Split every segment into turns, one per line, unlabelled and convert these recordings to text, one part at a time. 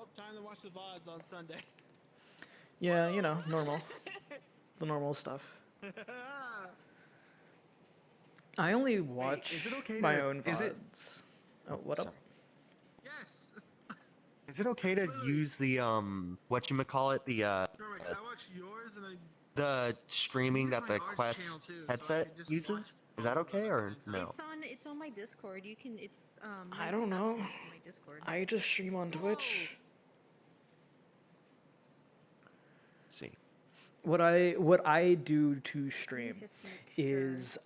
Oh, time to watch the VODs on Sunday.
Yeah, you know, normal. The normal stuff. I only watch
is it okay
my
to-
own
is it-
VODs. Oh, what up?
Yes.
Is it okay to use the whatchamacallit, the
I watch yours and I.
the streaming that the
Use my
Quest
Arts channel, too, so I
headset
could just
uses?
watch
Is that
all of them
okay
at
or
the same time.
no?
It's on my Discord. You can. It's
I don't know.
My Discord.
I just stream on Twitch.
See.
What I do to stream
Just make sure.
is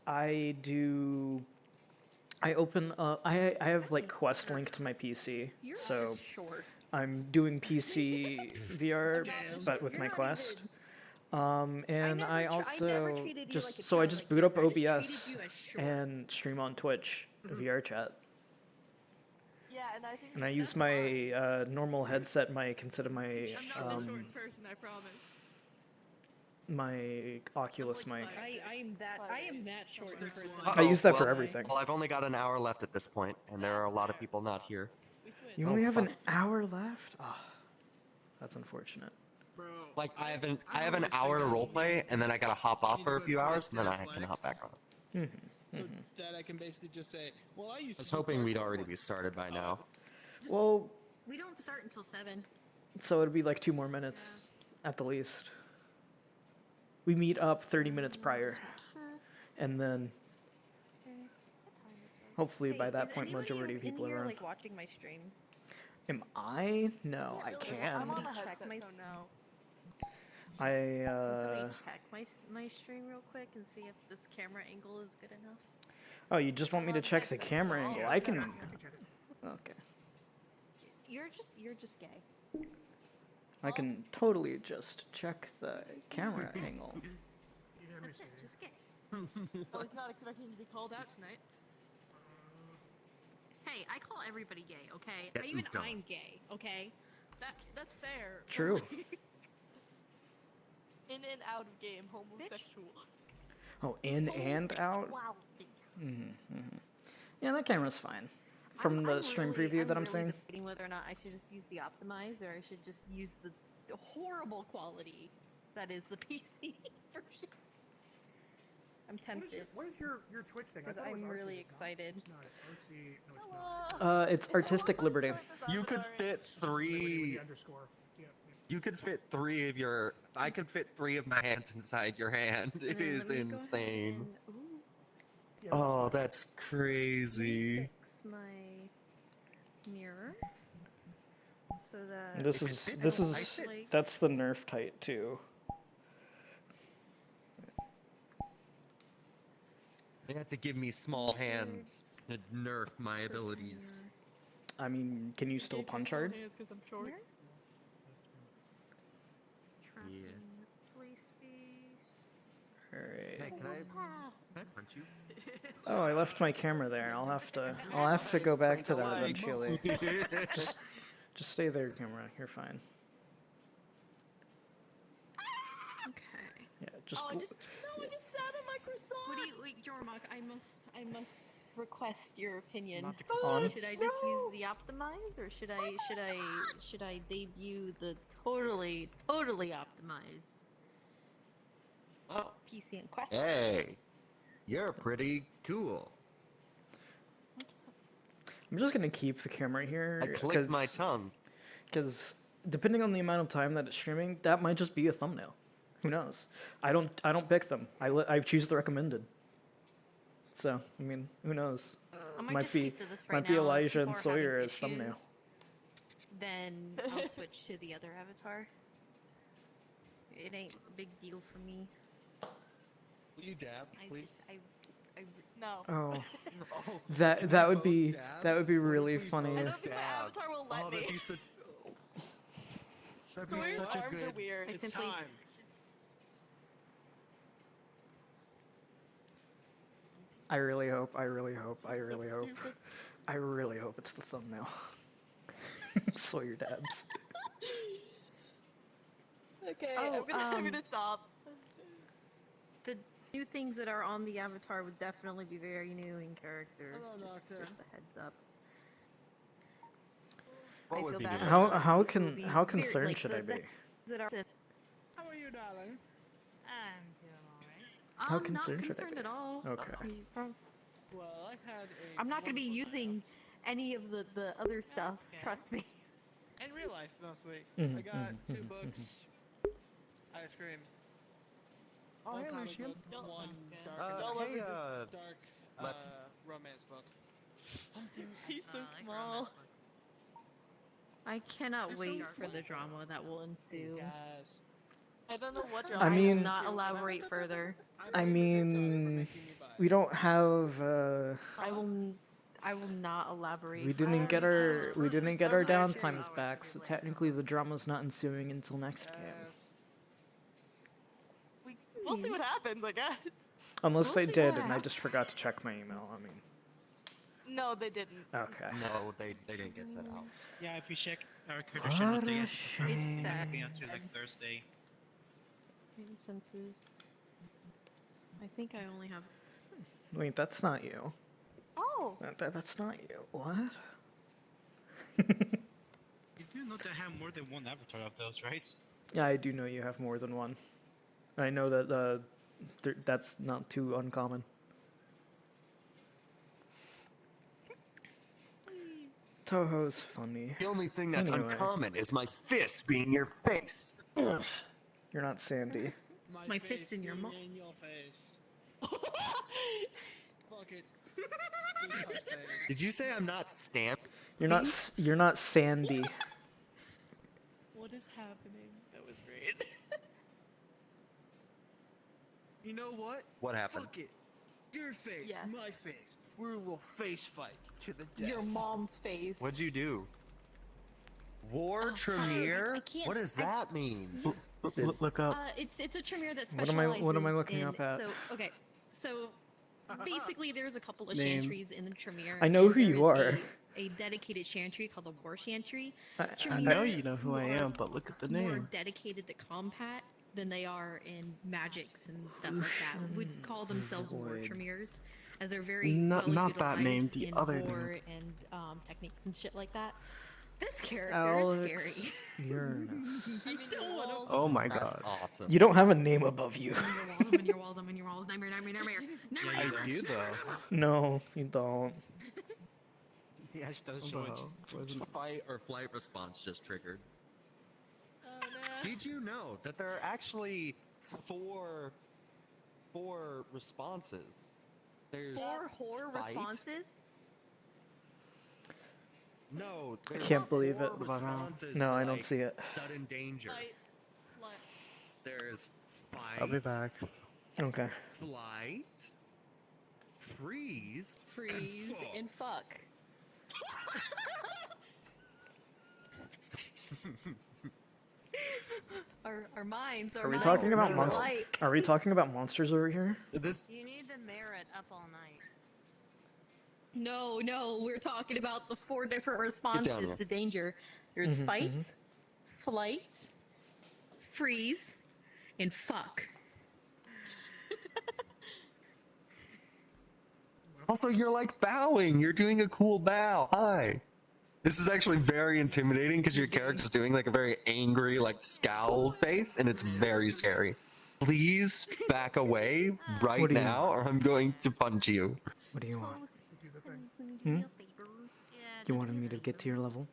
I open up, I have like Quest linked to my PC,
You're
so
just short.
I'm doing PC VR, but with my Quest. And I also just, so I just boot up OBS and stream on Twitch, VRChat.
Yeah, and I think
And I use my normal headset mic instead of my
I'm not the short person, I promise.
my Oculus mic.
I am that short in person.
I use that for
Well,
everything.
Well, I've only got an hour left at this point, and there are a lot of people not here.
We switch.
You only have an hour left? Oh, that's unfortunate.
Bro.
Like I have an hour to roleplay, and then I gotta hop off for a few hours, and then I can hop back on.
So that I can basically just say, well, I used
I was
to do
hoping we'd
parkour.
already be started by now.
Well,
We don't start until 7.
so it'd be like 2 more minutes at the least. We meet up 30 minutes prior, and then hopefully by that point majority of people are around.
Like watching my stream.
Am I? No, I
I'm
can.
on the
Check
headset,
my
so no.
I
Somebody check my stream real quick and see if this camera angle is good enough.
oh, you just want me to check the camera angle? I can. Okay,
You're just gay.
I can totally just check the camera angle.
That's it. Just gay.
I was not expecting to be called out tonight.
Hey, I call everybody gay, okay?
Yeah,
Even
you don't.
I'm gay, okay?
That's fair.
True.
In and out of game, homosexual.
Oh, in and out.
Wow.
Yeah, that camera's fine. From the stream preview that I'm seeing.
Debating whether or not I should just use the optimize or I should just use the horrible quality that is the PC version. I'm tempted
What is your Twitch thing? I
because
thought it was
I'm
artsy,
really
but no,
excited.
It's not. It's artsy. No, it's not.
It's artistic liberty.
You could fit
With the
3.
underscore. Yeah.
You could fit 3 of your. I could fit 3 of my hands inside your hand. It
And then
is
let me go ahead
insane.
and- ooh,
Yeah,
Oh, that's crazy.
fix my mirror so that
This
If it
is
fits,
this
I
is
fit.
that's the nerf tight too.
They have to give me small hands to nerf my abilities.
I mean, can you still punch hard?
Because I'm short.
mirror. Tracking
Yeah.
play space.
Alright.
Hey, can I punch you?
Oh, I left my camera there. I'll have to go back to that eventually. Just stay there, camera. You're fine.
Okay.
Yeah, just
Oh, I just sat on my croissant.
What do you, wait, Jormak? I must request your opinion.
Not to
On?
Should I just use the optimize, or should I debut the totally optimized
Oh,
PC and Quest?
hey, you're pretty cool.
I'm just gonna keep the camera here
I clicked my tongue.
because depending on the amount of time that it's streaming, that might just be a thumbnail. Who knows? I don't pick them. I choose the recommended. So I mean, who knows?
I might
Might
just
be-
keep to this right
might be
now
Elijah and
before having
Sawyer as
issues.
thumbnail.
Then I'll switch to the other avatar. It ain't a big deal for me.
Will you dab,
No.
Oh, that would be really funny.
I
if-
don't think my avatar will let me.
that'd be such. That'd be
Sawyer's
such a
arms are
good.
weird.
I
It's
simply-
time.
I really hope it's the thumbnail. Sawyer dabs.
Okay,
Oh,
I'm gonna stop.
The new things that are on the avatar would definitely be very new in character.
Hello,
just
Doctor.
a heads up.
What
I
would
feel
be
bad.
the
for
How
the
how
ones who will
can
be
how
very-
concerned
like,
should
the-
I be?
that are-
How are you, darling?
I'm doing alright.
How
I'm
concerned
not
should I
concerned
be?
at all.
Okay.
Well, I've had a.
I'm not going to be
wonderful
using any of the other stuff.
okay.
Trust me.
night. In real life, mostly.
Mhm,
I got
mhm,
2
mhm,
books. Ice cream.
Oh,
One
hey,
comic
Lucian.
book,
Don't
one
sound good.
dark,
hey,
dark
let-
romance book.
He's so small.
I cannot
They're
wait
so
for the
small.
drama that will ensue.
Yes.
I don't know what
I
drama.
will
mean-
not elaborate further.
I
made this for
mean,
making me buy it.
we don't have.
I will not elaborate.
We
further.
didn't get our we didn't get our
Sorry,
downtimes
hours
back,
to
so
be late.
technically the drama's not ensuing until next game.
Yes.
We'll see what happens, I guess.
Unless
We'll
they
see what
did, and I
happens.
just forgot to check my email. I mean,
No, they didn't.
okay.
No, they didn't get set out.
Yeah, if you check our tradition,
What
what day
a
is
shame.
maybe until like Thursday.
Instances. I think I only have.
Wait, that's not you.
Oh,
That's not you. What?
You do know that I have more than one avatar of those, right?
Yeah, I do know you have more than one. I know that that's not too uncommon. Toho's funny.
The only thing that's
Anyway.
uncommon is my fist being your face.
You're not Sandy.
My fist in your
being
mouth.
in your face. Fuck it. Please touch face.
Did you say I'm not stamped?
You're not Sandy.
what is happening? That was great.
You know what?
What happened?
Fuck it. Your face,
Yes.
my face. We're a little face fight to the death.
Your mom's face.
What'd you do? War Tremere?
I can't-
What does
I-
that mean?
Look up.
It's a Tremere that
What
specializes
am I looking
in,
up at?
So okay, so basically there's a couple of
Name.
chantries in the Tremere.
I know
and
who
there
you
is
are.
A dedicated chantry called the War Chantry.
I
I know you know who I am, but look at the
More
name.
dedicated to combat than they are in magics and stuff like that. Would call themselves War
Void.
Tremers, as they're very
Not
well
that name,
utilized
the
in
other
war
name.
and techniques and shit like that. This character
Alex
is scary.
Uranus.
Don't want to.
Oh my
That's
god.
awesome.
You don't have a name above you.
I'm in your walls. I'm in your walls. Nightmare, nightmare, nightmare, nightmare.
I do though.
No, you don't.
He actually does
What
show
the
it.
hell? Which fight or flight response just triggered?
Oh no.
Did you know that there are actually four responses? There's
4 horror
fight.
responses.
No,
I
there's
can't believe
four
it.
responses
No,
to,
I don't
like,
see it.
Sudden danger.
Fight. Flight.
There's fight.
I'll be back.
Okay.
Flight. Freeze.
Freeze and fuck. our minds are.
Are we
minds
talking about
are
monsters?
alike.
Are we talking about monsters over here?
This
You need the merit up all night.
No, we're talking about the 4 different
down
responses
here.
to danger. There's
Mhm,
fight,
mhm.
flight, freeze, and fuck.
Also, you're like bowing. You're doing a cool bow. Hi. This is actually very intimidating because your character's doing like a very angry, like scowl face, and it's very scary. Please back away right
What do you
now, or I'm going to punch you.
What do you want?
Do the thing.
Hmm?
Yeah.
Do you want me to get to your level?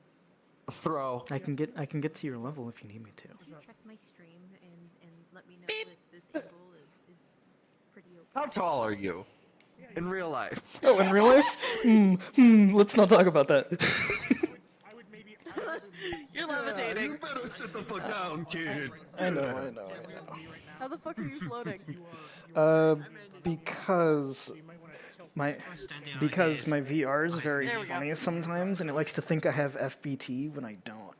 Throw.
I can get to your level if you need me to.
Check my stream and let me know if this angle is pretty okay.
How tall are you in real life?
Oh, in real life? Let's not talk about that.
I would maybe. I would maybe
You're levitating.
You better sit the fuck down, kid.
I know.
How the fuck are you floating?
Because
you might want to tilt.
my
I'm standing on
because
his-
my VR is very
There we go.
funny sometimes, and it likes to think I have FBT when I don't.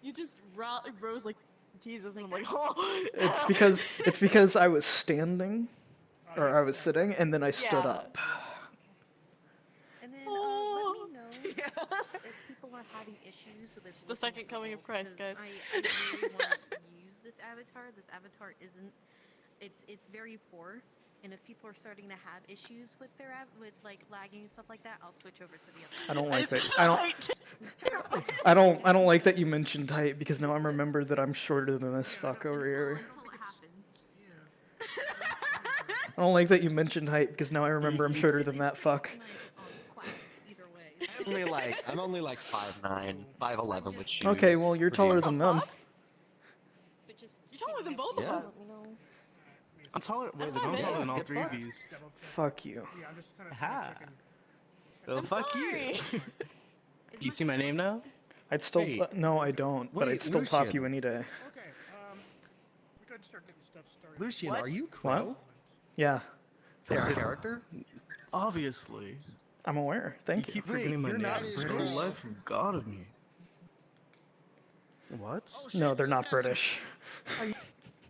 You just rose like Jesus, and I'm like, oh.
It's because I was standing, or I was sitting, and then I stood
Yeah.
up.
And then
Oh.
let me know if people are having issues with
the second coming of Christ, guys.
I really want to use this avatar. This avatar isn't. It's very poor. And if people are starting to have issues with their with like lagging and stuff like that, I'll switch over to the other.
I don't like that. I don't like that you mentioned height because now I'm remembered that I'm shorter than this fuck over here.
Until it happens.
I don't like that you mentioned height because now I remember I'm shorter than that fuck.
Nice on class either way.
I'm only like 5'9", 5'11" with shoes.
Okay, well you're taller than them.
But just
You're taller than both
Yeah.
of us.
you know.
I'm taller. Wait, I'm taller than all three of these.
Fuck you.
Yeah, I'm just kind of
Ha.
checking.
Well, fuck
Sorry.
you. You see my name now?
I'd still
Wait.
no, I don't, but
Wait,
I'd still top
Lucian.
you any day.
Okay, we could start getting stuff started.
Lucian,
What?
are you Crow?
Yeah,
Favorite character?
Obviously.
I'm aware. Thank you.
Keep
Wait,
forgetting my
you're
name.
not
For the
British?
life of God of me. What?
No, they're not British.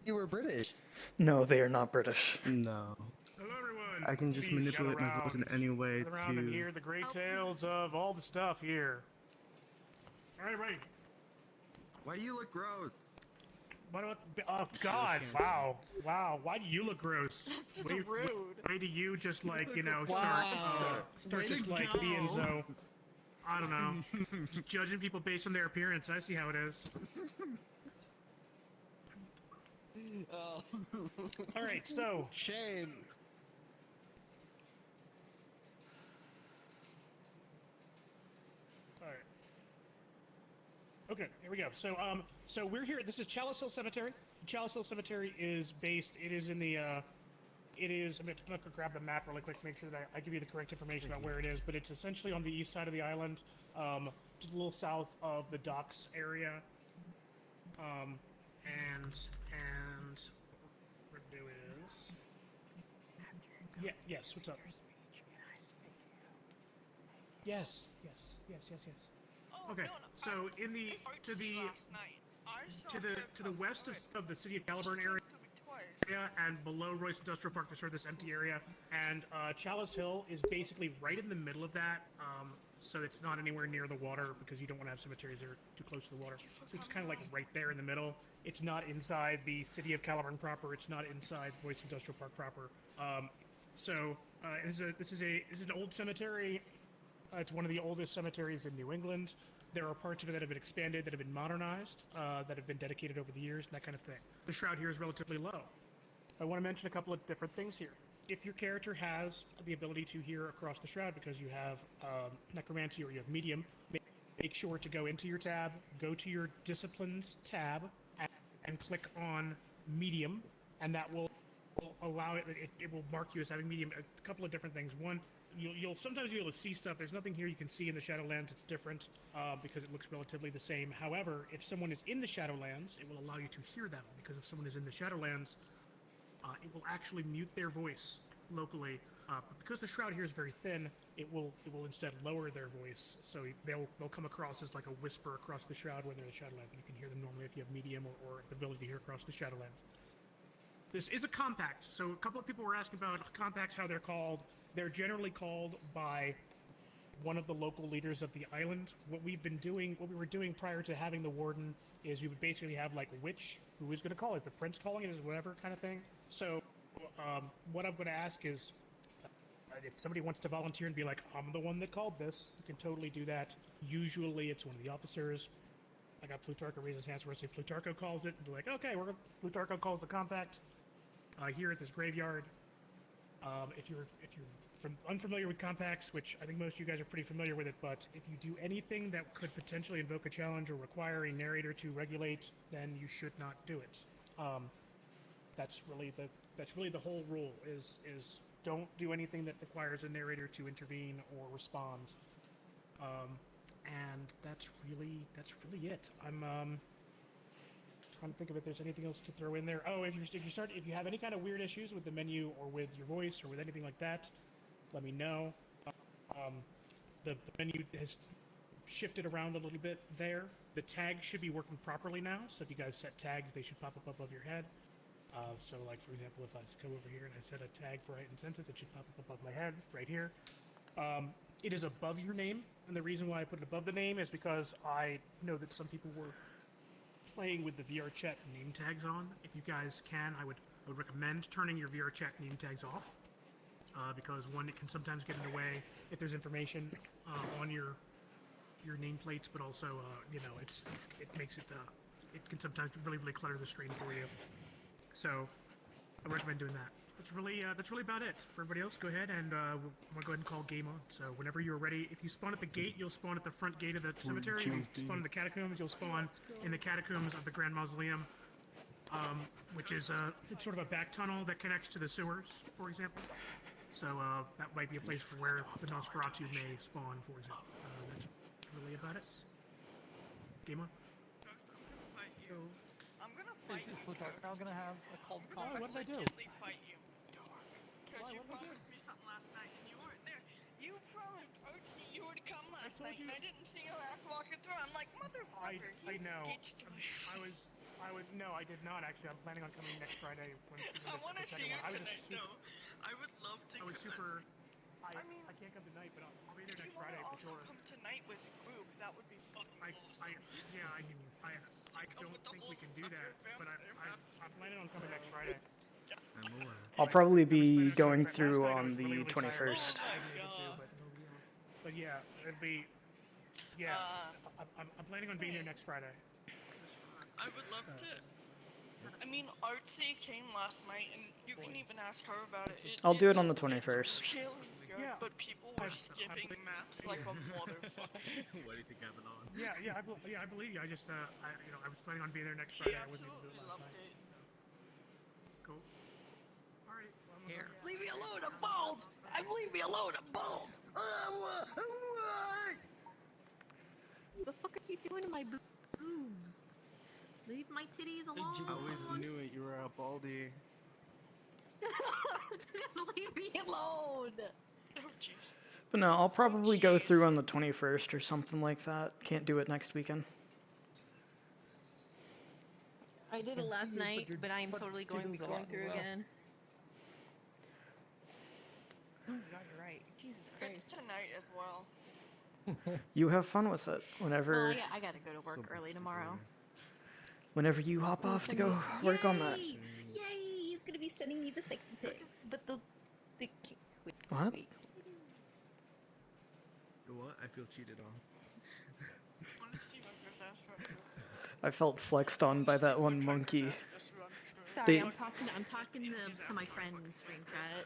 You were British.
No, they are not British.
No.
Hello, everyone.
I can just
Please
manipulate
gather
my voice in
around.
any way
Gather around and hear
to.
the great tales of all the stuff here. Right.
Why do you look gross?
Oh God! Wow! Why do you look gross?
This is
Why
rude.
why do you just like start
Way
just
to
like
go.
being so? I don't know. Just judging people based on their appearance. I see how it is. All right, so
Shame.
all right. Okay, here we go. So we're here. This is Chalice Hill Cemetery. Chalice Hill Cemetery is based. It is in the. It is. I'm gonna grab the map really quick, make sure that I give you the correct information about where it is. But it's essentially on the east side of the island, just a little south of the docks area. And what we're doing is. Yeah. Yes. What's up? Yes. Okay. So in the to the west of the city of Caliburn area and below Royce Industrial Park, there's sort of this empty area, and Chalice Hill is basically right in the middle of that. So it's not anywhere near the water because you don't want to have cemeteries that are too close to the water. So it's kind of like right there in the middle. It's not inside the city of Caliburn proper. It's not inside Royce Industrial Park proper. This is an old cemetery. It's one of the oldest cemeteries in New England. There are parts of it that have been expanded, that have been modernized, that have been dedicated over the years, that kind of thing. The shroud here is relatively low. I want to mention a couple of different things here. If your character has the ability to hear across the shroud because you have necromancy or you have medium, make sure to go into your tab, go to your disciplines tab, and click on medium, and that will allow it will mark you as having medium. A couple of different things. One, you'll sometimes be able to see stuff. There's nothing here you can see in the Shadowlands. It's different because it looks relatively the same. However, if someone is in the Shadowlands, it will allow you to hear them, because if someone is in the Shadowlands, it will actually mute their voice locally. But because the shroud here is very thin, it will instead lower their voice, so they'll come across as like a whisper across the shroud when they're in the Shadowlands. You can hear them normally if you have medium or the ability to hear across the Shadowlands. This is a compact, so a couple of people were asking about compacts, how they're called. They're generally called by one of the local leaders of the island. What we were doing prior to having the warden, is we would basically have like a witch who is going to call it. Is the prince calling it? Is whatever kind of thing. So what I'm going to ask is, if somebody wants to volunteer and be like, I'm the one that called this, you can totally do that. Usually it's one of the officers. I got Plutarcho raise his hands where I say Plutarcho calls it, and be like, okay, Plutarcho calls the compact here at this graveyard. If you're unfamiliar with compacts, which I think most of you guys are pretty familiar with it, but if you do anything that could potentially invoke a challenge or require a narrator to regulate, then you should not do it. That's really the whole rule is don't do anything that requires a narrator to intervene or respond. And that's really it. I'm trying to think if there's anything else to throw in there. Oh, if you have any kind of weird issues with the menu or with your voice or with anything like that, let me know. The menu has shifted around a little bit there. The tags should be working properly now, so if you guys set tags, they should pop up above your head. So like, for example, if I go over here and I set a tag for heightened senses, it should pop up above my head, right here. It is above your name, and the reason why I put it above the name is because I know that some people were playing with the VRChat name tags on. If you guys can, I would I would recommend turning your VRChat name tags off, because one, it can sometimes get in the way if there's information on your nameplates, but also you know, it makes it it can sometimes really clutter the screen for you. So I recommend doing that. That's really about it. For everybody else, go ahead and I'm gonna go ahead and call game on. So whenever you're ready, if you spawn at the gate, you'll spawn at the front gate of the cemetery. If you spawn in the catacombs, you'll spawn in the catacombs of the Grand Mausoleum, which is it's sort of a back tunnel that connects to the sewers, for example. So that might be a place where the Nosferatu may spawn, for example. That's really about it. Game on.
I'm gonna fight you. Now gonna have a cold
Oh, what did I do?
Fight you. Because you promised me something last night and you weren't there. You promised Archie you would come last night and I didn't see you last walking through. I'm like, motherfucker.
I know.
ditched me.
No, I did not actually. I'm planning on coming next Friday.
I want to see you tonight, though. I would love to.
I was
come.
super. I
mean,
can't come tonight, but I'll be there
If
next
you want
Friday
to
for
also
sure.
come tonight with the group, that would be fucking awesome.
I don't think we can do that, but I'm planning on coming next Friday.
I'll probably be going through on the 21st.
But yeah, it'd be. Yeah, I'm planning on being there next Friday.
I would love to. I mean, Artsy came last night, and you can even ask her about it.
I'll do it
it's
on the 21st.
Really good,
Yeah.
but people were skipping maps like a motherfucker.
What do you think happened on?
Yeah, I believe you. I just, I was planning on being there next
She
Friday. I wasn't able to do
absolutely
it last
loved
night.
it.
Cool. All right. Well, I'm
Here.
gonna
Leave me alone, I'm bald! Leave me alone, I'm bald!
The fuck are you doing to my boobs? Leave my titties alone.
I always knew it. You were a baldy.
Leave me alone.
Oh, jeez.
But no, I'll probably go through on the 21st or something like that. Can't do it next weekend.
I did it last night, but I'm totally going to be going through again. Oh my god, you're right. Jesus
It's
Christ.
tonight as well.
You have fun with it
Oh
whenever
yeah, I gotta go to work early tomorrow.
whenever you hop off to go work on that.
Yay! He's gonna be sending me the sexy pics, but the wait,
What?
wait.
What? I feel cheated on.
Want to see my good ass right here?
I felt flexed on by that one monkey.
Just run through.
Sorry,
They-
I'm talking to my friend in VRChat.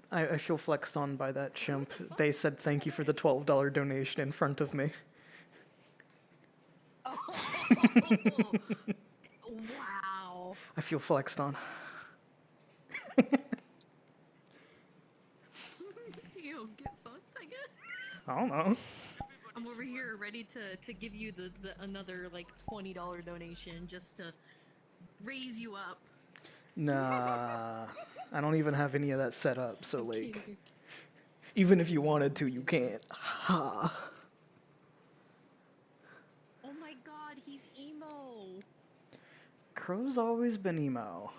I feel flexed on by that chimp. They said thank you for the $12 donation in front of me.
Oh, wow.
I feel flexed on.
You get fucked, I guess.
I don't know.
I'm over here ready to give you the another like $20 donation just to raise you up.
Nah, I don't even have any of that set up, so like, even if you wanted to, you can't. Ha.
Oh my god, he's emo.
Crow's always been emo.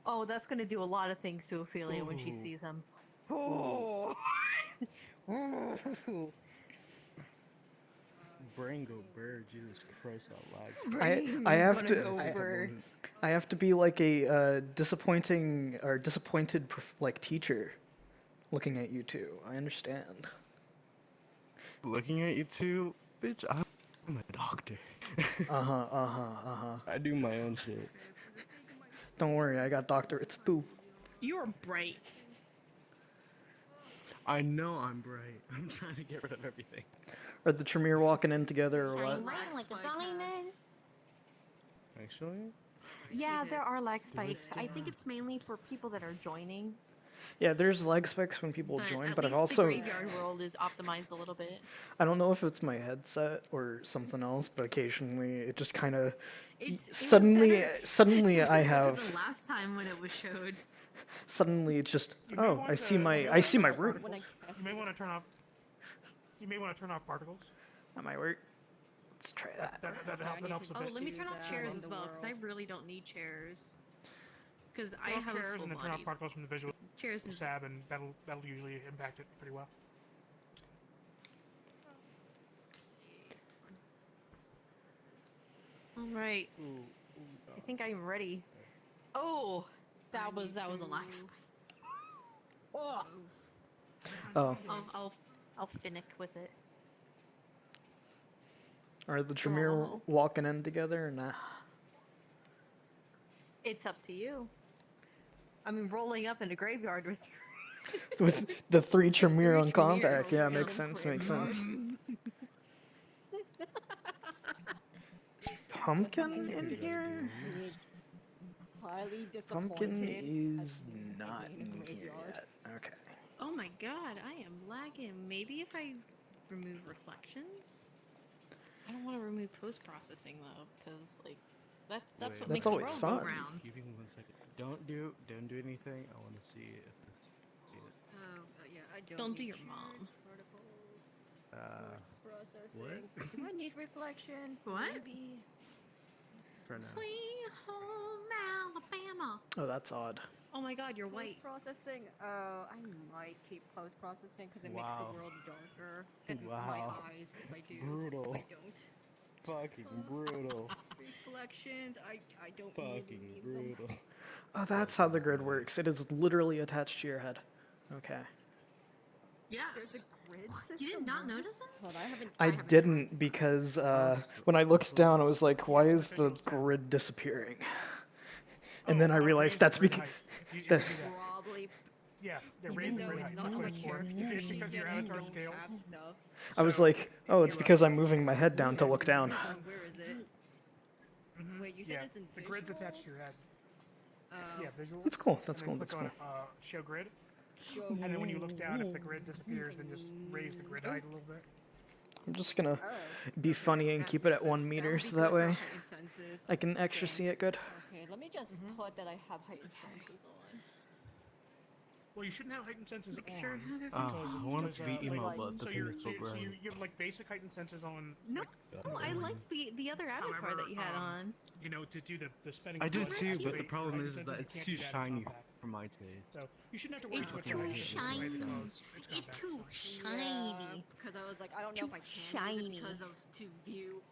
Oh, that's gonna do a lot of things to Ophelia when she sees him. Oh.
Brain go bird. Jesus Christ, that lags.
I have
Gonna
to
go for-
I have to be like a disappointed like teacher, looking at you two. I understand.
Looking at you two, bitch. I'm a doctor. I do my own shit.
Don't worry, I got doctorates too.
You're bright.
I know I'm bright. I'm trying to get rid of everything.
Are the Tremere walking in together or what?
Like a diamond.
Actually,
Yeah, there are lag spikes. I think it's mainly for people that are joining.
Yeah, there's lag spikes when people join,
at
but I've
least
also
the graveyard world is optimized a little bit.
I don't know if it's my headset or something else, but occasionally it just kind of suddenly I
The
have
last time when it was showed.
suddenly it's just
You may
oh
want
I see
to-
my
you
I
may
see my
want to-
room.
When I
You may want to turn off. You may want to turn off particles.
That might work. Let's try that.
That helps a
Oh,
bit.
let me turn off chairs as well, because I really don't need chairs. Because I
Turn off
have a
chairs
full
and then turn off
body.
particles from the visual
Chairs is
tab, and that'll usually impact it pretty well.
All right. I think I'm ready. Oh, that was a lax. Oh,
Oh,
I'll finnick with it.
are the Tremere
Aw.
walking in together or nah?
It's up to you. I mean, rolling up in a graveyard with.
With the 3 Tremere on
Tremere
compact, yeah,
rolling
makes
out of
sense, makes sense. Is Pumpkin in here?
Highly
Pumpkin
disappointed.
is not in here yet. Okay.
Oh my god, I am lagging. Maybe if I remove reflections? I don't want to remove post-processing though, because like that's what
Wait.
makes
That's always
the world
fun.
go round.
Give me 1 second. Don't do anything. I want to see if this. See it.
Yeah, I
Don't do
need
your
shares,
mom.
protocols, processing.
what?
Do I need reflections?
What?
Maybe.
For now.
Sweet home Alabama.
Oh, that's odd.
Oh my god, you're white.
Post-processing? Oh, I might keep post-processing because it makes
Wow.
the world darker. And my
Wow.
eyes, if I do.
Brutal.
I don't.
Fucking brutal.
Reflections, I don't
Fucking
really need them.
brutal.
Oh, that's how the grid works. It is literally attached to your head. Okay.
There's
Yes.
a grid system.
You did not
What?
notice it?
Hold on, I haven't.
I
haven't
didn't because when I looked down, I was like, why is the grid disappearing? And then I realized that's because.
tried. Probably.
Yeah, they
Even
raised the
though
grid
it's
height.
not
That's
on
what
my
it's for.
character
It's
sheet
because your
yet, I
avatar
don't
scales.
have stuff.
I was like, oh, it's because I'm moving my head down to look down.
Where is it? Wait, you said
Yeah,
it's in
the grid's attached to your head. Yeah, visual.
That's cool. That's
and
cool.
then
That's
click
cool.
on show grid,
Show
and then when you look down, if the grid disappears, then just raise the grid height a little bit.
I'm just gonna
Oh.
be funny and keep it at 1 meter so that way I can extra see it good.
Okay, let me just put that I have heightened senses on.
Well, you shouldn't have heightened senses on.
I want it to be emo,
like,
but the
so
thing
you're
is so bright.
you have like basic heightened senses on.
No,
Like,
I like the other avatar
However,
that you had on.
you know, to do the spinning.
I
of
do
light,
too,
activate
but the
your
problem
heightened
is
senses,
that
you
it's
can't
too
do that in
shiny
compact.
for my taste.
So you shouldn't have to worry
It's
too much
too
about heightened senses
shiny.
because it's
It's
compact.
too
so.
shiny.
Because I was like, I don't know
Too
if I can use
shiny.
it because of to view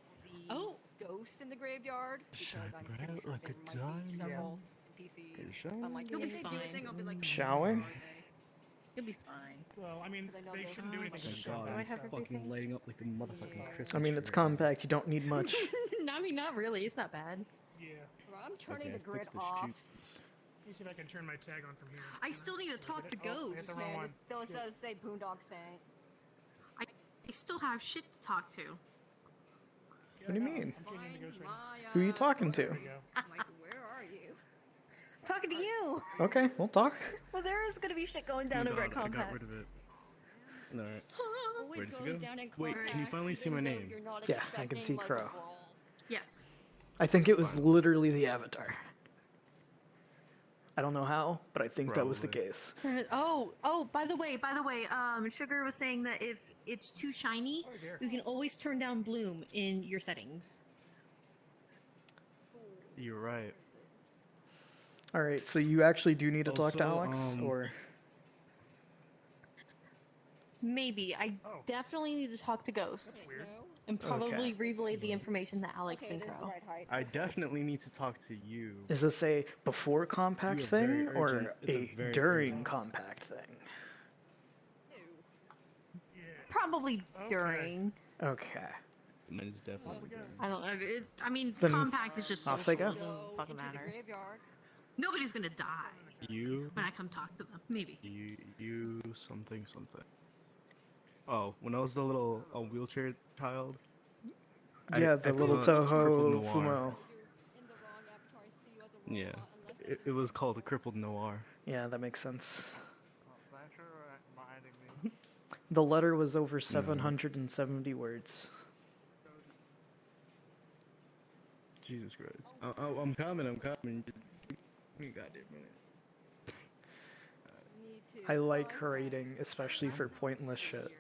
the
Oh.
ghosts in the graveyard. Because
Shine
I'm
bright
pretty sure
like
there
a
might be
diamond.
several NPCs.
Shine
I'm like,
You'll
if
be
they do a
fine.
thing, I'll be like,
Shall we?
"Are they?"
You'll be fine.
Well, I mean,
'Cause I know
they
they're
shouldn't do anything
Thank
with
God,
Do I
compact.
have
so.
fucking
everything?
lighting up like a motherfucking
Yeah.
Christmas
I mean, it's
tree.
compact. You don't need much.
I mean, not really. It's not bad.
Yeah.
Well, I'm turning
Okay,
the grid
fix the
off.
shoots.
Let me see if I can turn my tag on from here.
I still need to talk to
Oh, I hit
ghosts.
the wrong
Man,
one.
it still
Shit.
says say Boondock Saint.
I still have shit to talk to.
What do you mean?
I'm changing the ghost right now.
Maya.
Who are you talking
There
to?
we go.
I'm like, where are you?
Talking to you.
Okay, we'll talk.
Well, there is gonna be shit going down
Oh
over at
God, I got
Compact.
rid of it. Alright.
Always
Where does it
goes
go?
down in
Wait, can you
compact,
finally see
even
my
though
name?
you're not
Yeah, I can
expecting,
see
like, a
Crow.
roll.
Yes.
I think it was literally the avatar. I don't know how, but I think that was the
Probably.
case.
Oh, by the way, Sugar was saying that if it's too shiny,
Oh, dear.
you can always turn down bloom in your settings.
You're right.
All right, so you actually do need to talk to
Also,
Alex, or
Maybe. I
Oh.
definitely need to talk to Ghost
Weird.
No?
and probably
Okay.
relay the information that Alex
Okay,
and
this is the
Crow.
right height.
I definitely need to talk to you.
is this a before compact
You are very
thing or
urgent. It's a
a
very
during
urgent.
compact thing?
Yeah.
Probably
Okay.
during.
Okay.
Mine's definitely.
we go.
I don't know. I mean,
Then
Compact is just
off
social.
they go.
It doesn't
Go
fucking
into the
matter.
graveyard.
Nobody's gonna die
You,
when I come talk to them. Maybe.
you, something. Oh, when I was the little wheelchair child.
Yeah, the
I
little
thought Crippled
Toho
Noir.
Fumo.
You're in the wrong avatar, I see you as a
Yeah,
robot, unless
it was called a crippled noir.
Yeah, that makes sense.
Thanks for reminding me.
The letter was over 770 words.
Jesus Christ. I'm coming. Just give me a goddamn minute.
you need to
I like
find
her
that.
rating, especially for pointless shit.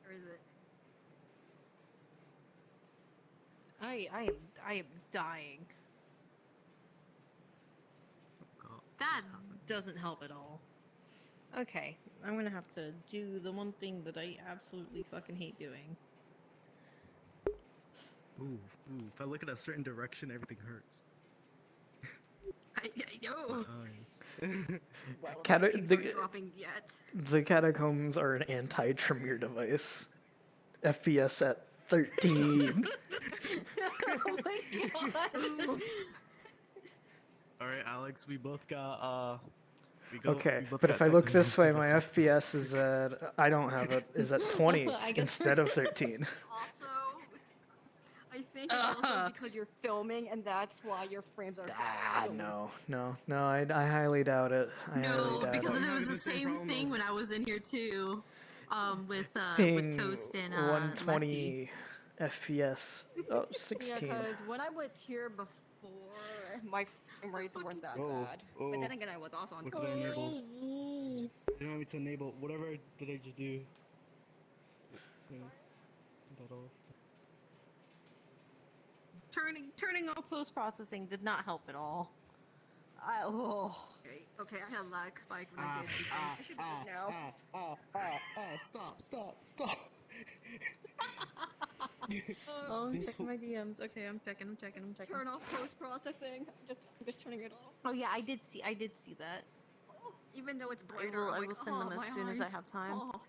Or is it?
I am dying.
God.
That doesn't help at all. Okay, I'm gonna have to do the one thing that I absolutely fucking hate doing.
Ooh, if I look in a certain direction, everything hurts.
I know.
Nice.
Well,
Cata-
keep
the-
on dropping yet.
The catacombs are an anti-Tremere device. FPS at 13.
Oh my god.
Alright, Alex, we both got,
Okay,
we both
but
got
if I look
technical
this way, my
difficulties.
FPS is at, I don't have it, is at 20
I guess
instead of 13.
Also, I think it's also because you're filming, and that's why your frames are.
No, I highly doubt it. I highly
No,
doubt
because
it.
it was the same thing when I was in here too. With
Ping
Toast and
120 FPS. Oh,
Yeah,
16.
because when I was here before, my frame rates weren't that bad. But then again, I was also on.
What did I enable? You don't want me to enable whatever did I just do? Yeah, that all.
Turning off post processing did not help at all.
Okay, I had lag spike when I did these things. I should do it now.
Stop.
Oh, I'm checking my DMs. Okay, I'm checking.
Turn off post processing. I'm just turning it off.
Oh yeah, I did see that.
Oh, even though it's brighter,
I
I'm
will
like,
send them
oh,
as
my
soon as I
eyes.
have time.
Oh.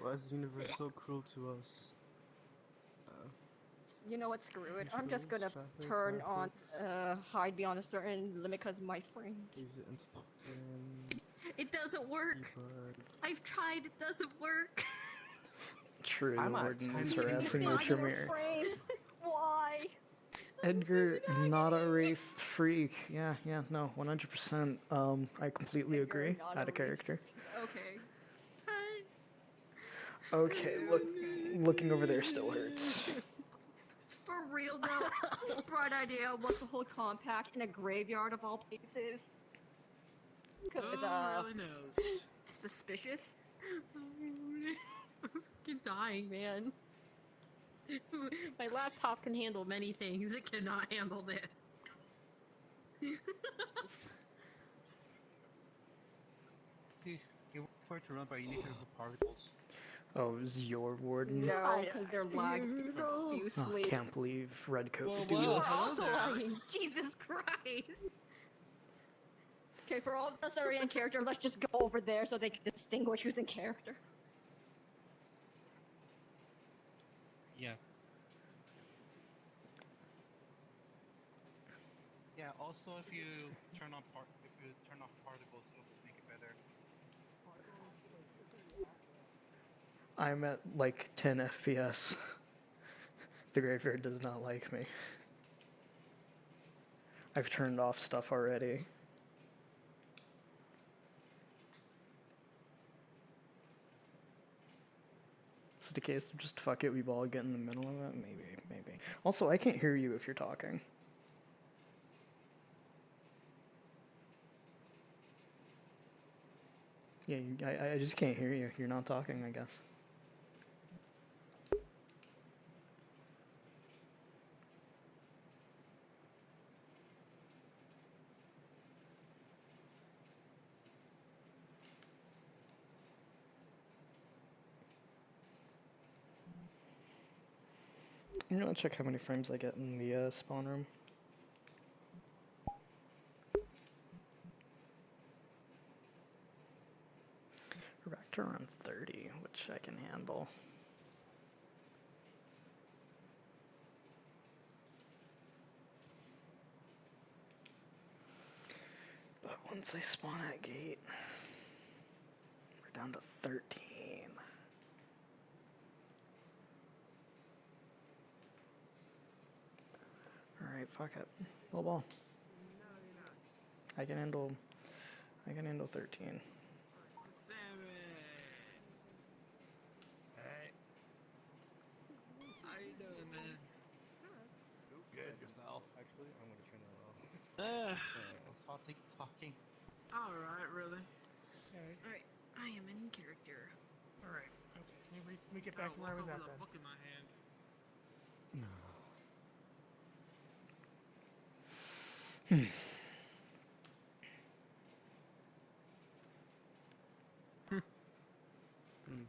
Why is the universe so cruel to us?
You know what? Screw it. I'm just gonna turn on hide beyond a certain limit because my frames.
It doesn't work. I've tried. It doesn't work.
True, the
I'm at
warden is
10.
harassing the Tremere.
Frames. Why?
Edgar, not a wraith freak. Yeah, no, 100%. I completely agree.
not
Out
a
of character.
Okay.
Okay, looking over there still hurts.
For real though, this bright idea was the whole compact in a graveyard of all places. Because
really knows.
suspicious.
I'm fucking dying, man. My laptop can handle many things. It cannot handle this.
You want for it to run, but you need to remove particles.
Oh, it was your warden?
No, because they're lagging
Oh,
profusely.
can't believe Redcoat
Well,
would do
well,
this.
Also lagging.
Jesus Christ.
Okay, for all of us that are in character, let's just go over there so they can distinguish who's in character.
Yeah. Yeah. Also, if you turn off particles, it'll make it better.
I'm at like 10 FPS. The graveyard does not like me. I've turned off stuff already. Is it a case of just fuck it, we all get in the middle of it? Maybe. Also, I can't hear you if you're talking. Yeah, I just can't hear you. You're not talking, I guess. I'm gonna check how many frames I get in the spawn room. We're back to around 30, which I can handle. But once I spawn at gate, we're down to 13. Alright, fuck it. Little ball. I can handle 13.
Hey. How you doing, man?
Good yourself. Actually, I'm gonna turn that off.
What's talking?
Alright, really?
Alright, I am in character.
Alright, okay. Let me get back to where I was at
with a
then.
book in my hand.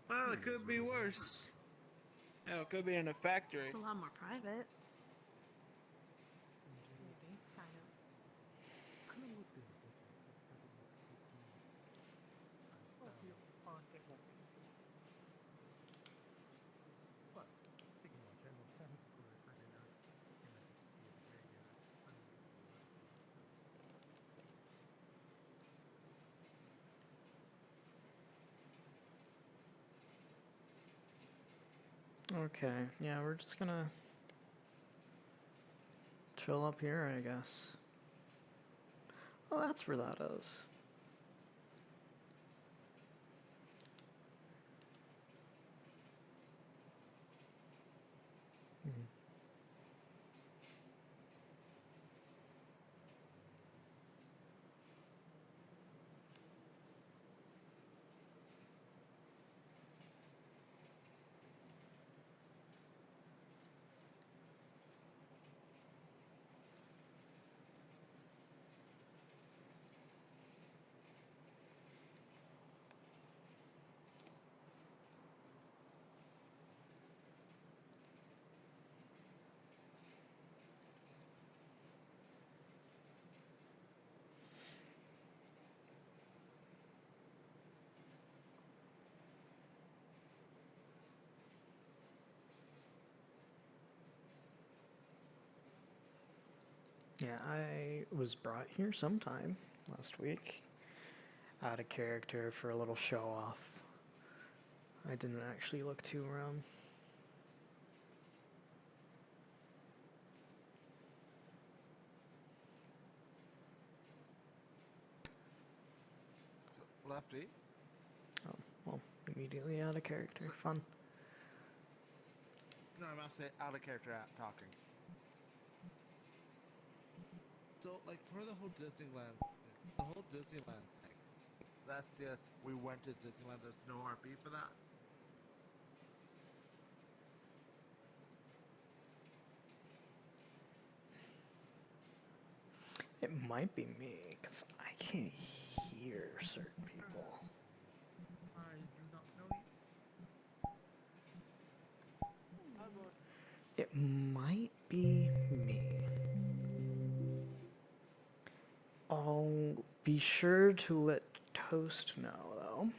Well,
it could be worse. Hell, it could be in a factory.
It's a lot more private.
Maybe, kind of.
Okay, yeah, we're just gonna chill up here, I guess. Oh, that's where that is. Yeah, I was brought here sometime last week, out of character for a little show off. I didn't actually look too around.
Lefty?
Oh, well, immediately out of character. Fun.
No, I'm not saying out of character talking. So, like, for the whole Disneyland thing, that's just, we went to Disneyland, there's no RP for that?
It might be me, because I can't hear certain people.
I do not know you.
It might be me. I'll be sure to let Toast know, though.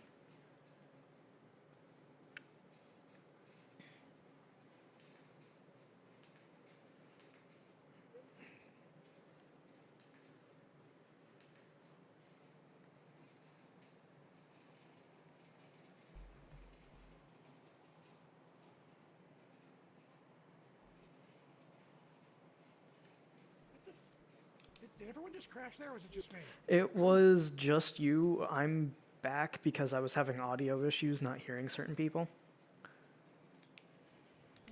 Did everyone just crash there, or was it just me?
It was just you. I'm back because I was having audio issues, not hearing certain people.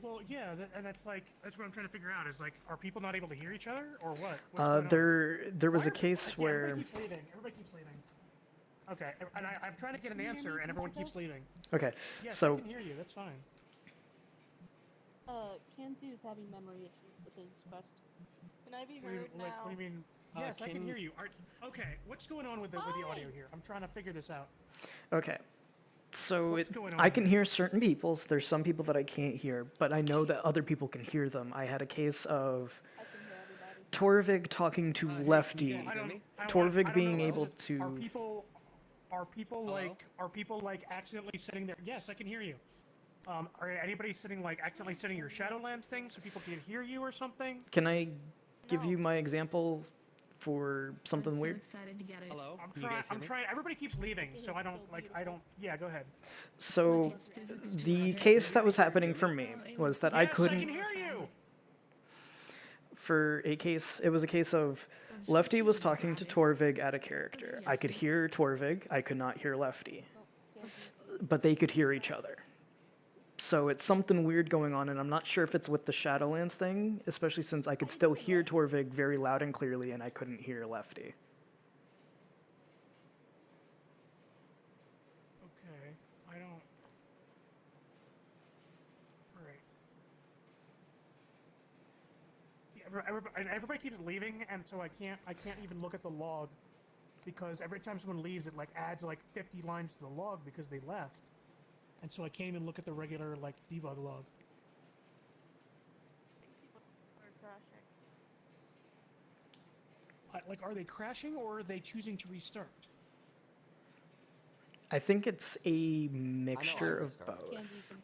Well, yeah, and that's what I'm trying to figure out. Is like, are people not able to hear each other, or what? What's going on?
There was a case
Yeah,
where.
everybody keeps leaving. Okay, and I'm trying to get an answer, and everyone keeps leaving.
Okay,
Yes,
so.
I can hear you. That's fine.
Kanzu is having memory issues with his quest.
Can I be
What do you-
heard now?
what do you mean? Yes, I can hear you. Okay, what's going on with the audio here? I'm trying to figure this out.
Okay. So
What's going on
I can
here?
hear certain people. There's some people that I can't hear, but I know that other people can hear them. I had a case of Torvig talking to Lefty. Torvig being able to.
Are people like accidentally sitting there? Yes, I can hear you. Are anybody accidentally setting your Shadowlands thing so people can hear you or something?
Can I give you my example for something
I'm
weird?
so excited to get it.
Hello?
I'm trying. Everybody keeps leaving, so I don't. Yeah, go ahead.
So the case that was happening for me was that I couldn't.
I can hear you.
For a case, it was a case of Lefty was talking to Torvig out of character. I could hear Torvig, I could not hear Lefty. But they could hear each other. So it's something weird going on, and I'm not sure if it's with the Shadowlands thing, especially since I could still hear Torvig very loud and clearly, and I couldn't hear Lefty.
Okay, I don't. Right. Yeah, everybody keeps leaving, and so I can't even look at the log, because every time someone leaves, it adds 50 lines to the log because they left. and so I can't even look at the regular like debug log. Like, are they crashing or are they choosing to restart?
I think it's a mixture of both.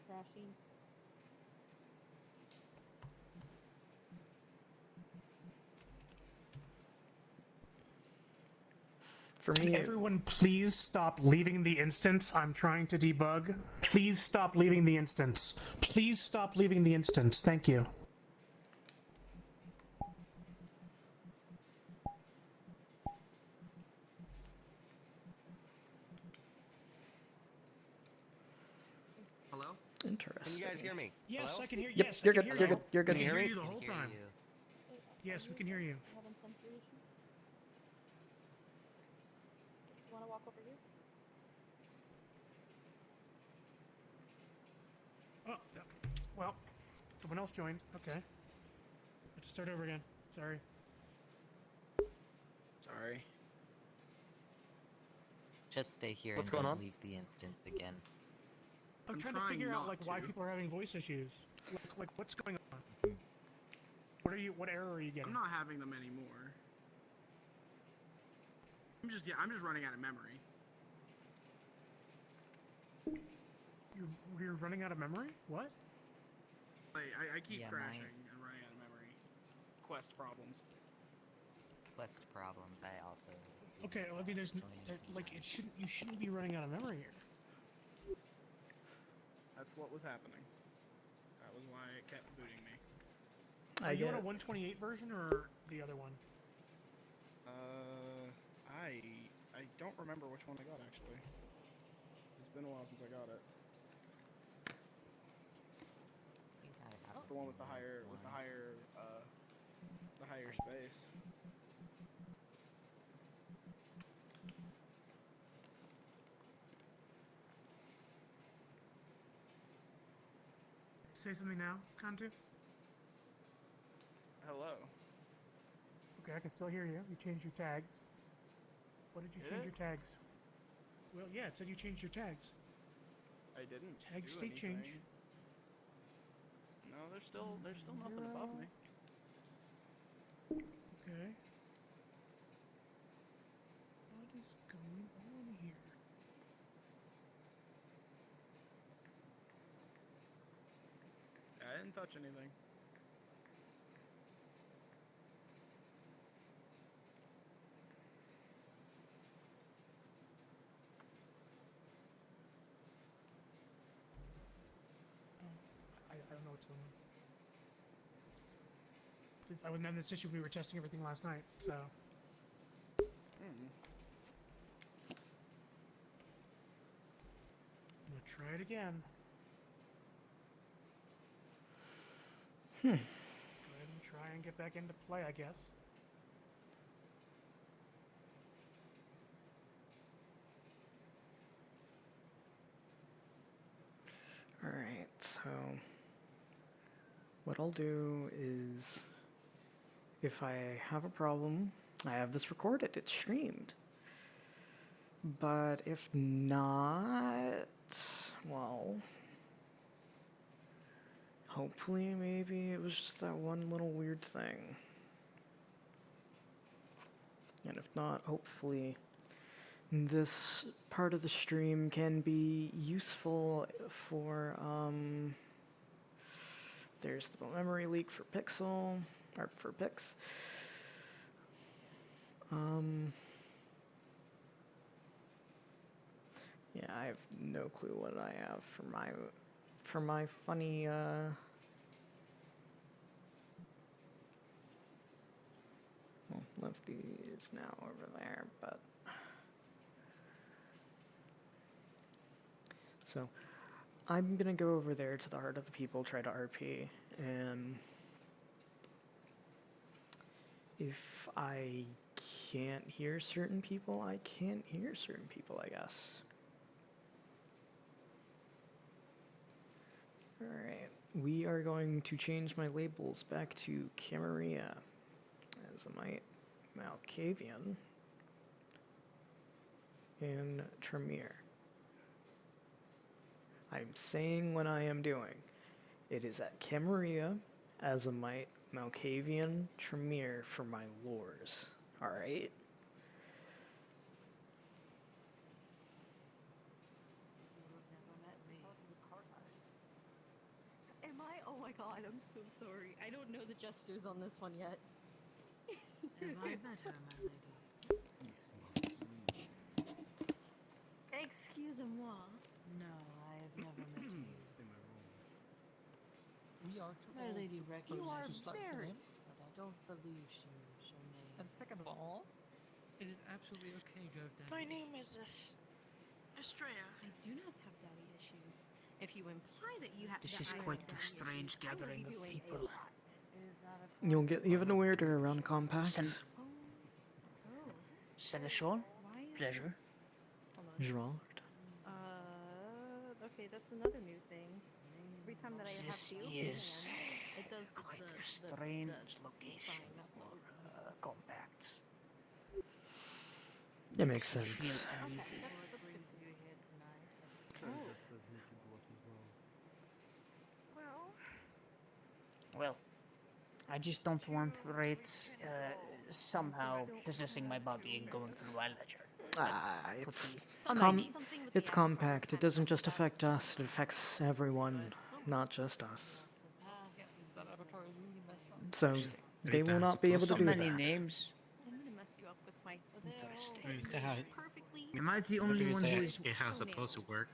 For
Can
me,
everyone please stop leaving the instance? I'm trying to debug. Please stop leaving the instance. Please stop leaving the instance. Thank you.
Hello?
interesting.
Can you guys hear me?
Yes,
Hello?
I can hear.
Yep,
Yes,
you're
I can
good.
hear
You're
you.
good. You're good.
Can you hear me?
The whole time. Yes, we can hear you.
Having sensory issues? You want to walk over here?
Oh, well, someone else joined. Okay. Have to start over again. Sorry.
Sorry.
Just stay here
What's
and
going
don't
on?
leave the instant again.
I'm trying to figure out like why people are having voice issues. Like what's going on? What error are you getting?
I'm not having them anymore. I'm just running out of memory.
You're running out of memory? What?
Like, I keep
Yeah,
crashing and running out of memory. Quest problems.
Quest problems, I also...
Okay, well, I mean, like, you shouldn't be running out of memory here.
That's what was happening. That was why it kept booting me.
Are you on a 128 version or the other one?
I don't remember which one I got, actually. It's been a while since I got it. The one with the higher space.
Say something now, Kantu?
Hello.
Okay, I can still hear you. You changed your tags. What did you change your tags? Well, yeah, it said you changed your tags.
I didn't.
Tag
do
state
anything.
change.
No, there's still nothing above me.
Okay. What is going on here?
I didn't touch anything.
I don't know what's going on. I wasn't in this issue. We were testing everything last night, so.
Mm.
I'm gonna try it again. Go ahead and try and get back into play, I guess.
Alright, so what I'll do is if I have a problem, I have this recorded, it's streamed. But if not, well, hopefully maybe it was just that one little weird thing. And if not, hopefully this part of the stream can be useful for, there's the memory leak for Pixel, or for Pix. Yeah, I have no clue what I have for my funny, well, Lefty is now over there, but so I'm gonna go over there to the Heart of the People, try to RP, and if I can't hear certain people, I can't hear certain people, I guess. Alright, we are going to change my labels back to Camarilla, Azamite, Malkavian, and Tremere. I'm saying what I am doing. It is at Camarilla as a Malkavian Tremere for my lores. Alright?
Am I? Oh my god, I'm so sorry. I don't know the gestures on this one yet.
Have I met her, my lady?
Excusez-moi.
No, I have never met you.
We are
My lady
You are
recognizes
very...
but I don't believe she knows your name.
And second of all, it is absolutely okay to have daddy
My
issues.
name is Estrella.
I do not have daddy issues. If you imply that you have,
This is quite the strange gathering of people.
You'll get weirder around Compact.
Seneschal, pleasure.
Gerard.
Okay, that's another new thing. Every time that I have to,
Is
it does
quite
the
a strange location for Compact.
It makes
Feel
sense.
uneasy. Well, I just don't want wraiths somehow possessing my body and going through my ledger.
It's compact. It doesn't just affect us. It affects everyone, not just us.
That avatar is really messed up.
So they will not be able to do that.
Names.
I'm gonna mess you up with my...
Am I the only one who is...
how it's supposed to work.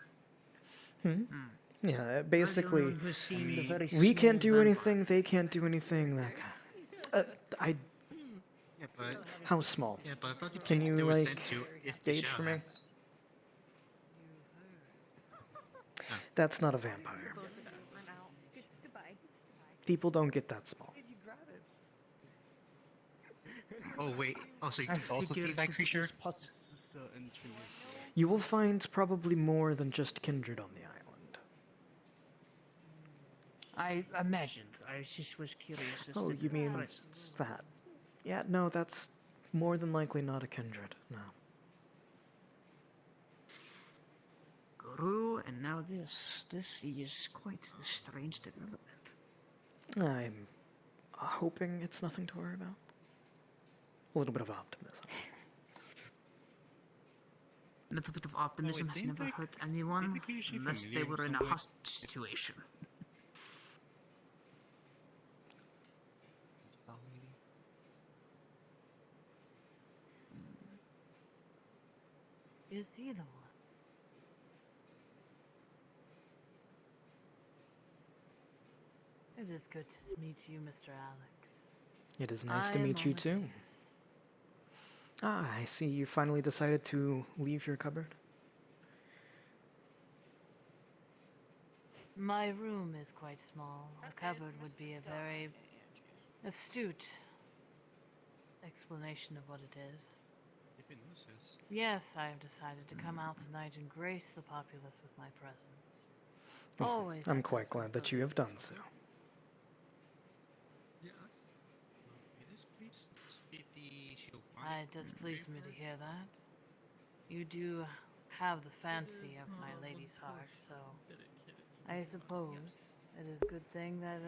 Yeah, basically,
who's seen the very
we can't
small
do anything, they can't do anything. That
Yeah, but
how small?
yeah, but I thought the
Can
people
you
they were
like
sent to is the
gauge for me?
Shadowlands.
That's not a vampire.
I'm out. Goodbye.
People don't get that small.
Did you grab it?
Oh wait, also you can also see that creature.
You will find probably more than just kindred on the island.
I imagined. I just was curious as
Oh,
to
you
the
mean
presence.
that? Yeah, no, that's more than likely not a kindred. No.
Guru, and now this. This is quite the strange development.
I'm hoping it's nothing to worry about. A little bit of optimism.
A little bit of optimism has never hurt anyone unless they were in a hostage situation.
Is he the one? It is good to meet you, Mr. Alex.
It is nice to meet you too. Ah, I see you finally decided to leave your cupboard.
My room is quite small. A cupboard would be a very astute explanation of what it is. Yes, I have decided to come out tonight and grace the populace with my presence.
Well,
Always.
I'm quite glad that you have done so.
It does please me to hear that. You do have the fancy of my lady's heart, so I suppose it is a good thing that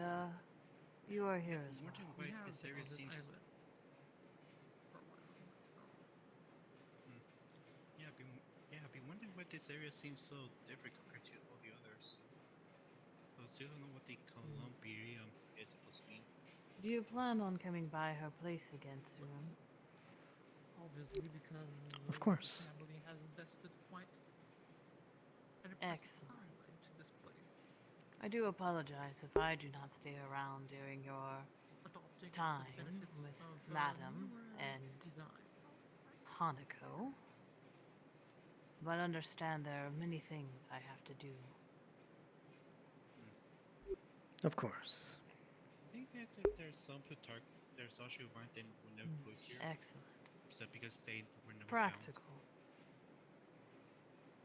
you are here as well.
This area seems. I've been wondering why this area seems so different compared to all the others. I still don't know what the Columbarium is supposed to mean.
Do you plan on coming by her place again soon?
Obviously, because
Of course.
the family has invested quite an
Excellent.
time into this place.
I do apologize if I do not stay around during your
Adopting
time
the benefits
with
of,
Madam
newer
and
design.
Hanako. But understand there are many things I have to do.
Of course.
I think that there's some Plutarch, there's also one that were never put here.
Excellent.
So because they were never
Practical.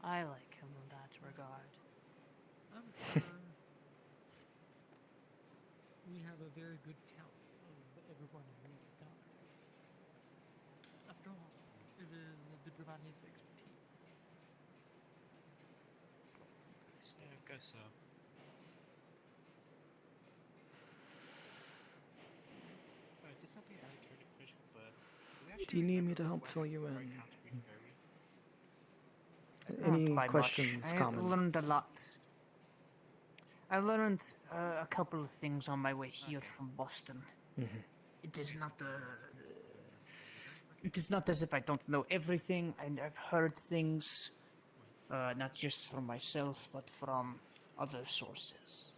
I like him in that regard.
I'm sure we have a very good count of everyone who's done. After all, it is the Dravanian's expertise.
guess so. This might be an out of question, but
Do you need me to help fill you in?
Not
Any
by
questions,
much. I
comments?
learned a lot. I learned a couple of things on my way here from Boston. It is not it is not as if I don't know everything, and I've heard things, not just from myself, but from other sources.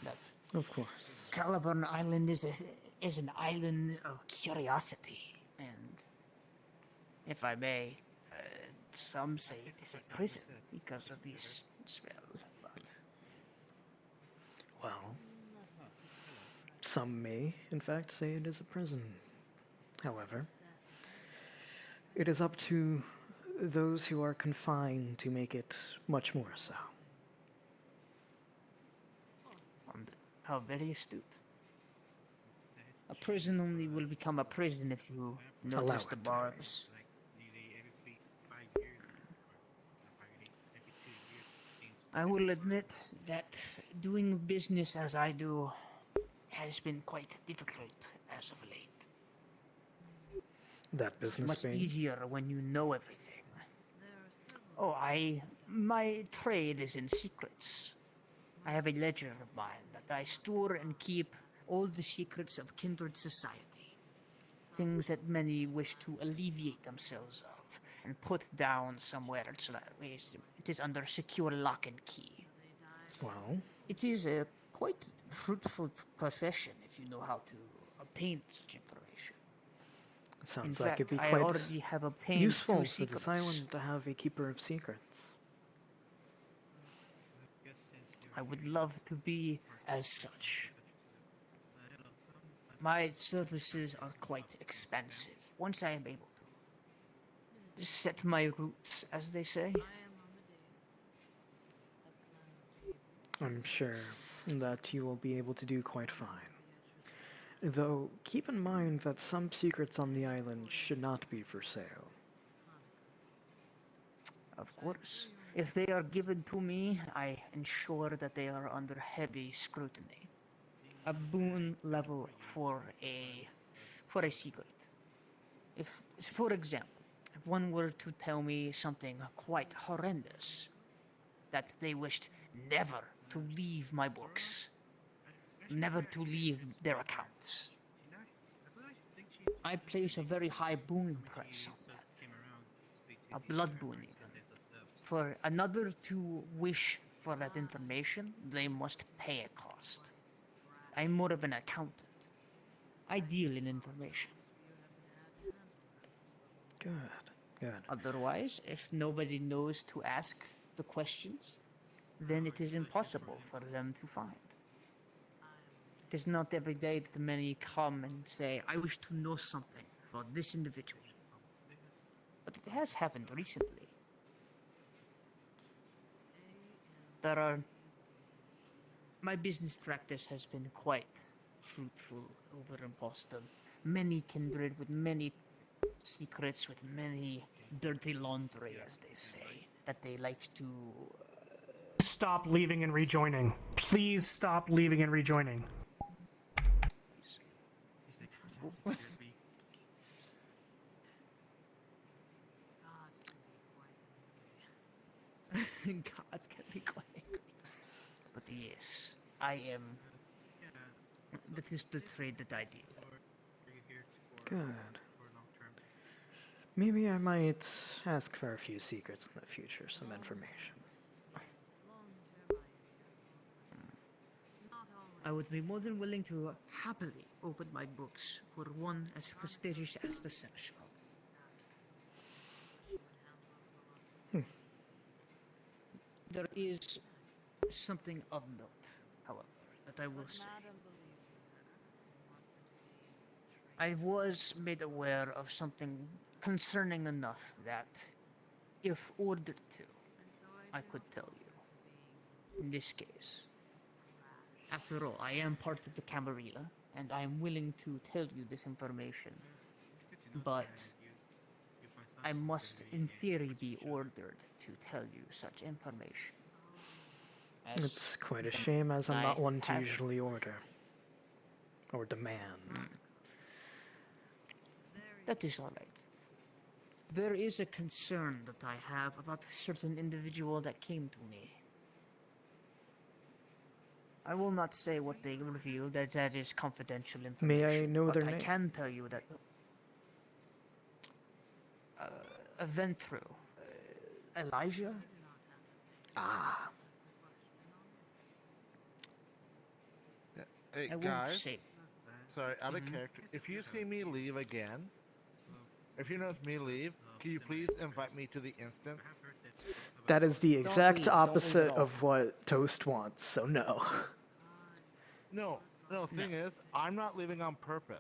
That
Of course.
Caliburn Island is an island of curiosity, and if I may, some say it is a prison because of these spells. But
Well, some may, in fact, say it is a prison. However, it is up to those who are confined to make it much more so.
how very astute. A prison only will become a prison if you notice the bars. I will admit that doing business as I do has been quite difficult as of late.
That business
It's much
being?
easier when you know everything. Oh, my trade is in secrets. I have a ledger of mine that I store and keep all the secrets of kindred society. Things that many wish to alleviate themselves of and put down somewhere so that it is under secure lock and key.
Well,
it is a quite fruitful profession if you know how to obtain such information.
It sounds
In
like it'd
fact,
be
I
quite
already have obtained
useful
2
for
secrets.
this island to have a keeper of secrets.
I would love to be as such. My services are quite expensive. Once I am able to set my roots, as they say.
I'm sure that you will be able to do quite fine. Though, keep in mind that some secrets on the island should not be for sale.
Of course. If they are given to me, I ensure that they are under heavy scrutiny. A boon level for a secret. If, for example, if one were to tell me something quite horrendous, that they wished never to leave my books, never to leave their accounts, I place a very high boon price on that. A blood boon even. For another to wish for that information, they must pay a cost. I'm more of an accountant. I deal in information.
Good, good.
Otherwise, if nobody knows to ask the questions, then it is impossible for them to find. It is not every day that many come and say, I wish to know something about this individual. But it has happened recently. My business practice has been quite fruitful over in Boston. Many kindred with many secrets, with many dirty laundry, as they say, that they like to...
Stop leaving and rejoining. Please stop leaving and rejoining.
God can be quite angry. But yes, I am... That is the trade that I deal in.
Good. Maybe I might ask for a few secrets in the future, some information.
I would be more than willing to happily open my books for one as prestigious as the Seneschal. There is something of note, however, that I will say. I was made aware of something concerning enough that, if ordered to, I could tell you. In this case. After all, I am part of the Camarilla, and I am willing to tell you this information. But I must, in theory, be ordered to tell you such information. as
It's quite a shame, as I'm
I
not one to
have-
usually order or demand.
That is all right. There is a concern that I have about a certain individual that came to me. I will not say what they revealed, as that is confidential information.
May I know
but
their
I
name?
can tell you that a Ventru, Elijah.
Ah.
Hey
I won't
guys,
say.
sorry, out of character. If you see me leave again, if you notice me leave, can you please invite me to the instance?
That is the exact
leave, don't leave
opposite
at all.
of what Toast wants, so no.
No, thing is, I'm not leaving on purpose.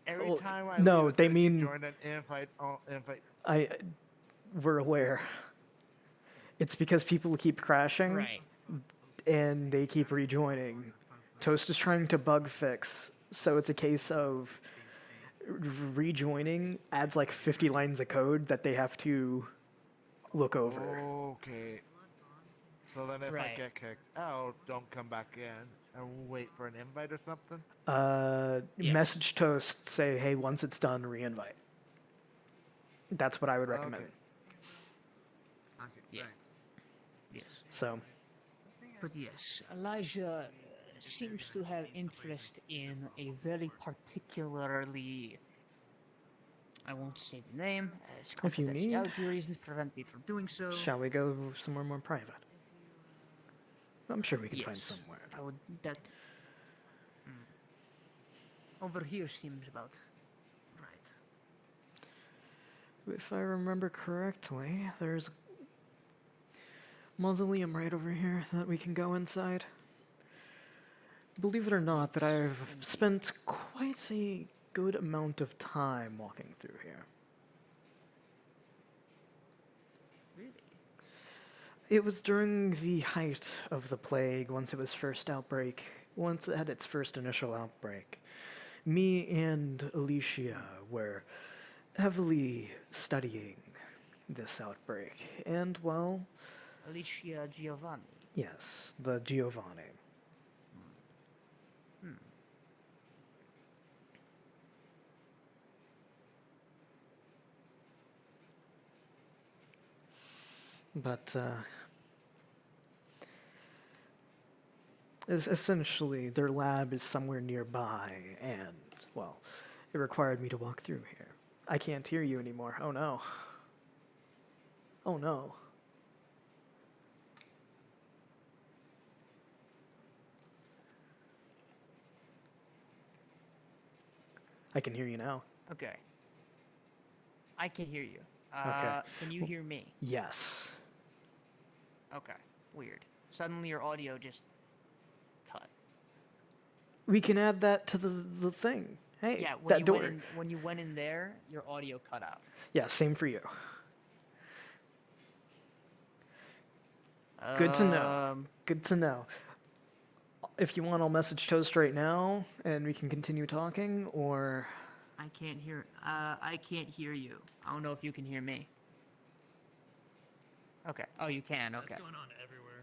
Every
Well,
time I
no,
leave, it
they
says you
mean-
joined an invite.
We're aware. It's because people keep crashing,
Right.
and they keep rejoining. Toast is trying to bug fix, so it's a case of rejoining adds like 50 lines of code that they have to look over.
Okay. So then if I
Right.
get kicked out, don't come back in and wait for an invite or something?
Message Toast, say, hey, once it's done, re-invite. That's what I would recommend.
Okay,
Yeah.
thanks.
Yes.
So,
But yes, Elijah seems to have interest in a very particularly. I won't say the name, as
If you need.
confidentiality reasons prevent me from doing so.
shall we go somewhere more private? I'm sure we can find
Yes,
somewhere.
I would. That. Over here seems about right.
If I remember correctly, there's a mausoleum right over here that we can go inside. Believe it or not, that I've spent quite a good amount of time walking through here.
Really?
It was during the height of the plague, once it had its first initial outbreak. Me and Alicia were heavily studying this outbreak, and, well,
Alicia Giovanni.
yes, the Giovanni. But, essentially, their lab is somewhere nearby, and, well, it required me to walk through here. I can't hear you anymore. Oh no. Oh no. I can hear you now.
Okay. I can hear you.
Okay.
Can you hear me?
Yes.
Okay. Weird. Suddenly your audio just cut.
We can add that to the thing. Hey,
Yeah, when
that
you
door.
when you went in there, your audio cut out.
Yeah, same for you. Good to know. Good to know. If you want, I'll message Toast right now, and we can continue talking, or...
I can't hear. I can't hear you. I don't know if you can hear me. Okay. Oh, you can. Okay.
That's going on everywhere.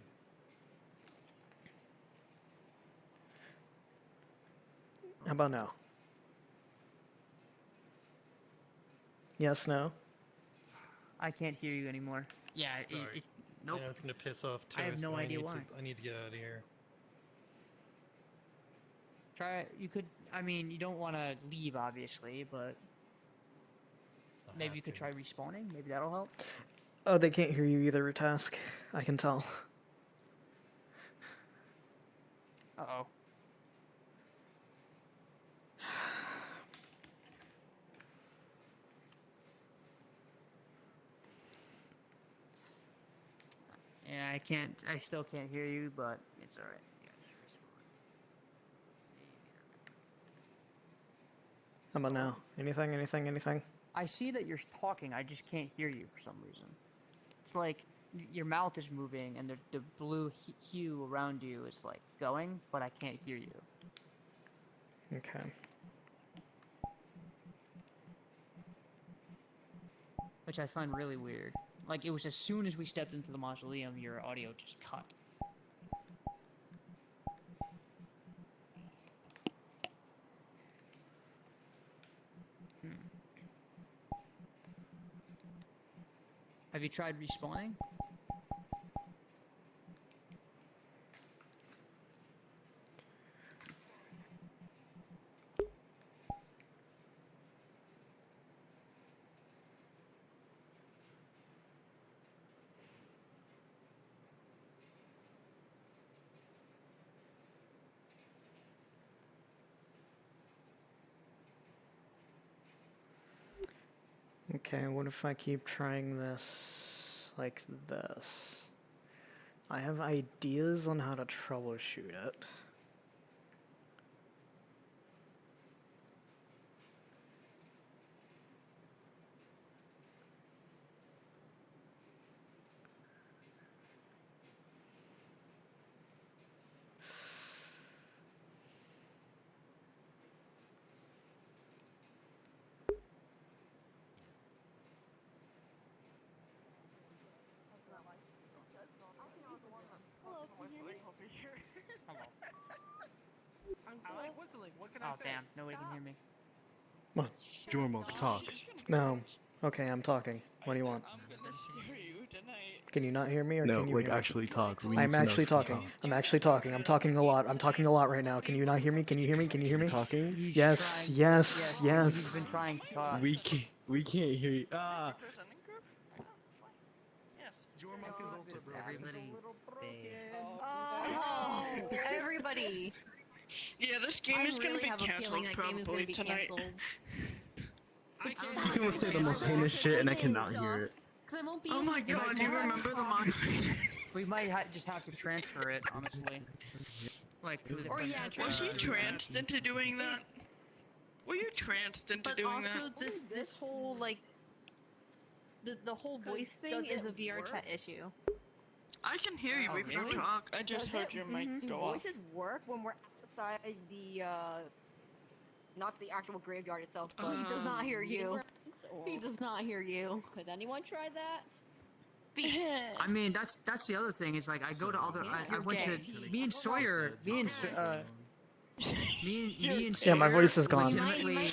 How about now? Yes, no?
I can't hear you anymore. Yeah.
Sorry.
Nope.
Yeah, it's gonna piss off
I have
Toast,
no
but
idea why.
I need to get out of here.
Try. You could. I mean, you don't want to leave, obviously, but maybe you could try respawning. Maybe that'll help.
Oh, they can't hear you either, Task. I can tell.
Uh-oh. Yeah, I can't. I still can't hear you, but it's alright. Yeah, just respawn.
How about now? Anything?
I see that you're talking. I just can't hear you for some reason. It's like your mouth is moving, and the blue hue around you is like going, but I can't hear you.
Okay.
Which I find really weird. Like, it was as soon as we stepped into the mausoleum, your audio just cut. Have you tried respawning?
Okay, what if I keep trying this like this? I have ideas on how to troubleshoot it.
I like whistling. What can I
Oh,
say?
damn. Nobody can hear me.
What?
Jormo, talk.
No. Okay, I'm talking. What do you want?
I'm gonna hear you tonight.
Can you not hear me, or
No,
can you
like
hear me?
actually talk. We need
I'm
to know
actually
if you
talking.
talk.
I'm actually talking. I'm talking a lot. I'm talking a lot right now. Can you not hear me? Can you hear me? Can you hear me?
Talking?
He's
Yes,
trying-
yes,
He's
yes.
been trying to talk.
We can't hear you. Ah.
Presenting group? Yes.
Jormok is also broken.
Everybody stay.
Oh, everybody.
Yeah, this game is gonna be
have a feeling
cancelled
that game is gonna
probably
be
tonight.
canceled.
You can say the most heinous shit and I cannot hear it.
Cause I won't be
Oh my god, do you remember the mod?
We might just have to transfer it, honestly. Like, to a different...
Was he tranced into doing that? Were you tranced into
But
doing
also,
that?
this whole like the whole voice thing is a VRChat issue.
I can hear you if you talk. I just heard your mic
Do
go off.
voices work when we're outside the, not the actual graveyard itself, but...
He does not hear you.
Or-
He does not hear you.
Could anyone try that?
I mean, that's the other thing, is like, I go to other... I went to... Me and Sawyer... Me and Sawyer...
Yeah, my voice is gone.
legitimately-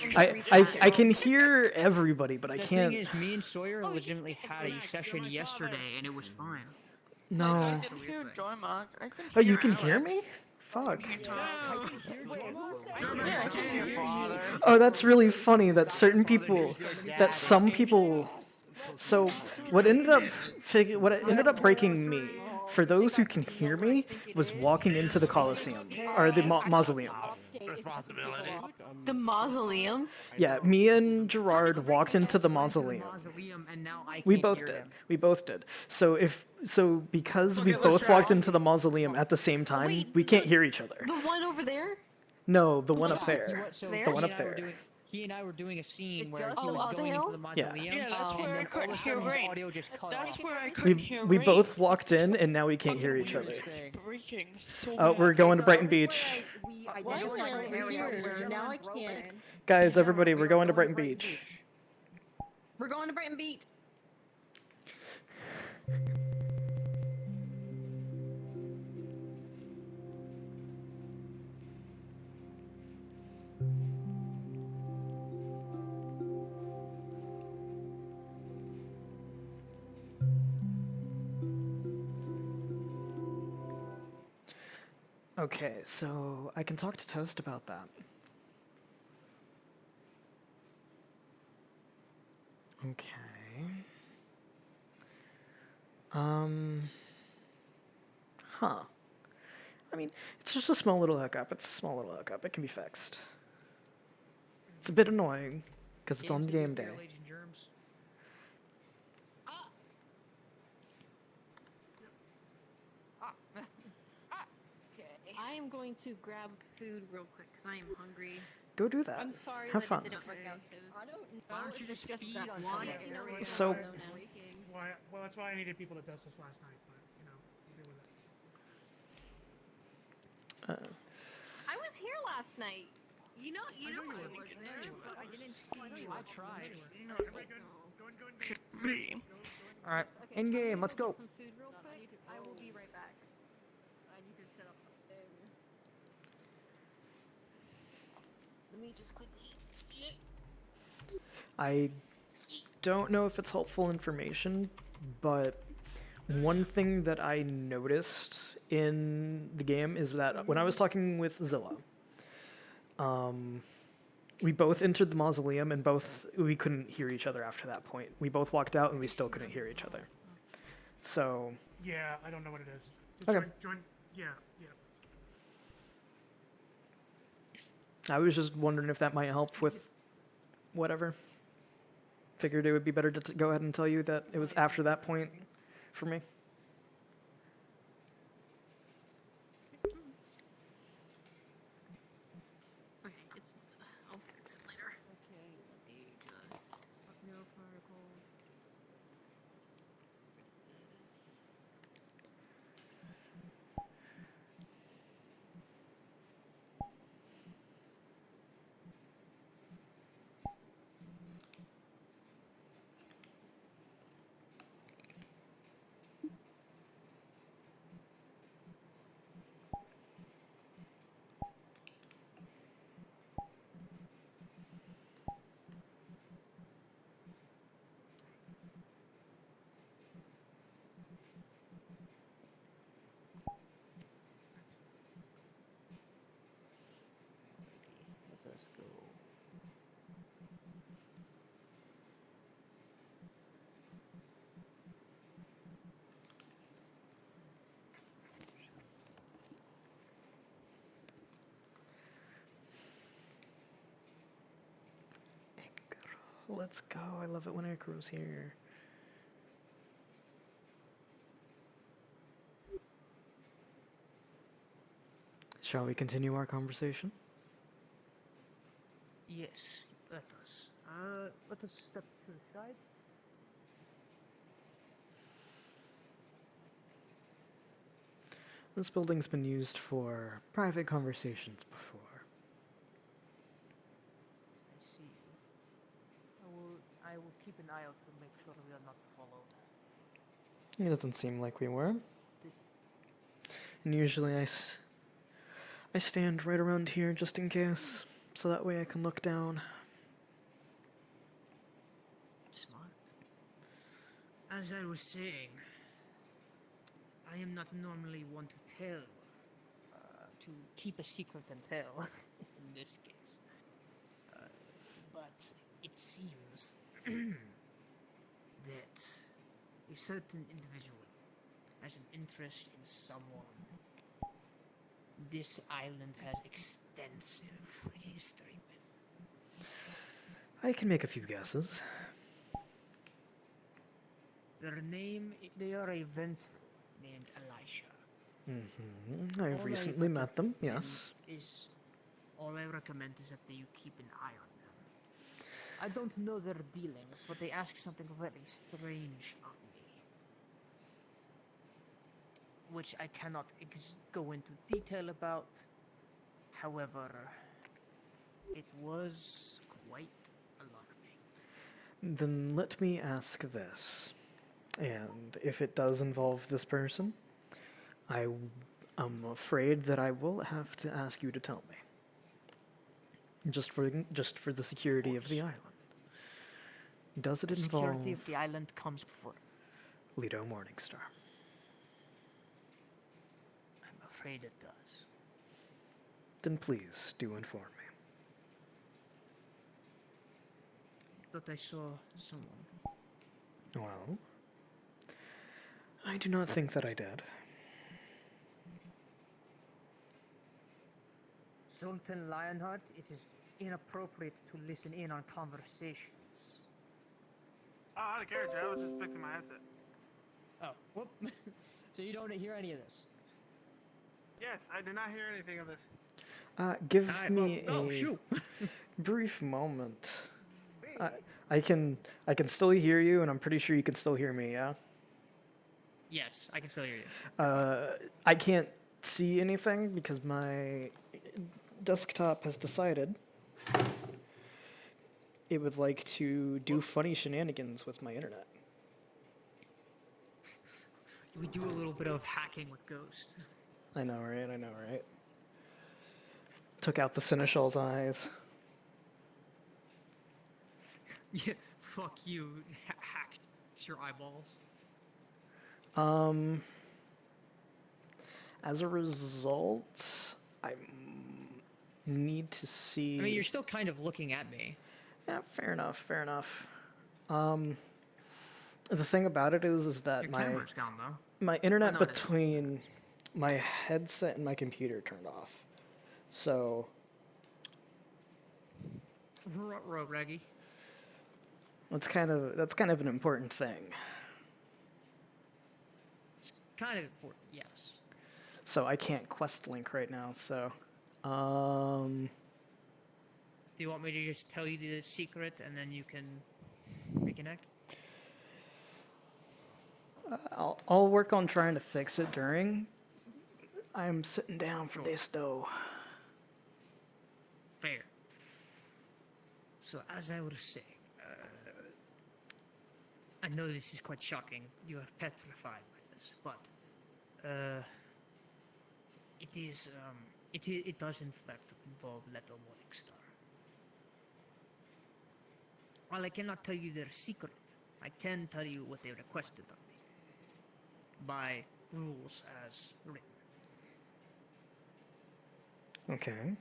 I can hear everybody, but I
The
can't.
thing is, me and Sawyer legitimately had a session yesterday, and it was fine.
No.
I can hear Joymark. I can
Oh, you
hear
can
Alex.
hear me? Fuck.
Yeah, I can hear you.
Oh, that's really funny that certain people, that some people. So what ended up breaking me, for those who can hear me, was walking into the Coliseum or the mausoleum.
The mausoleum?
Yeah, me and Gerard walked into the mausoleum.
And now I
We
can't
both
hear
did.
them.
We both did. So because we both walked into the mausoleum at the same time, we can't hear each other.
The one over there?
No, the one up
Yeah,
there.
so
The
he
one
and
up
I were
there.
doing- He and I were doing a scene where he
Oh,
was
up the
going into
hill?
the mausoleum,
Yeah, that's where
and
I
then all
couldn't
of a
hear
sudden his
Rain.
audio just cut
That's
off.
where I couldn't hear
We
Rain.
both walked in and now we can't hear each other.
Breaking so
Oh,
bad.
we're going to Brighton Beach.
Why am I over here? Now I can't.
Guys, everybody, we're going to Brighton Beach.
We're going to Brighton Beach.
Okay, so I can talk to Toast about that. Okay. Huh. I mean, it's just a small little hiccup. It's a small little hiccup. It can be fixed. It's a bit annoying, because it's on game day.
I am going to grab food real quick because I am hungry.
Go do that.
I'm sorry
Have
that
fun.
it didn't work out, Toast.
I don't know.
Why don't you just feed on
one
something?
area
So-
where I'm waking.
Well, that's why I needed people to test this last night, but, you know, deal with it.
I was here last night. You know I
you
was
were.
there, but I didn't see you.
I tried.
No. Could be.
Alright,
Okay,
in
I'm gonna
game, let's
get
go.
some food real quick. I will be right back. I need to set up a thing. Let me just quickly.
I don't know if it's helpful information, but one thing that I noticed in the game is that when I was talking with Zilla, we both entered the mausoleum and we couldn't hear each other after that point. We both walked out and we still couldn't hear each other. So.
Yeah, I don't know what it is. Just
Okay.
Join. Yeah.
I was just wondering if that might help with whatever. Figured it would be better to go ahead and tell you that it was after that point for me.
Okay, I'll fix it later. Okay, let me just neuroparticles.
Let us go.
Let's go. I love it when Ikaru's here. Shall we continue our conversation?
Yes, let us. Let us step to the side.
This building's been used for private conversations before.
I see. I will keep an eye out to make sure we are not followed.
It doesn't seem like we were. And usually I stand right around here just in case, so that way I can look down.
Smart. As I was saying, I am not normally one to tell, to keep a secret and tell, in this case. But it seems that a certain individual has an interest in someone this island has extensive history with.
I can make a few guesses.
Their name, they are a venturer named Elisha.
I've recently met them, yes.
All I recommend is that you keep an eye on them. I don't know their dealings, but they ask something very strange of me, which I cannot go into detail about. However, it was quite alarming.
Then let me ask this. And if it does involve this person, I'm afraid that I will have to ask you to tell me. Just for the security of the island. Does it involve...
The security of the island comes before.
Lido Morningstar.
I'm afraid it does.
Then please do inform me.
Thought I saw someone.
Well, I do not think that I did.
Sultan Lionheart, it is inappropriate to listen in on conversations.
Oh, out of character. I was just fixing my headset.
Oh, whoop. So you don't hear any of this?
Yes, I did not hear anything of this.
Give me a brief moment. I can still hear you, and I'm pretty sure you can still hear me, yeah?
Yes, I can still hear you.
I can't see anything because my desktop has decided it would like to do funny shenanigans with my internet.
We do a little bit of hacking with Ghost.
I know, right? I know, right? Took out the Seneschal's eyes.
Yeah, fuck you. Hacked your eyeballs.
As a result, I need to see.
I mean, you're still kind of looking at me.
Yeah, fair enough, fair enough. The thing about it is that
Your camera's gone, though.
my internet
Oh, no, it isn't.
between my headset and my computer turned off. So
Reggie.
that's kind of an important thing.
It's kind of important, yes.
So I can't quest link right now, so
Do you want me to just tell you the secret and then you can reconnect?
I'll work on trying to fix it during. I'm sitting down for this though.
Fair. So as I was saying, I know this is quite shocking. You are petrified by this, but it does in fact involve Little Morningstar. While I cannot tell you their secret, I can tell you what they requested of me by rules as written.
Okay.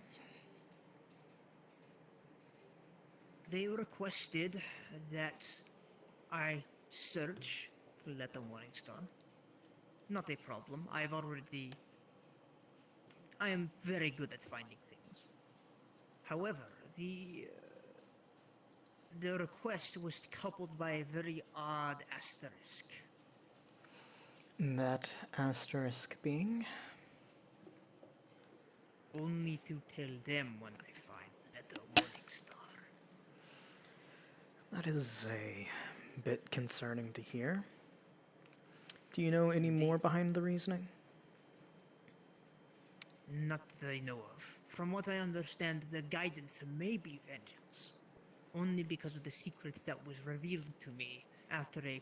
They requested that I search for Little Morningstar. Not a problem. I am very good at finding things. However, the request was coupled by a very odd asterisk.
That asterisk being?
Only to tell them when I find Little Morningstar.
That is a bit concerning to hear. Do you know any more behind the reasoning?
Not that I know of. From what I understand, the guidance may be vengeance. Only because of the secret that was revealed to me after a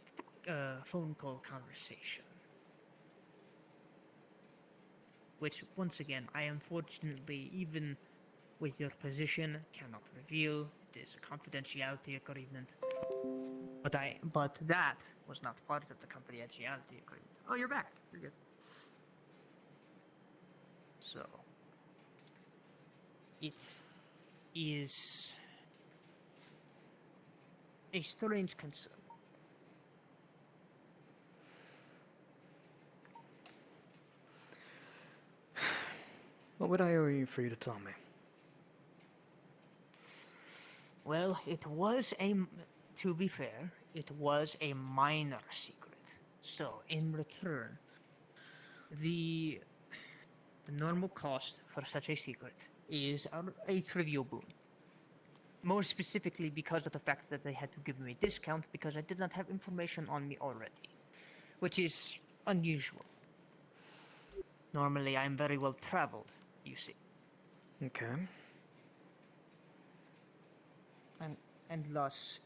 phone call conversation. Which, once again, I unfortunately, even with your position, cannot reveal. It is a confidentiality agreement. But that was not part of the confidentiality agreement. Oh, you're back. You're good. So, it is a strange concern.
What would I owe you for you to tell me?
Well, to be fair, it was a minor secret. So, in return, the normal cost for such a secret is a trivial boon. More specifically because of the fact that they had to give me a discount because I did not have information on me already. Which is unusual. Normally I'm very well traveled, you see.
Okay.
And thus,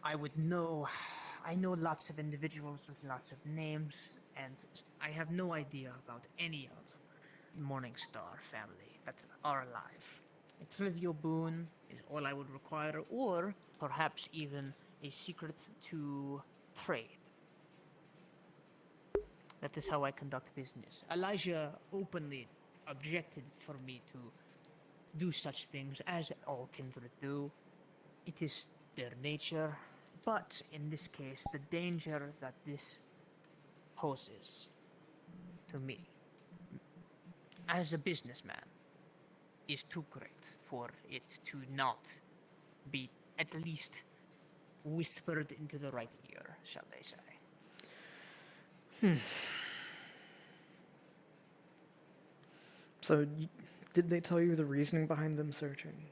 I know lots of individuals with lots of names, and I have no idea about any of Morningstar family that are alive. A trivial boon is all I would require, or perhaps even a secret to trade. That is how I conduct business. Elijah openly objected for me to do such things, as all kindred do. It is their nature, but in this case, the danger that this poses to me as a businessman is too great for it to not be at least whispered into the right ear, shall they say.
So, did they tell you the reasoning behind them searching?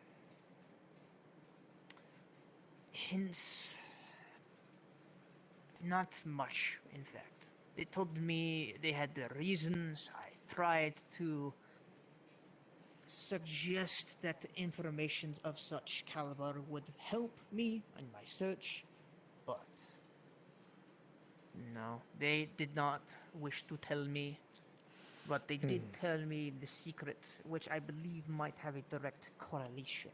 Hints. Not much, in fact. They told me they had their reasons. I tried to suggest that information of such caliber would help me in my search, but No, they did not wish to tell me, but they did tell me the secrets, which I believe might have a direct correlation.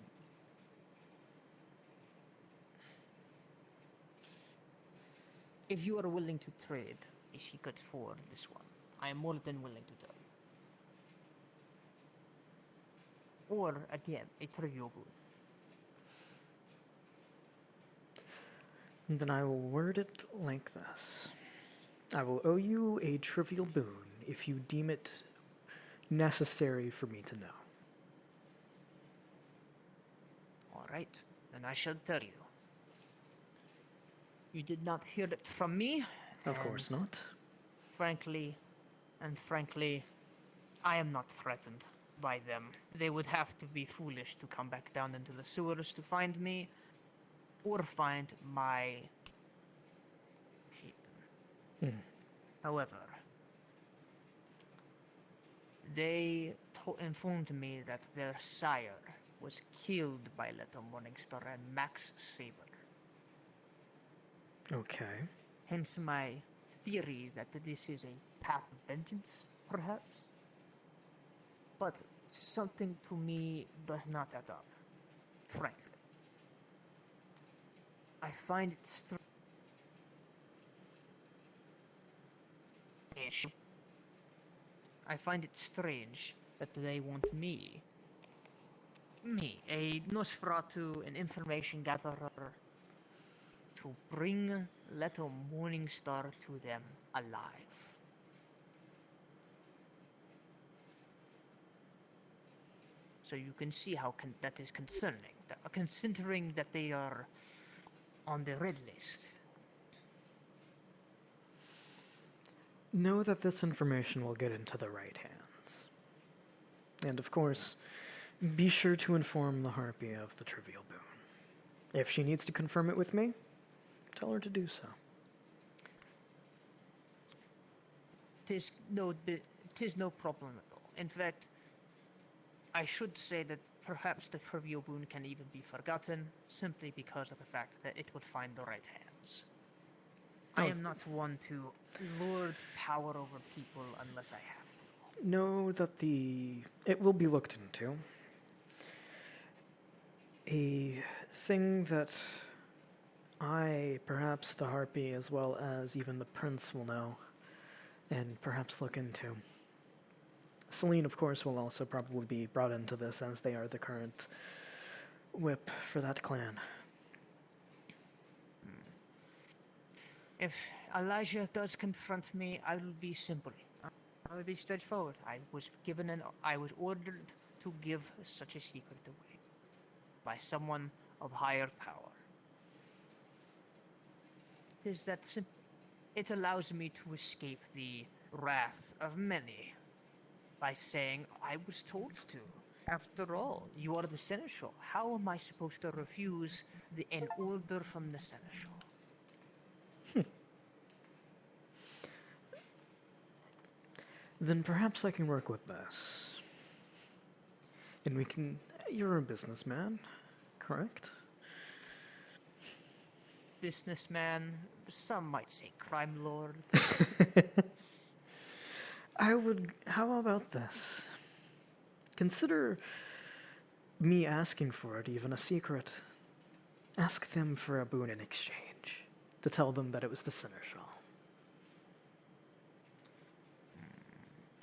If you are willing to trade a secret for this one, I am more than willing to tell you. Or, again, a trivial boon.
Then I will word it like this. I will owe you a trivial boon if you deem it necessary for me to know.
Alright, then I shall tell you. You did not hear it from me.
Of course not.
Frankly, I am not threatened by them. They would have to be foolish to come back down into the sewers to find me, or find my Keaton. However, they informed me that their sire was killed by Leto Morningstar and Max Saber.
Okay.
Hence my theory that this is a path of vengeance, perhaps. But something to me does not add up, frankly. I find it strange. I find it strange that they want me, a Nosferatu, an information gatherer, to bring Leto Morningstar to them alive. So you can see how that is concerning, considering that they are on the red list.
Know that this information will get into the right hands. And of course, be sure to inform the Harpy of the trivial boon. If she needs to confirm it with me, tell her to do so.
Tis no problem at all. In fact, I should say that perhaps the trivial boon can even be forgotten, simply because of the fact that it would find the right hands. I am not one to lord power over people unless I have to.
Know that it will be looked into. A thing that I, perhaps the Harpy, as well as even the Prince will know, and perhaps look into. Celine, of course, will also probably be brought into this, as they are the current whip for that clan.
If Elijah does confront me, I will be simple. I will be straightforward. I was ordered to give such a secret away by someone of higher power. It is that simple. It allows me to escape the wrath of many by saying I was told to. After all, you are the Seneschal. How am I supposed to refuse an order from the Seneschal?
Then perhaps I can work with this. And we can... You're a businessman, correct?
Businessman, some might say crime lord.
How about this? Consider me asking for it, even a secret. Ask them for a boon in exchange, to tell them that it was the Seneschal.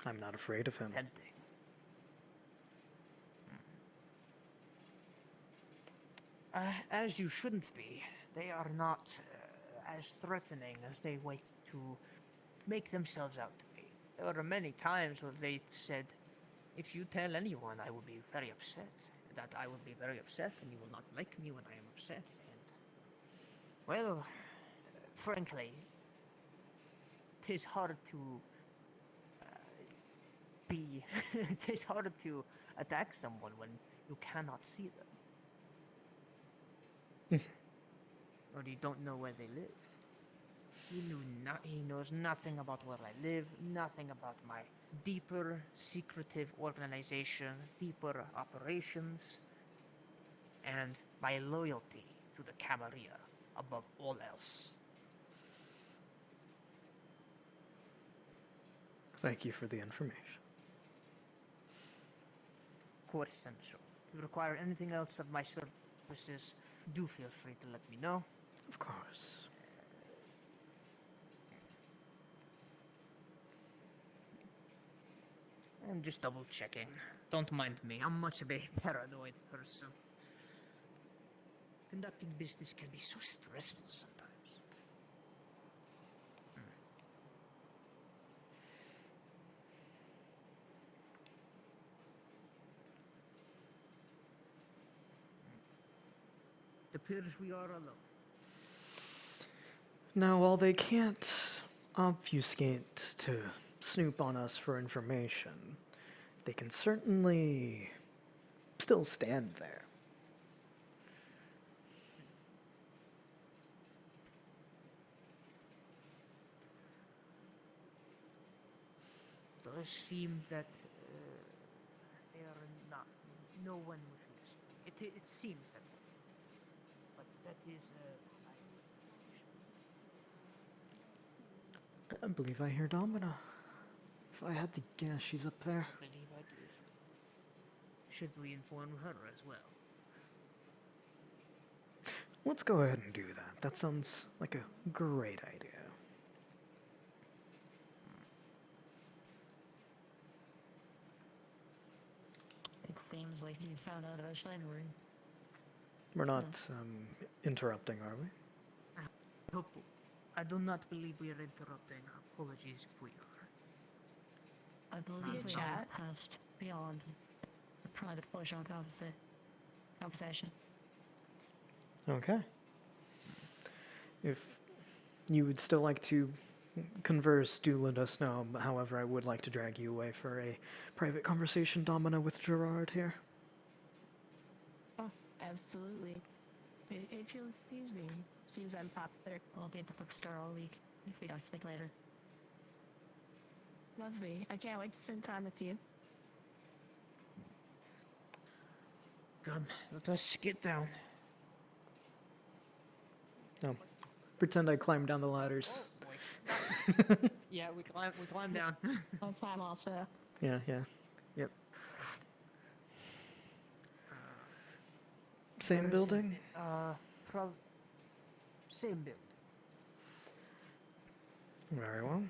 I'm not afraid of him.
Tempting. As you shouldn't be. They are not as threatening as they wait to make themselves out to be. There are many times where they said, if you tell anyone, I will be very upset. That I will be very upset, and you will not like me when I am upset. And, well, frankly, it is hard to it is hard to attack someone when you cannot see them. Or you don't know where they live. He knows nothing about where I live, nothing about my deeper, secretive organization, deeper operations, and my loyalty to the Camarilla above all else.
Thank you for the information.
Of course, and so. If you require anything else of my services, do feel free to let me know.
Of course.
I'm just double checking. Don't mind me. I'm much of a paranoid person. Conducting business can be so stressful sometimes. It appears we are alone.
Now, while they can't obfuscate to snoop on us for information, they can certainly still stand there.
It does seem that they are not. No one was listening. It seems that way. But that is.
I believe I hear Domina. If I had to guess, she's up there.
I believe I do. Should we inform her as well?
Let's go ahead and do that. That sounds like a great idea.
It seems like you found out about Schleinery.
We're not interrupting, are we?
I do not believe we are interrupting. Apologies if we are.
I believe we
chat.
are passed beyond the private portion of conversation.
Okay. If you would still like to converse, do let us know. However, I would like to drag you away for a private conversation, Domina, with Gerard here.
Oh, absolutely. If you'll excuse me, seems I'm popular.
I'll be at the bookstore all week if we don't speak later.
Lovely. I can't wait to spend time with you.
Come, let us get down.
No. Pretend I climbed down the ladders.
Yeah, we climb down.
I'll climb also.
Yeah.
Yep.
Same building?
Same building.
Very well.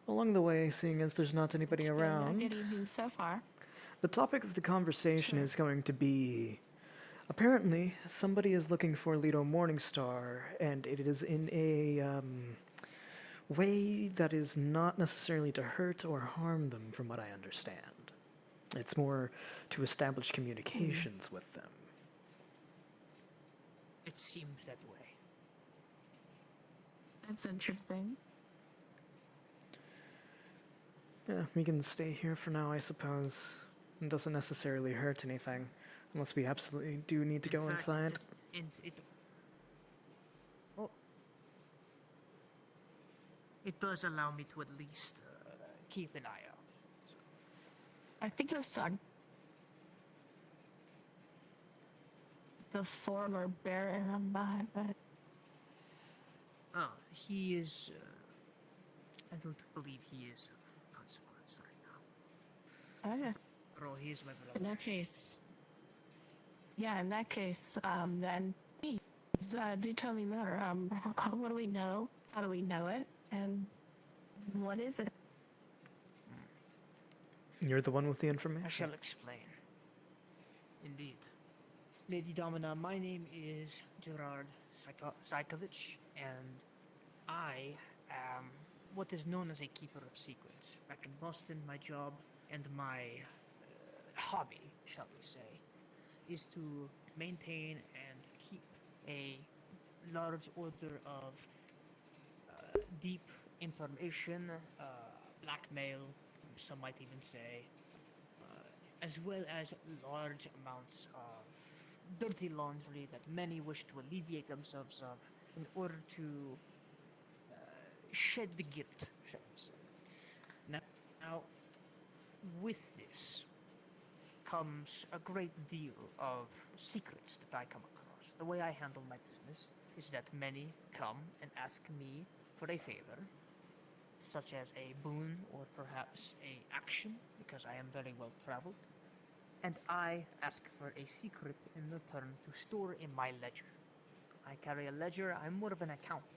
Along the way, seeing as there's not anybody around,
Good evening so far.
the topic of the conversation is going to be, apparently, somebody is looking for Lido Morningstar, and it is in a way that is not necessarily to hurt or harm them, from what I understand. It's more to establish communications with them.
It seems that way.
That's interesting.
Yeah, we can stay here for now, I suppose. It doesn't necessarily hurt anything, unless we absolutely do need to go inside.
It does allow me to at least keep an eye out.
I think the son. The former Baron I'm behind, but
Oh, he is. I don't believe he is of consequence right now.
okay.
Bro, he is my brother.
In that case, then please do tell me more. What do we know? How do we know it? And what is it?
You're the one with the information.
I shall explain. Indeed. Lady Domina, my name is Gerard Psychovich, and I am what is known as a keeper of secrets. Back in Boston, my job and my hobby, shall we say, is to maintain and keep a large order of deep information, blackmail, some might even say, as well as large amounts of dirty laundry that many wish to alleviate themselves of in order to shed the guilt, shall we say. Now, with this, comes a great deal of secrets that I come across. The way I handle my business is that many come and ask me for a favor, such as a boon or perhaps a action, because I am very well traveled, and I ask for a secret in return to store in my ledger. I carry a ledger, I'm more of an accountant.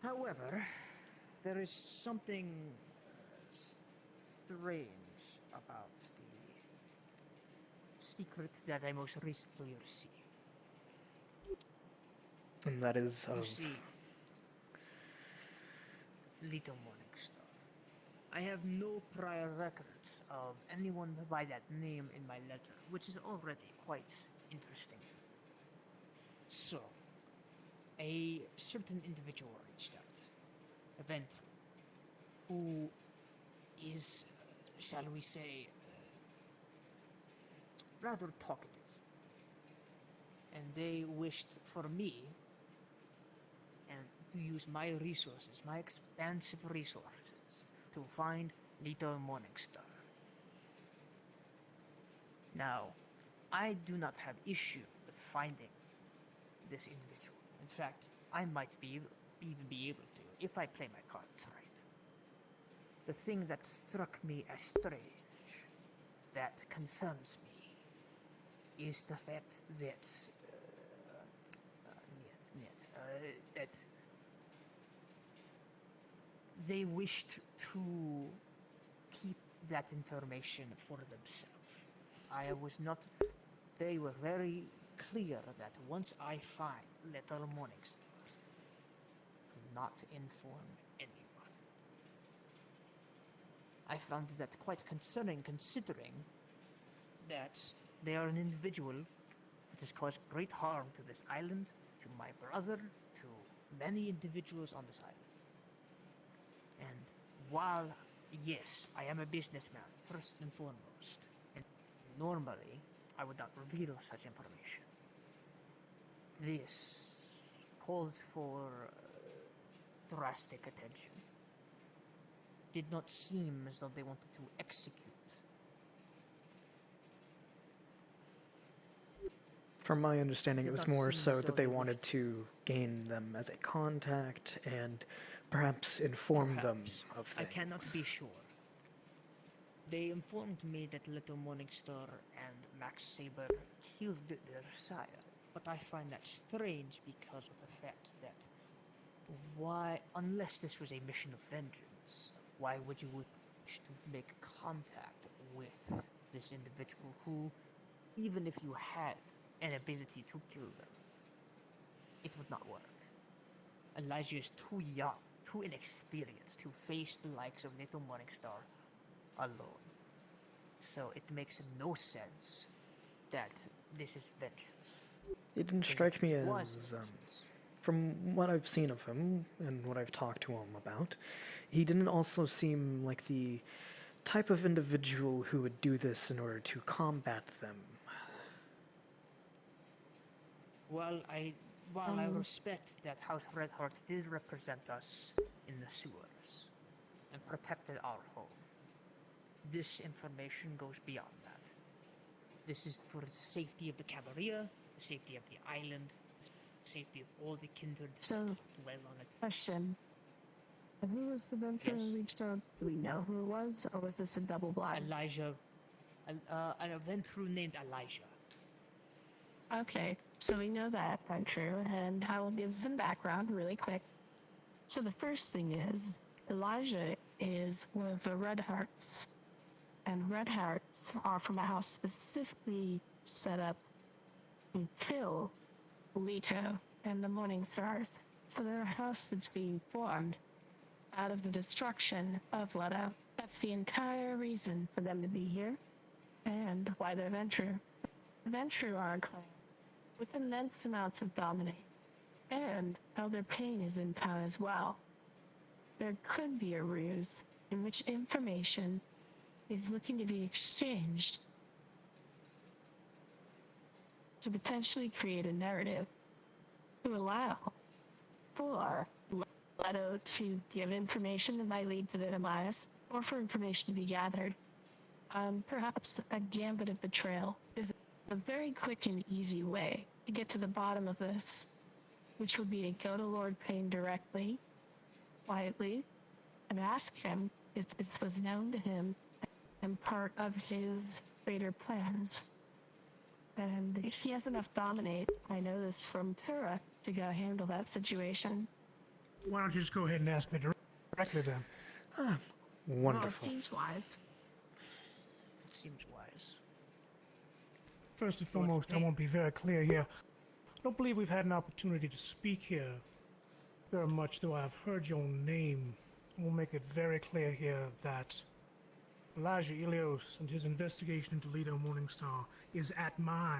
However, there is something strange about the secret that I most recently received.
And that is
You
of...
see, Little Morningstar, I have no prior records of anyone by that name in my letter, which is already quite interesting. So, a certain individual reached out, a vendor, who is, shall we say, rather talkative. And they wished for me and to use my resources, my expansive resources, to find Little Morningstar. Now, I do not have issue with finding this individual. In fact, I might even be able to, if I play my cards right. The thing that struck me as strange, that concerns me, is the fact that that they wished to keep that information for themselves. I was not. They were very clear that once I find Little Morningstar, to not inform anyone. I found that quite concerning, considering that they are an individual that has caused great harm to this island, to my brother, to many individuals on this island. And while, yes, I am a businessman, first and foremost, and normally I would not reveal such information, this called for drastic attention. Did not seem as though they wanted to execute.
From my understanding, it
Did
was
not
more
seem
so
as though
that they
they
wanted to gain them as a contact and perhaps inform them of things.
I cannot be sure. They informed me that Little Morningstar and Max Saber killed their sire, but I find that strange because of the fact that why, unless this was a mission of vengeance, why would you wish to make contact with this individual who, even if you had an ability to kill them, it would not work. Elijah is too young, too inexperienced to face the likes of Little Morningstar alone. So it makes no sense that this is vengeance.
It didn't strike me as, from what I've seen of him and what I've talked to him about, he didn't also seem like the type of individual who would do this in order to combat them.
While I respect that House Redheart did represent us in the sewers and protected our home, this information goes beyond that. This is for the safety of the Camarilla, the safety of the island, the safety of all the kindred that dwell on it.
Question. Who was the vendor who reached out? Do we know who it was, or was this a double blind?
Elijah. An adventurer named Elijah.
Okay, so we know that, that's true, and I will give some background really quick. So the first thing is, Elijah is one of the Red Hearts, and Red Hearts are from a house specifically set up to kill Leto and the Morning Stars. So they're a house that's being formed out of the destruction of Leto. That's the entire reason for them to be here, and why they're Venture are a clan with immense amounts of dominate, and Elder Pain is in town as well. There could be a ruse in which information is looking to be exchanged to potentially create a narrative to allow for Leto to give information that might lead to their demise, or for information to be gathered Perhaps a gambit of betrayal is a very quick and easy way to get to the bottom of this, which would be to go to Lord Payne directly, quietly, and ask him if this was known to him and part of his greater plans. And if he has enough dominate, I know this from Terra, to go handle that situation.
Why don't you just go ahead and ask me directly then?
Well, it
Wonderful.
seems wise.
It seems wise.
First and foremost, I want to be very clear here. I don't believe we've had an opportunity to speak here very much, though I've heard your name. I will make it very clear here that Elijah Ilios and his investigation into Lido Morningstar is at my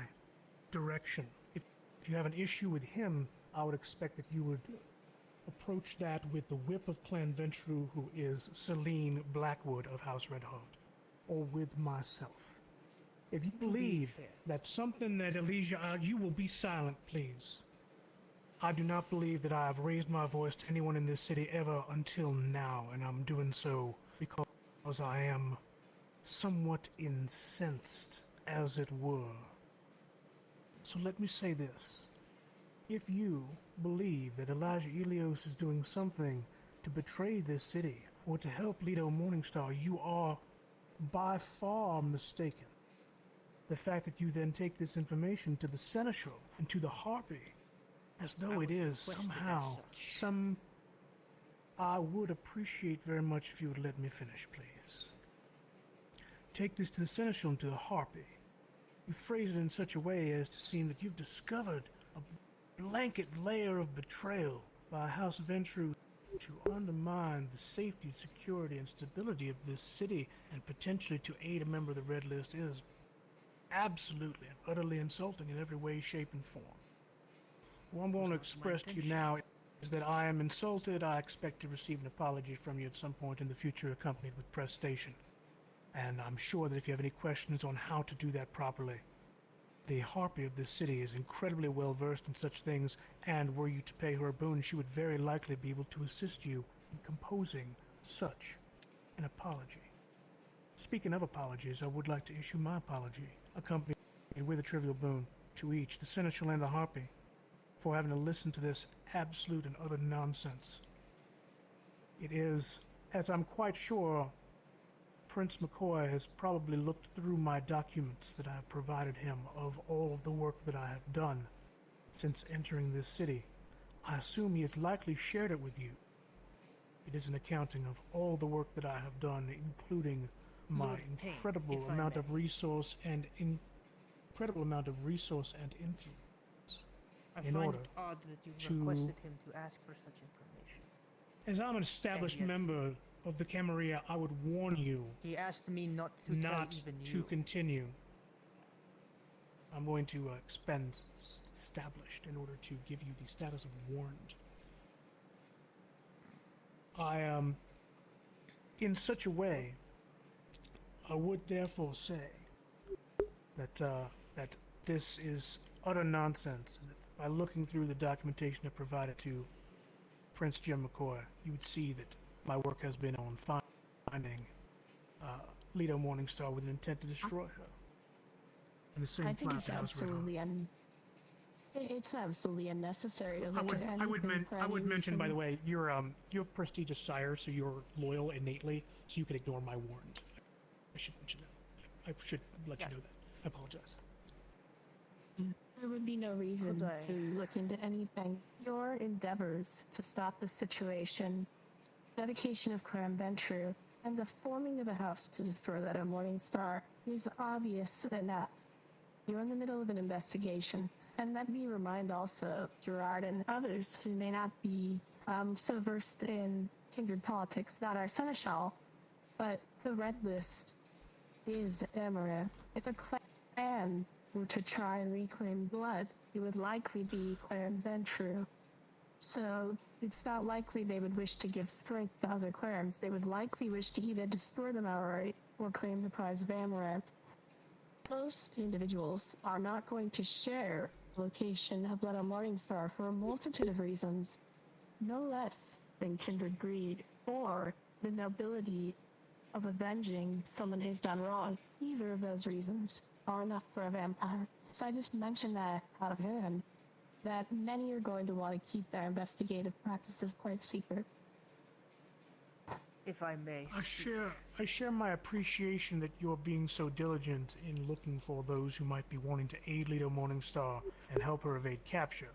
direction. If you have an issue with him, I would expect that you would approach that with the whip of Clan Ventru, who is Celine Blackwood of House Redheart, or with myself. If you believe that something that Elijah, you will be silent, please. I do not believe that I have raised my voice to anyone in this city ever until now, and I'm doing so because I am somewhat incensed, as it were. So let me say this. If you believe that Elijah Ilios is doing something to betray this city or to help Lido Morningstar, you are by far mistaken. The fact that you then take this information to the Seneschal and to the Harpy, as though it is somehow I would appreciate very much if you would let me finish, please. Take this to the Seneschal and to the Harpy. You phrase it in such a way as to seem that you've discovered a blanket layer of betrayal by House Ventru to undermine the safety, security, and stability of this city, and potentially to aid a member of the Red List is absolutely and utterly insulting in every way, shape, and form. What I'm going to express to you now is that I am insulted. I expect to receive an apology from you at some point in the future, accompanied with press station. And I'm sure that if you have any questions on how to do that properly, the Harpy of this city is incredibly well versed in such things, and were you to pay her a boon, she would very likely be able to assist you in composing such an apology. Speaking of apologies, I would like to issue my apology, accompanied with a trivial boon, to each, the Seneschal and the Harpy, for having to listen to this absolute and utter nonsense. It is, as I'm quite sure Prince McCoy has probably looked through my documents that I have provided him of all of the work that I have done since entering this city. I assume he has likely shared it with you. It is an accounting of all the work that I have done, including my incredible amount of resource and influence
I
in
find
order
it odd that you
to,
requested him to ask for such information.
as I'm an established member of the Camarilla, I would warn you
He asked me not to tell even
to
you.
continue. I'm going to expend established in order to give you the status of warned. I am in such a way, I would therefore say that that this is utter nonsense, and that by looking through the documentation I provided to Prince Jim McCoy, you would see that my work has been on finding Lido Morningstar with an intent to destroy her. And the same
I think
flies
it's
to House Red Hawk.
it's absolutely unnecessary to
I
look
would,
at
I would,
anything for
I would
any
mention, by
reason.
the way, you're a prestigious sire, so you're loyal innately, so you can ignore my warrant. I should mention that. I should let you know that. I apologize.
There would be no reason to look into anything. Your endeavors to stop the situation, dedication of Clan Ventru, and the forming of a house to destroy that at Morningstar is obvious enough. You're in the middle of an investigation, and let me remind also Gerard and others who may not be so versed in kindred politics, not our Seneschal, but the Red List is Amaranth. If a clan were to try and reclaim blood, it would likely be Clan Ventru. So it's not likely they would wish to give strength to other clans. They would likely wish to either destroy them outright or claim the prize of Amaranth. Most individuals are not going to share the location of Blood on Morningstar for a multitude of reasons, no less than kindred greed or the nobility of avenging someone who's done wrong. Either of those reasons are enough for a vampire. So I just mentioned that out of hand, that many are going to want to keep their investigative practices quite secret.
If I may.
I share my appreciation that you're being so diligent in looking for those who might be wanting to aid Leto Morningstar and help her evade capture.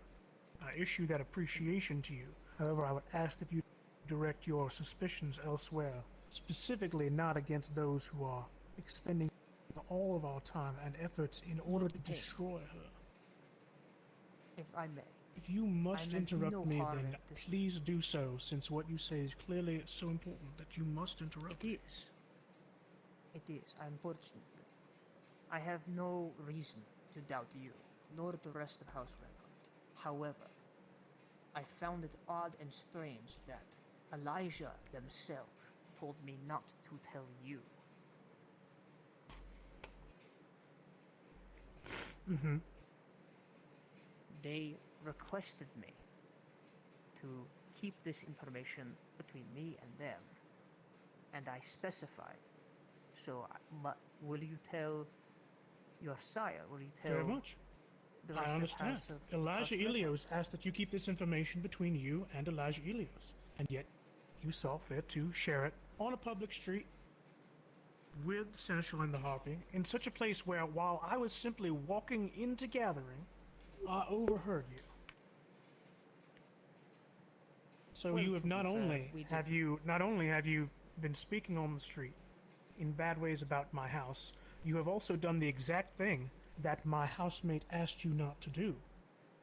I issue that appreciation to you. However, I would ask that you direct your suspicions elsewhere, specifically not against those who are expending all of our time and efforts in order to destroy her.
If I may.
If you must interrupt
no
me,
harm
then
at this.
please do so, since what you say is clearly so important that you must interrupt.
It is. It is, unfortunately. I have no reason to doubt you, nor the rest of House Redheart. However, I found it odd and strange that Elijah themselves told me not to tell you.
Mm-hmm.
They requested me to keep this information between me and them, and I specified. So, will you tell your sire? Will you tell?
Very much.
The
I
rest
understand.
Of
Elijah Elios asked that you keep this information between you and Elijah Elios, and yet you saw fit to share it on a public street with Seneschal and the Harpy in such a place where, while I was simply walking into gathering, I overheard you. So
Well,
you have
to
not
be fair,
only
we
have you been speaking on the street in bad ways about my house, you have also done the exact thing that my housemate asked you not to do,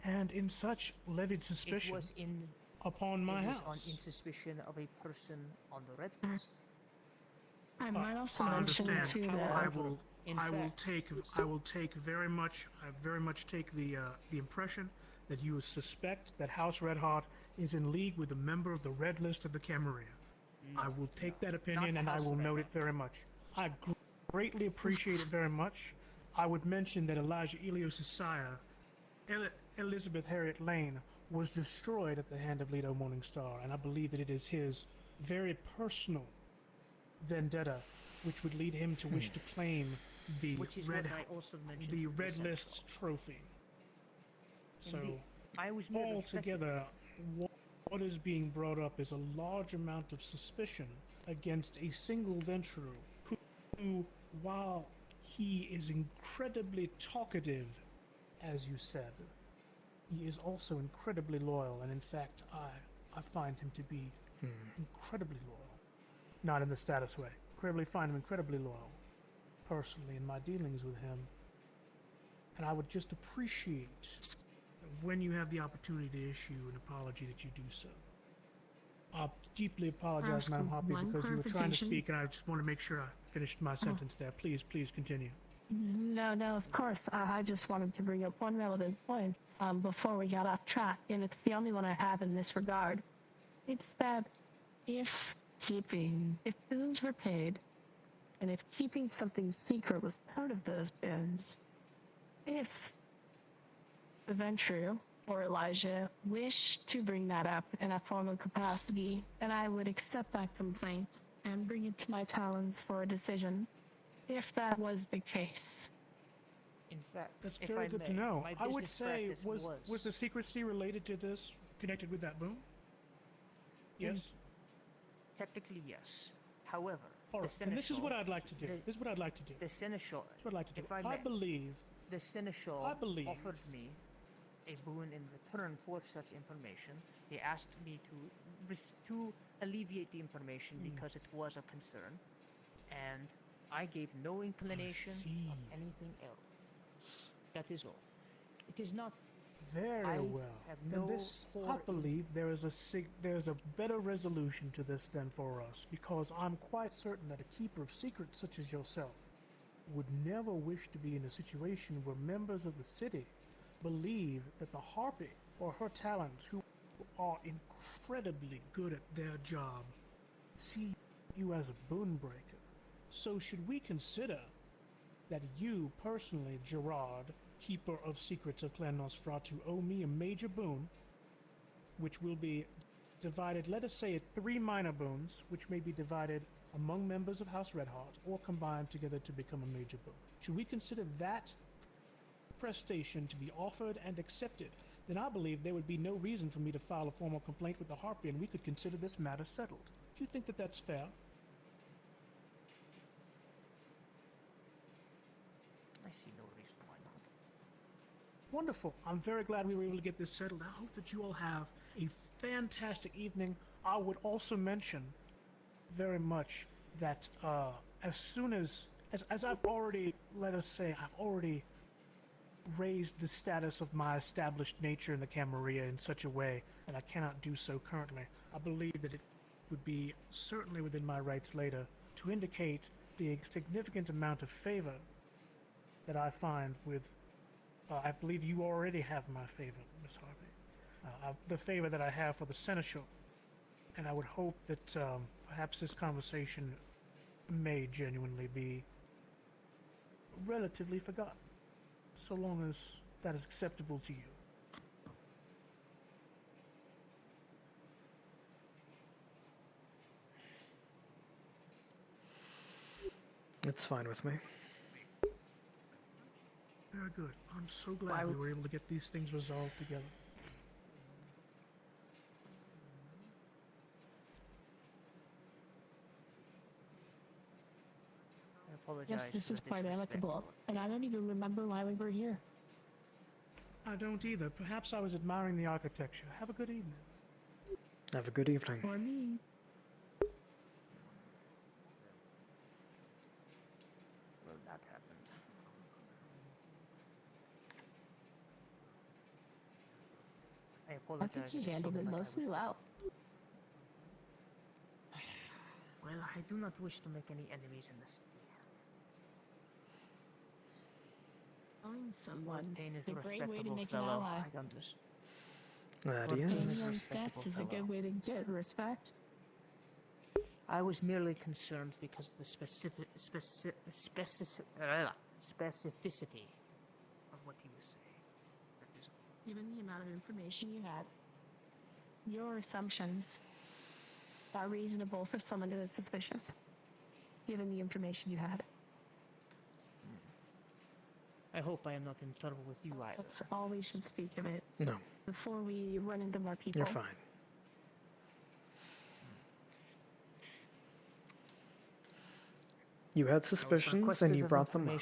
and in such levied suspicion upon my house.
In suspicion of a person on the red list.
I might also
I
mention
understand.
too that
I will take very much take the impression that you suspect that House Redheart is in league with a member of the red list of the Camarilla. I will take that opinion and I will note it very much. I greatly appreciate it very much. I would mention that Elijah Elios' sire, Elizabeth Harriet Lane, was destroyed at the hand of Leto Morningstar, and I believe that it is his very personal vendetta which would lead him to wish to claim the red list's trophy. So, altogether, what is being brought up is a large amount of suspicion against a single venturer who, while he is incredibly talkative, as you said, he is also incredibly loyal, and in fact, I find him to be incredibly loyal. Not in the status way. Find him incredibly loyal, personally, in my dealings with him. And I would just appreciate when you have the opportunity to issue an apology that you do so. I deeply apologize, Madam Hoppy, because you were trying to speak, and I just want to make sure I finished my sentence there. Please continue.
No, of course. I just wanted to bring up one relevant point before we got off track, and it's the only one I have in this regard. It's that if bins were paid, and if keeping something secret was part of those bins, if Ventrue or Elijah wished to bring that up in a formal capacity, then I would accept that complaint and bring it to my talons for a decision, if that was the case.
In fact,
that's very good to know. I would say, was the secrecy related to this, connected with that boom? Yes?
Technically, yes. However,
all right, and this is what I'd like to do.
The Seneschal.
I believe
the Seneschal offered me a boon in return for such information. He asked me to alleviate the information because it was of concern, and I gave no inclination of anything else. That is all. It is not.
Very well. I believe there is a better resolution to this than for us, because I'm quite certain that a keeper of secrets such as yourself would never wish to be in a situation where members of the city believe that the Harpy or her talents, who are incredibly good at their job, see you as a boon breaker. So should we consider that you personally, Gerard, keeper of secrets of Clan Nosferatu, owe me a major boon, which will be divided, let us say, at 3 minor boons, which may be divided among members of House Redheart or combined together to become a major book. Should we consider that prestation to be offered and accepted, then I believe there would be no reason for me to file a formal complaint with the Harpy, and we could consider this matter settled. Do you think that that's fair?
I see no reason why not.
Wonderful. I'm very glad we were able to get this settled. I hope that you all have a fantastic evening. I would also mention very much that as soon as I've already, let us say, I've already raised the status of my established nature in the Camarilla in such a way that I cannot do so currently. I believe that it would be certainly within my rights later to indicate the significant amount of favor that I find with, I believe you already have my favor, Miss Harvey. The favor that I have for the Seneschal. And I would hope that perhaps this conversation may genuinely be relatively forgotten, so long as that is acceptable to you.
It's fine with me.
Very good. I'm so glad we were able to get these things resolved together.
I apologize.
Yes, this
for
is
the
quite
disrespect.
amicable, and I don't even remember why we were here.
I don't either. Perhaps I was admiring the architecture. Have a good evening.
Have a good evening.
Or me.
Well, that happened. I
I
apologize.
think you
if it
handled
sounded
it
like I
mostly
was-
well.
Well, I do not wish to make any enemies in the city.
Find someone.
Payne is
It's a
a
great way to
respectable
make an
fellow.
ally.
I understand.
That
Lord
he
Payne
Paying
is.
a
those
respectable
debts is a
fellow.
good way to get respect.
I was merely concerned because of the specificity of what he was saying. That is all.
Given the amount of information you had, your assumptions are reasonable for someone who is suspicious. Given the information you had.
I hope I am not in trouble with you either.
That's all we should speak of it.
No,
Before we run into more people.
you're fine. You had suspicions and you brought them up.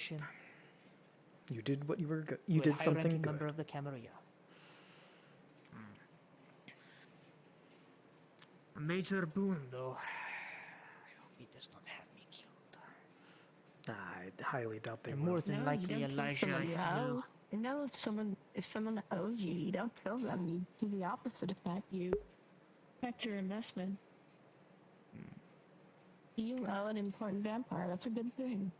You did what you were good. You did something
member
good.
of the Camarilla. A major boon, though. I hope he does not have me killed.
I highly doubt they
And
will.
more than likely,
you don't kill
Elijah.
someone you owe.
will-
You know, if someone owes you, you don't kill them. You do the opposite effect. You protect your investment. You owe an important vampire. That's a good thing.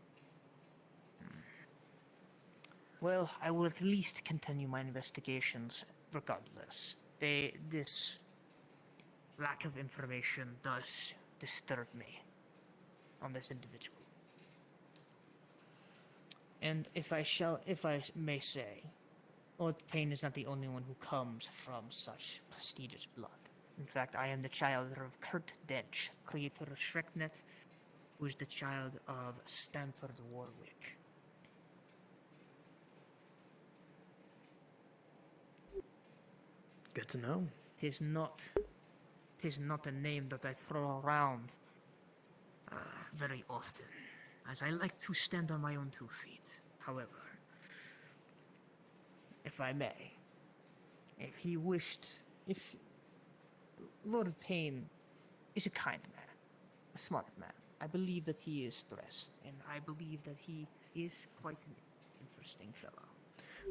Well, I will at least continue my investigations regardless. This lack of information does disturb me on this individual. And if I may say, Lord Payne is not the only one who comes from such prestigious blood. In fact, I am the child of Kurt Dench, creator of Shreknet, who is the child of Stanford Warwick.
Good to know.
Tis not a name that I throw around very often, as I like to stand on my own 2 feet. However, if I may, if Lord Payne is a kind man, a smart man, I believe that he is stressed, and I believe that he is quite an interesting fellow.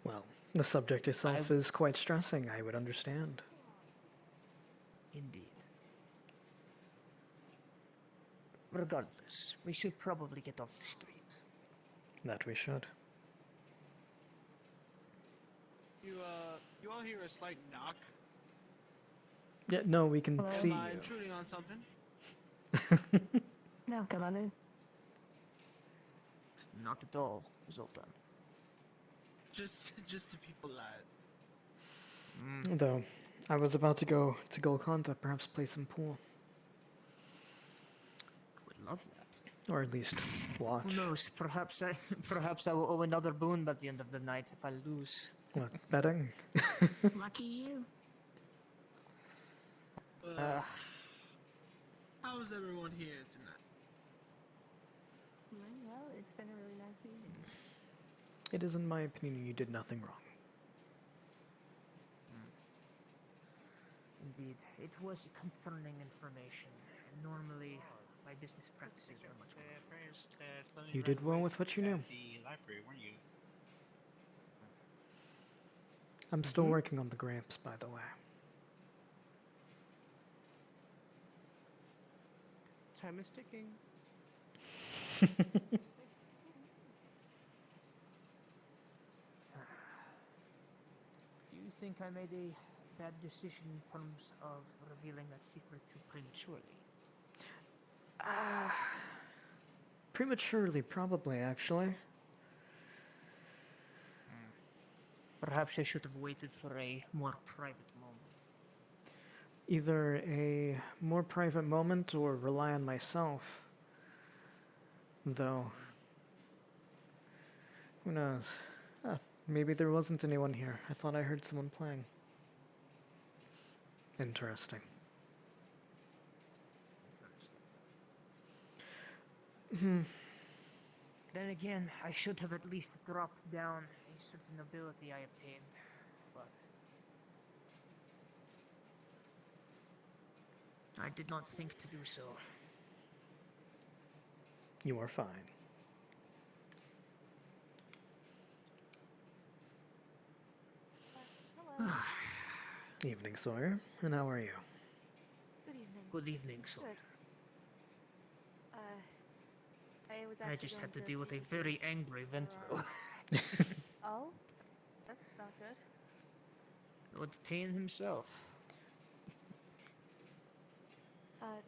Well, the subject itself is quite stressing, I would understand.
Indeed. Regardless, we should probably get off the street.
That we should.
You all hear a slight knock?
Yeah, no, we can
Am
see
I
you.
intruding on something?
No, come on in.
Not at all, Zoltan.
Just to be polite.
Though, I was about to go to Golconda, perhaps play some pool.
Would love that.
Or at least watch.
Who knows? Perhaps I will owe another boon by the end of the night if I lose.
What, betting?
Lucky you.
How's everyone here tonight?
Well, it's been a really nice evening.
It is, in my opinion, you did nothing wrong.
Indeed, it was concerning information. Normally, my business practices are much more focused.
You did well with what you knew.
The library, weren't you?
I'm still working on the Gramps, by the way.
Time is ticking.
Do you think I made a bad decision in terms of revealing that secret too prematurely?
Prematurely, probably, actually.
Perhaps I should have waited for a more private moment.
Either a more private moment or rely on myself. Though, who knows? Maybe there wasn't anyone here. I thought I heard someone playing. Interesting.
Then again, I should have at least dropped down a certain ability I obtained, but I did not think to do so.
You are fine.
Hello.
Evening, Sawyer. And how are you?
Good evening.
Good evening, Sawyer.
Good. I was
I
actually
just
going
had to deal with a very angry Ventro.
Oh? That's not good.
With Payne himself.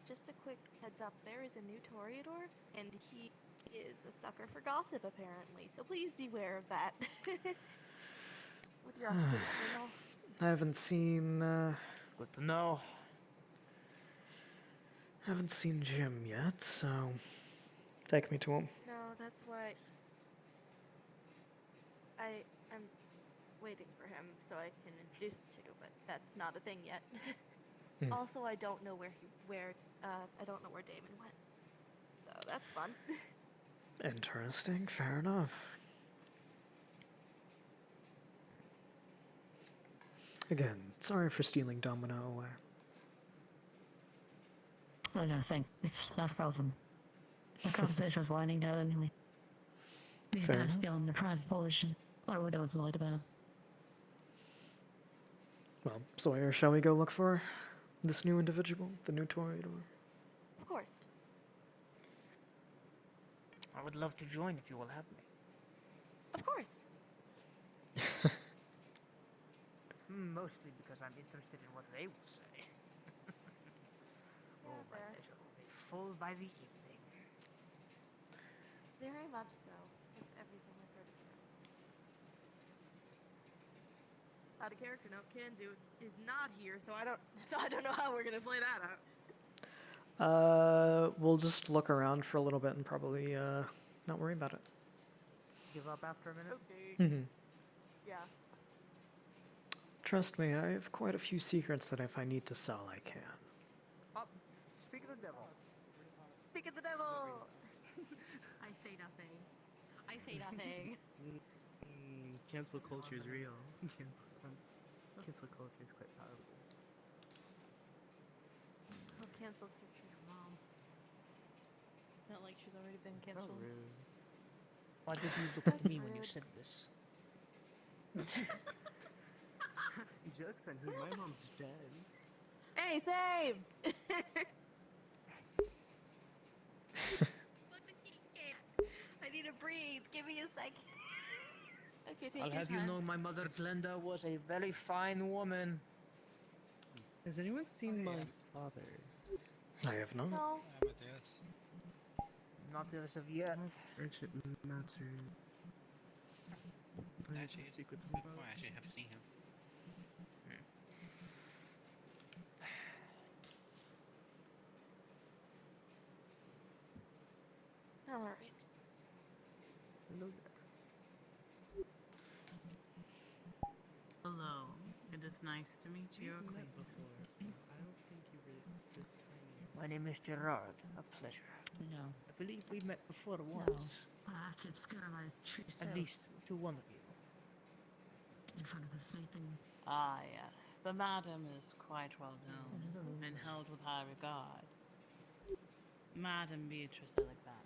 Just a quick heads up, there is a new Toreador, and he is a sucker for gossip, apparently, so please beware of that. With your observation and all.
I haven't seen,
Good to know.
haven't seen Jim yet, so take me to him.
No, that's why I'm waiting for him so I can introduce you to, but that's not a thing yet. Also, I don't know I don't know where Damon went. So that's fun.
Interesting. Fair enough. Again, sorry for stealing Domino away.
Oh no, it's not a problem. The conversation was winding down anyway. These
Fair
guys
enough.
still in the private Polish. I would have lied about it.
Well, Sawyer, shall we go look for this new individual, the new Toreador?
Of course.
I would love to join if you will have me.
Of course.
Mostly because I'm interested in what they will say. Oh, my leisure will be full by the evening.
Very much so. With everything I've heard is true. Out of character note, Kenzu is not here, so I don't know how we're gonna play that out.
We'll just look around for a little bit and probably, not worry about it.
Give up after a minute?
Mm-hmm.
Yeah.
Trust me, I have quite a few secrets that if I need to sell, I can.
Oh, speak of the devil.
Speak of the devil! I say nothing. I say nothing.
Cancel culture is real. Cancel culture is quite powerful.
I'll cancel culture your mom. Not like she's already been
How
canceled.
rude.
Why did you look at me when you said this?
Joke's on you, my mom's dead.
Hey, same! I need to breathe. Give me a second. Okay, take
I'll
your
have
time.
you know my mother Glenda was a very fine woman.
Has anyone seen my father?
I have not.
No.
Not as of yet.
VRChat matter.
Actually,
speak with
I actually have seen him.
Alright.
Hello there.
Hello. It is nice to meet your acquaintance.
My name is Gerard. A pleasure. No. I believe we met before once.
I should scare my true
At
self
least to one of you.
in front of the sleeping.
Ah, yes. The madam is quite well known and held with high regard. Madam Beatrice Alexander.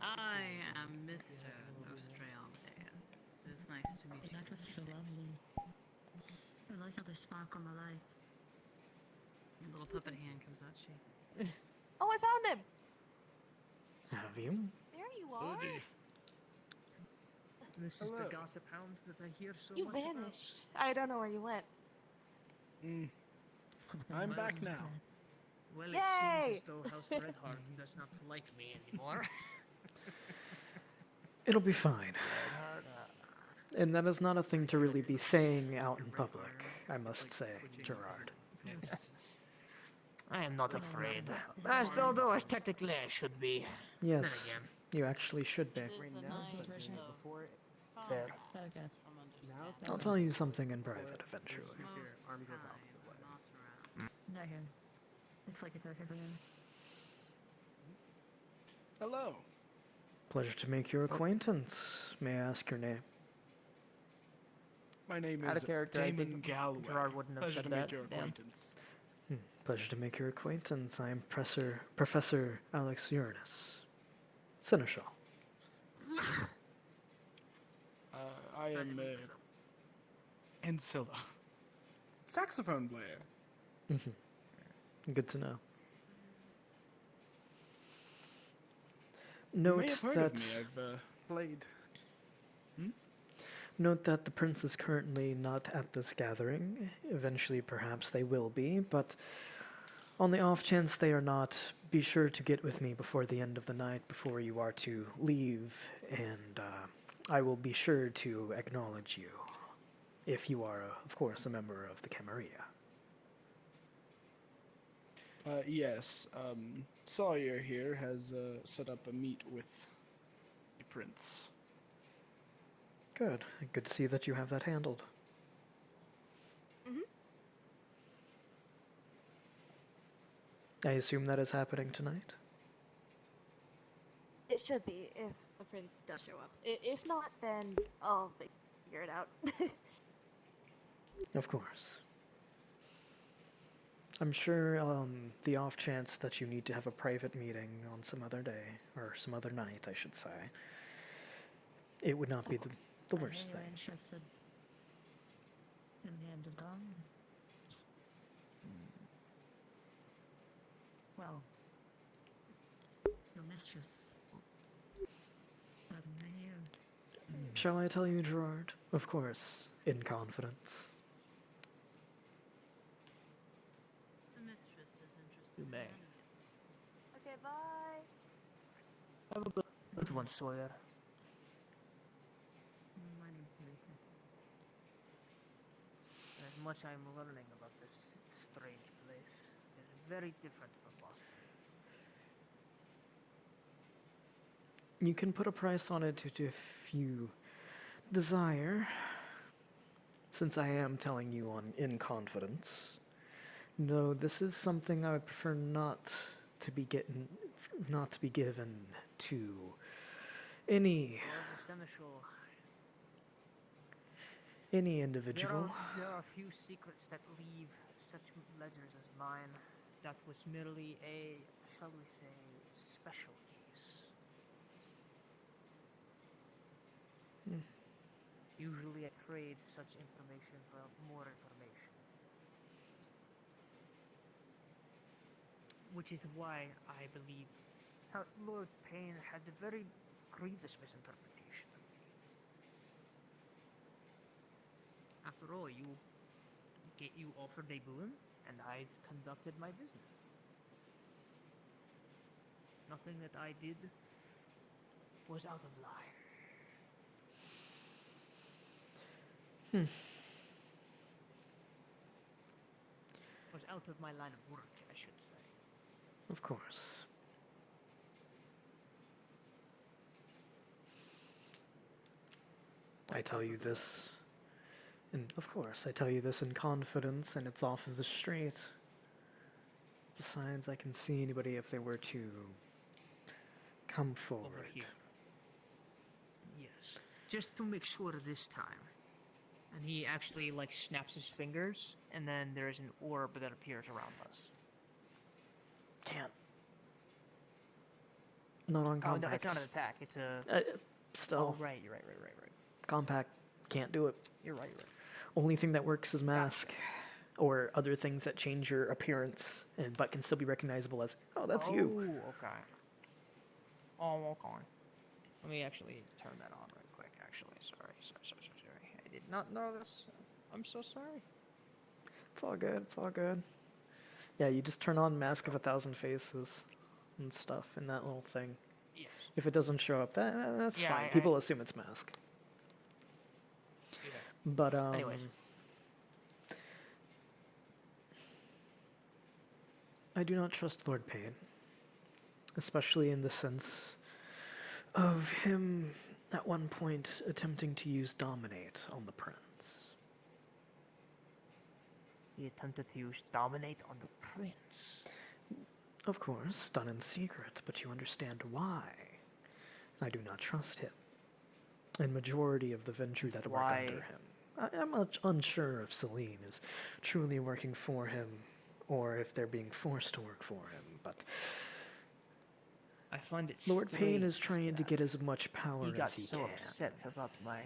I am Mr. Nostradmus. It is nice to meet you.
That was so lovely. I like how they sparkle my life.
Your little puppet hand comes out shakes.
Oh, I found him!
Have you?
There you are.
This is the gossip hound that I hear so
You
much
vanished. I don't know where you went.
I'm back now.
Well, it
Yay!
seems as though House Redheart does not like me anymore.
It'll be fine. And that is not a thing to really be saying out in public, I must say, Gerard.
I am not afraid. As though as technically I should be.
Yes, you actually should be.
Fair.
Okay.
I'll tell you something in private eventually.
Not here. Looks like it's over here.
Hello.
Pleasure to make your acquaintance. May I ask your name?
My name
Out
is
of character, I
Damon
think
Galloway.
Gerard wouldn't have
Pleasure
said
to
that.
meet your
Damn.
acquaintance.
Pleasure to make your acquaintance. I am Professor Alex Uranus. Seneschal.
I am Ancilla. Saxophone player.
Good to know.
You
Note
may have heard
that
of me. I've played.
Note that the prince is currently not at this gathering. Eventually, perhaps they will be, but on the off chance they are not, be sure to get with me before the end of the night, before you are to leave, and I will be sure to acknowledge you, if you are, of course, a member of the Camarilla.
Yes. Sawyer here has set up a meet with the prince.
Good. Good to see that you have that handled. I assume that is happening tonight?
It should be, if the prince does show up. If not, then I'll figure it out.
Of course. I'm sure the off chance that you need to have a private meeting on some other day, or some other night, I should say, it would not be the worst
Are you
thing.
interested in the end of dawn? Well, your mistress. Pardon me.
Shall I tell you, Gerard? Of course, in confidence.
The mistress is interested.
You may.
Okay, bye.
Have a good one, Sawyer.
My name's Nathan.
As much I'm learning about this strange place, it's very different from Boston.
You can put a price on it if you desire, since I am telling you in confidence. No, this is something I would prefer not to be given to any individual.
There are few secrets that leave such ledgers as mine. That was merely a, shall we say, special case. Usually I trade such information for more information. Which is why I believe how Lord Payne had a very grievous misinterpretation of me. After all, you offered a boon, and I conducted my business. Nothing that I did was out of line. Was out of my line of work, I should say.
Of course. I tell you this, and of course, I tell you this in confidence, and it's off of the street. Besides, I can see anybody if they were to come forward.
Over here. Yes. Just to make sure this time. And he actually, like, snaps his fingers, and then there's an orb that appears around us.
Can't. Not on compact.
Oh, no, it's not an attack. It's a...
Still.
Oh, right, you're right.
Compact can't do it.
You're right.
Only thing that works is mask, or other things that change your appearance, but can still be recognizable as, oh, that's you.
Oh, okay. Oh, okay. Let me actually turn that on right quick, actually. Sorry. I did not know this. I'm so sorry.
It's all good. Yeah, you just turn on Mask of 1,000 Faces and stuff in that little thing.
Yes.
If it doesn't show up, that's
Yeah,
fine. People assume it's Mask.
Yeah.
But,
Anyways.
I do not trust Lord Payne. Especially in the sense of him at one point attempting to use Dominate on the Prince.
He attempted to use Dominate on the Prince.
Of course, done in secret, but you understand why. I do not trust him. And majority of the Ventru that work under him. I'm much unsure if Celine is truly working for him, or if they're being forced to work for him, but...
I find it
Lord Payne is
strange
trying to get as much power
he got
as he
so
can.
upset about my...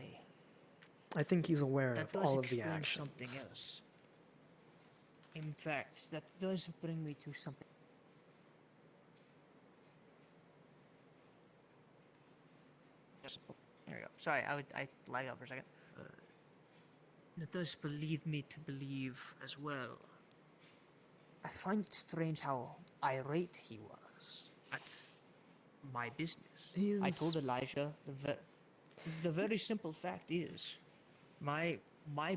I think he's aware
That
of
does
all of the
explain
actions.
something else. In fact, that does bring me to something. There we go. Sorry, I lagged out for a second. That does lead me to believe as well. I find it strange how irate he was at my business. I told Elijah the very simple fact is my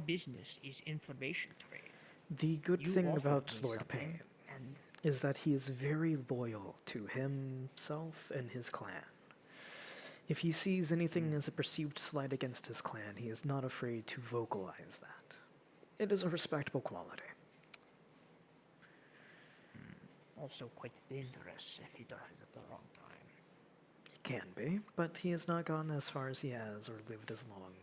business is information trade.
The good
You
thing
offered
about
me
Lord
something,
Payne
and
is that he is very loyal to himself and his clan. If he sees anything as a perceived slight against his clan, he is not afraid to vocalize that. It is a respectable quality.
also quite dangerous if he does it at the wrong time.
He can be, but he has not gone as far as he has or lived as long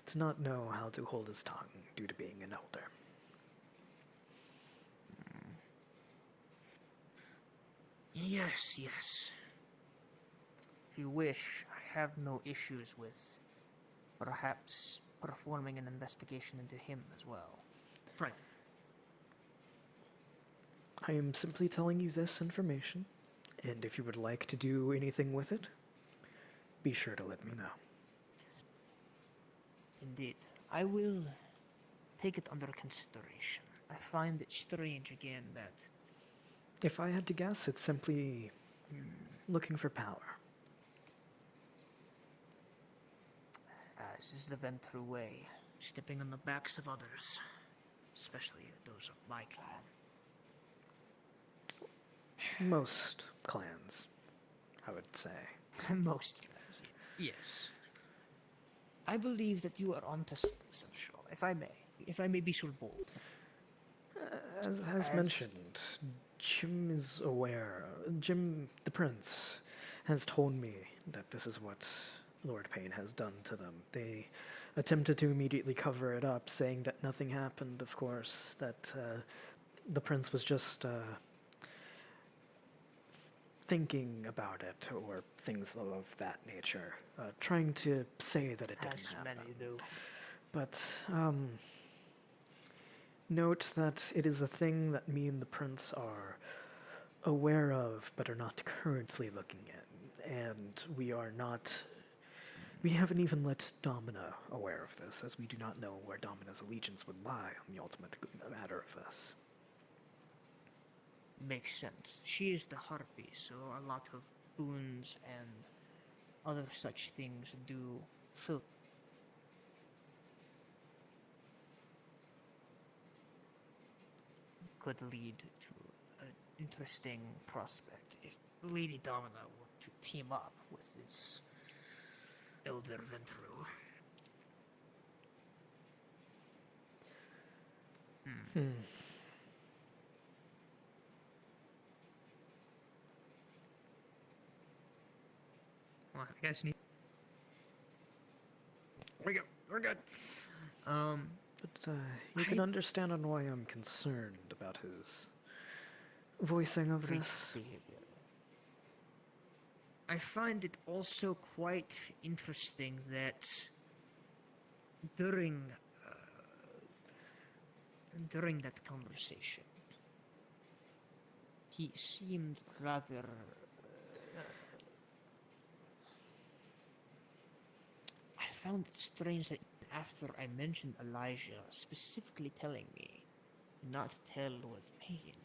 to not know how to hold his tongue due to being an elder.
Yes, yes. If you wish, I have no issues with perhaps performing an investigation into him as well. Right.
I am simply telling you this information, and if you would like to do anything with it, be sure to let me know.
Indeed. I will take it under consideration. I find it strange again that...
If I had to guess, it's simply looking for power.
This is the Ventru way, stepping on the backs of others, especially those of my clan.
Most clans, I would say.
Most clans, yes. I believe that you are onto something essential, if I may be so bold.
As mentioned, Jim is aware. Jim, the prince, has told me that this is what Lord Payne has done to them. They attempted to immediately cover it up, saying that nothing happened, of course, that the prince was just thinking about it, or things of that nature, trying to say that it didn't happen.
Many do.
But, note that it is a thing that me and the prince are aware of, but are not currently looking in, and we haven't even let Domina aware of this, as we do not know where Domina's allegiance would lie on the ultimate matter of this.
Makes sense. She is the harpy, so a lot of boons and other such things do filter. Could lead to an interesting prospect if Lady Domina were to team up with this Elder Ventru.
Well, I guess need. We're good.
But you can understand on why I'm concerned about his voicing of this.
I find it also quite interesting that during that conversation, he seemed rather I found it strange that after I mentioned Elijah specifically telling me not to tell Lord Payne,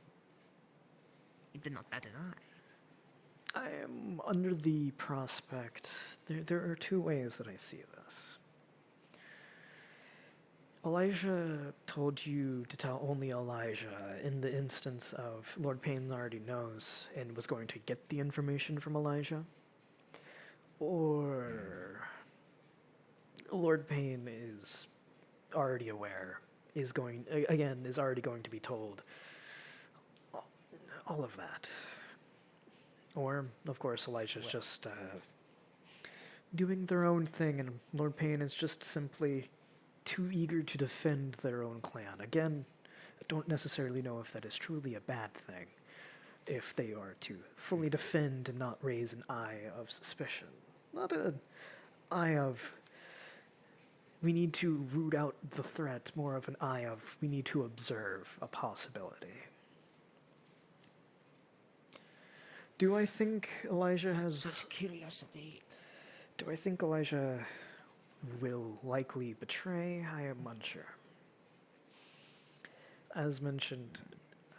he did not bat an eye.
I am under the prospect. There are two ways that I see this. Elijah told you to tell only Elijah in the instance of Lord Payne already knows and was going to get the information from Elijah. Or Lord Payne is already aware, is already going to be told all of that. Or, of course, Elijah's just doing their own thing, and Lord Payne is just simply too eager to defend their own clan. Again, I don't necessarily know if that is truly a bad thing, if they are to fully defend and not raise an eye of suspicion. Not an eye of, we need to root out the threat, more of an eye of, we need to observe a possibility. Do I think Elijah has...
Such curiosity.
Do I think Elijah will likely betray? I am unsure. As mentioned,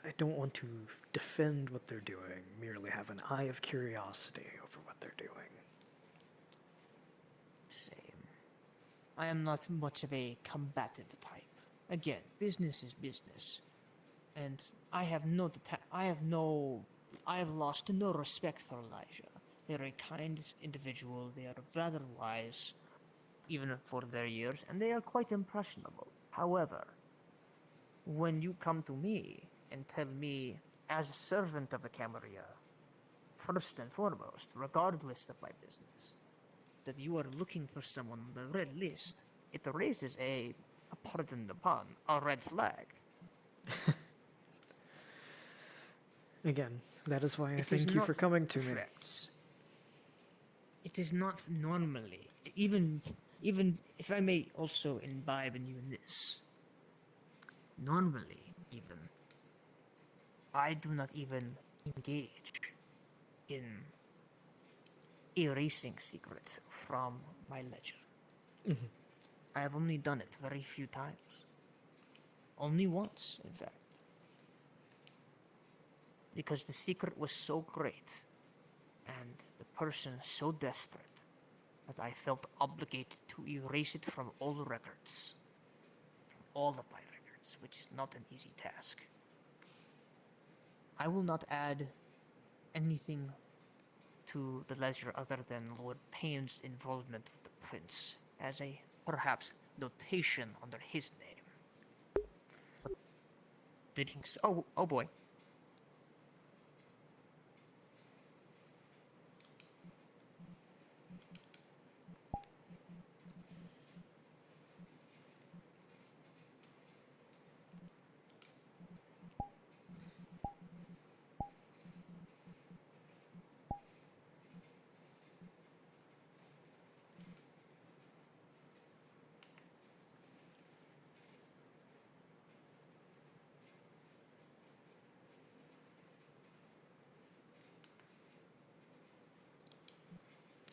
I don't want to defend what they're doing, merely have an eye of curiosity over what they're doing.
Same. I am not much of a combative type. Again, business is business. And I have lost no respect for Elijah. They're a kind individual, they are rather wise, even for their years, and they are quite impressionable. However, when you come to me and tell me, as a servant of the Camarilla, first and foremost, regardless of my business, that you are looking for someone on the red list, it raises pardon the pun, a red flag.
Again, that is why I thank you for coming to me.
It is not normally, even if I may also imbibe in you in this, normally even, I do not even engage in erasing secrets from my ledger.
Mm-hmm.
I have only done it very few times. Only once, in fact. Because the secret was so great, and the person so desperate, that I felt obligated to erase it from all the records. From all of my records, which is not an easy task. I will not add anything to the ledger other than Lord Payne's involvement with the prince, as a, perhaps, notation under his name. But did he... Oh boy.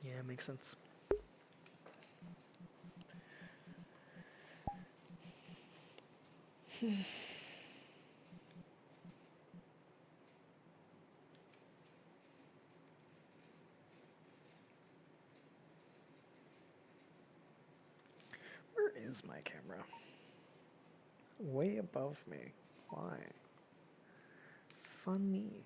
Yeah, it makes sense. Where is my camera? Way above me. Why? Funny.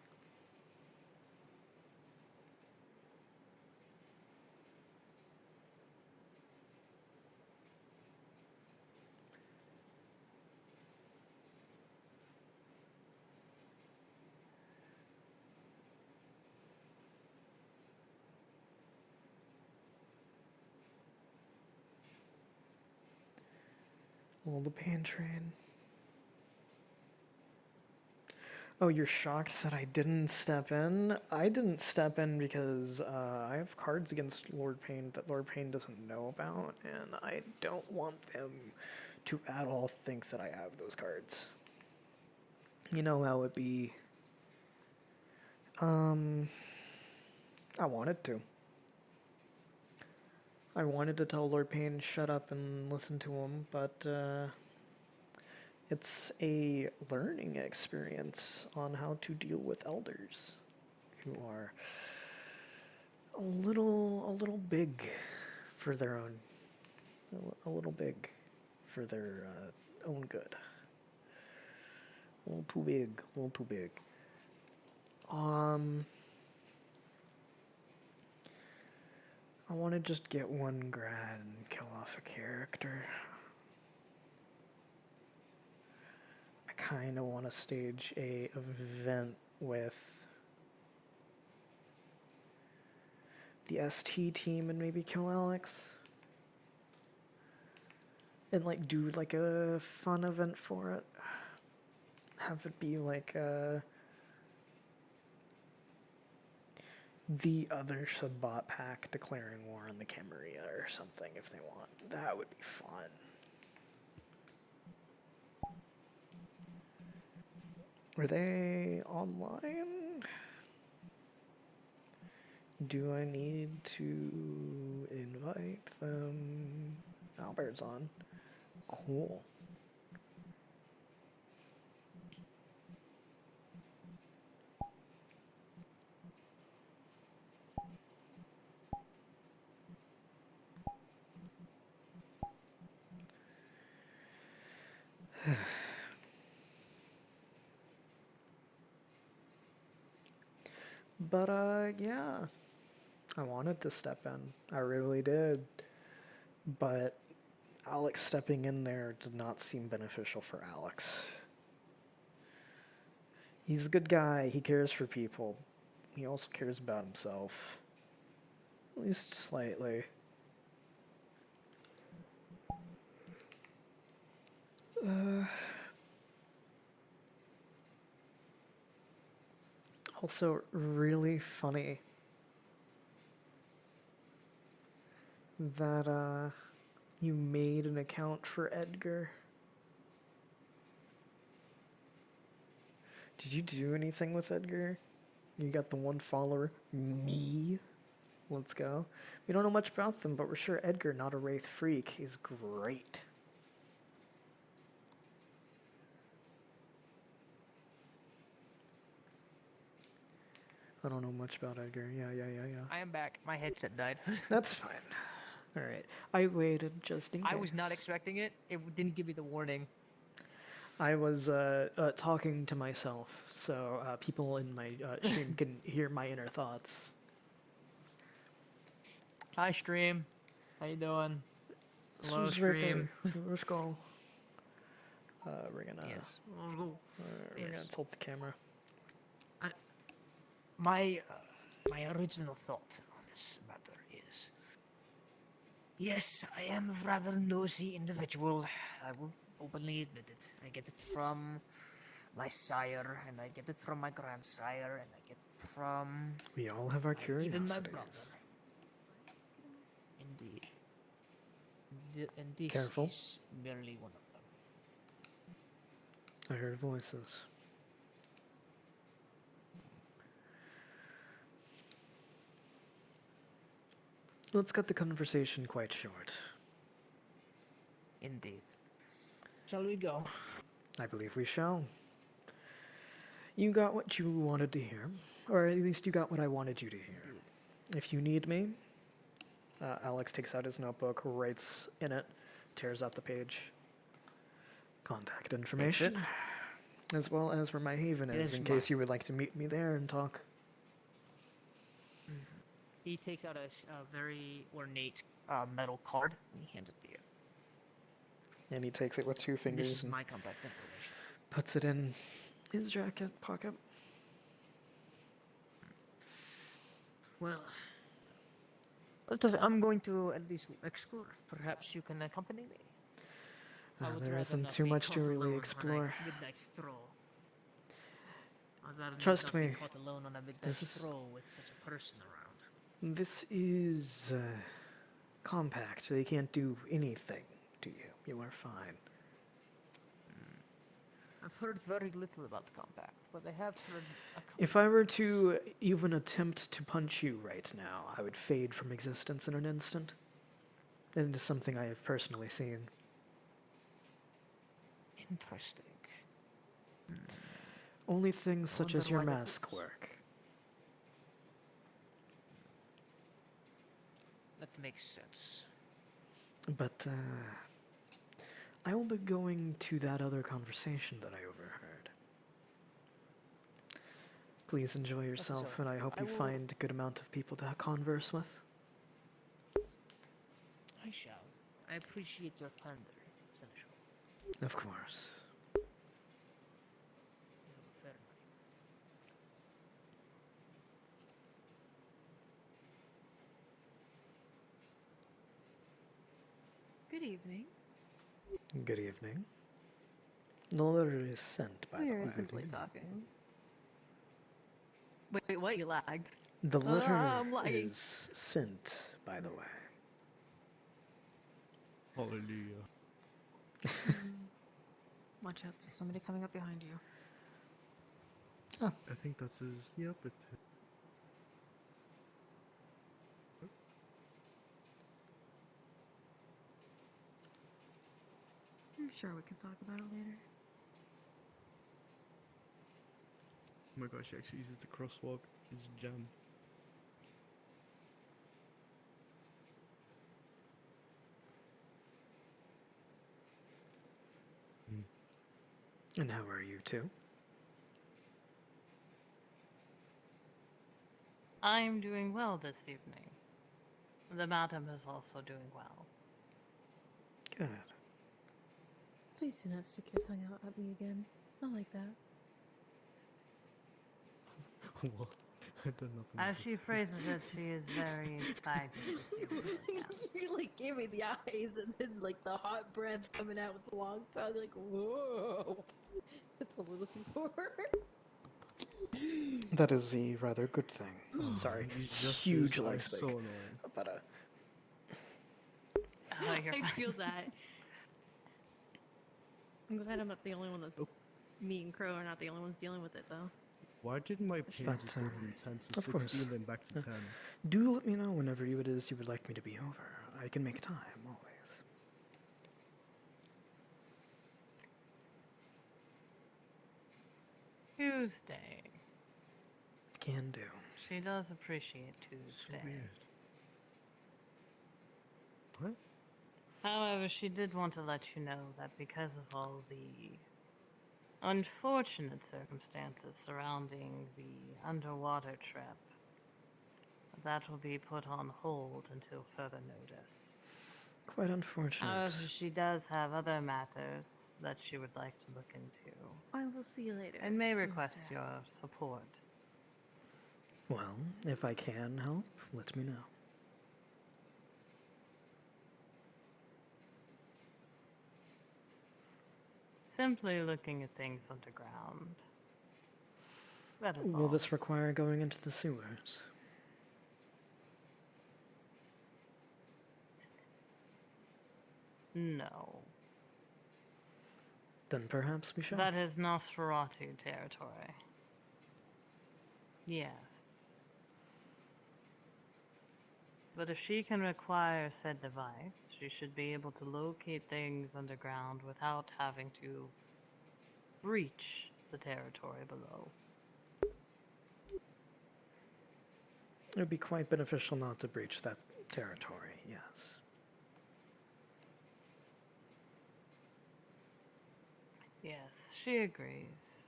Oh, the pain train. Oh, you're shocked that I didn't step in? I didn't step in because I have cards against Lord Pain that Lord Pain doesn't know about, and I don't want them to at all think that I have those cards. You know how it be. I wanted to. I wanted to tell Lord Pain shut up and listen to him, but it's a learning experience on how to deal with elders who are a little big for their own, a little big for their own good. A little too big, a little too big. I want to just get one grad and kill off a character. I kind of want to stage a event with the ST team and maybe kill Alex. And like do like a fun event for it. Have it be like the other sub-bot pack declaring war on the Camarilla or something if they want. That would be fun. Are they online? Do I need to invite them? Albert's on. Cool. But yeah, I wanted to step in. I really did. But Alex stepping in there did not seem beneficial for Alex. He's a good guy. He cares for people. He also cares about himself. At least slightly. Also, really funny that you made an account for Edgar. Did you do anything with Edgar? You got the one follower, me. Let's go. We don't know much about them, but we're sure Edgar, not a Wraith freak, is great. I don't know much about Edgar. Yeah.
I am back. My headset died.
That's fine. All right. I waited just in case.
I was not expecting it. It didn't give me the warning.
I was talking to myself, so people in my stream can hear my inner thoughts.
Hi, stream. How you doing?
This
Hello,
was right
stream.
there. Let's go. We're gonna.
Yes.
We're gonna tilt the camera.
My original thought on this matter is, yes, I am a rather nosy individual. I will openly admit it. I get it from my sire, and I get it from my grandsire, and I get it from
We all have our
even my brother.
curiosities.
Indeed. And this
Careful.
is merely one of them.
I heard voices. Let's cut the conversation quite short.
Indeed. Shall we go?
I believe we shall. You got what you wanted to hear, or at least you got what I wanted you to hear. If you need me, Alex takes out his notebook, writes in it, tears out the page. Contact information, as well as where my haven is, in case you would like to meet me there and talk.
He takes out a very ornate metal card and he hands it to you.
And he takes it with two fingers
This is
and
my contact information.
puts it in his jacket pocket.
Well, I'm going to at least explore. Perhaps you can accompany me. I would
there
rather
isn't
not
too
be
much
caught
to really
alone on a
explore.
midnight stroll. I'd rather
Trust
not be
me,
caught alone on a midnight
this is-
stroll with such a person around.
This is compact. They can't do anything to you. You are fine.
I've heard very little about the compact, but I have heard a couple.
If I were to even attempt to punch you right now, I would fade from existence in an instant. It is something I have personally seen.
Interesting.
Only things such as your
wonder why that
mask
is.
work.
That makes sense.
But, I will be going to that other conversation that I overheard. Please enjoy yourself, and I hope
I
you
will-
find a good amount of people to converse with.
I shall. I appreciate your candor, Seneschal.
Of course.
You have a fair night.
Good evening.
Good evening. The letter is sent, by
We
the
are
way.
simply talking. Wait, what? You lagged.
The letter
I'm lagging.
is sent, by the way.
Hallelujah.
Watch out, there's somebody coming up behind you.
I think that's his. Yep.
I'm sure we can talk about it later.
Oh my gosh, he actually uses the crosswalk. His jam.
And how are you two?
I'm doing well this evening. The madam is also doing well.
Good.
Please do not stick your tongue out at me again. Not like that.
What? I done nothing.
As she phrases it, she is very excited to see you again.
You like gave me the eyes and then like the hot breath coming out with the long tongue, like whoa. That's a little too far.
That is a rather good thing. Sorry,
He's just
huge
this,
leg
like,
spike.
so annoying.
But
You're
I
fine.
feel that. I'm glad I'm not the only one that's. Me and Crow are not the only ones dealing with it, though.
Why did my page
But,
just go from 10 to
of
16
course.
then back to 10?
Do let me know whenever it is you would like me to be over. I can make time, always.
Tuesday.
Can do.
She does appreciate Tuesday.
What?
However, she did want to let you know that because of all the unfortunate circumstances surrounding the underwater trip, that will be put on hold until further notice.
Quite unfortunate.
However, she does have other matters that she would like to look into.
I will see you later.
And may request your support.
Well, if I can help, let me know.
Simply looking at things underground. That is
Will
all.
this require going into the sewers?
No.
Then perhaps we shall.
That is Nosferatu territory. Yes. But if she can require said device, she should be able to locate things underground without having to breach the territory below.
It would be quite beneficial not to breach that territory, yes.
Yes, she agrees.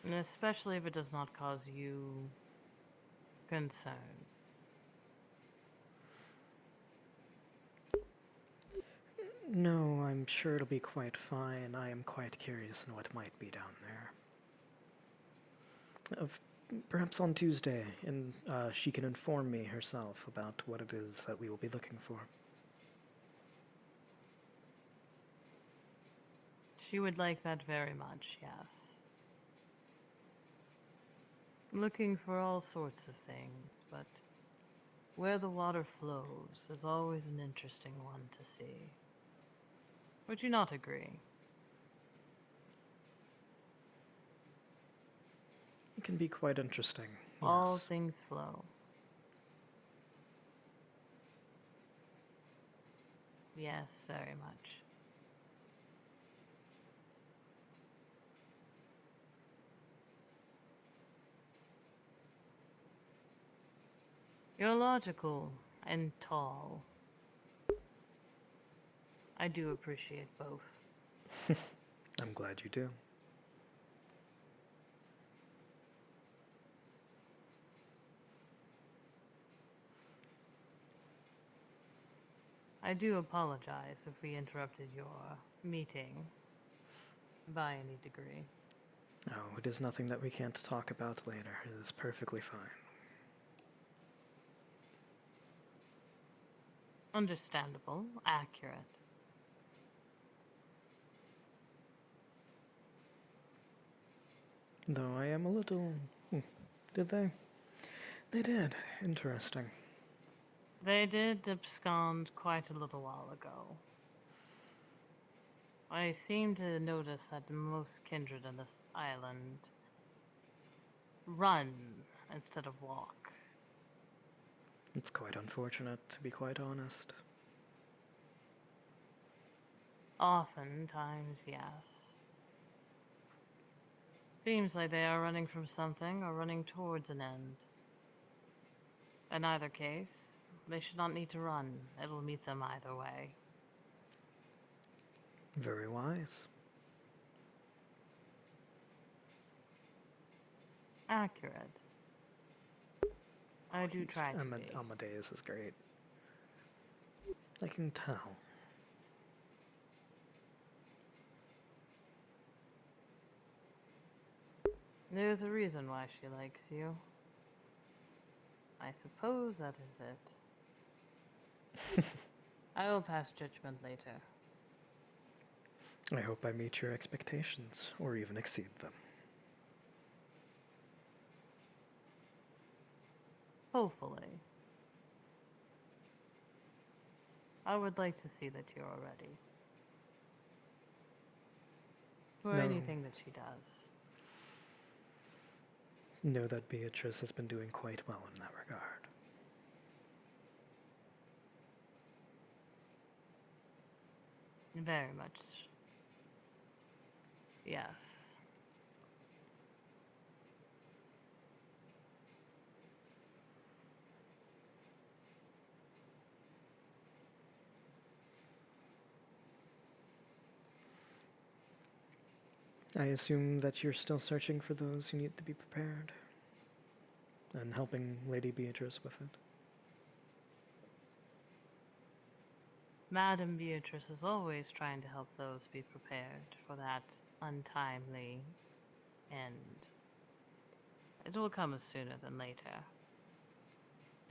And especially if it does not cause you concern.
No, I'm sure it'll be quite fine. I am quite curious in what might be down there. perhaps on Tuesday, and she can inform me herself about what it is that we will be looking for.
She would like that very much, yes. Looking for all sorts of things, but where the water flows is always an interesting one to see. Would you not agree?
It can be quite interesting.
All
Yes.
things flow. Yes, very much. You're logical and tall. I do appreciate both.
I'm glad you do.
I do apologize if we interrupted your meeting by any degree.
Oh, it is nothing that we can't talk about later. It is perfectly fine.
Understandable, accurate.
Though I am a little... Did they? They did. Interesting.
They did abscond quite a little while ago. I seem to notice that most kindred on this island run instead of walk.
It's quite unfortunate, to be quite honest.
Oftentimes, yes. Seems like they are running from something or running towards an end. In either case, they should not need to run. It'll meet them either way.
Very wise.
Accurate. I do try to be.
Amadeus is great. I can tell.
There's a reason why she likes you. I suppose that is it. I will pass judgment later.
I hope I meet your expectations, or even exceed them.
Hopefully. I would like to see that you're ready. For
No.
anything that she does.
Know that Beatrice has been doing quite well in that regard.
Very much. Yes.
I assume that you're still searching for those who need to be prepared, and helping Lady Beatrice with it.
Madam Beatrice is always trying to help those be prepared for that untimely end. It will come sooner than later.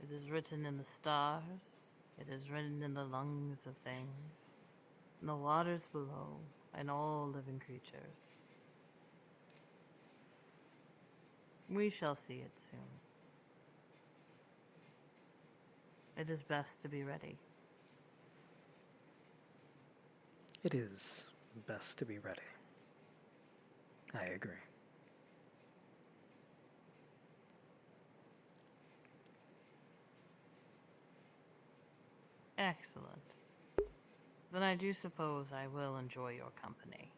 It is written in the stars, it is written in the lungs of things, in the waters below, and all living creatures. We shall see it soon. It is best to be ready.
It is best to be ready. I agree.
Excellent. Then I do suppose I will enjoy your company.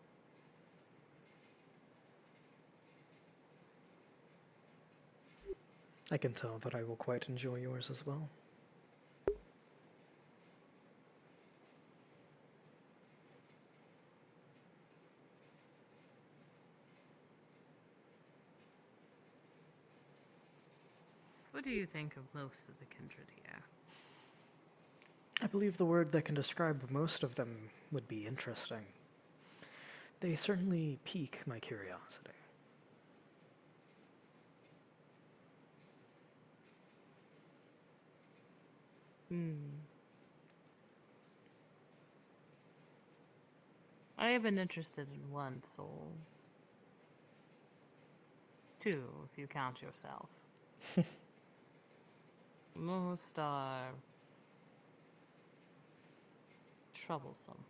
I can tell that I will quite enjoy yours as well.
What do you think of most of the kindred here?
I believe the word that can describe most of them would be interesting. They certainly pique my curiosity.
I have been interested in one soul. Two, if you count yourself. Most are troublesome.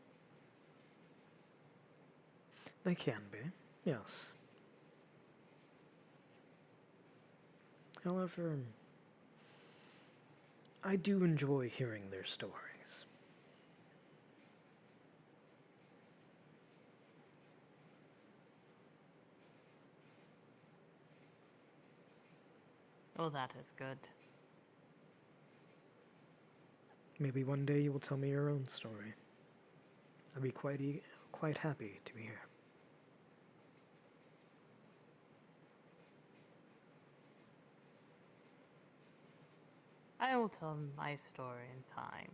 They can be, yes. However, I do enjoy hearing their stories.
Oh, that is good.
Maybe one day you will tell me your own story. I'd be quite happy to hear.
I will tell my story in time.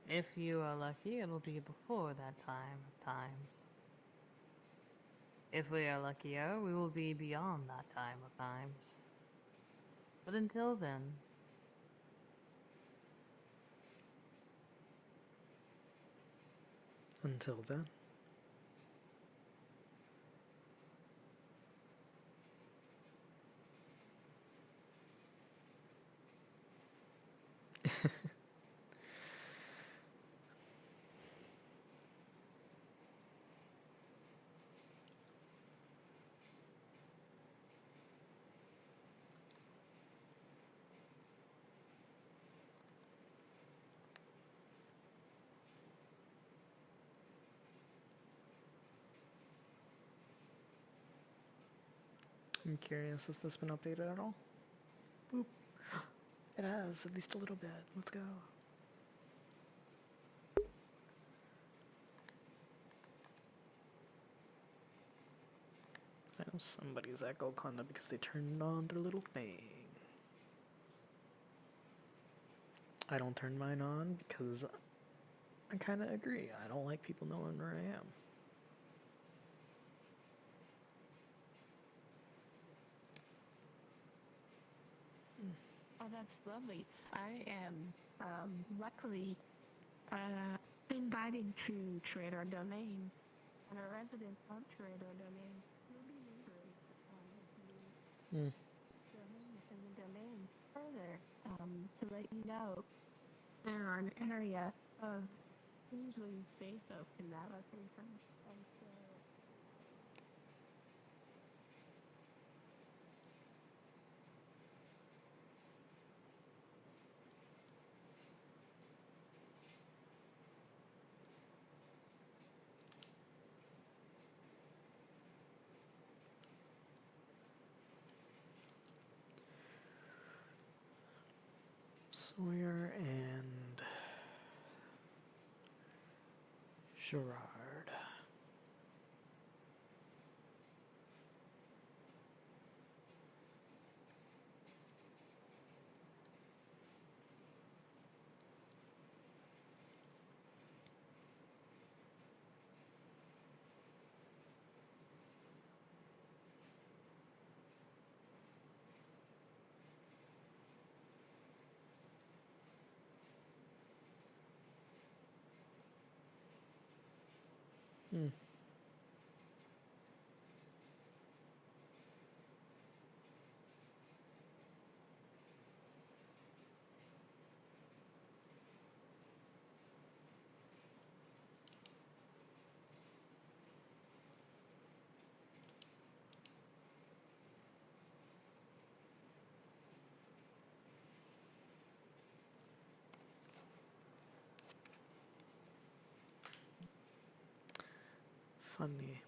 If you are lucky, it'll be before that time of times. If we are luckier, we will be beyond that time of times. But until then,
Until then. I'm curious, has this been updated at all? Boop. It has, at least a little bit. Let's go. I know somebody's at Golconda because they turned on their little thing. I don't turn mine on because I kind of agree. I don't like people knowing where I am.
Oh, that's lovely. I am, luckily, invited to trade our domain. And a resident of trade our domain will be neighbors if you domain within the domain. Further, to let you know, there are an area of usually space oak in that location. And so
Sawyer and Gerard. Funny.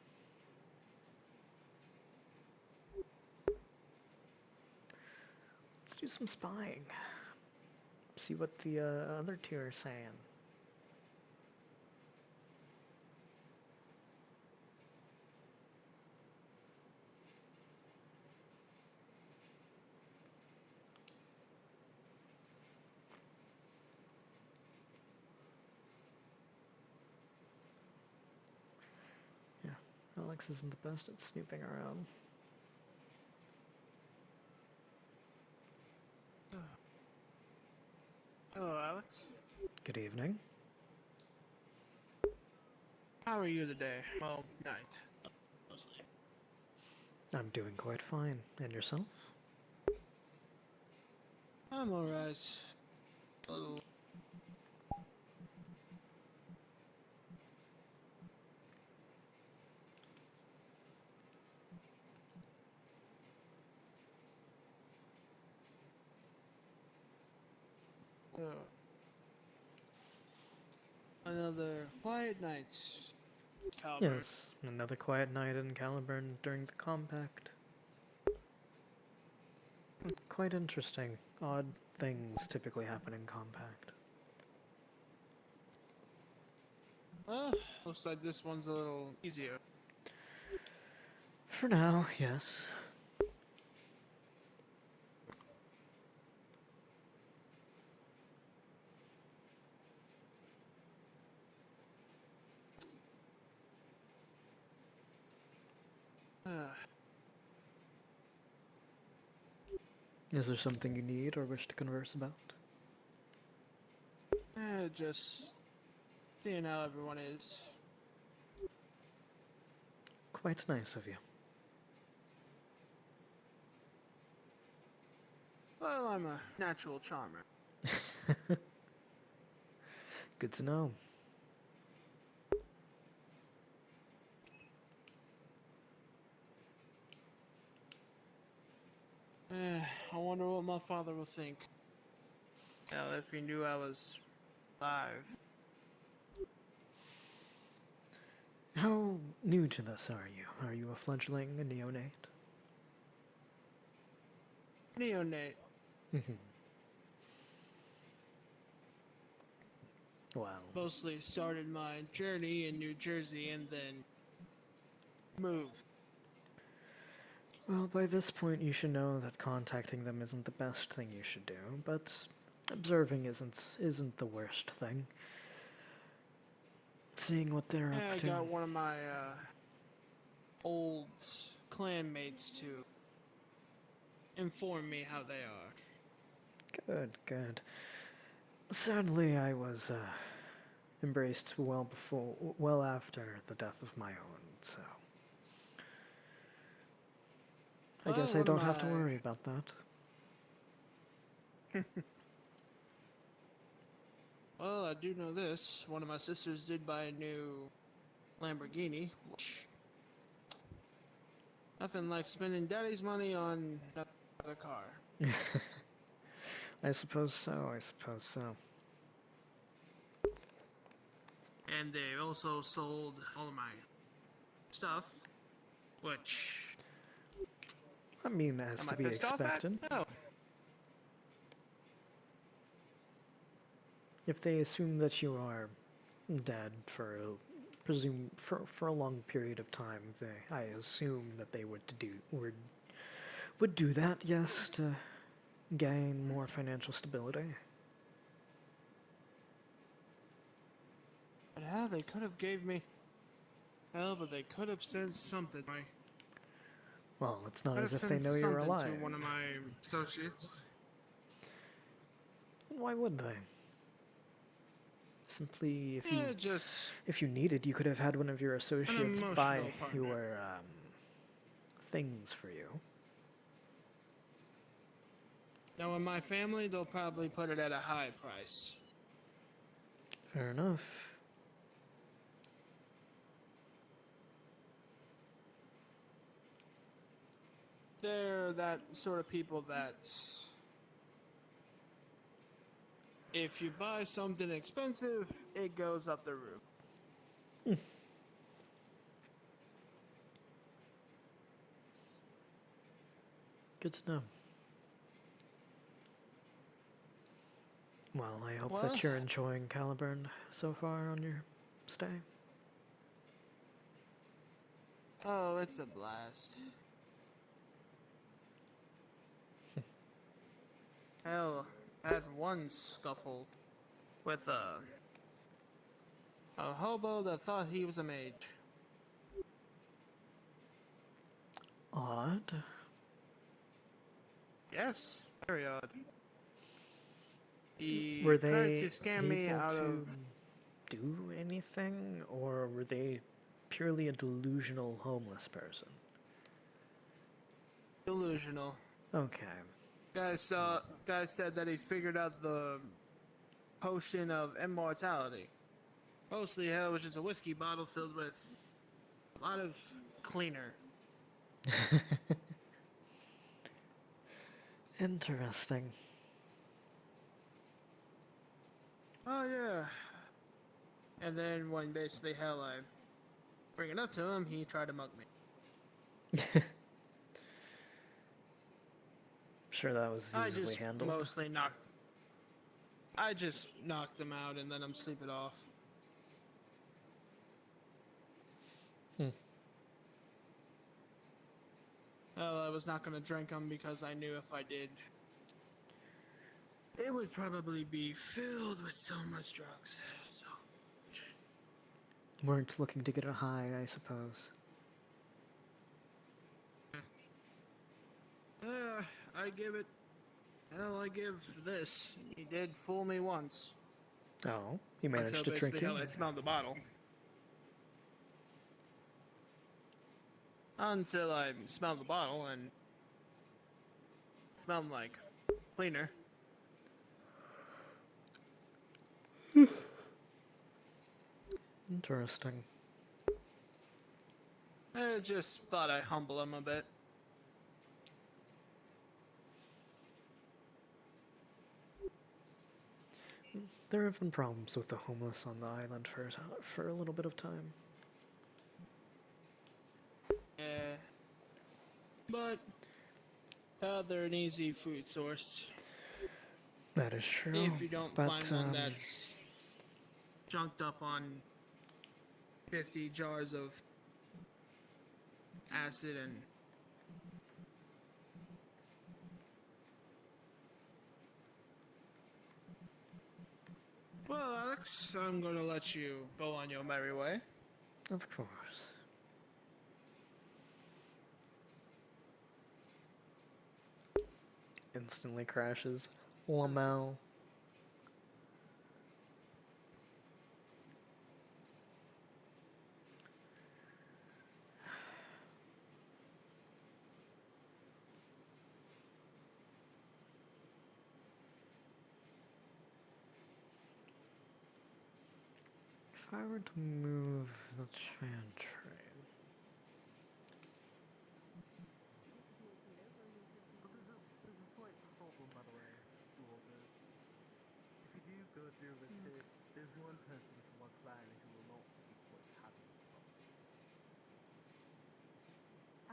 Let's do some spying. See what the other two are saying. Yeah, Alex isn't the best at snooping around. Good evening.
How are you today? Well, night. Mostly.
I'm doing quite fine. And yourself?
I'm alright. A little. Another quiet night. Caliburn.
Yes, another quiet night in Caliburn during the compact. Quite interesting. Odd things typically happen in compact.
Well, looks like this one's a little easier.
For now, yes. Is there something you need or wish to converse about?
Just seeing how everyone is.
Quite nice of you.
Well, I'm a natural charmer.
Good to know.
I wonder what my father will think. Now, if he knew I was live.
How new to this are you? Are you a fledgling, a neonate?
Neonate.
Well.
Mostly started my journey in New Jersey and then moved.
Well, by this point you should know that contacting them isn't the best thing you should do, but observing isn't the worst thing. Seeing what they're up to.
I got one of my old clanmates to inform me how they are.
Good, good. Sadly, I was embraced well after the death of my own, so I guess I don't have to worry about that.
Well, I do know this. One of my sisters did buy a new Lamborghini, which nothing like spending daddy's money on another car.
I suppose so, I suppose so.
And they also sold all of my stuff, which...
I mean, as to be expected.
No.
If they assume that you are dead for a long period of time, I assume that they would do that, yes, to gain more financial stability.
But yeah, they could have gave me... Hell, but they could have said something.
Well, it's not as if they know you're alive.
To one of my associates.
Why would they? Simply,
just
if you needed, you could have had one of your associates buy your things for you.
Now, in my family, they'll probably put it at a high price.
Fair enough.
They're that sort of people that if you buy something expensive, it goes up the roof.
Good to know. Well, I hope that you're enjoying Caliburn so far on your stay.
Oh, it's a blast. Hell, I had one scuffle with a hobo that thought he was a mage.
Odd.
Yes, very odd. He
Were
tried
they
to scam me
able
out
to
of
do anything, or were they purely a delusional homeless person?
delusional.
Okay.
Guy said that he figured out the potion of immortality. Mostly, hell, was just a whiskey bottle filled with a lot of cleaner.
Interesting.
Oh yeah. And then when basically hell I bring it up to him, he tried to mug me.
Sure, that was easily handled.
I just knocked them out and let them sleep it off. Well, I was not going to drink them because I knew if I did, it would probably be filled with so much drugs. So.
Weren't looking to get a high, I suppose.
I give it. Hell, I give this. He did fool me once.
Oh, he managed
Until
to drink
basically
you?
hell, I smelled the bottle. Until I smelled the bottle and it smelled like cleaner.
Interesting.
I just thought I'd humble him a bit.
There have been problems with the homeless on the island for a little bit of time.
Yeah. But they're an easy food source.
That is true.
If you don't
but,
find one that's junked up on 50 jars of acid and well, Alex, I'm gonna let you go on your merry way.
Of course. Instantly crashes. Lamau. If I were to move the chantry.
If you do go through with this, there's one person from our clan who will not be quite happy with us.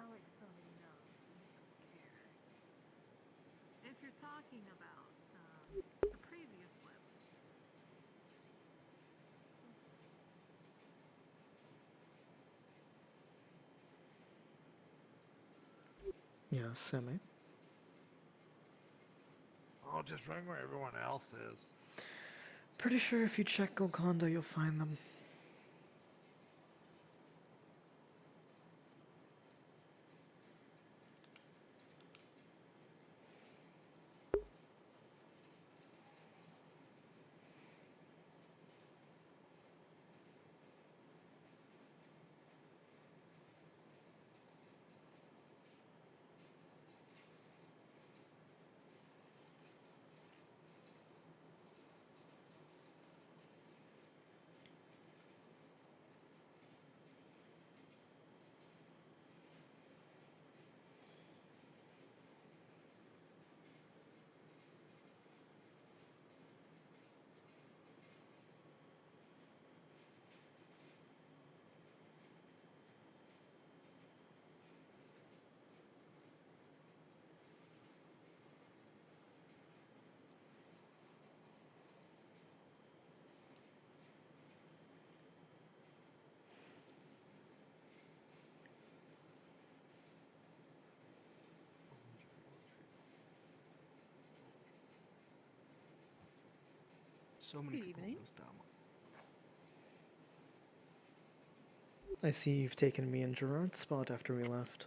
Alex already knows. He doesn't care. If you're talking about the previous flip.
Yes, Semi.
I'll just ring where everyone else is.
Pretty sure if you check Golconda, you'll find them.
So many people in this
I see you've taken me in Gerard's spot after we left.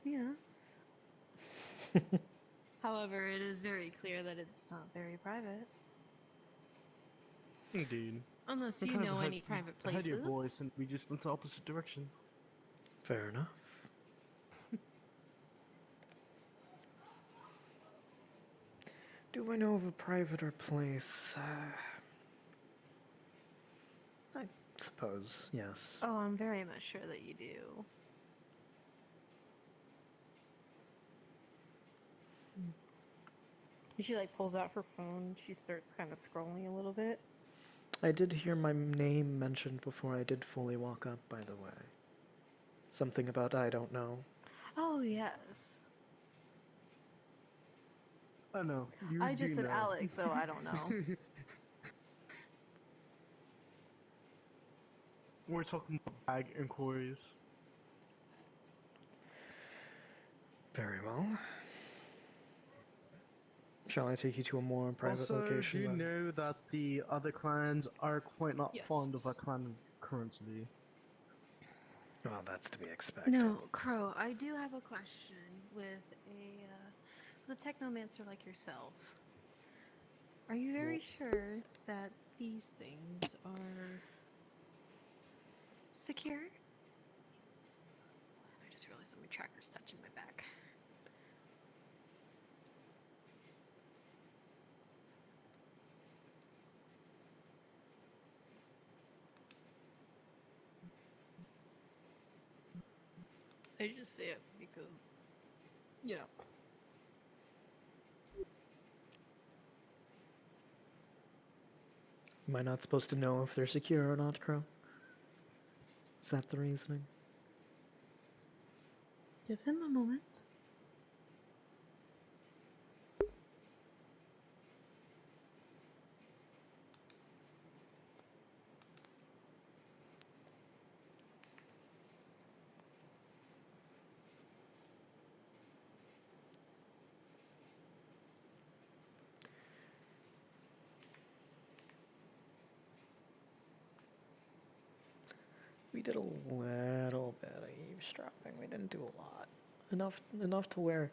Yes. However, it is very clear that it's not very private.
Indeed.
Unless
We
you
kind of
know
heard-
any private
I heard your
places.
voice, and we just went the opposite direction.
Fair enough. Do I know of a private or place? I suppose, yes.
Oh, I'm very much sure that you do. She like pulls out her phone. She starts kind of scrolling a little bit.
I did hear my name mentioned before I did fully walk up, by the way. Something about I don't know.
Oh yes.
I know.
I just said Alex, so I don't know.
We're talking about bag inquiries.
Very well. Shall I take you to a more private
Also,
location?
do you
then?
know that the other clans are quite not
Yes.
fond of our clan currently?
Well, that's to be expected.
No, Crow, I do have a question with a technomancer like yourself. Are you very sure that these things are secure? I just realized that my tracker's touching my back. I just say it because, you know.
Am I not supposed to know if they're secure or not, Crow? Is that the reasoning?
Give him a moment.
We did a little bit of eavesdropping. We didn't do a lot. Enough to where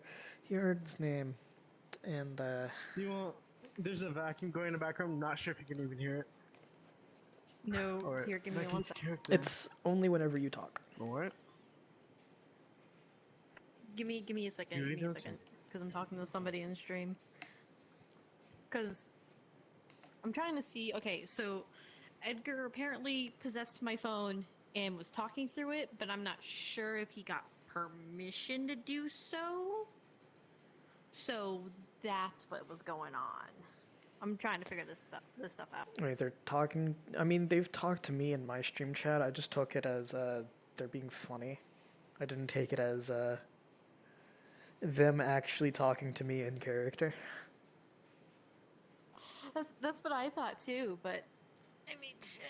he heard his name, and
You want? There's a vacuum going in the background. Not sure if you can even hear it.
No,
Alright,
here, give me
vacuum's
one second.
character.
it's only whenever you talk.
Alright.
Give me a second.
You
Give me a
don't
second, because I'm talking to somebody in stream. Because I'm trying to see. Okay, so Edgar apparently possessed my phone and was talking through it, but I'm not sure if he got permission to do so. So that's what was going on. I'm trying to figure this stuff out.
Wait, they're talking. I mean, they've talked to me in my stream chat. I just took it as they're being funny. I didn't take it as them actually talking to me in character.
That's what I thought too, but I mean, shit.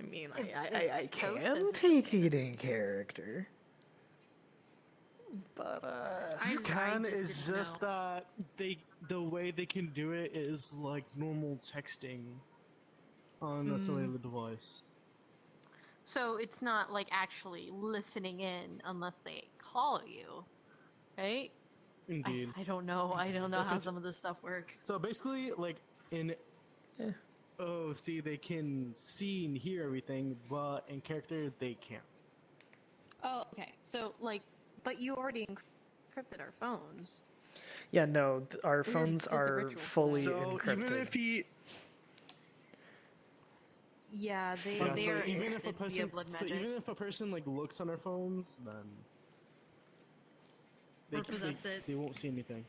I mean,
If-
I
if Coast
can
says
take it in character, but
You can.
just
It's
didn't
just
know.
that the way they can do it is like normal texting on a cellular device.
So it's not like actually listening in unless they call you, right?
Indeed.
I don't know. I don't know
If
how
it's-
some of this stuff works.
So basically, like in OC, they can see and hear everything, but in character, they can't.
Oh, okay. So like, but you already encrypted our phones.
yeah, no, our
We already
phones
did the
are
ritual for
fully
So
encrypted.
even if he,
Yeah, they
yeah,
they
so
are
even if a
encrypted via
person,
blood
so
magic.
even if a person like looks on their phones, then
Or possess it.
they won't see anything.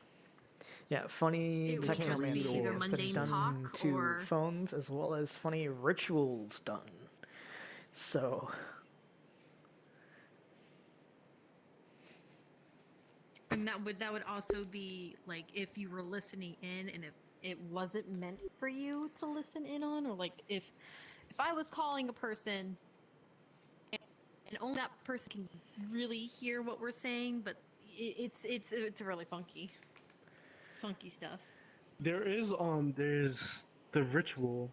Yeah, funny
It would just
technomancy
be either
has been
mundane
done
talk
to
or-
phones as well as funny rituals done. So,
And that would also be like if you were listening in and if it wasn't meant for you to listen in on, or like if I was calling a person and only that person can really hear what we're saying, but it's really funky. It's funky stuff.
There's the ritual.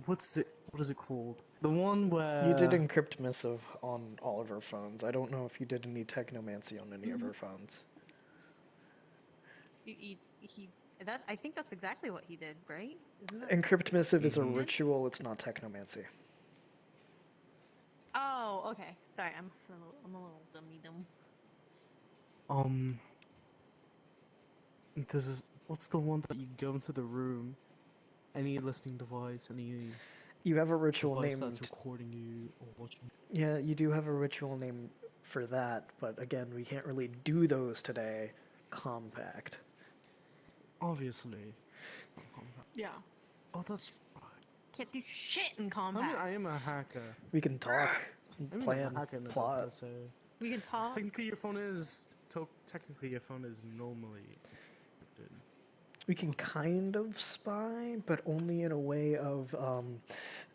What is it called? The one where
you did encrypt missive on all of our phones. I don't know if you did any technomancy on any of our phones.
That I think that's exactly what he did, right? Isn't that
Encrypt missive is a
what he did?
ritual, it's not technomancy.
Oh, okay. Sorry, I'm a little dummy dumb.
This is what's the one that you go into the room, any listening device, any
You have a ritual
device
named...
that's recording you or watching.
Yeah, you do have a ritual name for that, but again, we can't really do those today. Compact.
Obviously.
Yeah.
Oh, that's.
Can't do shit in
I
combat.
mean, I am a hacker.
We can talk,
I'm
plan,
a hacker in the
plot.
doctor, so
We can talk.
technically your phone is normally encrypted.
We can kind of spy, but only in a way of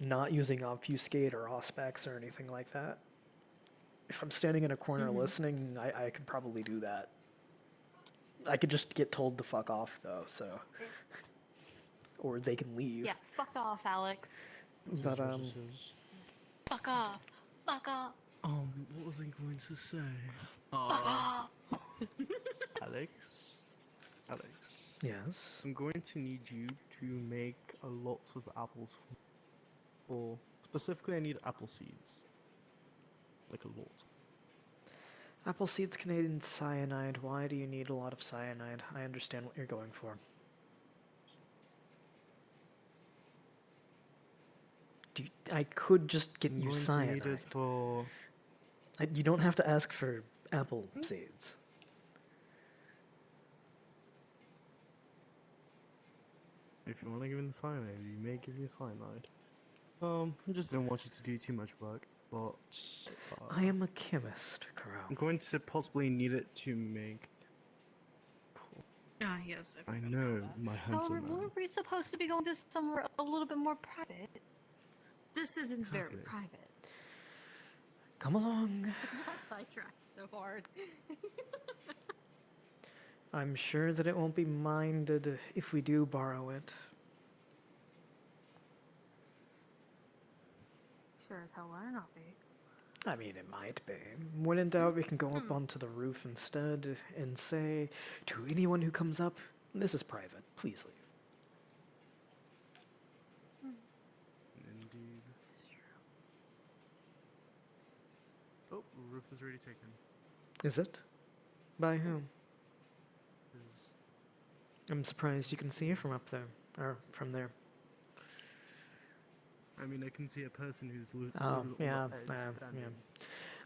not using obfuscate or auspex or anything like that. If I'm standing in a corner listening, I could probably do that. I could just get told to fuck off, though, so... Or they can leave.
Yeah, fuck off, Alex.
But,
Fuck off. Fuck off.
What was I going to say?
Fuck off.
Alex?
Yes?
I'm going to need you to make a lot of apples for... Specifically, I need apple seeds. Like a lot.
Apple seeds contain cyanide. Why do you need a lot of cyanide? I understand what you're going for. I could just get you cyanide.
Need it for...
You don't have to ask for apple seeds.
If you want to give me the cyanide, you may give me cyanide. I just don't want you to do too much work, but...
I am a chemist, Crow.
I'm going to possibly need it to make...
Ah, yes.
I know, my handsome man.
Weren't we supposed to be going to somewhere a little bit more private? This isn't very private.
Come along.
Not sidetracked so hard.
I'm sure that it won't be minded if we do borrow it.
Sure as hell better not be.
I mean, it might be. When in doubt, we can go up onto the roof instead and say, to anyone who comes up, this is private. Please leave.
Indeed. Oh, the roof is already taken.
Is it? By whom? I'm surprised you can see it from up there. Or from there.
I mean, I can see a person who's
yeah.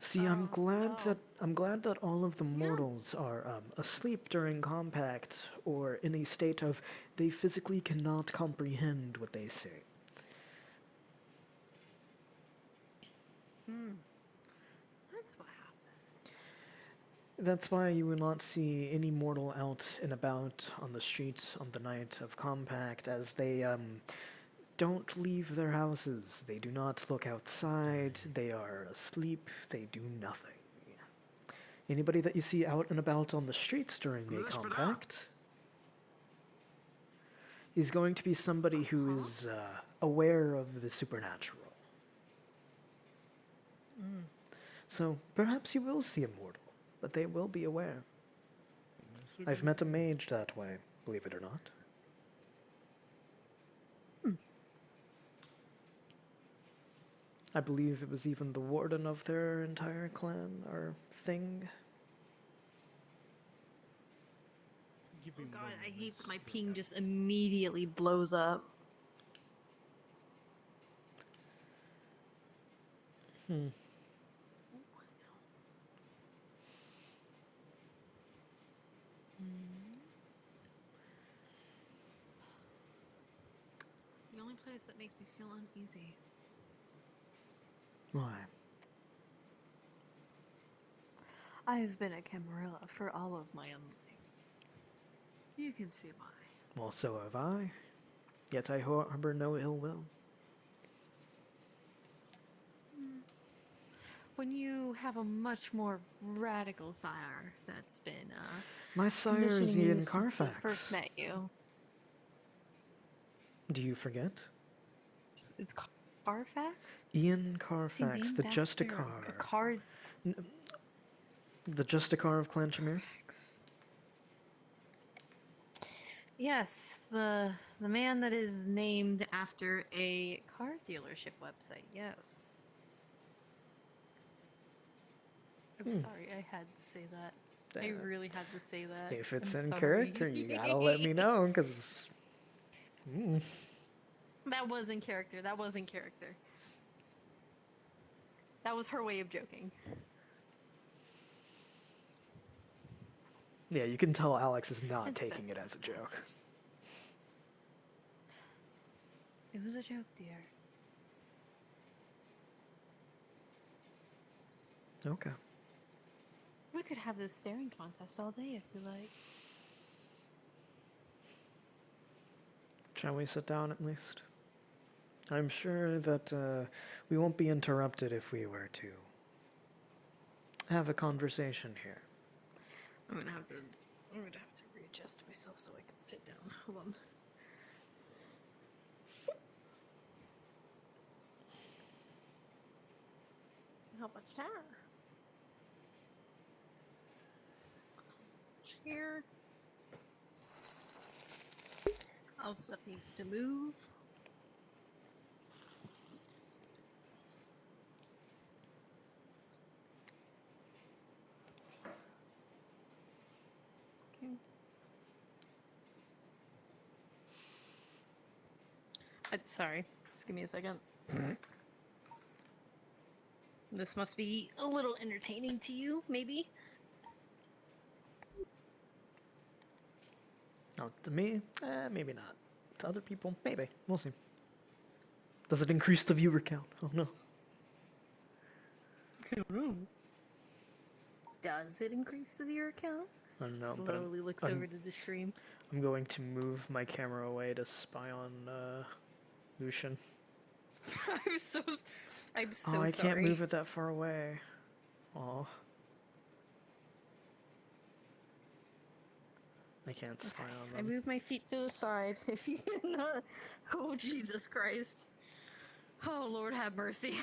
See, I'm glad that all of the mortals are asleep during compact, or in a state of they physically cannot comprehend what they say.
That's what happened.
That's why you will not see any mortal out and about on the streets on the night of compact, as they don't leave their houses. They do not look outside. They are asleep. They do nothing. Anybody that you see out and about on the streets during a compact is going to be somebody who is aware of the supernatural. So perhaps you will see a mortal, but they will be aware. I've met a mage that way, believe it or not. I believe it was even the warden of their entire clan, or thing.
Oh god, I hate that my ping just immediately blows up. The only place that makes me feel uneasy.
Why?
I've been a Camarilla for all of my own life. You can see why.
Well, so have I. Yet I harbor no ill will.
When you have a much more radical sire that's been
My sire is
conditioning you
Ian
since I
Carfax.
first met you.
Do you forget?
It's Carfax?
Ian Carfax, the Justicar.
Card.
The Justicar of Clan Chimere?
Yes, the man that is named after a car dealership website. Yes. I'm sorry, I had to say that. I
Damn.
really had to say that.
If it's
I'm
in
sorry.
character, you gotta let me know, because...
That was in character. That was in character. That was her way of joking.
Yeah, you can tell Alex is not
It's
taking
best.
it as a joke.
It was a joke, dear.
Okay.
We could have this staring contest all day if you like.
Shall we sit down at least? I'm sure that we won't be interrupted if we were to have a conversation here.
I'm gonna have to readjust myself so I can sit down. Hold on. How about chair? Chair. All stuff needs to move. Okay. Sorry, just give me a second. This must be a little entertaining to you, maybe?
Oh, to me? Maybe not. To other people? Maybe. We'll see. Does it increase the viewer count? Oh no.
Does it increase the viewer count?
I don't know, but
Slowly looks over to the stream.
I'm going to move my camera away to spy on Lucian.
I'm so
I
sorry.
can't move it that far away. Aw. I can't spy on
I
them.
move my feet to the side. Oh, Jesus Christ. Oh, Lord have mercy.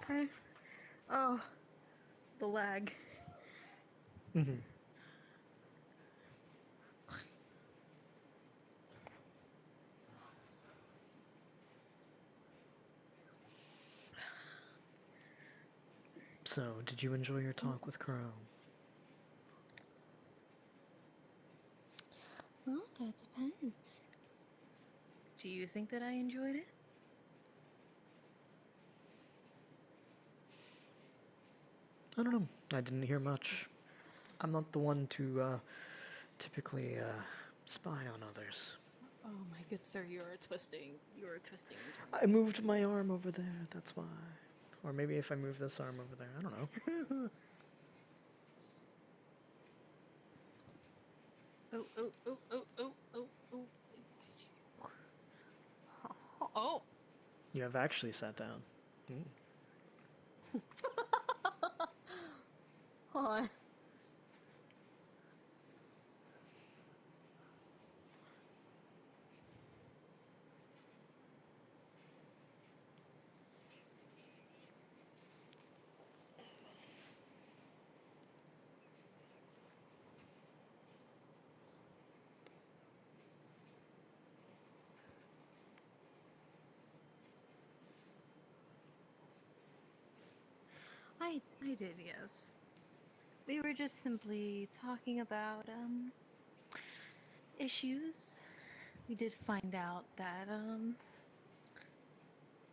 Okay. Oh, the lag.
So, did you enjoy your talk with Crow?
Well, that depends. Do you think that I enjoyed it?
I don't know. I didn't hear much. I'm not the one to typically spy on others.
Oh my good sir, you are twisting. You are twisting.
I moved my arm over there, that's why. Or maybe if I move this arm over there, I don't know.
Oh.
You have actually sat down.
Hold on. I did, yes. We were just simply talking about, issues. We did find out that,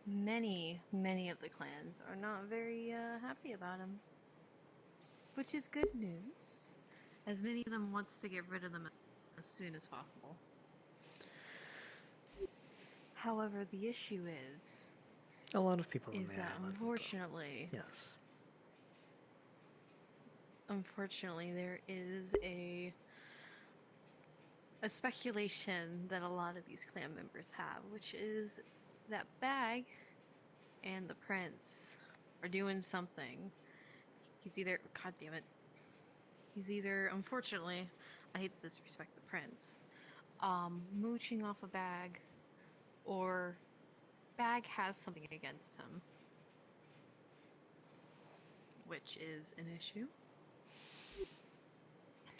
many of the clans are not very, happy about him. Which is good news, as many of them wants to get rid of them as soon as possible. However, the issue is...
A lot of people
is that unfortunately...
Yes.
Unfortunately, there is a speculation that a lot of these clan members have, which is that Bag and the Prince are doing something. He's either... God damn it. He's either, unfortunately, I hate to disrespect the prince, mooching off a bag, or bag has something against him, which is an issue.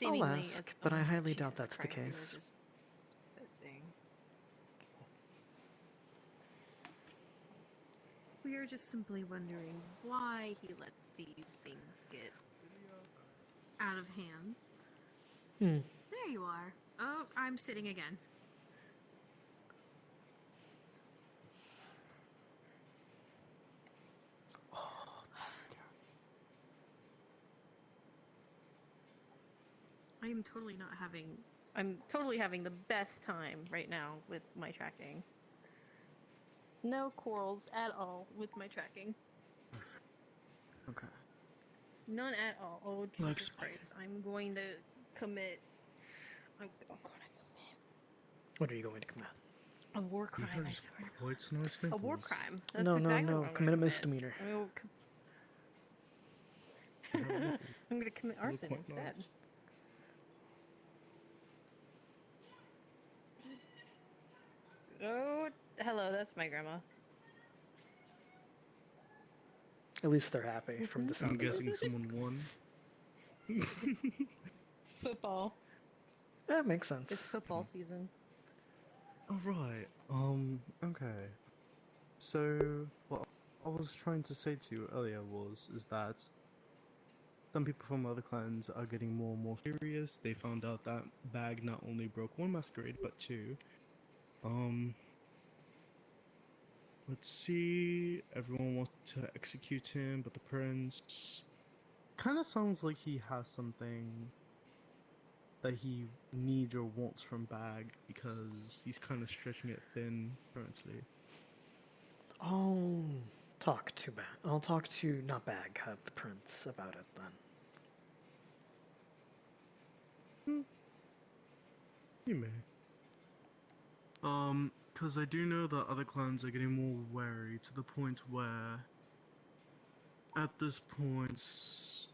I'll ask, but I highly doubt that's the case.
We are just simply wondering why he lets these things get out of hand. There you are. Oh, I'm sitting again. I'm totally having the best time right now with my tracking. No quarrels at all with my tracking.
Okay.
None at all. Oh, Jesus Christ. I'm going to commit. I'm gonna commit
What are you going to commit?
a war crime, I swear.
Quite nice
A war crime. That's
No,
exactly
no,
what
no.
I'm
Commit a
gonna
misdemeanor.
I'm gonna commit arson instead. Oh, hello, that's my grandma.
At least they're happy from the sound
I'm
of it.
guessing someone won.
Football.
That makes sense.
It's football season.
Alright, okay. So, what I was trying to say to you earlier is that some people from other clans are getting more and more furious. They found out that Bag not only broke one masquerade, but two. Let's see, everyone wants to execute him, but the prince kind of sounds like he has something that he needs or wants from Bag, because he's kind of stretching it thin currently.
I'll talk to not Bag, the prince about it then.
You may. Because I do know that other clans are getting more wary to the point where, at this point,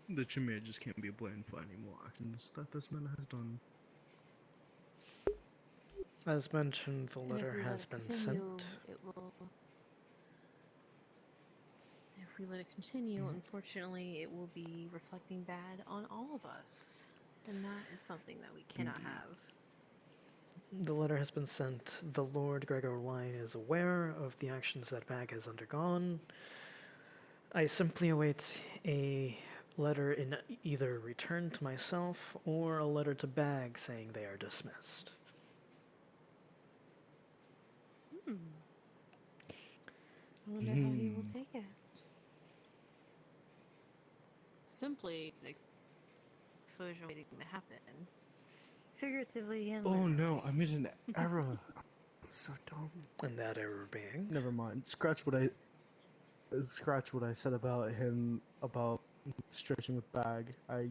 the Chimera just can't be blamed for any more actions that this man has done.
As mentioned, the letter has been sent.
If we let it continue, unfortunately, it will be reflecting bad on all of us. And that is something that we cannot have.
The letter has been sent. The Lord Gregor Line is aware of the actions that Bag has undergone. I simply await a letter in either return to myself or a letter to Bag saying they are dismissed.
I wonder how he will take it. Simply exposure waiting to happen. Figuratively and
Oh no, I made an error. I'm so dumb.
And that error being?
Never mind. Scratch what I said about him about stretching with Bag. I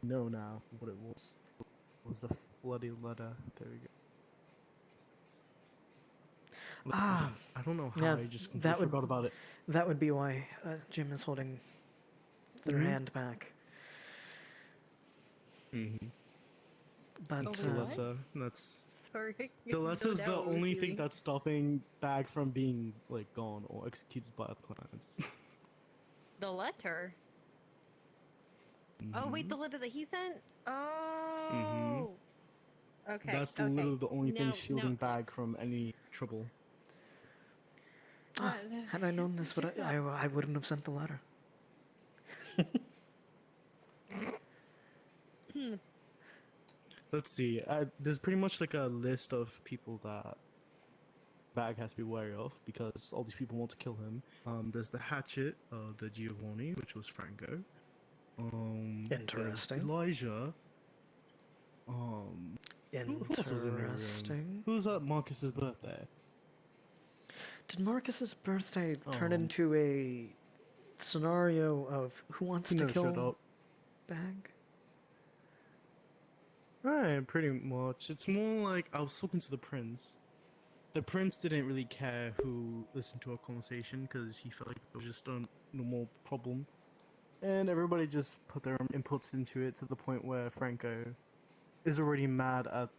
know now what it was. It was the bloody letter. There we go. I don't know how I just completely forgot about it.
That would be why Jim is holding their hand back. But
the letter, that's
sorry.
The letter's the only thing that's stopping Bag from being like gone or executed by other clans.
The letter? Oh wait, the letter that he sent? Oh. Okay.
That's literally the only thing shielding Bag from any trouble.
Had I known this, I wouldn't have sent the letter.
Let's see. There's pretty much like a list of people that Bag has to be wary of because all these people want to kill him. There's the Hatchet, the Giovanni, which was Franco.
Interesting.
Elijah.
Interesting.
Who was at Marcus's birthday?
Did Marcus's birthday turn into a scenario of who wants to kill Bag?
Right, pretty much. It's more like I was talking to the prince. The prince didn't really care who listened to our conversation because he felt like it was just a normal problem. And everybody just put their own inputs into it to the point where Franco is already mad at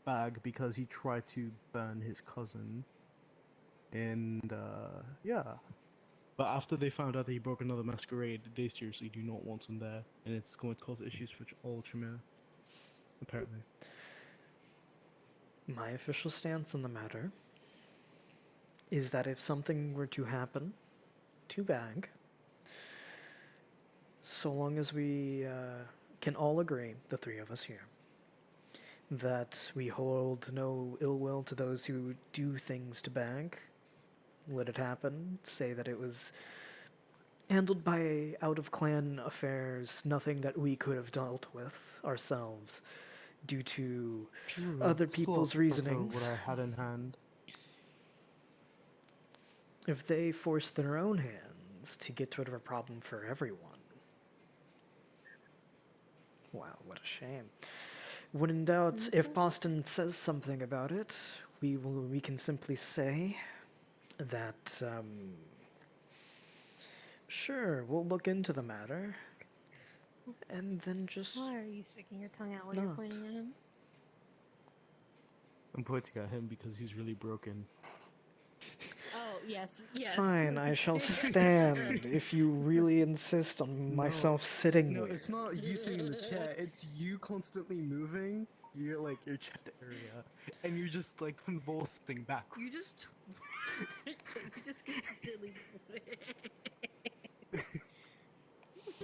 Bag because he tried to burn his cousin. And, yeah. But after they found out that he broke another masquerade, they seriously do not want him there. And it's going to cause issues for all Tremere, apparently.
My official stance on the matter is that if something were to happen to Bag, so long as we can all agree, the three of us here, that we hold no ill will to those who do things to Bag, let it happen, say that it was handled by out-of-clan affairs, nothing that we could have dealt with ourselves due to other people's reasonings.
What I had in hand.
If they force their own hands to get rid of a problem for everyone, wow, what a shame. When in doubt, if Boston says something about it, we can simply say that, sure, we'll look into the matter, and then just...
Why are you sticking your tongue out when you're
not.
pointing at him?
I'm pointing at him because he's really broken.
Oh, yes, yes.
Fine, I shall stand if you really insist on myself sitting
No,
where.
it's not you sitting in the chair, it's you constantly moving your chest area, and you're just like convulsing backwards.
You just consistently.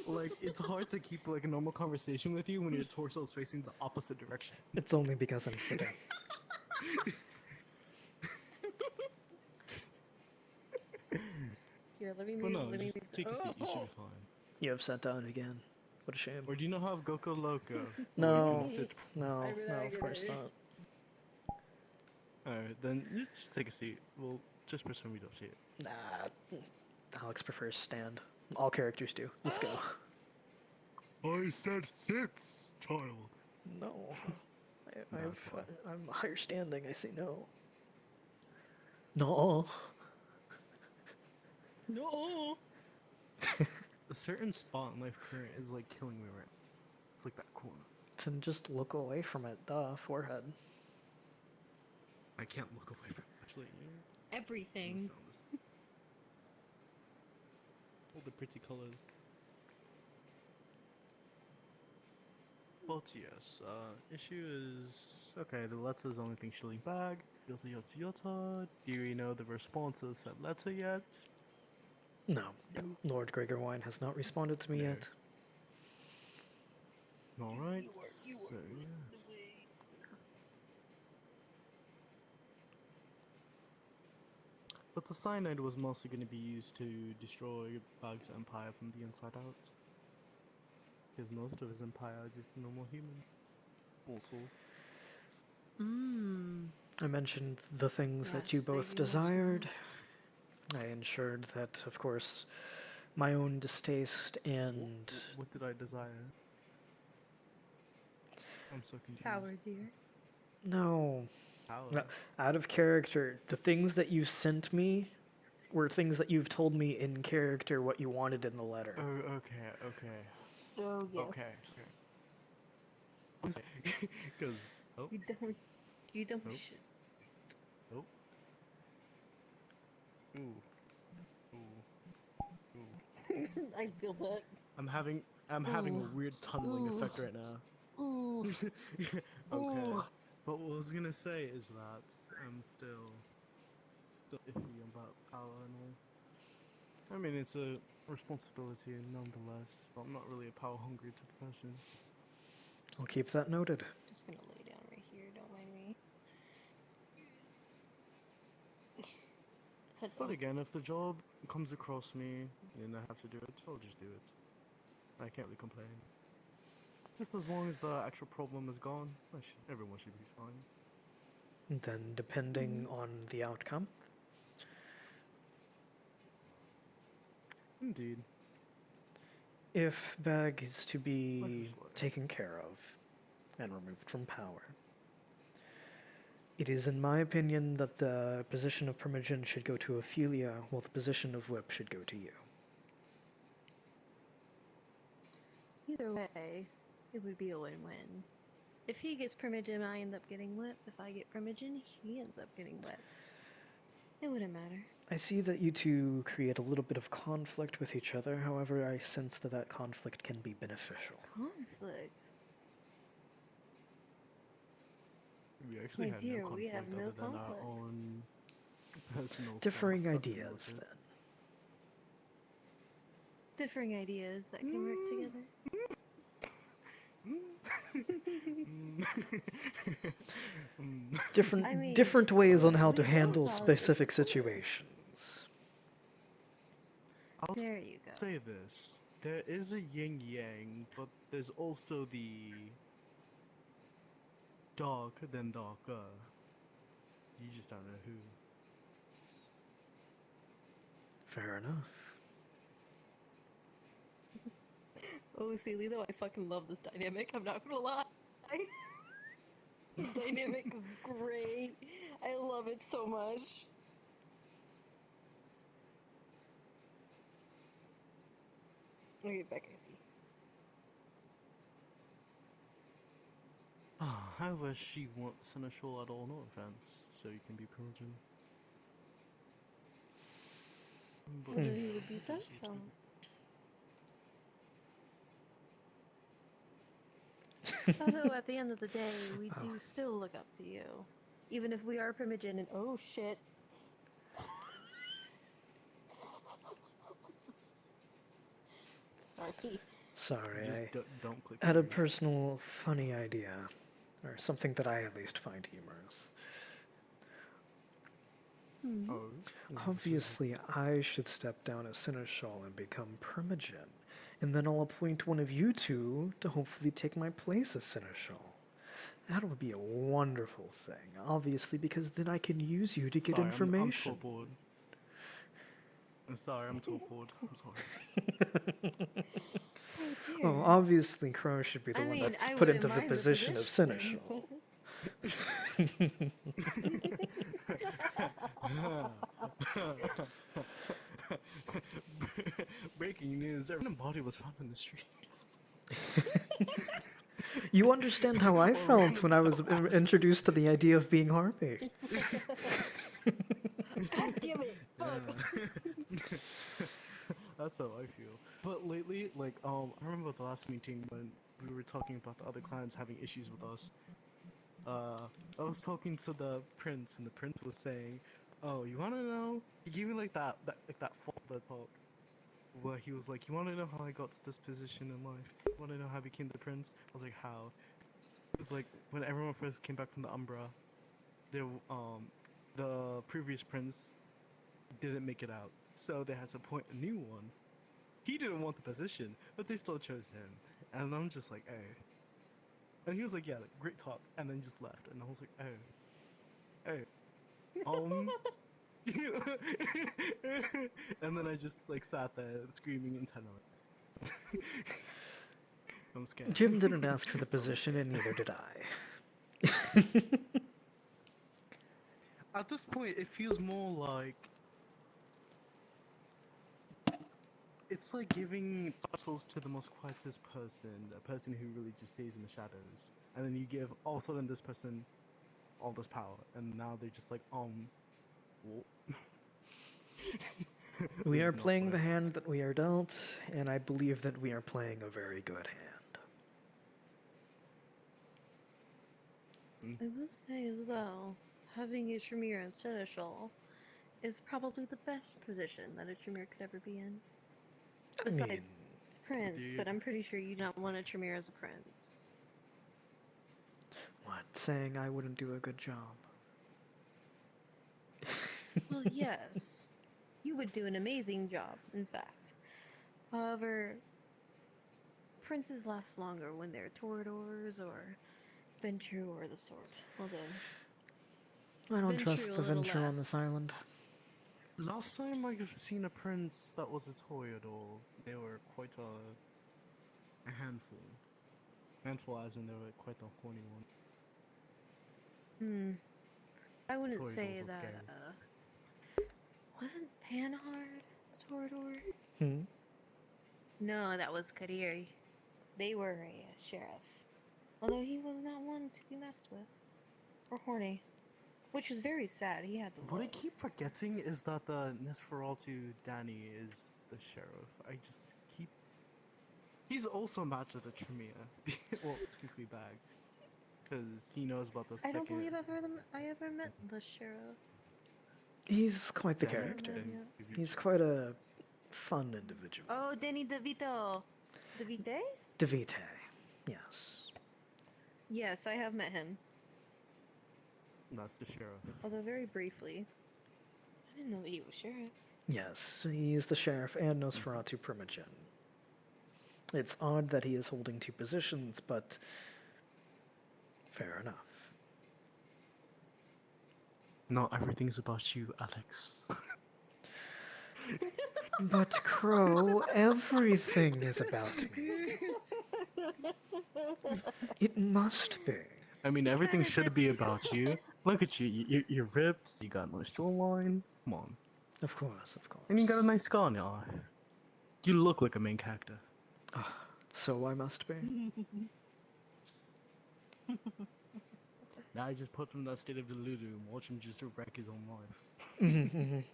Like, it's hard to keep like a normal conversation with you when your torso is facing the opposite direction.
It's only because I'm sitting.
Here, let me
Well,
move.
no,
let me
just
move.
take a seat, you should be fine.
You have sat down again. What a shame.
Or do you not have Goku Loco?
No, no, of course not.
Alright, then you just take a seat. We'll just pretend we don't see it.
Nah, Alex prefers stand. All characters do. Let's go.
I said sit, child.
No. I'm higher standing, I say no. No.
No.
A certain spot in life current is like killing me right now. It's like that corner.
Then just look away from it, duh, forehead.
I can't look away from it, actually.
Everything.
All the pretty colors. But yes, issue is... Okay, the letter's the only thing shilling bag. Yota yota yota. Do you know the response of that letter yet?
No. Lord Gregorwine has not responded to me yet.
Alright, so yeah. But the cyanide was mostly going to be used to destroy Bag's empire from the inside out. Because most of his empire are just normal humans. Also.
I mentioned the things that you both desired. I ensured that, of course, my own distaste and...
What did I desire? I'm so confused.
Power, dear.
No.
Power?
No. Out of character, the things that you sent me were things that you've told me in character what you wanted in the letter.
Oh, okay, okay.
Oh, yes.
Okay, okay. Because... Oh.
You don't
Nope.
shit.
Nope. Ooh. Ooh.
I feel that.
I'm having a weird tunneling effect right now.
Ooh.
Okay.
Ooh.
But what I was gonna say is that I'm still iffy about power and all. I mean, it's a responsibility nonetheless, but I'm not really a power hungry type of person.
I'll keep that noted.
Just gonna lay down right here, don't mind me.
But again, if the job comes across me and I have to do it, I'll just do it. I can't really complain. Just as long as the actual problem is gone, everyone should be fine.
Then, depending on the outcome,
indeed.
If Bag is to be taken care of and removed from power, it is in my opinion that the position of Primogen should go to Ophelia, while the position of Whip should go to you.
Either way, it would be a win-win. If he gets Primogen, I end up getting wet. If I get Primogen, he ends up getting wet. It wouldn't matter.
I see that you two create a little bit of conflict with each other. However, I sense that that conflict can be beneficial.
Conflict?
We actually
My
have
dear,
no
we
conflict
have no
other than our
conflict.
own personal
Differing
stuff.
ideas, then.
Differing ideas that can work together.
Different,
I mean,
different ways on how
we
to
both
handle
are-
specific situations.
I'll
There you go.
say this. There is a yin yang, but there's also the dark than darker. You just don't know who.
Fair enough.
Oh, see, Lilo, I fucking love this dynamic. I'm not gonna lie. The dynamic is great. I love it so much. Okay, back I see.
However, she wants Seneschal at all, no offense, so you can be Primogen.
Well, then he would be Seneschal. Although at the end of the day, we do still look up to you. Even if we are Primogen and oh shit. Sorry.
Sorry, I
don't click
had a personal funny idea. Or something that I at least find humorous. Obviously, I should step down as Seneschal and become Primogen. And then I'll appoint one of you two to hopefully take my place as Seneschal. That would be a wonderful thing, obviously, because then I can use you to get information.
I'm so bored. I'm sorry, I'm so bored. I'm sorry.
Oh, obviously, Crow should be the one that's put into the position of Seneschal.
Breaking news, everyone's body was found in the streets.
You understand how I felt when I was introduced to the idea of being Harpy.
God damn it! Fuck.
That's how I feel. But lately, like, I remember the last meeting when we were talking about the other clans having issues with us. I was talking to the prince, and the prince was saying, "Oh, you wanna know?" He gave me like that father talk, where he was like, "You wanna know how I got to this position in life? You wanna know how I became the prince?" I was like, "How?" It was like when everyone first came back from the Umbra, there, the previous prince didn't make it out, so they had to appoint a new one. He didn't want the position, but they still chose him, and I'm just like, "Hey." And he was like, "Yeah, like, great talk," and then just left, and I was like, and then I just like sat there screaming internally. I'm scared.
Jim didn't ask for the position, and neither did I.
At this point, it feels more like it's like giving titles to the most quietest person, a person who really just stays in the shadows, and then you give all of a sudden this person all this power, and now they're just like, well.
We are playing the hand that we are dealt, and I believe that we are playing a very good hand.
I will say as well, having a Tremere as Seneschal is probably the best position that a Tremere could ever be in.
I
Besides
mean,
Prince, but I'm pretty sure you don't want a Tremere as a Prince.
What, saying I wouldn't do a good job?
Well, yes. You would do an amazing job, in fact. However, Princes last longer when they're Toreadors or Ventrue or the sort. Well then.
I don't trust
Ventrue
the
a little
Venture on
less.
this island.
Last time I've seen a prince that was a Toreador, they were quite a handful. Handful as in they were quite a horny one.
I wouldn't
Toreadors
say
are
that,
scary.
wasn't Panhard a Toreador?
Hmm?
No, that was Kadiri. they were a sheriff. Although he was not one to be messed with. Or horny. Which was very sad. He had the
What I
looks.
keep forgetting is that the Nosferatu Danny is the sheriff. I just keep. He's also matched with the Tremere. Well, to be bag. Because he knows about the
I
second.
don't believe I ever met the sheriff.
He's quite the
Danny?
character.
Yeah.
He's quite a fun individual.
Oh, Danny DeVito. DeVite?
DeVite, yes.
Yes, I have met him.
That's the sheriff.
Although very briefly. I didn't know that he was sheriff.
Yes, he is the sheriff and Nosferatu Primogen. It's odd that he is holding two positions, but fair enough.
Not everything's about you, Alex.
But Crow, everything is about me. It must be.
I mean, everything should be about you. Look at you. You're ripped. You got no jawline. Come on.
Of course, of course.
And you got a nice scar on your eye. You look like a main character.
So I must be.
Now I just put him in that state of delulu and watch him just wreck his own life.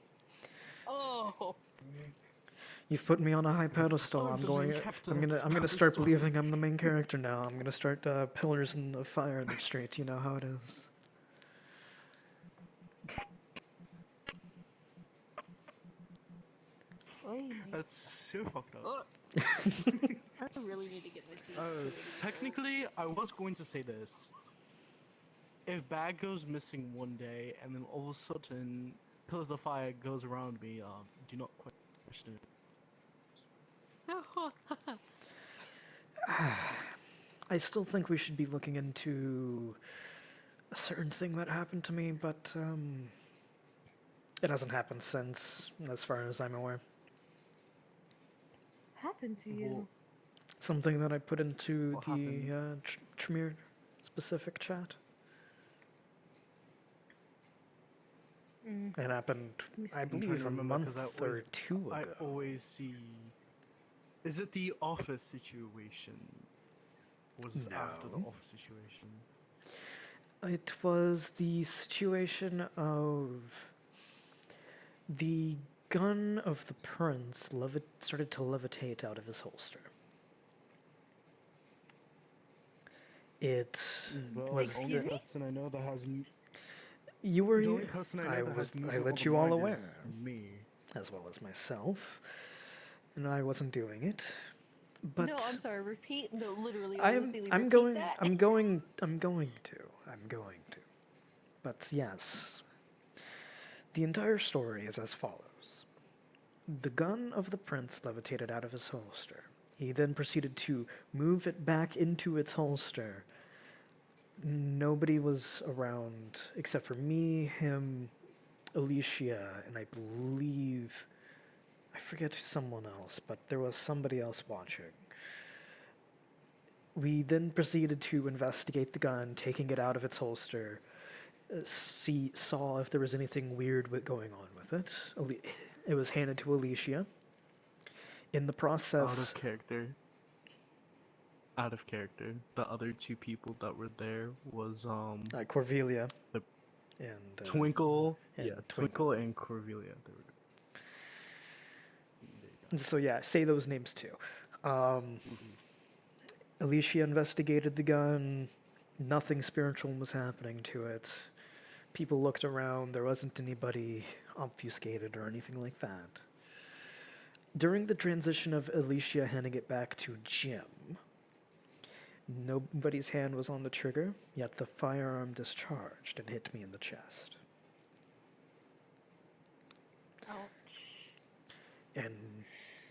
Oh.
You've put me on a high pedestal.
Oh,
I'm
the main
going.
captain.
I'm gonna start believing I'm the main character now. I'm gonna start pillars of fire in the street. You know how it is.
That's so fucked up.
I really need to get my teeth.
Technically, I was going to say this. If Bag goes missing one day, and then all of a sudden, Pillars of Fire goes around me, do not question it.
I still think we should be looking into a certain thing that happened to me, but it hasn't happened since, as far as I'm aware.
Happened to you?
Something that I put into
What
the Tremere specific chat. It happened, I
I'm trying
believe,
to
a
remember, 'cause
month
I
or
always-
two ago.
I always see. Is it the office situation? Or was it after the
No.
office situation?
It was the situation of the gun of the prince started to levitate out of his holster. It
Well,
was
the only person I know that has.
you were
The only person I know that has
I
movement
let
over
you all
mind is
aware,
me.
as well as myself, and I wasn't doing it. But
no, I'm sorry. Repeat. No, literally.
I'm
honestly,
I'm
repeat
going
that.
I'm going to. But yes. The entire story is as follows. The gun of the prince levitated out of his holster. He then proceeded to move it back into its holster. Nobody was around except for me, him, Alicia, and I believe I forget someone else, but there was somebody else watching. We then proceeded to investigate the gun, taking it out of its holster, saw if there was anything weird going on with it. It was handed to Alicia. In the process...
Out of character. The other two people that were there was,
Corvelia. And...
Twinkle.
and
Yeah, Twinkle and Corvelia. There we go.
So yeah, say those names too. Alicia investigated the gun. Nothing spiritual was happening to it. People looked around. There wasn't anybody obfuscated or anything like that. During the transition of Alicia handing it back to Jim, nobody's hand was on the trigger, yet the firearm discharged and hit me in the chest. And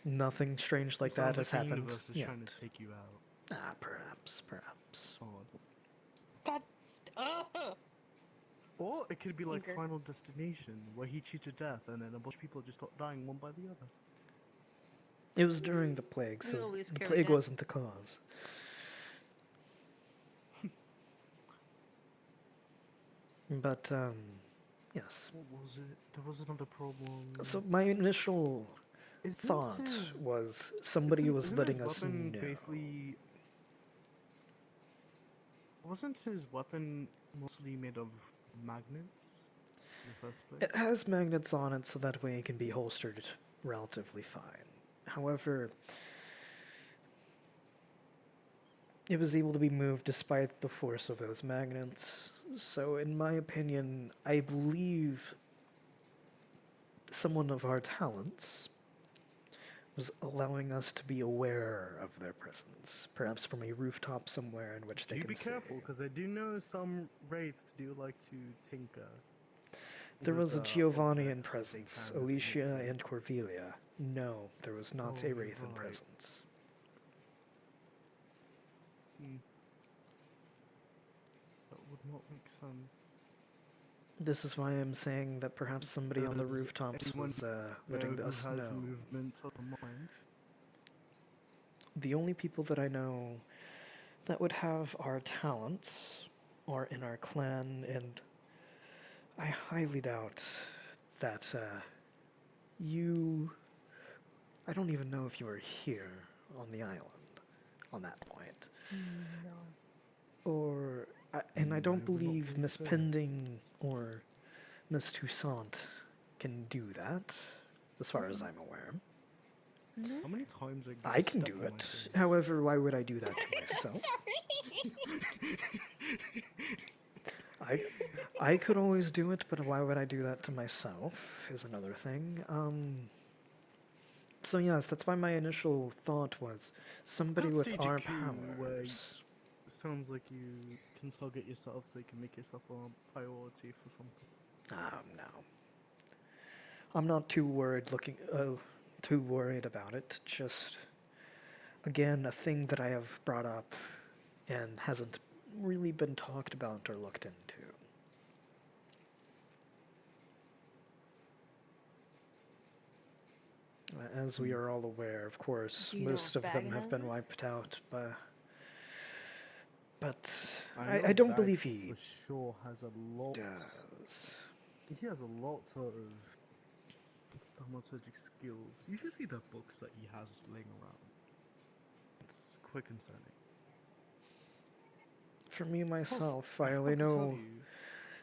nothing strange like that has
The
happened
universe is
yet.
trying to take you out.
Perhaps.
God.
Or it could be like
Okay.
Final Destination, where he cheats to death and then a bunch of people just start dying one by the other.
It was during the plague,
We
so
always
the
carry
plague
that.
wasn't the cause. But, yes.
What was it? There was another problem.
So my initial
Isn't
thought
his-
was somebody was
isn't
letting
his
us
weapon
know.
basically wasn't his weapon mostly made of magnets in the first place?
It has magnets on it so that way it can be holstered relatively fine. However, it was able to be moved despite the force of those magnets. So in my opinion, I believe someone of our talents was allowing us to be aware of their presence, perhaps from a rooftop somewhere in which they
Do
can
be
see.
careful, because I do know some wraiths do like to tinker.
There was a
with,
Giovanni in
objects if they
presence,
can, if they
Alicia
need to.
and Corvelia. No, there was not
Oh,
a wraith in
right.
presence.
That would not make sense.
This is why I'm saying that perhaps somebody on the
Does
rooftops
anyone
was
know
letting
who
us
has
know.
movement of the mind?
The only people that I know that would have our talents are in our clan, and I highly doubt that you... I don't even know if you were here on the island on that point. Or... and I don't believe Miss Pending or Miss Toussaint can do that, as far as I'm aware.
How many times
I can do it. However, why would I do that to myself? I could always do it, but why would I do that to myself is another thing. So yes, that's why my initial thought was somebody with
Stage
our
a coup where
powers.
sounds like you can target yourself so you can make yourself a priority for something.
No. I'm not too worried about it. Just, again, a thing that I have brought up and hasn't really been talked about or looked into. As we are all aware, of course,
Do you know
most
if
of them
Bag
have
has
been
it?
wiped out, but
know
I don't
Bag
believe he
for sure has a lot.
does.
He has a lot of thaumaturgic skills. You should see the books that he has laying around. It's quite concerning.
For me, myself,
I
I only
forgot to tell
know
you.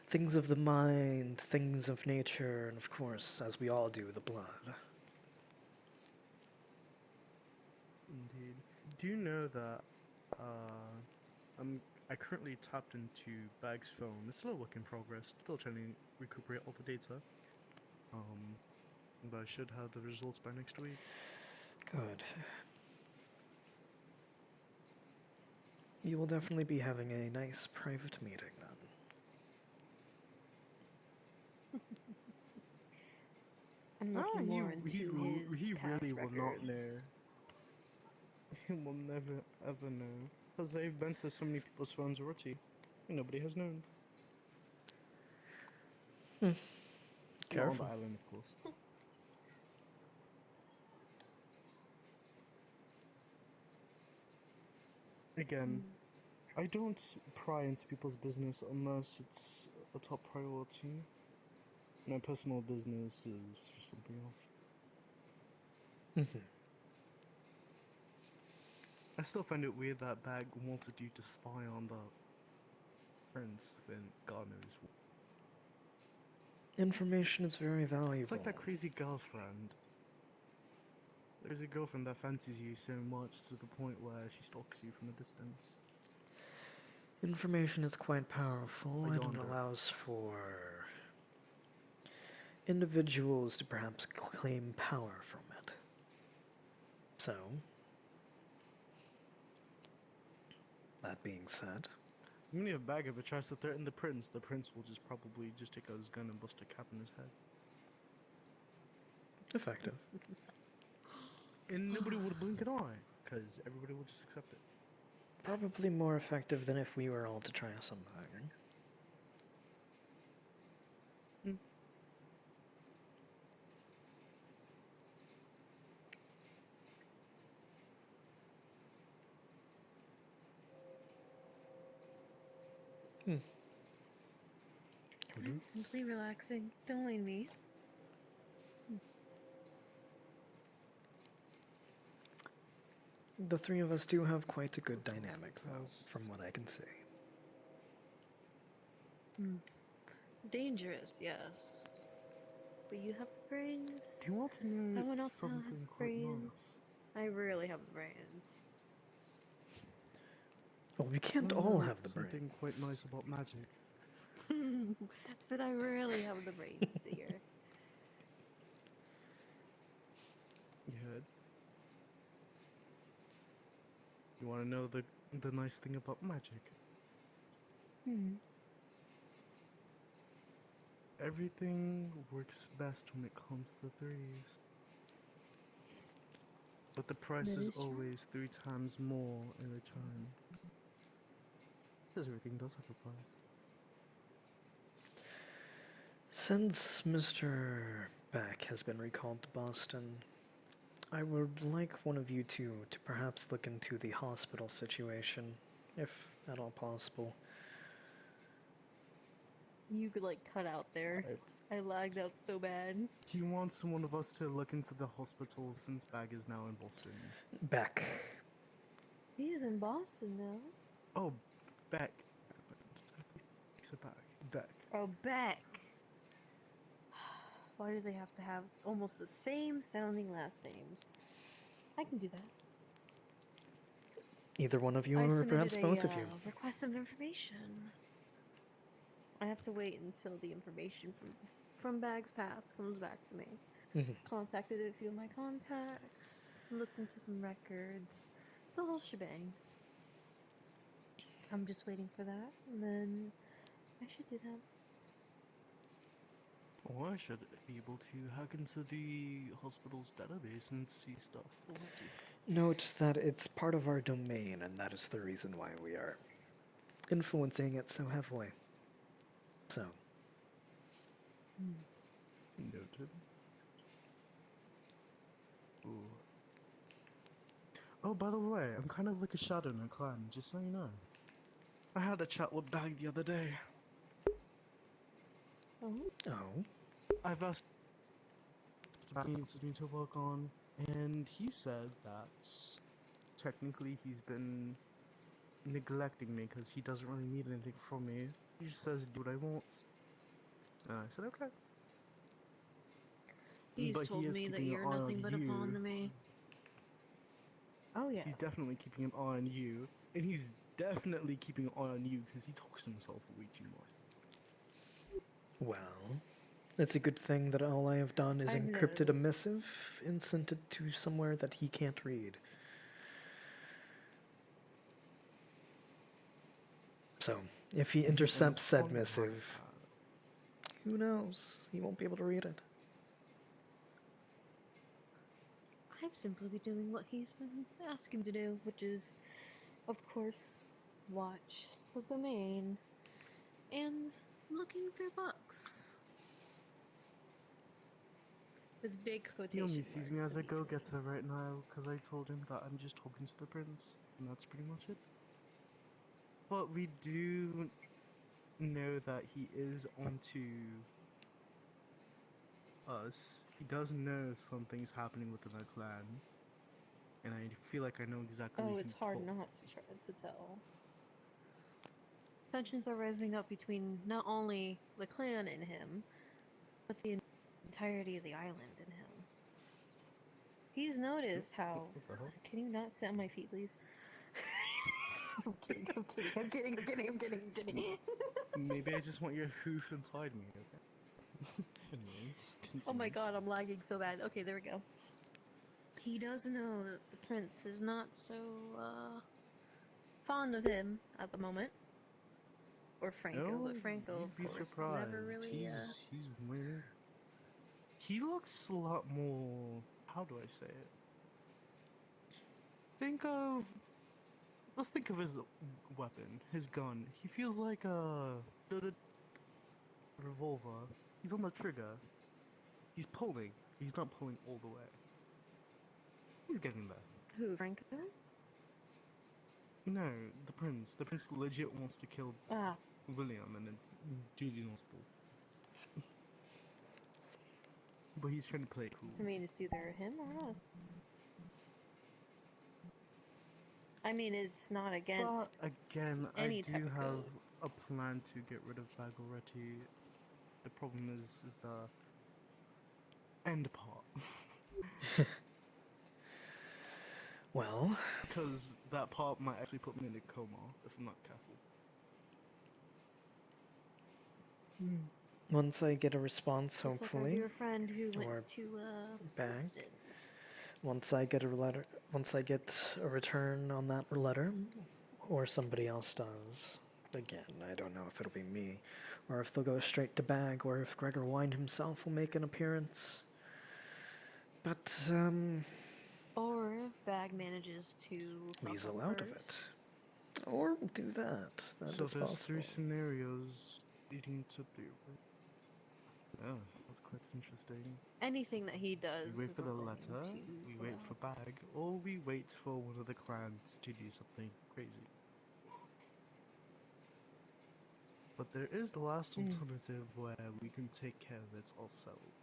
things of the mind, things of nature, and of course, as we all do, the blood.
Indeed. Do you know that I currently tapped into Bag's phone. It's still a work in progress, still trying to recuperate all the data. But I should have the results by next week.
Good. You will definitely be having a nice private meeting then.
I'm looking more into his
he
past
really will not
records.
know. He will never ever know. Because they've been to so many people's phones already. Nobody has known. Not on
Careful.
the island, of course. Again, I don't pry into people's business unless it's a top priority. My personal business is just something else. I still find it weird that Bag wanted you to spy on the prince when God knows what.
Information is very valuable.
It's like that crazy girlfriend. There's a girlfriend that fancies you so much to the point where she stalks you from a distance.
Information is quite powerful and it
yonder.
allows for individuals to perhaps claim power from it. So, that being said,
Even if Bag ever tries to threaten the prince will just probably just take out his gun and bust a cap in his head.
effective.
And nobody would blink an eye, because everybody would just accept it.
Probably more effective than if we were all to try something.
I'm simply relaxing. Don't mind me.
The three of us do have quite a good dynamic, though, from what I can see.
Dangerous, yes. But you have the brains.
Do you want to know
No one else have
something quite
brains.
nice?
I really have the brains.
Well, we can't
Wanna
all
know
have the
something
brains.
quite nice about magic.
Said I really have the brains, dear.
You heard? You want to know the nice thing about magic? Everything works best when it comes to threes. But the price
That
is
is true.
always 3 times more in return. Because everything does have a price.
Since Mr. Beck has been recalled to Boston, I would like one of you two to perhaps look into the hospital situation, if at all possible.
You could like cut out there. I lagged out so bad.
Do you want one of us to look into the hospital since Bag is now in Boston?
Beck.
He's in Boston now.
Oh, Beck. Beck.
Oh, Beck. Why do they have to have almost the same sounding last names? I can do that.
Either one of you,
I
or
submitted
perhaps both of
a,
you.
request of information. I have to wait until the information from Bags Pass comes back to me. Contacted a few of my contacts, looked into some records, the whole shebang. I'm just waiting for that, and then I should do that.
Or I should be able to hack into the hospital's database and see stuff.
Note that it's part of our domain, and that is the reason why we are influencing it so heavily. So.
Noted. Ooh. Oh, by the way, I'm kind of like a shadow in a clan, just so you know. I had a chat with Bag the other day.
Oh?
I've asked Bag me to work on, and he said that technically he's been neglecting me because he doesn't really need anything from me. He just says, do what I want. And I said, okay.
He's
But
told
he is
me that
keeping
you're
an eye
nothing
on
but a pawn
you.
to me. Oh, yes.
He's definitely keeping an eye on you, and he's definitely keeping an eye on you because he talks to himself way too much.
Well, it's a good thing that all I have done is
I've
encrypted a
noticed.
missive and sent it to somewhere that he can't read. So, if he intercepts said missive, who knows? He won't be able to read it.
I've simply been doing what he's been asking to do, which is, of course, watch the domain and looking through books. With big
He
quotation
only
marks.
sees me as
in
a
between.
go-getter right now because I told him that I'm just talking to the prince, and that's pretty much it. But we do know that he is onto us. He does know something's happening within our clan, and I feel like I know exactly.
Oh,
who
it's hard
told.
not to try to tell. Tensions are rising up between not only the clan and him, but the entirety of the island and him. He's noticed how...
What the hell?
Can you not sit on my feet, please? I'm kidding, I'm kidding, I'm kidding, I'm kidding, I'm kidding, I'm kidding.
Maybe I just want your hoof inside me, okay? Anyways,
Oh my
continue.
god, I'm lagging so bad. Okay, there we go. He does know that the prince is not so, fond of him at the moment. Or Franco,
No,
but Franco,
you'd
of
be
course,
surprised.
never really,
He's weird. He looks a lot more. How do I say it? Let's think of his weapon, his gun. He feels like a revolver. He's on the trigger. He's pulling. He's not pulling all the way. He's getting there.
Who, Franco?
No, the prince. The prince legit wants to kill
Ah.
William, and it's duly possible. But he's trying to play it cool.
I mean, it's either him or us. I mean, it's not against
But again, I
any type
do
of
have
code.
a plan to get rid of Bag already. The problem is the end part.
Well,
because that part might actually put me in a coma if I'm not careful.
once I get a response,
Just like our
hopefully,
dear friend who
or
went to
back.
Boston.
Once I get a return on that letter, or somebody else does. Again, I don't know if it'll be me, or if they'll go straight to Bag, or if Gregor Wine himself will make an appearance. But,
Or if Bag manages to fuck
weasel
up
out of
first.
it. Or do that. That
So
is
there's
possible.
3 scenarios leading to the... Oh, that's quite interesting.
Anything that he does.
We wait
is
for the
going
letter,
to
we
blow
wait
up.
for Bag, or we wait for one of the clans to do something crazy. But there is the last alternative where we can take care of it ourselves.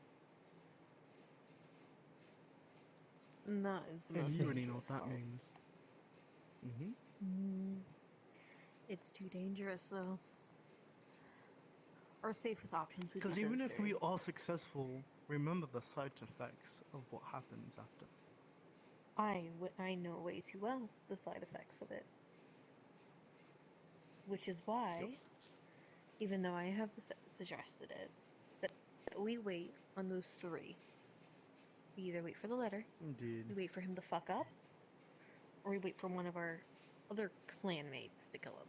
And that is the
And
most
you already know what
dangerous
that
part.
means.
It's too dangerous, though. Our safest options would be
Because even
those
if
three.
we are successful, remember the side effects of what happens after.
I know way too well the side effects of it. Which is why, even though I have suggested it, that we wait on those 3. We either wait for the letter,
Indeed.
we wait for him to fuck up, or we wait for one of our other clanmates to kill him.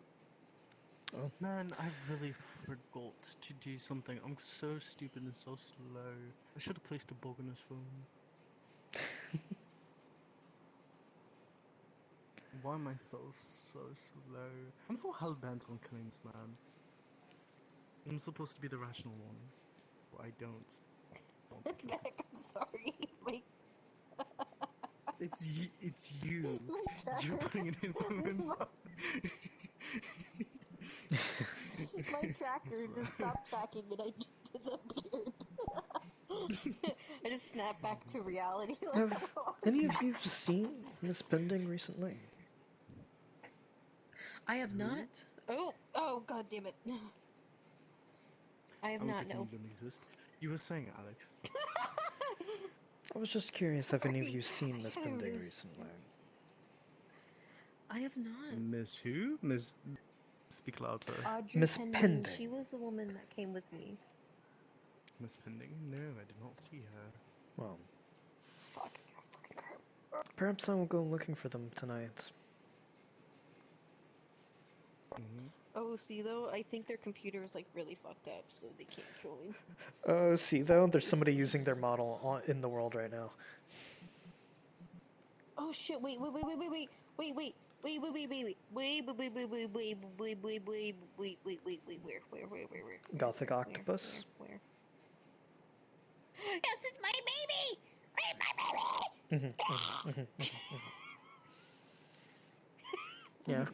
Oh.
Man, I really forgot to do something. I'm so stupid and so slow. I should have placed a bug on his phone. Why am I so slow? I'm so hell-bent on killing this man. I'm supposed to be the rational one, but I don't.
I'm sorry. Wait.
It's you. You're putting an influence on.
My tracker just stopped tracking and I just disappeared. I just snapped back to reality.
Have any of you seen Miss Pending recently?
I have not. Oh, god damn it. I have
I'm
not,
pretending
no.
you don't exist. You were saying, Alex.
I was just curious if any of you seen Miss Pending recently.
I have not.
Miss who? Miss... Speak louder.
Audrey
Miss
Pending,
Pending.
she was the woman that came with me.
Miss Pending? No, I did not see her.
Well,
Fuck, I got fucking crap.
perhaps I will go looking for them tonight.
Oh, see though, I think their computer is like really fucked up, so they can't join.
Oh, see though, there's somebody using their model in the world right now.
Oh shit! Wait! Where?
Gothic octopus.
Where?
Yes, it's my baby! Read my baby!
Yeah.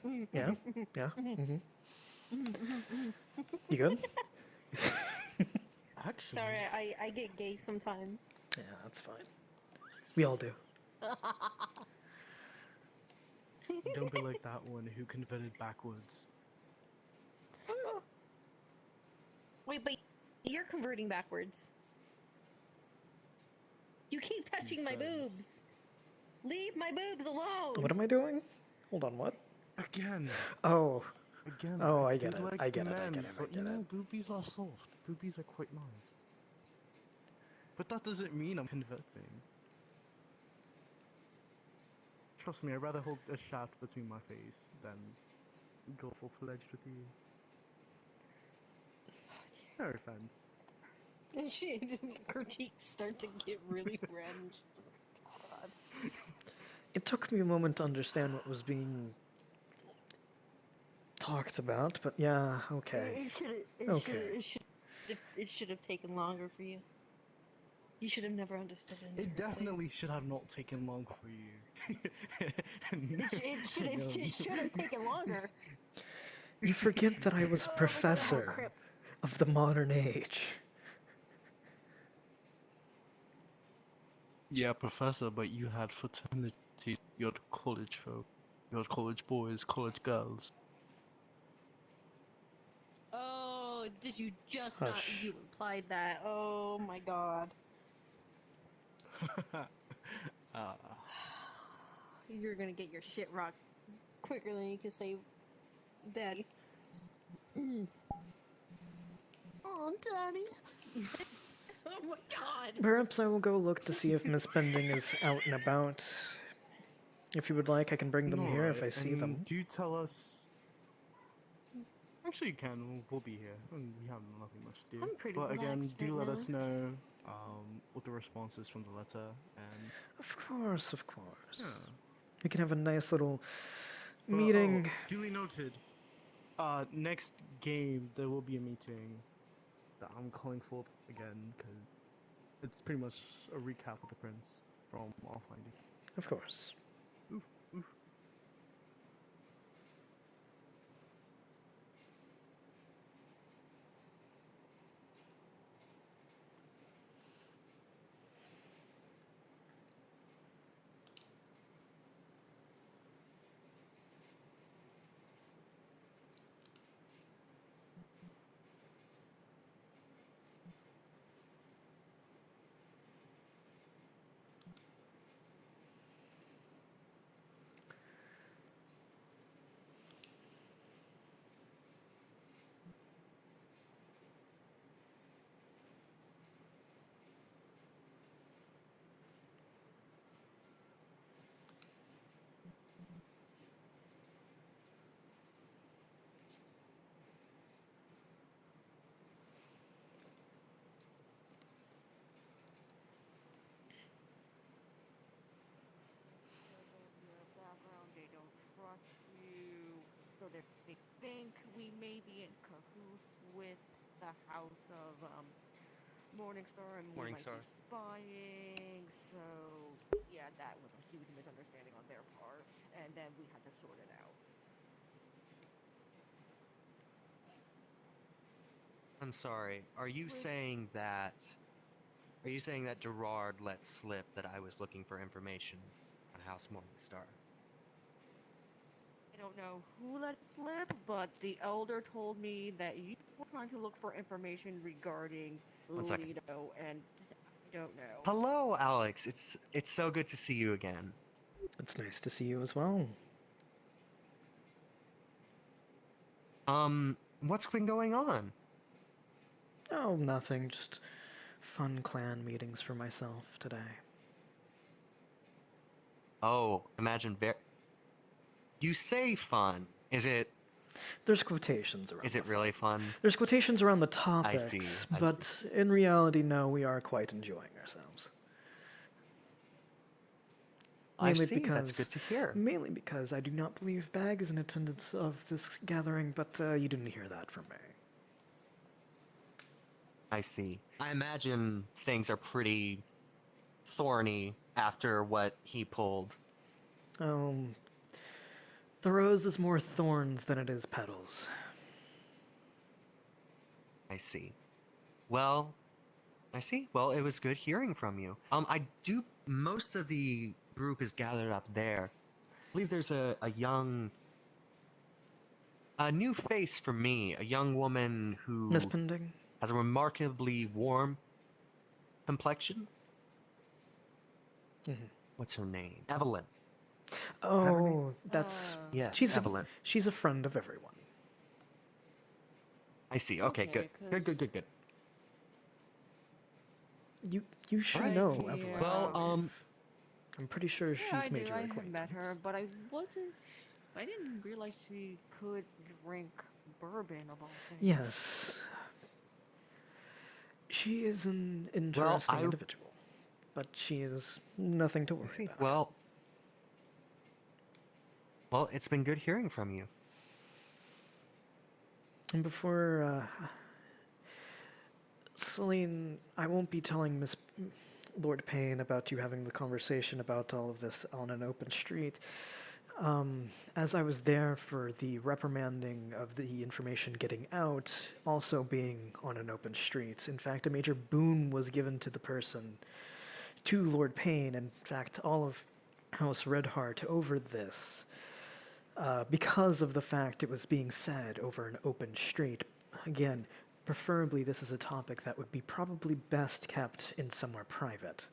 You good?
Actually.
Sorry, I get gay sometimes.
Yeah, that's fine. We all do.
Don't be like that one who converted backwards.
Wait, but you're converting backwards. You keep touching my boobs. Leave my boobs alone.
What am I doing? Hold on, what?
Again.
Oh.
Again.
Oh, I get
do
it.
like
I get
the
it. I
men,
get it. I
But
get
you know,
it.
boobies are soft. Boobies are quite nice. But that doesn't mean I'm converting. Trust me, I'd rather hold a shaft between my face than go full-fledged with you. No offense.
Her cheeks start to get really red. God.
It took me a moment to understand what was being talked about, but yeah, okay.
It should have taken longer for you. You should have never understood it.
It definitely should have not taken long for you.
It should have taken longer.
You forget that I was a professor of the modern age.
Yeah, professor, but you had fraternities. You had college folk. You had college boys, college girls.
Oh, did you just
Hush.
not? You implied that. Oh my god. You're gonna get your shit rocked quicker than you can say daddy.
Oh, Daddy.
Oh my god.
Perhaps I will go look to see if Miss Bending is out and about. If you would like, I can bring them here if I see them.
Do you tell us? Actually, you can. We'll be here. We have nothing much to do.
I'm pretty
But again,
relaxed
do
right
let
now.
us know what the response is from the letter, and
Of course, of course.
yeah.
We can have a nice little
But,
meeting.
oh, duly noted. Next game there will be a meeting that I'm calling for again because it's pretty much a recap of the prince from our finding.
Of course.
Oof, oof.
Your background, they don't trust you, so they think we may be in cahoots with the house of Morningstar and we might
Morningstar.
be spying. So yeah, that was a huge misunderstanding on their part, and then we had to sort it out.
I'm sorry. Are you saying that Gerard let slip that I was looking for information on House Morningstar?
I don't know who let it slip, but the elder told me that you were trying to look for information regarding
One second.
Lido, and I don't know.
Hello, Alex. It's so good to see you again.
It's nice to see you as well.
What's been going on?
Oh, nothing. Just fun clan meetings for myself today.
Oh, imagine You say fun. Is it?
There's quotations around.
Is it really fun?
There's quotations around the
I
topics,
see.
but in reality, no, we are quite enjoying ourselves.
I see. That's good to hear.
Mainly because I do not believe Bag is in attendance of this gathering, but you didn't hear that from me.
I see. I imagine things are pretty thorny after what he pulled.
The rose is more thorns than it is petals.
I see. Well, I see. Well, it was good hearing from you. Most of the group is gathered up there. I believe there's a new face for me, a young woman who
Miss Pending?
has a remarkably warm complexion.
Mm-hmm.
What's her name? Evelyn.
Oh, that's...
Yes,
she's
Evelyn.
She's a friend of everyone.
I see. Okay, good. Good.
You should
Right,
know
yeah.
Evelyn.
Well,
I'm pretty sure she's made your
I
acquaintance.
met her, but I didn't realize she could drink bourbon of all things.
Yes. She is an interesting individual, but she is nothing to worry about.
Well, it's been good hearing from you.
And before, Celine, I won't be telling Miss Lord Payne about you having the conversation about all of this on an open street. As I was there for the reprimanding of the information getting out, also being on an open street, in fact, a major boon was given to the person, to Lord Payne, in fact, all of House Redheart over this, because of the fact it was being said over an open street. Again, preferably this is a topic that would be probably best kept in somewhere private.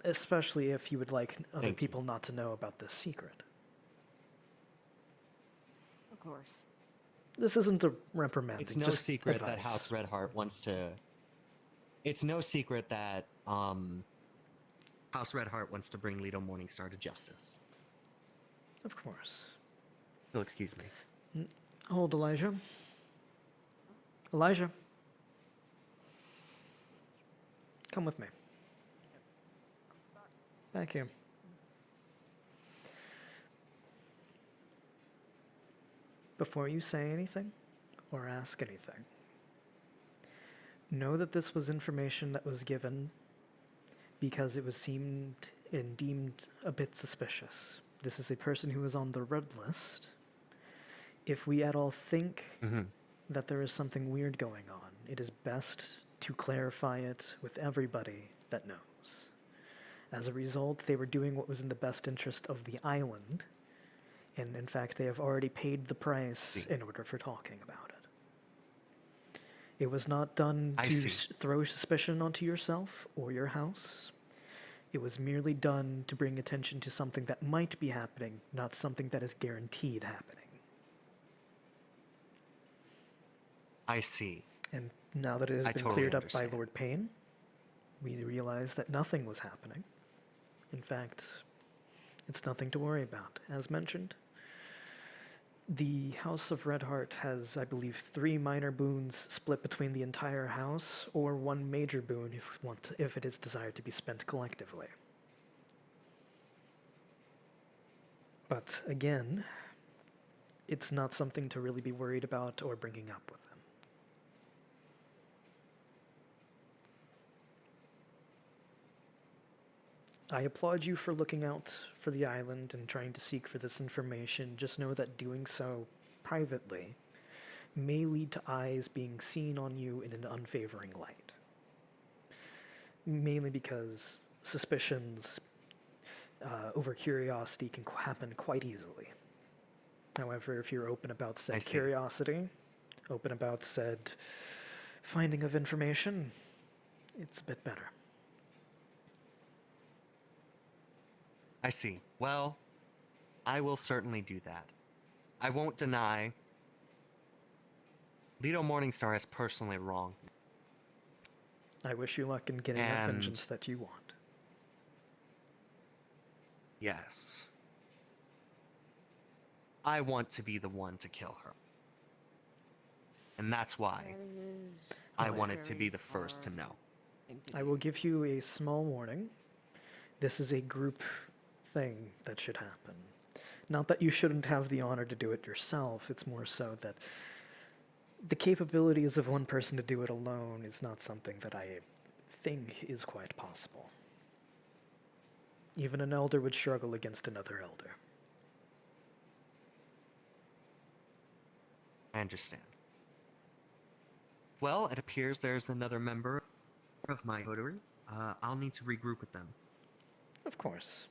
Especially if you would like other people not to know about this secret.
Of course.
This isn't a reprimanding,
It's no
just
secret
advice.
that House Redheart wants to. It's no secret that House Redheart wants to bring Leto Morningstar to justice.
Of course.
You'll excuse me.
Hold, Elijah. Elijah. Come with me. Back here. Before you say anything or ask anything, know that this was information that was given because it was seemed and deemed a bit suspicious. This is a person who is on the red list. If we at all think that there is something weird going on, it is best to clarify it with everybody that knows. As a result, they were doing what was in the best interest of the island, and in fact, they have already paid the price in order for talking about it. It was not done to throw suspicion onto yourself or your house. It was merely done to bring attention to something that might be happening, not something that is guaranteed happening.
I see.
And now that it has been cleared up by Lord Payne, we realize that nothing was happening. In fact, it's nothing to worry about. As mentioned, the House of Redheart has, I believe, 3 minor boons split between the entire house, or 1 major boon if it is desired to be spent collectively. But again, it's not something to really be worried about or bringing up with them. I applaud you for looking out for the island and trying to seek for this information. Just know that doing so privately may lead to eyes being seen on you in an unfavoring light. Mainly because suspicions over curiosity can happen quite easily. However, if you're open about said curiosity, open about said finding of information, it's a bit better.
I see. Well, I will certainly do that. I won't deny Leto Morningstar has personally wronged me.
I wish you luck in getting that vengeance that you want.
Yes. I want to be the one to kill her. And that's why I wanted to be the first to know.
I will give you a small warning. This is a group thing that should happen. Not that you shouldn't have the honor to do it yourself, it's more so that the capabilities of one person to do it alone is not something that I think is quite possible. Even an elder would struggle against another elder.
I understand. Well, it appears there's another member of my coterie. I'll need to regroup with them.
Of course.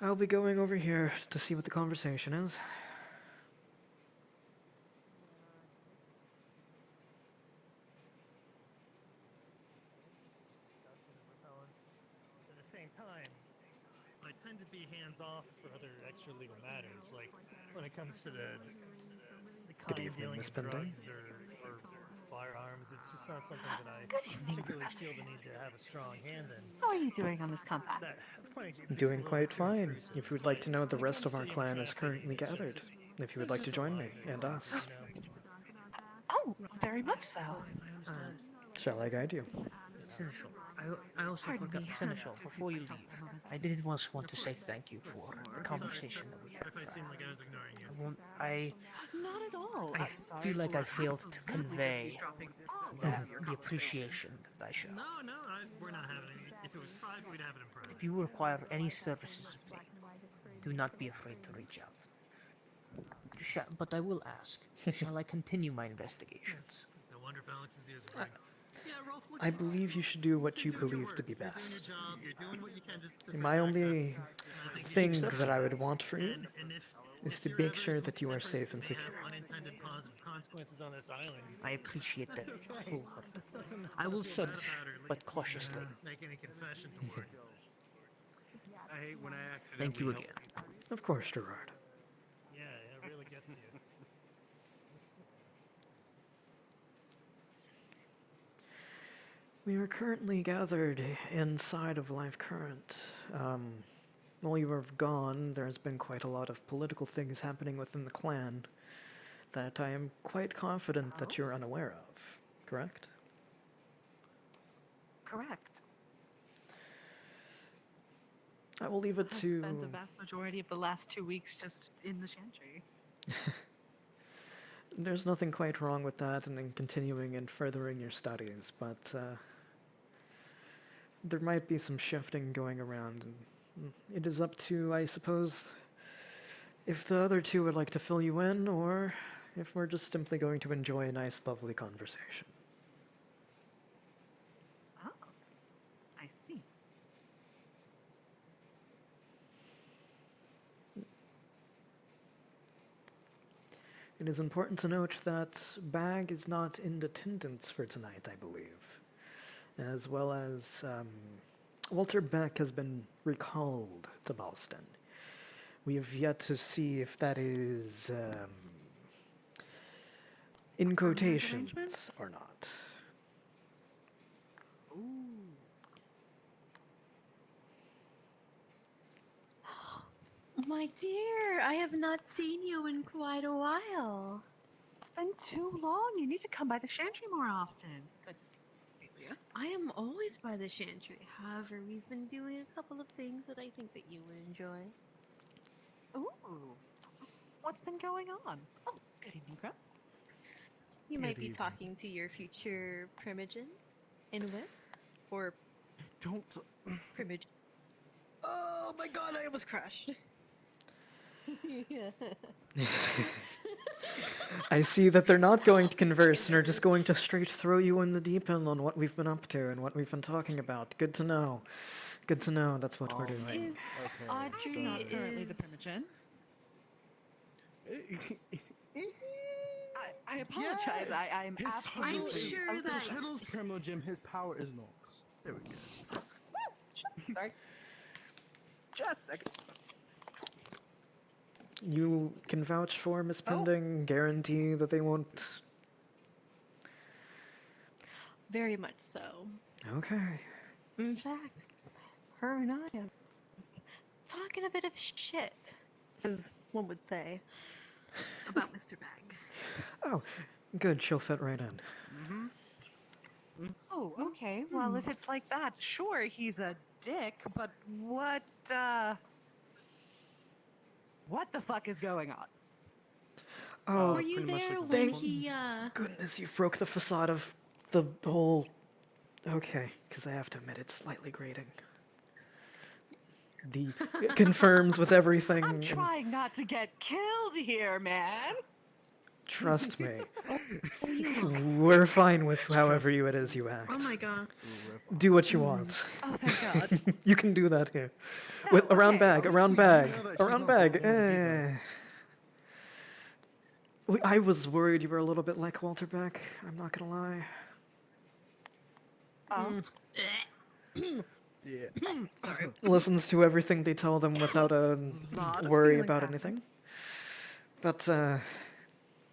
I'll be going over here to see what the conversation is.
At the same time, I tend to be hands-off for other extra-legal matters, like when it comes to the
Good
kind
evening,
dealing
Miss
of
Pending.
drugs or firearms. It's just not something that I particularly feel the need to have a strong hand in.
How are you doing on this compact?
Doing quite fine. If you would like to know, the rest of our clan is currently gathered. If you would like to join me and us.
Oh, very much so.
Shall I guide you?
Seneschal, I also forgot, Seneschal, before you leave, I did once want to say thank you for the conversation that we had.
If I seem like I was ignoring you.
Not at all.
I feel like I failed to convey the appreciation that I show.
No, we're not having it. If it was private, we'd have it in private.
If you require any services of me, do not be afraid to reach out. But I will ask, shall I continue my investigations?
No wonder if Alex's ears are ringing. Yeah, Rolf, look,
I believe you should do what you believe to be
You're doing your
best.
job. You're doing what you can just to
My
protect
only
us.
thing that I would want for you
And if
is to
you're
make
ever
sure that you are safe and secure.
unintended positive consequences on this island.
I appreciate that
That's okay.
wholeheartedly. I will
Feel bad
search,
about her, like,
but
you know,
cautiously.
Make any confession to her. I hate when I accidentally
Thank you
help
again.
people.
Of course, Gerard.
Yeah, it really gets to you.
We are currently gathered inside of Life Current. While you were gone, there's been quite a lot of political things happening within the clan that I am quite confident that you're unaware of, correct?
Correct.
I will leave it
I've
to...
spent the vast majority of the last 2 weeks just in the Chantry.
There's nothing quite wrong with that and in continuing and furthering your studies, but there might be some shifting going around, and it is up to, I suppose, if the other two would like to fill you in, or if we're just simply going to enjoy a nice, lovely conversation.
Oh, I see.
It is important to note that Bag is not in attendance for tonight, I believe, as well as Walter Beck has been recalled to Boston. We have yet to see if that is in quotations or not.
Ooh.
My dear, I have not seen you in quite a while.
It's been too long. You need to come by the Chantry more often. It's good to see you.
I am always by the Chantry. However, we've been doing a couple of things that I think that you would enjoy.
Ooh. What's been going on? Oh, good evening, Grub.
You might be talking to your future Primogen in Whip, or
don't
Primogen. Oh my god, I almost crashed.
I see that they're not going to converse and are just going to straight throw you in the deep end on what we've been up to and what we've been talking about. Good to know. Good to know that's what we're doing.
Is Audrey not currently the Primogen? I apologize. I'm absolutely...
His Hiddle's Primogem, his power is Nox. There we go.
Sorry. Just a second.
You can vouch for Miss Pending, guarantee that they won't...
Very much so.
Okay.
In fact, her and I are talking a bit of shit, as one would say, about Mr. Bag.
Oh, good, she'll fit right in.
Oh, okay. Well, if it's like that, sure, he's a dick, but what the fuck is going on?
Oh,
were you there when
thank
he,
goodness you broke the facade of the whole... Okay, because I have to admit, it's slightly grating. It confirms with everything.
I'm trying not to get killed here, man.
Trust me. We're fine with however it is you act.
Oh my god.
Do what you want.
Oh, thank God.
You can do that here. With around bag. I was worried you were a little bit like Walter Beck. I'm not gonna lie.
Yeah.
Sorry.
Listens to everything they tell them without a worry about anything. But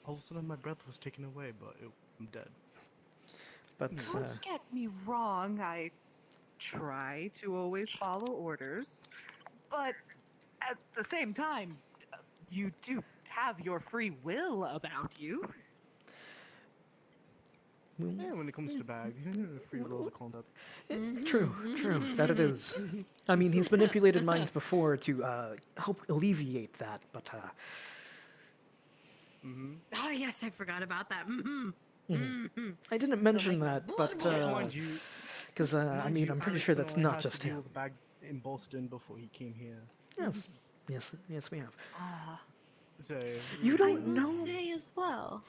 all of a sudden my breath was taken away, but I'm dead.
But
Don't get me wrong, I try to always follow orders, but at the same time, you do have your free will about you.
Yeah, when it comes to Bag, free will is a concept.
True, that it is. I mean, he's manipulated minds before to help alleviate that, but
Oh yes, I forgot about that.
I didn't mention that, but
mind you,
because I mean, I'm pretty sure that's not just him.
Bag in Boston before he came here.
Yes, we have.
So
You don't know.
Say as well.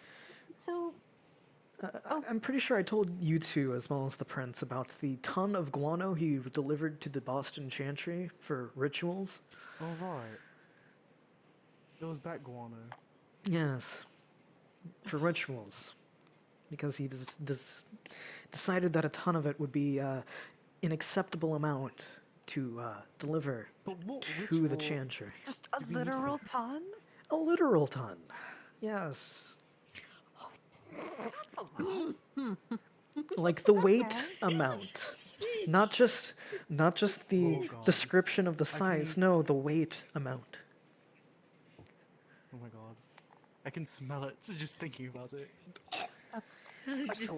So
I'm pretty sure I told you two, as well as the prince, about the ton of guano he delivered to the Boston Chantry for rituals.
Oh right. It was bat guano.
Yes. for rituals, because he decided that a ton of it would be an acceptable amount to deliver to the chantry.
Just a literal ton?
A literal ton, yes.
That's a lot.
Like the weight amount, not just the description of the size. No, the weight amount.
Oh my god. I can smell it just thinking about it.
Just-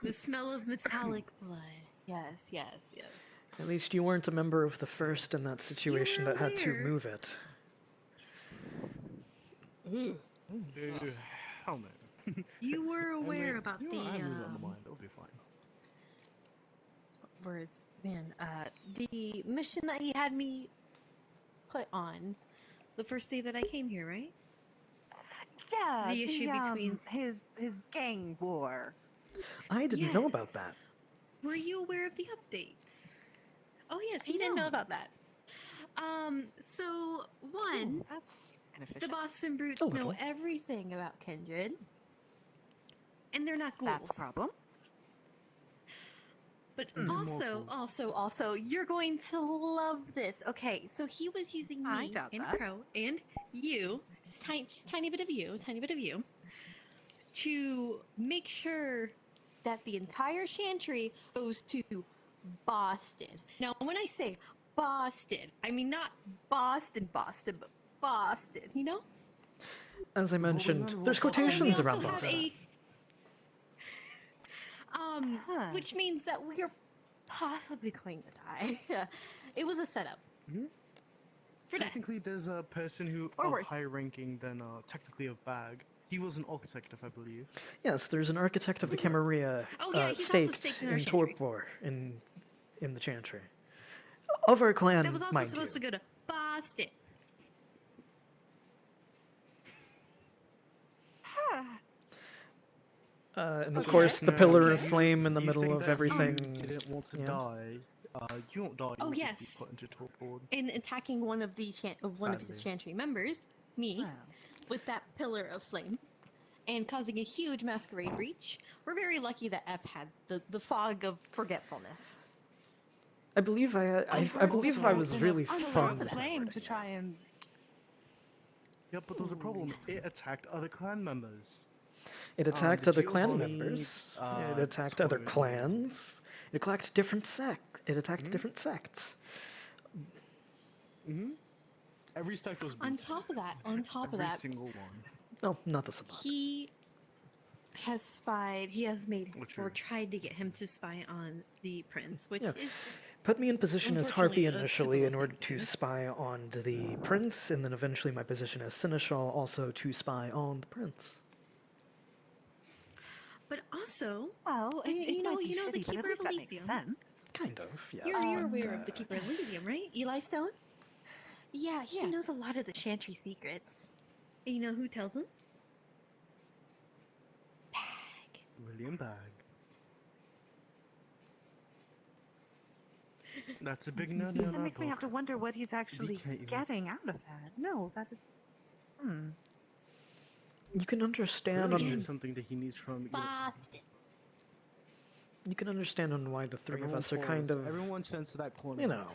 the smell of metallic blood. Yes, yes, yes.
At least you weren't a member of the first in that situation that had to
aware.
move it.
Hell no.
You were aware about
you
the
know, I have it on the mind. It'll be fine.
words, man. The mission that he had me put on the first day that I came here, right?
Yeah,
The issue between
his gang war.
I didn't know about that.
Were you aware of the updates? Oh yes, he didn't know about that. So one, the Boston Brutes know everything about Kindred, and they're not ghouls.
That's a problem.
But also, you're going to love this. Okay, so he was using
I
me
doubt
and
that.
Crow and you, just tiny bit of you, to make sure that the entire chantry goes to Boston. Now, when I say Boston, I mean not Boston, but Boston, you know?
As I mentioned, there's quotations
We also
around
have
Boston.
Which means that we are possibly going to die. It was a setup. For that.
Technically, there's a person who
Or
of
worse.
high ranking than technically of Bag. He was an architect, if I believe.
Yes, there's an architect of the Camarilla
Oh, yeah, he's also
staked
staked in our
in
chantry.
Torpor in the chantry. Of our clan,
That was also
mind
supposed
you.
to go to Boston.
And of course, the pillar of flame in the
You
middle
think
of
that
everything.
You didn't want to
yeah.
die. You won't die.
Oh,
you
yes.
Just be put into Torpor.
In attacking one of the one of his
Sadly.
chantry members, me, with that pillar of flame, and causing a huge masquerade breach. We're very lucky that F had the fog of forgetfulness.
I believe I believe I was really fun.
The flame to try and.
Yeah, but there was a problem. It attacked other clan members.
It attacked
the
other clan
Giovanni,
members. It attacked other clans. It attacked different different sects.
Every sect was
On top of that,
Every single one.
Oh, not the Sabbat.
he has spied. He has made
True.
or tried to get him to spy on the prince, which
Yeah.
is
Put me in position as Harpy
unfortunately,
initially in order to spy on the prince, and then eventually my position as Seneschal also to spy on the prince.
But also,
well,
you know
might be
the
shitty, but at
Keeper of
least that makes
Elysium.
sense.
Kind of, yes.
You're
but,
aware of the Keeper of Elysium, right? Eli Stone? Yeah, he knows a lot of the chantry secrets. And you know who tells him?
William Bag. That's a big no in
That
our
makes me have
book.
to wonder what he's actually
can't even-
getting out of that. No, that is.
You can understand
Clearly
on
it's something that he needs from.
Boston.
you can understand on why the three of
Everyone
us are kind
falls-
of,
Everyone turns to that corner.
you know,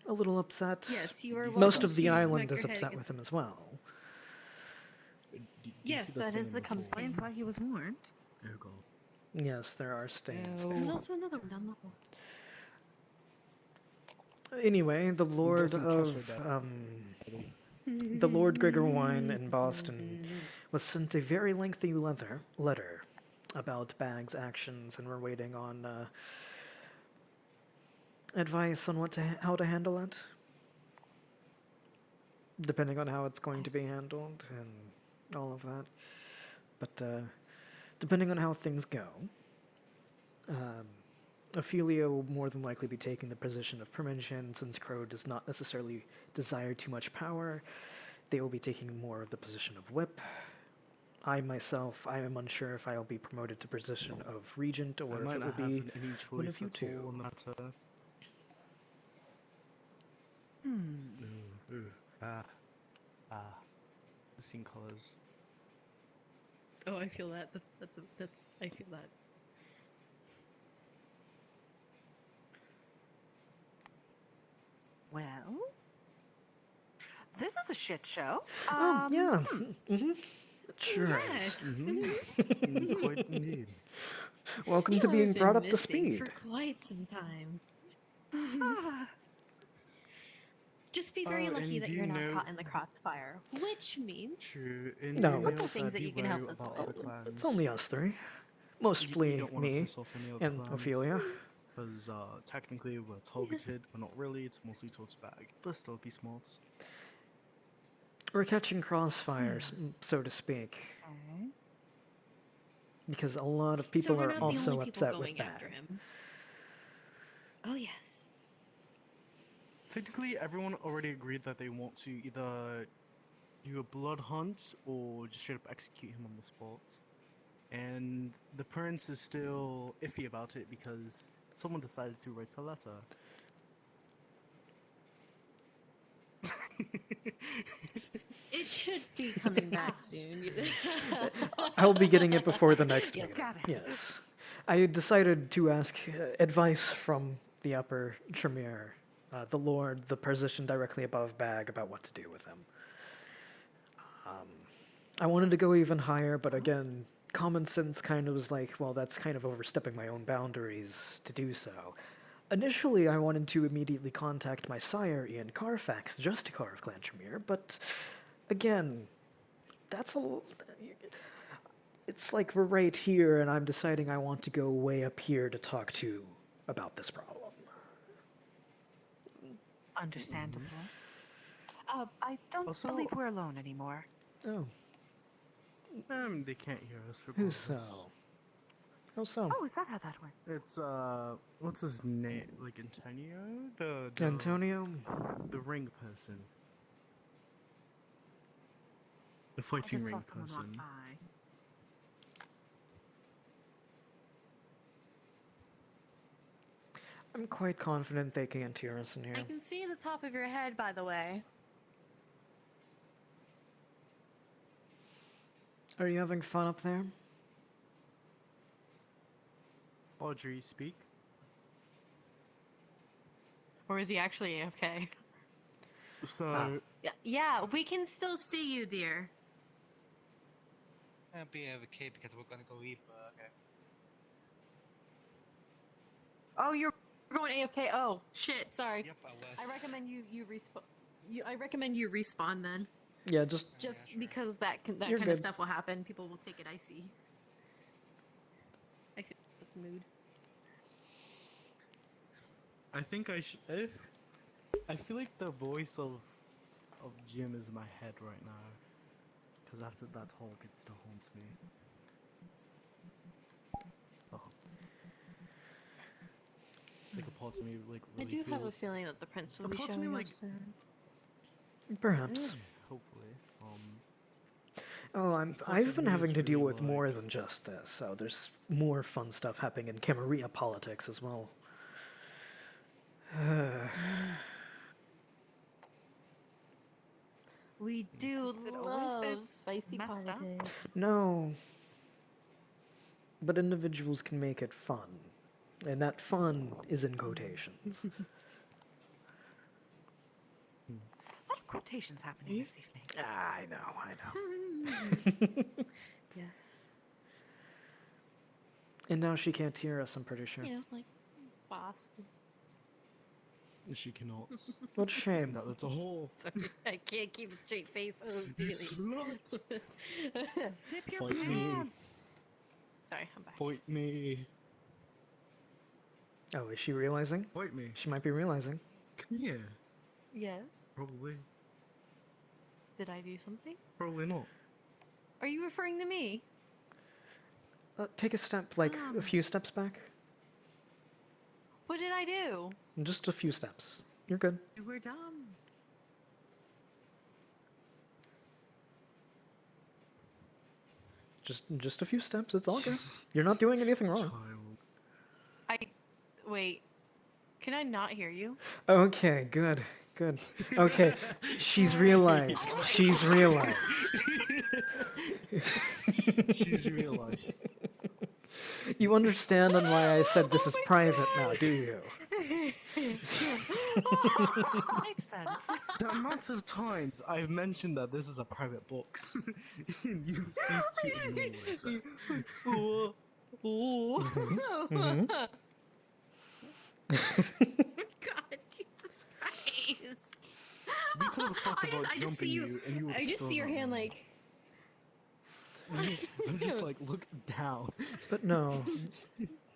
a little upset.
Yes, you are
Most
welcome
of the
to
island
smack
is
your head
upset
against-
with him as well.
Yes, that is the
Explains why he was warned.
Oh god.
Yes, there are stains
There's
there.
also another one down the hall.
Anyway, the Lord
doesn't
of
catch her
the Lord Gregorwine in Boston was sent a very lengthy letter about Bag's actions, and we're waiting on advice on how to handle it, depending on how it's going to be handled and all of that. But depending on how things go, Ophelia will more than likely be taking the position of Premonition, since Crow does not necessarily desire too much power. They will be taking more of the position of Whip. I myself, I am unsure if I'll be promoted to position of Regent, or
I
if
might
it will
not
be
have any
one
choice
of you
at
two.
all on that. scene colors.
Oh, I feel that. I feel that.
Well, this is a shit show.
Yeah. Mm-hmm. It sure
Yes.
is.
Quite indeed.
Welcome
You
to
have
being
been
brought up to
missing
speed.
for quite some time. Just be very lucky
and
that
you
you're not
know-
caught in the crossfire, which means
True. And
No,
you know
it's-
things
that
that you can
beware
help us
about
with.
other clans.
It's only us three.
You
Mostly
don't wanna
me
piss off any other
and
clans.
Ophelia.
Because technically we're targeted, but not really. It's mostly towards bag. But still, be smart.
We're catching crossfires, so to speak.
Okay.
Because a lot of people
so we're
are
not the
also
only people
upset with
going
that.
after him. Oh yes.
Technically, everyone already agreed that they want to either do a blood hunt or just straight up execute him on the spot. And the prince is still iffy about it because someone decided to write a letter.
It should be coming back soon.
I'll be getting it before the next
Yes.
meeting.
Got it.
Yes. I decided to ask advice from the upper Tremere, the Lord, the position directly above Bag, about what to do with him. I wanted to go even higher, but again, common sense kind of was like, well, that's kind of overstepping my own boundaries to do so. Initially, I wanted to immediately contact my sire, Ian Carfax, Justicar of Clan Tremere, but again, that's a... It's like we're right here, and I'm deciding I want to go way up here to talk to about this problem.
Understandable. I don't
Also-
believe we're alone anymore.
Oh,
They can't hear us.
who's so?
regardless.
Oh, so.
Oh, is that how that went?
It's what's his name? Like Antonio? The
Antonio?
The ring person. The
I
fighting
just
ring
saw someone walk
person.
by.
I'm quite confident they can't hear us in here.
I can see the top of your head, by the way.
Are you having fun up there?
Audrey, speak.
Or is he actually AFK?
So,
Yeah, we can still see you, dear.
Can't be AFK because we're gonna go eat, but okay.
Oh, you're going AFK. Oh, shit. Sorry.
Yep, I was.
I recommend you respawn. I recommend you respawn then.
Yeah, just
Because that
You're
kind
good.
of stuff will happen. People will take it icy. I feel that's mood.
I think I should. I feel like the voice of Jim is in my head right now. Because after that talk, it still haunts me. Oh. Like a part of me, like
I
really
do have a
feels-
feeling that the prince will be
parts of me,
showing
like-
up soon.
perhaps.
Hopefully.
Oh, I've
of
been
me
having
is
to deal
really
with more than just this, so there's more fun stuff happening in Camarilla politics as well.
We do
it always
love
been
spicy
messed up?
politics.
No. But individuals can make it fun. And that fun is in quotations.
A lot of quotations happening this evening.
I know.
Yes.
And now she can't hear us, I'm pretty sure.
You know, like Boston.
She cannot.
What a shame.
That's a whole.
I can't keep a straight face. Oh, silly.
Zip your
Fight me.
pants.
Sorry, I'm back.
Fight me.
Oh, is she realizing?
Fight me.
She might be realizing.
Come here.
Yes.
Probably.
Did I do something?
Probably not.
Are you referring to me?
Take a step, like a few steps back.
What did I do?
Just a few steps. You're good.
You were dumb.
Just a few steps. It's all good. You're not doing anything wrong.
Wait. Can I not hear you?
Okay, good. Good. Okay. She's realized. She's realized.
She's realized.
You understand on why I said this is private now, do you?
Makes sense.
The amount of times I've mentioned that this is a private box, and you cease to ignore it.
Mhm.
God, Jesus Christ.
We could have talked about
I just see
jumping
you.
and you would
I just
still
see your
not
hand
know.
like.
I'm just like, look down.
But no,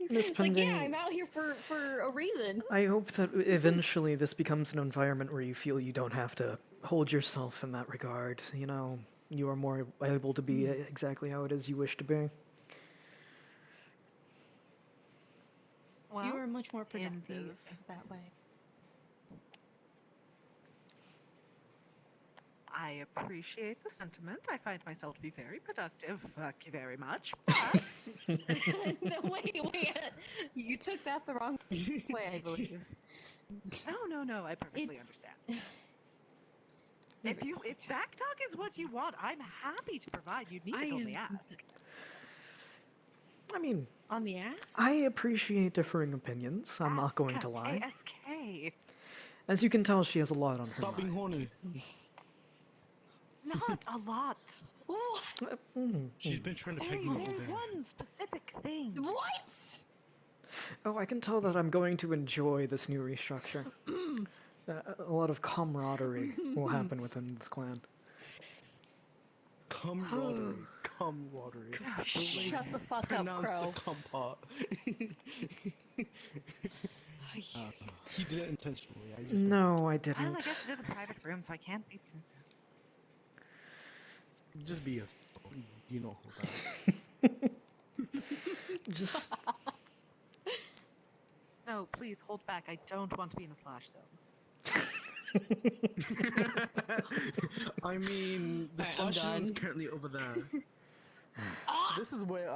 Miss
It's like,
Pending,
yeah, I'm out here for a reason.
I hope that eventually this becomes an environment where you feel you don't have to hold yourself in that regard. You know, you are more able to be exactly how it is you wish to be.
You are much more productive that way.
I appreciate the sentiment. I find myself to be very productive. Thank you very much.
No, wait. You took that the wrong way, I believe.
No. I perfectly understand. If backtalk is what you want, I'm happy to provide. You need to only ask.
I mean,
on the ass?
I appreciate differing opinions. I'm not going to lie.
ASK.
As you can tell, she has a lot on her
Stop being
mind.
horny.
Not a lot.
She's been trying to peg
There's
me all day.
one specific thing.
What?
Oh, I can tell that I'm going to enjoy this new restructure. A lot of camaraderie will happen within the clan.
Camaraderie.
Shut the fuck up,
Pronounce
Crow.
the cum part. He did it intentionally. I just
No, I
Well, I
didn't.
guess it is a private room, so I can't be.
Just be a. You know hold that.
Just.
No, please hold back. I don't want to be in a flash zone.
I mean, the
Alright, I'm
flash zone's
done.
currently over there. This is where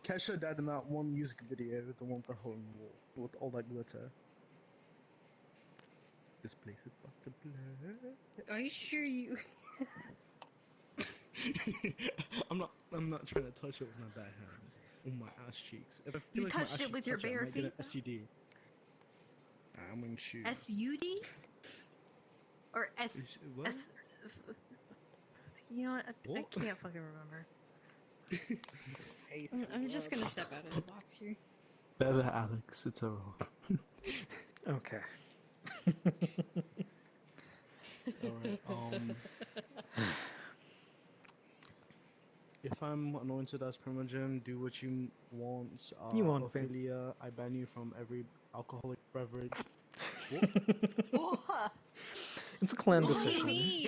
Kesha died in that one music video, the one with the hole in the wall, with all that glitter. This place is fucking blur.
Are you sure you?
I'm not trying to touch it with my bare hands on my ass cheeks. If I feel
You
like my
touched
ass
it
cheeks
with your
touch I
bare
might get an
feet?
SUD. I'm wearing shoes.
SUD? Or S?
What?
S? You know what? I
What?
can't fucking remember. I'm just gonna step out of the box here.
Better Alex, it's alright.
Okay.
Alright, if I'm anointed as Primogen, do what you want.
You won't be.
Ophelia, I ban you from every alcoholic beverage.
It's a clan
Why
decision.
me?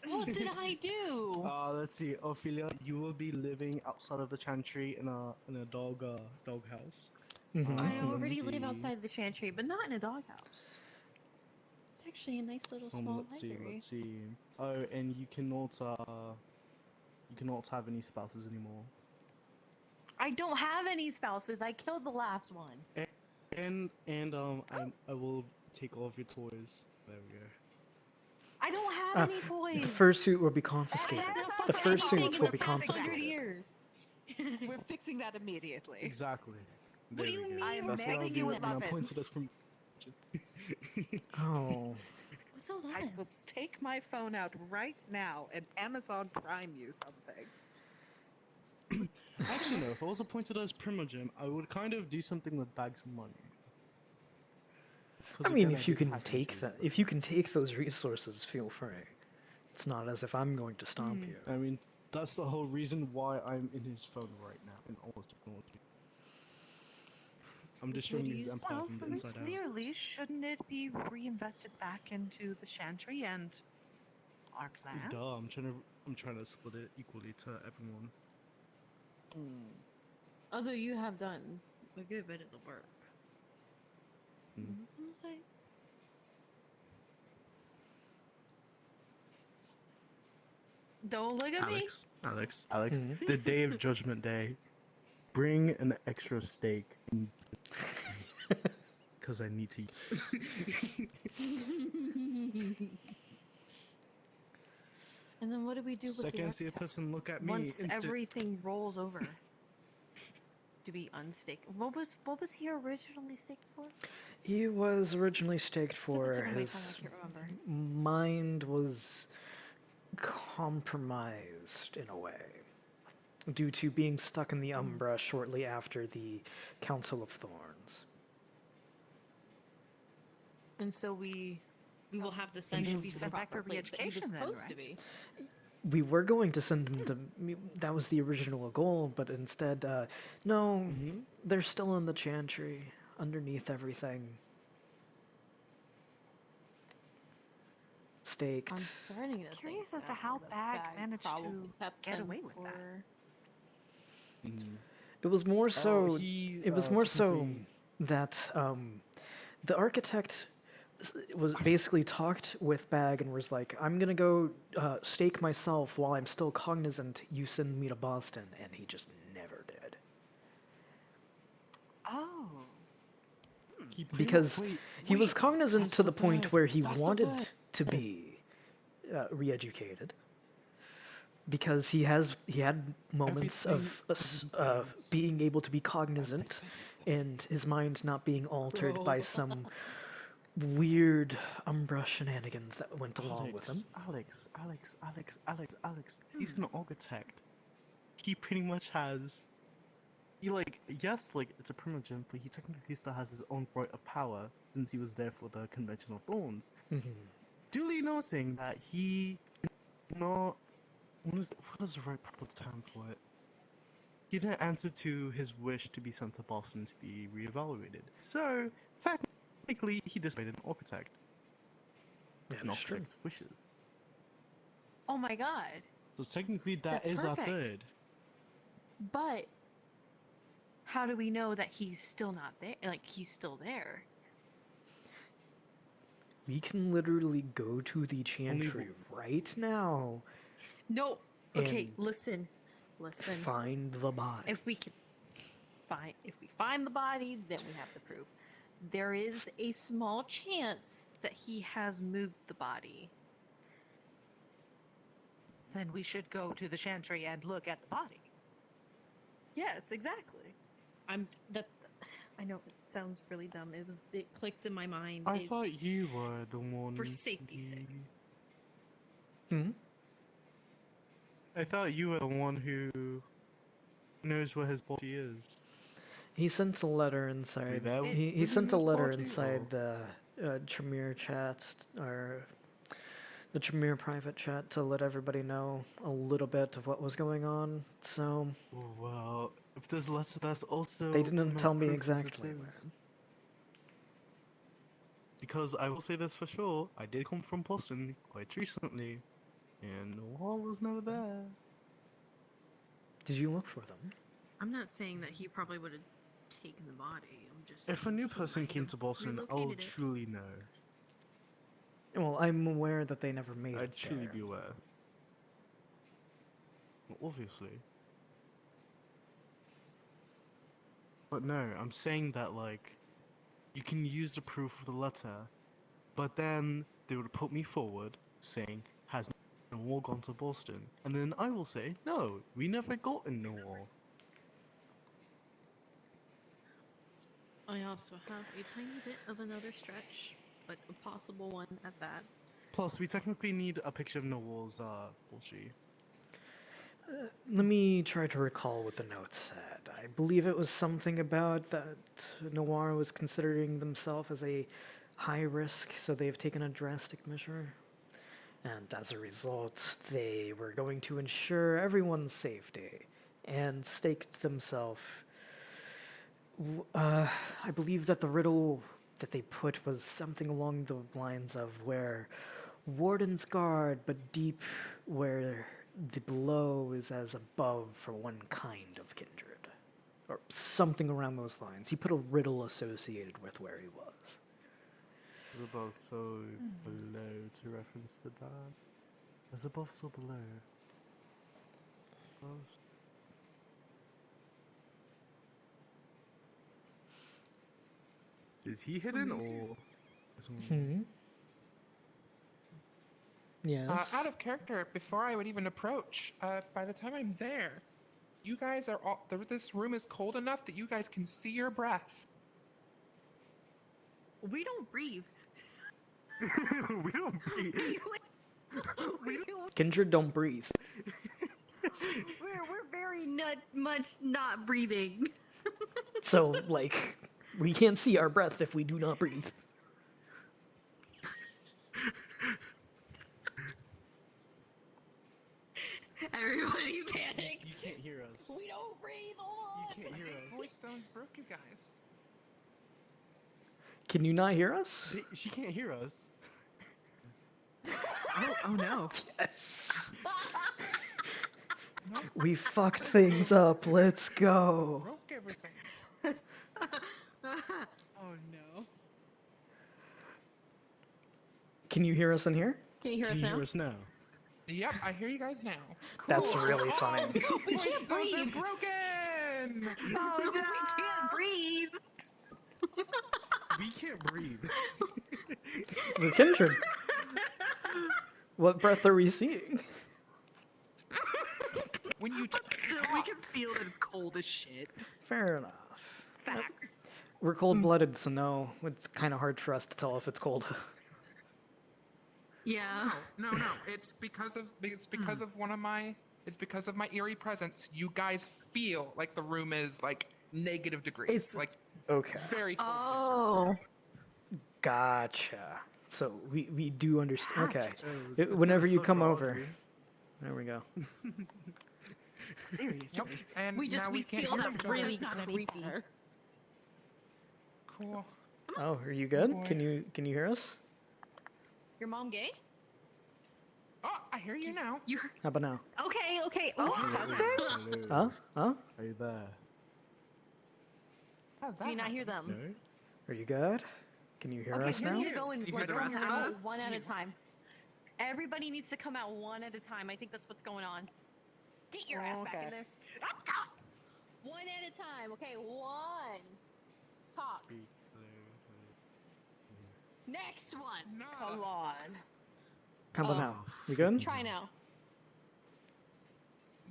What did I do?
Let's see, Ophelia, you will be living outside of the chantry in a doghouse.
I already live outside the chantry, but not in a doghouse. It's actually a nice little small library.
Let's see. Oh, and you cannot have any spouses anymore.
I don't have any spouses. I killed the last one.
And I will take all of your toys. There we go.
I don't have any toys.
The fursuit will be confiscated. The fursuit will be
$100
confiscated.
years.
We're fixing that immediately.
Exactly.
What do you mean?
I am
That's what I'll
begging
do
you
when
with
I'm
muffins.
appointed as
Oh.
What's all that?
I will take my phone out right now and Amazon Prime you something.
Actually, no. If I was appointed as Primogen, I would kind of do something with bags of money.
I mean, if you can take that, if you can take those resources, feel free. It's not as if I'm going to stomp you.
I mean, that's the whole reason why I'm in his phone right now, in all his technology. I'm destroying his empire
Well,
from the inside out.
sincerely, shouldn't it be reinvested back into the chantry and our clan?
Duh, I'm trying to split it equally to everyone.
Although you have done a good bit of the work.
Mm.
What was I gonna say?
Don't look at me.
Alex,
Mhm.
the day of Judgment Day, bring an extra steak. Because I need to.
then what do we do with the
Second I see a
architect?
person look at me,
Once
instant-
everything rolls over? To be unstake. What was he originally staked for?
He was originally staked for
Tip of my
his
tongue, I can't remember.
mind was compromised in a way due to being stuck in the Umbra shortly after the Council of Thorns.
And so we will have to send him to the
back for
proper place that he was
re-education then,
supposed to
right?
be.
We were going to send him to. That was the original goal, but instead, no, they're still in the chantry underneath everything. Staked.
I'm starting to
Curious
think
as to
that
how
the
Bag managed
probably
to
kept
get
him
away with that.
for-
It was more so.
he,
it was more so
technically-
that the architect was basically talked with Bag and was like, "I'm gonna go stake myself while I'm still cognizant. You send me to Boston," and he just never did.
Oh.
Because he was cognizant to the point where he wanted to be re-educated. Because he had moments of being able to be cognizant, and his mind not being altered by some weird Umbra shenanigans that went along with him.
Alex. He's an architect. He pretty much has. He yes, it's a primogen, but he technically still has his own right of power since he was there for the Convention of Thorns. Duly noting that he not. What is the right proper term for it? He didn't answer to his wish to be sent to Boston to be reevaluated. So, technically, he disobeyed an architect.
Yeah,
An
that's true.
architect's wishes.
Oh my god.
So technically,
That's
is our
perfect.
third.
But how do we know that he's still not there? Like, he's still there?
We can literally go to the chantry right now.
No. Okay,
And
listen.
find the body.
If we find the body, then we have the proof. There is a small chance that he has moved the body.
Then we should go to the chantry and look at the body.
Yes, exactly. I know it sounds really dumb. It clicked in my mind.
I thought you were the one.
For safety's sake.
I thought you were the one who knows where his body is.
He sent a letter inside. He sent a letter inside the Tremere chat, or the Tremere private chat, to let everybody know a little bit of what was going on. So
Well, if there's less of that, also
they didn't
enough
tell me
proof as it
exactly
is.
where.
Because I will say this for sure, I did come from Boston quite recently, and Noah was never there.
Did you look for them?
I'm not saying that he probably would have taken the body. I'm just
If a
saying
new
he
person
might
came
have
to Boston, I would
relocated it.
truly know.
Well, I'm aware that they never made
I'd
it
truly
there.
be aware. Well, obviously. But no, I'm saying that, you can use the proof of the letter, but then they would put me forward saying, has Noah gone to Boston? And then I will say, no, we never got in Noah.
I also have a tiny bit of another stretch, but a possible one at that.
Plus, we technically need a picture of Noah's, Bolshi.
Let me try to recall what the note said. I believe it was something about that Noir was considering themselves as a high risk, so they've taken a drastic measure. And as a result, they were going to ensure everyone's safety and staked themselves. I believe that the riddle that they put was something along the lines of where Warden's guard, but deep where the below is as above for one kind of kindred. Or something around those lines. He put a riddle associated with where he was.
As above, so below, to reference to that. As above, so below. Above. Is he hidden or?
Hmm? Yes.
Out of character, before I would even approach, by the time I'm there, you guys are all. This room is cold enough that you guys can see your breath.
We don't breathe.
We don't breathe.
Kindred don't breathe.
We're very much not breathing.
So, like, we can't see our breath if we do not breathe.
Everybody panic.
You can't hear us.
We don't breathe. Hold on.
You can't hear us.
Voice zones broke you guys.
Can you not hear us?
She can't hear us.
Oh no.
Yes. We fucked things up. Let's go.
Broke everything.
Oh no.
Can you hear us in here?
Can you hear us now?
now?
Yep, I hear you guys now.
That's really funny.
We can't
Voice zones are
breathe.
broken.
Oh no. We can't breathe.
We can't breathe.
The Kindred. What breath are we seeing?
When you we can feel that it's cold as shit.
Fair enough.
Facts.
We're cold-blooded, so no, it's kind of hard for us to tell if it's cold.
Yeah.
No. It's because of It's because of my eerie presence. You guys feel like the room is like negative degrees.
It's
like
okay.
Very cold.
Oh.
Gotcha. So we do understand. Okay.
It's
Whenever you
so
come
broad,
over.
dude.
There we go.
Seriously.
Yep. And
We
now
feel
can't hear
that
each other.
really creepy.
Cool.
Oh, are you good? Can you hear us?
Your mom gay?
Oh, I hear you now.
How about now?
Okay. Oh,
Huh?
Are you there?
do you not hear them?
No.
Are you good? Can you hear
Okay,
us
you
now?
need to go and
You
like,
hear the
come
rest of
out
us?
one at a time. Everybody needs to come out one at a time. I think that's what's going on. Get your ass back in there. One at a time. Okay, one. Talk. Next one. Come on.
How about
Oh.
now? We good?
Try now.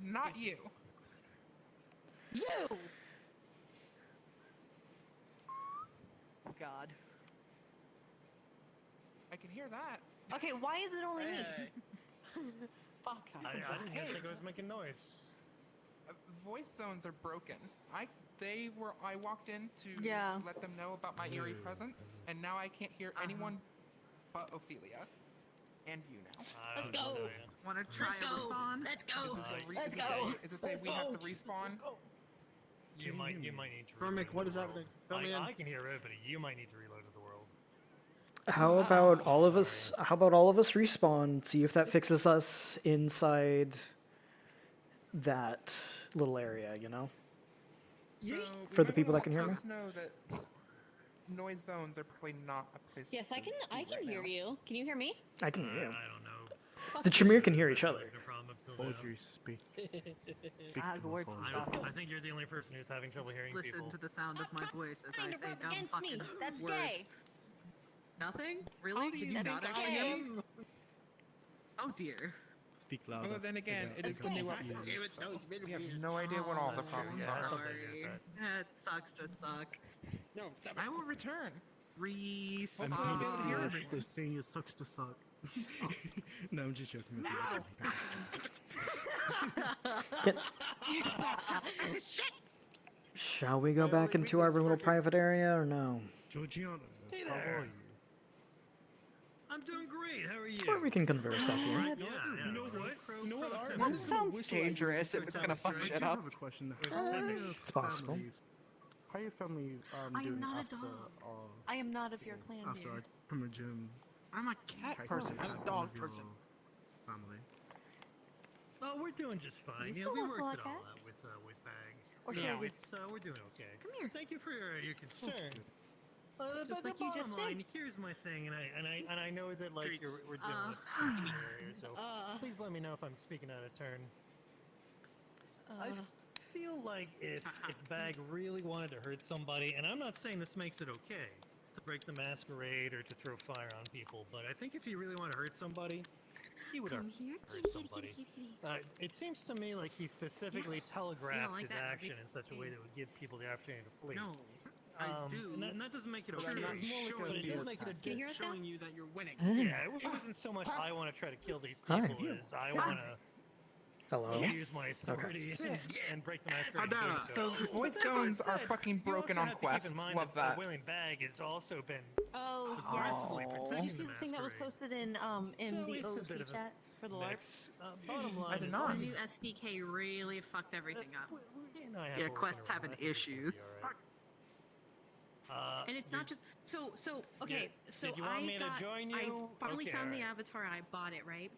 Not you.
You.
God.
I can hear that.
Okay, why is it only me?
Fuck.
I didn't even think it was making noise.
Voice zones are broken. I walked in to
Yeah.
let them know about my eerie presence, and now I can't hear anyone but Ophelia. And you now.
Let's go.
Want to try a respawn?
Let's go.
Is this a we have to respawn?
You might need to.
Cormac, what is
reload
happening?
the
Fill
world.
me in.
I can hear everybody. You might need to reload to the world.
How about all of us? How about all of us respawn? See if that fixes us inside that little area. You know.
So
For the people that can hear me.
folks know that noise zones are probably not a place.
Yes, I
to
can
be right
hear
now.
you. Can you hear me?
I can hear you.
I don't know.
The Tremere can hear each other.
Audrey, speak.
Hogwarts.
I think you're the only person who's having trouble hearing
Listen
people.
to the sound of my voice as I
Trying to
say
rub
dumb
against
fucking
me. That's
words.
gay.
Nothing? Really? Did you
That's
not
gay.
actually hear me? Oh dear.
Speak louder.
Although then again, it is the new update.
Damn it,
so
no,
we have no idea what all the
Oh,
problems
I'm
are.
sorry. It sucks to suck.
No,
I will return.
Respawn.
Hopefully you'll be able to hear everyone.
The thing is sucks to suck. No, I'm just joking.
Get- Shall we go back into our little private area or no?
Georgiana,
Hey
how
there.
are you?
I'm doing great. How are you?
Or we can converse out here.
Yeah,
You know what? You know what?
That
That sounds dangerous if it's gonna fuck
I
shit
do
up.
have a question.
It's possible.
How your family
I am
doing
not a
after,
dog. I am not of your clan,
after
dear.
I come to gym?
I'm a cat person, not a dog person.
Family.
Oh, we're doing just fine.
You
Yeah,
still
we
also
worked it
like
all
cats?
out with Bag.
Or
So
should we-
it's we're doing okay.
Come here.
Thank you for your concern.
Just
But
like you just
bottom line,
did.
here's my thing, and I know that like we're dealing with here, so please let me know if I'm speaking out of turn. I feel like if Bag really wanted to hurt somebody, and I'm not saying this makes it okay to break the masquerade or to throw fire on people, but I think if you really want to hurt somebody, he would have
Come here,
hurt
kitty,
somebody.
kitty, kitty,
It seems to me like he specifically telegraphed
like
his
that,
action
Ruby.
in such a way that would give people the opportunity to flee.
No, I do.
And that doesn't make it
But
okay.
I'm not
It's more like
showing
it
you.
does make it a
Can you hear us now?
showing you that you're winning.
Yeah, it wasn't so much I want to try to kill these
Hi.
people as I want to
Hello.
use my authority and break the masquerade. in doing
So voice zones are fucking broken on Quest.
Keep in mind
Love
that
that.
the willing bag has also been
Oh,
aggressively
yes.
protecting
Did you see the thing that was
masquerade.
posted in
So
the
it's a
OT
bit of a
chat for the LARP?
mix. Bottom line is
The new SDK really fucked everything up.
Yeah, quests having issues.
And it's not just so okay. So
did you want
I
me to
got
join
I
you?
finally
Okay,
found the
alright.
avatar and I bought it, right?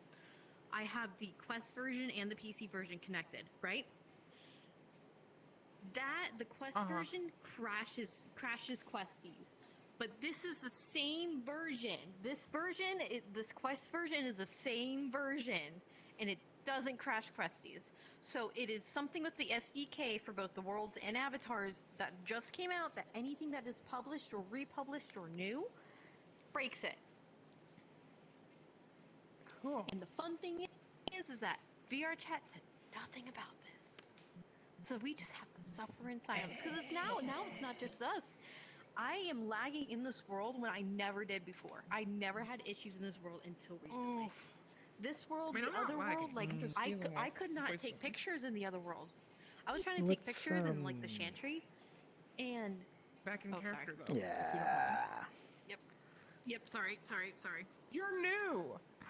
I have the Quest version and the PC version connected, right? The Quest version crashes Questies. But this is the same version. This Quest version is the same version, and it doesn't crash Questies. So it is something with the SDK for both the worlds and avatars that just came out that anything that is published or republished or new breaks it.
Cool.
And the fun thing is that VRChat said nothing about this. So we just have to suffer in silence. Because now it's not just us. I am lagging in this world when I never did before. I never had issues in this world until recently. This world,
I mean,
the
I'm not
other
lagging.
world, like
I'm just dealing
I
with
could not
voice
take
zones.
pictures in the other world. I was trying to take
Let's,
pictures in like the Chantry, and
back in character
sorry.
though.
Yeah.
Yep. Sorry.
You're new.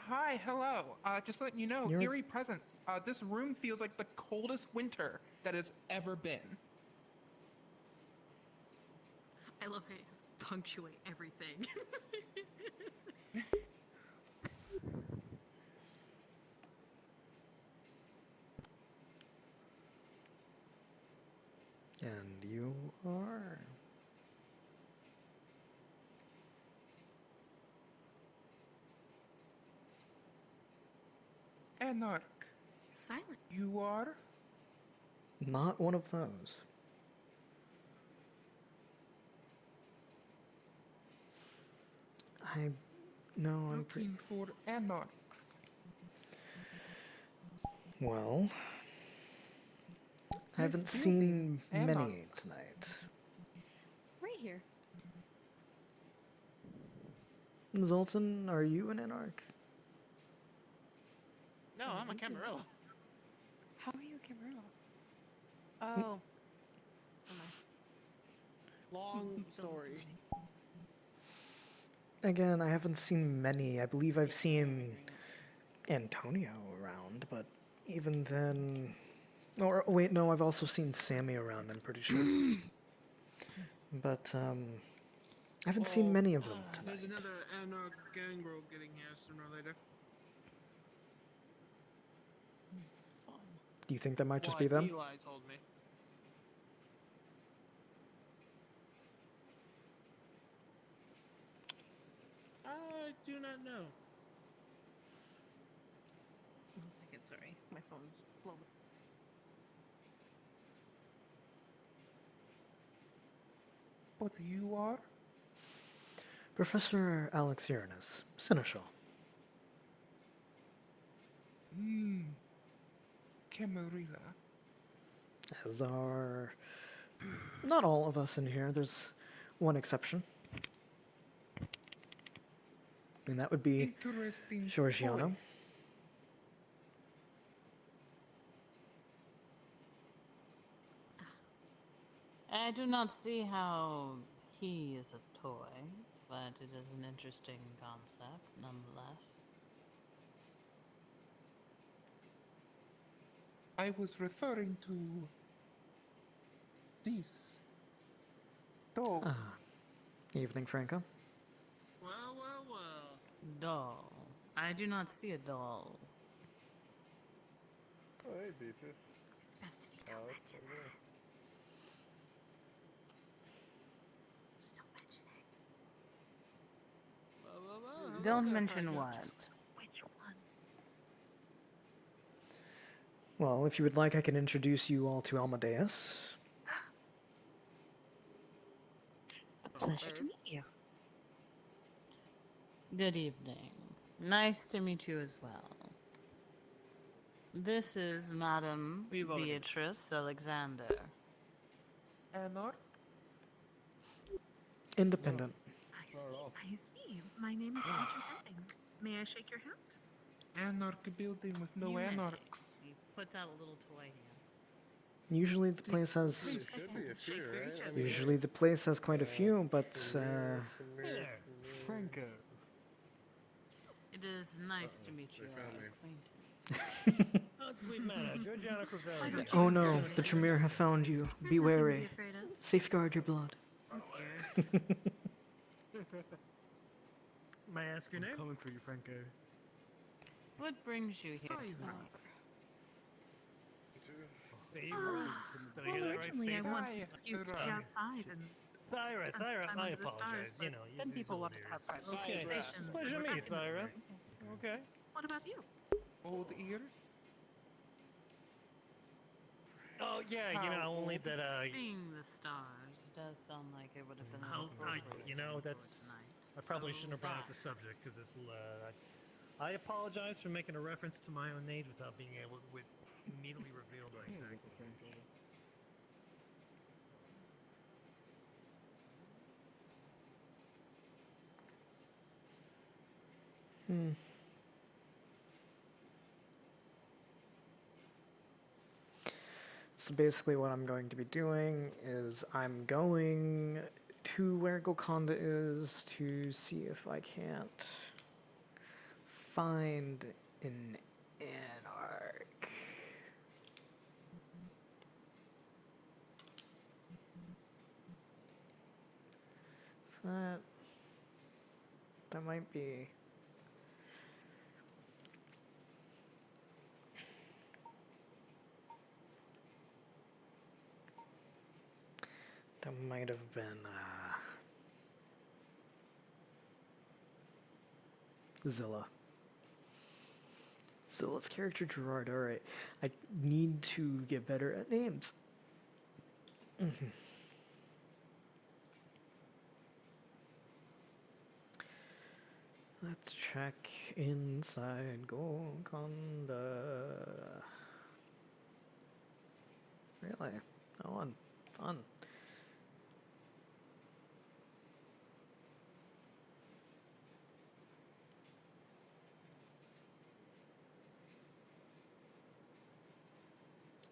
Hi, hello. Just letting you know,
You're-
eerie presence. This room feels like the coldest winter that has ever been.
I love how you punctuate everything.
And you are.
Anarch.
Silent.
You are?
Not one of those. I'm pretty.
Looking for anarchs.
Well, I haven't
This
seen
building,
many
anarchs.
tonight.
Right here.
Zoltan, are you an anarch?
No, I'm a Camarilla.
How are you, Camarilla? Oh.
Long story.
Again, I haven't seen many. I believe I've seen Antonio around, but even then... Or, wait, no, I've also seen Sammy around, I'm pretty sure. But, I haven't seen many of them tonight.
There's another Anarch gang world getting here sooner or later.
Do you think that might just be them?
Eli told me. I do not know.
1 second, sorry. My phone's blowing.
But you are?
Professor Alex Uranus, Seneschal.
Camarilla.
As are not all of us in here. There's one exception. And that would be
Interesting.
Giorgiano.
point.
I do not see how he is a toy, but it is an interesting concept nonetheless.
I was referring to this dog.
Ah. Evening, Franco.
Well.
Doll. I do not see a doll.
Oh, hey, Beatrice.
It's best if you don't mention that. Just don't mention it.
Don't mention what?
Which one?
Well, if you would like, I can introduce you all to Amadeus.
Pleasure to meet you. Good evening. Nice to meet you as well. This is Madame
We've already-
Beatrice Alexander.
Anarch?
Independent.
I see. My name is Audrey Hemming. May I shake your hand?
Anarch building with no
You may.
anarchs.
He puts out a little toy hand.
Usually the place has.
Should be a few, right? I mean,
Usually the place has quite a few, but
there,
Franco.
It is nice to meet your
found me.
acquaintance.
We met Georgiana Cravelli.
oh no, the Tremere have found you. Be wary. Safeguard your blood.
May I ask your name?
Coming for you, Franco.
What brings you here tonight?
Did I
Well,
hear that right?
originally I
Favor?
wanted an excuse to be outside and
Thyra,
spend some
Thyra,
time
I
under the stars,
apologize.
but
You know,
then
these
people
are
wanted to have
years.
private
Okay,
conversations.
pleasure to
and
meet,
we're not
Thyra.
in the mood.
Okay.
What about you?
Old ears?
Oh yeah, you know, only that
Seeing the stars does sound like it would have been.
you know, that's I probably shouldn't have brought up the subject because it's. I apologize for making a reference to my own age without being able to immediately reveal my exact age.
So basically what I'm going to be doing is I'm going to where Golconda is to see if I can't find an anarch. So that might be. That might have been Zilla. Zilla's character Gerard. Alright. I need to get better at names. Let's check inside Golconda. Really? Oh, fun.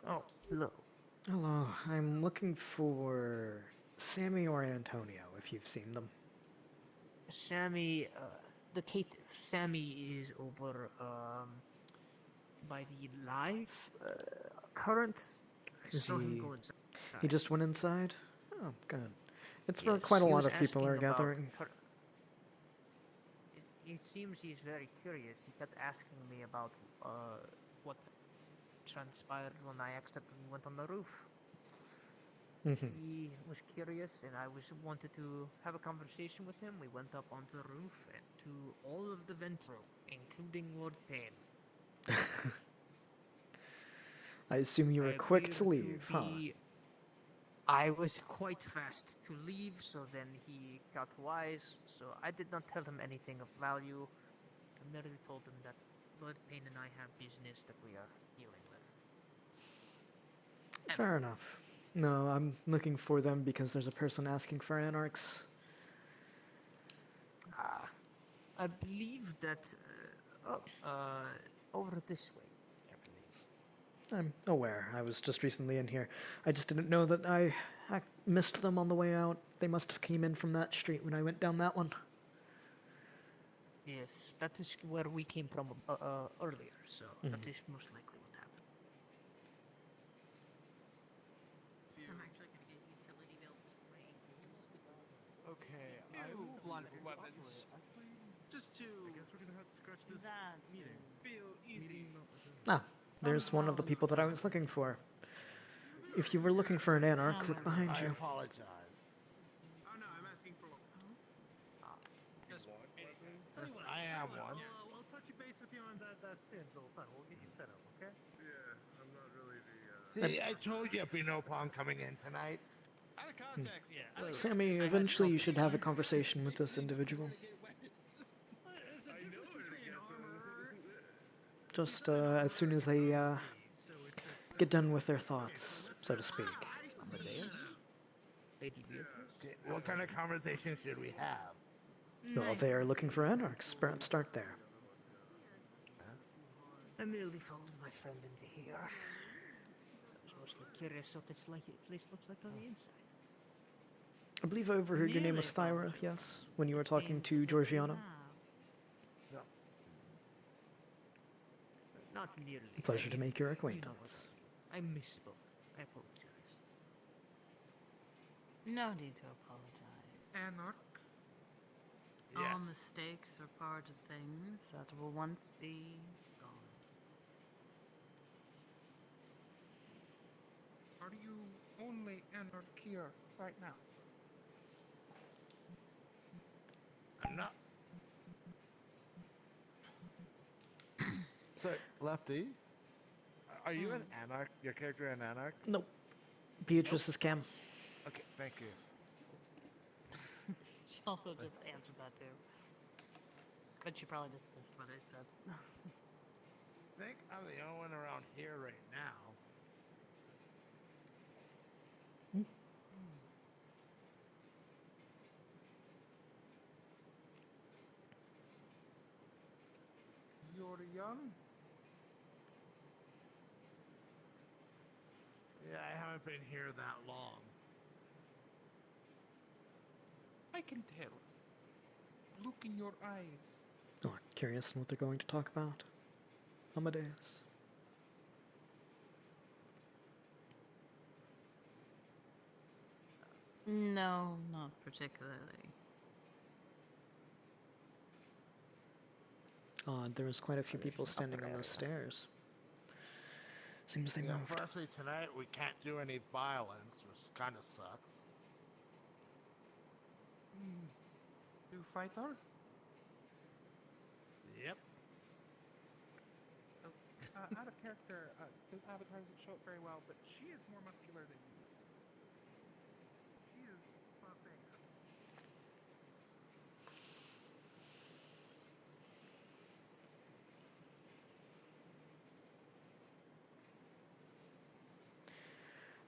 Oh, hello.
Hello, I'm looking for Sammy or Antonio, if you've seen them.
Sammy, the caitiff. Sammy is over, by the live, current. I
Is
saw him
he?
go inside.
He just went inside? Oh, good. It's where
Yes,
quite a
he
lot
was
of people are
asking about
gathering.
It seems he's very curious. He kept asking me about, what transpired when I accidentally went on the roof. He was curious, and I wanted to have a conversation with him. We went up onto the roof and to all of the vent row, including Lord Payne.
I assume you were quick to leave, huh?
I was quite fast to leave, so then he got wise, so I did not tell him anything of value. I merely told him that Lord Payne and I have business that we are dealing with.
Fair enough. No, I'm looking for them because there's a person asking for anarchs.
I believe that, over this way, I believe.
I'm aware. I was just recently in here. I just didn't know that I missed them on the way out. They must have came in from that street when I went down that one.
Yes, that is where we came from earlier, so that is most likely what happened.
I'm actually going to get utility belts for my ankles.
Okay,
blunt weapons.
Just to.
I guess we're gonna have to scratch this
That
meeting.
Feel easy.
Ah, there's one of the people that I was looking for. If you were looking for an anarch, look behind
I
you.
apologize.
Oh no, I'm asking for.
I am one. We'll touch base with you on that since all the time. We'll get you set up, okay? Yeah, I'm not really the.
See, I told you Pino Palm coming in tonight.
Out of context, yeah.
Sammy, eventually you should have a conversation with this individual. just as soon as they get done with their thoughts, so to speak.
Amadeus? Lady Beatrice?
Okay, what kind of conversation should we have?
Well, they are looking for anarchs. Perhaps start there.
I merely followed my friend into here. I was mostly curious what this place looks like on the inside.
I believe I overheard your name was Thyra, yes? When you were talking to Georgiana?
No.
Not nearly.
Pleasure to make your
You know what?
acquaintance.
I misspoke. I apologize.
No need to apologize.
Anarch.
All mistakes are part of things that will once be gone.
Are you only Anarch here right now?
I'm not. So, Lefty, are you an anarch? Your character an anarch?
Nope. Beatrice is Cam.
Okay, thank you.
She also just answered that too. But she probably just missed what I said.
I think I'm the only one around here right now.
You're young?
Yeah, I haven't been here that long.
I can tell. Look in your eyes.
Oh, curious on what they're going to talk about. Amadeus.
No, not particularly.
Odd, there was quite a few people standing on those stairs. Seems they moved.
Unfortunately, tonight we can't do any violence, which kind of sucks.
You fighter?
Yep.
Out of character, this avatar doesn't show it very well, but she is more muscular than you. She is far bigger.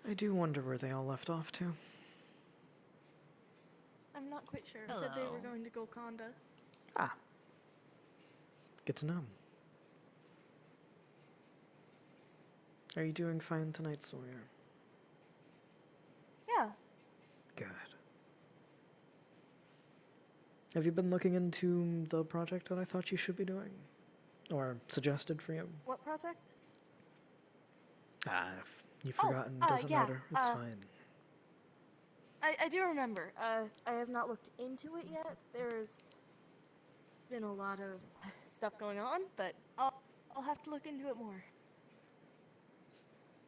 I do wonder where they all left off to.
I'm not quite sure. Said they were
Hello.
going to Golconda.
Ah. Good to know. Are you doing fine tonight, Sawyer?
Yeah.
Good. Have you been looking into the project that I thought you should be doing? Or suggested for you?
What project?
Ah, if you've forgotten, doesn't
yeah,
matter. It's fine.
I do remember. I have not looked into it yet. There's been a lot of stuff going on, but I'll have to look into it more.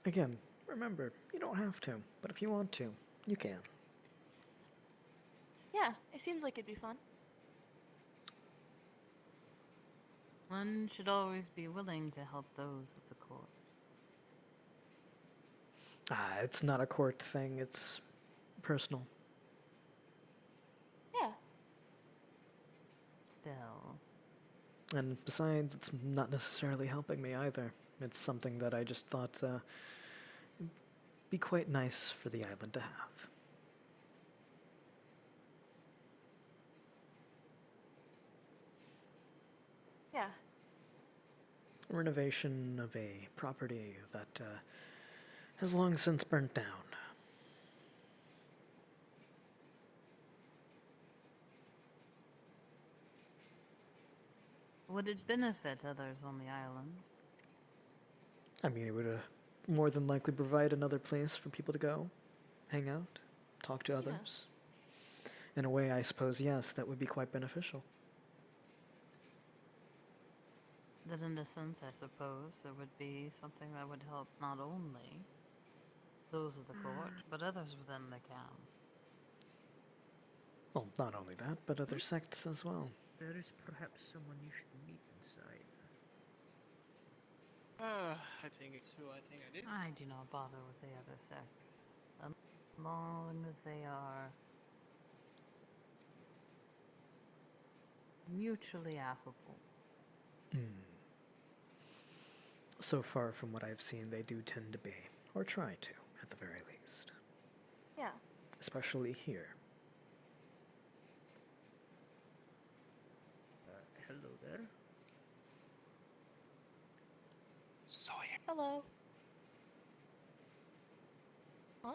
Again, remember, you don't have to, but if you want to, you can.
Yeah, it seems like it'd be fun.
One should always be willing to help those of the court.
Ah, it's not a court thing, it's personal.
Yeah.
Still.
And besides, it's not necessarily helping me either. It's something that I just thought it'd be quite nice for the island to have.
Yeah.
Renovation of a property that has long since burnt down.
Would it benefit others on the island?
I mean, it would more than likely provide another place for people to go, hang out, talk to others. In a way, I suppose, yes, that would be quite beneficial.
That in a sense, I suppose, there would be something that would help not only those of the court, but others within the camp.
Well, not only that, but other sects as well.
There is perhaps someone you should meet inside.
I think it's who I think I did.
I do not bother with the other sex, as long as they are mutually affable.
so far from what I've seen, they do tend to be, or try to, at the very least.
Yeah.
Especially here.
Hello there.
Sawyer.
Hello. Huh?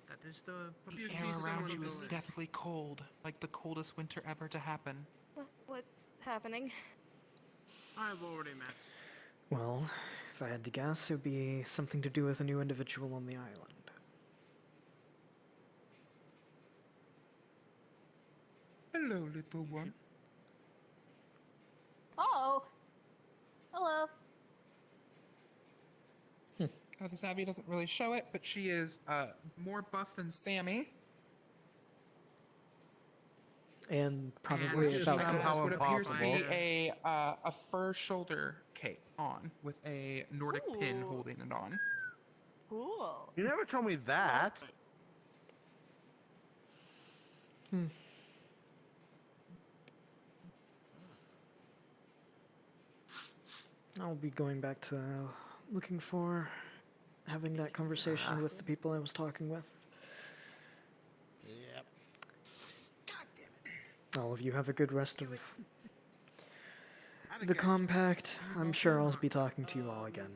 That is the
The air around you is deathly cold, like the coldest winter ever to happen.
What's happening?
I've already met.
Well, if I had to guess, it would be something to do with a new individual on the island.
Hello, little one.
Oh. Hello.
The Savvy doesn't really show it, but she is more buff than Sammy.
And probably
And she
about
has what appears to be
impossible.
a fur shoulder cape on, with a Nordic pin holding it on.
Cool.
You never told me that.
I'll be going back to looking for having that conversation with the people I was talking with.
Yep.
All of you have a good rest of the compact. I'm sure I'll be talking to you all again.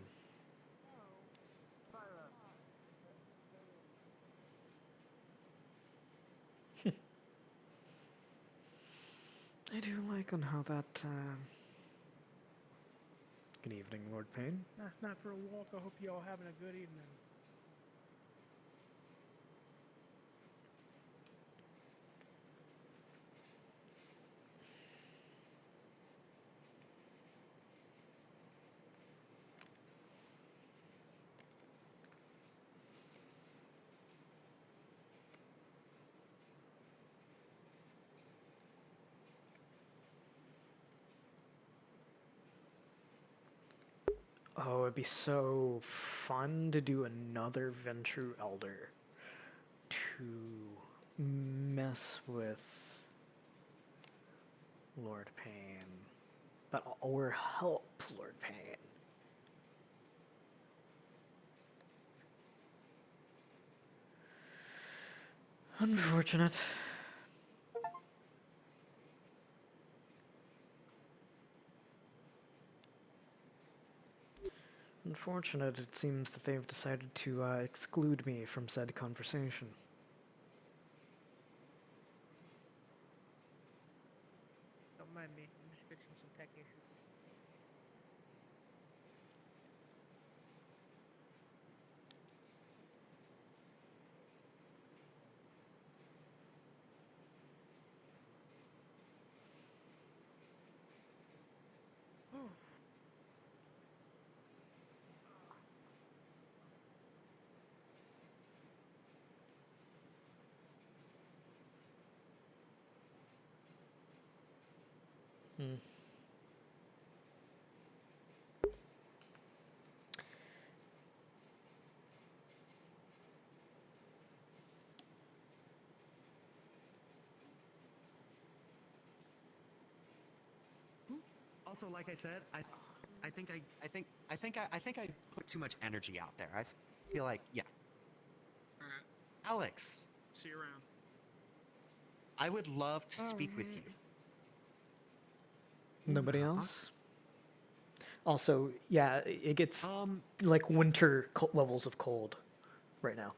I do like on how that. Good evening, Lord Payne.
Last night for a walk. I hope you all having a good evening.
Oh, it'd be so fun to do another Ventru Elder to mess with Lord Payne, or help Lord Payne. Unfortunate. Unfortunate, it seems that they've decided to exclude me from said conversation.
Don't mind me. I'm just fixing some tech issues.
Hmm.
Also, like I said, I think I put too much energy out there. I feel like, yeah.
Alright.
Alex,
See you around.
I would love to speak with you.
Nobody else? Also, yeah, it gets like winter levels of cold right now.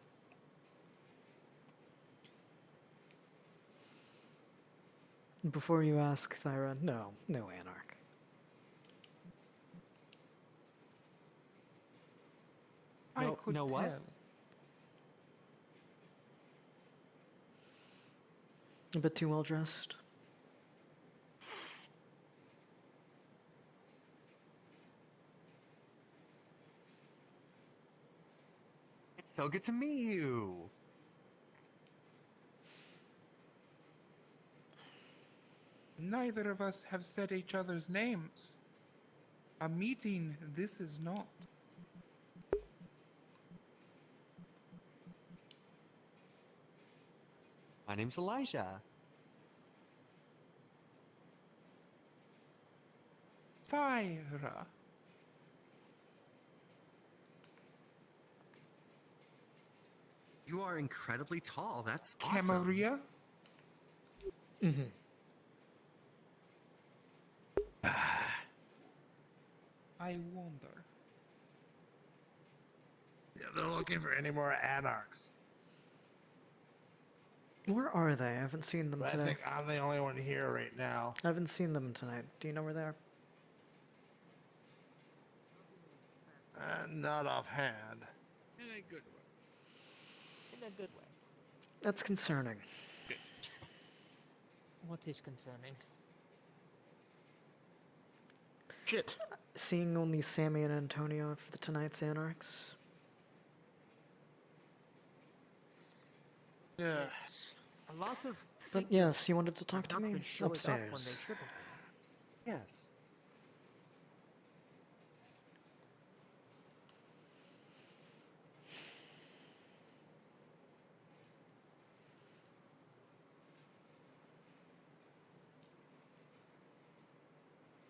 Before you ask, Thyra, no Anarch.
No, what?
A bit too well dressed.
It's so good to meet you.
Neither of us have said each other's names. A meeting, this is not.
My name's Elijah.
Thyra.
You are incredibly tall. That's awesome.
Camarilla?
Mm-hmm.
I wonder.
Yeah, they're looking for any more anarchs.
Where are they? I haven't seen them
But I
today.
think I'm the only one here right now.
I haven't seen them tonight. Do you know where they are?
Not offhand.
In a good way.
In a good way.
That's concerning.
What is concerning?
Shit.
Seeing only Sammy and Antonio for the tonight's Anarchs.
Yeah.
A lot of.
But yes, you wanted to talk
have
to
not
me
been showing up when they
upstairs.
should have.
Yes.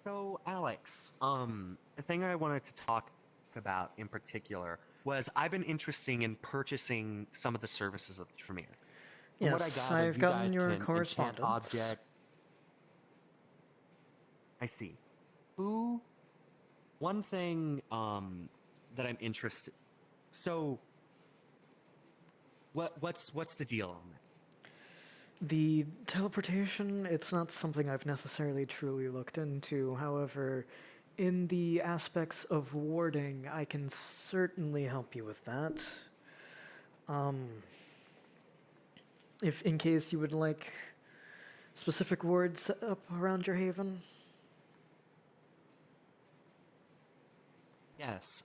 So, Alex, the thing I wanted to talk about in particular was I've been interested in purchasing some of the services of the Tremere. From what I
Yes,
gather,
I've
you
gotten
guys
your
can enchant
correspondence.
objects. I see. One thing that I'm interested. So, what's the deal on that?
The teleportation, it's not something I've necessarily truly looked into. However, in the aspects of warding, I can certainly help you with that. If in case you would like specific wards set up around your haven.
Yes.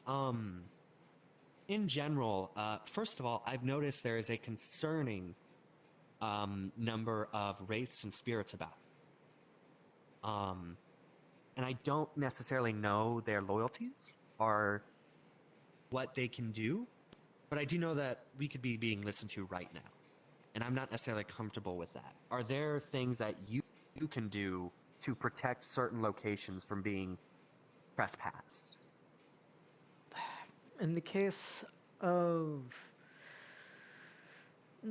In general, first of all, I've noticed there is a concerning number of wraiths and spirits about. And I don't necessarily know their loyalties or what they can do, but I do know that we could be being listened to right now, and I'm not necessarily comfortable with that. Are there things that you can do to protect certain locations from being trespassed?
In the case of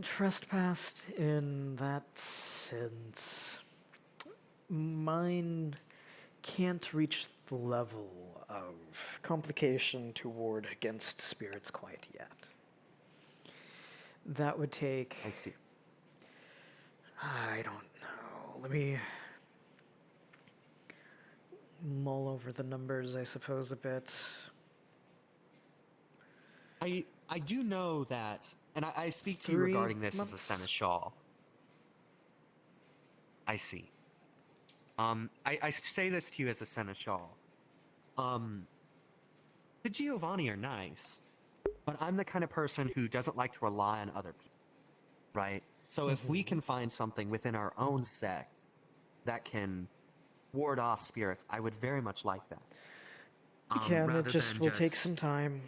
trespassed in that sense, mine can't reach the level of complication to ward against spirits quite yet. That would take...
I see.
I don't know. Let me mull over the numbers, I suppose, a bit.
I do know that, and I speak to you
3
regarding this
months?
as a seneschal. I see. I say this to you as a seneschal. The Giovanni are nice, but I'm the kind of person who doesn't like to rely on other people, right? So if we can find something within our own sect that can ward off spirits, I would very much like that.
You can, it
rather
just
than
will take some time.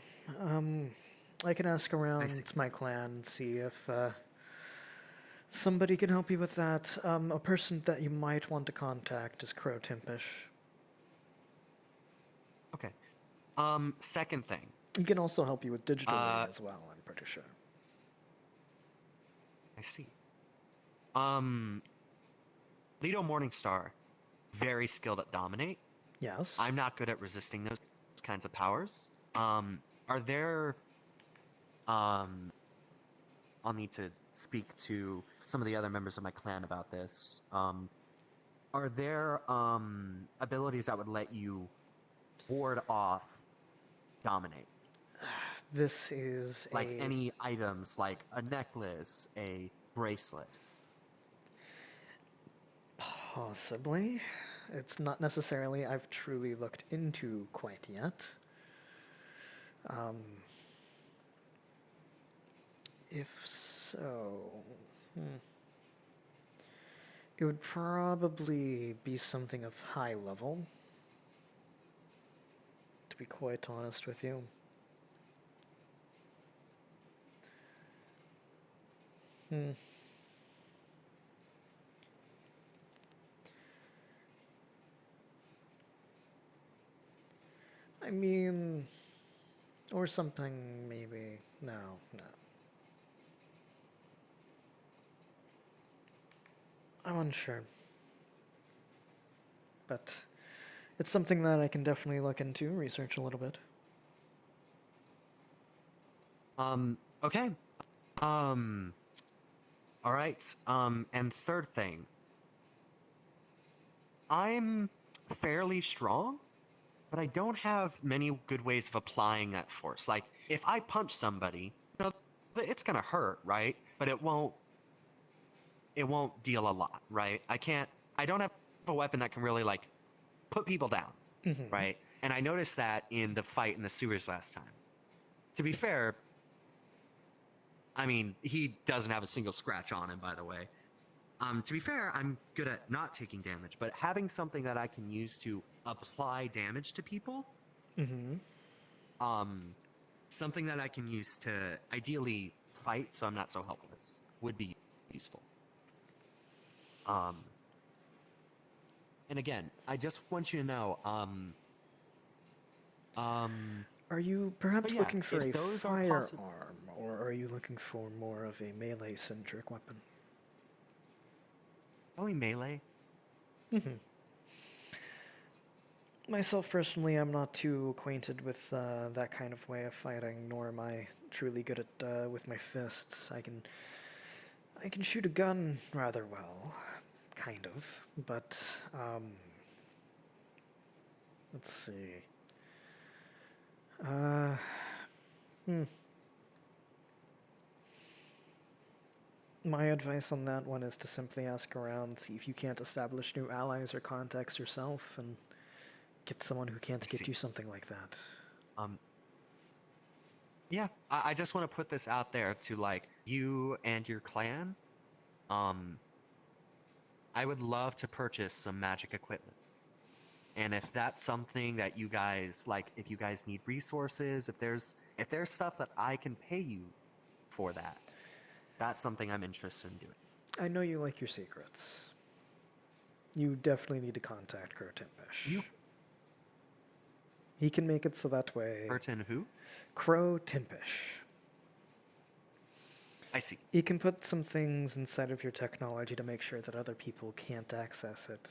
I can ask around
see.
my clan and see if somebody can help you with that. A person that you might want to contact is Crow Timpish.
Okay. Second thing.
He can also help you with digital as well, I'm pretty sure.
I see. Leto Morningstar, very skilled at dominate.
Yes.
I'm not good at resisting those kinds of powers. Are there... I'll need to speak to some of the other members of my clan about this. Are there abilities that would let you ward off dominate?
This is
like any items, like a necklace, a bracelet.
Possibly. It's not necessarily I've truly looked into quite yet. If so... It would probably be something of high level, to be quite honest with you. I mean, or something maybe, no. I'm unsure. But it's something that I can definitely look into, research a little bit.
Okay. All right. And third thing. I'm fairly strong, but I don't have many good ways of applying that force. Like, if I punch somebody, you know, it's gonna hurt, right? But it won't deal a lot, right? I don't have a weapon that can really, like, put people down, right? And I noticed that in the fight in the sewers last time. To be fair, I mean, he doesn't have a single scratch on him, by the way. To be fair, I'm good at not taking damage, but having something that I can use to apply damage to people, something that I can use to ideally fight so I'm not so helpless would be useful. And again, I just want you to know,
are you perhaps
yeah,
looking for
if
a
those are
firearm, or are you looking for more of a melee-centric weapon?
Probably melee.
Myself, personally, I'm not too acquainted with that kind of way of fighting, nor am I truly good at with my fists. I can shoot a gun rather well, kind of, but let's see. My advice on that one is to simply ask around, see if you can't establish new allies or contacts yourself, and get someone who can't get you something like that.
Yeah, I just want to put this out there to, like, you and your clan. I would love to purchase some magic equipment. And if that's something that you guys, like, if you guys need resources, if there's stuff that I can pay you for that, that's something I'm interested in doing.
I know you like your secrets. You definitely need to contact Crow Timpish. He can make it so that way...
Curtin who?
Crow Timpish.
I see.
He can put some things inside of your technology to make sure that other people can't access it.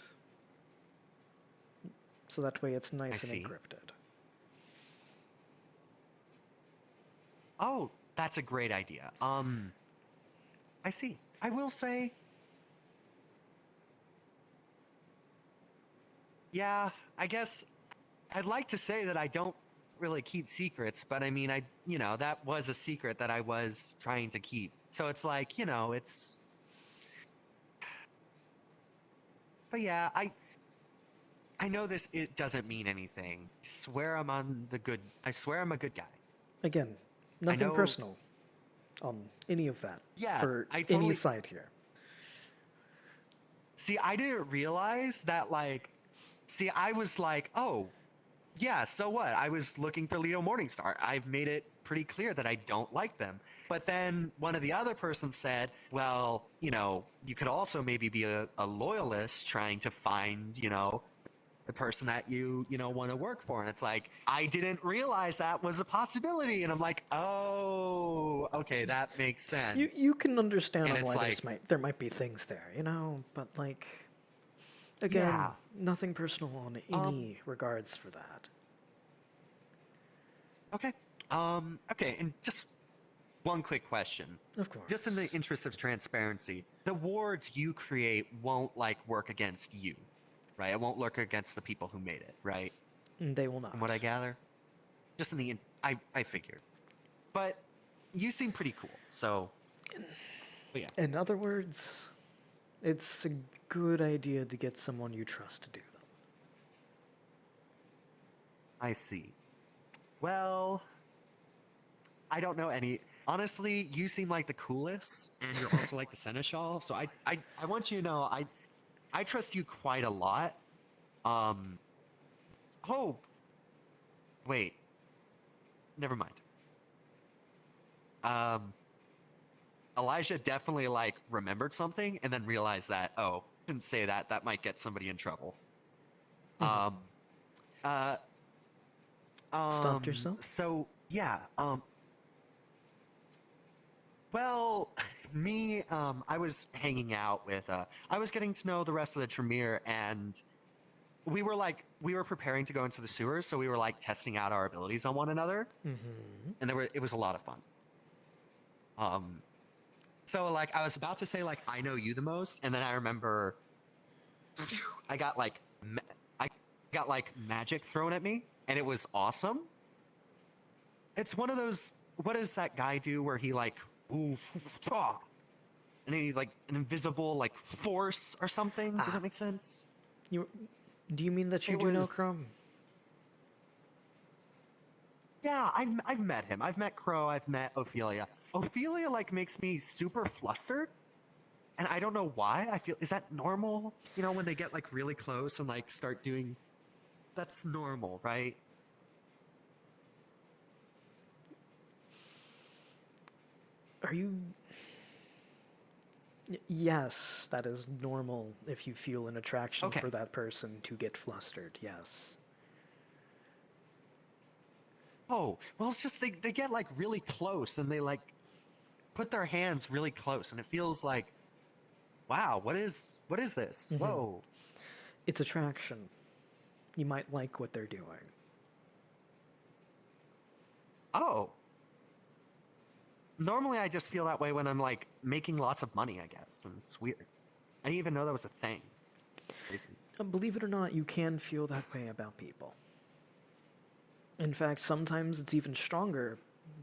So that way it's nice and encrypted.
Oh, that's a great idea. I see. I will say... Yeah, I guess I'd like to say that I don't really keep secrets, but I mean, that was a secret that I was trying to keep. So it's like, it's... But yeah, I know it doesn't mean anything. I swear I'm a good guy.
Again, nothing personal on any of that.
Yeah,
for
I totally...
any side here.
See, I didn't realize that, like... See, I was like, oh, yeah, so what? I was looking for Leo Morningstar. I've made it pretty clear that I don't like them. But then one of the other persons said, well, you could also maybe be a loyalist trying to find, the person that you want to work for. And it's like, I didn't realize that was a possibility. And I'm like, oh, okay, that makes sense.
You can understand
and
on why there might be things there, but like... Again, nothing personal on any regards for that.
Okay. Okay, and just one quick question.
Of course.
Just in the interest of transparency, the wards you create won't, like, work against you, right? It won't work against the people who made it, right?
They will not.
From what I gather. Just in the... I figured. But you seem pretty cool, so... But yeah.
In other words, it's a good idea to get someone you trust to do them.
I see. Well, I don't know any... Honestly, you seem like the coolest, and you're also like the seneschal, so I want you to know, I trust you quite a lot. Oh! Wait. Never mind. Elijah definitely, like, remembered something, and then realized that, oh, shouldn't say that, that might get somebody in trouble.
Stopped yourself?
So, yeah, well, me, I was hanging out with, I was getting to know the rest of the Tremere, and we were preparing to go into the sewers, so we were like testing out our abilities on one another, and it was a lot of fun. So like I was about to say like I know you the most, and then I remember I got like magic thrown at me, and it was awesome. It's one of those. What does that guy do where he like, and he like an invisible like force or something? Does that make sense?
Do you mean that you do know Chrome?
Yeah, I've met him. I've met Crow. I've met Ophelia. Ophelia like makes me super flustered, and I don't know why. I feel, is that normal? You know, when they get like really close and like start doing, that's normal, right?
Are you? Yes, that is normal if you feel an attraction for that person to get flustered. Yes.
Oh, well, it's just they get like really close and they like put their hands really close, and it feels like, wow, what is this? Whoa.
It's attraction. You might like what they're doing.
Oh. Normally I just feel that way when I'm like making lots of money, I guess, and it's weird. I didn't even know that was a thing.
Believe it or not, you can feel that way about people. In fact, sometimes it's even stronger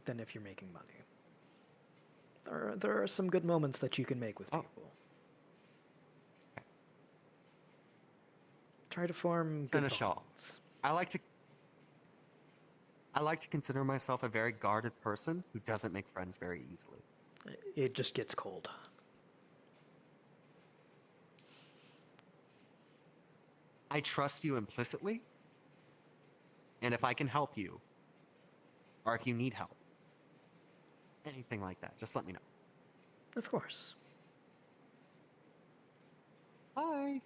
than if you're making money. There are some good moments that you can make with people. Try to form good bonds.
I like to consider myself a very guarded person who doesn't make friends very easily.
It just gets cold.
I trust you implicitly, and if I can help you, or if you need help, anything like that, just let me know.
Of course.
Bye.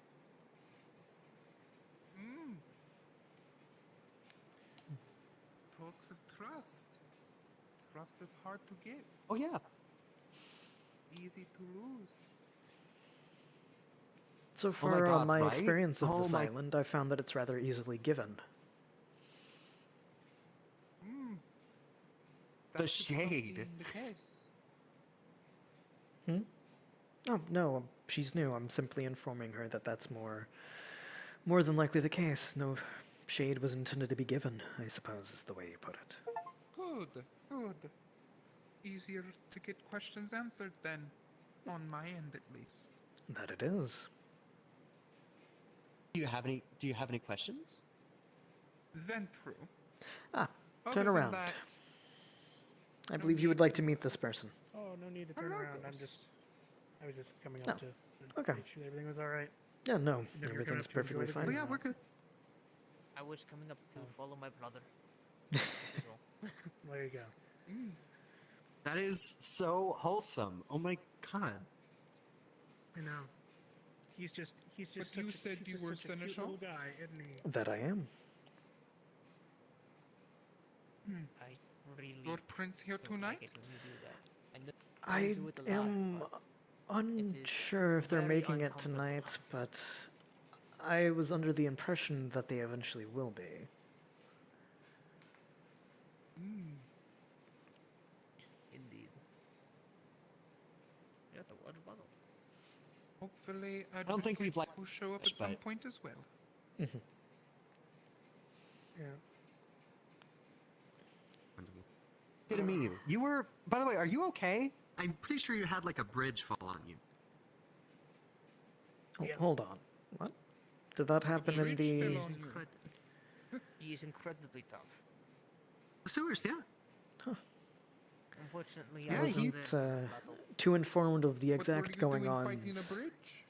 Talks of trust. Trust is hard to get.
Oh yeah.
Easy to lose.
So
my
far
God,
on my
right?
experience of
Oh
this
my-
island, I found that it's rather easily given.
The shade.
Being the case.
Oh, no, she's new. I'm simply informing her that that's more than likely the case. No shade was intended to be given, I suppose is the way you put it.
Good. Easier to get questions answered then, on my end at least.
That it is.
Do you have any questions?
Then true.
Turn
Other than
around.
that,
I believe you would like to meet this person.
Oh, no need to turn around. I was just coming
Oh,
up to
okay.
make sure everything was all right.
Yeah, no,
You know, you're
everything's
gonna enjoy
perfectly
the
fine.
game.
Yeah, we're good.
I was coming up to follow my brother.
There you go.
That is so wholesome. Oh my God.
I know. He's just
But
such
you
a,
said
he's
you
just
were
such a cute
seneschal?
little guy, isn't he?
That I am.
I really
Lord Prince here
don't like
tonight?
it when you do that. I do it a lot,
am
but
unsure if they're
very
making it
uncomfortable.
tonight, but I was under the impression that they eventually will be.
Indeed. Yeah, the water bottle.
Hopefully, I
don't think we've
will show up at some
but-
point as well.
Yeah.
Good to meet you. You were, by the way, are you okay? I'm pretty sure you had like a bridge fall on you.
Oh, hold on. What? Did that happen in the...
He is incredibly tough.
The sewers, yeah.
Unfortunately,
I
I
wasn't
battle.
too informed of the exact going on.
Fighting a bridge?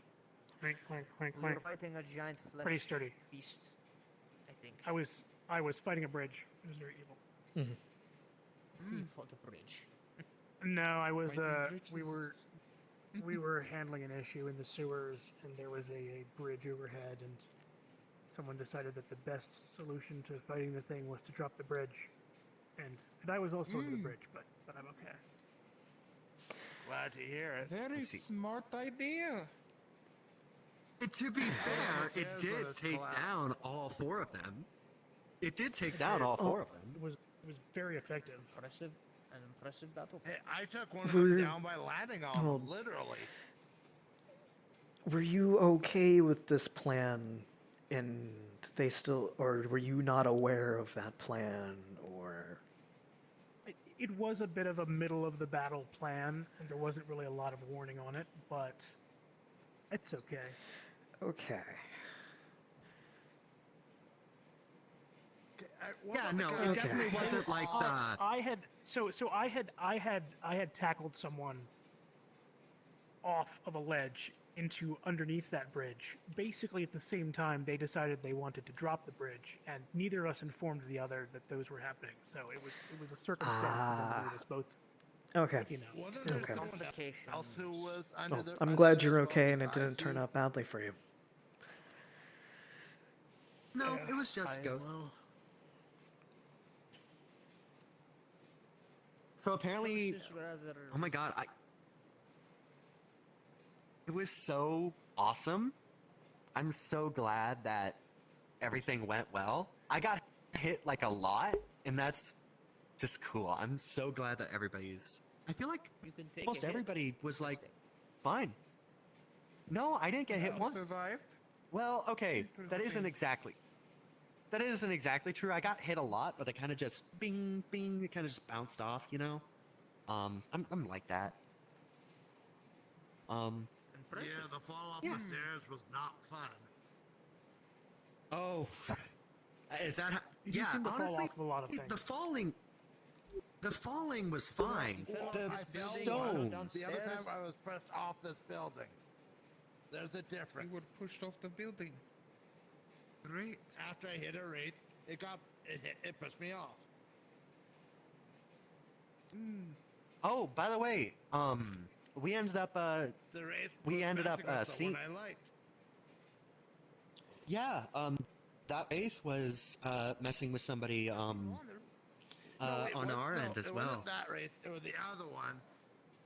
Clank, clank, clank,
We were
clank.
fighting a giant flesh
Pretty sturdy.
beast, I think.
I was fighting a bridge. It was very evil.
He fought a bridge.
No, I was.
Fighting
We were handling an issue in the sewers, and there was a bridge overhead, and someone decided that the best solution to fighting the thing was to drop the bridge, and I was also under the bridge, but I'm okay.
Glad to hear it.
Very smart idea.
To be fair, it
cares when
did
it's
take
collapsed.
down all 4 of them. It did take down all 4 of them.
It was very effective.
An impressive battle.
Hey, I took one of them
We're-
down by landing on
Oh.
them, literally.
Were you okay with this plan, and they still, or were you not aware of that plan, or?
It was a bit of a middle of the battle plan, and there wasn't really a lot of warning on it, but it's okay.
Okay.
Yeah, no, it definitely wasn't like the.
I had tackled someone off of a ledge into underneath that bridge. Basically, at the same time, they decided they wanted to drop the bridge, and neither of us informed the other that those were happening. So it was a circumstance that made us both.
Okay.
You know.
Wasn't there
Okay.
someone else who was under
Well,
the?
I'm
under
glad
the
you're
boat's
okay and it
side
didn't turn
too?
out badly for you.
No, it was just Ghost. So apparently, oh my god, it was so awesome. I'm so glad that everything went well. I got hit like a lot, and that's just cool. I'm so glad that everybody's. I feel like
You can take
almost
a hit.
everybody was like, fine. No, I didn't get hit once.
Survived.
Well, okay, that isn't
Interesting.
exactly true. I got hit a lot, but it kind of just bing, bing, it kind of just bounced off, you know. I'm like that.
Yeah, the fall off the stairs was not fun.
Oh, is that?
You do
Yeah,
seem to fall
honestly,
off of a lot of things.
the falling was fine. The
I fell
stones.
once. The other time I was pressed off this building. There's a difference.
You were pushed off the building. Great.
After I hit a wraith, it pushed me off.
Oh, by the way, we ended up
The wraith
we
was
ended up
messing with
seeing.
someone I liked.
Yeah, that base was messing with somebody
No, it
on
was-
our
no,
end as
it
well.
wasn't that race. It was the other one.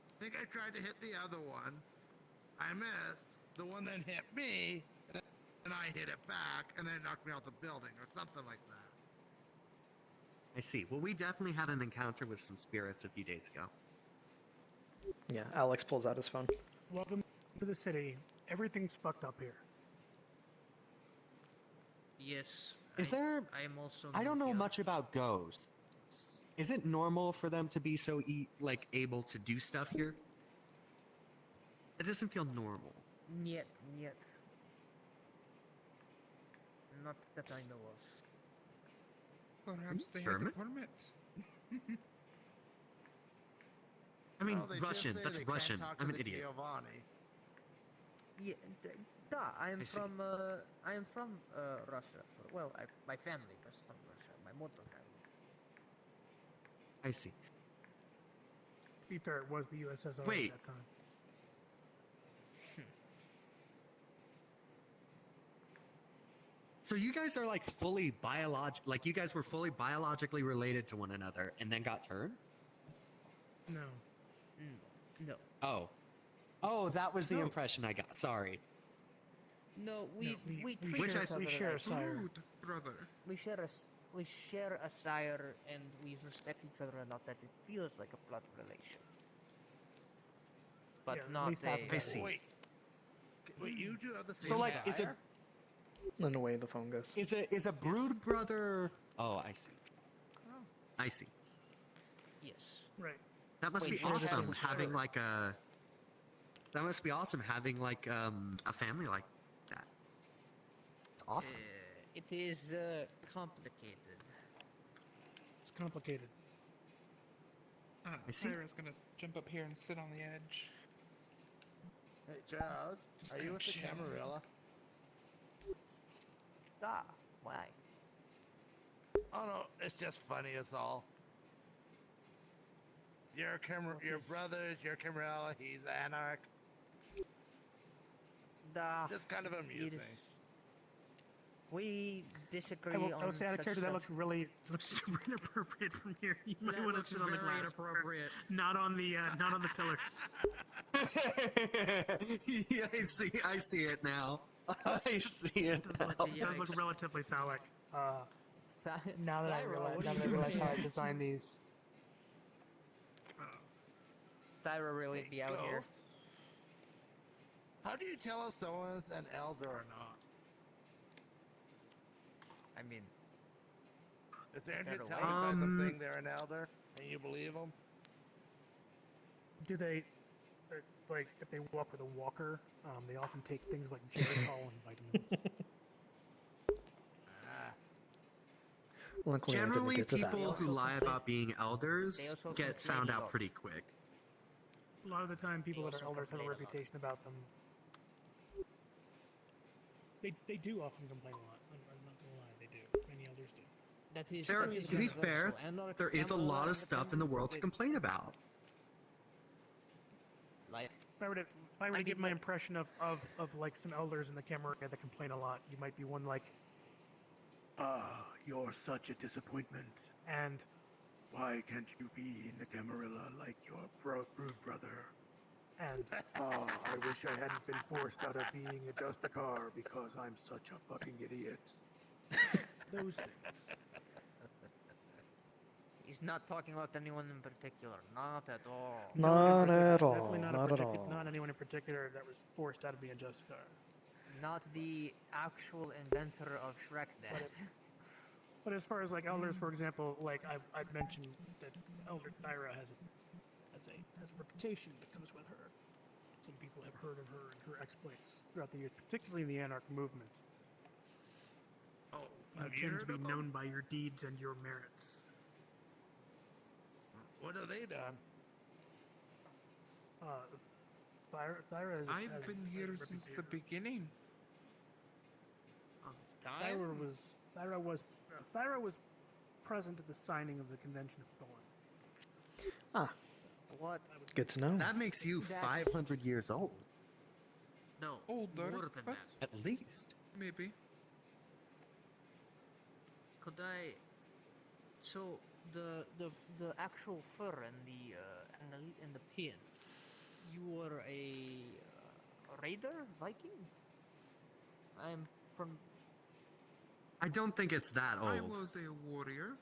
I think I tried to hit the other one. I missed. The one then hit me, and I hit it back, and then it knocked me out the building or something like that.
I see. Well, we definitely had an encounter with some spirits a few days ago.
Yeah, Alex pulls out his phone.
Welcome to the city. Everything's fucked up here.
Yes.
Is there?
I am also.
I don't
new
know
here.
much about ghosts. Is it normal for them to be so able to do stuff here? It doesn't feel normal.
Niet. Not that I know of.
Perhaps they
Sherman?
had the permit.
I mean,
Well, they just
Russian.
say
That's
they can't
Russian.
talk to
I'm an
the
idiot.
Giovanni.
Yeah, I am
I see.
from Russia. Well, my family was from Russia. My mother family.
I see.
To be fair, it was the USSR
Wait.
at that time.
So you guys are like fully you guys were fully biologically related to one another and then got turned?
No.
No.
Oh, that was the
No.
impression I got. Sorry.
No, we treat
Which
each
I-
other
we share a
like-
sire.
Rude, brother.
We share a sire and we respect each other enough that it feels like a blood relation. But
Yeah, at
not
least half
a.
of
I see.
Wait, you two have the same
So like, is it
sire?
And away the phone goes.
is a brood brother? Oh, I see. I see.
Yes.
Right.
That must
Wait,
be
you have
awesome
a
having
brother.
like a. That must be awesome having like a family like that. It's awesome.
It is complicated.
It's complicated.
I see.
Tyra's gonna jump up here and sit on the edge.
Hey, Gerald,
Just
are you
gonna
with the
chill.
Camarilla?
Why?
Oh no, it's just funny as all. Your brother's your Camarilla, he's Anarch. It's kind of amusing.
We disagree
I will say out of character, that looks super inappropriate from here. You might
That
want to
looks
sit on the
very
glass.
inappropriate.
Not on the pillars.
Yeah, I see it now. I see it now.
It does look relatively phallic.
Now that I realize how I designed these.
Thyra really be out here.
How do you tell if someone's an elder or not?
I mean,
Is there any
Better
tell
way.
you guys a thing they're an elder and you believe them?
Do they, like, if they walk with a walker, they often take things like Geritol and vitamins.
Luckily, I didn't
Generally,
get to that.
people who lie about being elders
also
get
complain
found
a
out
lot.
pretty quick.
A lot of the time, people
They
that are
also
elders have a
complain a lot.
reputation about them. They do often complain a lot. I'm not gonna lie, they do. Many elders do.
That is,
There,
that is
to be
universal.
fair,
Anarch
there is a
Camelot
lot of stuff in the world to
independence,
complain about.
Like,
If I were to give my impression of like some elders in the Camarilla that complain a lot, you might be one like, you're such a disappointment, and why can't you be in the Camarilla like your brood brother? And I wish I hadn't been forced out of being a Justicar because I'm such a fucking idiot. Those things.
he's not talking about anyone in particular. Not at all.
Not at all.
Definitely
Not at all.
Not anyone in particular that was forced out of being a Justicar.
Not the actual inventor of Shrek Death.
But as far as like elders, for example, like I've mentioned that Elder Thyra has a reputation that comes with her. Some people have heard of her and her exploits throughout the years, particularly in the Anarch movement.
Oh,
You
have you
tend to
heard
be
of them?
known by your deeds and your merits.
What have they done?
Thyra has.
I've
has
been
a
here since the beginning.
Thyra was present at the signing of the Convention of Thorn.
Ah,
What?
good to know.
That makes you
That's-
500 years old,
No,
Older,
more than
but
that.
at least.
maybe.
Could I? So the actual fur and the pin. You were a raider, Viking. I'm from.
I don't think it's that
I
old.
was a warrior.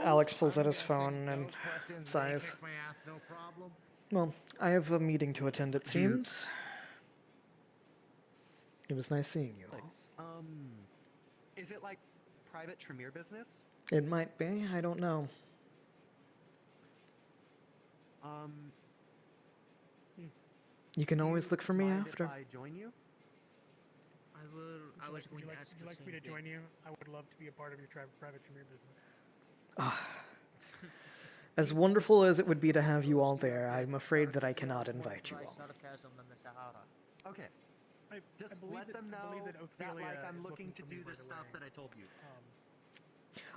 Alex pulls out his phone and sighs.
Kick my ass, no problem.
Well, I have a meeting to attend, it seems. It was nice seeing you all.
Is it like private Tremere business?
It might be, I don't know. You can always look for me
Mind
after.
If I join you?
I was going to ask
Would
the
you like
same
me to
thing.
join you? I would love to be a part of your private Tremere business.
As wonderful as it would be to have you all there, I'm afraid that I cannot invite you
Try
all.
sarcasm in the Sahara.
Okay.
I
Just
believe
let
that-
them
I believe
know
that
that
Ophelia
like I'm
is
looking to
for
do
me
the
right
stuff
away.
that I told you.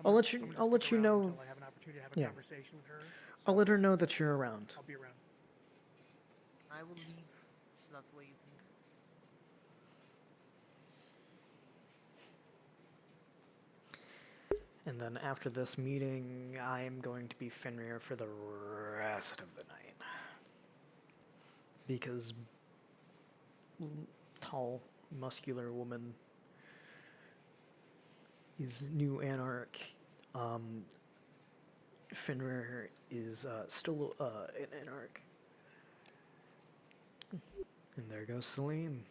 I'll let you
I'm gonna
I'll let
stick
you
around
know.
until I have an opportunity to have a
Yeah.
conversation with her.
I'll let her know that you're around.
I'll be around.
I will leave. That's what you think.
And then after this meeting, I am going to be Fenrir for the rest of the night. Because tall, muscular woman is new Anarch. Fenrir is still an Anarch. And there goes Celine.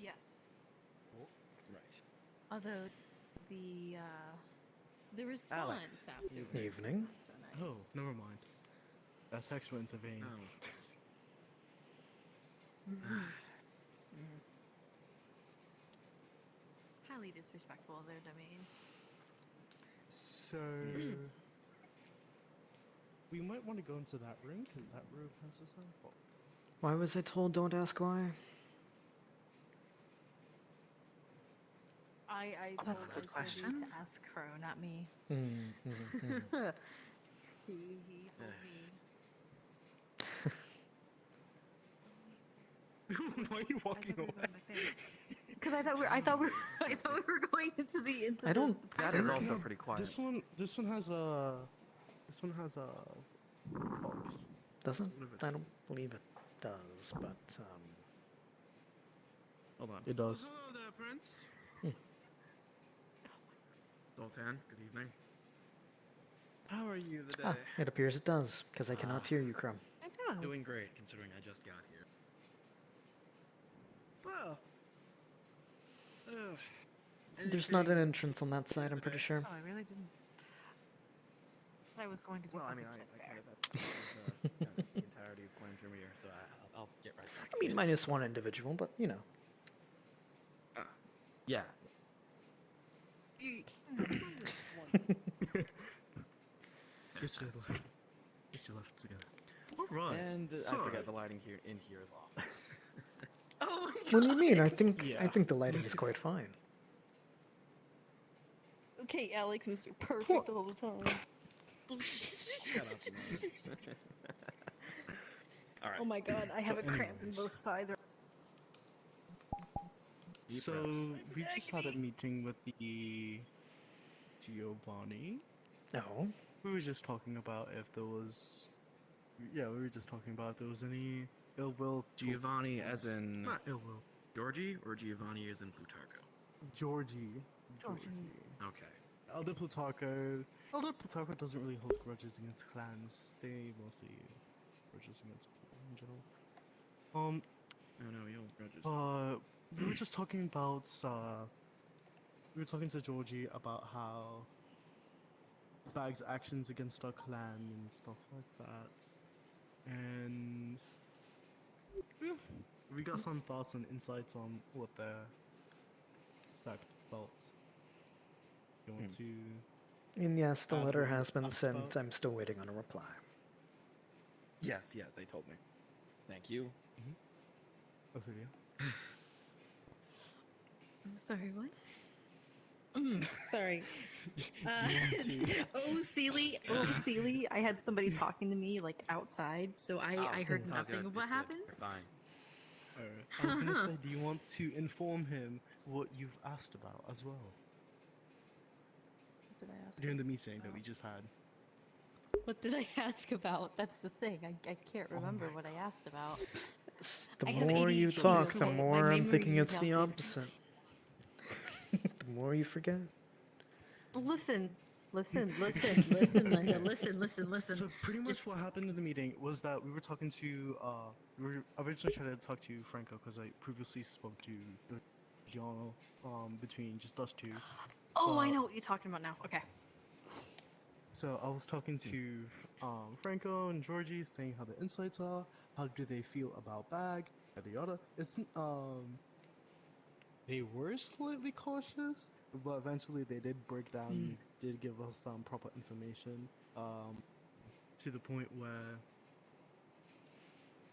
Yes.
Right.
Although the response
Alex.
afterwards
Evening.
wasn't so
Oh,
nice.
never mind. That's sexual intervene.
Highly disrespectful of their domain.
So we might want to go into that room because that room has its own box.
Why was I told don't ask why?
I told
That's a good
Oswald
question.
to ask Crow, not me. He told me.
Why are you walking away?
Because I thought I thought we were going into the
I don't
That is also pretty quiet.
This one has a box.
Doesn't? I don't believe it does, but
Hold on. It does.
Hello there, Prince.
Zoltan, good evening.
How are you today?
ah, it appears it does, because I cannot hear you, Crumb.
It does.
Doing great, considering I just got here.
Well.
There's not an entrance on that side, I'm pretty sure.
Oh, I really didn't. I was going to do
Well, I
something
mean,
so
I
fair.
kind of that's the entirety of Clan Tremere, so I'll get right back.
I mean, minus one individual, but you know.
Yeah.
Get your left together. Alright.
And I forgot the lighting here in here is off.
Oh my god.
What do you mean? I think the lighting is quite fine.
Okay, Alex, Mr. Perfect all the time.
Shut up. All right.
Oh my god, I have a cramp in both sides.
So we just had a meeting with the Giovanni.
No.
We were just talking about if there was. Yeah, we were just talking about if there was any ill will.
Giovanni, as in
not ill will.
Georgie, or Giovanni as in Plutarcho?
Georgie.
Okay.
Elder Plutarcho doesn't really hold grudges against clans. They mostly grudges against people in general.
Oh no, you hold grudges.
We were just talking about. We were talking to Georgie about how Bag's actions against our clan and stuff like that, and we got some thoughts and insights on what their sect felt. You want to?
And yes, the
add
letter
what
has
you
been
asked
sent.
about?
I'm still waiting on a reply.
Yes, they told me. Thank you.
Ophelia.
I'm sorry, what? Sorry. Seely, I had somebody talking to me like outside, so I heard
it's all
nothing
good,
of what
it's good,
happened.
You're fine.
I was gonna say, do you want to inform him what you've asked about as well?
What did I ask?
During the meeting that we just had.
What did I ask about? That's the thing. I can't remember what I asked about.
The
I have
more you
ADHD,
talk, the
okay? My
more I'm thinking
memory
it's the
melted.
opposite. The more you forget.
Listen, Linda, listen.
So pretty much what happened in the meeting was that we were talking to, we were originally trying to talk to Franco because I previously spoke to Gianno, between just us two.
Oh, I know what you're talking about now. Okay.
So I was talking to Franco and Georgie, saying how the insights are, how do they feel about Bag, yada yada. It's they were slightly cautious, but eventually they did break down, and did give us some proper information, to the point where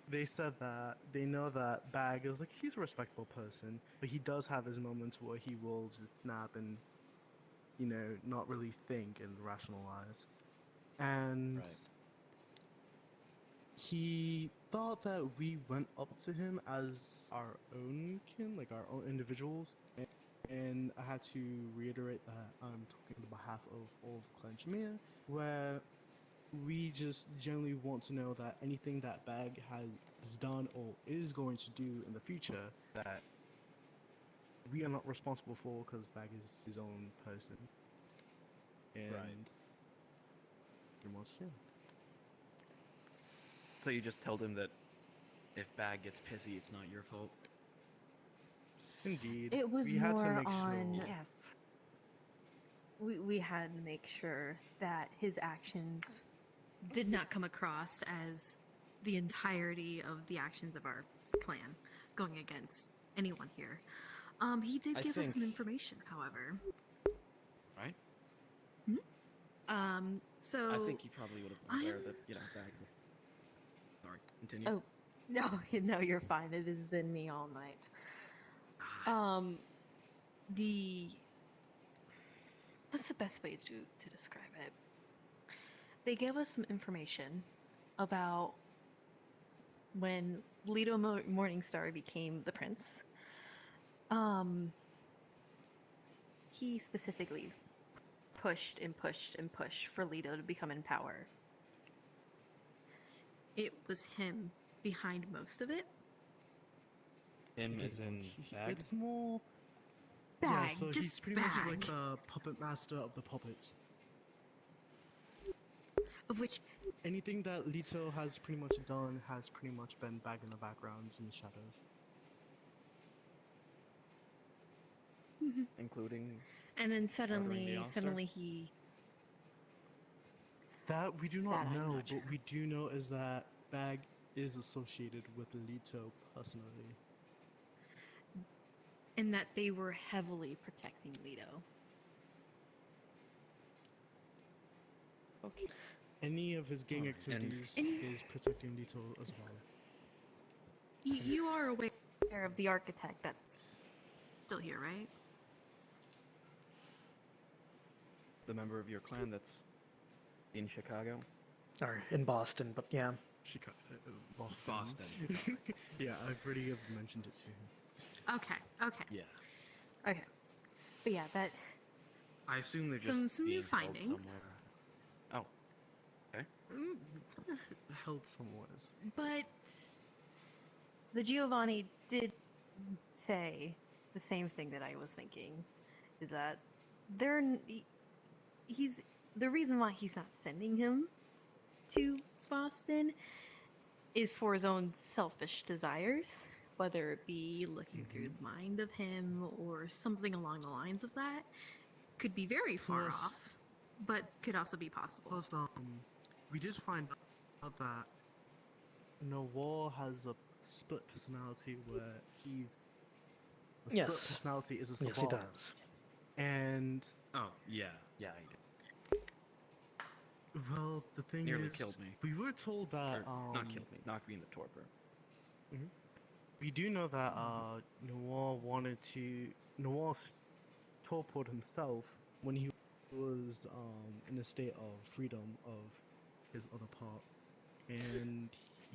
they said that they know that Bag is he's a respectable person, but he does have his moments where he will just snap and not really think and rationalize. And he thought that we went up to him as our own kin, like our own individuals. And I had to reiterate that I'm talking on behalf of all of Clan Jameer, where we just generally want to know that anything that Bag has done or is going to do in the future, that we are not responsible for, because Bag is his own person. And pretty much, yeah.
So you just told him that if Bag gets pissy, it's not your fault?
Indeed.
It was
we had to
more
make
on.
sure.
Yes.
We had to make sure that his actions did not come across as the entirety of the actions of our clan going against anyone here. He did give us some information, however.
Right?
So
I think he probably would have been aware that, Bags are... Sorry, continue.
Oh, no, you're fine. It has been me all night. What's the best way to describe it? they gave us some information about when Leto Morningstar became the prince. He specifically pushed and pushed and pushed for Leto to become in power. It was him behind most of it.
Him as in Bag?
It's more.
Bag,
Yeah, so he's
just
pretty much like
Bag.
the puppet master of the puppets.
Of which
anything that Leto has pretty much done has pretty much been Bag in the backgrounds in the shadows.
Including.
And then
ordering the
suddenly
Youngster?
he.
That we do
That
not
I'm
know,
not
but
sure.
we do know is that Bag is associated with Leto personally.
And that they were heavily protecting Leto.
Okay. Any of his gang
Alright,
activities
and-
is protecting Leto as well.
You are aware of the architect that's still here, right?
The member of your clan that's in Chicago?
Or in Boston, but yeah.
Chicago, Boston.
Boston.
Yeah, I've already mentioned it to him.
Okay.
Yeah.
Okay. But yeah, that.
I assume they're just
Some
being
new
held
findings.
somewhere. Oh. Okay.
Held somewhere.
But the Giovanni did say the same thing that I was thinking, is that he's the reason why he's not sending him to Boston is for his own selfish desires, whether it be looking through the mind of him or something along the lines of that. Could be very far
Plus-
off, but could also be possible.
Plus, we did find out that Noir has a split personality where he's. The
Yes.
split personality is a
Yes, he
savant.
does.
And
Oh, yeah. Yeah, I get
well, the thing
Nearly
is,
killed me.
we were told that
Or, not killed me, knocked me in the torpor.
We do know that Noir tortured himself when he was in a state of freedom of his other part, and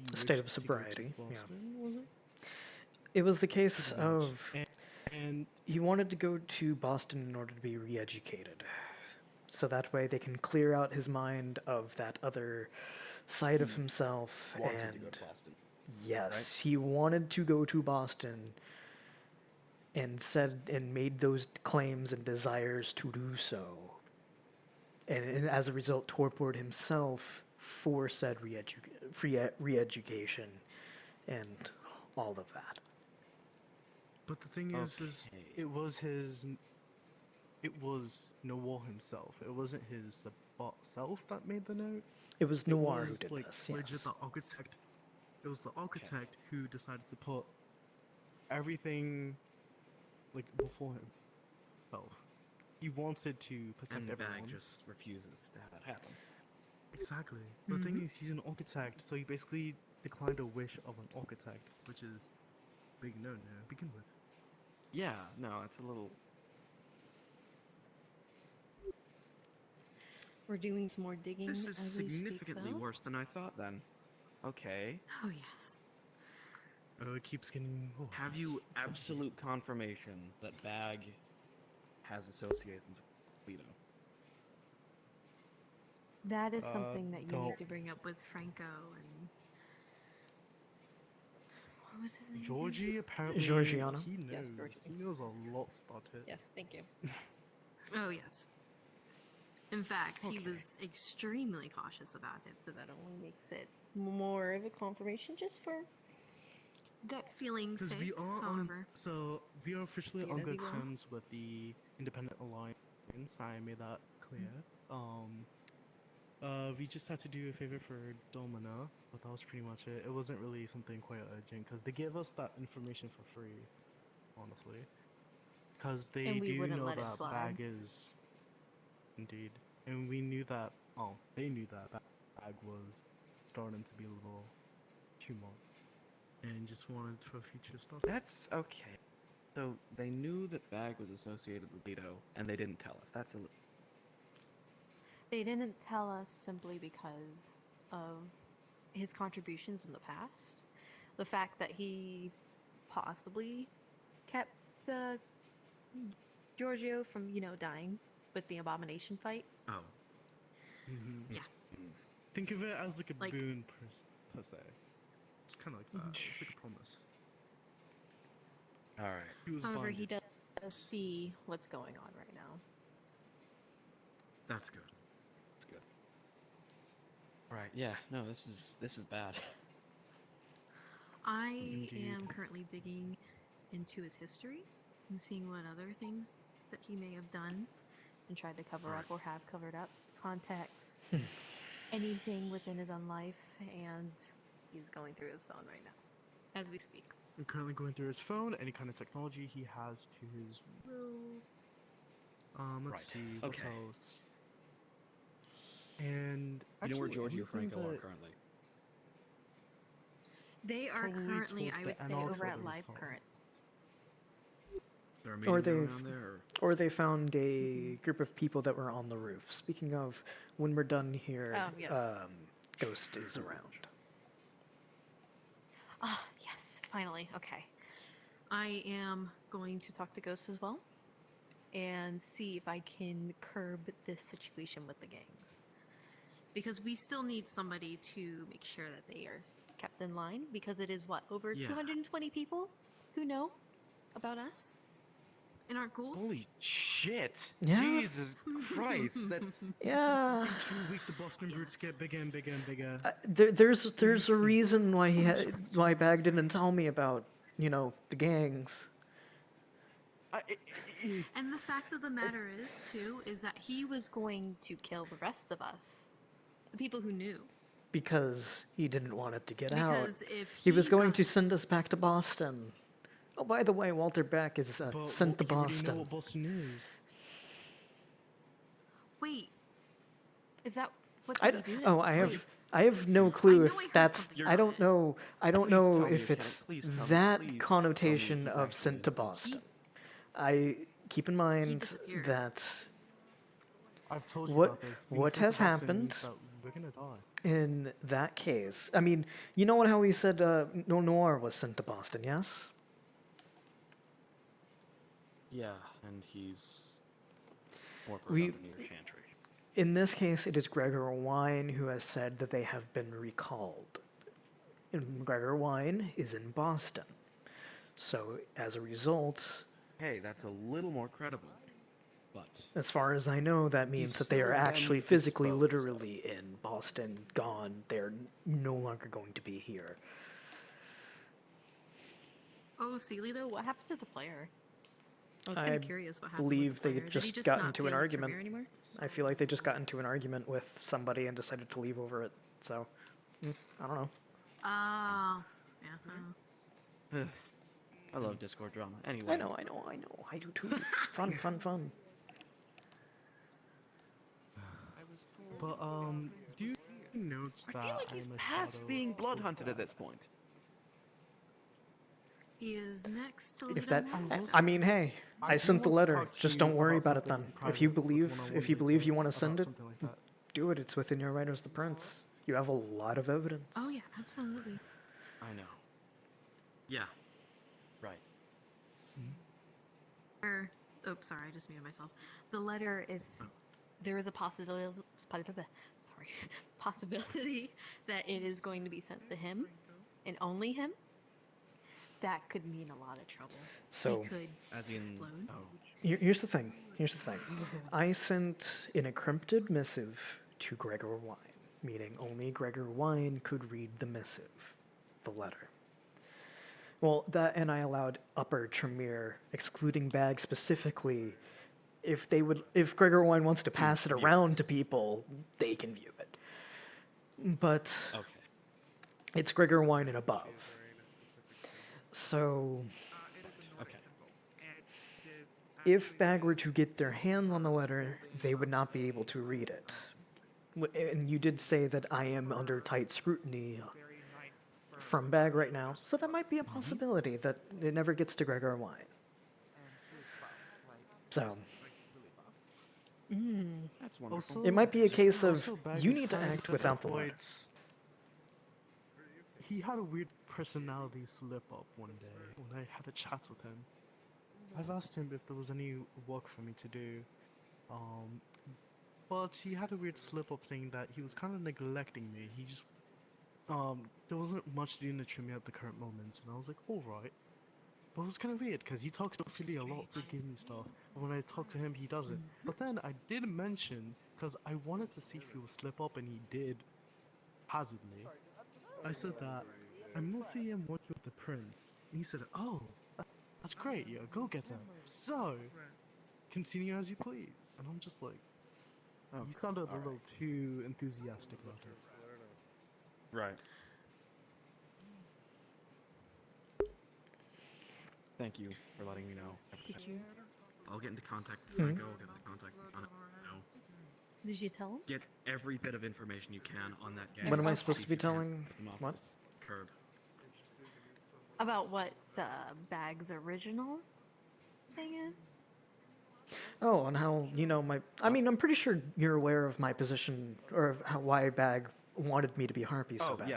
he
A state of
wished to go to
sobriety, yeah.
Boston, was it?
It was the case
Pretty much.
of
And
he wanted to go to Boston in order to be re-educated. So that way they can clear out his mind of that other side of himself.
Wanted
and
to go to Boston.
yes, he wanted to go to Boston and said and made those claims and desires to do so. And as a result, tortured himself for said re-education and all of that.
But the thing is it was Noir himself. It wasn't his self that made the note.
It was Noir who
was,
did
like,
this,
legit
yes.
the architect. It was the architect who decided to put everything like before himself. He wanted to protect
And
everyone.
Bag just refuses to have that happen.
Exactly. The thing is, he's an architect, so he basically declined a wish of an architect, which is a big no-no to begin with.
Yeah, no, it's a little...
We're doing some more digging.
This is
as we speak,
significantly
though.
worse than I thought then. Okay.
Oh yes.
Oh, it keeps getting worse.
Have you absolute confirmation that Bag has associations with Leto?
That is something that you
don't.
need to bring up with Franco and what was his name? again?
Georgie apparently
Georgiana?
he knows.
Yes, Georgie.
He knows a lot about it.
Yes, thank you. Oh yes. In fact, he was extremely cautious about it, so that only makes it more of a confirmation just for gut feeling's
Because
sake.
we are
However,
we are officially
Be it
on
as
good
you will.
terms with the Independent Alliance. I made that clear. We just had to do a favor for Domina, but that was pretty much it. It wasn't really something quite urgent because they gave us that information for free, honestly. Because they
And we
do
wouldn't
know
let it
that
slide.
Bag is indeed, and we knew that. Oh, they knew that Bag was starting to be a little too much, and just wanted for future stuff.
That's okay. So they knew that Bag was associated with Leto, and they didn't tell us. That's a little...
They didn't tell us simply because of his contributions in the past. The fact that he possibly kept Giorgio from, dying with the abomination fight.
Oh.
Mm-hmm.
Yeah.
Think of it as like a
Like-
boon per se. It's kind of like that. It's like a promise.
All right.
He was
However, he
binded.
does see what's going on right now.
That's good. That's good. All right. Yeah. No, this is bad.
I
Indeed.
am currently digging into his history and seeing what other things that he may have done
And tried to cover up or have covered up contacts,
Hmm.
anything within his own life, and he's going through his phone right now, as we speak.
I'm currently going through his phone, any kind of technology he has to his will. Let's
Right.
see, what
Okay.
else? And
You know where
actually,
Georgie or
anything
Franco are
that-
currently?
They are
Probably
currently,
towards
I
the
would say,
analog
over at
photo
Live
phone.
Current.
There are
Or
meetings going
they've,
on there,
or they found a group of people that were on the roof. Speaking of, when we're done here,
Oh, yes.
Ghost is around.
Ah, yes, finally. Okay. I am going to talk to Ghost as well and see if I can curb this situation with the gangs.
Because we still need somebody to make sure that they are
Kept in line because it is what, over
Yeah.
220 people who know about us
and our goals?
Holy shit!
Yeah.
Jesus Christ! That's
Yeah.
Each week the Boston Brutes get bigger and bigger and bigger.
There's a reason why why Bag didn't tell me about the gangs.
And the fact of the matter is, too, is that
he was going to kill the rest of us, the people who knew.
Because he didn't want it to get out.
Because if
He was
he
going
got-
to send us back to Boston. Oh, by the way, Walter Beck is sent to
You already
Boston.
know what Boston is.
Wait,
is that what
I,
did he do?
I have no clue if that's. I don't know. I don't know if it's that connotation of sent to Boston. I keep in mind that
I've told you
what
about this. Being
what
sent to
has
Boston
happened
means that we're gonna die.
in that case. I mean, you know how he said No Noir was sent to Boston, yes?
yeah, and he's more
We-
profound near Chantry.
In this case, it is Gregor Wine who has said that they have been recalled. And Gregor Wine is in Boston. So, as a result,
Hey, that's a little more credible. But
as far as I know, that means that they are
still
actually
been
physically,
disposed
literally in Boston, gone. They're no longer going to be here.
Oh, Celito, what happened to the player? I was kind
I
of curious what happened.
believe
with the
they
player. Did he
just got
not
into an
feel like
argument.
Tremere anymore?
I feel like they just got into an argument with somebody and decided to leave over it. So, I don't know.
Oh, yeah. I don't know.
I love Discord drama. Anyway.
I know. I do too. Fun.
But do you note that
I feel like he's
I'm a
past
shadow
being
of
blood
that?
hunted at this point.
He is next to
If that,
next.
I mean, hey, I
do
sent the
want to
letter.
talk to
Just
you
don't worry
about
about it then.
something
If you
private, like
believe,
one-on-one
if you believe you want to
about
send it,
something like that.
do it. It's within your right as the prince. You have a lot of evidence.
Oh yeah, absolutely.
I know. Yeah. Right.
Oh, sorry, I just muted myself.
The letter, if there is a possibility, possibility that it is going to be sent to him, and only him, that could mean a lot of trouble.
So,
It could
As in,
explode.
Here's the thing. I sent an encrypted missive to Gregor Wine, meaning only Gregor Wine could read the missive, the letter. Well, that, and I allowed Upper Tremere, excluding Bag specifically, if Gregor Wine wants to pass it around to people, they can view it. But it's Gregor Wine and above. So, if Bag were to get their hands on the letter, they would not be able to read it. And you did say that I am under tight scrutiny from Bag right now, so that might be a possibility that it never gets to Gregor Wine. So,
That's wonderful.
Also,
It might be a case of
also Bag
you
is
need to
kind
act
of
without the load.
avoids- He had a weird personality slip up one day when I had a chat with him. I've asked him if there was any work for me to do, but he had a weird slip up saying that he was kind of neglecting me. He just, there wasn't much doing to trim me at the current moment, and I was like, alright. But it was kind of weird, because he talks to Philly a lot to give me stuff, and when I talk to him, he doesn't. But then I did mention, because I wanted to see if he would slip up, and he did, haphazardly. I said that I mostly am working with the prince. And he said, oh, that's great, you're a go-getter. So, continue as you please. And I'm just like, you sounded a little too enthusiastic about it.
Right. Thank you for letting me know.
Did you?
I'll get into contact before I go. I'll get into contact on it.
Did you tell him?
Get every bit of information you can on that guy.
What am I supposed to be telling? What?
Curb.
About what Bag's original thing is?
Oh, and how, I mean, I'm pretty sure you're aware of my position, or of why Bag wanted me to be Harpy so bad.
I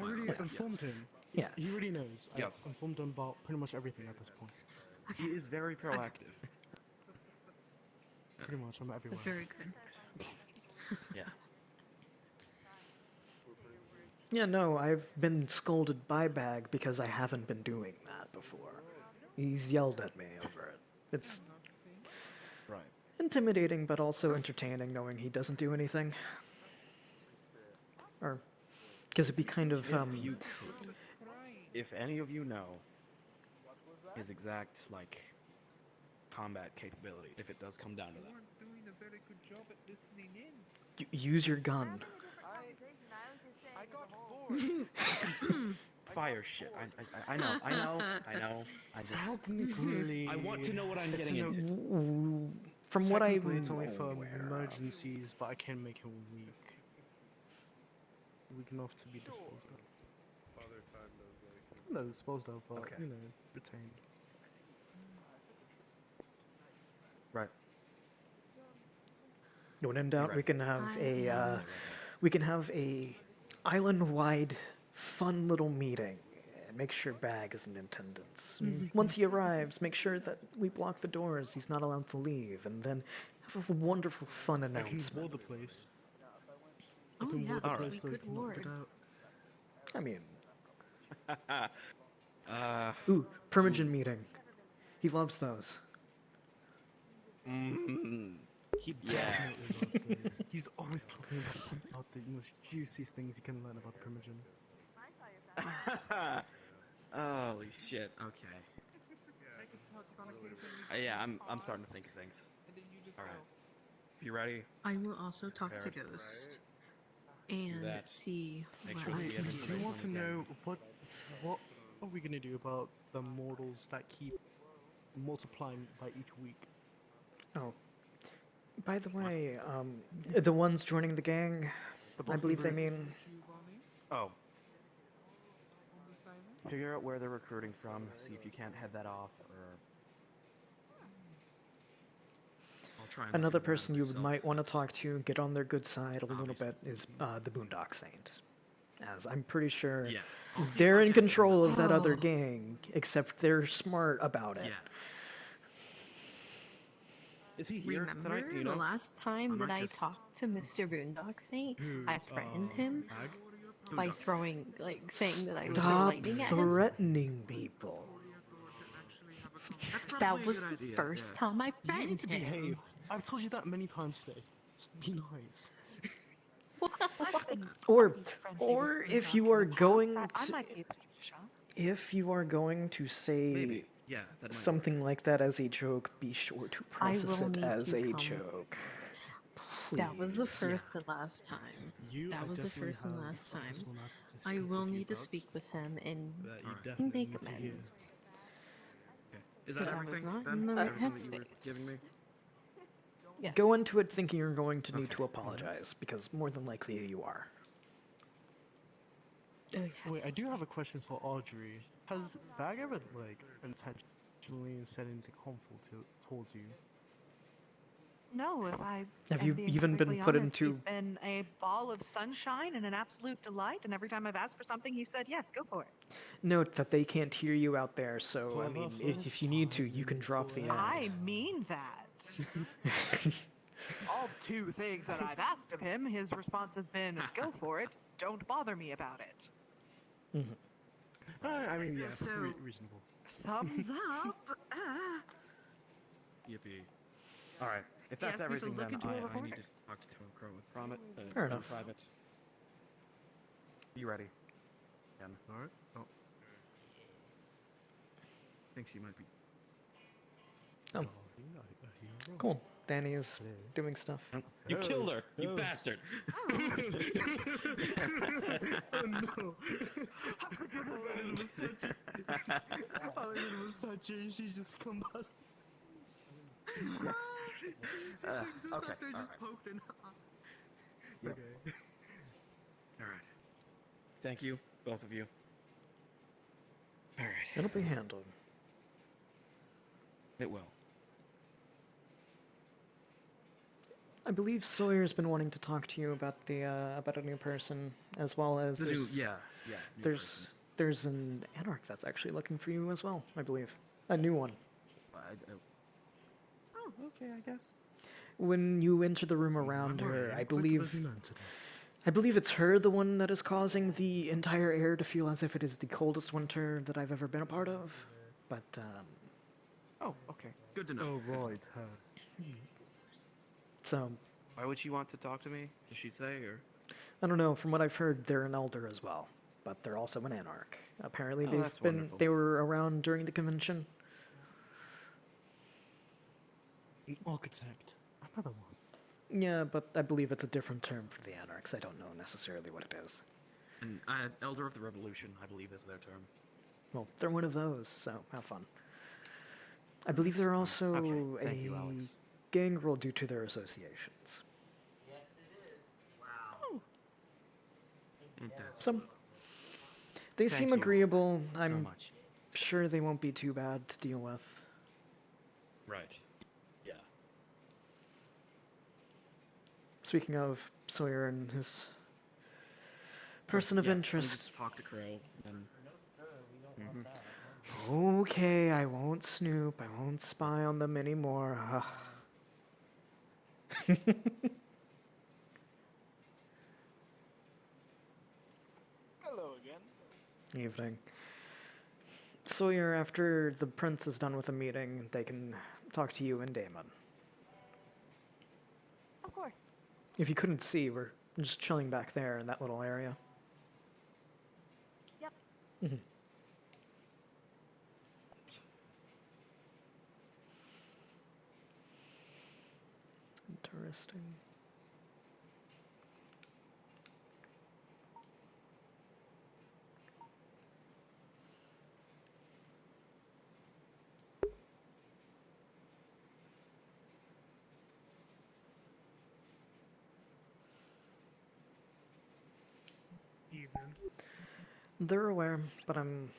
already informed him.
Yeah.
He already knows.
Yes.
I informed him about pretty much everything at this point.
He is very proactive.
Pretty much, I'm everywhere.
That's very good.
Yeah.
Yeah, no, I've been scolded by Bag because I haven't been doing that before. He's yelled at me over it. It's
right.
Intimidating, but also entertaining knowing he doesn't do anything. Or, because it'd be kind of,
If any of you know his exact, combat capability, if it does come down to that.
Doing a very good job at listening in.
use your gun.
Fire shit. I know. I just,
Technically,
I want to know what I'm
it's
getting
an-
into.
From what I
Technically, it's only for emergencies, but I can make him weak. Weak enough to be disposed of. No, disposed of, but retained.
Right.
When in doubt, we can have a island-wide fun little meeting and make sure Bag is in attendance. Once he arrives, make sure that we block the doors. He's not allowed to leave, and then have a wonderful fun
I can
announcement.
ward the place.
Oh,
can
yeah,
ward the
this
place
would
so
be
he
good
cannot get
ward.
out.
I mean, Permagin meeting. He loves those.
He definitely loves it. He's always talking about the most juiciest things you can learn about Primogen.
Holy shit. Okay. Yeah, I'm starting to think of things. All right. You ready?
I will also talk to
Prepare.
Ghost and
that.
see
Make
what
sure
I
we
can
have
do.
Do you want to know what are we gonna do about the mortals that keep multiplying by each week?
Oh, by the way, the ones joining the gang,
The
I
Boston
believe they
Brutes.
mean.
Oh. Figure out where they're recruiting from. See if you can't head that off, or I'll try and
Another
look into that
person you
myself.
might want to talk to, get on their good side a little bit, is the Boondock Saint. As I'm pretty sure
Yeah.
they're in control of that other gang, except they're smart about it.
Yeah. Is he here
Remember
tonight? Do you know?
the last time
I'm
that
not
I
just-
talked to Mr. Boondock Saint?
Who,
I threatened him
Bag?
by throwing, saying that I would throw
Stop
lightning at him.
threatening people.
That was
a good
the
idea,
first
yeah.
time I
You
threatened
need to
him.
behave. I've told you that many times today. Just be nice.
Or if you are going
I
to,
might be able to give it a shot.
if you are going to say
Maybe. Yeah. That might
something like that as a joke, be sure to
I
preface
will
it
make
as
you
a
come.
joke.
That was the
Please.
first and last time. That was the first and last time. I will need to speak with him and make amends.
Is
But
that
I was
everything?
not
then?
in the right
Everything that you were
headspace.
giving me?
Yes.
Go into it thinking you're going to need to apologize, because more than likely you are.
Wait, I do have a question for Audrey. Has Bag ever, intentionally said anything harmful towards you?
know if I
Have
am
you
being
even been
perfectly
put
honest.
into-
He's been a ball of sunshine and an absolute delight, and every time I've asked for something, he said, yes, go for it.
Note that they can't hear you out there, so I mean, if you need to, you can drop the
I
act.
mean that. All 2 things that I've asked of him, his response has been, go for it, don't bother me about it.
I mean, yeah,
So,
reasonable.
Thumbs up.
Yippee. Alright, if
He
that's
asked me to
everything,
look
then
into a
I need
recorder.
to talk to Crow with Promet.
Fair
in
enough.
Private. You ready? Ken.
Alright. Oh.
I think she might be.
Oh. Cool. Danny is doing stuff.
You killed her, you bastard!
Oh no! It was touching. All I did was touch her and she just combusted. She's 6 just
okay,
after I just
alright.
poked her.
Yep.
Okay.
Alright. Thank you, both of you. Alright.
It'll be handled.
It will.
I believe Sawyer's been wanting to talk to you about the about a new person, as well as
The new-
there's
yeah, new
there's an anarch that's actually looking for you as well. I believe a new one.
Oh, okay, I guess.
When you enter the room around her, I believe it's her, the one that is causing the entire air to feel as if it is the coldest winter that I've ever been a part of. But
Oh, okay. Good to know.
Oh, right, her.
so
Why would she want to talk to me? Did she say, or?
I don't know. From what I've heard, they're an elder as well, but they're also an anarch. Apparently,
Oh,
they've
that's
been
wonderful.
they were around during the convention.
An architect. Another one.
Yeah, but I believe it's a different term for the anarchs. I don't know necessarily what it is.
And Elder of the Revolution, I believe, is their term.
Well, they're one of those, so have fun. I believe they're also
Okay, thank
a
you, Alex.
gangrel due to their associations. So, they
Thank
seem
you
agreeable.
so
I'm
much.
sure they won't be too bad to deal with.
Right. Yeah.
Speaking of Sawyer and his person of
Yeah, let me
interest.
just talk to Crow, and... Mhm.
Okay, I won't snoop. I won't spy on them anymore.
Hello again.
Evening. Sawyer, after the prince is done with the meeting, they can talk to you and Damon.
Of course.
If you couldn't see, we're just chilling back there in that little area.
Yep.
Mhm. Interesting.
Evening.
They're aware, but I'm...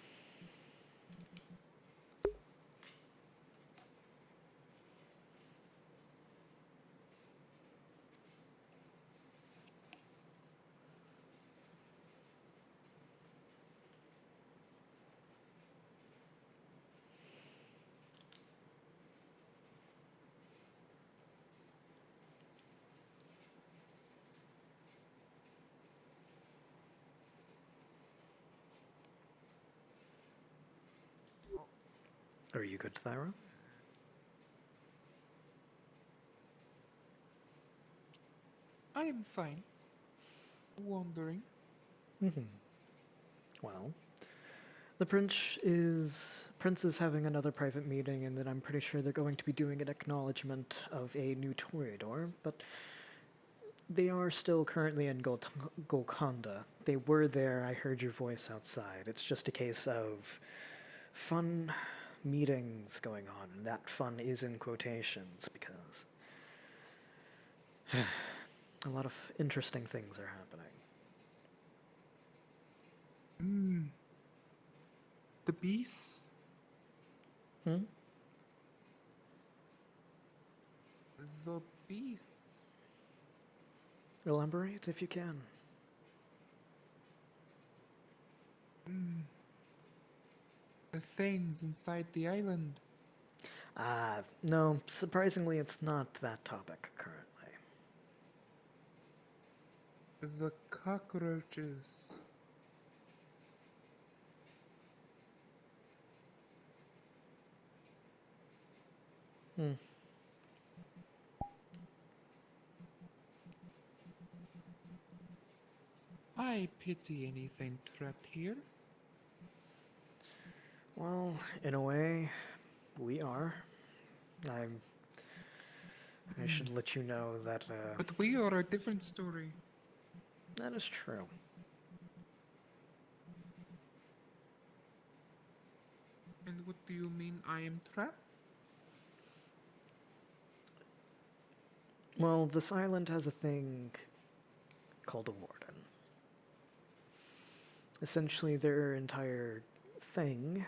Are you good, Thyra?
I am fine. Wandering.
Well, the prince is having another private meeting, and then I'm pretty sure they're going to be doing an acknowledgement of a new Toreador, but they are still currently in Golconda. They were there, I heard your voice outside. It's just a case of fun meetings going on, and that fun is in quotations, because a lot of interesting things are happening.
The beasts?
Hmm?
The beasts.
Elaborate if you can.
The things inside the island.
No, surprisingly, it's not that topic currently.
The cockroaches. I pity anything trapped here.
Well, in a way, we are. I should let you know that,
But we are a different story.
that is true.
And what do you mean I am trapped?
Well, this island has a thing called a warden. Essentially, their entire thing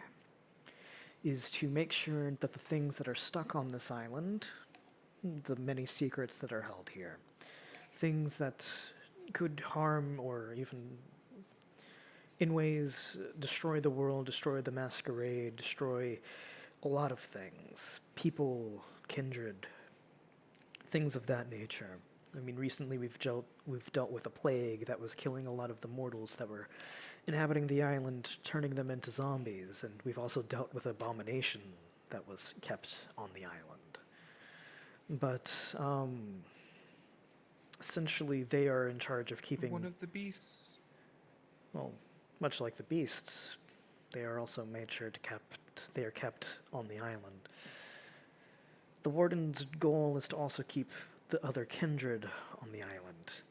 is to make sure that the things that are stuck on this island, the many secrets that are held here, things that could harm or even in ways destroy the world, destroy the masquerade, destroy a lot of things, people, kindred, things of that nature. I mean, recently we've dealt with a plague that was killing a lot of the mortals that were inhabiting the island, turning them into zombies, and we've also dealt with abomination that was kept on the island. But essentially, they are in charge of keeping
One of the beasts.
Well, much like the beasts, they are also made sure they are kept on the island. The warden's goal is to also keep the other kindred on the island.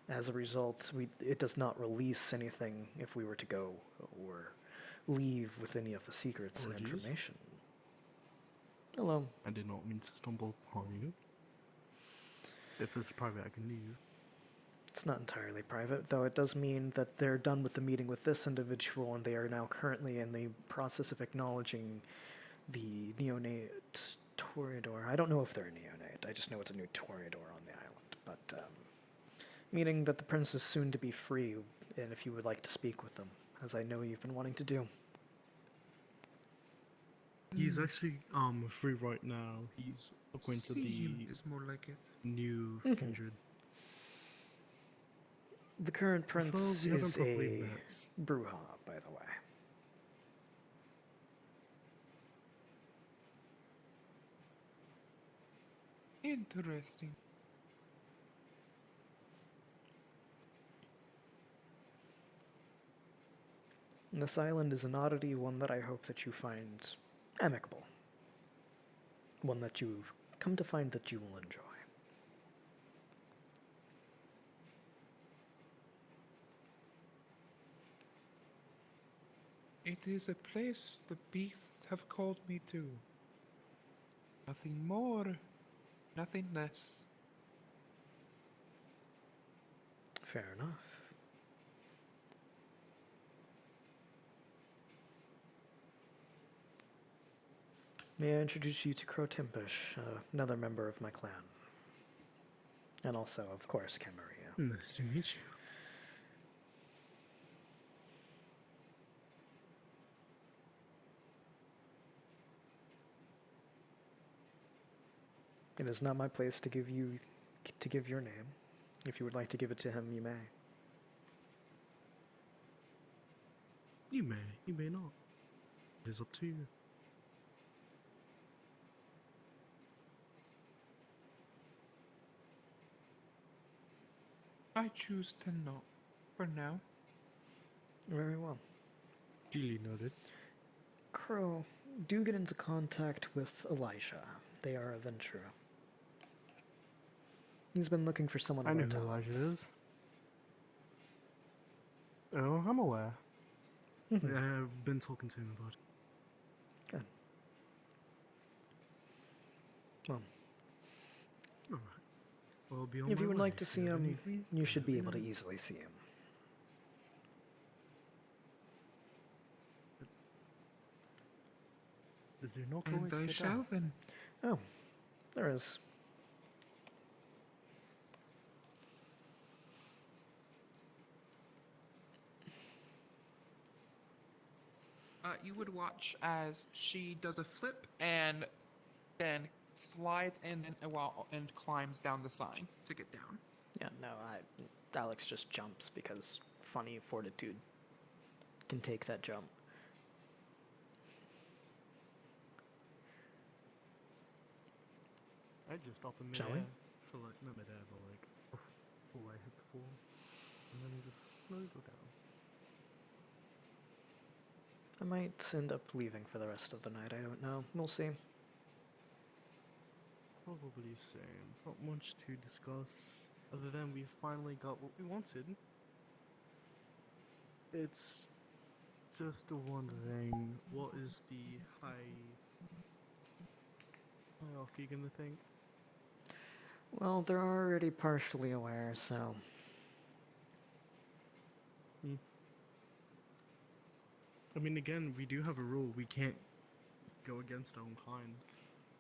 As a result, it does not release anything if we were to go or leave with any of the secrets and information. Hello.
I did not mean to stumble upon you. If it's private, I can leave.
It's not entirely private, though it does mean that they're done with the meeting with this individual and they are now currently in the process of acknowledging the neonate Toreador. I don't know if they're a neonate, I just know it's a new Toreador on the island, but meaning that the prince is soon to be free, and if you would like to speak with them, as I know you've been wanting to do.
He's actually free right now. He's going to the
is more like it.
new
Okay.
kindred.
The current prince
we haven't
is
properly
a
met.
Bruja, by the way.
Interesting.
This island is an oddity, one that I hope that you find amicable. One that you come to find that you will enjoy.
It is a place the beasts have called me to. Nothing more, nothing less.
Fair enough. May I introduce you to Crow Timpish, another member of my clan. And also, of course, Camaria.
Nice to meet you.
It is not my place to give your name. If you would like to give it to him, you may.
You may not. It is up to you.
I choose to not, for now.
Very well.
Duly noted.
Crow, do get into contact with Elijah. They are a Ventura. He's been looking for someone
I know
more
who Elijah
talented.
is. Oh, I'm aware. I've been talking to him about it.
Good. Well,
Alright. Well, I'll be on
if
my
you would
way.
like to see
You have
him,
anything?
you should be able to
Anything?
easily see him.
Is there not
And
always
I
get
shall
out?
then.
Oh, there is.
you would watch as she does a flip and then slides and climbs down the sign to get down.
Yeah, no, Alex just jumps because funny fortitude can take that jump.
I just stop in
Shall
midair.
we?
For like, not midair, but like, before I hit the floor. And then just slowly go down.
I might end up leaving for the rest of the night, I don't know. We'll see.
Probably same. Not much to discuss, other than we finally got what we wanted. It's just wondering, what is the hierarchy gonna think?
Well, they're already partially aware, so...
I mean, again, we do have a rule. We can't go against our own kind.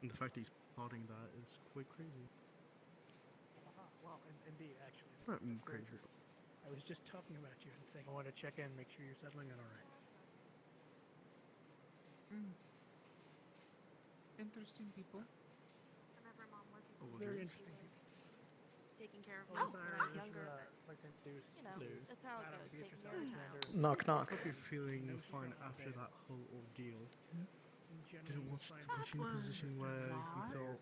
And the fact that he's plotting that is quite crazy.
Well, indeed, actually.
Not crazy.
I was just talking about you and saying I want to check in, make sure you're settling in all right.
Interesting people.
Remember, Mom was
Very interesting people.
taking care of me when I was younger.
Like to introduce
You know,
Lou.
that's how it
Madam
goes.
Beatrice
Taking care of a child.
Knock, knock.
Hope you're feeling fine after that whole ordeal. Didn't want you to put you in a position where you felt...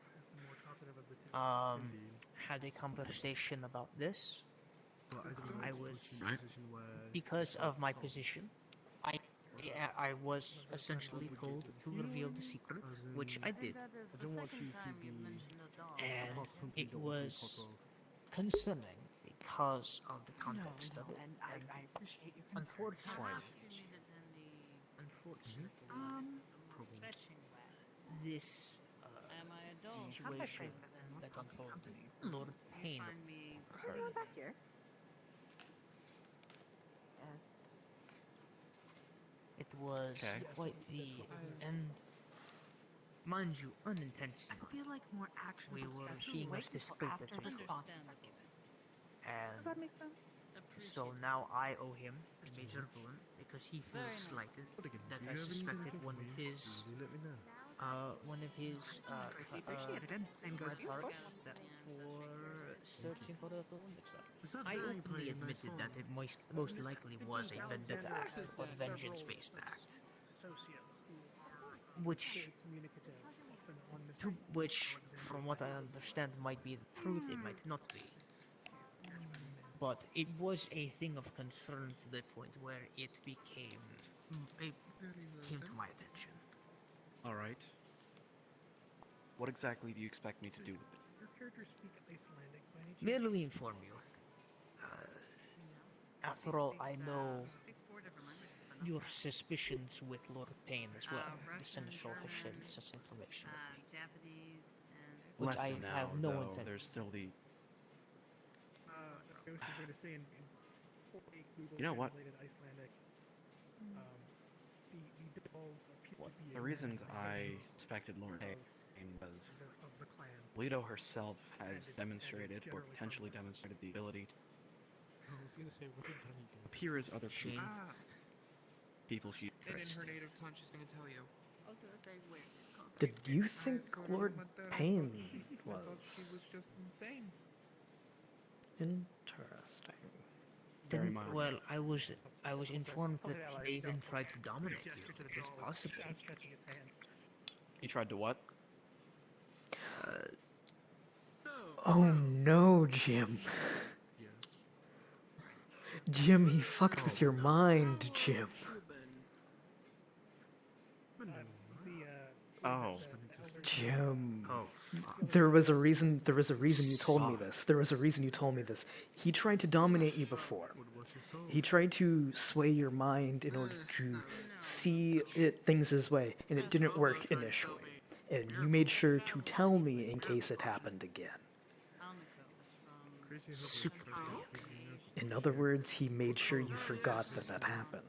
Had a conversation about this.
But
I was, because of my position, I was essentially told to reveal the secret, which I did.
I don't want you to be...
And it was concerning because of the context of it.
And I appreciate your
Unfortunately, this situation that unfolded, Lord Payne heard.
Here.
It was quite the end. Mind you, unintentional.
I feel like more action.
We were being as discreet as we could.
Does that make sense?
So now I owe him a major boon because he feels slighted that I suspected one of his clerks that for searching for the Olympic star. I openly admitted that it most likely was a vendetta act or vengeance-based act, which from what I understand might be the truth, it might not be. But it was a thing of concern to the point where it came to my attention.
Alright. What exactly do you expect me to do with it?
Your characters speak Icelandic by any chance?
Merely inform you. After all, I know your suspicions with Lord Payne as well. The Seneschal has shared such information with me. Which I have no intention.
There's still the...
I was just going to say in fully Google
You know what?
translated Icelandic, the dolls appear to be
The
a
reasons
mix
I suspected Lord Payne was
of the clan.
Leto herself has demonstrated, or potentially demonstrated, the ability
I was gonna say, what did Dunny do?
to appear as other people. People she
And in
trusts.
her native tongue, she's gonna tell you.
Did you think Lord Payne
She was just insane.
Interesting.
Very mild.
Well, I was informed that they even tried to dominate you. It is possible.
He tried to what?
Oh no, Jim. Jim, he fucked with your mind, Jim.
Oh.
Jim. There was a reason you told me this. There was a reason you told me this. He tried to dominate you before. He tried to sway your mind in order to see things his way, and it didn't work initially. And you made sure to tell me in case it happened again. In other words, he made sure you forgot that happened.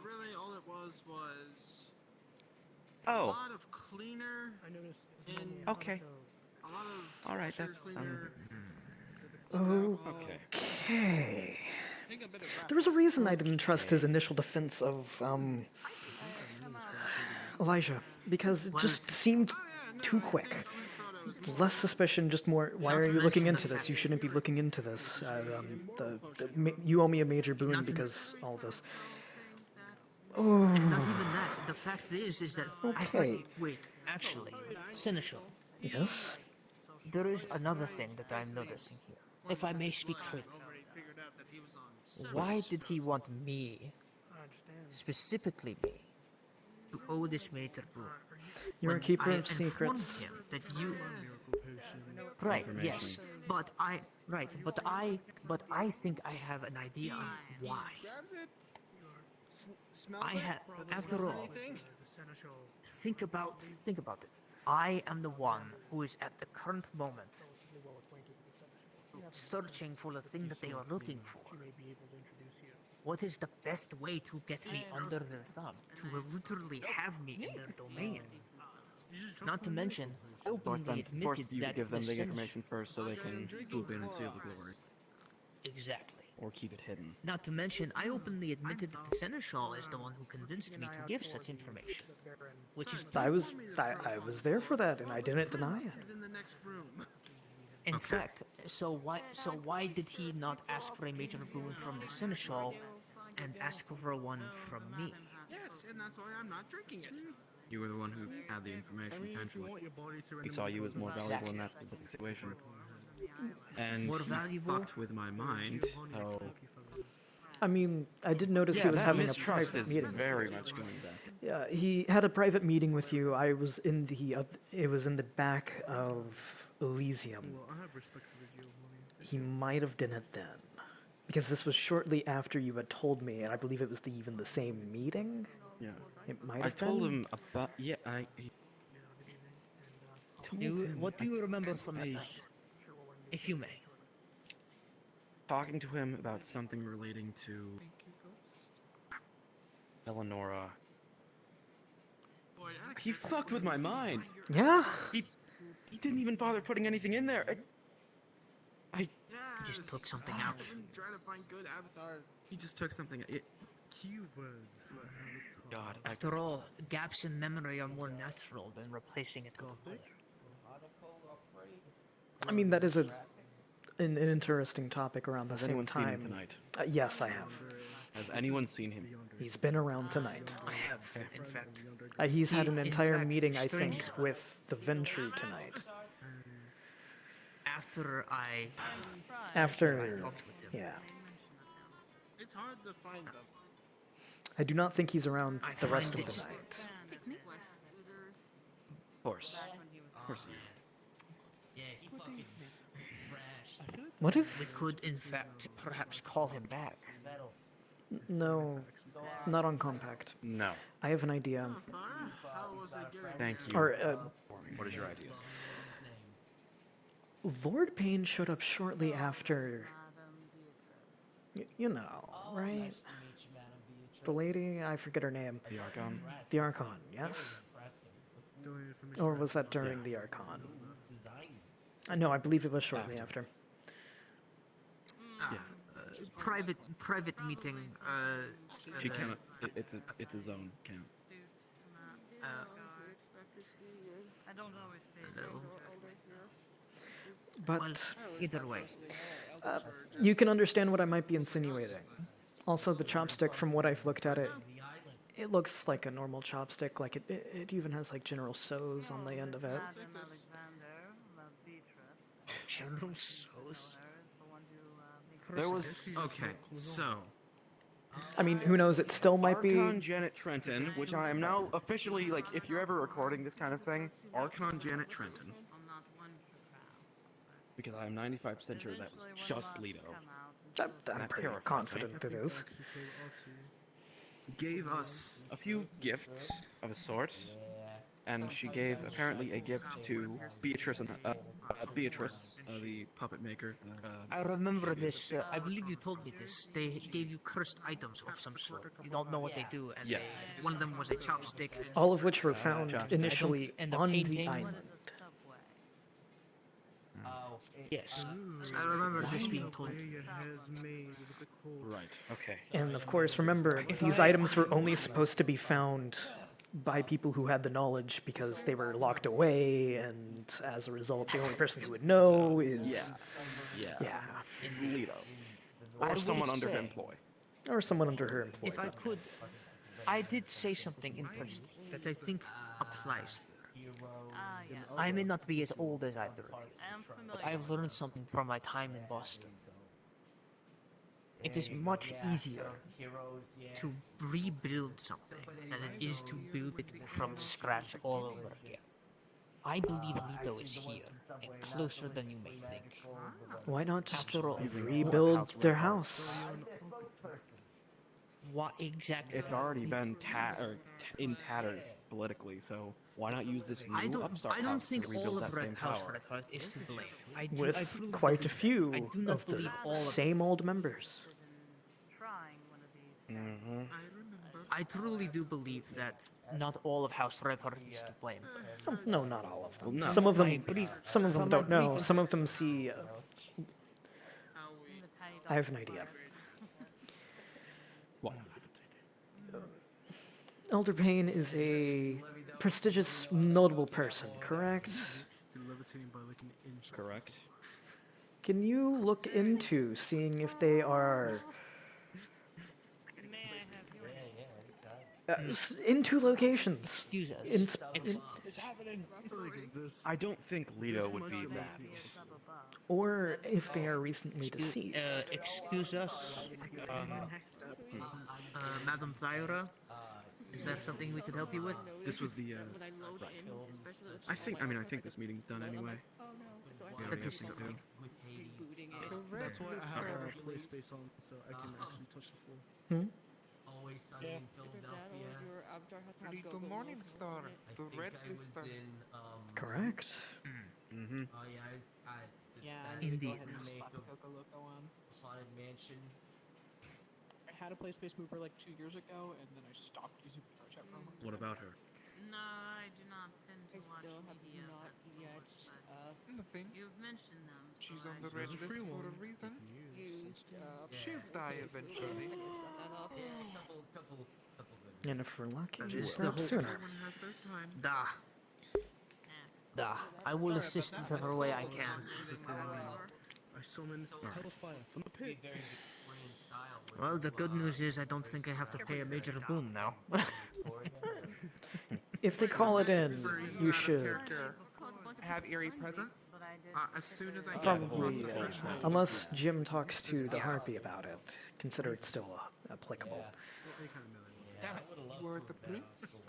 Really, all it was a
Oh.
lot of cleaner and
Okay.
a lot of
Alright,
texture
that's...
cleaner.
Okay. There was a reason I didn't trust his initial defense of Elijah, because it just seemed too quick. Less suspicion, just more. Why are you looking into this? You shouldn't be looking into this. You owe me a major boon because all this. Oh.
And not even that. The fact is that I
Okay.
thought. Wait, actually, Seneschal.
Yes.
There is another thing that I'm noticing here. If I may speak freely. Why did he want me, specifically me, to owe this major boon?
You're a
when
keeper
I
of secrets.
informed him that you. Right. Yes. But I. Right. But I think I have an idea of why. I have. After all, think about it. I am the one who is at the current moment searching for the thing that they are looking for. What is the best way to get me under their thumb? To literally have me in their domain. Not to mention, I openly admitted
you to
that
give them the
Seneschal-
information first so they can swoop in and steal the glory.
Exactly.
Or keep it hidden.
Not to mention, I openly admitted that the Seneschal is the one who convinced me to give such information. Which is
I was there for that, and I didn't deny it.
in fact, so why did he not ask for a major boon from the Seneschal and ask for one from me?
Yes, and that's why I'm not drinking it.
You were the one who had the information potentially. He saw you as more valuable in that specific situation. And
More
he
valuable?
fucked with my mind, so...
I mean, I did notice he was
that
having a
mistrust
private
is
meeting.
very much going back.
Yeah, he had a private meeting with you. I was in the. It was in the back of Elysium. He might have done it then, because this was shortly after you had told me, and I believe it was even the same meeting.
Yeah.
It might
I
have
told
been.
him about... Yeah, he told him
What do you remember from that night? If you may.
talking to him about something relating to Eleonora. He fucked with my mind.
Yeah.
He didn't even bother putting anything in there. I
just took something out.
Trying to find good avatars.
He just took something.
Keywords for
God.
After all, gaps in memory are more natural than replacing it with another.
I mean, that is an interesting topic around the
Has
same
anyone seen him
time.
tonight?
Yes, I have.
Has anyone seen him?
He's been around tonight.
I have, in fact.
He's had an
In
entire
fact,
meeting, I
strange-
think, with the Ventry tonight.
After I
After,
talked with him.
yeah.
It's hard to find them.
I do not think he's around
I
the rest
find
of the
it-
night.
Of course. Of course.
What if?
We could, in fact, perhaps call him back.
No, not on compact.
No.
I have an idea.
Thank you.
Or,
what is your idea?
Lord Payne showed up shortly after. You know, right? The lady, I forget her name.
The Archon?
The Archon, yes? Or was that during the Archon? No, I believe it was shortly after.
Private meeting.
She cannot. It's a zone count.
I don't always pay
But
either way,
you can understand what I might be insinuating. Also, the chopstick, from what I've looked at it, it looks like a normal chopstick. Like it even has like General So's on the end of it.
General So's.
There was okay. So
I mean, who knows? It still might be.
Archon Janet Trenton, which I am now officially like. If you're ever recording this kind of thing, Archon Janet Trenton. Because I am 95% sure that was just Leto.
I'm pretty confident it is.
Gave us a few gifts of a sort, and she gave apparently a gift to Beatrice and Beatrice, the puppet maker.
I remember this. I believe you told me this. They gave you cursed items of some sort. You don't know what they do, and
Yes.
one of them was a chopstick.
All of which were found
Chopstick.
initially
And the
on the
painting.
island.
Yes, I remember this being told.
Right. Okay.
And of course, remember, these items were only supposed to be found by people who had the knowledge because they were locked away, and as a result, the only person who would know is...
Yeah. Leto.
I
Or
will
someone under her
say,
employ.
Or someone under her employ.
If I could, I did say something interesting that I think applies here. I may not be as old as either of you, but I've learned something from my time in Boston. It is much easier to rebuild something than it is to build it from scratch all over again. I believe Leto is here, and closer than you may think.
Why not just
After all,
rebuild their house?
What exactly?
It's already been in tatters politically, so why not use this new upstart
I don't
house
think
to
all
rebuild
of
that
Red
same
House
tower?
Red Heart is to blame. I
With
truly
quite a
believe- I
few
do not
of the
believe all of
same old members.
I truly do believe that not all of House Red Heart is to blame.
Oh, no, not all of them.
No.
Some of them,
From
some of them
my
don't know.
brief-
Some of them see. I have an idea.
What?
Elder Payne is a prestigious, notable person, correct?
Correct.
Can you look into seeing if they are in two locations?
Excuse us.
It's happening.
I don't think Leto would be that.
Or if they are recently deceased.
Excuse us, Madam Thyra. Is there something we could help you with?
This was the right. I think this meeting's done anyway. Yeah,
That
we
is
have to
something.
do.
That's why I have our play space on, so I can actually touch the floor.
Always Sunny in Philadelphia.
Little Morning Star, the red blister.
Correct.
Mm-hmm.
Oh yeah,
Yeah,
that
indeed.
remake of
Coco Loco on.
Haunted Mansion.
I had a play space mover like 2 years ago, and then I stopped using VRChat for a month.
What about her?
No, I do not tend to watch media of that sort, but
Nothing.
you've mentioned them. So
She's
I
on the
suppose-
red list for a reason. She'll die eventually.
And if we're lucky,
Just the
perhaps
whole-
sooner.
Everyone has their time.
Da. I will assist in whatever way I can.
I summon hellfire from the pit.
Well, the good news is I don't think I have to pay a major boon now.
If they call it in, you should.
Have eerie presence. As soon as I get
Probably,
across the threshold.
unless Jim talks to the Harpy about it, consider it still applicable.
Damn it, you were the prince.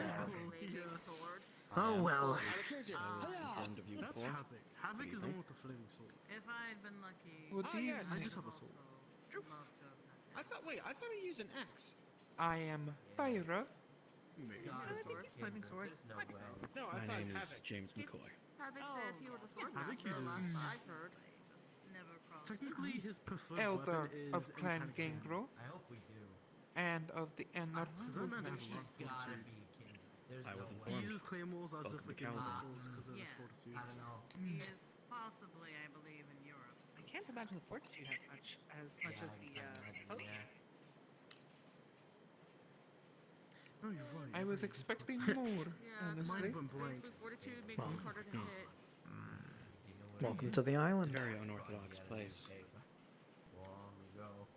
Oh well.
Friend of you
That's
before?
Havoc. Havoc is the one with the flaming sword.
If I had been lucky,
Well,
Oh, yeah,
these-
I just have a sword.
I thought he used an axe.
I am Thyra.
Flaming sword.
No, I
My
thought
name is
Havoc.
James McCoy.
Havoc said he was a sword
Havoc
master last
uses-
I heard. Never crossed.
Technically, his preferred
Elder
weapon is
of
any
Clan
kind of cannon.
Gangrel.
I hope we do.
And of the Anarch
That man has
He's
a lot of
gotta
fortitude.
be kidding. There's
I
no
was
way.
He
informed.
uses claymores as
Welcome
if
to
like
Calendar.
swords because of his
Yes.
fortitude.
I don't know.
He is possibly, I believe, in Europe.
I can't imagine the fortitude has much as
Yeah,
the
I imagine,
oh,
yeah.
No, you're right.
I was expecting more, honestly.
Mine went blank.
Fortitude makes it harder to hit.
Welcome to the island.
Very unorthodox place.
Long ago.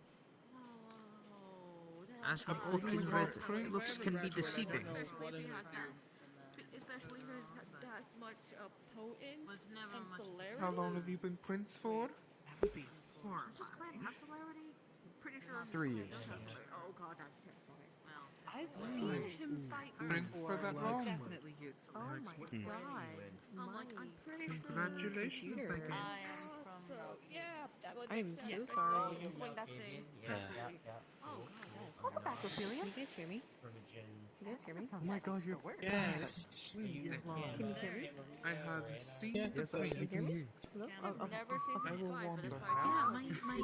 As with all kindred, looks can be deceiving.
Especially if it's that much potent
Was never
and
much.
celerity.
How long have you been prince for?
It's just clan have celerity. Pretty sure.
3 years.
Oh god, that's terrifying.
Well,
I've seen him fight
Prince for that
before.
long?
Definitely useful.
Oh my
Hmm.
god.
I'm like,
I'm pretty sure.
Congratulations, I
I
guess.
am from.
So yeah, that would
I'm
make
so
sense.
sorry.
Swing that thing.
Yeah.
Oh god. Welcome back, Ophelia.
Can you guys hear me?
Imogen.
You guys hear me?
Oh my god, you're
Yes.
Can you hear me?
I have seen the
Yes, I
prince.
can hear you.
Hello?
I've never seen
I
such
will
guys, but
wander.
if I
Yeah, my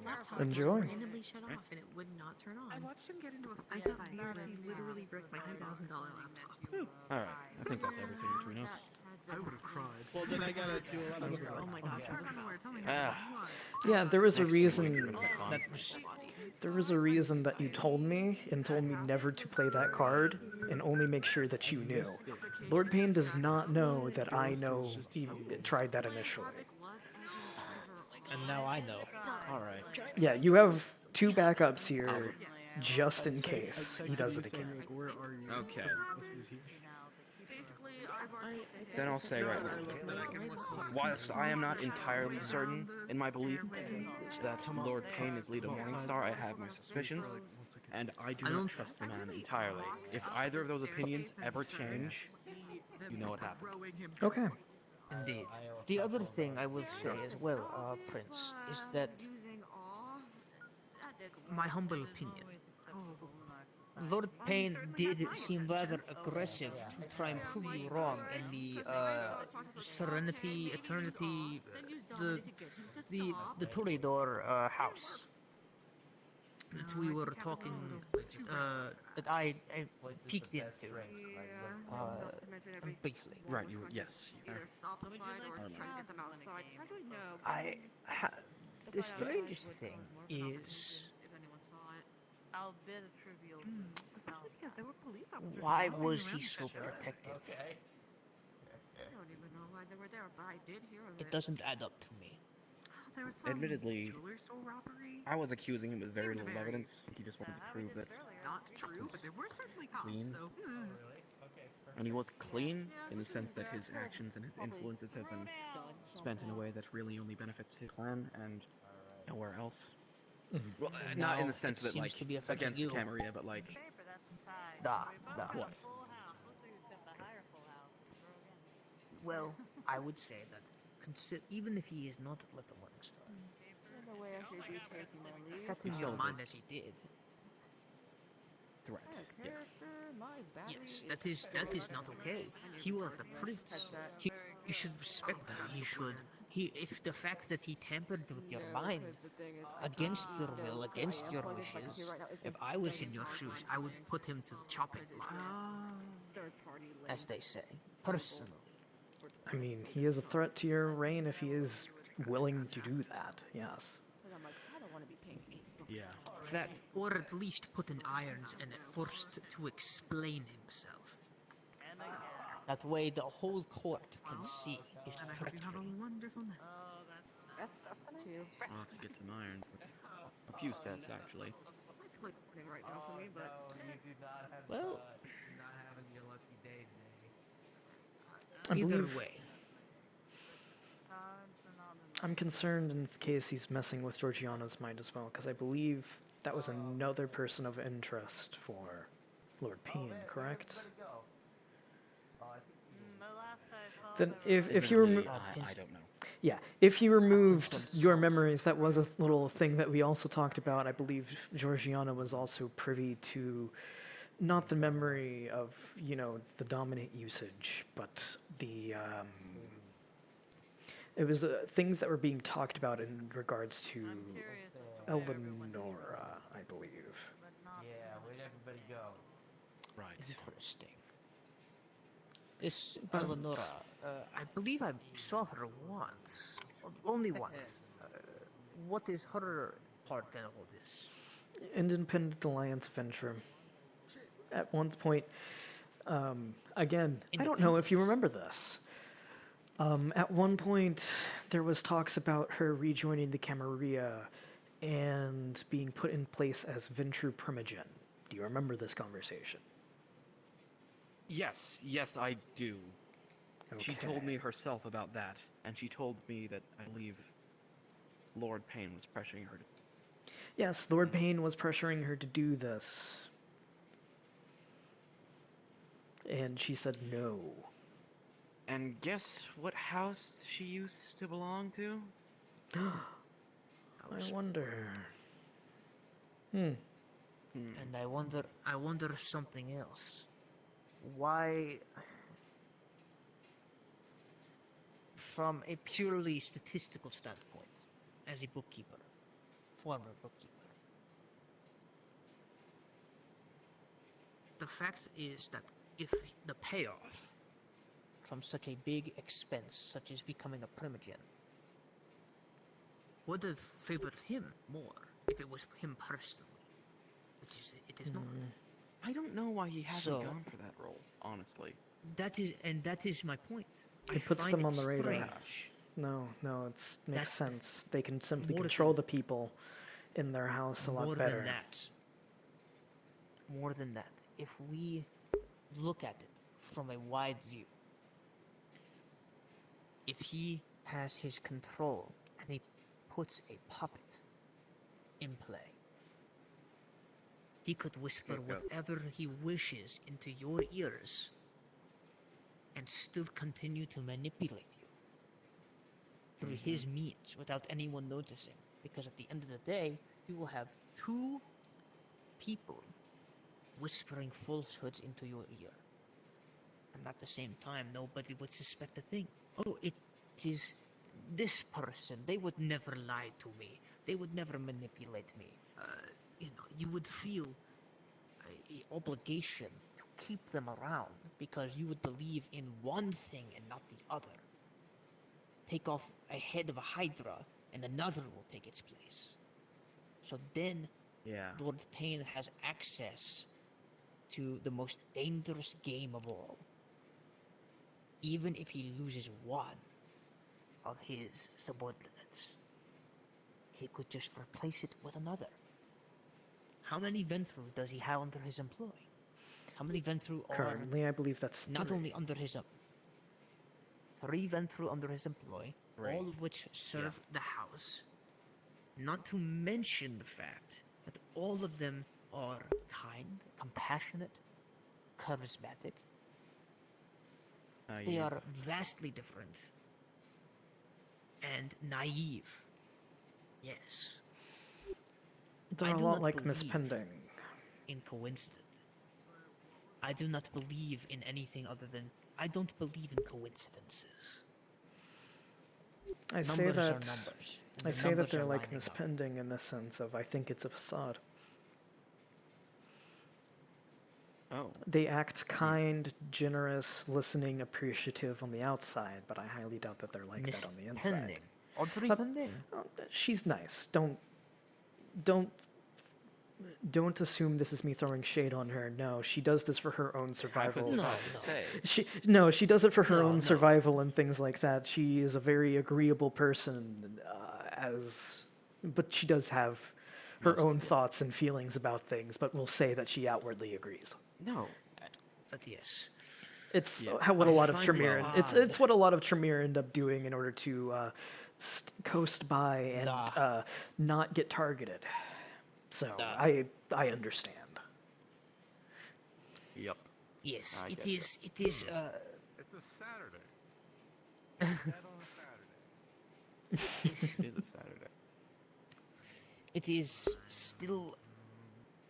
laptop
Enjoy.
just randomly shut off and it would not turn on.
I watched him get into a
I
fight.
thought VRC literally wrecked my $2,000 laptop.
Alright, I think that's everything between us.
I would have cried. Well, then I gotta do a lot of.
Oh my gosh, you're gonna wear tell me
Yeah, there was a
Next week
reason.
will be fun.
There was a reason that you told me never to play that card and only make sure that you knew. Lord Payne does not know that I know he tried that initially.
And now I know.
Alright.
Yeah, you have 2 backups here just in case he does it again.
Okay. Then I'll say right now, whilst I am not entirely certain in my belief that Lord Payne is leader Morningstar, I have my suspicions, and I do not trust the man entirely. If either of those opinions ever change, you know what happened.
Okay.
Indeed. The other thing I will say as well, Prince, is that my humble opinion. Lord Payne did seem rather aggressive to try and prove you wrong in the Serenity, Eternity, the Toreador house that we were talking, that I peeked into briefly.
Right, you yes.
The strangest thing is,
Albeit a trivial.
Especially because there were police officers.
why
following
was
around
he
the
so
sheriff.
protective?
I don't even know why they were there, but I did hear of
It doesn't add up to me.
There was some
Admittedly,
jewelry store robbery.
I was accusing him with very little evidence. He just wanted to prove that
Not true, but there were certainly cops.
clean.
So.
And he was clean in the sense that his actions and his influences have been spent in a way that really only benefits his clan and nowhere else. Well, not in the sense that, like, against Camarilla, but like...
What? Well, I would say that even if he is not let the Morningstar,
The way I should be taking my leave.
affecting your mind as he did.
Threat.
Yeah.
Yes, that is not okay. He was the prince. You should respect him. If the fact that he tampered with your mind against your will, against your wishes, if I was in your shoes, I would put him to the chopping block, as they say, personally.
I mean, he is a threat to your reign if he is willing to do that, yes.
Yeah.
That, or at least put in irons and forced to explain himself. That way the whole court can see his treachery.
Wonderful night.
That's stuff too.
I'll have to get some irons. A few sets, actually.
It's like morning right now for me, but.
Well,
I
either
believe
way.
I'm concerned in case he's messing with Georgiana's mind as well, because I believe that was another person of interest for Lord Payne, correct? Then if you remove...
I don't know.
Yeah, if you removed your memories, that was a little thing that we also talked about. I believe Georgiana was also privy to not the memory of, the dominant usage, but the... it was things that were being talked about in regards to Eleonora, I believe.
Yeah, where'd everybody go?
Right.
Interesting. This Eleonora, I believe I saw her once. Only once. What is her part in all this?
Independent Alliance Venture. At one point, again, I don't know if you remember this. At one point, there was talks about her rejoining the Camarilla and being put in place as Ventru Primogen. Do you remember this conversation?
Yes, I do. She
Okay.
told me herself about that, and she told me that I believe Lord Payne was pressuring her to...
Yes, Lord Payne was pressuring her to do this. And she said no.
And guess what house she used to belong to?
I wonder.
And I wonder something else. Why, from a purely statistical standpoint, as a bookkeeper, former bookkeeper, the fact is that if the payoff from such a big expense, such as becoming a primogen, would have favored him more if it was him personally, which is it is not.
I don't know why he hasn't
So-
gone for that role, honestly.
That is my point.
It puts
find
them
it
on the radar.
strange.
No,
That's
makes sense. They can simply
more
control
than-
the people in their house a lot
More
better.
than that. More than that. If we look at it from a wide view, if he has his control and he puts a puppet in play, he could whisper whatever he wishes into your ears and still continue to manipulate you through his means without anyone noticing. Because at the end of the day, you will have two people whispering falsehoods into your ear. And at the same time, nobody would suspect a thing. Oh, it is this person. They would never lie to me. They would never manipulate me. You would feel a obligation to keep them around because you would believe in one thing and not the other. Take off a head of a hydra and another will take its place. So then Lord Payne has access to the most dangerous game of all. Even if he loses one of his subordinates, he could just replace it with another. How many Ventru does he have under his employ? How many Ventru are
Currently, I believe that's
not
3.
only under his 3 Ventru under his employ, all of which serve the house. Not to mention the fact that all of them are kind, compassionate, charismatic. They are vastly different. And naive. Yes.
They're a lot like Miss Pending.
In coincidence. I do not believe in anything other than I don't believe in coincidences.
I say
Numbers are
that
numbers, and
I
the
say that
numbers
they're
are
like
lining
Miss
up.
Pending in the sense of I think it's a facade.
Oh.
They act kind, generous, listening, appreciative on the outside, but I highly doubt that they're like that on the inside.
Pending. Audrey
But-
Pending.
She's nice. Don't assume this is me throwing shade on her. No, she does this for her own survival. She does it for her own survival and things like that. She is a very agreeable person, but she does have her own thoughts and feelings about things. But we'll say that she outwardly agrees.
No,
but yes,
it's what a lot of Tremere. It's what a lot of Tremere end up doing in order to coast by and not get targeted. So I understand.
Yep.
Yes,
I
it
get
is.
that.
It is.
It's a Saturday. Dead on a Saturday.
It is a Saturday.
It is still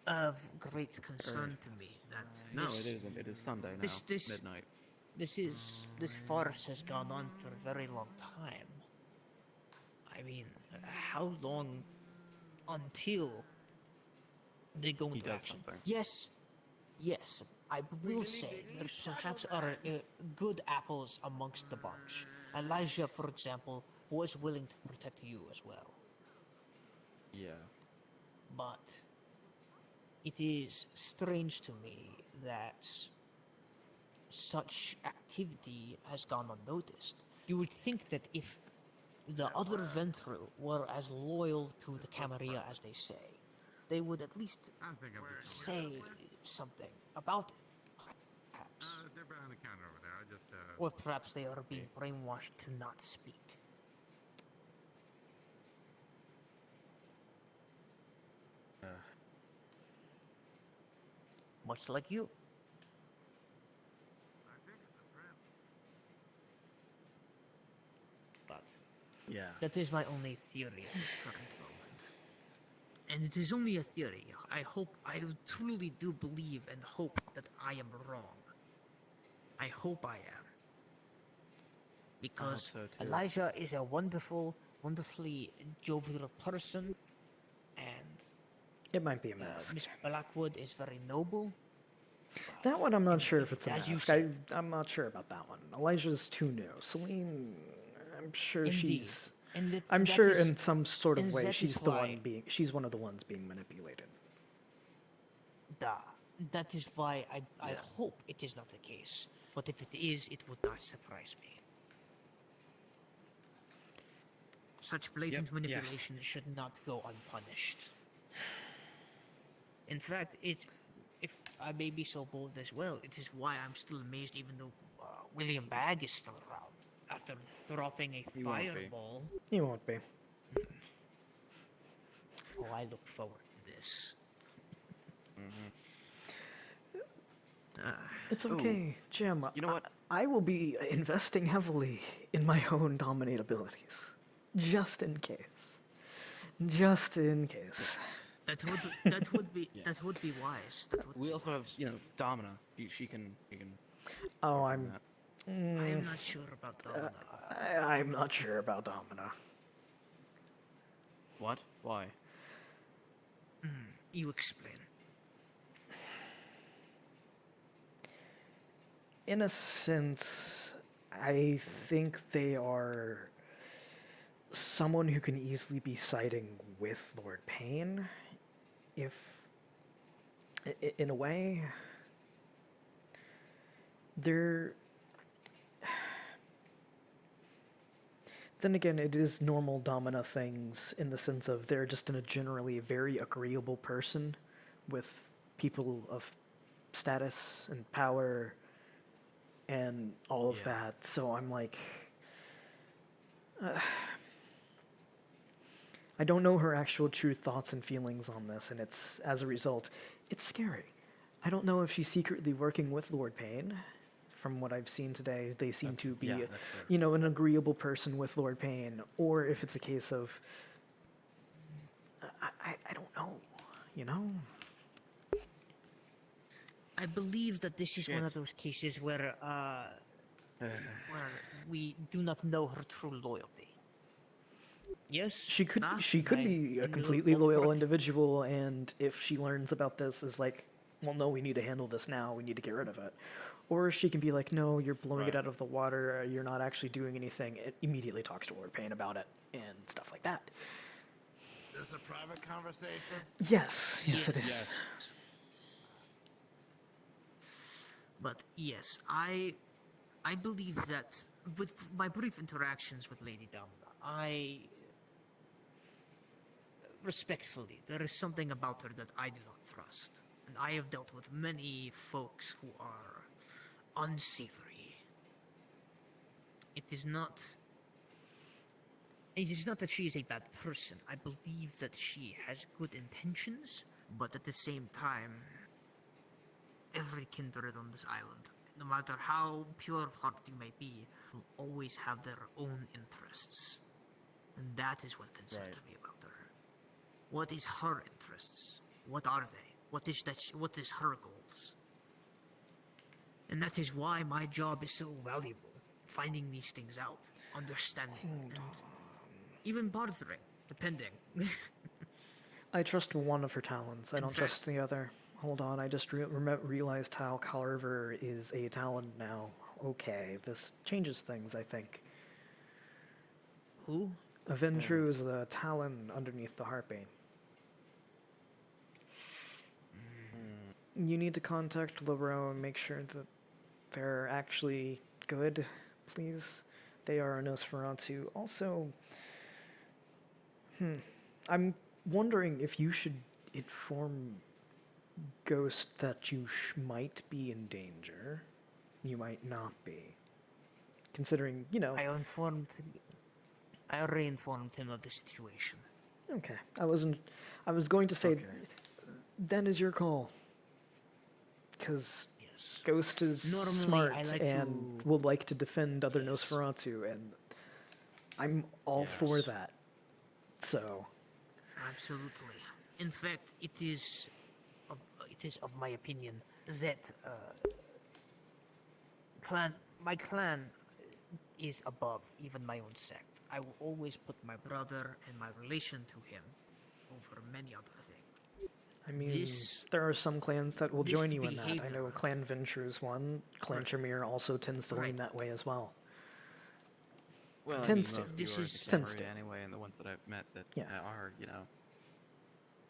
of great concern to me that
No,
this,
it isn't. It is Sunday now, midnight.
This farce has gone on for a very long time. I mean, how long until they go into action? Yes, I will say there perhaps are good apples amongst the bunch. Elijah, for example, was willing to protect you as well.
Yeah.
But it is strange to me that such activity has gone unnoticed. You would think that if the other Ventru were as loyal to the Camarilla as they say, they would at least say something about it, perhaps.
They're behind the counter over there. I just.
Or perhaps they are being brainwashed to not speak. Much like you. But that is my only theory at this current moment. And it is only a theory. I truly do believe and hope that I am wrong. I hope I am. Because
so too.
Elijah is a wonderfully jovial person, and
it might be a mask.
Miss Blackwood is very noble. But
That one I'm not sure if
if,
it's a
as you
mask.
said-
I'm not sure about that one. Elijah's too new. Celine, I'm sure
Indeed.
she's.
And that-
I'm
that
sure
is-
in some sort of
and
way
that is
she's the
why-
one being. She's one of the ones being manipulated.
That is why I hope it is not the case. But if it is, it would not surprise me. Such blatant
Yep, yeah.
manipulation should not go unpunished. In fact, if I may be so bold as well, it is why I'm still amazed even though William Bagg is still around. After dropping a
He won't be.
fireball.
He won't be.
Oh, I look forward to this.
It's okay, Jim.
You know what?
I will be investing heavily in my own dominate abilities, just in case. Just in case.
That would be
Yeah.
that would be wise. That would
We
be
also have,
wise.
Domina. She can.
Oh, I'm.
I am not sure about Domina.
I'm not sure about Domina.
What? Why?
You explain.
In a sense, I think they are someone who can easily be siding with Lord Payne, if, in a way, they're... Then again, it is normal Domina things in the sense of they're just in a generally very agreeable person with people of status and power and all of that. So I'm like, I don't know her actual true thoughts and feelings on this, and it's, as a result, it's scary. I don't know if she's secretly working with Lord Payne. From what I've seen today, they seem to be,
that's fair.
you know, an agreeable person with Lord Payne, or if it's a case of, I don't know, you know?
I believe that this is one of
Shit.
those cases where we do not know her true loyalty. Yes,
She could be a completely loyal individual, and if she learns about this, is like, well, no, we need to handle this now. We need to get rid of it. Or she can be like, no, you're blowing it out of the water. You're not actually doing anything. It immediately talks to Lord Payne about it and stuff like that.
Is this a private conversation?
Yes, yes, it is.
But yes, I believe that with my brief interactions with Lady Domina, respectfully, there is something about her that I do not trust. And I have dealt with many folks who are unsavory. It is not that she is a bad person. I believe that she has good intentions, but at the same time, every kindred on this island, no matter how pure of heart you may be, will always have their own interests. And that is what concerns me about her. What is her interests? What are they? What is her goals? And that is why my job is so valuable, finding these things out, understanding, and even bartering, depending.
I trust one of her talents. I don't trust the other. Hold on, I just realized how Carver is a talent now. Okay, this changes things, I think.
Who?
Aventru is a talon underneath the Harpy. You need to contact Laro and make sure that they're actually good, please. They are a Nosferatu. Also, I'm wondering if you should inform Ghost that you might be in danger. You might not be. Considering, you know...
I already informed him of the situation.
Okay. I was going to say, that is your call. Because Ghost is
Normally, I
smart
like
and would like to defend other Nosferatu, and I'm all for that. So...
Absolutely. In fact, it is of my opinion that my clan is above even my own sect. I will always put my brother and my relation to him over many other things.
I mean,
This
there are some clans that will
this
join you in that. I
behavior-
know Clan Venture is one. Clan
Right.
Tremere also tends to lean
Right.
that way as well.
Well, I mean,
Tends
most
to.
of you
This
are
is-
the
Tends
Camarilla
to.
anyway, and the ones that I've met that
Yeah.
are, you know,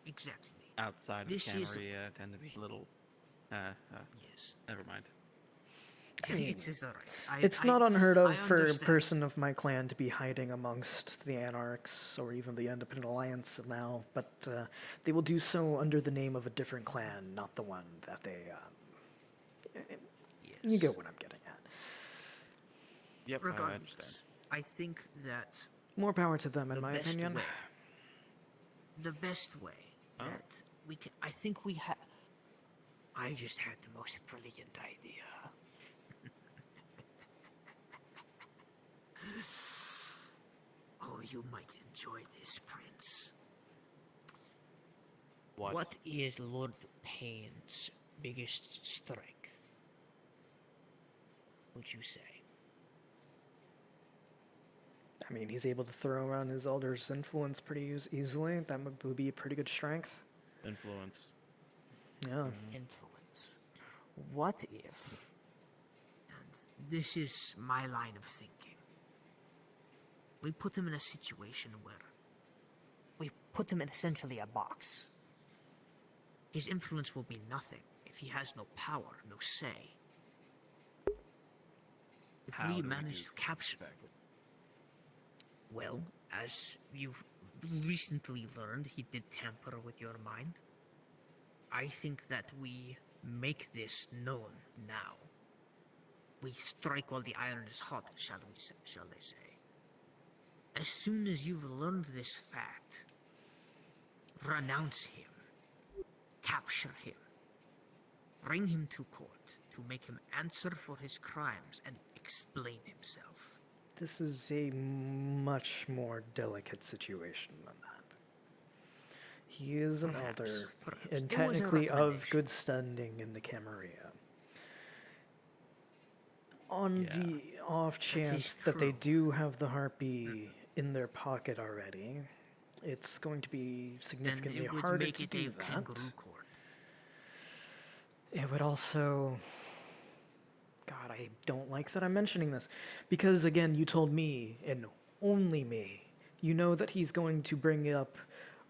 Exactly.
outside of
This
the
is-
Camarilla tend to be a little.
Yes.
Never mind.
I mean,
It is alright.
it's not unheard
I
of for a
understand.
person of my clan to be hiding amongst the Anarchs or even the Independent Alliance now, but they will do so under the name of a different clan, not the one that they. You get what I'm getting at.
Yep, I
Regardless,
understand.
I think that
More power to them, in
the
my
best
opinion.
way, the best way that we can, I think we have. I just had the most brilliant idea. Oh, you might enjoy this, Prince. What is Lord Payne's biggest strength? Would you say?
I mean, he's able to throw around his Elder's influence pretty easily. That would be a pretty good strength.
Influence.
Yeah.
Influence. What if, and this is my line of thinking, we put him in a situation where we put him in essentially a box. His influence will be nothing if he has no power, no say. If
How
we
do we
manage
do
to capture well, as you've recently learned, he did tamper with your mind. I think that we make this known now. We strike while the iron is hot, shall they say. As soon as you've learned this fact, renounce him, capture him, bring him to court to make him answer for his crimes and explain himself.
This is a much more delicate situation than that. He is an elder, and
It was a
technically of
recommendation.
good standing in the Camarilla. On the off chance that they do have the harpy in their pocket already, it's going to be significantly
it would
harder
make
to
it
do
a
that.
kangaroo court.
It would also... God, I don't like that I'm mentioning this. Because, again, you told me, and only me, you know that he's going to bring up,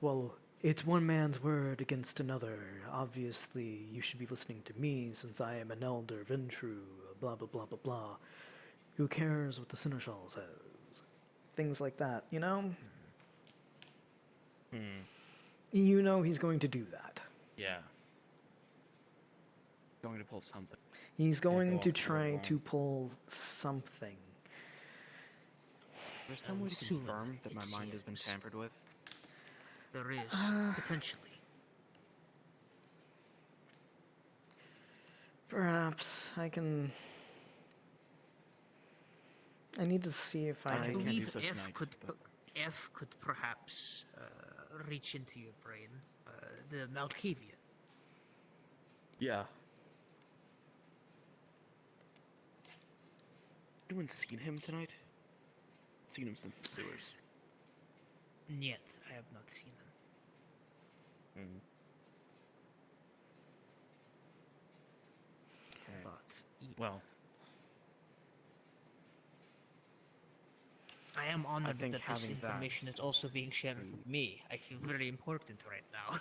well, it's one man's word against another. Obviously, you should be listening to me since I am an elder Ventru, blah, blah, blah, blah, blah. Who cares what the Seneschal says? Things like that, you know? You know he's going to do that.
Yeah. Going to pull something.
He's going
off
to
the
try
wall.
to pull something.
There's some way to confirm that my mind has been tampered with.
There is, potentially.
Perhaps I can... I need to see if I
I
can...
believe F could perhaps reach into your brain, the Malkavian.
Yeah. Anyone seen him tonight? Seen him since the sewers.
Yet, I have not seen him.
Okay.
But
Well,
I am honored
think
that this
having that-
information is also being shared with me. I feel very important right now.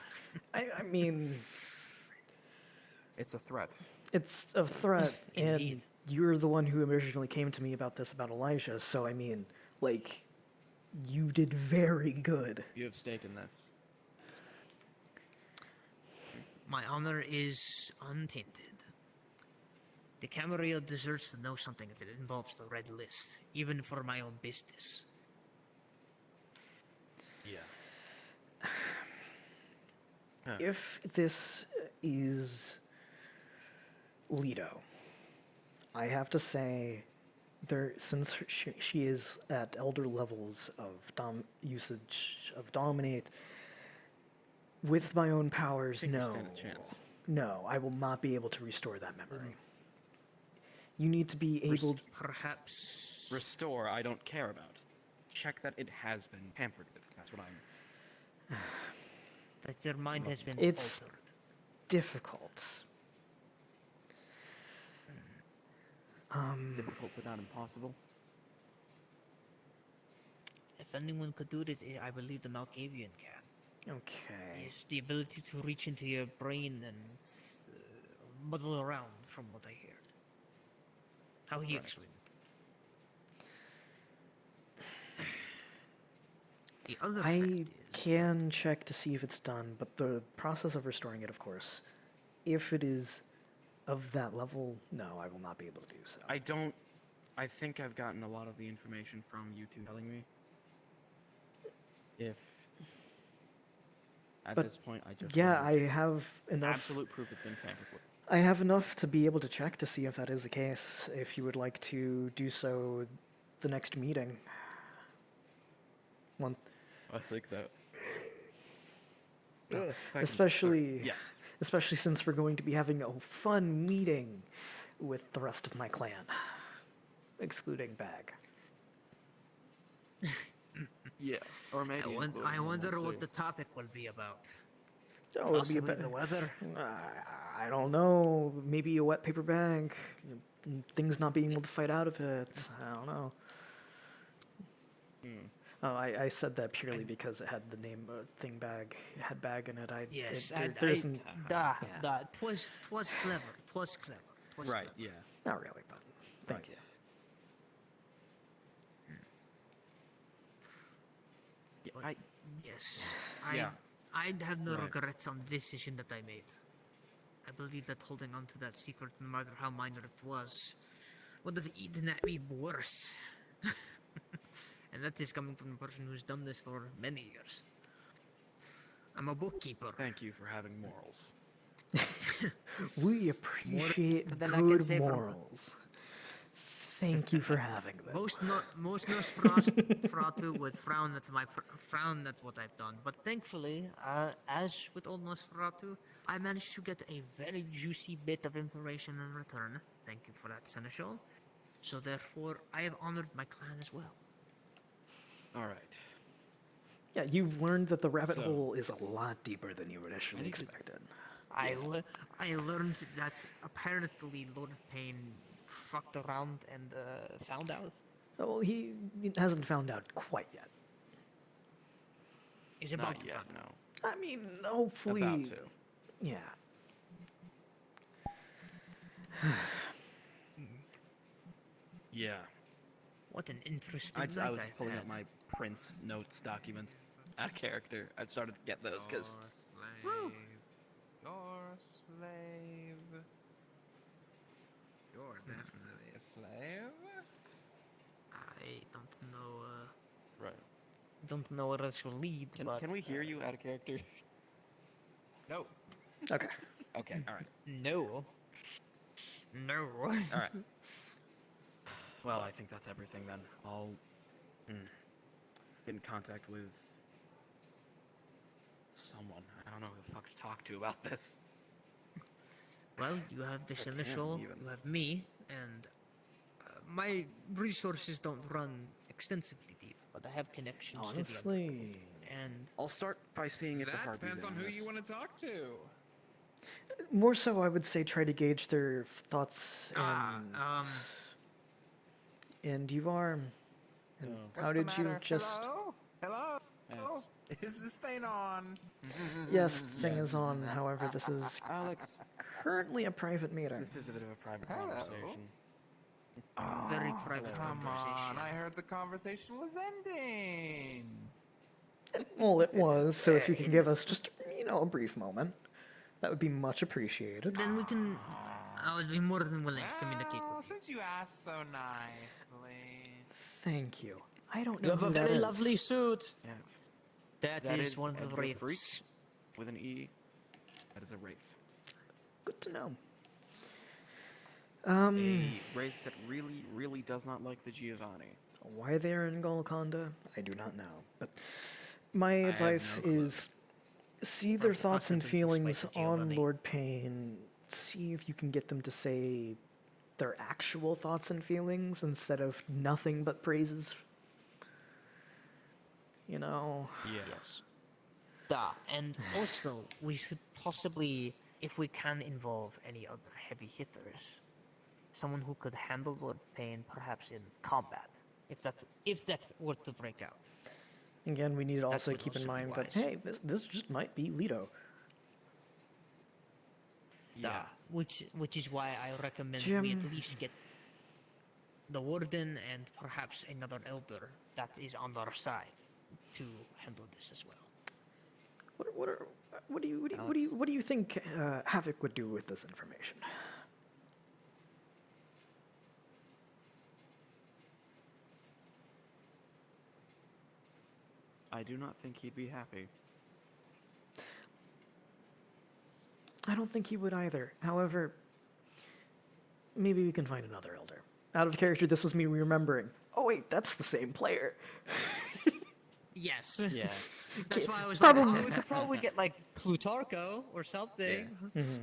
I mean...
it's a threat.
It's a threat, and you're the one who originally came to me about this about Elijah, so I mean, like, you did very good.
You have stake in this.
My honor is untainted. The Camarilla deserves to know something if it involves the Red List, even for my own business.
Yeah.
If this is Leto, I have to say, since she is at elder levels of usage of dominate, with my own powers,
think we
no,
stand a chance.
no, I will not be able to restore that memory. You need to be able to...
Perhaps...
Restore, I don't care about. Check that it has been tampered with. That's what I'm...
That your mind has been
It's
altered.
difficult.
Difficult but not impossible.
If anyone could do this, I believe the Malkavian can.
Okay.
It's the ability to reach into your brain and muddle around, from what I heard. How he explained it. The other
I can check to see if it's done, but the process of restoring it, of course, if it is of that level, no, I will not be able to do so.
I think I've gotten a lot of the information from you two telling me. If at
But
this point I just
yeah,
want
I have enough.
absolute proof it's been tampered with.
I have enough to be able to check to see if that is the case. If you would like to do so, the next meeting. One.
I think that.
Especially,
Yes.
especially since we're going to be having a fun meeting with the rest of my clan, excluding Bag.
Yeah, or maybe.
I wonder what the topic will be about.
Oh, it'll be a
Possibly
bit.
the weather.
I don't know. Maybe a wet paper bag. Things not being able to fight out of it. I don't know. Oh, I said that purely because it had the name thing bag. It had bag in it.
Yes,
there isn't.
Twas clever. Twas clever.
Right. Yeah.
Not really, but thank you.
But yes,
Yeah.
I'd have no
Right.
regrets on the decision that I made. I believe that holding on to that secret, no matter how minor it was, would have eaten at me worse. And that is coming from a person who's done this for many years. I'm a bookkeeper.
Thank you for having morals.
We appreciate
than I can
good
say from-
morals. Thank you for having them.
Most Nosferatu would frown at what I've done, but thankfully, as with old Nosferatu, I managed to get a very juicy bit of information in return. Thank you for that, Seneschal. So therefore, I have honored my clan as well.
All right.
Yeah, you've learned that the rabbit
So-
hole is a lot deeper than you initially expected.
I learned that apparently Lord of Pain fucked around and found out.
Well, he hasn't found out quite yet.
He's about
Not
to
yet,
find out.
I mean, hopefully.
About to.
Yeah.
Yeah.
What an interesting
I
night
was
I've
pulling
had.
up my Prince notes documents out of character. I started to get those because.
You're a slave. You're definitely a slave.
I don't know.
Right.
Don't know where this will lead. But
Can we hear you out of character? No.
Okay.
Okay. All right.
No. No.
All right. Well, I think that's everything then. I'll get in contact with someone. I don't know who the fuck to talk to about this.
Well, you have the
Or Tim,
Seneschal,
even.
you have me, and my resources don't run extensively deep, but I have connections to the
Honestly.
other people, and
I'll start by seeing if the
That
Harpies
depends on
in
who
this.
you want to talk to.
More so, I would say try to gauge their thoughts and you are. And how
What's the
did you
matter?
just?
Hello? Hello? Is this thing on?
Yes, the thing is on. However, this is
Alex,
currently a private meeting.
this is a bit of a private
Hello.
conversation.
very private
Come
conversation.
on, I heard the conversation was ending.
Well, it was. So if you can give us just a brief moment, that would be much appreciated.
Then we can. I would be more than willing to communicate
Well,
with you.
since you asked so nicely.
Thank you. I don't know
You have
who
a
that
very
is.
lovely suit.
Yeah.
That is one of the
Edgar
wraiths.
Freak with an E. That is a wraith.
Good to know.
A wraith that really, really does not like the Giovanni.
Why they're in Golconda, I do not know. But my
have
advice
no clue.
is see their thoughts and
them to
feelings
spite the
on
Giovanni.
Lord Payne. See if you can get them to say their actual thoughts and feelings instead of nothing but praises.
Yes.
And also, we should possibly if we can involve any other heavy hitters, someone who could handle Lord Pain perhaps in combat, if that were to break out.
Again, we need to
That
also
would
keep in
also be
mind that,
wise.
hey, this just might be Leto.
Yeah. Which is why I recommend we
Jim.
at least get the warden and perhaps another elder that is on our side to handle this as well.
What do you think Havoc would do with this information?
I do not think he'd be happy.
I don't think he would either. However, maybe we can find another elder. Out of character, this was me remembering. Oh wait, that's the same player.
Yes.
Yeah.
That's why I was
Probably-
like, oh, we could probably get like Plutarcho or something.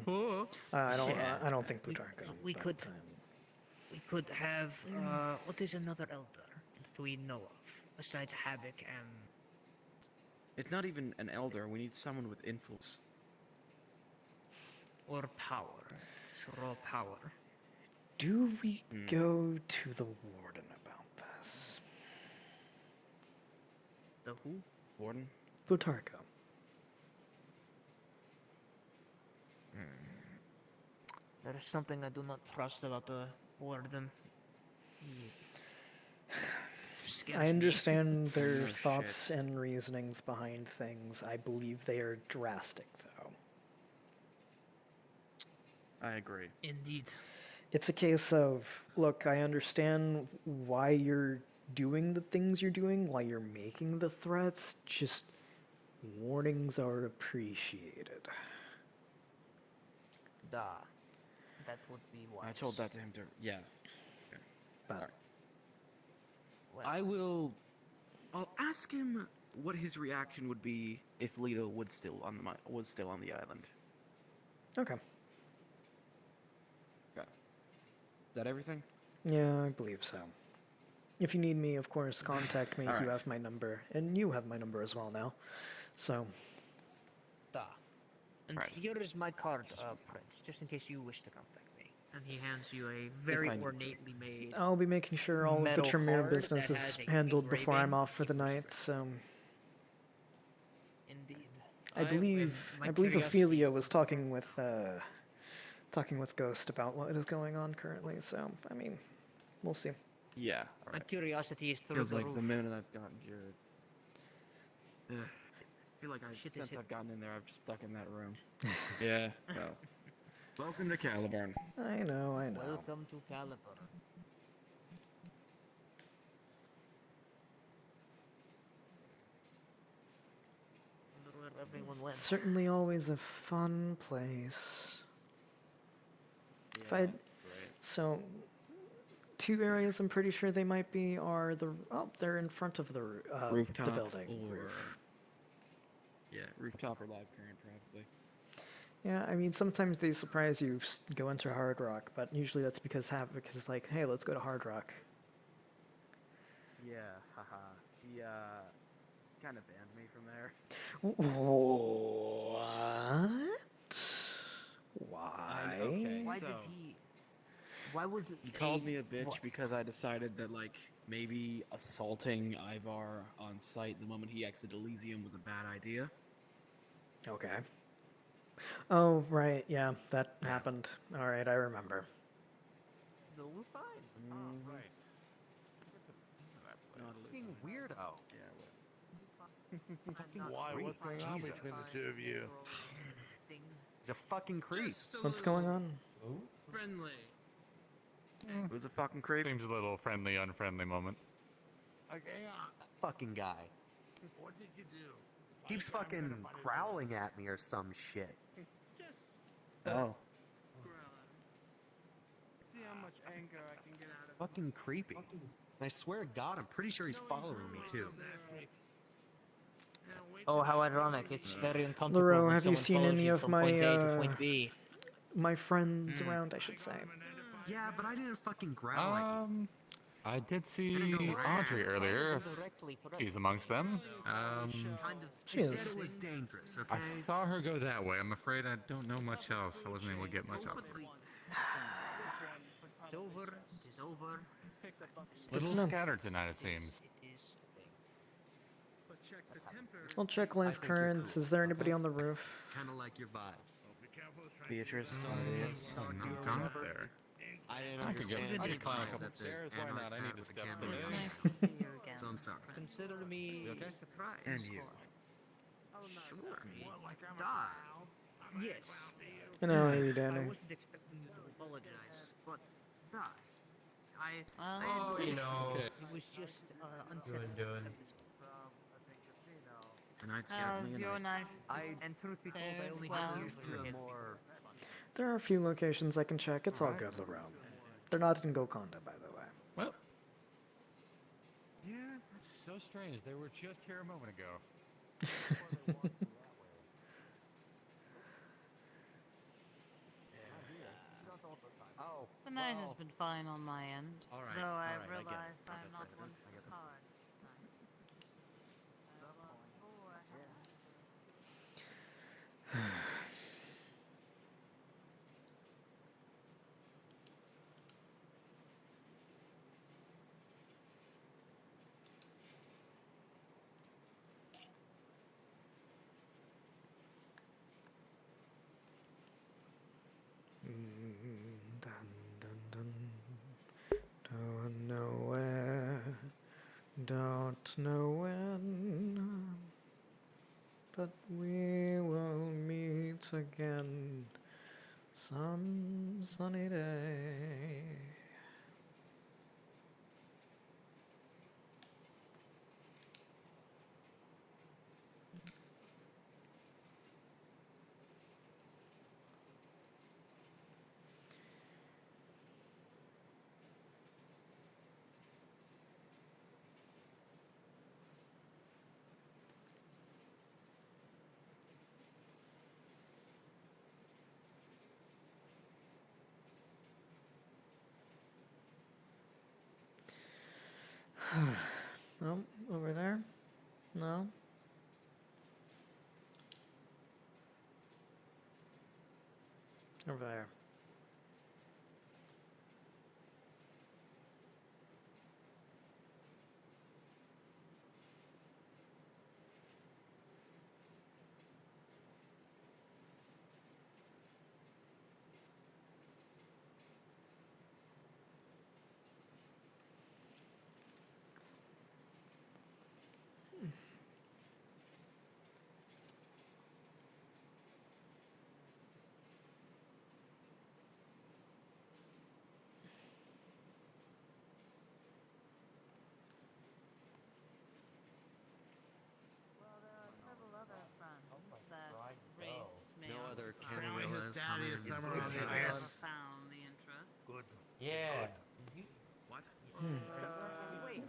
Oh.
I don't think Plutarcho.
We could have what is another elder that we know of besides Havoc and
It's not even an elder. We need someone with influence.
or power, just raw power.
Do we go to the warden about this?
The who?
Warden?
Plutarcho.
There is something I do not trust about the warden.
I understand their thoughts and reasonings behind things. I believe they are drastic, though.
I agree.
Indeed.
It's a case of, look, I understand why you're doing the things you're doing, why you're making the threats, just warnings are appreciated.
That would be wise.
I told that to him. Yeah.
But
I'll ask him what his reaction would be if Leto was still on the island.
Okay.
Okay. Is that everything?
Yeah, I believe so. If you need me, of course, contact me.
All
You
right.
have my number, and you have my number as well now. So,
And here is my card, Prince, just in case you wish to contact me. And he hands you a very
I need to.
ornately made.
I'll be making sure all of the
metal
Tremere
card
business
that
is
has a
handled before I'm
engraving.
off for the night. So,
Indeed.
I believe Ophelia was talking with Ghost about what is going on currently. So, I mean, we'll see.
Yeah.
My curiosity is through
Feels
the
like
roof.
the minute I've gotten here. I feel like
Shit is
since
hit-
I've gotten in there, I've just stuck in that room. Yeah. Well. Welcome to Caliburn.
I know.
Welcome to Caliber. Wonder where everyone went.
Certainly always a fun place. If I, so, two areas I'm pretty sure they might be are they're in front of the
Rooftop
the building.
or yeah, rooftop or live current probably.
Yeah, I mean sometimes they surprise you go into Hard Rock, but usually that's because Havoc is like, hey, let's go to Hard Rock.
Yeah, haha. He kind of banned me from there.
What? Why?
Okay,
Why
so
did he? Why was it?
he called me a bitch because I decided that like maybe assaulting Ivar on site the moment he exited Elysium was a bad idea.
Okay. Oh, right, yeah, that happened. Alright, I remember.
No, we're fine.
Right.
Fucking weirdo.
Why? What's going on between the two of you?
He's a fucking creep.
What's going on?
Friendly.
Who's a fucking creep?
Seems a little friendly, unfriendly moment.
Like, hang on.
Fucking guy.
What did you do?
Keeps fucking growling at me or some shit.
Oh.
See how much anger I can get out of
Fucking creepy. And I swear to God, I'm pretty sure he's following me too.
Oh, how ironic! It's very uncomfortable.
Laro,
when
have you
someone
seen
follows
any
you
of
from
my
point A to point B.
my friends around, I should say?
Yeah, but I didn't fucking growl at you.
I did see Audrey earlier. She's amongst them.
She said it was dangerous, okay?
I saw her go that way. I'm afraid I don't know much else. I wasn't able to get much out of her.
It's over. It is over.
Little scattered tonight, it seems.
I'll check live currents. Is there anybody on the roof?
Kind of like your vibes.
Beatrice,
Not gone up there.
I didn't
I could
understand.
climb a couple
that the
stairs. Why not? I need to
the
step
camera
through.
was
Nice
on.
to see you again.
So I'm sorry.
Consider me
You okay?
surprised.
And you.
Sure. Die. Yes.
And how are you,
I
Danny?
wasn't expecting you to apologize, but die.
Oh, you know.
It was just unsettling.
Tonight's
How's
definitely a
your
night.
night?
And truth be told, I
Fared
only
well.
had
Used to a more.
There are a few locations I can check. It's all good around. They're not in Gokonda, by the way.
Well. Yeah, that's so strange. They were just here a moment ago.
The night has been fine on my end,
All right,
though
all
I
right, I get it.
realized
I
I'm
get
not
it.
one
I
for
get
the
it.
cards.
Dun, dun, dun. Don't know where, don't know when, but we will meet again some sunny day. Oh, over there? No? Over there.
Well, there are several other friends that race may
No other
Apparently his
Camarillas
daddy is
coming in.
somewhere on the island.
found the interest.
Good. Yeah.
What?
wait.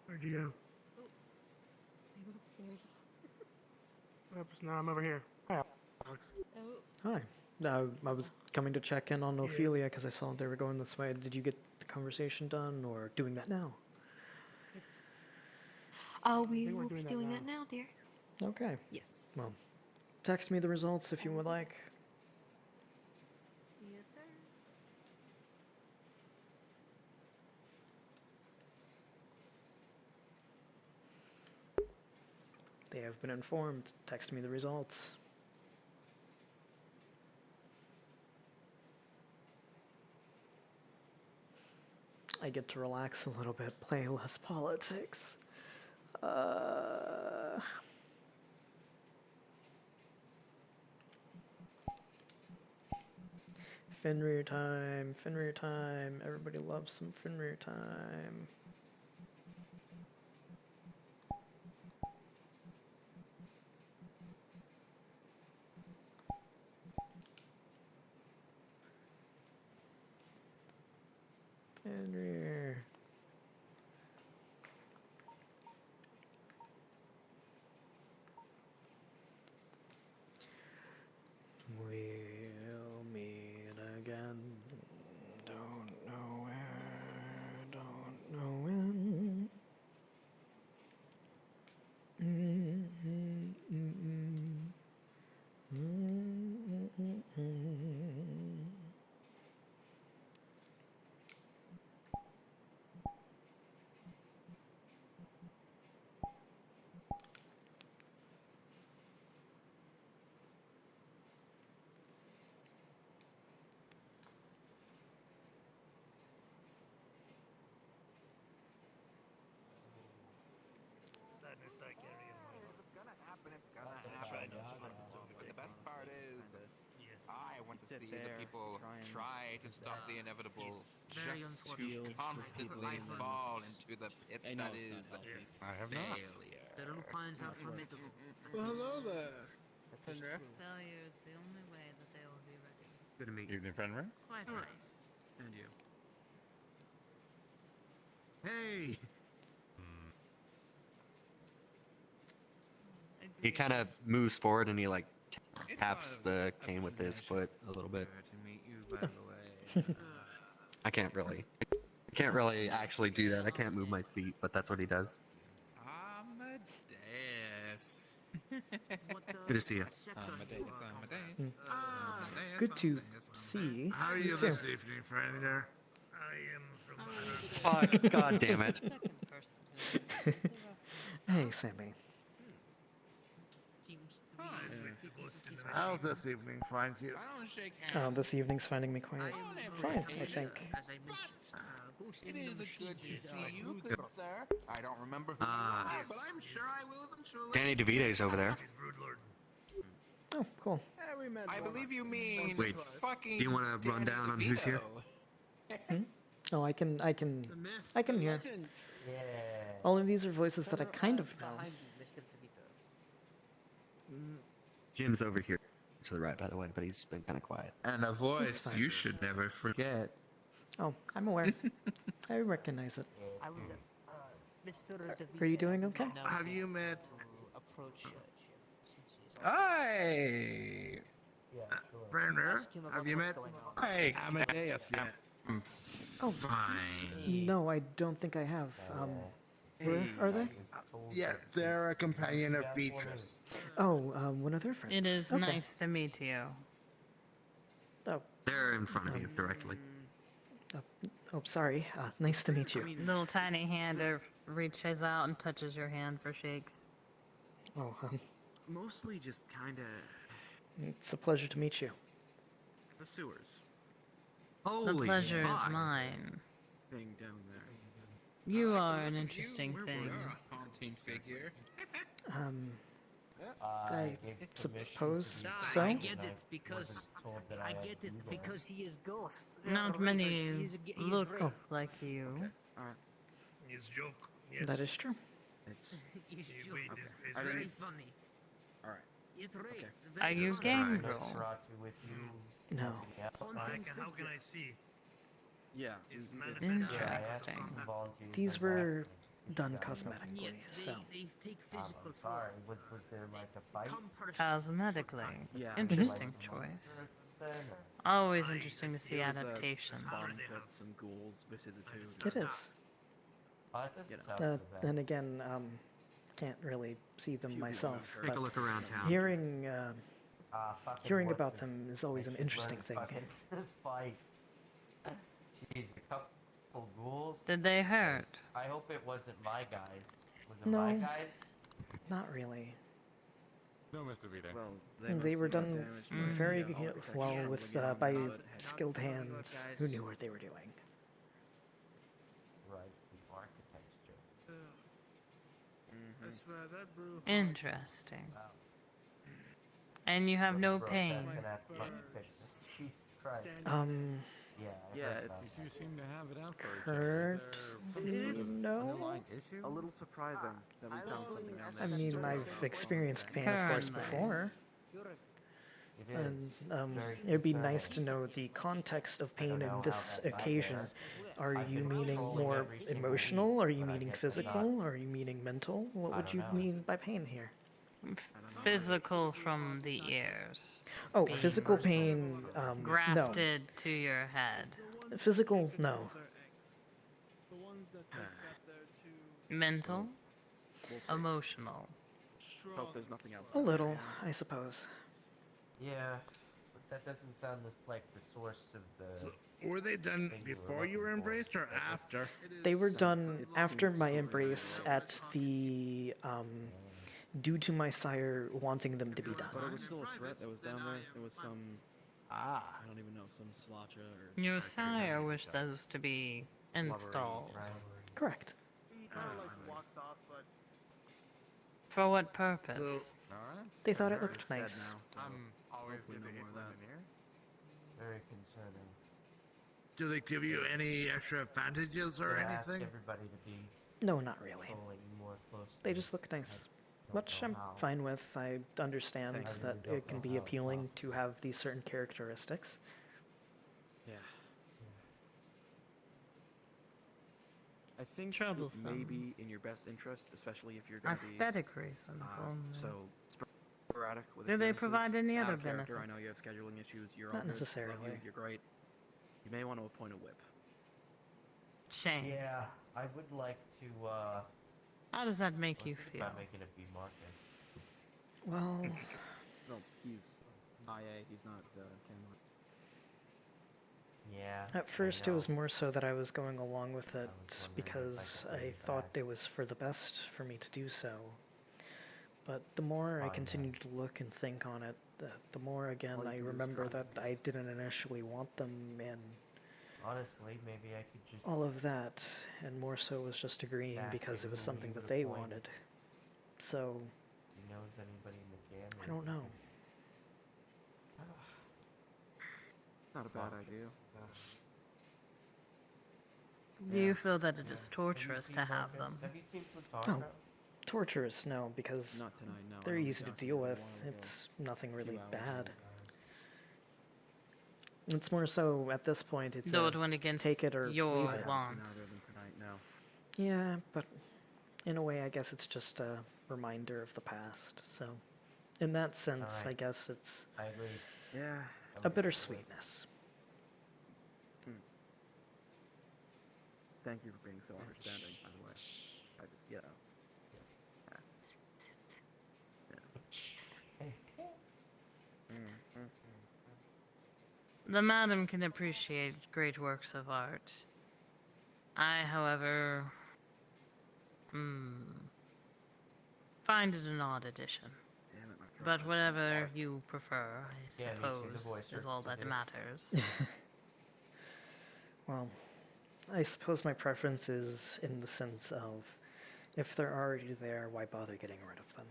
Where'd you go?
I'm upstairs.
Oops, no, I'm over here. Hi, Alex.
Hi. I was coming to check in on Ophelia because I saw they were going this way. Did you get the conversation done or doing that now?
We will be doing that now, dear.
Okay.
Yes.
Well, text me the results if you would like.
Yes, sir.
They have been informed. Text me the results. I get to relax a little bit, play less politics. Fenrir time, Fenrir time. Everybody loves some Fenrir time. And rear. We'll meet again. Don't know where, don't know when.
But the best part is, I want to see the people try to stop the inevitable, just to constantly fall into the pit that is
I have not.
failure.
The little pines are formidable.
Well, hello there, Fenrir.
Failure is the only way that they will be ready.
Good to meet you.
Evening, Fenrir.
Quite
Alright.
right.
And you. Hey! He kind of moves forward and he like taps the cane with his foot a little bit.
To meet you, by the way.
I can't really actually do that. I can't move my feet, but that's what he does.
Amadeus.
Good to see you.
Amadeus, Amadeus.
Good to see.
How are you
too.
this evening, friend? There.
Fuck, god damn it.
Hey, Sammy.
How's this evening find you?
I don't shake hands.
This evening's finding me quite fine, I think.
It is a good to see you, good sir. I don't remember who you are, but I'm sure I will eventually.
Danny DeVito's over there.
Oh, cool.
I believe you mean
Wait,
fucking.
do you want to run down on who's here?
Oh, I can hear. All of these are voices that I kind of know.
Jim's over here to the right, by the way, but he's been kind of quiet.
And a
That's
voice
fine.
you should never forget.
Oh, I'm aware. I recognize it.
I was, Mr. DeVito.
Are you doing okay?
Have you met?
Approach
Hey.
Brenner? Have you met?
Hey.
Amadeus yet?
Oh,
Fine.
no, I don't think I have. Where are they?
Yeah, they're a companion of Beatrice.
Oh, one of their friends.
It is
Okay.
nice to meet you.
Oh,
They're in front of you directly.
oh, sorry. Nice to meet you.
Little tiny hand reaches out and touches your hand for shakes.
Oh,
Mostly just kind of
it's a pleasure to meet you.
the sewers
The pleasure is mine.
thing down there.
You are an interesting thing.
You're a haunting figure.
I suppose
I
so.
get it because he is ghost.
Not many
He's
look
right.
like you.
His joke. Yes.
That is true.
It's
He's
Wait,
joke.
is
Very
ready?
funny.
all right.
It's right.
Are you game girl?
No.
How can I see?
Yeah.
Is
Interesting.
These were done cosmetically, so.
They take physical form.
Was there like a fight?
Cosmetically.
Yeah.
Interesting choice. Always interesting to see
It was a
adaptations.
spawn pit, some ghouls vicissitudes.
It is. Then again, can't really see them myself,
Take a
but
look around town.
hearing about them is always an interesting thing.
Fight. Jeez, a couple ghouls.
Did they hurt?
I hope it wasn't my guys. Was it
No.
my guys?
Not really.
No, Mr. Vito.
Well,
They were done very
Yeah.
well with by skilled hands who knew what they were doing.
Rise the architecture.
I swear that brew.
Interesting. And you have no pain.
That's gonna have to get fixed. Jesus Christ. Yeah. I
Yeah,
heard
it's
about
You seem to have it out for
Kurt, no.
a little surprising that we found something down
I
there.
mean, I've experienced pain, of course, before.
It
And
is. Very
it'd be nice to
concerning.
know the context of pain
know
in this
how that got
occasion,
there.
Are
I've
you
been
meaning
patrolling
more
every single
emotional?
week,
Are you
but I
meaning
guess I'm
physical?
not-
Are you meaning mental? What
I
would
don't
you
know.
mean by pain here?
Physical from the ears.
Oh,
being
physical pain, no.
grafted to your head.
Physical, no.
The ones that think that they're too
Mental,
We'll see.
emotional.
Hope there's nothing else.
A little, I suppose.
Yeah, but that doesn't sound like the source of the.
Were they done
thing
before you were
looking for.
embraced or after?
They were done after my embrace at the, due to my sire wanting them to be done.
But it was still a threat that was down there. There was some. I don't even know, some sláinte or.
Your sire wished those to be installed.
Correct.
he kind of like walks off, but
For what purpose?
They thought it looked nice.
I'm always good to get one in here.
Very concerning.
Do they give you any extra advantages or
They ask
anything?
everybody to be
No, not really.
patrolling more closely.
They just look nice.
don't
Which
know
I'm
how.
fine with. I understand
Thank you.
that
I really
it can
don't
be
know how it's
appealing
possible.
to have these certain characteristics.
Yeah. I think
Troublesome.
it may be in your best interest, especially if you're going to be
Aesthetic reasons only.
so sporadic with
Do they
appearances,
provide any
out
other
of character. I
benefit?
know you have scheduling issues. You're
Not
all good. Love
necessarily.
you, you're great. You may want to appoint a whip.
Shame.
Yeah, I would like to.
How does that make you
think
feel?
about making it be Marcus.
Well,
No, he's IA. He's not Cameron.
Yeah.
at first it was more so that I was going along with it because I thought it was for the best for me to do so. But the more I continued to look and think on it, the more again I remember that I didn't initially want them and
Honestly, maybe I could just.
all of that, and more so was just agreeing
Back
because it was
who
something
you
that
would
they
appoint.
wanted. So,
He knows anybody in the game.
I don't know.
Not a bad idea.
Do you feel that it is torturous to have them?
Have you seen
Oh,
Plutarch?
torturous, no, because
Not tonight, no. I
they're
don't
easy to
think
deal
so.
with.
A while ago.
It's nothing really
hours
bad. It's more so at this point. It's
Though
a
it went against
take it or
your
leave it.
wants.
Tonight, no.
Yeah, but in a way, I guess it's just a reminder of the past. So, in that sense, I
Alright.
guess it's
I agree.
Yeah.
a bittersweetness.
Thank you for being so understanding, by the way. I just, you know.
The madam can appreciate great works of art. I, however, find it an odd addition.
Damn it, my throat
But
hurts.
whatever you prefer, I
Yeah, me too. The
suppose,
voice
is
hurts
all
to
that
hear.
matters.
Well, I suppose my preference is in the sense of if they're already there, why bother getting rid of them?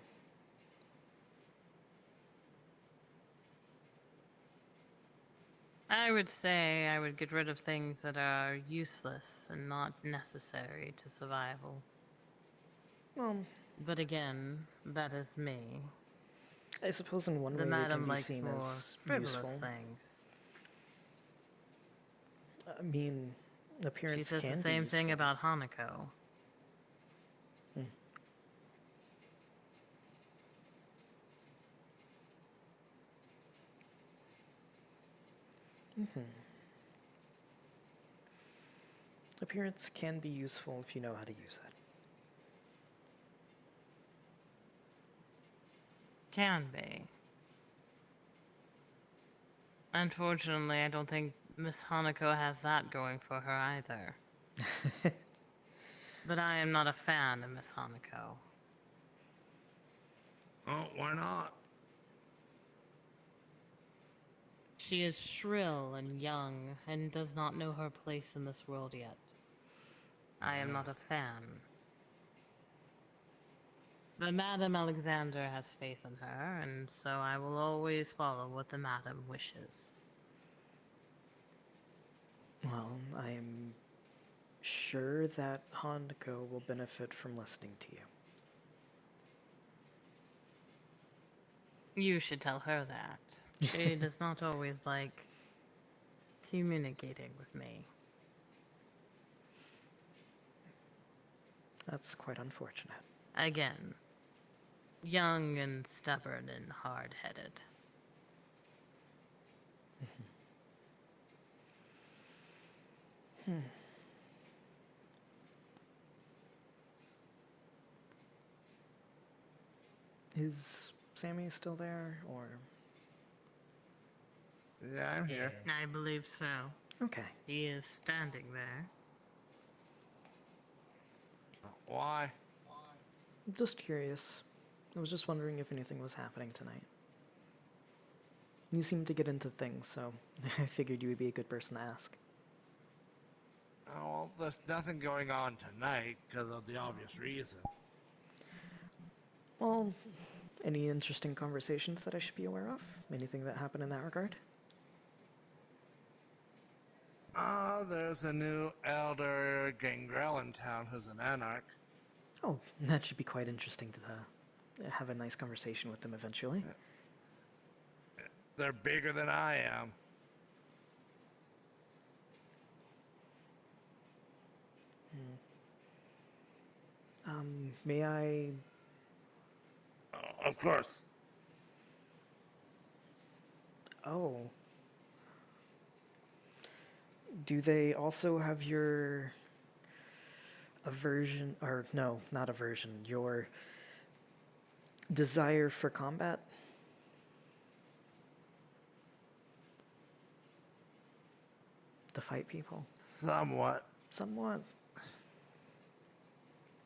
I would say I would get rid of things that are useless and not necessary to survival.
Well,
But again, that is me.
I suppose in one
The
way it can
madam
be
likes
seen
more
as
frivolous
useful.
things.
I mean, appearance
She says
can
the same
be
thing
useful.
about Hanako.
Appearance can be useful if you know how to use it.
Can be. Unfortunately, I don't think Miss Hanako has that going for her either. But I am not a fan of Miss Hanako.
Oh, why not?
She is shrill and young and does not know her place in this world yet. I am not a fan. But Madame Alexander has faith in her, and so I will always follow what the Madam wishes.
Well, I am sure that Hanako will benefit from listening to you.
You should tell her that. She does not always like communicating with me.
That's quite unfortunate.
Again, young and stubborn and hard-headed.
Hmm. Is Sammy still there, or?
Yeah, I'm here.
I believe so.
Okay.
He is standing there.
Why?
Just curious. I was just wondering if anything was happening tonight. You seem to get into things, so I figured you would be a good person to ask.
Oh, well, there's nothing going on tonight because of the obvious reason.
Well, any interesting conversations that I should be aware of? Anything that happened in that regard?
There's a new elder gangrel in town who's an anarch.
Oh, that should be quite interesting to have a nice conversation with them eventually.
They're bigger than I am.
May I...
Of course.
Oh. Do they also have your aversion, or no, not aversion, your desire for combat? To fight people?
Somewhat.
Somewhat?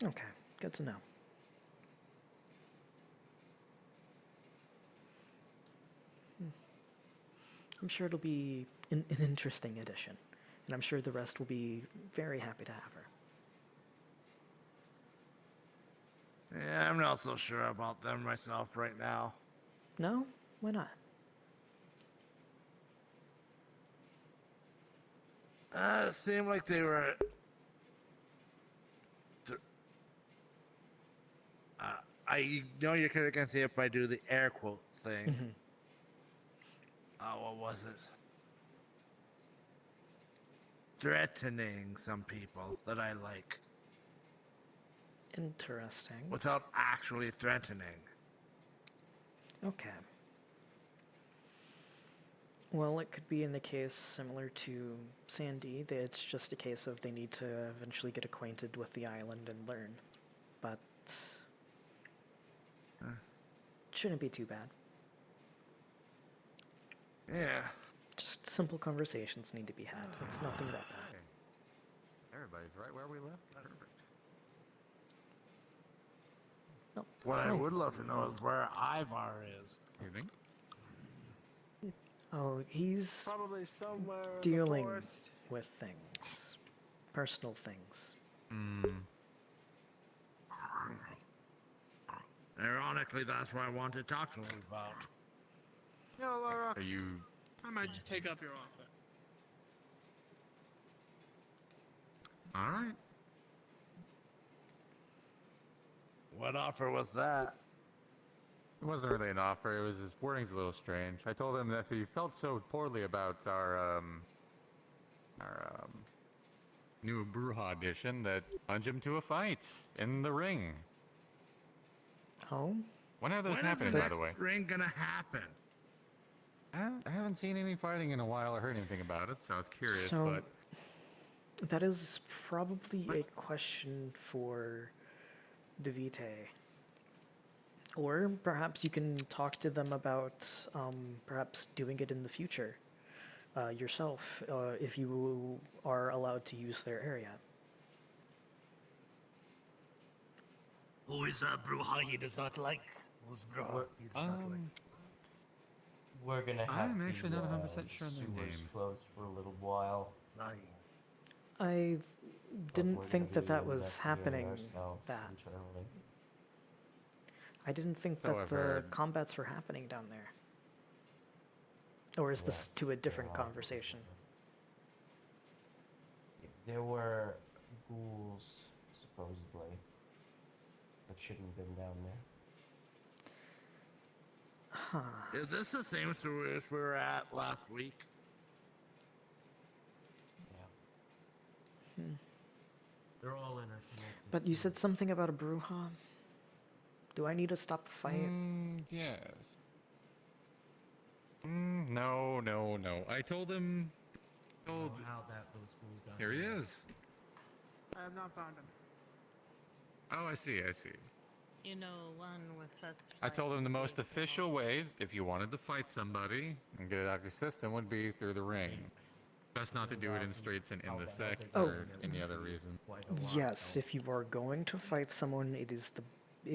Okay, good to know. I'm sure it'll be an interesting addition, and I'm sure the rest will be very happy to have her.
Yeah, I'm not so sure about them myself right now.
No? Why not?
It seemed like they were... I know you're gonna see if I do the air quote thing. What was it? Threatening some people that I like.
Interesting.
Without actually threatening.
Okay. Well, it could be in the case similar to Sandy, that it's just a case of they need to eventually get acquainted with the island and learn. But... shouldn't be too bad.
Yeah.
Just simple conversations need to be had. It's nothing that bad.
Everybody's right where we left. Perfect.
No.
What I would love to know is where Ivar is.
Evening.
Oh, he's
Probably somewhere in the
dealing
forest.
with things. Personal things.
Ironically, that's what I want to talk to him about.
No, Laura.
Are you...
I might just take up your offer.
Alright.
What offer was that?
It wasn't really an offer, it was his wording's a little strange. I told him that if he felt so poorly about our new Bruja edition, that plunge him to a fight in the ring.
Oh?
When are those
When
happening,
is the
by the way?
next ring gonna happen?
I haven't seen any fighting in a while or heard anything about it, so I was curious,
So,
but...
that is probably a question for Devite. Or perhaps you can talk to them about perhaps doing it in the future yourself, if you are allowed to use their area.
Who is a Bruja he does not like? Who's Bruja he does not like?
We're gonna have
I'm actually not 100% sure on their
sewers
name.
closed for a little while.
I didn't
we're
think
gonna
that
be
was
investigating
happening.
ourselves
That
internally.
I didn't think
So
that
I've
the
heard.
combats were happening down there. Or is this to a different conversation?
There were ghouls, supposedly, that shouldn't have been down there.
Huh.
Is this the same sewers we were at last week?
Yeah.
They're all interconnected.
But you said something about a brouhaha. Do I need to stop the fight?
Yes. No, no, no. I told him. Told.
How those schools got
Here he is.
I have not found him.
Oh, I see. I see.
You know, one with such.
I told him the most official way, if you wanted to fight somebody and get it out of your system, would be through the ring. Best not to do it in streets and in the sect or any other reason.
Yes, if you are going to fight someone, it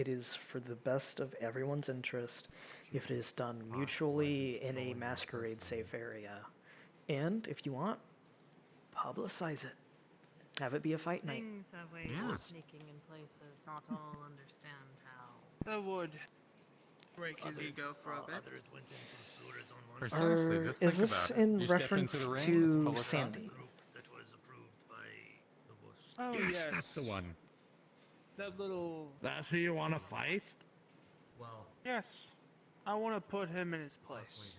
is for the best of everyone's interest if it is done mutually in a masquerade safe area. And if you want, publicize it. Have it be a fight night.
Things have ways of sneaking in places not all understand how.
That would break his ego for a bit.
Precisely, just
Is
think
this
about it.
in
You step
reference
into the ring,
to
it's publicized.
Sandy?
Oh,
Yes, that's the one.
That little...
That's who you want to fight?
Well,
Yes. I want to put him in his place.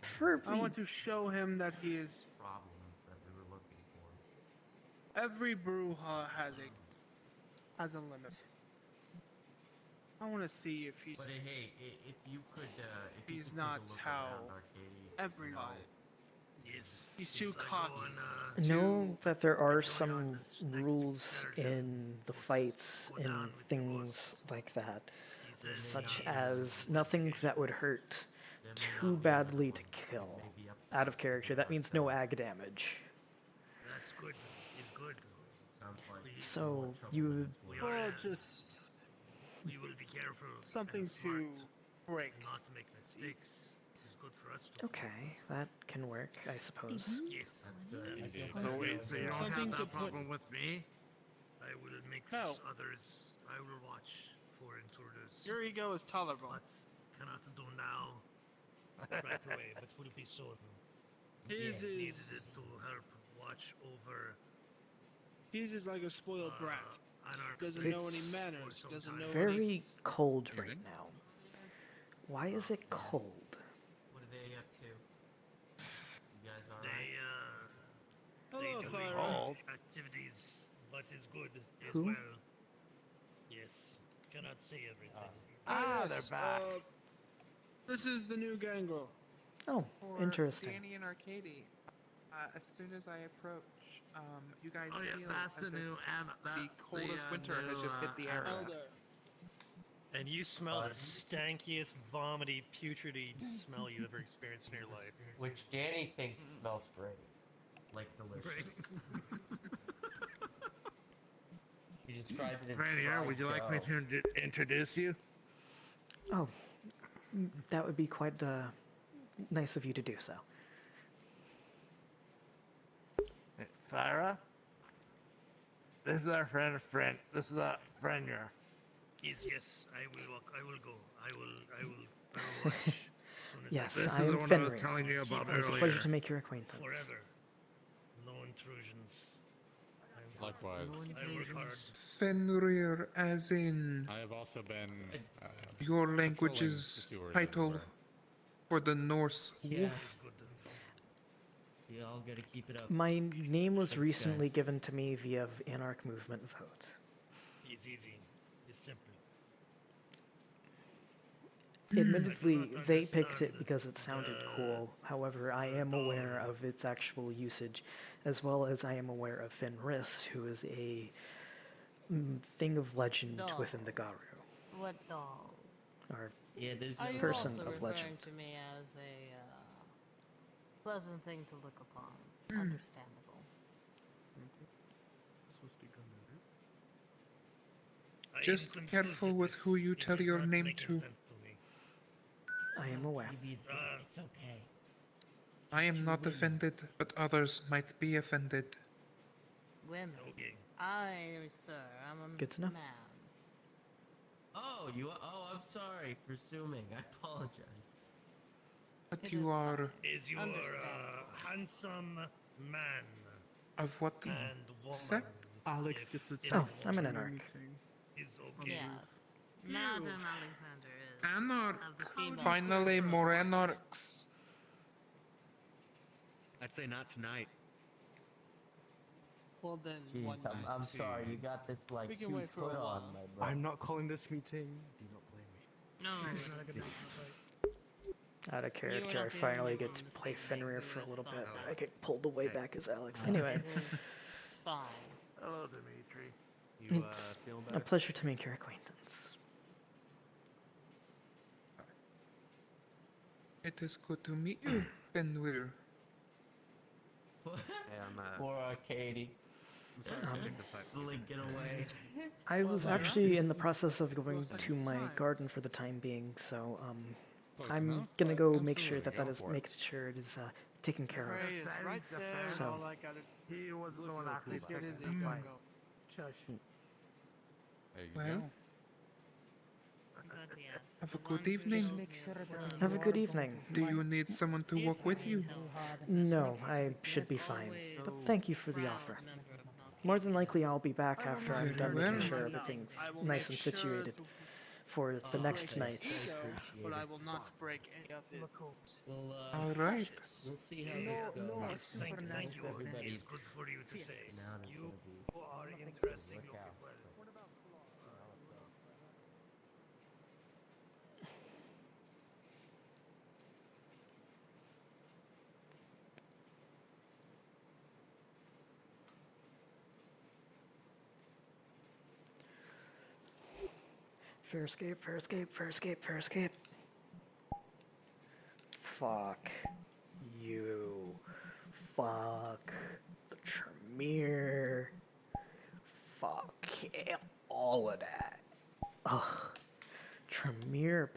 For
I want to show him that he is...
problems that we were looking for.
Every brouhaha has a limit. I want to see if he's...
But hey, if you could, if you
he's
could
not
take a look
how
around Arcady,
everybody...
Yes.
He's too cocky.
Know that there are some rules in the fights and things like that, such as nothing that would hurt too badly to kill. Out of character, that means no ag damage.
That's good. It's good.
Sounds like
So you
Well, just
We will be careful.
something to break.
Not to make mistakes. This is good for us. To
okay? That can work, I suppose.
Yes. That's
Indeed.
good. Wait, so you don't
Something
have
to
that problem with me? I will make
No.
others. I will watch for intruders.
Your ego is tolerable.
But cannot do now. Right away, but will be soon.
His
Needed
is...
it to help watch over.
He's just like a spoiled brat.
Anarchy.
Doesn't know any
It's
manners. Doesn't know any...
very cold right now. Why is it cold?
what are they up to? You guys alright?
They
Hello,
do
Thyra.
activities, but is good as
Who?
well. Yes, cannot say everything.
Yes,
they're back.
This is the new gangrel.
Oh,
For
interesting.
Danny and Arcady, as soon as I approach, you guys
Oh yeah,
feel
that's
as
the
if
new and that's
the coldest winter has just hit the area.
And you smell the stankiest, vomity, putredy smell you've ever experienced in your life.
Which Danny thinks smells great. Like delicious. You described it as
Franier, would you like me to introduce you?
Oh, that would be quite nice of you to do so.
Thyra? This is our friend. This is our Franier. Yes, yes. I will walk. I will go. I will watch.
Yes, I am Fenrir. It is a pleasure to make your acquaintance.
Forever. No intrusions.
Likewise.
I work hard.
Fenrir, as in
I have also been.
your language's
patrolling the sewers
title
everywhere.
for the Norse
Yeah.
wolf.
You all gotta keep it up.
My name was
Thanks,
recently
guys.
given to me via Anarch Movement vote.
It's easy. It's simple.
Admittedly, they picked it because it sounded cool. However, I am aware of its actual usage, as well as I am aware of Fenris, who is a thing of legend
Doll.
within the Garu,
What doll?
or
Yeah, there's
Are you
person
also
of
referring
legend.
to me as a pleasant thing to look upon?
Hmm.
Understandable.
Just careful with who you tell your name to.
I am aware.
It's okay.
I am not offended, but others might be offended.
Women. Sir, I'm a
Good to know.
man.
Oh, I'm sorry for assuming. I apologize.
But you are
Is your handsome man
of what
and woman
sect?
Alex gets a
Oh, I'm an Anarch.
is okay?
Yes. Madam Alexander is
Anarch.
of the female.
Finally, more anarchs.
I'd say not tonight.
Well then, one
Jeez, I'm
night.
sorry. You got this like
We can
huge
wait for a
hood on,
while.
my bro.
I'm not calling this meeting. Do not blame me.
No,
It's not a good night for a fight.
Out of character, I
not the
finally
only
get
one
to
this
play
evening
Fenrir
who
for a
is
little bit,
fine.
but I get pulled away back as Alex. Anyway,
It is fine.
Hello, Dimitri.
it's a pleasure to make your acquaintance.
It is good to meet you, Fenrir.
Poor Katie.
Slinking away.
I was actually in the process of going to my garden for the time being, so I'm gonna go make sure that making sure it is taken care
Prey is
of.
right there.
So-
All I gotta. He was the one actually scared his
Shush.
There you
Well,
go.
But yes,
have
the
a good
one who
evening.
knows
Make sure
is,
that
Have a good evening.
Do you need someone to walk with you?
No, I should be fine. But thank you for the offer. More than likely, I'll be back after I'm done making sure everything's nice and situated for the next night.
But I will not break any of it.
Well,
All right.
we'll see how
No,
this goes.
no,
Yes, thank you.
everybody-
It's good for you to say.
Now it's
You
gonna
are
be-
interesting
Look out.
people.
Fair escape, fair escape, fair escape, fair escape. Fuck you. Fuck the Tremere. Fuck all of that. Ugh. Tremere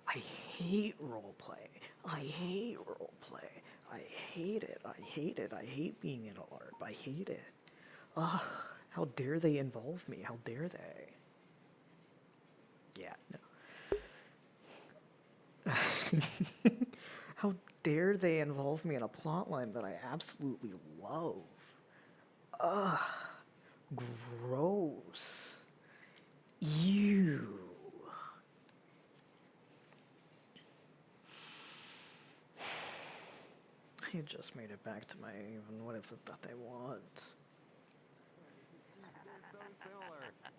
I hate roleplay. I hate roleplay. I hate it. I hate it. I hate being in a LARP. I hate it. Ugh. How dare they involve me? How dare they? Yeah, no. How dare they involve me in a plotline that I absolutely love? Ugh. Gross. Ew. I just made it back to my haven. What is it that they want?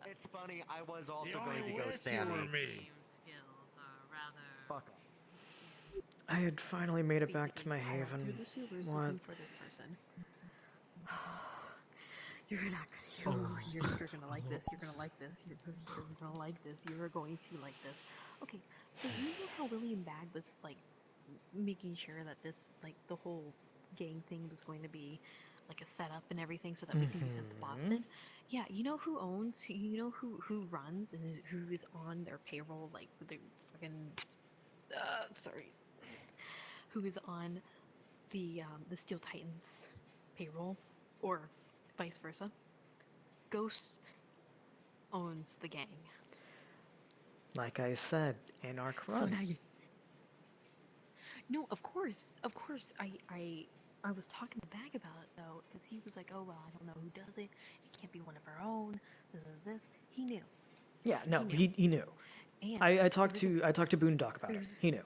It's funny, I was also
You
going to
only
go
wish you
Sammy.
were me.
skills are rather.
Fuck.
I had finally made it back to my
Through
haven.
the sewers
What?
looking for this person. You're not gonna. You're gonna like this. You're gonna like this. You're gonna like this. You're going to like this. Okay, so you know how William Bag was like making sure that this, like, the whole gang thing was going to be like a setup and everything, so that we can be sent to Boston. Yeah, you know who owns? You know who runs and who is on their payroll? Like the fucking. Sorry. Who is on the Steel Titans payroll, or vice versa? Ghost owns the gang.
Like I said, Anarch
So
Run.
now you. No, of course. I was talking to Bag about it though, because he was like, "Oh well, I don't know who does it. It can't be one of our own." This. He knew.
Yeah, no,
He
he knew.
And
I talked to Boondock about it. He knew.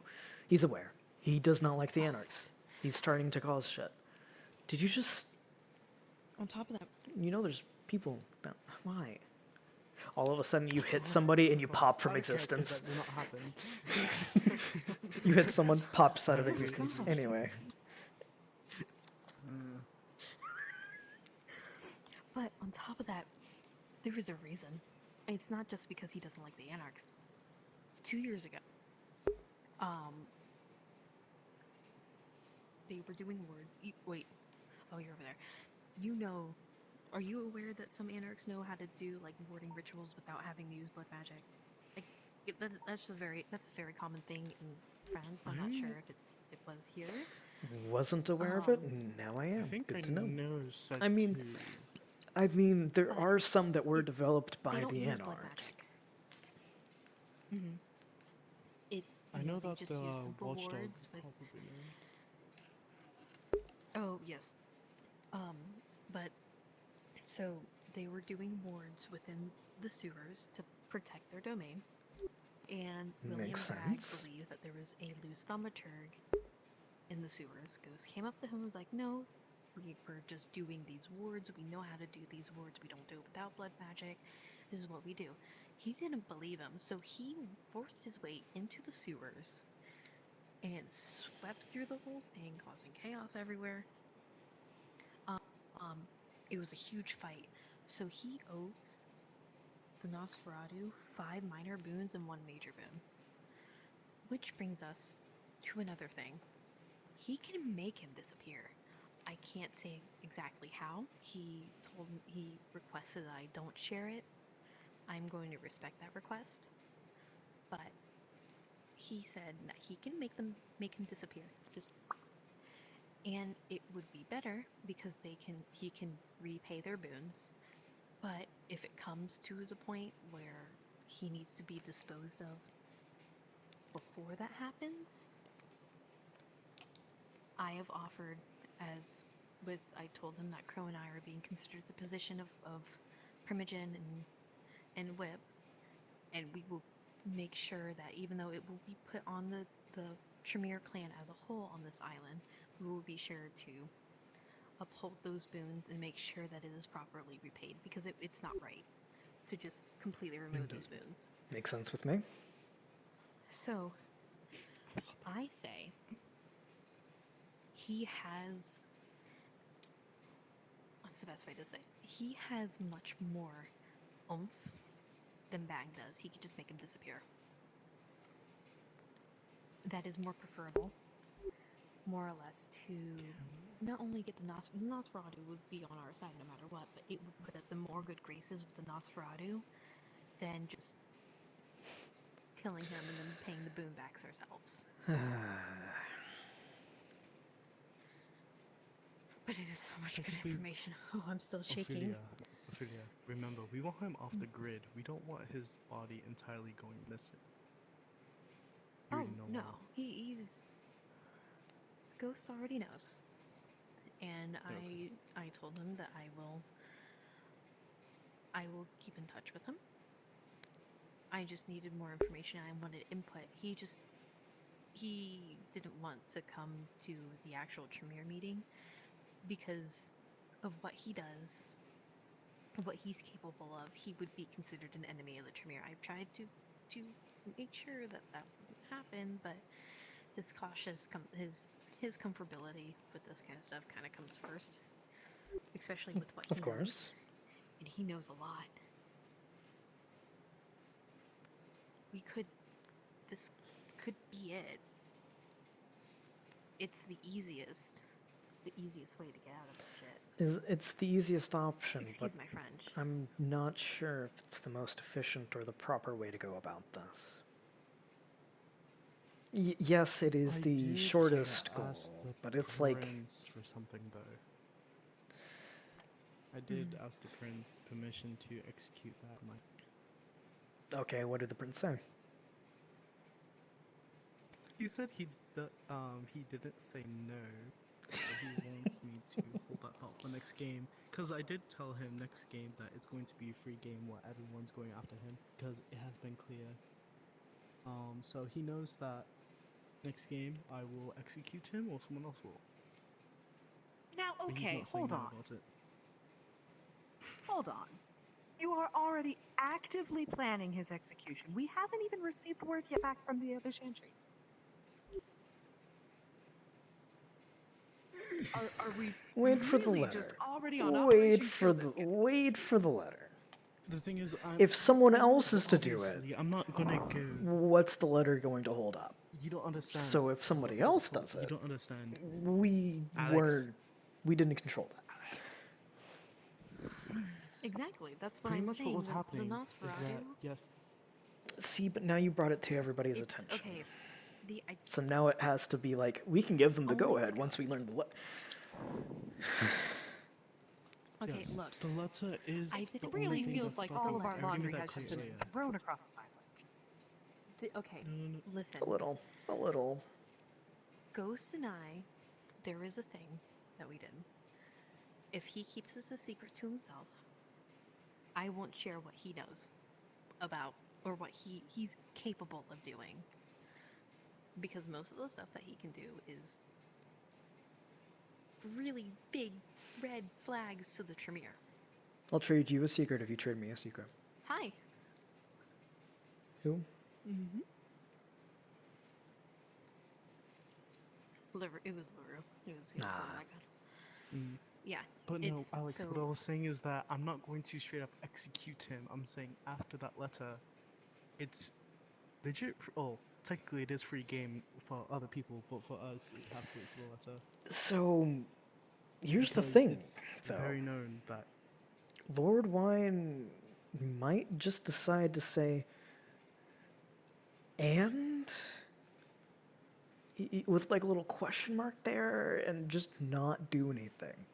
He's aware. He does not like the Anarchs. He's starting to cause shit. Did you just?
On top of that,
You know, there's people. That, why? All of a sudden, you hit somebody and you pop from existence.
That will not happen.
You hit someone, pops out of existence. Anyway.
but on top of that, there was a reason. It's not just because he doesn't like the Anarchs. 2 years ago, they were doing wards. Wait, oh, you're over there. You know, are you aware that some Anarchs know how to do like warding rituals without having to use blood magic? Like, that's a very common thing in France. I'm not sure if it was here.
Wasn't aware of it. Now I am.
I think
Good
I
to know.
know said
I mean, there are some that were developed by
They don't
the
use blood
Anarchs.
magic. It's
I know
they
that
just use simple
Watchdog
wards with.
probably know.
Oh yes, but so they were doing wards within the sewers to protect their domain, and William
Makes
Bragg
sense.
believed that there was a loose thaumaturg in the sewers. Ghost came up to him and was like, "No,
we're just doing these wards. We know how to do these wards. We don't do it without blood magic. This is what we do. He didn't believe him, so he forced his way into the sewers and swept through the whole thing, causing chaos everywhere. It was a huge fight. So he owes the Nosferatu 5 minor boons and 1 major boon. Which brings us to another thing. He can make him disappear. I can't say exactly how. He requested that I don't share it. I'm going to respect that request. But he said that he can make him disappear. And it would be better because he can repay their boons. But if it comes to the point where he needs to be disposed of before that happens, I have offered, I told him that Crow and I are being considered the position of Primogen and Whip, and we will make sure that even though it will be put on the Tremere clan as a whole on this island, we will be sure to uphold those boons and make sure that it is properly repaid, because it's not right to just completely remove those boons.
Makes sense with me.
So, I say he has, what's the best way to say? He has much more oomph than Bag does. He could just make him disappear. That is more preferable, more or less, to not only get the Nosferatu would be on our side no matter what, but it would put us in more good graces with the Nosferatu than just killing him and then paying the boonbacks ourselves. But it is so much good information. Oh, I'm still shaking.
Ophelia, remember, we want him off the grid. We don't want his body entirely going missing. You already know
No,
why.
he's Ghost already knows, and
Okay.
I told him that I will keep in touch with him. I just needed more information. I wanted input. He didn't want to come to the actual Tremere meeting because of what he does, what he's capable of. He would be considered an enemy of the Tremere. I've tried to make sure that wouldn't happen, but his his comfortability with this kind of stuff kind of comes first, especially with what he
Of course.
knows. And he knows a lot. This could be it. It's the easiest way to get out of this shit.
It's the easiest option,
Excuse
but
my French.
I'm not sure if it's the most efficient or the proper way to go about this. Yes, it is the shortest goal, but it's like...
Prince for something though. I did ask the prince permission to execute that.
Okay, what did the prince say?
He said he didn't say no, but he wants me to hold that thought for next game. Because I did tell him next game that it's going to be a free game where everyone's going after him, because it has been clear. So he knows that next game I will execute him or someone else will.
Now,
But he's
okay,
not saying
hold
no
on.
about it.
Hold on. You are already actively planning his execution. We haven't even received word yet back from the other Chantries. Are we
Wait for the
really
letter.
just already on
Wait for the letter.
The thing is,
If someone else is to do it,
obviously, I'm not gonna go.
what's the letter going to hold up?
You don't understand.
So if somebody else does
You
it,
don't understand.
we didn't control that.
Exactly. That's what
Pretty
I'm
much
saying.
what was
the
happening is
Nosferatu.
that yes.
See, but now you brought it to everybody's attention.
Okay.
So now it has to be like, we can give them the go-ahead once we learn the
Okay,
Yes,
look.
the letter is.
I
the
didn't
only
really
thing
feels
that's
like
stopping
all of our
everything
laundry
that
has just
clear.
been thrown across the island.
Okay, listen.
A little.
Ghost and I, there is a thing that we did. If he keeps this a secret to himself, I won't share what he knows about or what he's capable of doing. Because most of the stuff that he can do is really big red flags to the Tremere.
I'll trade you a secret if you trade me a secret.
Hi.
Who?
Mm-hmm. It was Luru. He was the one that got. Yeah.
But no,
it's-
Alex,
so,
what I was saying is that I'm not going to straight up execute him. I'm saying after that letter, it's legit. Oh, technically it is free game for other people, but for us, it has to wait for the letter.
So, here's the
Because
thing,
it's
though.
very known that
Lord Wine might just decide to say, and? With like a little question mark there, and just not do anything.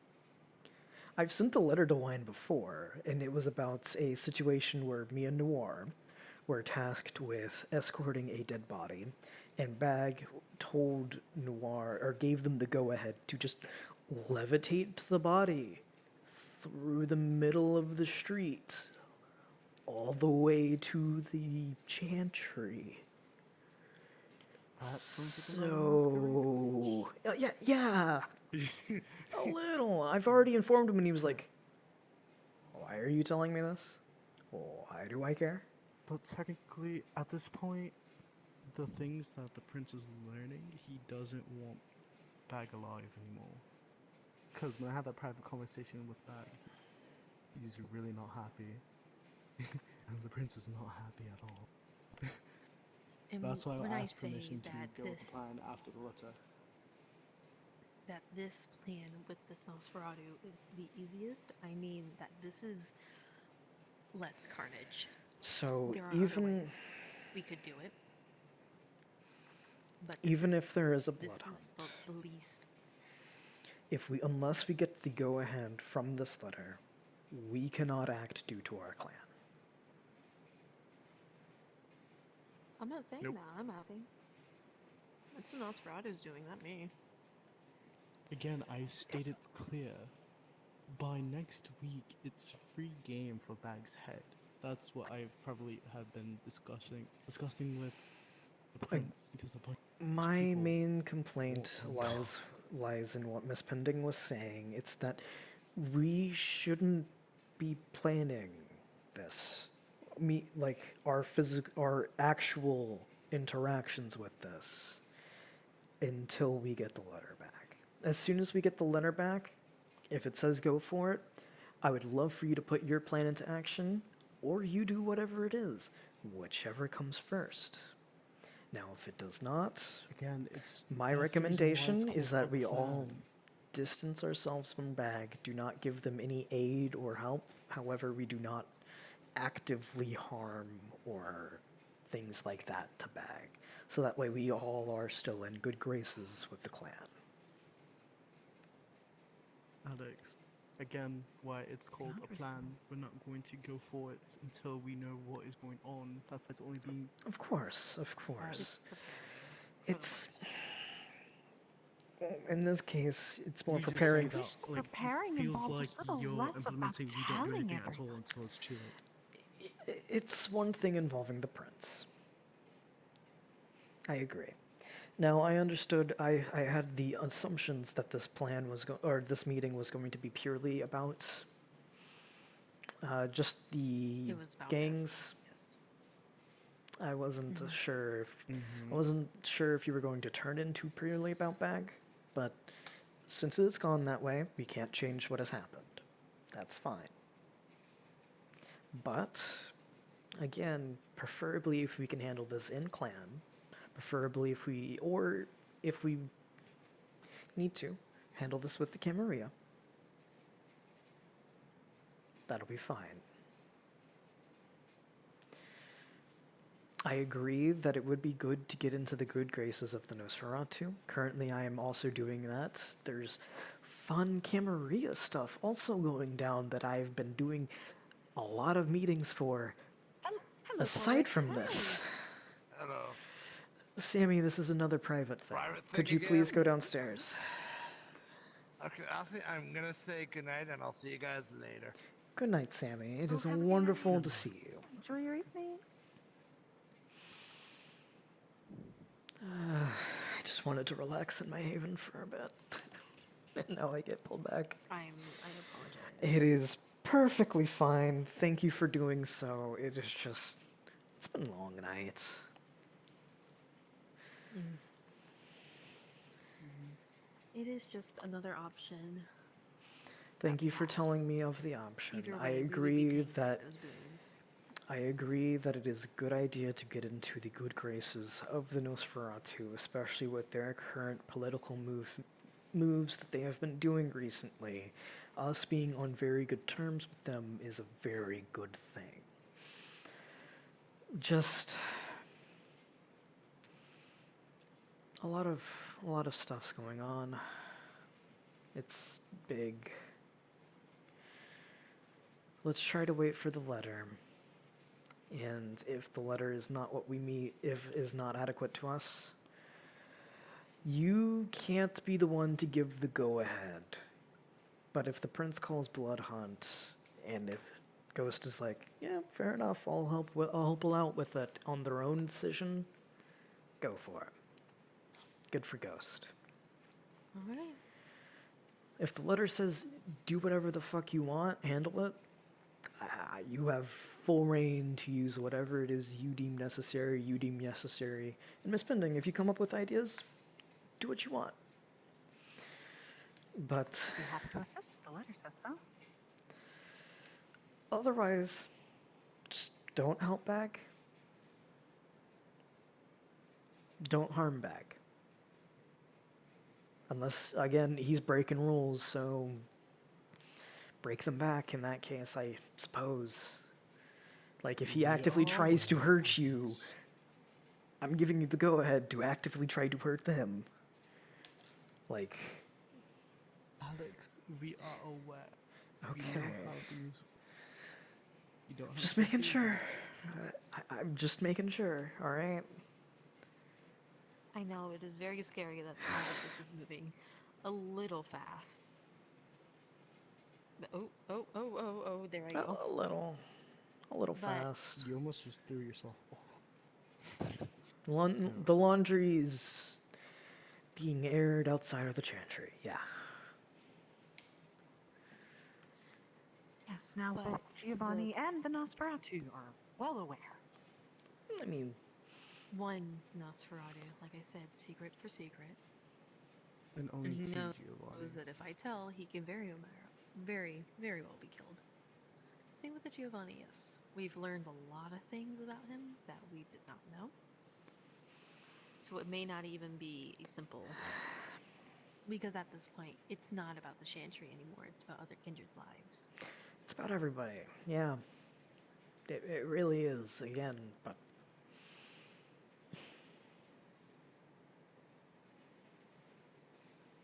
I've sent a letter to Wine before, and it was about a situation where me and Noir were tasked with escorting a dead body, and Bag told Noir, or gave them the go-ahead to just levitate the body through the middle of the street, all the way to the chantry. So, yeah, a little. I've already informed him, and he was like, "Why are you telling me this? Why do I care?"
But technically, at this point, the things that the prince is learning, he doesn't want Bag alive anymore. Because when I had that private conversation with Bag, he's really not happy. And the prince is not happy at all.
And
That's why
when
I
I
asked
say
permission to
that
go with the plan after the letter.
that this plan with this Nosferatu is the easiest, I mean that this is less carnage.
So
There are
even
other ways we could do it. But
even if there is a
this
bloodhound,
is the least.
unless we get the go-ahead from this letter, we cannot act due to our clan.
I'm not saying
Nope.
that. I'm happy. It's the Nosferatu's doing that, me.
Again, I stated clear. By next week, it's free game for Bag's head. That's what I've probably have been discussing with the prince, because a bunch
My main complaint lies in what Miss Pending was saying. It's that we shouldn't be planning this. Our actual interactions with this until we get the letter back. As soon as we get the letter back, if it says go for it, I would love for you to put your plan into action, or you do whatever it is, whichever comes first. Now, if it does not,
again,
my
that's the reason why
recommendation
it's
is
called
that
a
we all
plan.
distance ourselves from Bag, do not give them any aid or help. However, we do not actively harm or things like that to Bag. So that way we all are still in good graces with the clan.
Alex, again, why it's called a plan. We're not going to go for it until we know what is going on. That's why it's only been.
Of course. It's in this case, it's more
You just
preparing.
say that, like,
Preparing
feels
involves
like
a little
you're
less about
implementing. We don't do
telling
anything at all
everyone.
until it's too late.
It's one thing involving the prince. I agree. Now, I understood, I had the assumptions that this plan was, this meeting was going to be purely about just the
It was about
gangs. I wasn't sure if you were going to turn into purely about Bag, but since it's gone that way, we can't change what has happened. That's fine. But again, preferably if we can handle this in clan, preferably if we need to handle this with the Camarilla, that'll be fine. I agree that it would be good to get into the good graces of the Nosferatu. Currently, I am also doing that. There's fun Camarilla stuff also going down that I've been doing a lot of meetings for. Aside from this,
Hello.
Sammy, this is another private thing.
Private thing
Could you please
again?
go downstairs?
Okay, I'm gonna say goodnight and I'll see you guys later.
Good night, Sammy. It is wonderful to see you.
Enjoy your evening.
I just wanted to relax in my haven for a bit. Now I get pulled back.
I apologize.
It is perfectly fine. Thank you for doing so. It is just, it's been a long night.
It is just another option.
Thank you for telling me of the option.
Either
I
way, we would be
agree
paying for
that
those boons.
I agree that it is a good idea to get into the good graces of the Nosferatu, especially with their current political moves that they have been doing recently. Us being on very good terms with them is a very good thing. Just a lot of stuff's going on. It's big. Let's try to wait for the letter. And if the letter is not what we meet, if is not adequate to us, you can't be the one to give the go-ahead. But if the prince calls blood hunt, and if Ghost is like, yeah, fair enough, I'll help out with it on their own decision, go for it. Good for Ghost.
Alright.
If the letter says, do whatever the fuck you want, handle it, you have full reign to use whatever it is you deem necessary, And Miss Pending, if you come up with ideas, do what you want. But
You have to assist. The letter says so.
otherwise, just don't help back. Don't harm back. Unless, again, he's breaking rules, so break them back in that case, I suppose. Like, if he actively tries to hurt you, I'm giving you the go-ahead to actively try to hurt them. Like...
Alex, we are aware.
Okay.
We know how things... You don't have
Just
to
making
do
sure.
that.
I'm just making sure, alright?
I know, it is very scary that all of this is moving a little fast. But oh, there I go.
A little
But-
fast.
You almost just threw yourself off.
The laundry's being aired outside of the chantry, yeah.
Yes, now both Giovanni and the Nosferatu are well aware.
I mean...
One Nosferatu, like I said, secret for secret.
And only
And he
two
knows
Giovanni.
that if I tell, he can very well be killed. Same with the Giovanni, yes. We've learned a lot of things about him that we did not know. So it may not even be a simple... Because at this point, it's not about the Chantry anymore, it's about other kindred's lives.
It's about everybody, yeah. It really is, again, but...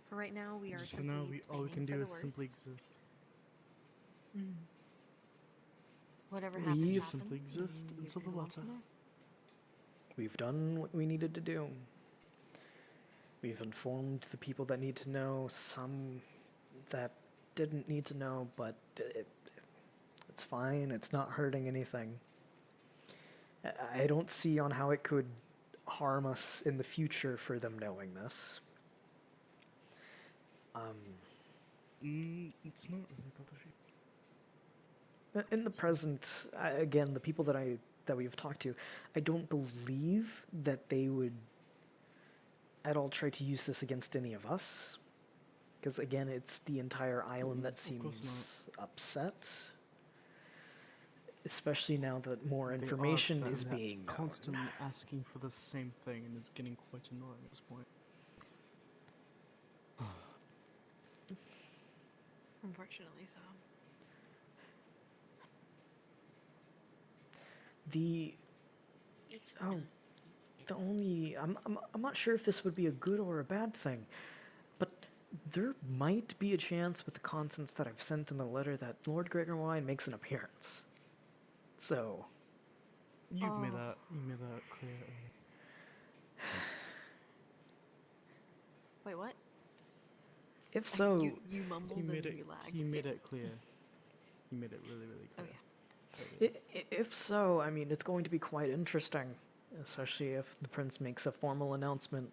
For right now, we are
So now all we can do is simply
worst.
exist.
Whatever
We
happens,
just
happens.
simply exist
and you
until the
can go on
letter.
from there.
We've done what we needed to do. We've informed the people that need to know, some that didn't need to know, but it's fine, it's not hurting anything. I don't see on how it could harm us in the future for them knowing this.
It's not really about the future.
In the present, again, the people that we've talked to, I don't believe that they would at all try to use this against any of us. Because again, it's the entire island that seems upset. Especially now that more information is being known.
Constantly asking for the same thing, and it's getting quite annoying at this point.
Unfortunately so.
I'm not sure if this would be a good or a bad thing, but there might be a chance with the contents that I've sent in the letter that Lord Gregory makes an appearance. So...
You made that clear.
Wait, what?
If so...
You mumbled
He made
and
it.
you lagged.
He made it clear. He made it really, really clear.
If so, I mean, it's going to be quite interesting, especially if the prince makes a formal announcement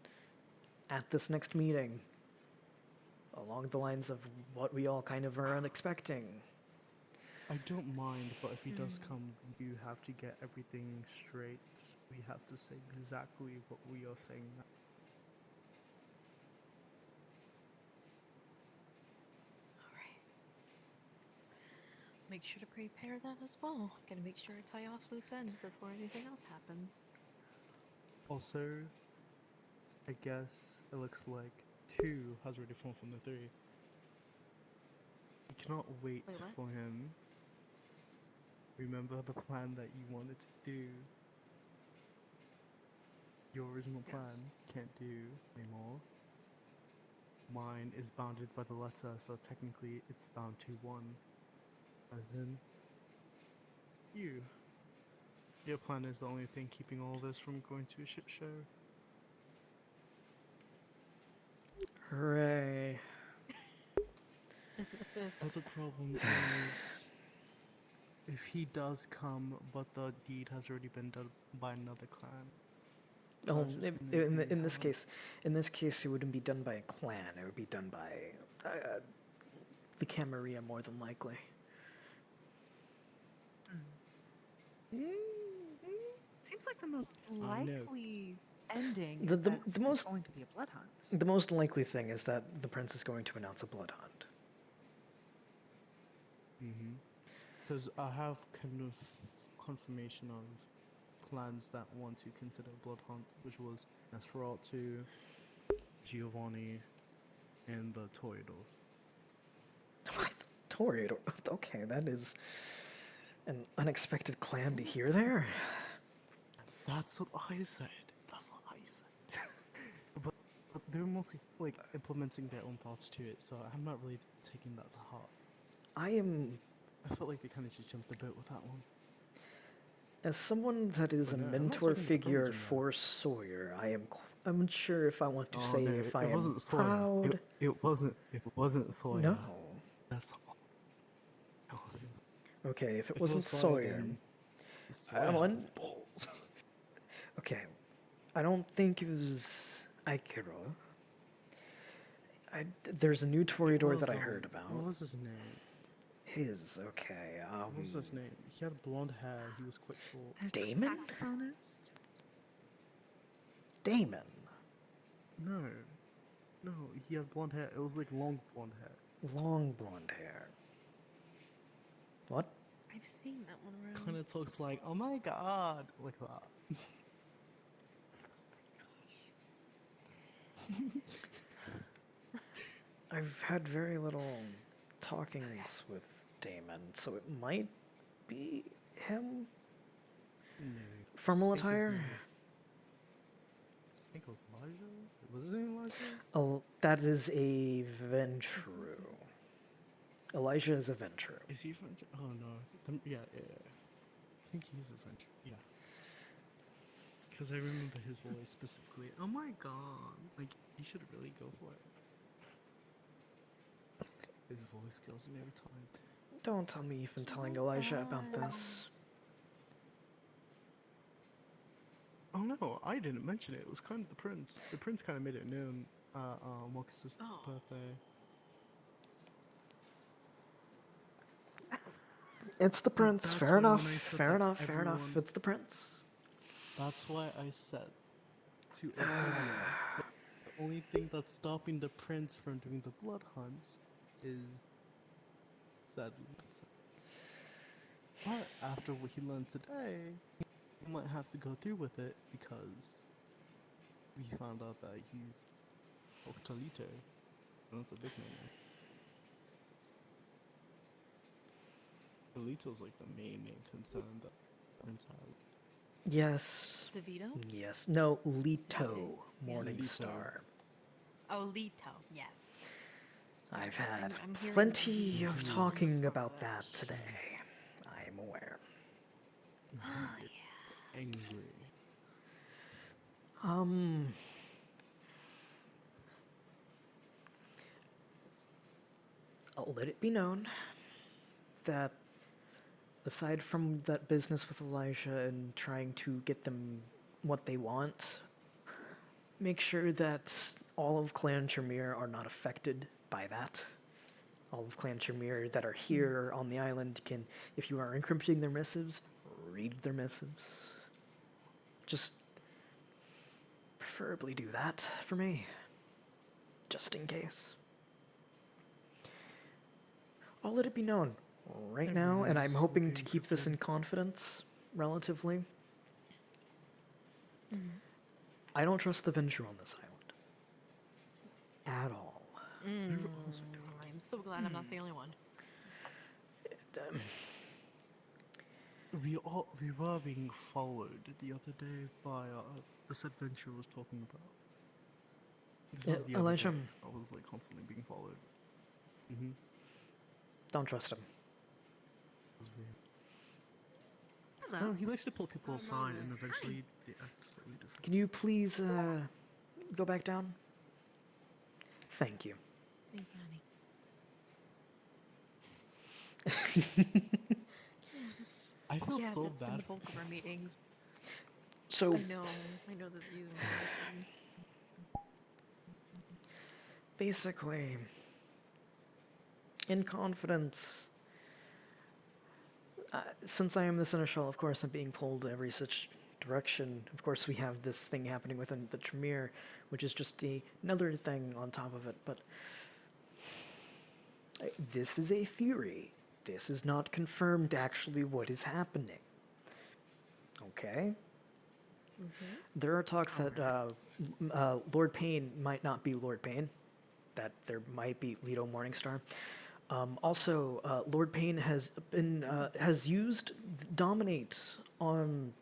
at this next meeting along the lines of what we all kind of are unexpecting.
I don't mind, but if he does come, you have to get everything straight. We have to say exactly what we are saying now.
Make sure to prepare that as well. Gotta make sure to tie off loose ends before anything else happens.
Also, I guess it looks like 2 has already formed from the 3. We cannot wait
Wait, what?
for him. Remember the plan that you wanted to do. Your original plan can't do anymore. Mine is bounded by the letter, so technically it's bound to 1. As in, you. Your plan is the only thing keeping all this from going to a shit show.
Hooray.
But the problem is, if he does come, but the deed has already been done by another clan.
Oh, in this case, it wouldn't be done by a clan. It would be done by the Camarilla, more than likely.
Seems like the most
I know.
likely ending
The
is that
the
there's
most
going to be a blood hunt.
the most likely thing is that the prince is going to announce a blood hunt.
Because I have kind of confirmation of clans that want to consider blood hunt, which was Nosferatu, Giovanni, and the Toreador.
Toreador. Okay, that is an unexpected clan to hear there.
That's what I said. That's what I said. but they're mostly like implementing their own thoughts to it, so I'm not really taking that to heart. I felt like they kind of just jumped the boat with that one.
As someone that is a
no, I'm not
mentor
talking about
figure
religion,
for Sawyer, I'm unsure if I want to say
no,
if
it
I am
wasn't Sawyer.
proud.
It wasn't Sawyer.
No.
That's all.
Okay, if it
If it
wasn't
was Sawyer,
Sawyer,
then
I want. Okay, I don't think it was Aikiro. There's a new Toreador that I heard about.
What was his name?
Okay.
What was his name? He had blonde hair. He was quite short.
Damon? Damon.
No, he had blonde hair. It was like long blonde hair.
Long blonde hair. What?
I've seen that one around.
Kind of talks like, oh my god, like that.
I've had very little talkings with Damon, so it might be him. Formal attire?
I think it was Elijah. Was his name Elijah?
Oh, that is a Ventru. Elijah is a Ventru.
Is he Ventru? Oh no. Yeah. I think he's a Ventru. Yeah. Because I remember his voice specifically. Oh my god. Like, he should really go for it. His voice kills me every time.
Don't tell me you've been telling Elijah about this.
Oh no, I didn't mention it. It was kind of the prince. The prince kind of made it known at Marcus's birthday.
It's the prince.
That's
Fair
why
enough.
when I said
Fair
that
enough. Fair enough.
everyone-
It's the prince.
That's why I said to everyone, the only thing that's stopping the prince from doing the blood hunts is sadly. But after what he learned today, he might have to go through with it because we found out that he's Octalito. And that's a big name. Octalito's like the main concern that Prince has.
Yes.
DeVito?
Yes. No, Leto Morningstar.
Oh, Leto, yes.
I've had
I'm hearing
plenty of talking about that today. I am aware.
Angry.
I'll let it be known that aside from that business with Elijah and trying to get them what they want, make sure that all of Clan Tremere are not affected by that. All of Clan Tremere that are here on the island can, if you are encrypting their missives, read their missives. Just preferably do that for me, just in case. I'll let it be known right now, and I'm hoping to keep this in confidence, relatively. I don't trust the Venture on this island. At all.
I'm so glad I'm not the only one.
We were being followed the other day by this adventure I was talking about. This was the other
Elijah.
day. I was like constantly being followed.
Don't trust him.
It was weird.
Hello.
No, he likes to pull people aside and eventually they act slightly different.
Can you please go back down? Thank you.
Thank you, honey.
I feel
yeah,
so
that's been
bad.
the bulk of our meetings.
So
I know that these are
basically, in confidence, since I am the Seneschal, of course I'm being pulled every such direction. Of course we have this thing happening within the Tremere, which is just another thing on top of it, but this is a theory. This is not confirmed actually what is happening. Okay? There are talks that Lord Payne might not be Lord Payne, that there might be Leto Morningstar. Also, Lord Payne has used Dominate on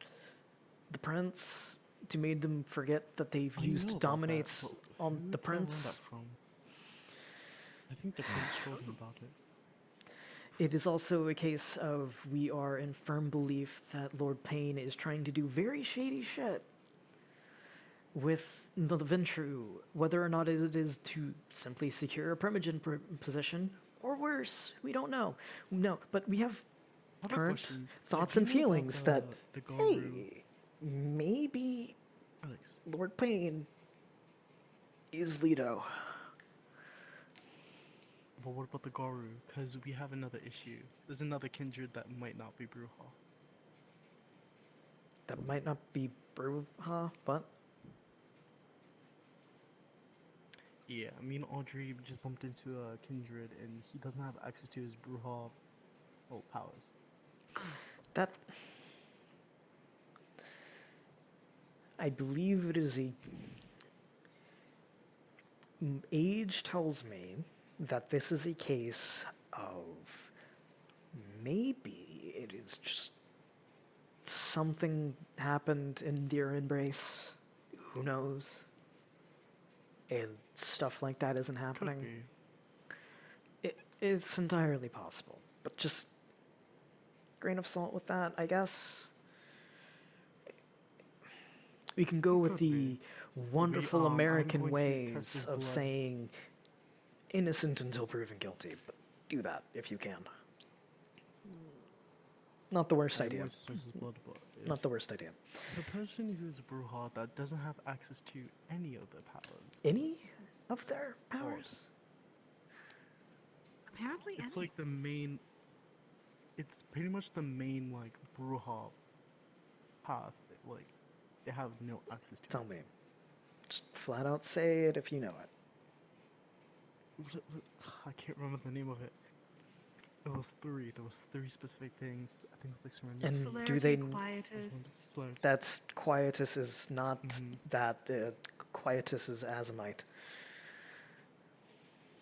the Prince to make them forget that they've used Dominates on the Prince.
I think the Prince told him about it.
It is also a case of we are in firm belief that Lord Payne is trying to do very shady shit with the Ventru, whether or not it is to simply secure a Primogen position, or worse, we don't know. No, but we have current thoughts and feelings that, hey, maybe Lord Payne is Leto.
But what about the Garu? Because we have another issue. There's another kindred that might not be Bruja.
That might not be Bruja, but...
Yeah, me and Audrey just bumped into a kindred and he doesn't have access to his Bruja powers.
That... I believe it is a... Age tells me that this is a case of maybe it is just something happened in their embrace. Who knows? And stuff like that isn't happening. It's entirely possible, but just grain of salt with that, I guess. We can go with the wonderful American ways of saying innocent until proven guilty, but do that if you can. Not the worst idea. Not the worst idea.
The person who's Bruja that doesn't have access to any of their powers.
Any of their powers?
Apparently,
it's like the main. It's pretty much the main like Bruja path. Like they have no access to.
Tell me. Just flat out say it if you know it.
I can't remember the name of it. There was three specific things. I think it's like surrender.
And do they?
Quietus.
That's Quietus is not that. Quietus is Azamite.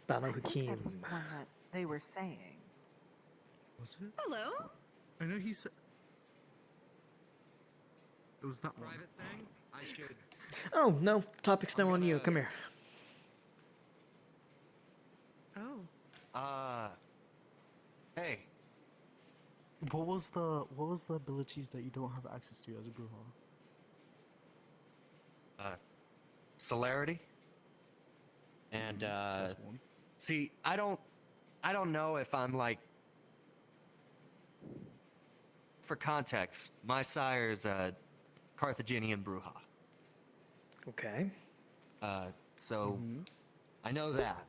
Banu
I think
Hakim.
that was the one that they were saying.
Was it?
Hello.
I know he said. It was that one.
Private thing? I should.
Oh no! Topic's now on you. Come here.
Oh.
Hey.
What was the abilities that you don't have access to as a Bruja?
Celerity. And see, I don't know if I'm like. For context, my sire's a Carthaginian Bruja.
Okay.
So I know that.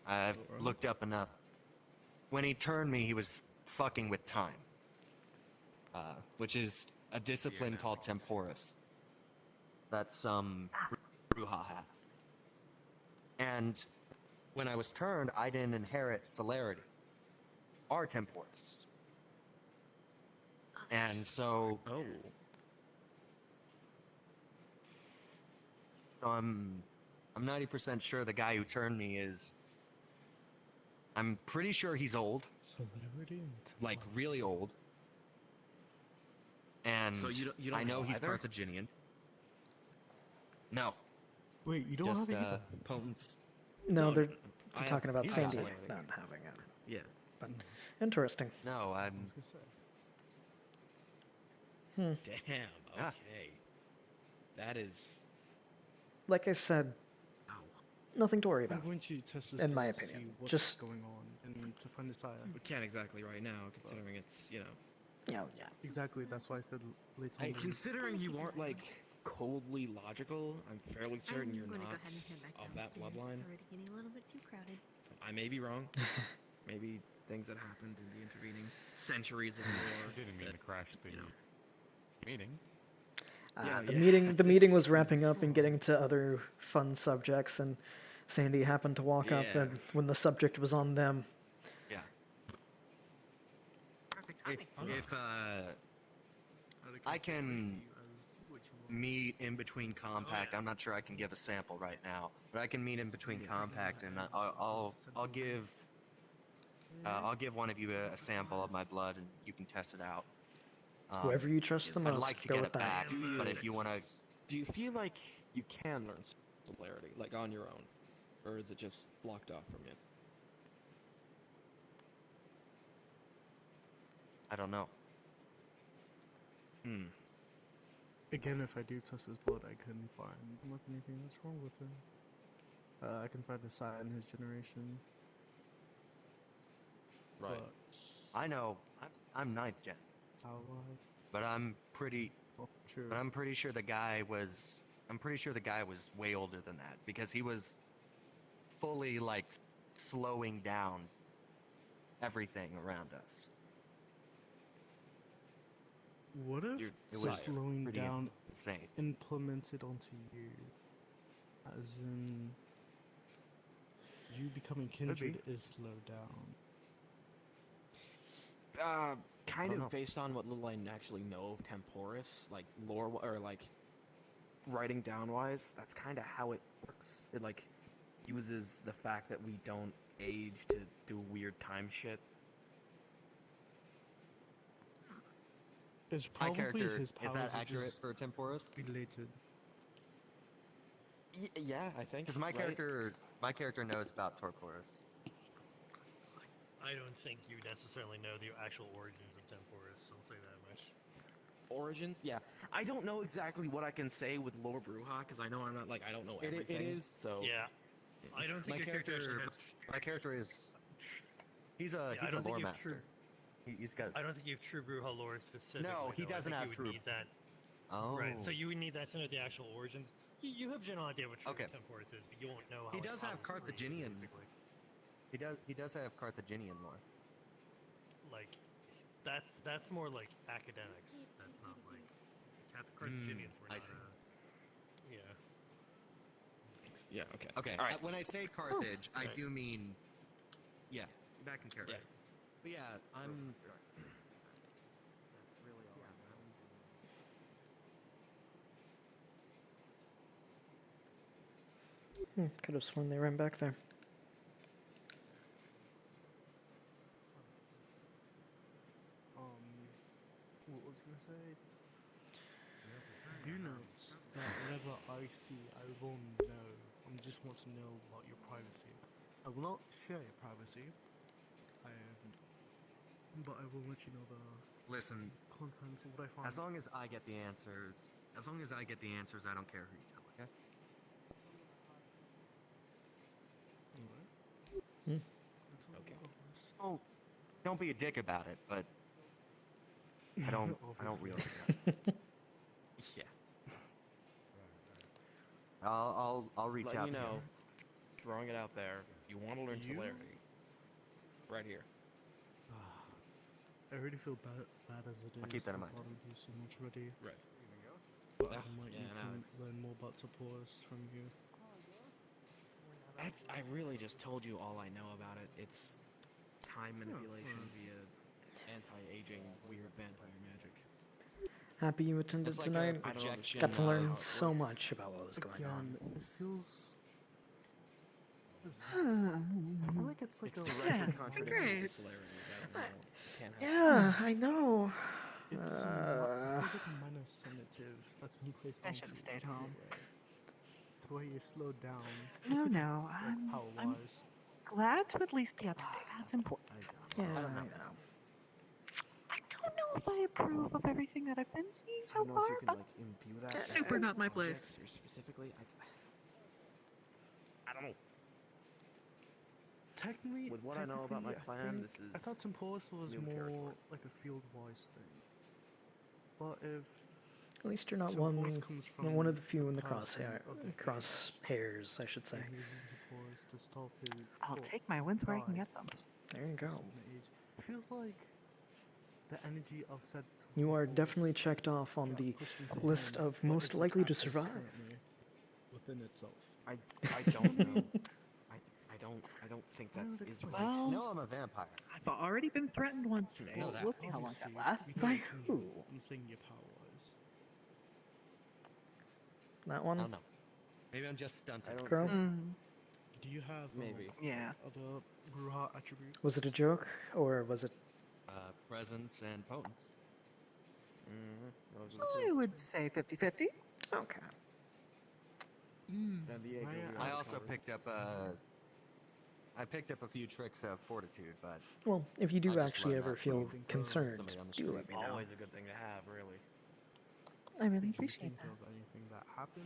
I've looked up enough. When he turned me, he was fucking with time. Which is a discipline called temporis. That some Bruja have. And when I was turned, I didn't inherit celerity. Our temporis. And so... I'm 90% sure the guy who turned me is... I'm pretty sure he's old. Like, really old. And
So you don't
I know he's
either?
Carthaginian. No.
Wait, you don't
Just,
have it?
Potence.
No, they're
I have
talking about
he's
Sandy
got
not
it.
having it.
Yeah.
But interesting.
No, I'm...
Hmm.
Damn.
Ah.
Okay. That is.
Like I said, nothing to worry about.
I'm going to test this
in my
build to
opinion.
see what's
Just
going on and to find this out.
We can't exactly right now, considering it's
yeah.
Exactly, that's why I said later.
Hey, considering you aren't like coldly logical, I'm fairly certain you're
gonna
not
go ahead and head back
of that
downstairs.
bloodline.
It's already getting a little bit too crowded.
I may be wrong. Maybe things that happened in the intervening centuries of war.
I didn't mean to crash the meeting.
The meeting was wrapping up and getting to other fun subjects, and Sandy happened to walk up,
Yeah.
and when the subject was on them.
Yeah. If I can meet in between compact, I'm not sure I can give a sample right now, but I can meet in between compact, and I'll give one of you a sample of my blood, and you can test it out.
Whoever you trust the
I'd
most,
like to
go
get
with
it
that.
back, but if you want to,
Do you feel like you can learn celerity, like on your own, or is it just blocked off from you?
I don't know.
Again, if I do test his blood, I couldn't find anything that's wrong with him. I can find a sign in his generation.
Right.
But
I know. I'm ninth gen. But I'm pretty. But I'm pretty sure the guy was. I'm pretty sure the guy was way older than that because he was fully like slowing down everything around us.
What if
It was
slowing
pretty
down
insane.
implemented onto you? As in, you becoming kindred is slowed down.
Kind
I don't
of based on what little I actually know of temporis, like lore or like writing down wise, that's kind of how it works. It like uses the fact that we don't age to do weird time shit.
It's
My
probably
character
his
is
powers
that
are
accurate
just
for Temporis?
related.
Yeah, I think.
Because my
right?
character knows about Torporus.
I don't think you necessarily know the actual origins of Temporis, I'll say that much.
Origins? Yeah. I don't know exactly what I can say with lore Bruja, because I know I'm not, like, I don't know
It
everything.
is.
So.
Yeah. I don't think
My
your character actually has...
My character is. He's a
I don't think
lore
you have
master. He's got.
I don't think you have true Bruja lore specifically.
No, he
though. I
doesn't
think
have
you
true.
would need that.
Oh.
Right, so you would need that to know the actual origins. You have a general idea what true
Okay.
Temporis is, but you won't know how
He
it's
does have
probably
Carthaginian.
basically.
He does have Carthaginian lore.
Like, that's more like academics. That's not like Carthaginians were
I
not.
see.
Yeah.
Yeah, okay.
Okay.
All right.
When I say Carthage, I
Right.
do mean. Yeah, back in character.
Yeah.
But yeah, I'm.
Could have sworn they ran back there.
What was I gonna say? Do note that whenever I see, I will know. I just want to know about your privacy. I will not share your privacy. But I will let you know the
Listen.
content of what I find.
As long as I get the answers, I don't care who you tell. Okay.
Okay.
Oh, don't be a dick about it, but I don't really.
Yeah.
I'll reach
Let
out
you
to
know.
him.
throwing it out there. You want to learn celerity. Right here.
I already feel bad as it is.
I'll keep that in mind.
For following you so much already.
Right.
But I might need to learn more about Taurus from you.
I really just told you all I know about it. It's time manipulation via anti-aging weird vampire magic.
Happy you attended
It's like a
tonight.
projection
Got to learn
of-
so much about what was going on.
It feels. I feel like it's like
It's
a.
directly contradicting the celerity. Can't have
Yeah, I know.
It feels like a minor sedative that's been placed
I
onto
should have
you,
stayed home.
to where you're slowed down.
No,
like
I'm
power-wise.
glad to at least be up to date. That's important.
Yeah,
I don't know.
I don't know if I approve of everything that I've been seeing
I
so
don't know
far,
if you can
but
like imbue that.
super
with
not my
objects
place.
Or specifically, I don't know.
Technically,
With what I know about my clan, this is
I thought Taurus was
new
more
territory.
like a field-wise thing. But if
At least you're not
Taurus comes from
one of the few in the
person
crosshairs,
of the
crosshairs, I should say.
and he uses Taurus to stop his.
I'll
or
take my wins where I can
die
get them.
There you
at a
go.
certain age. It feels like the energy of said
You are
Taurus
definitely checked off on
got
the
pushed into
list
him,
of
but
most
it's
likely to
active
survive.
currently within itself.
I don't know. I don't think that is right.
Well,
No, I'm a vampire.
I've already been threatened once today,
know
so
that.
we'll see how long that lasts.
By who?
I'm saying your power-wise.
That
I
one?
don't know. Maybe I'm just stunted.
Crow?
Do you have
Maybe.
Yeah.
other Bruja attributes?
Was it a joke, or was it...
Presence and potence.
Those are the
I
two.
would say 50-50.
Okay.
San Diego, we
I
are
also
covered.
picked up a few tricks of fortitude, but
Well, if you
I
do
just
actually
learned
ever
that
feel
from
concerned,
somebody on the
do
street.
let me know.
Always a good thing to have, really.
I really
Did you
appreciate
think
that.
of anything that happened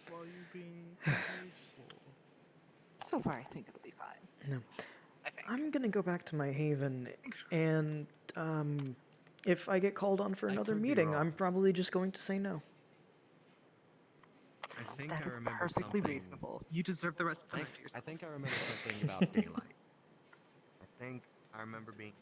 while you being engaged, or?
So far, I think it'll be fine.
No. I'm gonna go back to my haven, and if I get called on for another
could be
meeting,
wrong.
I'm probably just going to say no.
I think
That
I
is
remember
perfectly
something.
reasonable. You deserve the rest of the night to
I
yourself.
think I remember something about daylight. I think I remember being.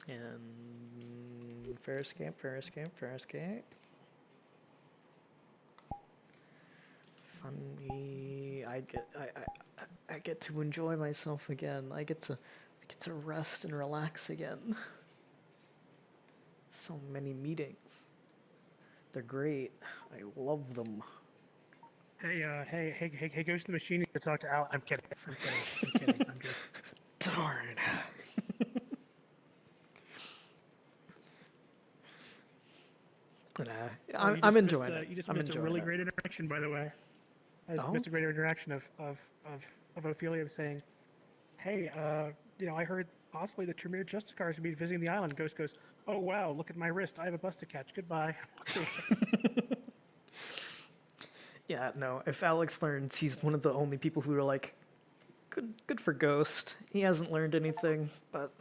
And fair escape, fair escape, fair escape. Funny, I get to enjoy myself again. I get to rest and relax again. So many meetings. They're great. I love them.
Hey, Ghost in the Machine, you can talk to Al. I'm kidding. I'm kidding. I'm just...
Darn. I'm enjoying it.
You just
I'm
missed a
enjoying
really
it.
great interaction, by the way. I just
Oh?
missed a great interaction of Ophelia saying, "Hey, I heard possibly the Tremere Justice Cars will be visiting the island." Ghost goes, "Oh wow, look at my wrist. I have a bus to catch. Goodbye."
Yeah, no. If Alex learns, he's one of the only people who are like, good for Ghost. He hasn't learned anything, but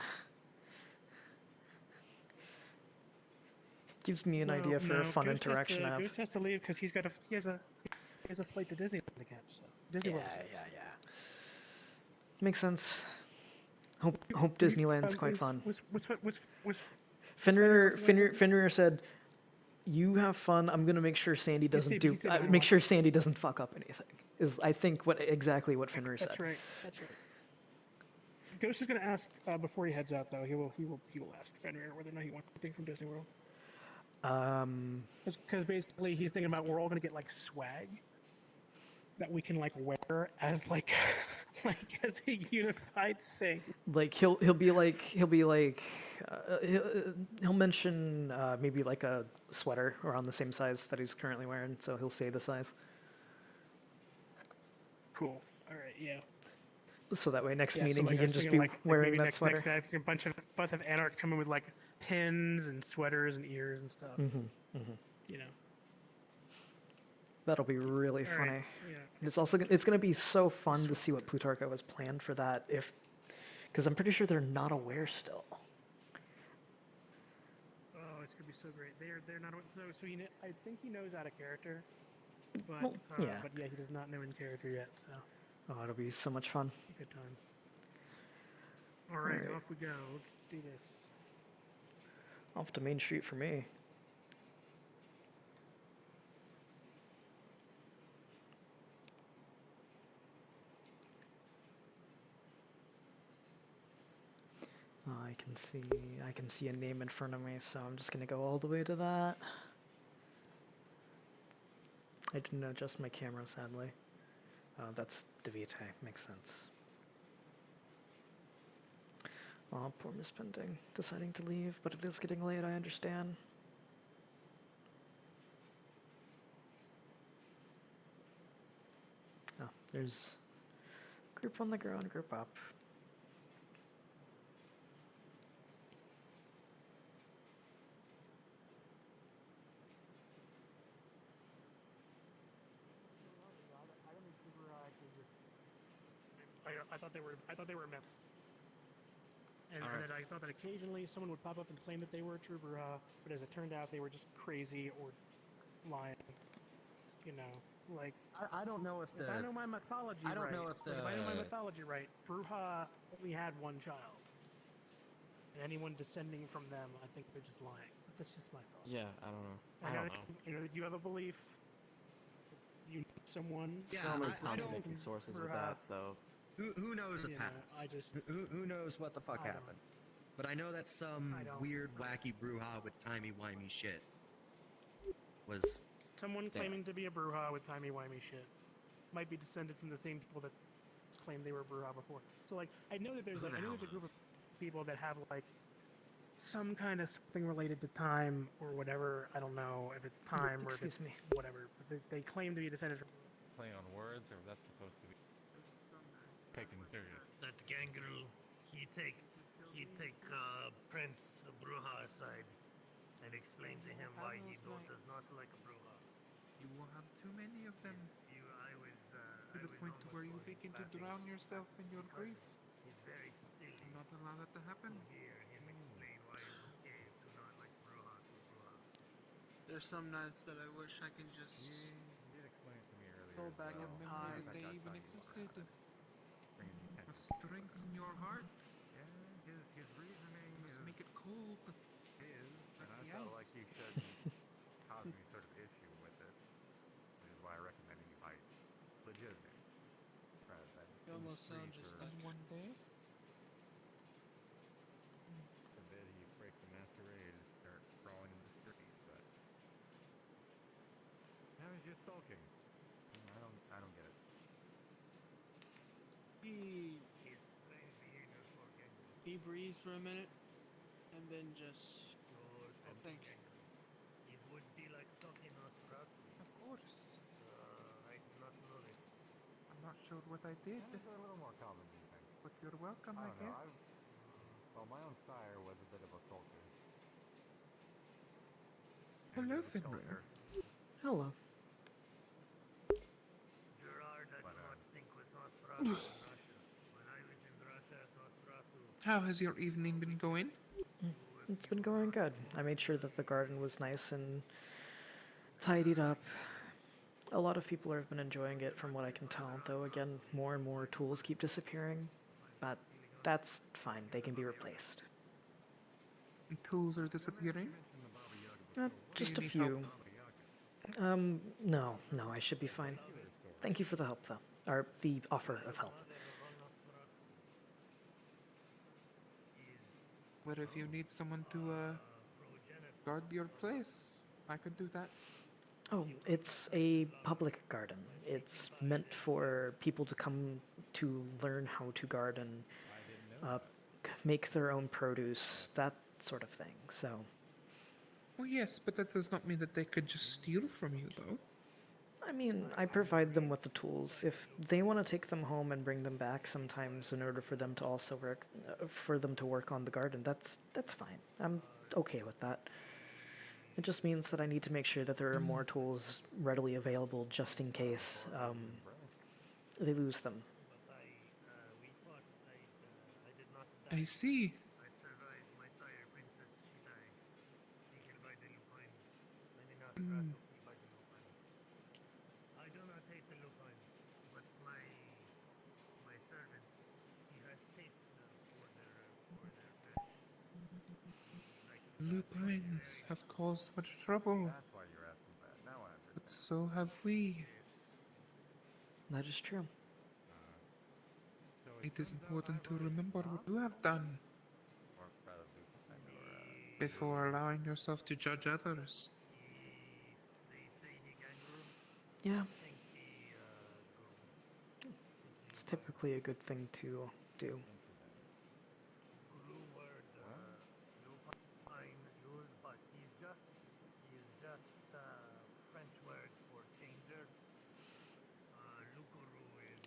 gives me an idea for a fun
Ghost
interaction.
Ghost has to leave because he has a flight to Disneyland again. So Disney World.
Yeah. Makes sense. Hope Disneyland's quite fun. Fenrir said, "You have fun. I'm gonna make sure Sandy doesn't make sure Sandy doesn't fuck up anything." Is I think exactly what Fenrir said.
That's right. Ghost is going to ask before he heads out, though. He will ask Fenrir whether or not he wants anything from Disney World. Because basically he's thinking about we're all going to get like swag that we can like wear as like as a unified thing.
Like he'll mention maybe like a sweater around the same size that he's currently wearing, so he'll say the size.
Cool. All right. Yeah.
So that way, next
Yeah,
meeting
so,
he
like, I
can
was
just
thinking,
be
like,
wearing
maybe
that
next
sweater.
night, I think a bunch of anarchs come in with like pins and sweaters and ears and stuff. You know.
That'll be really
All right,
funny.
yeah.
And it's gonna be so fun to see what Plutarcho has planned for that, because I'm pretty sure they're not aware still.
Oh, it's gonna be so great. They're not so I think he knows out of character, but
Well, yeah.
but yeah, he does not know in character yet. So
Oh, it'll be so much fun.
good times. All right,
Alright.
off we go. Let's do this.
Off to Main Street for me. Oh, I can see a name in front of me, so I'm just gonna go all the way to that. I didn't adjust my camera, sadly. That's Devite, makes sense. Oh, poor Miss Pending, deciding to leave, but it is getting late, I understand. Oh, there's group on the ground, group up.
I thought they were a myth. And then I thought that occasionally someone would pop up and claim that they were a true Bruja, but as it turned out, they were just crazy or lying. You know, like
I don't know if
I know my mythology right.
I don't know if
if I know my mythology right, Bruja only had one child, and anyone descending from them, I think they're just lying. But that's just my thought.
Yeah, I don't know. I don't know.
You know, do you have a belief? You know someone?
Yeah,
So many
I don't.
contradicting sources with that, so.
Who knows the
You know,
past?
I just-
Who knows what the fuck happened? But I know that some weird, wacky Bruja with timey-wimey shit was
Someone
there.
claiming to be a Bruja with timey-wimey shit might be descended from the same people that claimed they were Bruja before. So, like, I know that there's a group of people that have, like, some kind of something related to time or whatever. I don't know if it's time or if it's whatever. But they claim to be descended from.
Playing on words, or that's supposed to be taken serious?
That gangrel, he take Prince Bruja aside and explain to him why he does not like Bruja.
You will have too many of them. To the point to where you begin to drown yourself in your grief.
He's very silly.
Do not allow that to happen.
Hear him explain why it's okay to not like Bruja to Bruja.
There's some nights that I wish I can just
You did explain it to me earlier.
go back in time.
They even existed. A strength in your heart.
Yeah, his reasoning
Must make it cold.
is, and I
the
felt
ice.
like he shouldn't cause any sort of issue with it, which is why I recommend you fight legitimate. Rather than
You almost sound just like
one day.
forbid he breaks the masquerade and start crawling in the street, but now he's just sulking. I don't get it.
He breathes for a minute, and then just. I think.
It would be like talking Nosferatu.
Of course.
I do not know it.
I'm not sure what I did,
They're a little more common than you think.
but you're welcome, I
I don't know.
guess.
Well, my own sire was a bit of a sulker.
Hello,
And he was a
Fenrir.
sulker,
Hello.
Gerard, I
but,
do not think with Nosferatu in Russia. When I was in Russia, Nosferatu.
How has your evening been going?
It's been going good. I made sure that the garden was nice and tidied up. A lot of people have been enjoying it from what I can tell, though again, more and more tools keep disappearing. But that's fine, they can be replaced.
Tools are disappearing?
Just a
Do you need
few.
help?
No, I should be fine. Thank you for the help, though. Or the offer of help.
What if you need someone to guard your place? I could do that.
Oh, it's a public garden. It's meant for people to come to learn how to garden, make their own produce, that sort of thing. So,
Oh yes, but that does not mean that they could just steal from you, though.
I mean, I provide them with the tools. If they want to take them home and bring them back sometimes in order for them to also work, on the garden, that's fine. I'm okay with that. It just means that I need to make sure that there are more tools readily available just in case they lose them.
I see. Mm. Lupines have caused much trouble. But so have we.
That is true.
It is important to remember what you have done before allowing yourself to judge others.
Yeah. It's typically a good thing to do.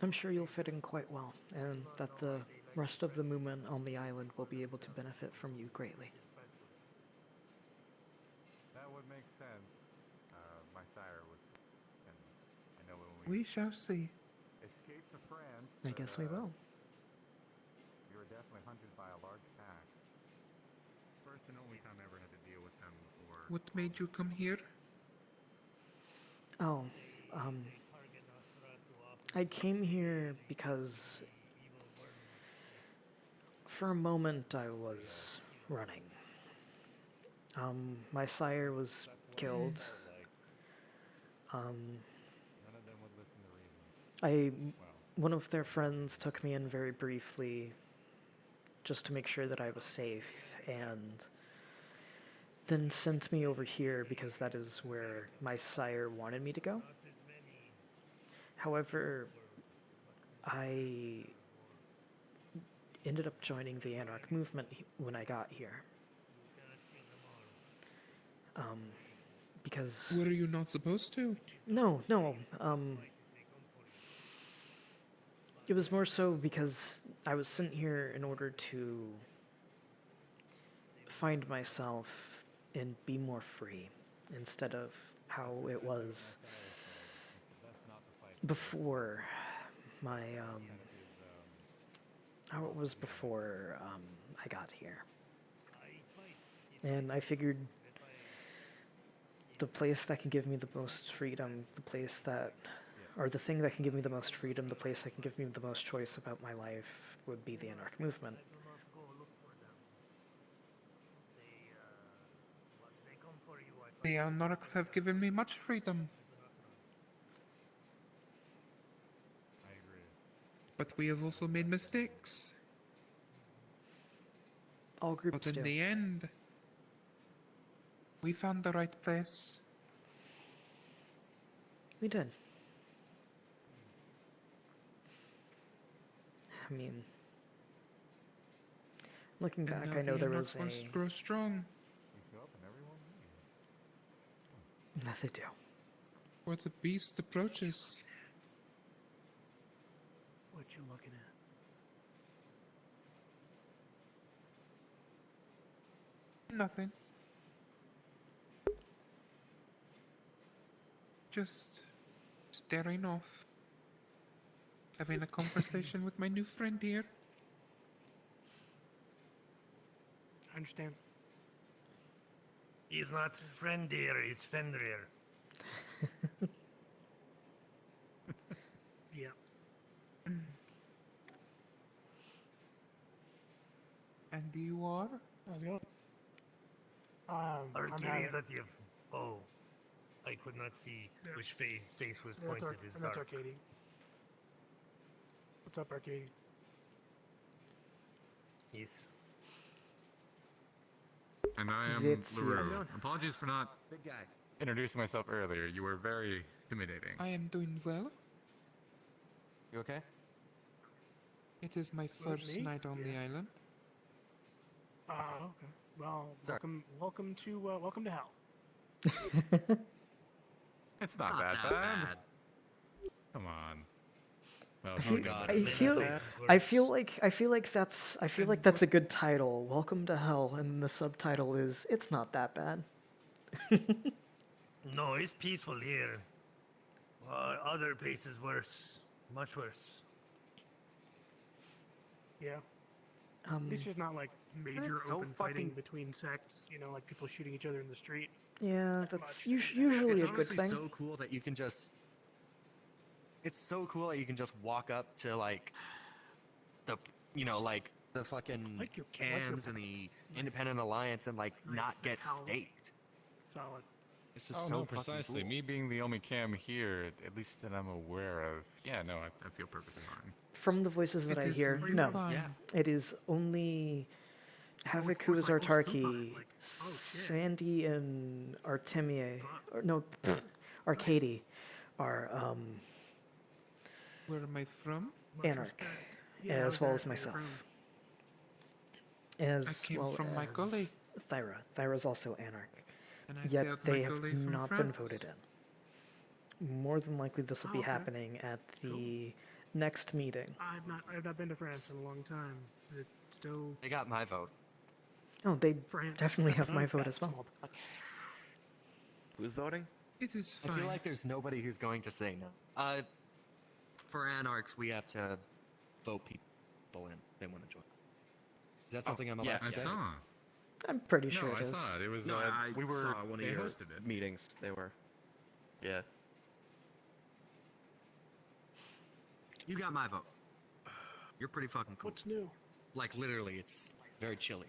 I'm sure you'll fit in quite well, and that the rest of the movement on the island will be able to benefit from you greatly.
That would make sense. My sire was, and I know when
We shall see.
escaped to France.
I guess we will.
We were definitely hunted by a large pack. First and only time I ever had to deal with them before.
What made you come here?
Oh, I came here because for a moment I was running. My sire was killed. One of their friends took me in very briefly just to make sure that I was safe, and then sent me over here because that is where my sire wanted me to go. However, I ended up joining the Anarch movement when I got here. Because...
Were you not supposed to?
No. It was more so because I was sent here in order to find myself and be more free, instead of how it was before my, how it was before I got here. And I figured the place that can give me the most freedom, the place that, or the thing that can give me the most freedom, the place that can give me the most choice about my life would be the Anarch movement.
The Anarchs have given me much freedom.
I agree.
But we have also made mistakes.
All groups
But in
do.
the end, we found the right place.
We did. I mean, looking
And
back,
now
I know
the
there
Anarchs
was
must
a...
grow strong.
That they do.
Or the beast approaches.
What you looking at?
Nothing. Just staring off. Having a conversation with my new friend here.
I understand. He's not Frendir, he's Fenrir. Yeah.
And you are?
How's it going? Arcadizative. Oh. I could not see which face was pointed as dark. That's Arcady. What's up, Arcady? Yes.
And I am
Zitz,
LaRue.
yeah.
Apologies for not introducing myself earlier. You were very intimidating.
I am doing well.
You okay?
It is my first
me?
night on the island.
Okay. Well,
Sorry.
welcome to hell.
It's not, that bad. Come on. Well,
I feel like that's a good title. Welcome to Hell, and the subtitle is "It's not that bad."
No, it's peaceful here. Other places worse. Much worse.
Yeah. At least there's not like major
That's so
open fighting between sects, like people shooting each other in the street.
Yeah, that's usually
It's
a good
honestly
thing.
so cool that you can just. It's so cool that you can just walk up to like the like the fucking cams and the Independent Alliance and like not get staked.
Solid.
This is so
no,
fucking
precisely.
cool.
Me being the only cam here, at least that I'm aware of. Yeah, no, I feel perfectly fine.
From the voices that
It
I
is
hear,
really
no.
fun.
Yeah.
It is only Havoc, who is Artarki, Sandy and Artemie, or no, Arcady, are
Where am I from?
Anarch, as well as myself. As
I came
well
from my gully.
as Thyra. Thyra's also Anarch.
And I
Yet
sailed
they
my
have
gully from
not been
France.
voted in. More than likely, this will be happening at the next meeting.
I've not been to France in a long time. It's still.
They got my vote.
Oh, they
France.
definitely have my vote as well.
Who's voting?
It is
I
fine.
feel like there's nobody who's going to say no. For Anarchs, we have to vote people in. They want to join. Is that something I'm allowed to
I
say?
saw.
I'm pretty sure
No,
it
I
is.
saw it. It was.
No, we were. saw one of
they
your
hosted it.
meetings. They were. Yeah.
You got my vote. You're pretty fucking cool.
What's new?
Like literally, it's very chilly.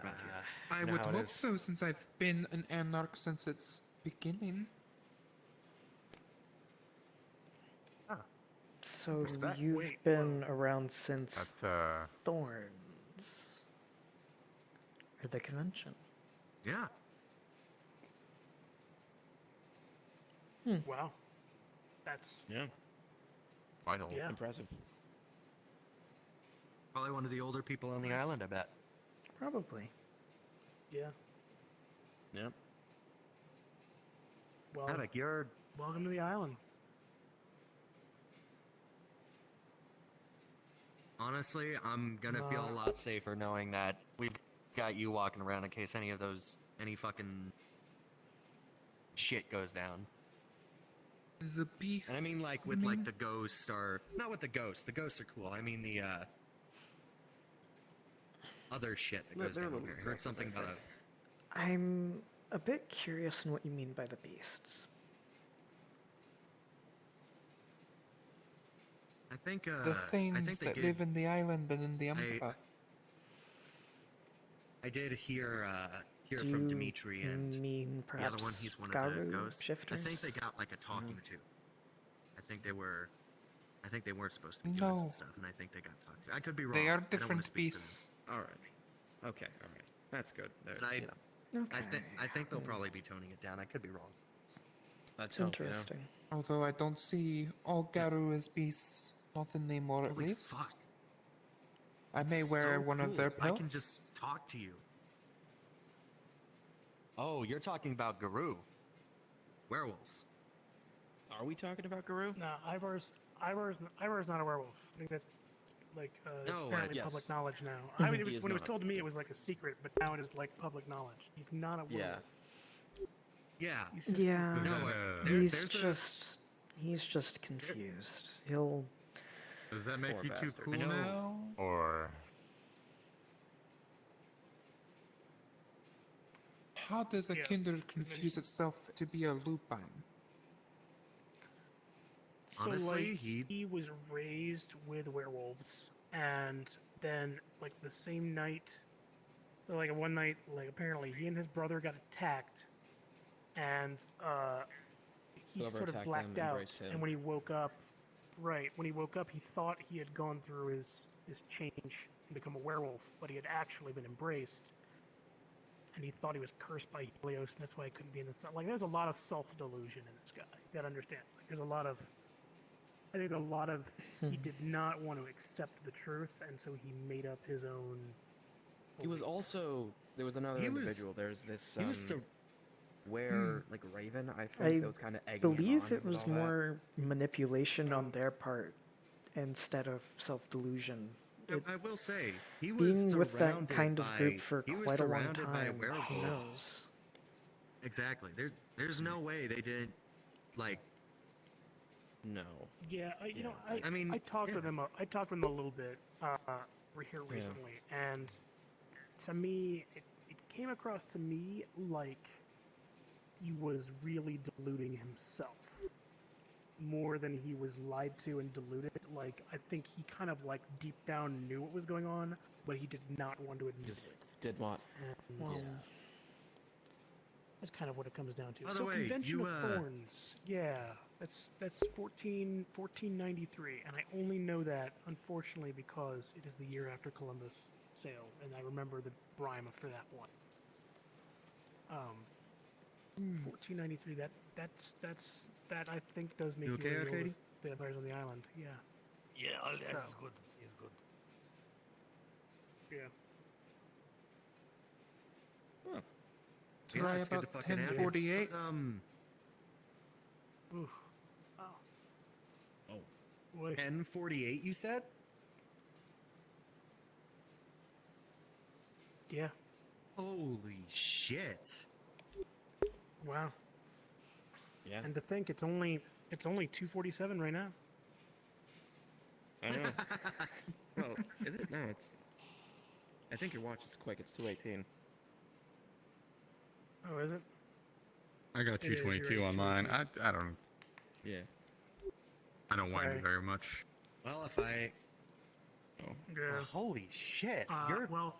around here.
I
You know
would
how it
hope
is.
so, since I've been an anarch since its beginning.
So
Respect.
you've been around since
That's
Thorns, or the convention.
Yeah.
Wow. That's
Yeah.
quite old.
Yeah.
Impressive.
Probably one of the older people on the island, I bet.
Probably.
yeah.
Yep.
Well,
Havoc, you're
welcome to the island.
honestly, I'm gonna feel a lot safer knowing that we've got you walking around in case any fucking shit goes down.
The beast.
And I mean like with like the ghosts not with the ghosts are cool. I mean the other shit that goes
They're a
down
little
here. I heard something about
I'm a bit curious in what you mean by the beasts.
I think
the things
I think they
that
did,
live in the island and in the Umpha.
I did hear
Do
from
you
Dimitri and
mean
the other one.
perhaps
He's one of the
Garu
ghosts.
shifters?
I think they got like a talking to. I think they weren't supposed to be doing
No.
some stuff, and I think they got talked to. I could be wrong.
They
I
are
don't wanna
different
speak for them.
beasts.
All right. Okay. All right. That's good. There,
But
you know,
I think they'll probably be toning it down. I could be wrong.
that's help, you know.
Interesting.
Although I don't see all Garu as beasts, not anymore at
Holy
least.
fuck!
I may
It's
wear
so
one of
cool.
their
I
pelts.
can just talk to you. Oh, you're talking about Garu. Werewolves.
Are we talking about Guru?
No, Ivar's not a werewolf. I think that's like it's
No,
apparently
yes.
public knowledge now. I mean,
He is
when it was
not.
told to me, it was like a secret, but now it is like public knowledge. He's not a werewolf.
Yeah.
Yeah.
Yeah,
No,
he's just confused. He'll.
Does that make
Poor
you too
bastard.
cool
I know.
now? Or
How does a kindred confuse itself to be a lupine?
So
Honestly,
like,
he-
he was raised with werewolves, and then like the same night, so like one night, like apparently he and his brother got attacked, and he
Whoever
sort of
attacked
blacked
them
out.
embraced him.
And when he woke up, he thought he had gone through his change and become a werewolf, but he had actually been embraced. And he thought he was cursed by Helios, and that's why he couldn't be in the sun. Like, there's a lot of self-delusion in this guy. You gotta understand. Like, there's a lot of... I think he did not want to accept the truth, and so he made up his own...
He was also. There was another
He was-
individual. There's this.
He was
where like Raven, I think
I
that was kind of egging him
believe
on
it
with
was
all that.
more manipulation on their part instead of self-delusion.
I will say he was
Being with that
surrounded
kind of group
by-
for
he was
quite a long
surrounded by
time, who
werewolves.
knows?
Exactly. There's no way they didn't like.
No.
Yeah, you know, I
I mean,
talked with him. I talked with him a little bit here
Yeah.
recently, and to me, it came across to me like he was really deluding himself more than he was lied to and deluded. Like, I think he kind of like deep down knew what was going on, but he did not want to admit
Just
it.
did want.
And,
Yeah.
that's kind of what it comes down to.
By the
So
way,
Convention
you,
of Thorns, yeah, that's 1493, and I only know that unfortunately because it is the year after Columbus sailed, and I remember the rhyme for that one. 1493. That I think does make
You
you
okay,
one of the
Arcady?
oldest vampires on the island. Yeah.
Yeah, all that's
So-
good. He's good.
Yeah.
Try
it's good
about
to fucking have you.
1048.
Ooh. Oh.
Oh.
Wait.
1048, you said?
Yeah.
Holy shit.
Wow.
Yeah.
And to think it's only 247 right now.
I know. Well, is it? No, it's. I think your watch is quick. It's 218.
Oh, is it?
I got
It is, you're
222
right,
on mine.
222.
I don't.
Yeah.
I don't wind
Right.
it very much.
Well, if I.
Yeah.
Holy shit. You're
well,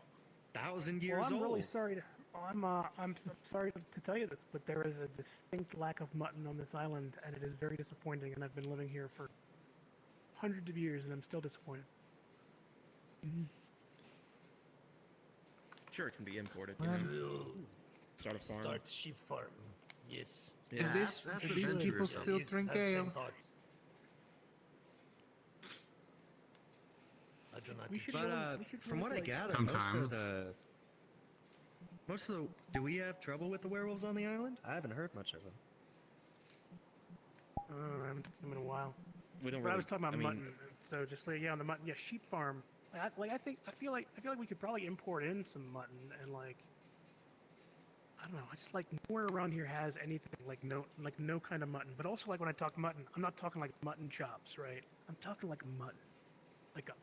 1,000
well,
years
I'm
old.
really sorry to. I'm sorry to tell you this, but there is a distinct lack of mutton on this island, and it is very disappointing. And I've been living here for hundreds of years, and I'm still disappointed.
Sure, it can be imported.
Well,
Start a farm.
Start sheep farm. Yes.
And this,
that's
these
adventurous,
people
though.
still
Yes,
drink
have same
ale.
thought. I do not.
We should
But
really- we should
from
really,
what I
like-
gather,
Sometimes.
most of the do we have trouble with the werewolves on the island? I haven't heard much of them.
I haven't done them in a while.
We don't
But I
really.
was talking about
I mean,
mutton, so just like on the mutton, yeah, sheep farm. I feel like we could probably import in some mutton and like. I don't know. I just like nowhere around here has anything like no kind of mutton. But also like when I talk mutton, I'm not talking like mutton chops, right? I'm talking like mutton, like a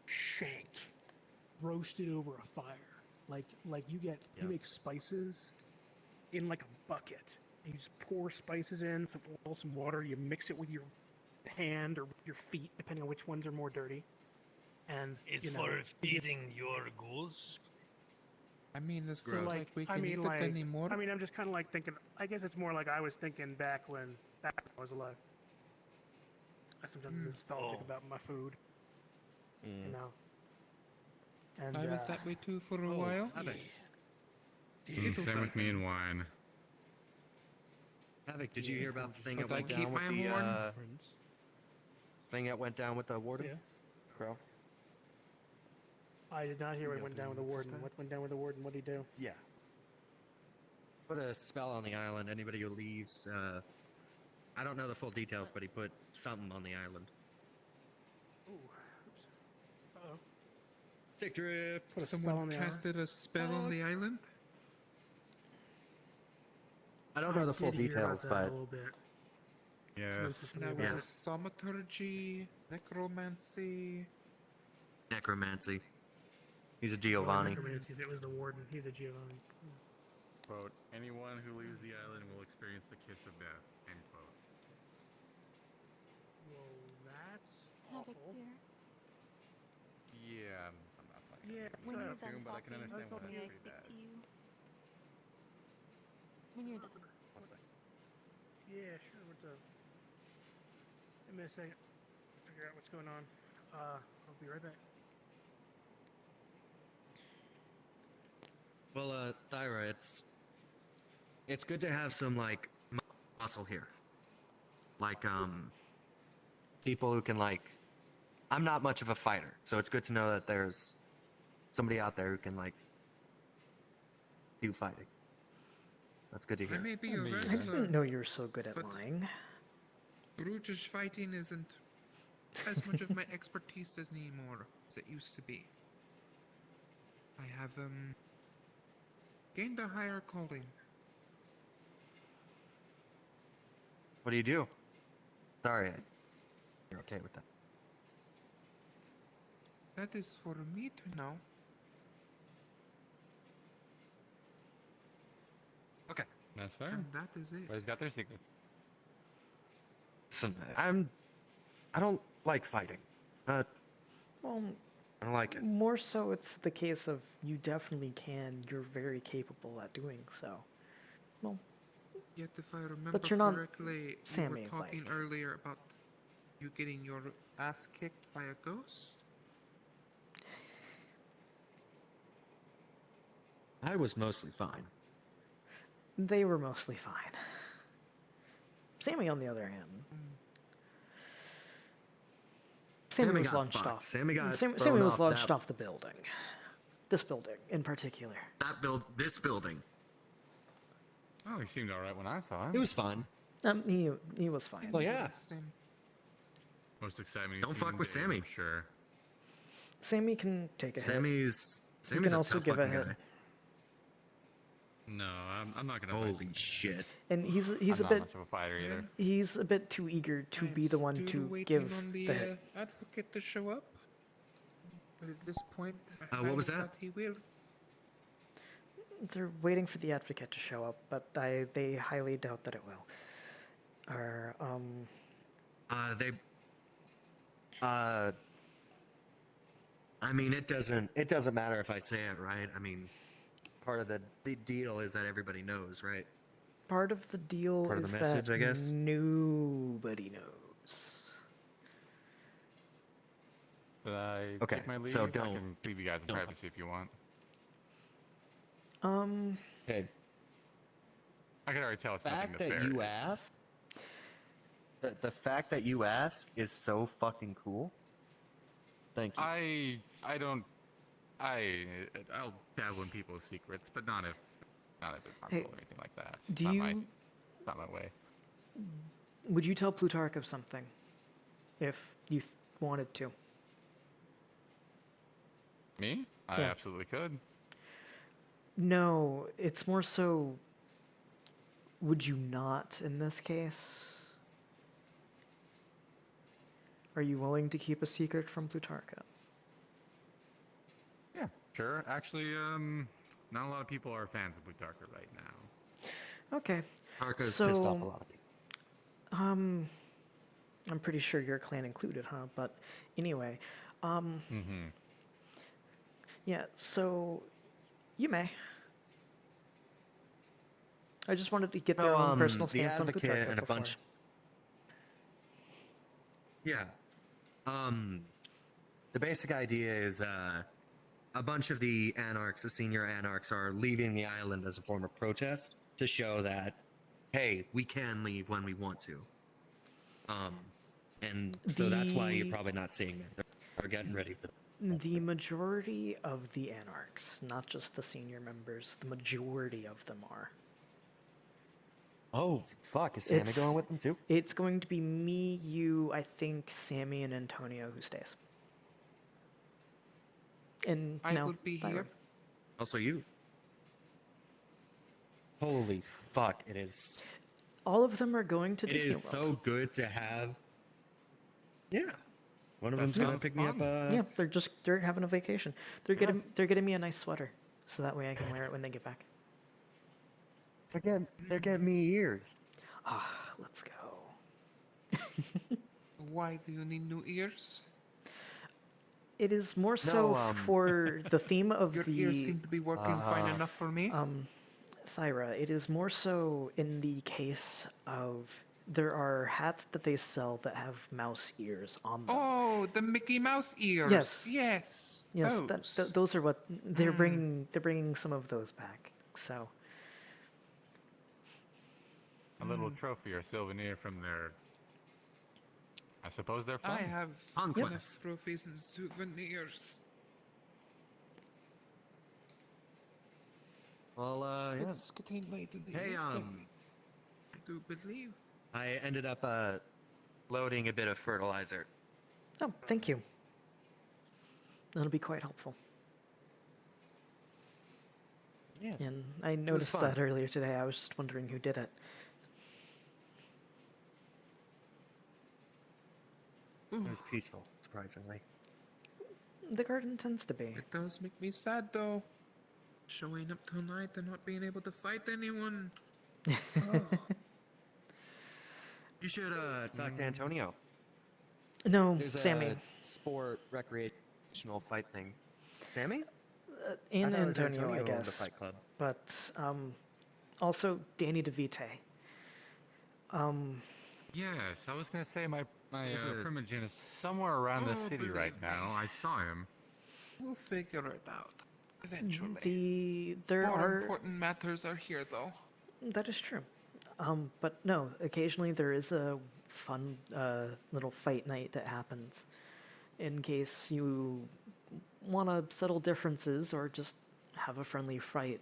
shank, roasted over a fire. Like you make spices in like a bucket. And you just pour spices in, some oil, some water. You mix it with your hand or with your feet, depending on which ones are more dirty. And
It's
you know,
for
it gets-
feeding your ghouls.
I mean, it's
So,
not like we can eat it anymore.
I mean, I'm just kind of like thinking. I guess it's more like I was thinking back when I was alive. I sometimes nostalgic about my food, you know. And
I was that way too for a while.
Same with me and wine.
Havoc, did you hear about the thing
But
that
I
went
keep
down with
my
the
horn.
thing that went down with the warden.
Yeah.
Crow.
I did not hear what
Yeah,
went down with the
it's
warden.
bad.
What went down with the warden? What did he do?
Yeah. Put a spell on the island. Anybody who leaves, I don't know the full details, but he put something on the island.
Ooh. Uh-oh.
Stick drift.
Put a spell on
Someone
the
casted a spell on the island.
I don't know the full
did hear about
details,
that
but
a little bit.
Yes.
That
Yeah.
was thaumaturgy, necromancy.
necromancy. He's a Giovanni.
Necromancy, it was the warden. He's a Giovanni.
Quote, anyone who leaves the island will experience the kiss of death, end quote.
Well, that's
Havoc,
awful.
dear.
Yeah, I'm not playing
Yeah,
it
When you're
soon,
done
but I can
talking,
understand why
may I
that's pretty
speak
bad.
to you? When you're done.
One second.
Yeah, sure. What's up? Give me a second. Figure out what's going on. I'll be right back.
Well, Thyra, it's good to have some like muscle here. Like people who can like. I'm not much of a fighter, so it's good to know that there's somebody out there who can like do fighting. That's good to
I
hear.
may be a
I
wrestler.
didn't know you were so good at
but
lying.
brutish fighting isn't as much of my expertise as anymore as it used to be. I have gained a higher calling.
What do you do? Sorry, you're okay with that.
That is for me to know.
Okay.
That's fair.
And that is it.
Everybody's got their secrets.
Listen, I don't like fighting.
Well,
I don't like it.
more so it's the case of you definitely can. You're very capable at doing so. Well,
Yet if I remember
but you're not
correctly,
Sammy,
we were talking
like.
earlier about you getting your ass kicked by a ghost.
I was mostly fine.
They were mostly fine. Sammy, on the other hand, Sammy was
got
launched
fucked.
off.
Sammy got
Sammy
thrown
was
off
launched
that-
off the building. This building in particular.
This building.
Oh, he seemed alright when I saw him.
It was fine.
He was fine.
Oh yeah.
Most exciting.
Don't fuck with Sammy.
Sure.
Sammy can take a hit.
Sammy's
He can
a
also
tough
give a
fucking
hit.
guy.
No, I'm not gonna.
Holy shit.
And he's
I'm
a
not
bit
much of a fighter either.
he's a bit too eager to be the one
Still
to
waiting
give
on
the
the
hit.
advocate to show up. But at this point,
what was that?
He will.
They're waiting for the advocate to show up, but they highly doubt that it will. Or
I mean, it doesn't matter if I say it, right? I mean, part of the deal is that everybody knows, right?
part of the deal
Part of
is
the message,
that
I guess?
nobody knows.
Did I
Okay,
take my leave?
so
I
don't-
can leave you guys in privacy if you want.
Okay.
I can already tell it's nothing
fact that
nefarious.
you asked, the fact that you asked is so fucking cool. Thank you.
I'll dabble in people's secrets, but not if it's harmful
Hey,
or anything like that.
do
Not
you-
not my way.
Would you tell Plutarch of something if you wanted to?
Me? I
Yeah.
absolutely could.
No, it's more so. Would you not in this case? Are you willing to keep a secret from Plutarch?
Yeah, sure. Actually, not a lot of people are fans of Plutarch right now.
Okay.
Plutarch's
so,
pissed off a lot of people.
I'm pretty sure your clan included, huh? But anyway, yeah. So, you may. I just wanted to get their own personal
the
stance on
advocate
Plutarch
and a
before.
bunch. Yeah. The basic idea is a bunch of the anarchs, the senior anarchs, are leaving the island as a form of protest to show that, hey, we can leave when we want to. And so that's why you're probably not seeing them. They're getting ready for.
The majority of the anarchs, not just the senior members, the majority of them are.
Oh, fuck. Is Sammy going with them too?
It's going to be me, you, I think, Sammy, and Antonio who stays. And
I
no,
would be
Thyra.
here.
Also you. Holy fuck, it is.
All of them are going to
It
Disney
is
World.
so good to have. Yeah. One of them's gonna pick me up.
Yeah, they're having a vacation. They're getting me a nice sweater, so that way I can wear it when they get back.
They're getting me ears.
Ah, let's go.
Why do you need new ears?
It is more so for the theme of
Your
the.
ears seem to be working fine enough for me.
Thyra, it is more so in the case of there are hats that they sell that have mouse ears on them.
Oh, the Mickey Mouse ears.
Yes.
Yes.
Yes,
Those.
those are what they're bringing. They're bringing some of those back. So
A little trophy or souvenir from their. I suppose they're fun.
I have
Conquest.
enough trophies and souvenirs.
Well, yeah.
It's getting late in the
Hey,
evening. I do believe.
I ended up loading a bit of fertilizer.
Oh, thank you. That'll be quite helpful.
Yeah.
And I noticed
fun.
that earlier today. I was just wondering who did it.
It was peaceful, surprisingly.
The garden tends to be.
It does make me sad though. Showing up tonight and not being able to fight anyone. Oh.
You should talk to Antonio.
No,
There's
Sammy.
a sport recreational fight thing. Sammy?
And
I thought it was
Antonio, I
owned the
guess.
Fight Club.
But also Danny DeVite.
Yes, I was gonna say my
Is it-
Primogen is somewhere around the
Oh,
city right
believe me.
now. I saw him.
We'll figure it out eventually.
There
More
are
important matters are here though.
That is true. But no, occasionally there is a fun little fight night that happens in case you want to settle differences or just have a friendly fight.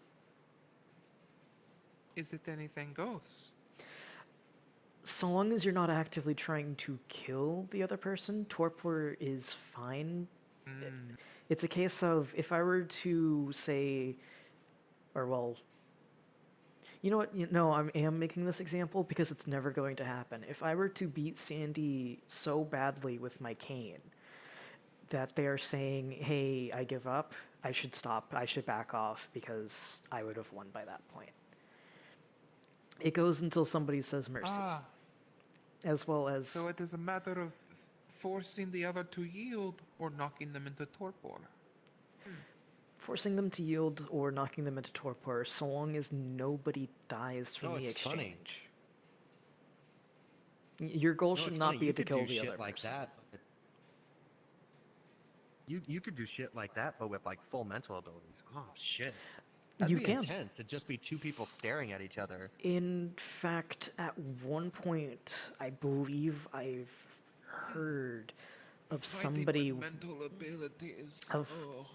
Is it anything goes?
So long as you're not actively trying to kill the other person, torpor is fine. It's a case of if I were to say, or well, you know what? No, I am making this example because it's never going to happen. If I were to beat Sandy so badly with my cane that they are saying, hey, I give up, I should stop, I should back off because I would have won by that point. It goes until somebody says mercy. As well as...
So it is a matter of forcing the other to yield or knocking them into torpor.
forcing them to yield or knocking them into torpor so long as nobody dies from the
it's funny.
exchange. Your goal
No,
should
it's
not
funny.
be
You
to
could
kill
do
the
shit
other
like
person.
that. You could do shit like that, but with like full mental abilities. Oh shit. That'd
You
be
can.
intense. It'd just be two people staring at each other.
In fact, at one point, I believe I've heard of somebody
mental abilities.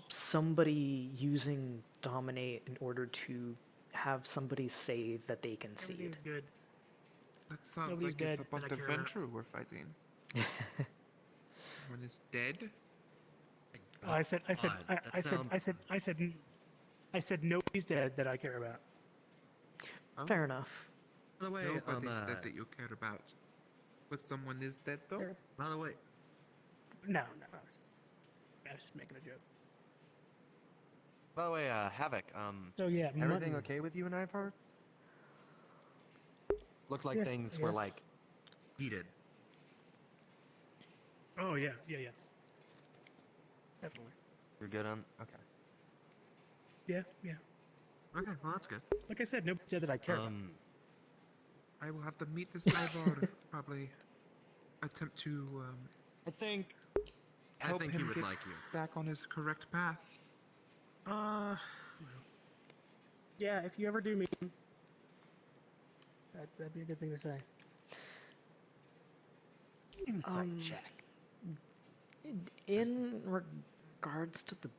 somebody using dominate in order to have somebody say that they concede.
Good.
That sounds
Nobody's
like
dead
if about
that
the
I care about.
Ventrue we're fighting. Someone is dead?
Oh, I said nobody's dead that I care about.
Fair enough.
By the way,
Nobody's dead that you care about. But someone is dead though?
By the way,
No, I was just making a joke.
By the way, Havoc,
So, yeah,
everything
mutton.
okay with you and Ivar? Looked like
Yeah,
things
I
were
guess.
like heated.
Oh yeah. Definitely.
You're good on. Okay.
Yeah.
Okay, well that's good.
Like I said, nobody said that I care about.
I will have to meet this Ivar. Probably attempt to
I think
help
he
him
would
get
like you.
back on his correct path.
Yeah, if you ever do meet him, that'd be a good thing to say.
Insight check.
In regards to the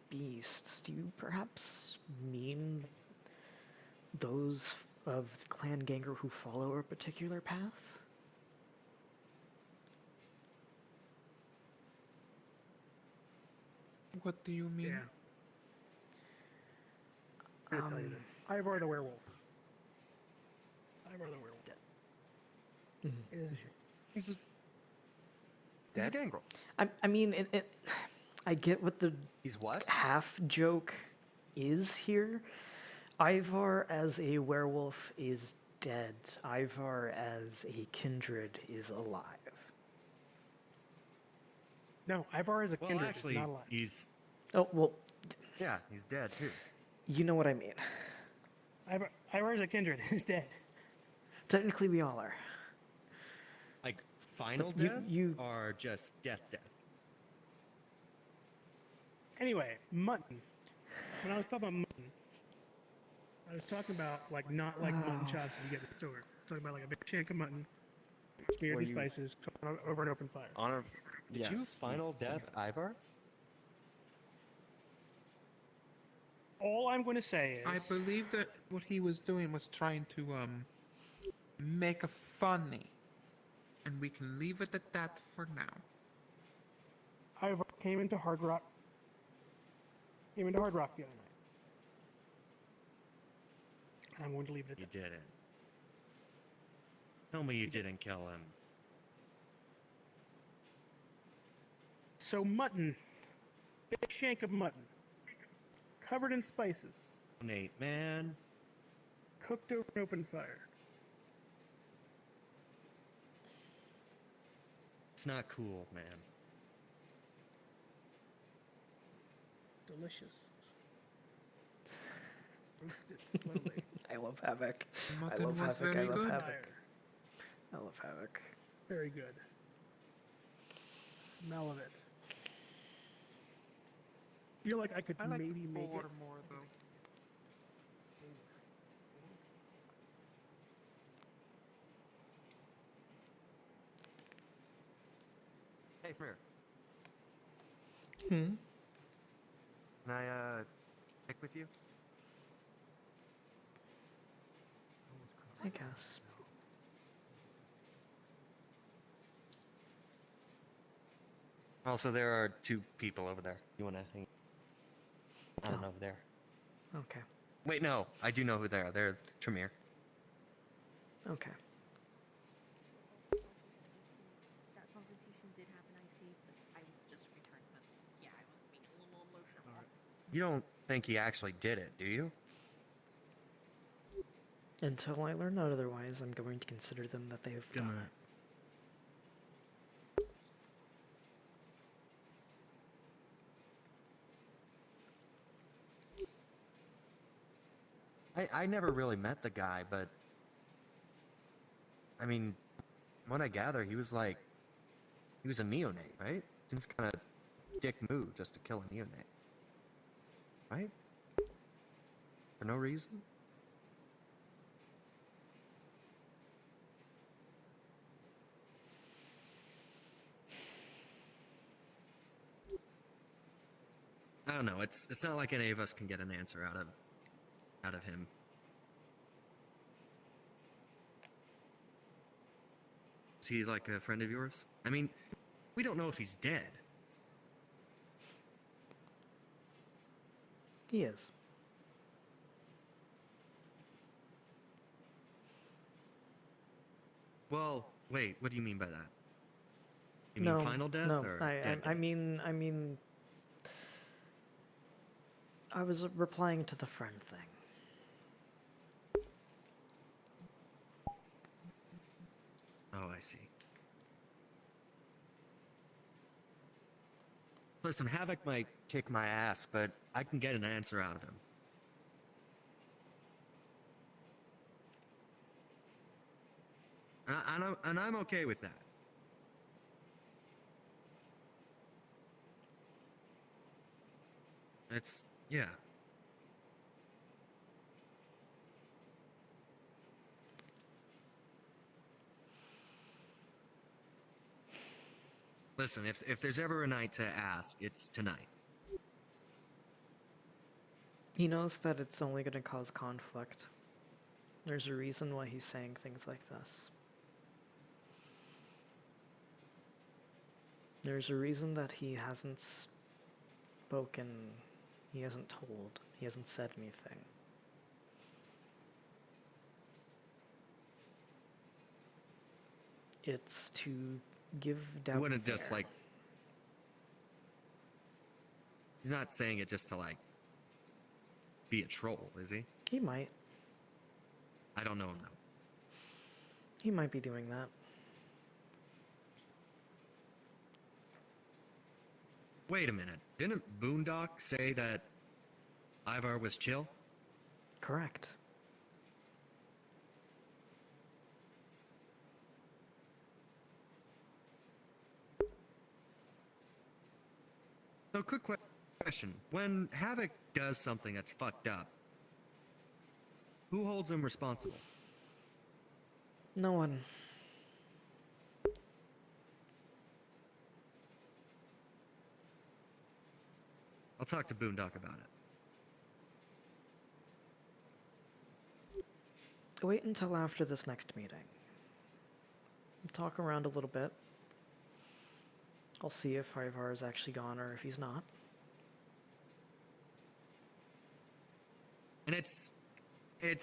beasts, do you perhaps mean those of the Clan Ganger who follow a particular path?
What do you mean?
Yeah. I'm gonna tell you this. Ivar the werewolf. Ivar the werewolf. Dead. It is a shame.
He's a
Dead gangrel.
I mean, I get what the
He's what?
half joke is here. Ivar as a werewolf is dead. Ivar as a kindred is alive.
No, Ivar is a
Well,
kindred.
actually,
not alive.
he's
Oh, well,
yeah, he's dead too.
you know what I mean.
Ivar is a kindred. He's dead.
Technically, we all are.
Like final
But
death or just death?
Anyway, mutton. When I was talking about mutton, I was talking about like not like mutton chops you get in the store. I was talking about like a big shank of mutton, smeared
Were
in
you-
spices, cooked over an open fire.
Honor. Did you final death Ivar?
All I'm going to say is...
I believe that what he was doing was trying to, make a funny. And we can leave it at that for now.
I came into Hard Rock the other night. And I'm going to leave it at
You didn't. Tell me you didn't kill him.
So mutton. Big shank of mutton. Covered in spices.
Nate, man.
Cooked over an open fire.
It's not cool, man.
Delicious. Roasted slowly.
I love Havoc.
Mutton
I love
was
Havoc.
very
I love
good.
Havoc. I love Havoc.
Very good. Smell of it. Feel like I could
I like
maybe
the
make
boar
it.
more though.
Hey, come here.
Hmm?
Can I, pick with you?
I guess.
Also, there are 2 people over there. You wanna hang? I don't know over there.
Okay.
Wait, no. I do know who they are. They're Tremere.
Okay.
That conversation did happen, I see, but I just returned them. Yeah, I was being a little emotional.
You don't think he actually did it, do you?
Until I learn otherwise, I'm going to consider them that they have done it.
I never really met the guy, but I mean, what I gather, he was a neonate, right? Seems kind of dick move just to kill a neonate, right? For no reason. I don't know. It's not like any of us can get an answer out of him. Is he like a friend of yours? I mean, we don't know if he's dead.
He is.
Well, wait. What do you mean by that? You
No,
mean final death
no.
or
I
dead?
mean, I was replying to the friend thing.
Oh, I see. Listen, Havoc might kick my ass, but I can get an answer out of him. And I'm okay with that. Yeah. Listen, if there's ever a night to ask, it's tonight.
He knows that it's only going to cause conflict. There's a reason why he's saying things like this. There's a reason that he hasn't spoken, he hasn't told, he hasn't said anything. It's to give doubt.
He wouldn't
there.
just like. He's not saying it just to like be a troll, is he?
He might.
I don't know him though.
He might be doing that.
Wait a minute. Didn't Boondock say that Ivar was chill?
Correct.
So, quick question. When Havoc does something that's fucked up, who holds him responsible?
No one.
I'll talk to Boondock about it.
Wait until after this next meeting. Talk around a little bit. I'll see if Ivar is actually gone or if he's not.
And it's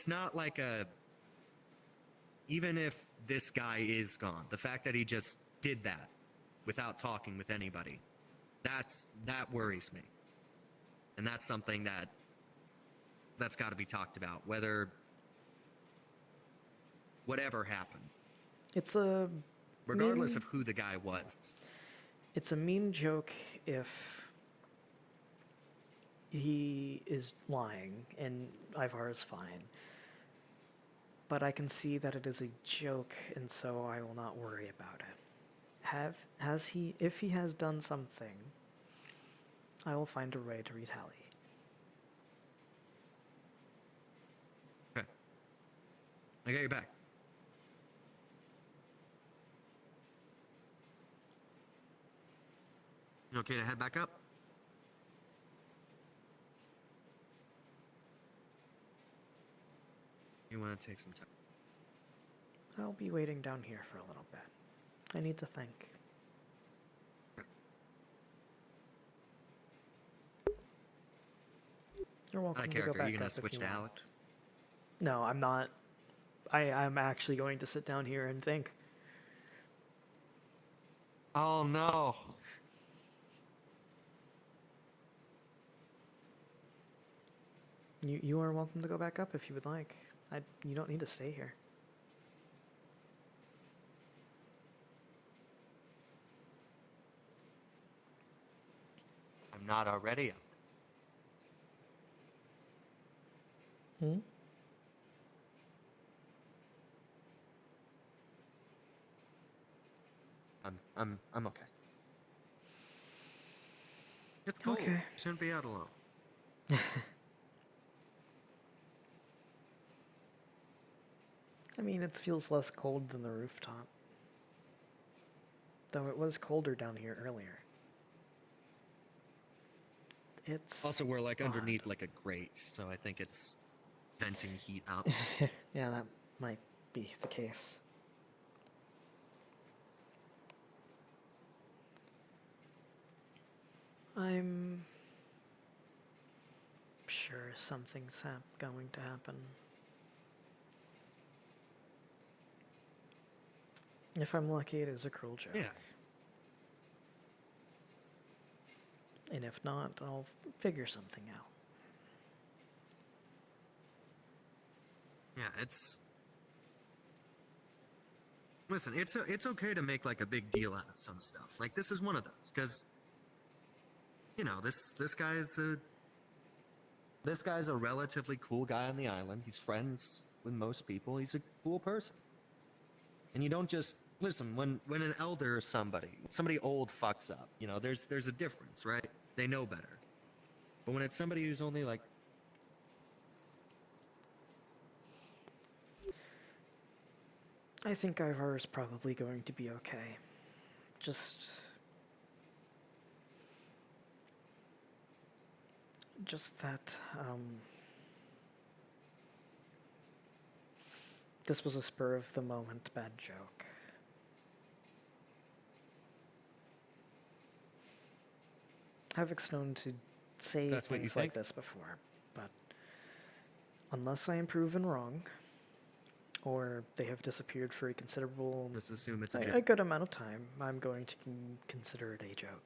not like a... Even if this guy is gone, the fact that he just did that without talking with anybody, that worries me. And that's something that's got to be talked about, whatever happened.
It's a...
Regardless of who the guy was.
It's a mean joke if he is lying and Ivar is fine. But I can see that it is a joke, and so I will not worry about it. If he has done something, I will find a way to retaliate.
Okay. I got your back. You okay to head back up? You want to take some time?
I'll be waiting down here for a little bit. I need to think. You're welcome to go back
Are you
up
gonna
if
switch
you
to
want.
Alex?
No, I'm not. I'm actually going to sit down here and think.
Oh no.
You are welcome to go back up if you would like. You don't need to stay here.
I'm not already up.
Hmm?
I'm okay. It's cold.
Okay.
Shouldn't be out alone.
I mean, it feels less cold than the rooftop. Though it was colder down here earlier. It's
Also, we're like
odd.
underneath like a grate, so I think it's venting heat out.
Yeah, that might be the case. I'm sure something's going to happen. If I'm lucky, it is a cruel joke.
Yeah.
And if not, I'll figure something out.
Yeah, it's... Listen, it's okay to make like a big deal out of some stuff. Like this is one of those, because you know, this guy's a relatively cool guy on the island. He's friends with most people. He's a cool person. And you don't just listen when an elder or somebody old fucks up. You know, there's a difference, right? They know better. But when it's somebody who's only like...
I think Ivar is probably going to be okay. Just that, this was a spur-of-the-moment bad joke. Havoc's known to say
That's what you
things like
think?
this before, but unless I am proven wrong, or they have disappeared for a considerable,
Let's assume it's a
a
joke.
good amount of time, I'm going to consider it a joke.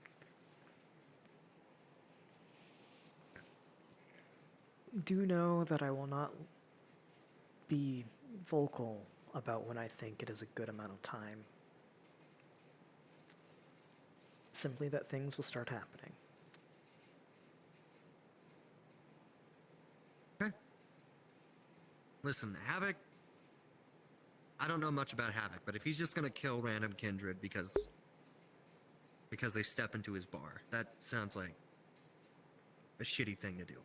Do know that I will not be vocal about when I think it is a good amount of time. Simply that things will start happening.
Okay. Listen, Havoc... I don't know much about Havoc, but if he's just gonna kill random kindred because they step into his bar, that sounds like a shitty thing to do.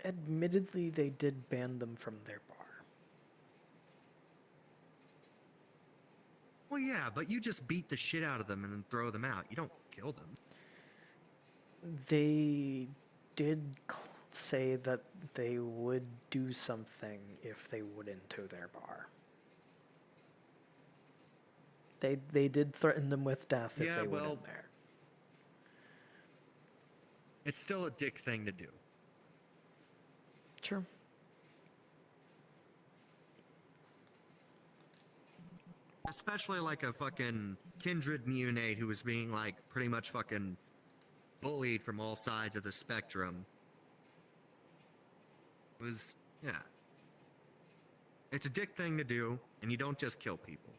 Admittedly, they did ban them from their bar.
Well, yeah, but you just beat the shit out of them and then throw them out. You don't kill them.
They did say that they would do something if they went into their bar. They did threaten them with death if they went in there.
It's still a dick thing to do.
Sure.
Especially like a fucking kindred neonate who was being like pretty much fucking bullied from all sides of the spectrum. It was, yeah. It's a dick thing to do, and you don't just kill people.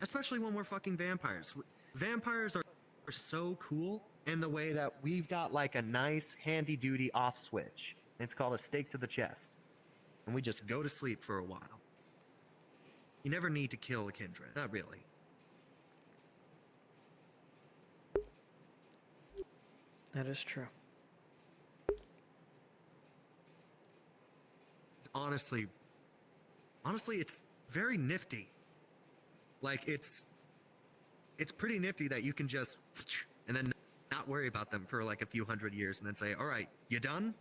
Especially when we're fucking vampires. Vampires are so cool in the way that we've got like a nice handy duty off switch. It's called a stake to the chest. And we just go to sleep for a while. You never need to kill a kindred. Not really.
That is true.
It's honestly, it's very nifty. Like, it's pretty nifty that you can just, and then not worry about them for like a few hundred years and then say, all right, you done?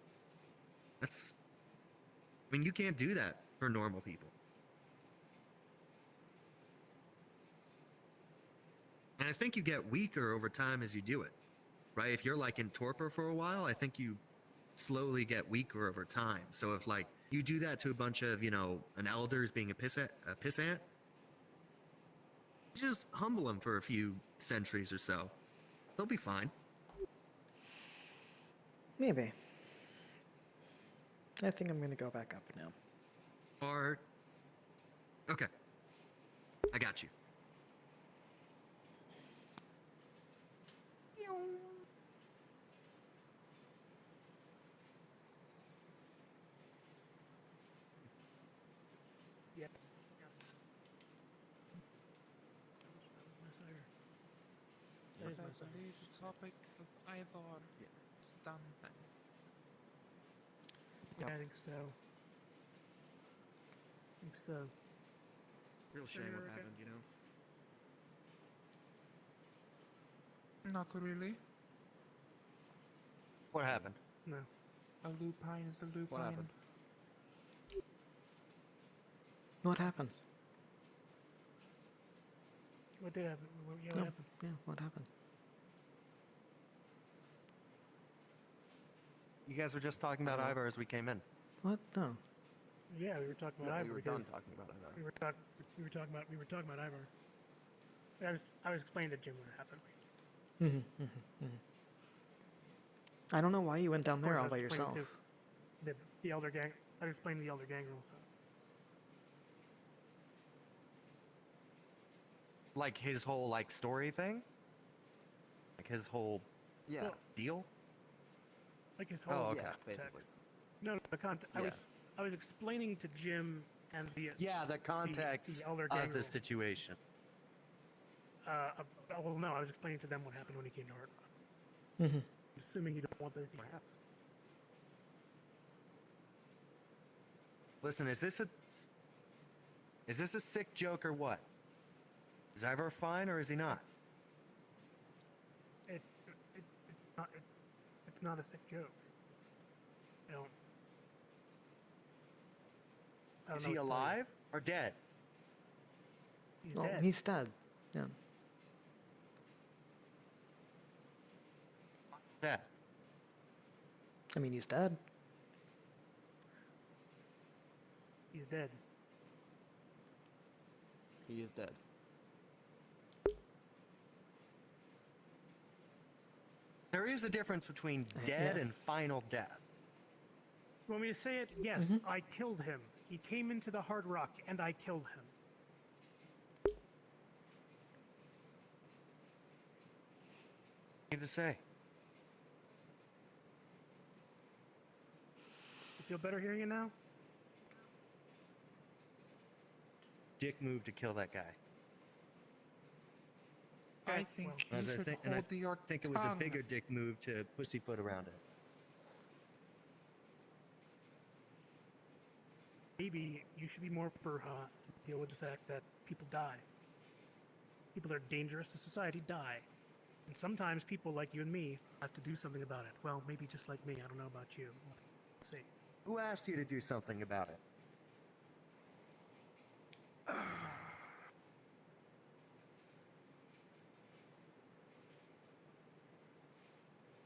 That's, I mean, you can't do that for normal people. And I think you get weaker over time as you do it, right? If you're like in torpor for a while, I think you slowly get weaker over time. So if like you do that to a bunch of, you know, an elders being a pissant, just humble them for a few centuries or so. They'll be fine.
Maybe. I think I'm gonna go back up now.
Or, okay, I got you.
Yes.
Yes, I believe the topic of Ivor is done then.
Yeah, I think so.
Real shame what happened, you know?
Not really.
What happened?
No.
A lupine is a lupine.
What happened?
What happened?
What did happen? What
No,
happened?
Yeah, what happened?
You guys were just talking about Ivor as we came in.
What? No.
Yeah, we were talking about
No,
Ivor.
we were
because
done talking about Ivor.
We were talking about Ivor. I was explaining to Jim what happened.
I don't know why you went down there
I
all
was
by
explaining
yourself.
to The elder gang. I was explaining the elder gang rules.
Like his whole like story thing? Like his whole
Well,
deal?
Like his whole.
Oh, okay.
context.
Basically.
No, the context.
Yeah.
I was explaining to Jim and
The context
the elder gang
of the
rules.
situation.
Well, no, I was explaining to them what happened when he came to Hard Rock.
Mm-hmm.
Assuming you don't want anything to happen.
Listen, is this a sick joke or what? Is Ivor fine or is he not?
It's not a sick joke. I don't
Is
know
he
what to tell you.
alive or dead?
He's
Well,
dead.
he's dead. Yeah.
Dead.
I mean, he's dead.
He's dead.
He is dead.
There is a difference between dead
Yeah.
and final death.
You want me to say it? Yes,
Mm-hmm.
I killed him. He came into the Hard Rock, and I killed him.
What do you say?
You feel better hearing it now?
Dick move to kill that guy.
I think you
As I
should
think, and I
hold your
think it was a
tongue.
bigger dick move to pussyfoot around it.
Maybe you should be more for deal with the fact that people die. People that are dangerous to society die. And sometimes people like you and me have to do something about it. Well, maybe just like me. I don't know about you. See.
Who asked you to do something about it?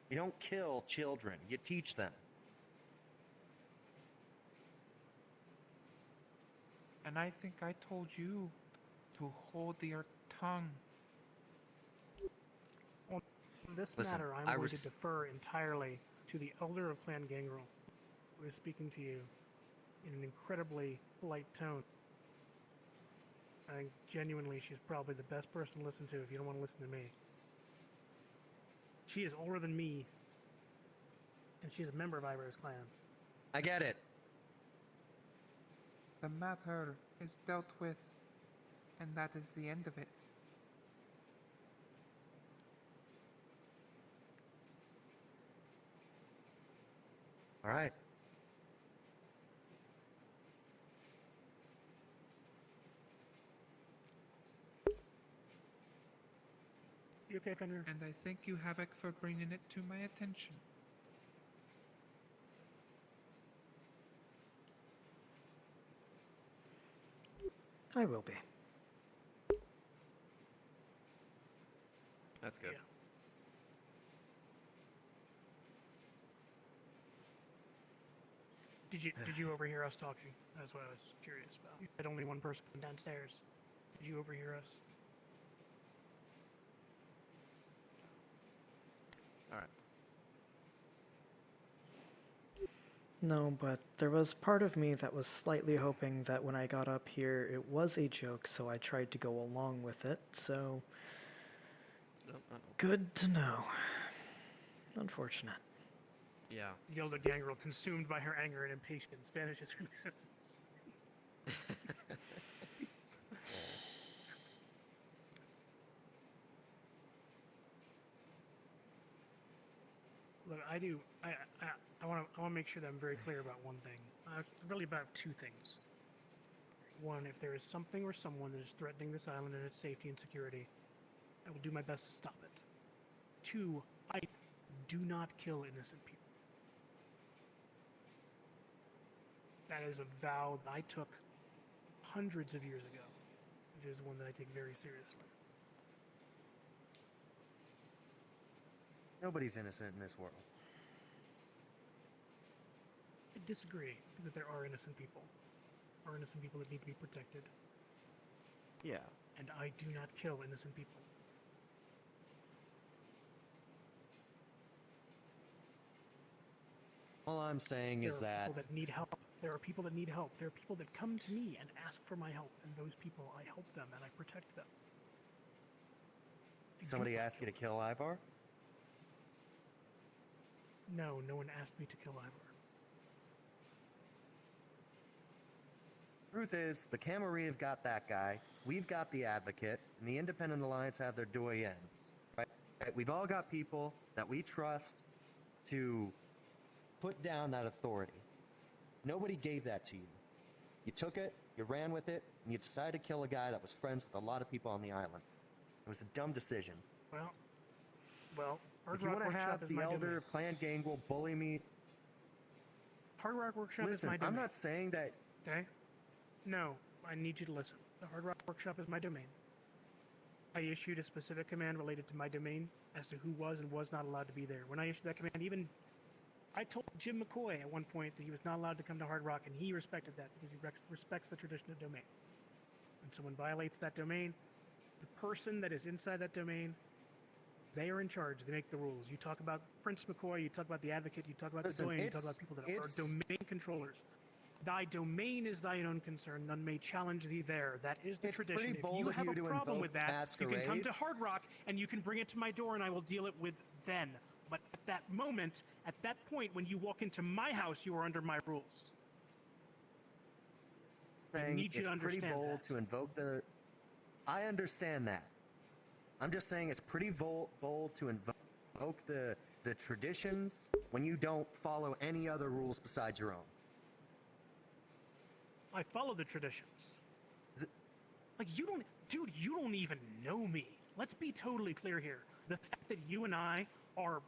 You don't kill children, you teach them.
And I think I told you to hold your tongue.
On this
Listen,
matter, I'm going to defer entirely to the elder of Clan Gangrel, who is speaking to you in an incredibly polite tone. I think genuinely she's probably the best person to listen to if you don't want to listen to me. She is older than me, and she's a member of Ivar's clan.
I get it.
The matter is dealt with, and that is the end of it.
All right.
You okay, Fenrir?
And I thank you, Havoc, for bringing it to my attention.
I will be.
That's good.
Yeah. Did you overhear us talking? That's what I was curious about. You said only one person downstairs. Did you overhear us?
All right.
No, but there was part of me that was slightly hoping that when I got up here it was a joke, so I tried to go along with it, so... Good to know. Unfortunate.
Yeah.
The elder Gangrel, consumed by her anger and impatience, vanishes from existence. Look, I want to make sure that I'm very clear about one thing. Really about two things. One, if there is something or someone that is threatening this island and its safety and security, I will do my best to stop it. Two, I do not kill innocent people. That is a vow that I took hundreds of years ago. It is one that I take very seriously.
Nobody's innocent in this world.
I disagree that there are innocent people. There are innocent people that need to be protected.
Yeah.
And I do not kill innocent people.
All I'm saying is
There are
that...
people that need help. There are people that need help. There are people that come to me and ask for my help, and those people, I help them and I protect them.
Somebody asked you to kill Ivar?
No, no one asked me to kill Ivar.
Truth is, the Camarilla have got that guy, we've got the Advocate, and the Independent Alliance have their doyens. Right? We've all got people that we trust to put down that authority. Nobody gave that to you. You took it, you ran with it, and you decided to kill a guy that was friends with a lot of people on the island. It was a dumb decision.
Well,
if you want to have the elder of Clan Gangrel bully me...
Hard Rock Workshop is my domain.
I'm not saying that...
Okay? No, I need you to listen. The Hard Rock Workshop is my domain. I issued a specific command related to my domain as to who was and was not allowed to be there. When I issued that command, even I told Jim McCoy at one point that he was not allowed to come to Hard Rock, and he respected that because he respects the tradition of domain. When someone violates that domain, the person that is inside that domain, they are in charge. They make the rules. You talk about Prince McCoy, you talk about the Advocate, you talk about the domain, you talk about people that are domain controllers. Thy domain is thine own concern, none may challenge thee there. That is the tradition. If you have a problem with that, you can come to Hard Rock and you can bring it to my door and I will deal it with then. But at that moment, at that point, when you walk into my house, you are under my rules.
Saying it's pretty bold to invoke the... I understand that. I'm just saying it's pretty bold to invoke the traditions when you don't follow any other rules besides your own.
I follow the traditions. Like, you don't... Dude, you don't even know me. Let's be totally clear here. The fact that you and I are...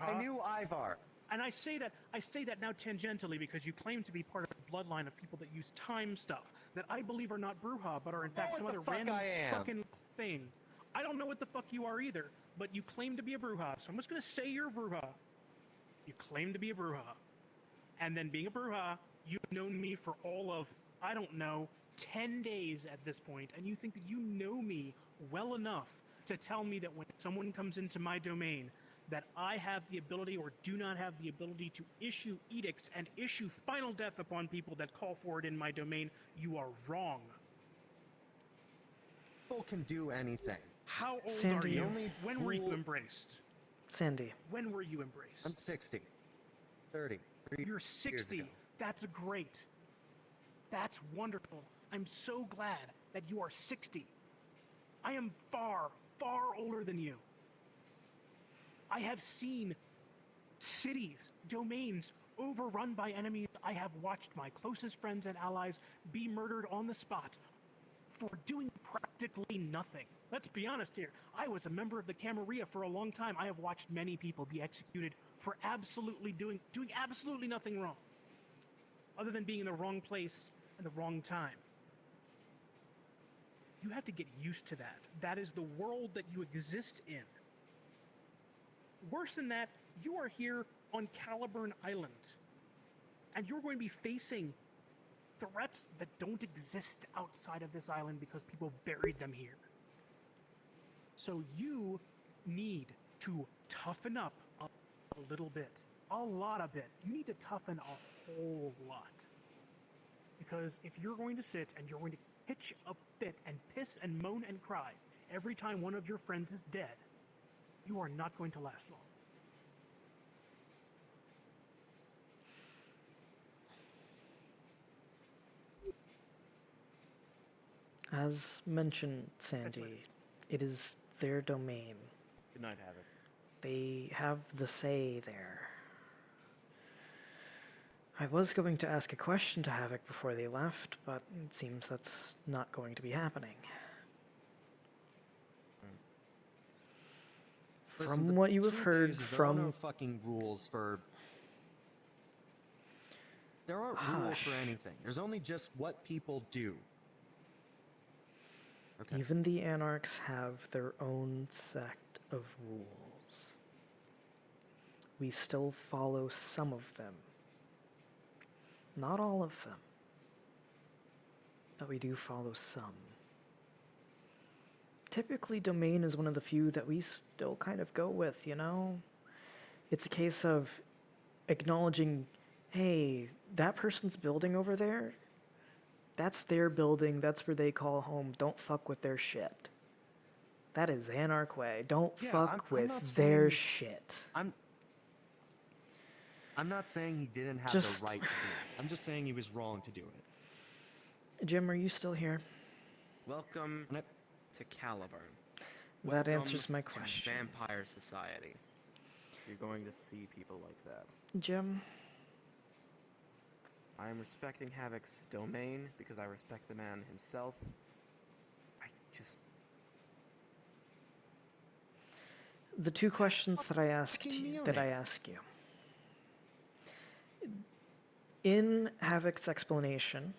I knew Ivar.
And I say that now tangentially because you claim to be part of the bloodline of people that use time stuff that I believe are not Bruja, but are in fact some other random fucking thing. I don't know what the fuck you are either, but you claim to be a Bruja, so I'm just gonna say you're a Bruja. You claim to be a Bruja. And then being a Bruja, you've known me for all of, I don't know, 10 days at this point, and you think that you know me well enough to tell me that when someone comes into my domain, that I have the ability or do not have the ability to issue edicts and issue final death upon people that call for it in my domain. You are wrong.
People can do anything.
How old
Sandy,
are you? When were you embraced?
Sandy.
When were you embraced?
I'm 60. 30.
You're 60. That's great. That's wonderful. I'm so glad that you are 60. I am far, far older than you. I have seen cities, domains overrun by enemies. I have watched my closest friends and allies be murdered on the spot for doing practically nothing. Let's be honest here. I was a member of the Camarilla for a long time. I have watched many people be executed for absolutely doing absolutely nothing wrong, other than being in the wrong place and the wrong time. You have to get used to that. That is the world that you exist in. Worse than that, you are here on Caliburn Island, and you're going to be facing threats that don't exist outside of this island because people buried them here. So you need to toughen up a little bit, a lot of it. You need to toughen a whole lot. Because if you're going to sit and you're going to pitch a fit and piss and moan and cry every time one of your friends is dead, you are not going to last long.
As mentioned, Sandy, it is their domain.
Good night, Havoc.
They have the say there. I was going to ask a question to Havoc before they left, but it seems that's not going to be happening.
Listen,
From what you have
truth
heard
is,
from...
there are no fucking rules for... There aren't rules for anything. There's only just what people do. Okay.
Even the Anarchs have their own sect of rules. We still follow some of them. Not all of them. But we do follow some. Typically, Domain is one of the few that we still kind of go with, you know? It's a case of acknowledging, hey, that person's building over there, that's their building, that's where they call home, don't fuck with their shit. That is Anarch way. Don't fuck with their shit.
I'm not saying he didn't have
Just...
the right to do it. I'm just saying he was wrong to do it.
Jim, are you still here?
Welcome to Caliburn.
That
Welcome
answers my
to
question.
Vampire Society. You're going to see people like that.
Jim?
I am respecting Havoc's domain because I respect the man himself.
The two questions that I ask you. In Havoc's explanation,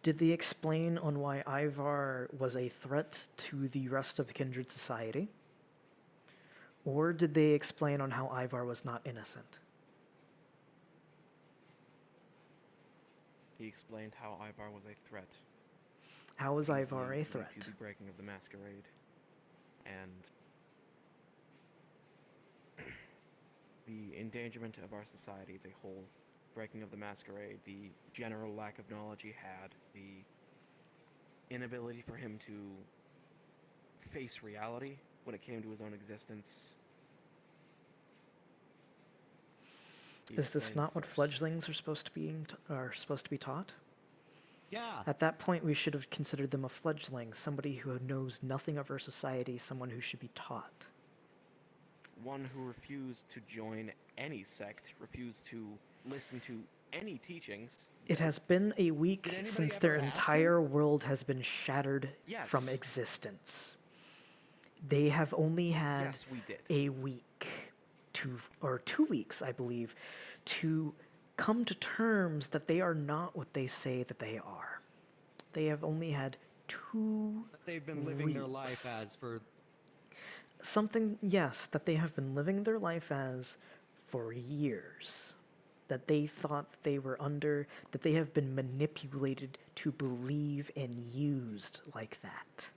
did they explain on why Ivar was a threat to the rest of Kindred Society? Or did they explain on how Ivar was not innocent?
He explained how Ivar was a threat.
How was Ivar a
Due
threat?
to the breaking of the masquerade. And the endangerment of our society as a whole. Breaking of the masquerade, the general lack of knowledge he had, the inability for him to face reality when it came to his own existence.
Is this not what fledglings are supposed to be taught?
Yeah.
At that point, we should have considered them a fledgling, somebody who knows nothing of our society, someone who should be taught.
One who refused to join any sect, refused to listen to any teachings.
It has been a week since their entire world has been shattered
Yes.
from existence. They have only had
Yes, we did.
a week 2 weeks, I believe, to come to terms that they are not what they say that they are. They have only had 2
They've been living their life as for
something, yes, that they have been living their life as for years. That they thought that they were under, that they have been manipulated to believe and used like that.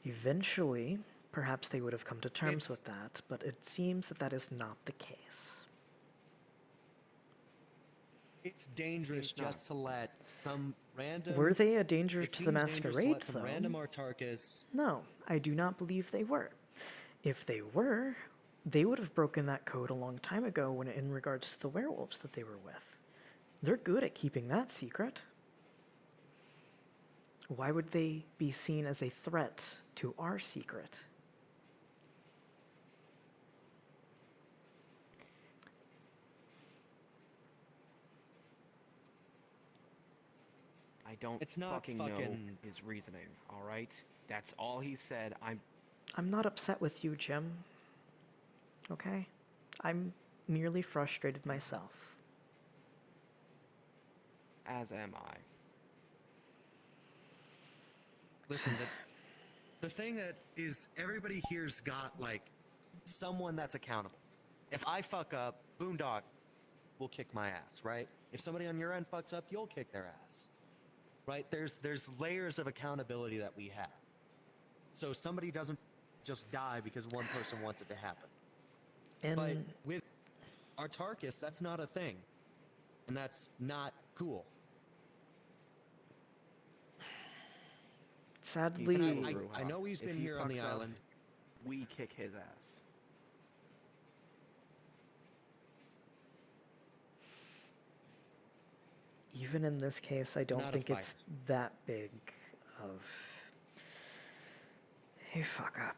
Eventually, perhaps they would have come to terms with that, but it seems that that is not the case.
it's dangerous just to let some random.
Were they a danger
it
to the
seems dangerous to
masquerade,
let some
though?
random Artarchus.
No, I do not believe they were. If they were, they would have broken that code a long time ago when in regards to the werewolves that they were with. They're good at keeping that secret. Why would they be seen as a threat to our secret?
I don't
It's not
fucking know
fucking-
his reasoning, alright? That's all he said.
I'm not upset with you, Jim. Okay? I'm merely frustrated myself.
As am I.
Listen, the thing that is everybody here's got like someone that's accountable. If I fuck up, Boondock will kick my ass, right? If somebody on your end fucks up, you'll kick their ass. Right? There's layers of accountability that we have. So somebody doesn't just die because one person wants it to happen.
And
but with Artarchus, that's not a thing. And that's not cool.
Sadly,
I know he's been here on the island.
We kick his ass.
even in this case, I don't
Not a
think it's
fighter.
that big of a fuck up.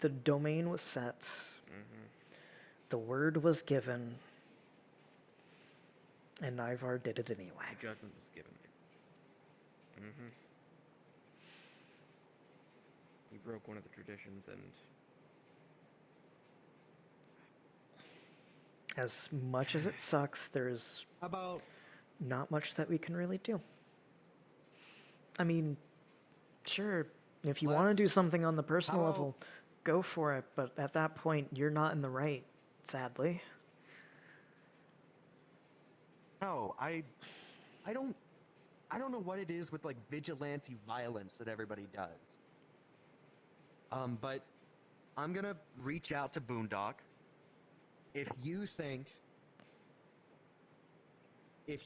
The domain was set. The word was given. And Ivar did it anyway.
The judgment was given. He broke one of the traditions, and
As much as it sucks, there's not much that we can really do. I mean, sure, if you want to do something on the personal level, go for it, but at that point, you're not in the right, sadly.
No, I don't know what it is with like vigilante violence that everybody does. But I'm gonna reach out to Boondock. If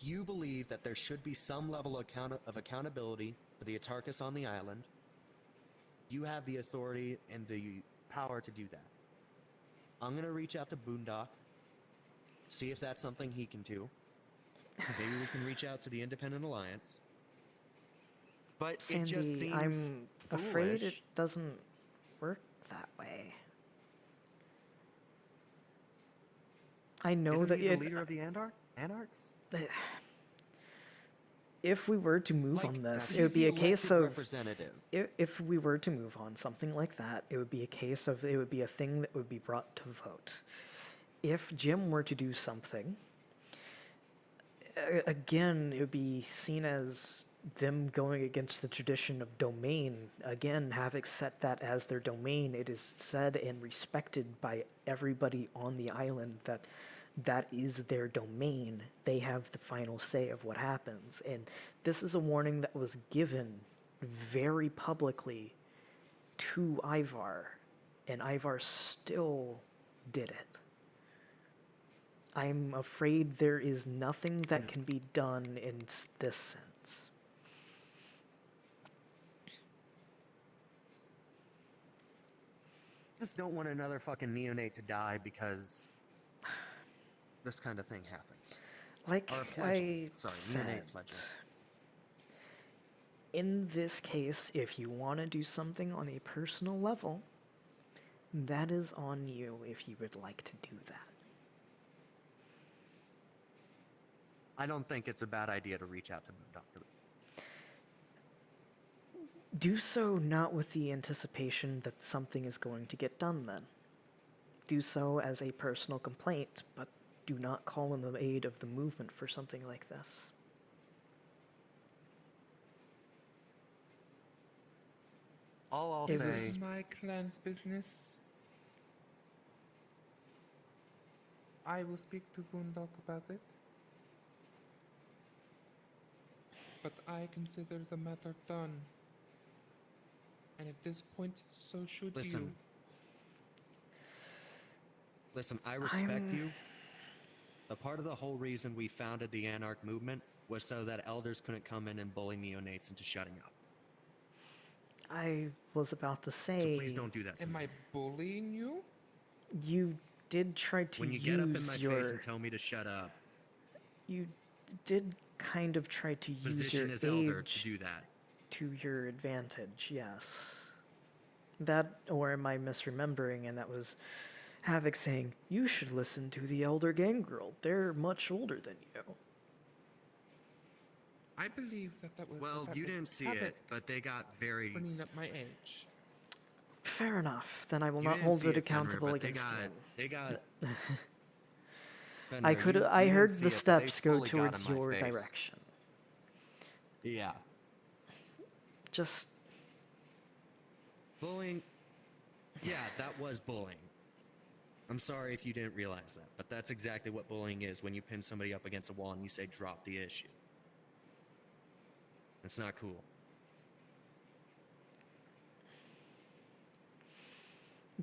you believe that there should be some level of accountability for the Atarchus on the island, you have the authority and the power to do that. I'm gonna reach out to Boondock, see if that's something he can do. Maybe we can reach out to the Independent Alliance. But it just
Sandy,
seems
I'm afraid
foolish.
it doesn't work that way. I know
Isn't
that
he the leader of the Anarchs?
if we were to move on this, it
he's
would be
the
a case
elected
of
representative.
if we were to move on something like that, it would be a case of it would be a thing that would be brought to vote. If Jim were to do something, again, it would be seen as them going against the tradition of domain. Again, having set that as their domain, it is said and respected by everybody on the island that that is their domain. They have the final say of what happens. And this is a warning that was given very publicly to Ivar, and Ivar still did it. I'm afraid there is nothing that can be done in this sense.
Just don't want another fucking neonate to die because this kind of thing happens.
Like
Or a fledgling.
I
Sorry,
said,
neonate fledgling.
in this case, if you want to do something on a personal level, that is on you if you would like to do that.
I don't think it's a bad idea to reach out to Boondock.
Do so not with the anticipation that something is going to get done then. Do so as a personal complaint, but do not call in the aid of the movement for something like this.
All I'll
Is
say.
this-
My clan's business. I will speak to Boondog about it. But I consider the matter done. And at this point, so should
Listen.
you.
Listen, I respect you. A part of the whole reason we founded the Anarch movement was so that elders couldn't come in and bully neonates into shutting up.
I was about to say...
So please don't do that to
Am
me.
I bullying you?
You did try to
When you
use
get up in my
your...
face and tell me to shut up,
You did kind of try to use
position
your
as elder to
age
do that.
to your advantage, yes. That, or am I misremembering, and that was Havoc saying, you should listen to the elder gangrel. They're much older than you.
I believe that was.
Well,
that
you
was
didn't see
Havoc
it, but they got very...
bringing up my age.
Fair enough. Then I will
You
not
didn't
hold
see
it
Fenrir,
accountable
but
against you.
They got...
I
Fenrir,
could.
you
I
didn't
heard
see
the
it, but they
steps go
fully got
towards
in my
your
face.
direction.
Yeah.
Just
Bullying... Yeah, that was bullying. I'm sorry if you didn't realize that, but that's exactly what bullying is when you pin somebody up against a wall and you say, drop the issue. It's not cool.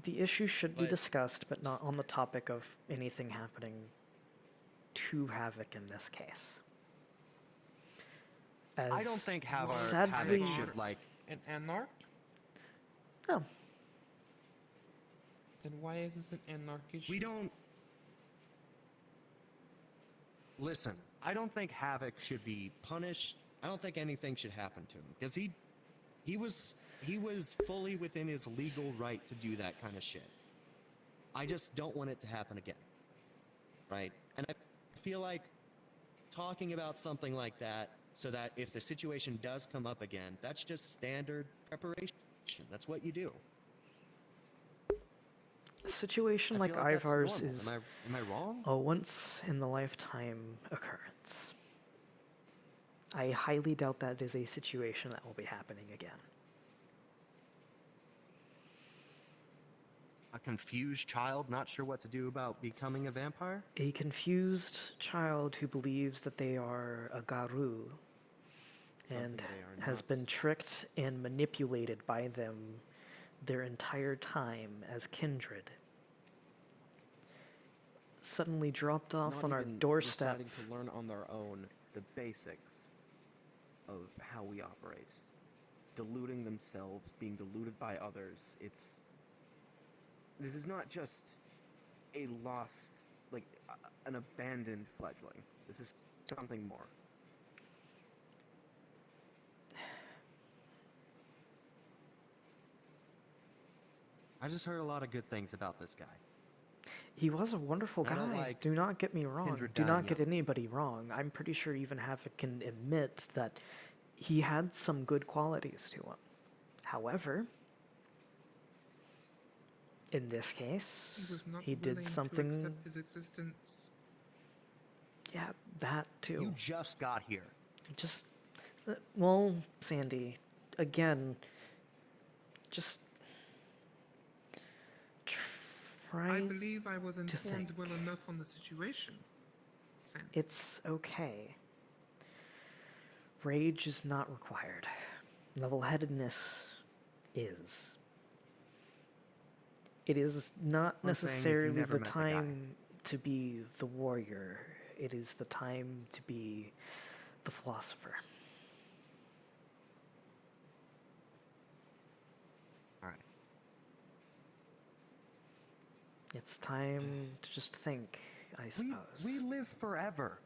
the issue should be
But-
discussed, but not on the topic of anything happening to Havoc in this case. As
I don't think Havoc
sadly,
should, like...
An Anarch?
No.
Then why is this an Anarch issue?
We don't...
Listen, I don't think Havoc should be punished.
I don't think anything should happen to him, because he was fully within his legal right to do that kind of shit. I just don't want it to happen again. Right? And I feel like talking about something like that so that if the situation does come up again, that's just standard preparation. That's what you do.
a situation
I
like
feel like that's
Ivar's
normal.
is
Am I wrong?
a once in the lifetime occurrence. I highly doubt that is a situation that will be happening again.
A confused child not sure what to do about becoming a vampire?
A confused child who believes that they are a Garu and
they are
has
not.
been tricked and manipulated by them their entire time as kindred. Suddenly dropped off
Not
on our
even
doorstep.
deciding to learn on their own the basics of how we operate. Deluding themselves, being deluded by others. This is not just a lost, like, an abandoned fledgling. This is something more.
I just heard a lot of good things about this guy.
He was a wonderful
I don't
guy.
like
Do not get me wrong.
Kindred
Do not
dying
get
young.
anybody wrong. I'm pretty sure even Havoc can admit that he had some good qualities to him. However, in this case,
He was not
he
willing
did something.
to accept his existence.
Yeah, that too.
You just got here.
Just, well, Sandy, again, just try
I believe I was
to
informed
think.
well enough on the situation. Sam.
It's okay. Rage is not required. Level-headedness is. It is not
What I'm saying is you
necessarily
never
the
met the guy.
time to be the warrior. It is the time to be the philosopher.
Alright.
It's time to just think, I suppose.
We live forever.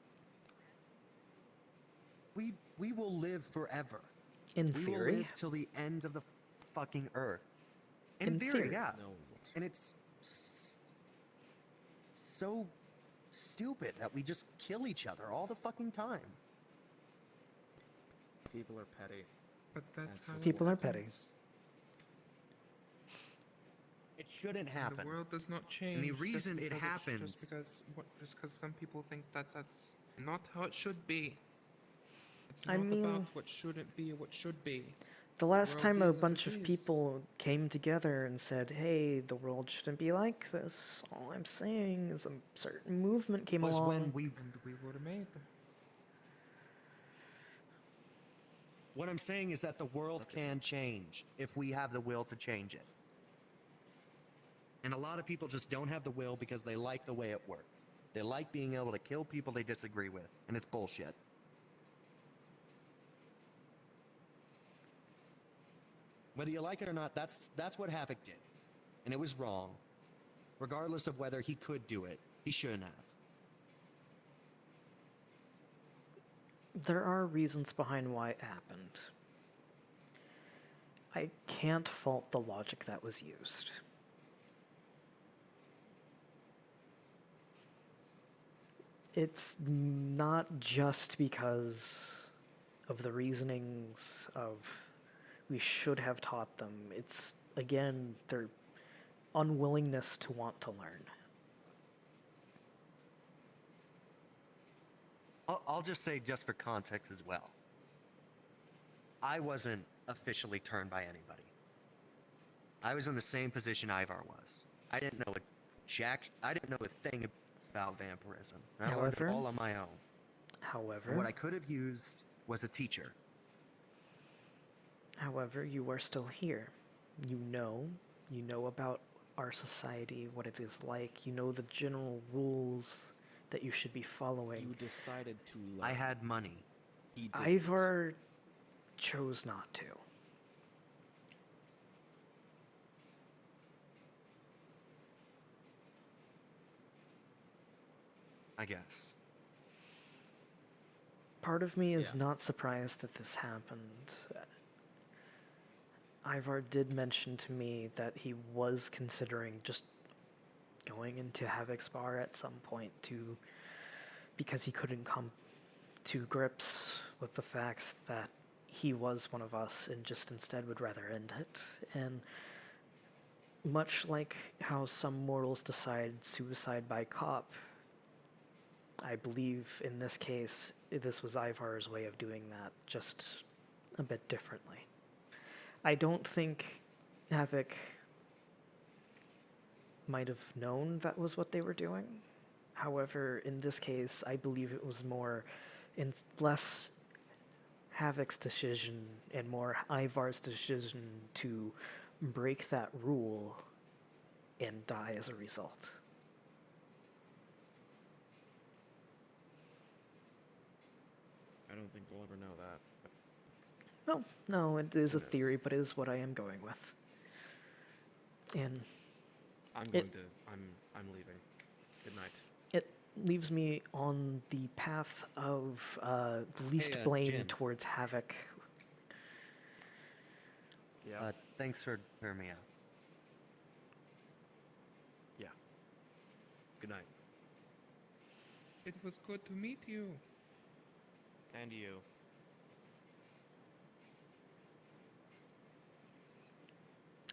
We will live forever.
In
we
theory.
will live till the end of the fucking earth.
In theory.
yeah. And it's so stupid that we just kill each other all the fucking time.
People are petty.
But that's how
People
it
are petty.
happens.
It shouldn't
And
happen.
the world does not change.
And the reason it
just
happens.
because some people think that that's not how it should be. It's
I
not
mean,
about what shouldn't be or what should be.
the last
world
time a
is as
bunch
it
of
is.
people came together and said, hey, the world shouldn't be like this, all I'm saying is a certain movement came
Was
along.
when we
And we were made.
What I'm saying is that the world can change if we have the will to change it. And a lot of people just don't have the will because they like the way it works. They like being able to kill people they disagree with, and it's bullshit. Whether you like it or not, that's what Havoc did. And it was wrong. Regardless of whether he could do it, he shouldn't have.
There are reasons behind why it happened. I can't fault the logic that was used. It's not just because of the reasonings of we should have taught them. It's, again, their unwillingness to want to learn.
I'll just say, just for context as well, I wasn't officially turned by anybody. I was in the same position Ivar was. I didn't know I didn't know a thing about vampirism. I learned it all on my own.
However,
And what I could have used was a teacher.
However, you are still here. You know about our society, what it is like. You know the general rules that you should be following.
You decided to learn.
I had money.
He didn't.
Ivar chose not to.
I guess.
Part of me is not surprised that this happened. Ivar did mention to me that he was considering just going into Havoc's bar at some point because he couldn't come to grips with the facts that he was one of us and just instead would rather end it. And much like how some mortals decide suicide by cop, I believe in this case, this was Ivar's way of doing that, just a bit differently. I don't think Havoc might have known that was what they were doing. However, in this case, I believe it was less Havoc's decision and more Ivar's decision to break that rule and die as a result.
I don't think we'll ever know that.
No, it is a theory, but it is what I am going with. And
I'm leaving. Good night.
it leaves me on the path of the least blame
Jin.
towards Havoc.
Yeah. Thanks for hearing me out.
Yeah. Good night.
It was good to meet you.
And you.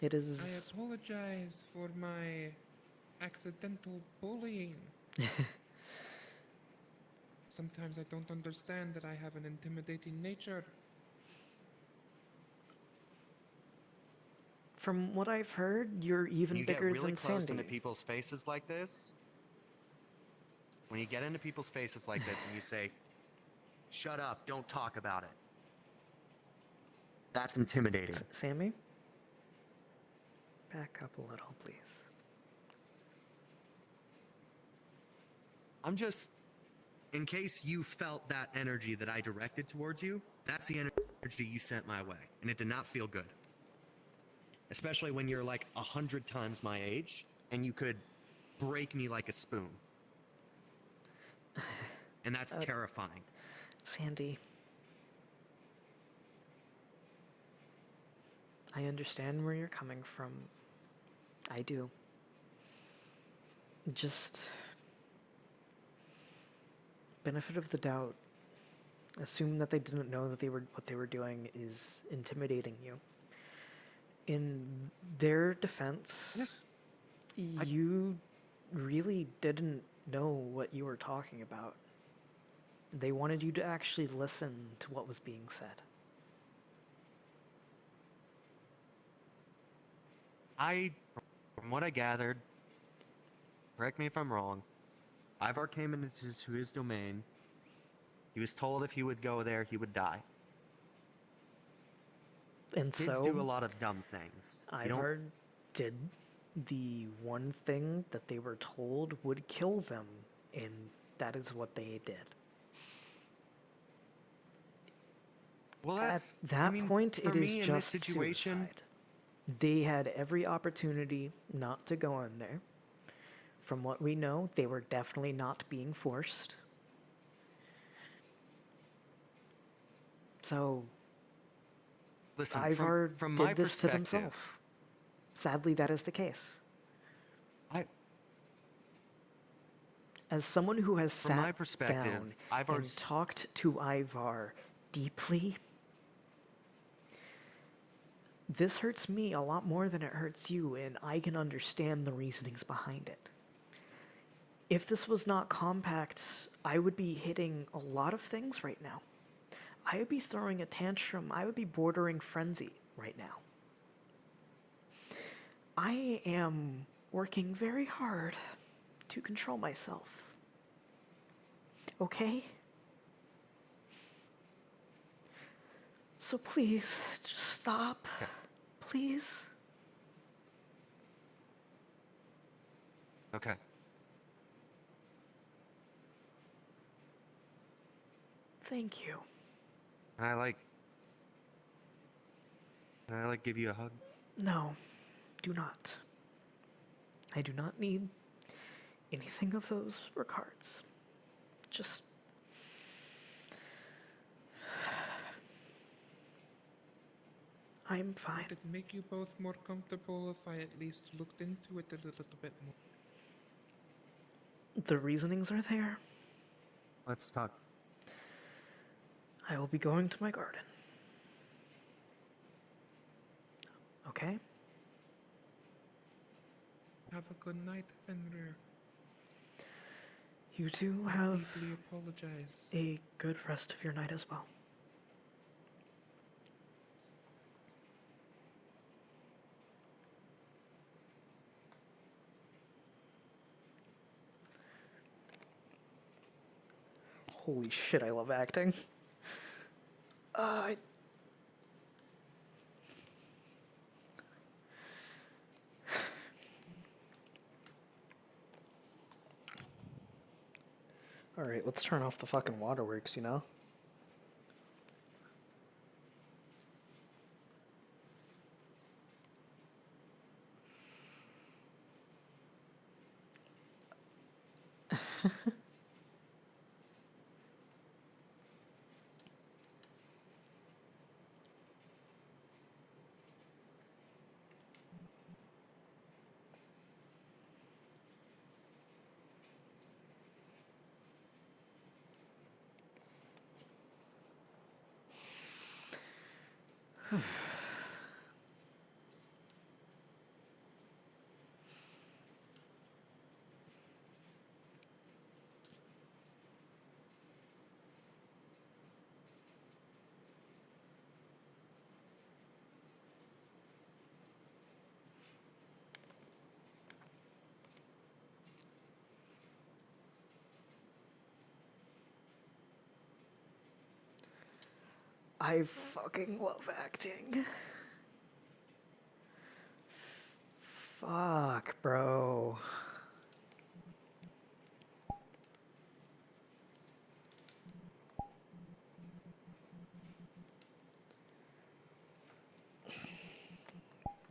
It
I
is...
apologize for my accidental bullying. Sometimes I don't understand that I have an intimidating nature.
From what I've heard, you're even
You
bigger
get really
than
close
Sandy.
into people's faces like this. When you get into people's faces like this and you say, "Shut up, don't talk about it." That's intimidating.
Sammy? Back up a little, please.
I'm just, in case you felt that energy that I directed towards you, that's the energy you sent my way, and it did not feel good. Especially when you're like 100 times my age, and you could break me like a spoon. And that's terrifying.
Sandy. I understand where you're coming from. I do. Just... benefit of the doubt. Assume that they didn't know that what they were doing is intimidating you. In their defense, you really didn't know what you were talking about. They wanted you to actually listen to what was being said.
From what I gathered, correct me if I'm wrong, Ivar came into his domain. He was told if he would go there, he would die.
And
Kids
so
do a lot of dumb things.
Ivar did the one thing that they were told would kill them, and that is what they did.
Well,
at that point, it is just suicide. They had every opportunity not to go in there. From what we know, they were definitely not being forced. So,
listen,
Ivar
from
did
my
this to
perspective,
themselves. Sadly, that is the case. As someone who has
From my
sat
perspective,
down
Ivar's-
and talked to Ivar deeply, this hurts me a lot more than it hurts you, and I can understand the reasonings behind it. If this was not compact, I would be hitting a lot of things right now. I would be throwing a tantrum. I would be bordering frenzy right now. I am working very hard to control myself. Okay? So please, just stop. Please.
Okay.
Thank you.
Can I give you a hug?
No, do not. I do not need anything of those regards. Just... I'm fine.
Would it make you both more comfortable if I at least looked into it a little bit more?
The reasonings are there.
Let's talk.
I will be going to my garden. Okay?
Have a good night, Fenrir.
You two
I
have
deeply apologize.
a good rest of your night as well. Holy shit, I love acting. Alright, let's turn off the fucking waterworks, you know? I fucking love acting. Fuck, bro.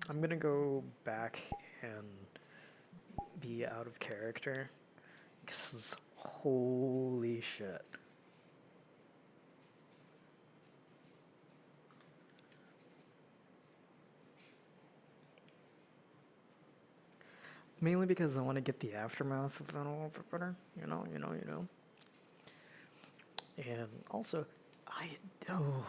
I'm gonna go back and be out of character. Because holy shit. Mainly because I want to get the aftermath of that a little bit better, you know. And also, Oh.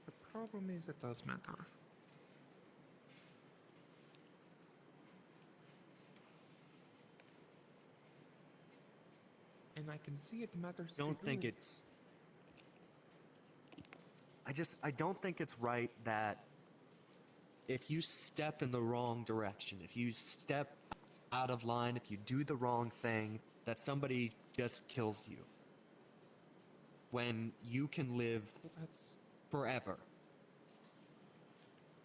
The problem is it does matter. And I can see it matters
Don't
to
think
you.
it's. I don't think it's right that if you step in the wrong direction, if you step out of line, if you do the wrong thing, that somebody just kills you. When you can live
Well, that's...
forever.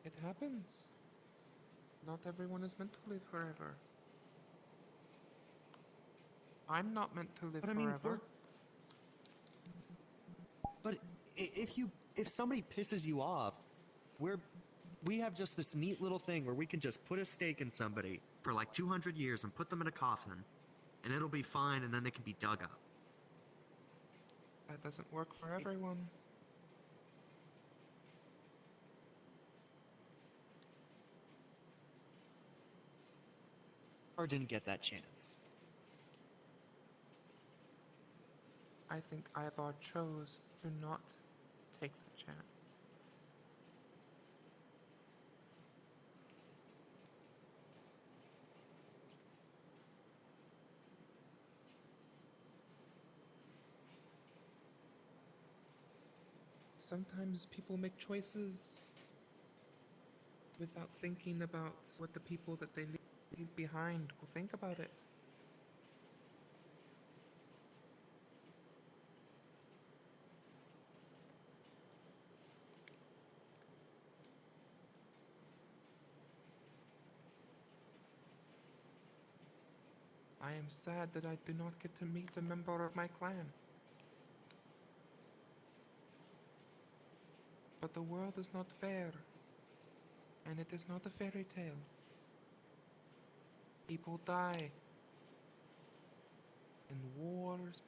It happens. Not everyone is meant to live forever. I'm not meant to live
But I mean,
forever.
But if somebody pisses you off, we have just this neat little thing where we can just put a stake in somebody for like 200 years and put them in a coffin, and it'll be fine, and then they can be dug up.
That doesn't work for everyone.
Or didn't get that chance.
I think Ivar chose to not take the chance. Sometimes people make choices without thinking about what the people that they leave behind will think about it. I am sad that I do not get to meet a member of my clan. But the world is not fair, and it is not a fairy tale. People die in wars,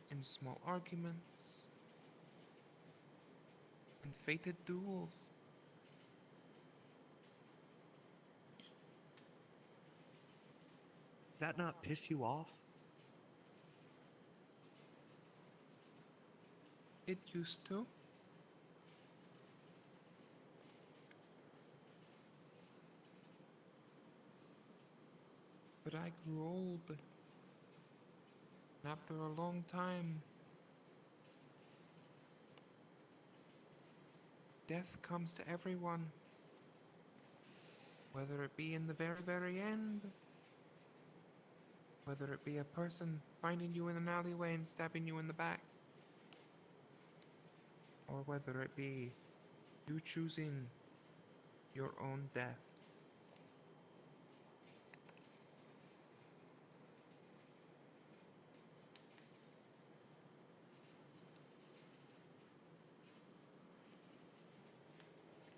in small arguments, in fated duels.
Does that not piss you off?
It used to. But I grew old. And after a long time, death comes to everyone. Whether it be in the very, very end, whether it be a person finding you in an alleyway and stabbing you in the back, or whether it be you choosing your own death.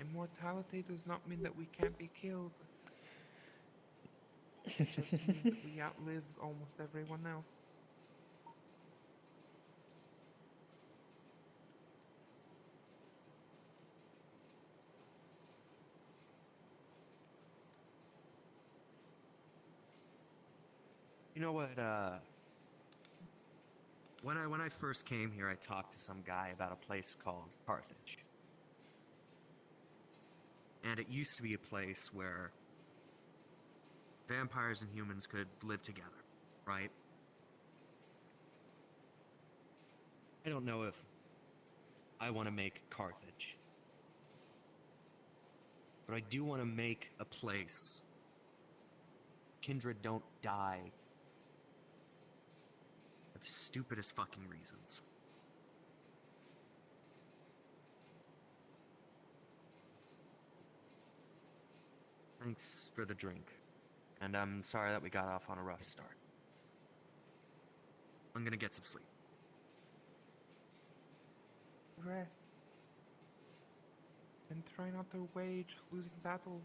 Immortality does not mean that we can't be killed. It just means that we outlive almost everyone else.
You know what, when I first came here, I talked to some guy about a place called Carthage. And it used to be a place where vampires and humans could live together, right? I don't know if I want to make Carthage. But I do want to make a place kindred don't die for the stupidest fucking reasons. Thanks for the drink. And I'm sorry that we got off on a rough start. I'm gonna get some sleep.
Rest. And try not to wage losing battles.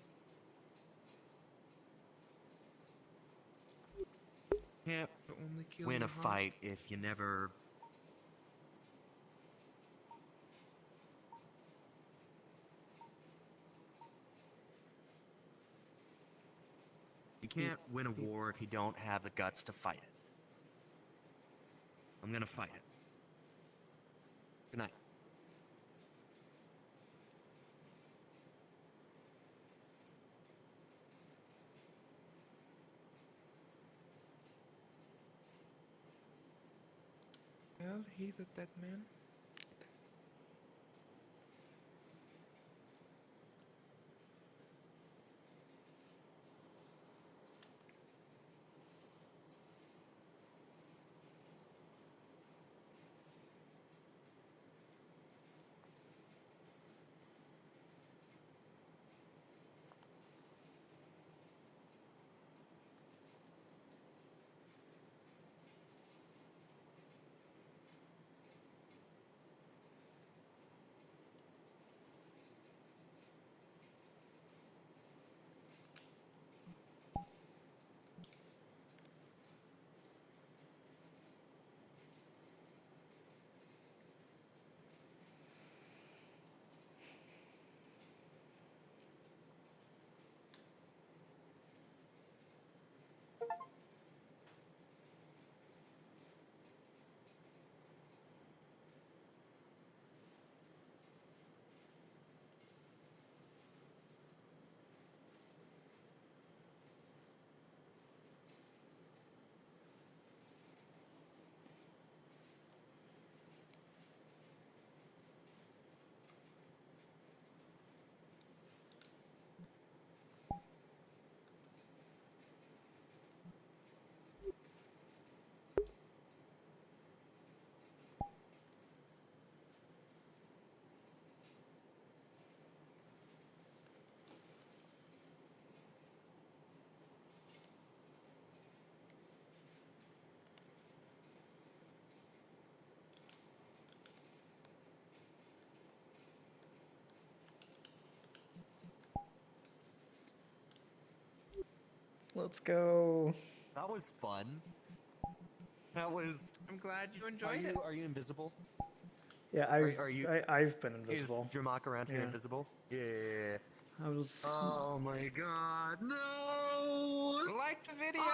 Can't
only kill
win
your
a
heart.
fight if you never can't win a war if you don't have the guts to fight it. I'm gonna fight it. Good night.
Well, he's a dead man.
Let's go.
That was fun. That was.
I'm glad you enjoyed it.
Are you invisible?
Yeah, I've been invisible.
Is Dramak around here
Yeah.
invisible? Yeah.
I was
Oh my god, no!
Like the video.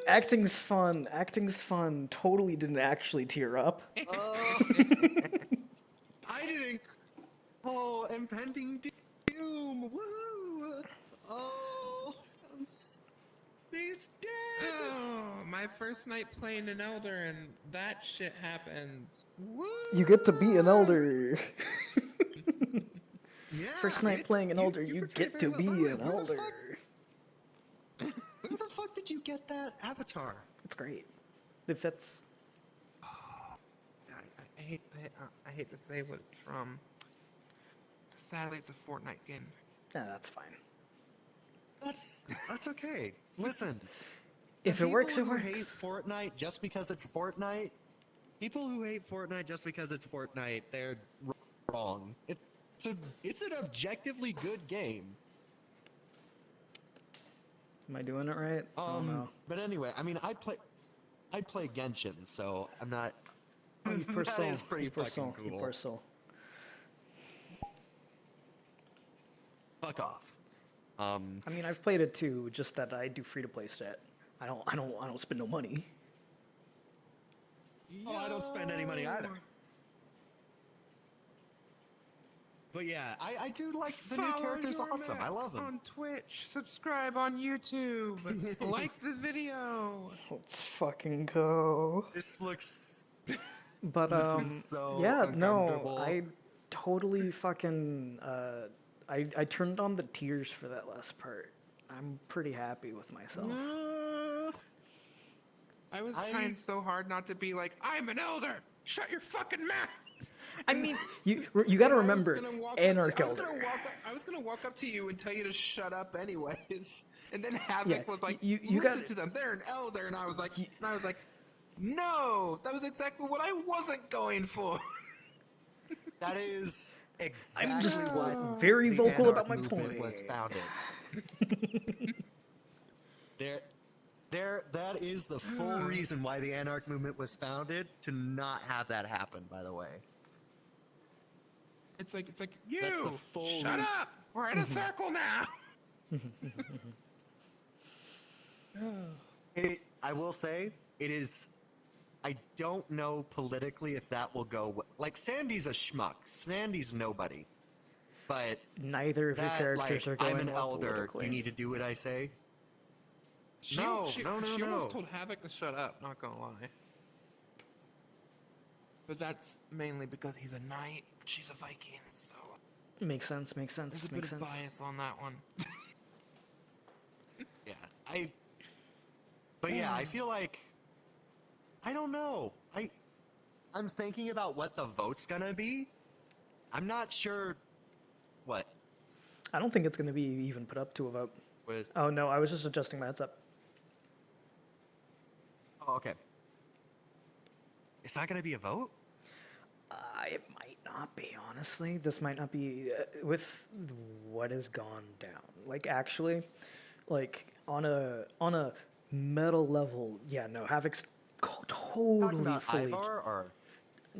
acting's fun. Acting's fun. Totally didn't actually tear up.
I didn't. Oh, impending doom! Woohoo! Oh, he's dead.
Oh, my first night playing an elder, and that shit happens. Woo!
You get to be an elder.
Yeah,
First night playing an elder, you get to be an elder.
Where the fuck did you get that avatar?
It's great. It fits.
I hate to say what it's from. Sadly, it's a Fortnite game.
Yeah, that's fine.
That's okay. Listen,
If it works, it
people who hate
works.
Fortnite just because it's Fortnite. People who hate Fortnite just because it's Fortnite, they're wrong. It's an objectively good game.
Am I doing it right? Oh no.
But anyway, I mean, I play Genshin, so I'm not.
Oh, you poor soul.
That is pretty
You poor
fucking
soul. You
cool.
poor soul.
Fuck off.
I mean, I've played it too. Just that I do free to play stat. I don't spend no money.
Oh, I don't spend any money either. But yeah, I do like the new characters. Awesome. I love them.
On Twitch, subscribe on YouTube, like the video.
Let's fucking go.
This looks.
But
This is so
yeah, no,
uncomfortable.
I totally fucking I turned on the tears for that last part. I'm pretty happy with myself.
I was trying so hard not to be like, I'm an elder. Shut your fucking mouth.
I mean, you got to remember, Anarch Elder.
I was gonna walk up to you and tell you to shut up anyways, and then Havoc
Yeah,
was like,
you
"Listen
gotta-
to them. They're an elder," and I was like, "No, that was exactly what I wasn't going for."
That is exactly
I'm just
what
very
the
vocal
Anarch
about my
movement
point.
was founded. That is the full reason why the Anarch movement was founded, to not have that happen, by the way.
It's like you.
That's the full
Shut
re-
up. We're in a circle now.
I will say, it is... I don't know politically if that will go... Like, Sandy's a schmuck. Sandy's nobody. But...
Neither of your characters are going
I'm an
well
elder.
politically.
You need to do what I say.
She almost told Havoc to shut up, not gonna lie. But that's mainly because he's a knight, she's a Viking, so...
Makes sense, makes sense,
There's a
makes
bit of
sense.
bias on that one.
Yeah, But yeah, I feel like... I don't know. I'm thinking about what the vote's gonna be. I'm not sure... What?
I don't think it's going to be even put up to a vote.
With...
Oh, no, I was just adjusting my headset.
Oh, okay. It's not gonna be a vote?
It might not be, honestly. This might not be... with what has gone down. Like, actually, like, on a meta level, yeah, no, Havoc's totally fully...
Ivar, or...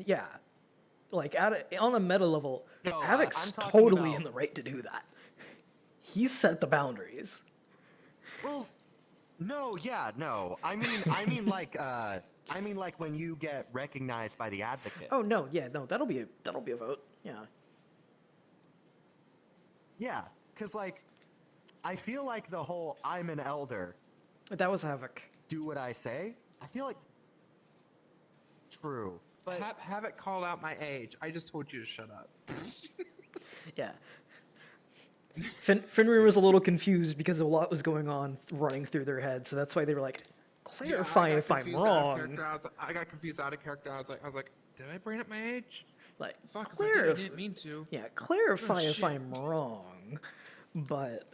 Yeah. Like, on a meta level,
No,
Havoc's
I'm talking
totally
about-
in the right to do that. He set the boundaries.
Well, no, yeah, no. I mean like when you get recognized by the advocate.
Oh, no, yeah, no, that'll be a vote, yeah.
Yeah, because, like, I feel like the whole I'm an elder...
That was Havoc.
Do what I say? I feel like... True.
But Havoc called out my age. I just told you to shut up.
Yeah. Fenrir was a little confused because a lot was going on running through their head, so that's why they were like, clarify if I'm wrong.
I got confused out of character. I was like, did I bring up my age?
Like,
fuck, if I did, I didn't mean to.
Yeah, clarify
Oh,
if
shit.
I'm wrong, but...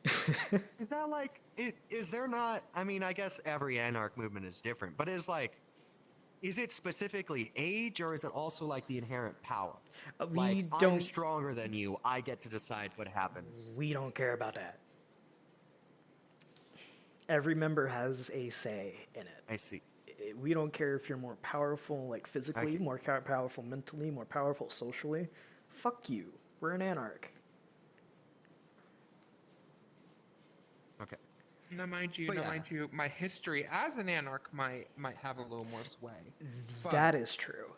Is that like... Is there not... I mean, I guess every anarch movement is different, but is it specifically age, or is it also like the inherent power?
We
I'm
don't...
stronger than you, I get to decide what happens.
We don't care about that. Every member has a say in it.
I see.
We don't care if you're more powerful, like physically, more powerful mentally, more powerful socially. Fuck you. We're an anarch.
Okay.
Now, mind you, my history as an anarch might have a little more sway.
That is true.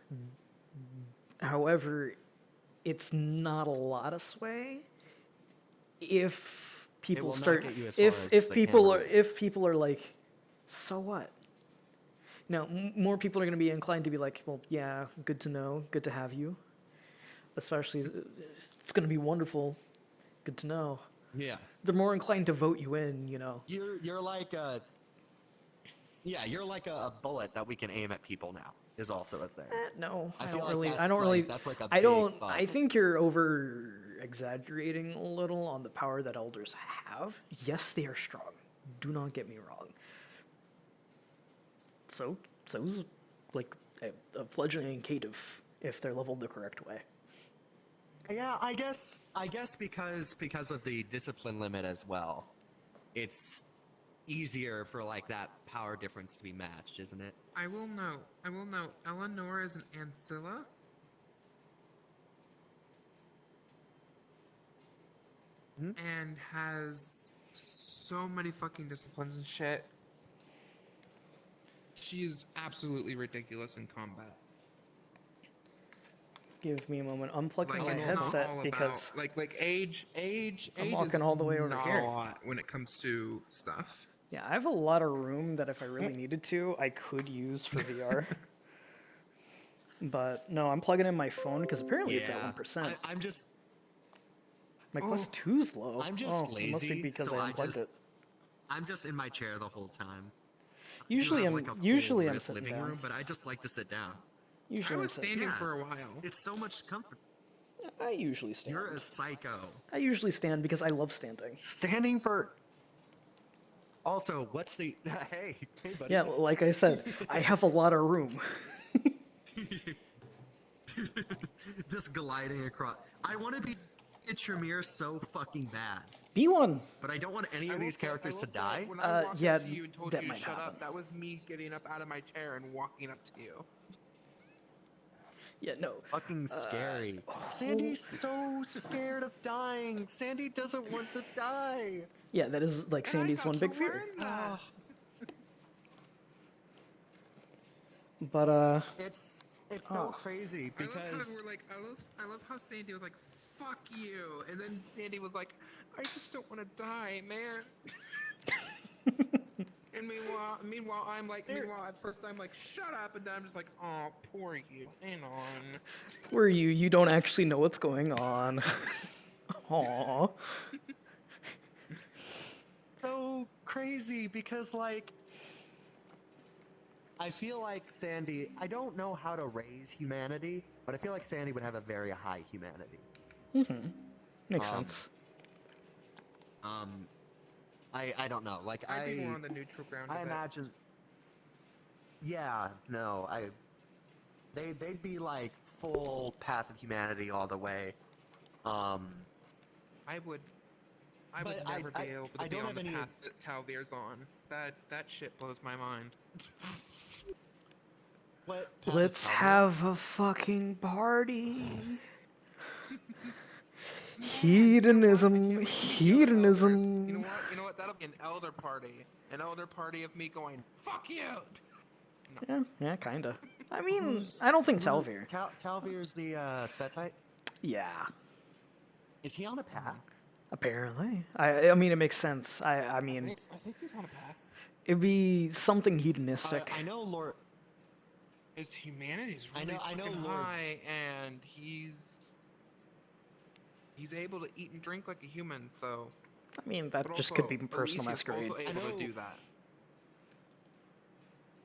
However, it's not a lot of sway. If people
will not
start,
get you as far
if
as
people are like, so what? Now, more people are going to be inclined to be like, well, yeah, good to know, good to have you. Especially, it's going to be wonderful, good to know.
Yeah.
They're more inclined to vote you in, you know.
You're like a... Yeah, you're like a bullet that we can aim at people now, is also a thing.
No,
I
I
feel
don't
like
really.
that's
I don't really.
That's like a
I don't.
big bump.
I think you're over exaggerating a little on the power that elders have. Yes, they are strong. Do not get me wrong. So's like a fledgling caitiff if they're leveled the correct way.
Yeah, I guess because of the discipline limit as well, it's easier for like that power difference to be matched, isn't it?
I will note, Eleanor is an ancilla. And has so many fucking disciplines and shit. She is absolutely ridiculous in combat.
Give me a moment. Unplugging my
it's not
headset
all
because
about, like age.
I'm
age
walking
is
all the way over
not
here.
a lot when it comes to stuff.
yeah, I have a lot of room that if I really needed to, I could use for VR. But no, I'm plugging in my phone because apparently it's at 1%.
I'm just...
My Quest 2's low.
I'm just lazy,
It must be because
so
I unplugged it.
I'm just in my chair the whole time.
Usually
You have,
I'm
like, a
usually
full
I'm
ripped
sitting
living
down.
room, but I just like to sit down.
Usually
I
I'm
was
sitting.
standing
Yeah,
for a while.
It's so much comfort.
I usually stand.
You're a psycho.
I usually stand because I love standing.
Standing for... Also, what's the... hey, buddy.
Yeah, like I said, I have a lot of room.
Just gliding across. I want to be a Tremere so fucking bad.
Be one.
But I don't want any of these characters to die.
When I walked
yeah,
up to you and told
that
you to
might
shut
happen.
up, that was me getting up out of my chair and walking up to you.
Yeah, no.
Fucking scary. Sandy's so scared of dying. Sandy doesn't want to die.
Yeah, that is like Sandy's one big fear.
Ah,
But
it's so crazy
I love how
because
we're like, I love how Sandy was like, "Fuck you," and then Sandy was like, "I just don't want to die, man." And meanwhile, I'm like, at first I'm like, "Shut up," and then I'm just like, "Oh, poor you. Hang on."
poor you, you don't actually know what's going on. Aww.
so crazy because like I feel like Sandy, I don't know how to raise humanity, but I feel like Sandy would have a very high humanity.
Mm-hmm. Makes sense.
I don't know. Like
I'd be more on the neutral ground.
I imagine. Yeah, no, they'd be like full path of humanity all the way.
I would
But
never be able to
I
be
don't
on
have
the
any-
path that Talvir's on. That shit blows my mind.
What?
Let's have a fucking party. Hedonism. Hedonism.
You know what? That'll be an elder party. An elder party of me going, "Fuck you."
Yeah, kinda. I mean, I don't think Talvir.
Talvir's the set type?
Yeah.
Is he on a path?
Apparently. I mean, it makes sense. I mean,
I think he's on a path.
it'd be something hedonistic.
I know Lord.
His humanity's really
I know
fucking
Lord.
high, and he's able to eat and drink like a human. So.
I mean, that
But
just
also,
could be personal
Alicia's
masquerade.
also able to do that.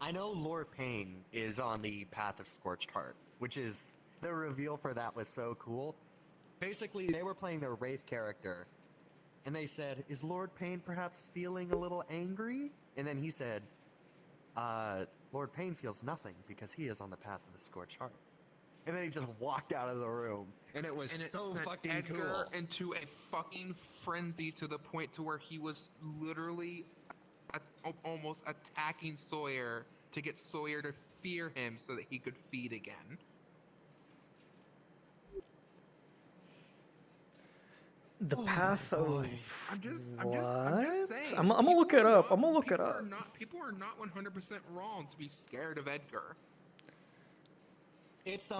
I know Lord Payne is on the path of Scorched Heart, which is the reveal for that was so cool. Basically, they were playing their Wraith character, and they said, "Is Lord Payne perhaps feeling a little angry?" And then he said, "Lord Payne feels nothing because he is on the path of the Scorched Heart." And then he just walked out of the room, and it was so
sent
fucking
Edgar
cool.
into a fucking frenzy to the point to where he was literally almost attacking Sawyer to get Sawyer to fear him so that he could feed again.
The path of
I'm just
what?
saying.
I'm gonna look it up. I'm gonna look it up.
People are not 100% wrong to be scared of Edgar.
It's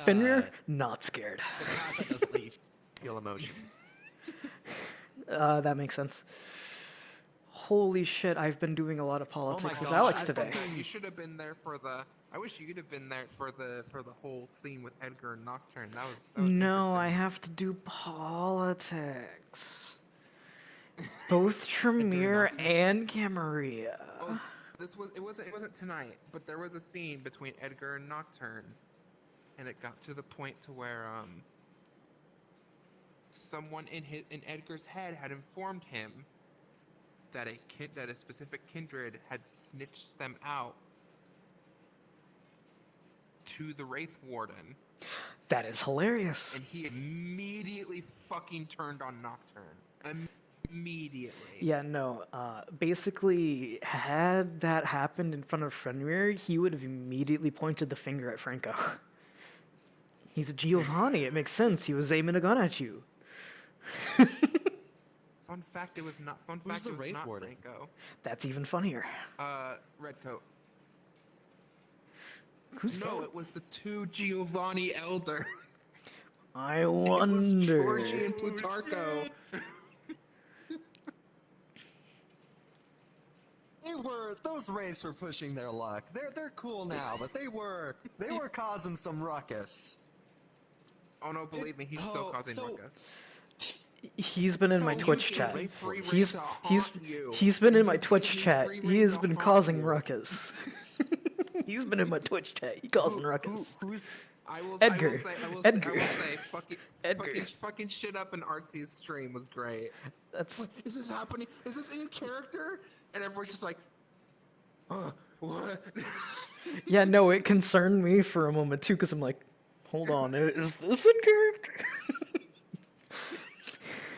Fenrir, not scared.
the path that doesn't let you feel emotions.
That makes sense. Holy shit, I've been doing a lot of politics as Alex today.
You should have been there for the. I wish you'd have been there for the whole scene with Edgar and Nocturne. That was
No, I have to do politics. Both Tremere and Camarilla.
Oh, it wasn't tonight, but there was a scene between Edgar and Nocturne, and it got to the point to where someone in Edgar's head had informed him that a specific kindred had snitched them out to the Wraith Warden.
That is hilarious.
And he immediately fucking turned on Nocturne. Immediately.
Yeah, no. Basically, had that happened in front of Fenrir, he would have immediately pointed the finger at Franco. He's a Giovanni. It makes sense. He was aiming a gun at you.
Fun fact, it was not. Fun
Who's
fact,
the
it was
Wraith
not
Warden?
Franco.
That's even funnier.
Redcoat.
Who's
No,
that?
it was the two Giovanni elders.
I wonder.
Georgie and Plutarcho.
Those Wraiths were pushing their luck. They're cool now, but they were causing some ruckus.
Oh no, believe me, he's still causing ruckus.
He's been in my
So
Twitch
you
chat.
gave free rein
He's
to
he's
haunt you.
he's been in my
You
Twitch
gave
chat.
free
He
rein
has
to
been
haunt
causing
you.
ruckus. He's been in my Twitch chat. He causing ruckus.
Edgar.
Edgar.
I will say, fucking shit up in Artie's stream was great.
That's.
Is this happening? Is this in character? And everyone's just like, what?
Yeah, no, it concerned me for a moment too, because I'm like, hold on, is this in character?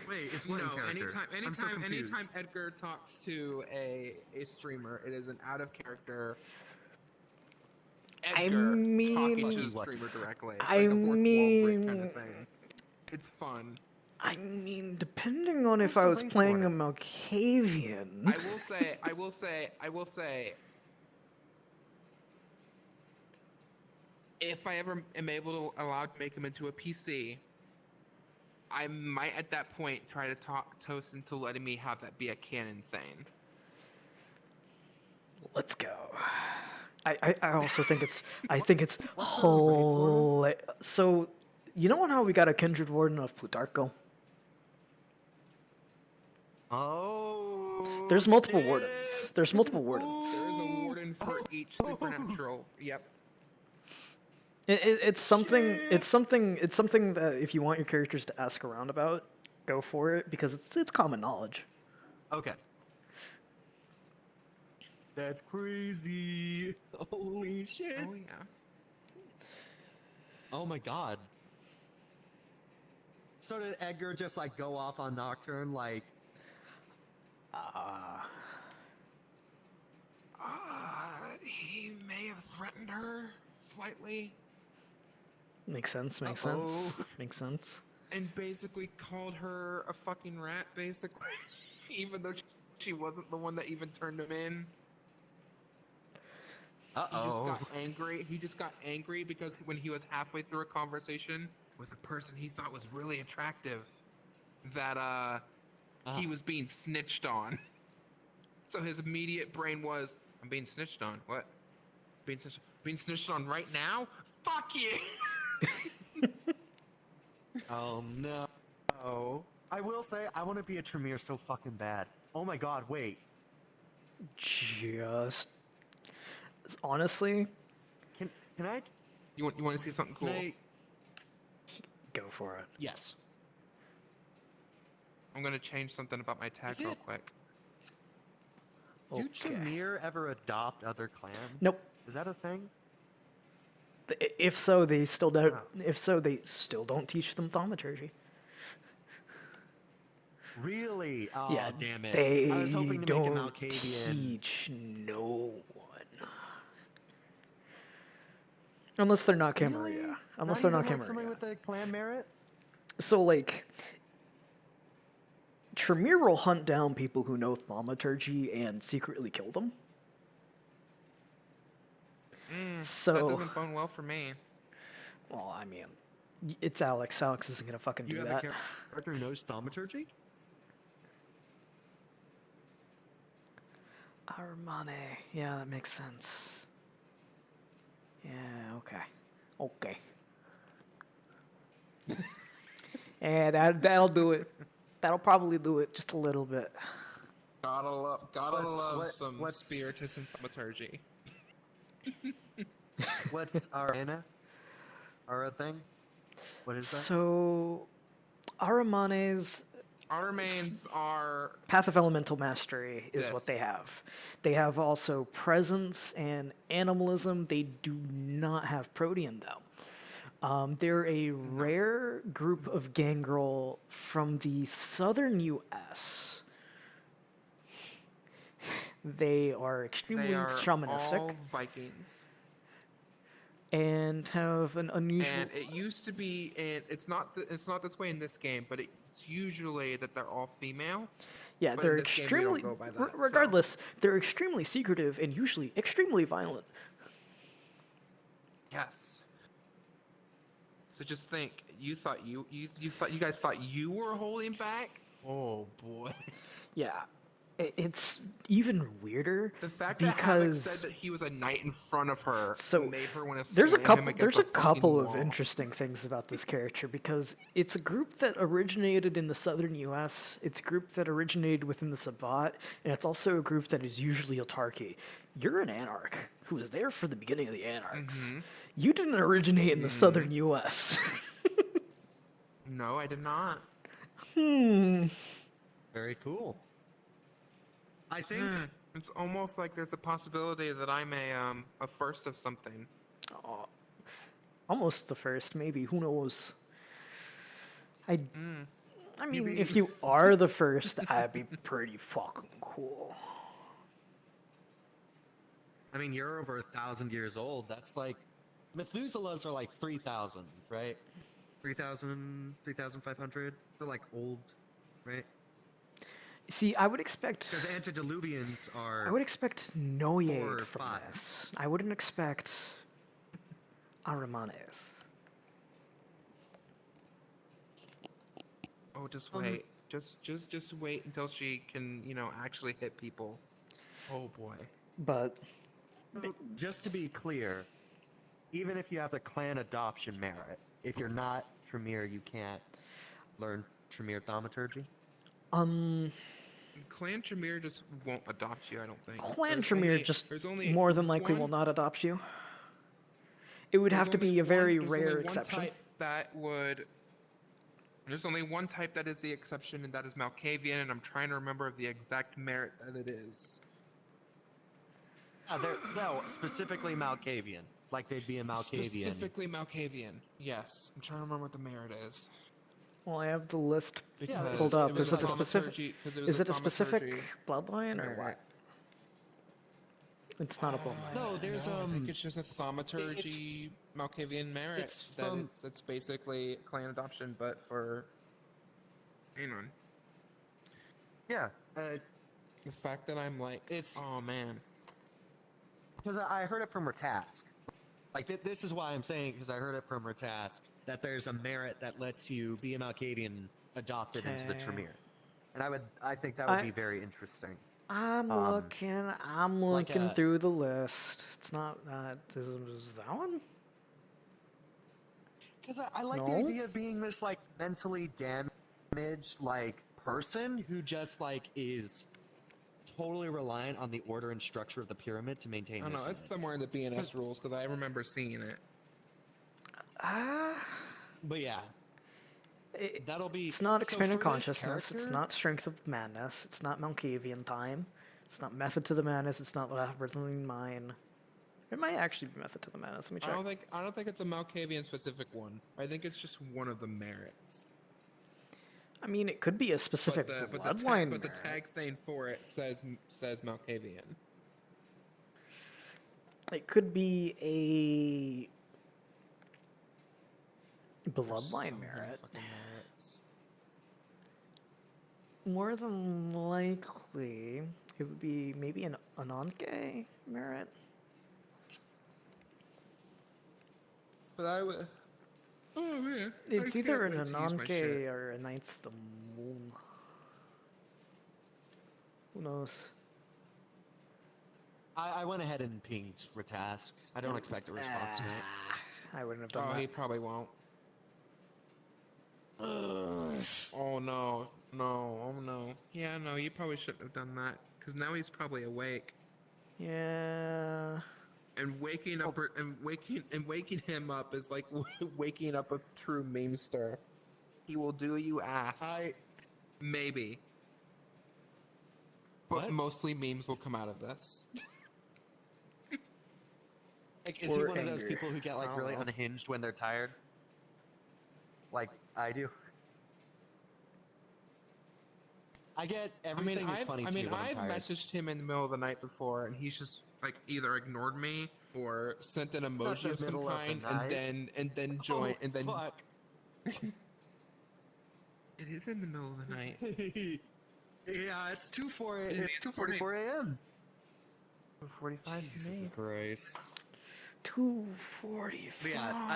Wait, it's
No,
what in character? I'm so confused.
anytime Edgar talks to a streamer, it is an out of character
Edgar talking to the streamer directly. It's like a fourth wall break kind of thing. It's fun.
I mean, depending on if I was playing a Malkavian.
I will say, if I ever am allowed to make him into a PC, I might at that point try to talk Toast into letting me have that be a canon thing.
Let's go. I also think it's hilarious. So, you know how we got a Kindred Warden of Plutarcho?
Oh.
There's multiple wardens. There's multiple wardens.
There is a warden for each supernatural. Yep.
It's something that if you want your characters to ask around about, go for it because it's common knowledge.
Okay. That's crazy. Holy shit.
Oh yeah.
Oh my god. So did Edgar just like go off on Nocturne like
He may have threatened her slightly.
Makes sense. Makes sense. Makes sense.
And basically called her a fucking rat, basically. Even though she wasn't the one that even turned him in.
Uh-oh.
He just got angry. He just got angry because when he was halfway through a conversation with a person he thought was really attractive, that he was being snitched on. So his immediate brain was, I'm being snitched on. What? Being snitched on right now? Fuck you!
Oh no. I will say I want to be a Tremere so fucking bad. Oh my god, wait.
Just honestly,
can I
You want to see something cool?
Go for it.
Yes.
I'm gonna change something about my tag real quick.
Do Tremere ever adopt other clans?
Nope.
Is that a thing?
If so, they still don't. If so, they still don't teach them thaumaturgy.
Really? Oh,
Yeah,
damn it.
They
I was hoping to make him
don't
Malkavian.
teach no one. Unless they're not Camarilla.
Really?
Unless they're not
even, like,
Camarilla.
somebody with a clan merit?
So, like, Tremere will hunt down people who know thaumaturgy and secretly kill them. So
that doesn't bode well for me.
Well, I mean, it's Alex. Alex isn't gonna fucking do that.
You have a character who knows thaumaturgy?
Armane. Yeah, that makes sense. Yeah, okay. Okay. Yeah, that'll do it. That'll probably do it just a little bit.
Gotta love some spiritism thaumaturgy.
What's Arena? Ara thing? What is that?
So, Aramanes
are
Path of Elemental Mastery is what they have. They have also Presence and Animalism. They do not have Protean, though. They're a rare group of gangrel from the southern U.S. They are extremely shamanistic.
All Vikings.
And have an unusual.
And it used to be, and it's not this way in this game, but it's usually that they're all female.
Yeah,
but
they're
in this game, we don't
extremely.
go by that,
Regardless, they're extremely secretive and usually extremely violent.
Yes. So just think, you guys thought you were holding back? Oh boy.
Yeah. It's even weirder
The fact
because
that Alex said that he was a knight in front of her made her want to
there's a
slam him against
there's
the
a couple
fucking
of
wall.
interesting things about this character because it's a group that originated in the southern U.S. It's a group that originated within the Sabbat, and it's also a group that is usually autarky. You're an anarch who was there for the beginning of the anarchs. You didn't originate in the southern U.S.
No, I did not.
Very cool. I think
it's almost like there's a possibility that I'm a first of something.
Almost the first, maybe. Who knows? I mean,
Maybe.
if you are the first, that'd be pretty fucking cool.
I mean, you're over 1,000 years old. That's like Methuselah's are like 3,000, right? 3,000, 3,500. They're like old, right?
See, I would expect.
Because antediluvians are.
I would expect
4
Noye
or
from
5.
this. I wouldn't expect Aramanes.
Oh, just wait. Just wait until she can, actually hit people. Oh boy.
But
just to be clear, even if you have the clan adoption merit, if you're not Tremere, you can't learn Tremere thaumaturgy.
Clan Tremere just won't adopt you, I don't think.
Clan Tremere
there's only
more than likely
one-
will not adopt you. It would have to be a very rare exception.
There's only one type that is the exception, and that is Malkavian, and I'm trying to remember of the exact merit that it is.
No, specifically Malkavian. Like they'd be a Malkavian.
Specifically Malkavian, yes. I'm trying to remember what the merit is.
Well, I have the list
Because
pulled up.
it was
Is it
a
a specific?
thaumaturgy- 'cause it was
Is
a
it a specific
thaumaturgy
bloodline or
merit.
what? It's not a bloodline.
No, there's
I think it's just a thaumaturgy Malkavian merit. It's basically clan adoption, but for. Hang on.
Yeah.
The fact that I'm like, oh man.
Because I heard it from Ratask. Like, this is why I'm saying, because I heard it from Ratask, that there's a merit that lets you be a Malkavian adopted into the
Okay.
Tremere. And I think that would be very interesting.
I'm looking through the list. It's not that. Is that one?
Because I like the
No?
idea of being this, like, mentally damaged, like, person who just, like, is totally reliant on the order and structure of the pyramid to maintain
I don't
this.
know, it's somewhere in the BNS rules, because I remember seeing it.
But yeah. That'll be.
It's not
so
expanded
for this
consciousness. It's
character-
not strength of madness. It's not Malkavian time. It's not method to the madness. It's not labyrinthine mine. It might actually be method to the madness. Let me check.
I don't think it's a Malkavian specific one. I think it's just one of the merits.
I mean, it could be a specific bloodline.
But the
merit.
tag thing for it says Malkavian.
It could be a bloodline merit. More than likely, it would be maybe an Ananke merit.
But I would. Oh man.
It's
I
either
can't
an
wait to use my
Ananke
shit.
or a Knights of the Moon. Who knows?
I went ahead and pinged Ratask. I don't expect a response tonight.
I wouldn't have done
Oh,
that.
he probably won't. Oh no, oh no. Yeah, no, you probably shouldn't have done that, because now he's probably awake.
Yeah.
And waking up and waking him up is like waking up a true memester. He will do you ass. Maybe. But
What?
mostly memes will come out of this.
Like, is he
Or
one of those
angry.
people who get,
I
like,
don't
really
know.
unhinged when they're tired? Like I do. I get everything is funny to me when I'm
I've
tired.
messaged him in the middle of the night before, and he's just like either ignored me or sent an
not
emoji
the
of some
middle of the
kind,
night.
and then joined, and then.
Fuck.
It is in the middle of the night.
Yeah, it's 2:44
It's
2:44 a.m. 2:45. Jesus Christ.
2:45.
Yeah,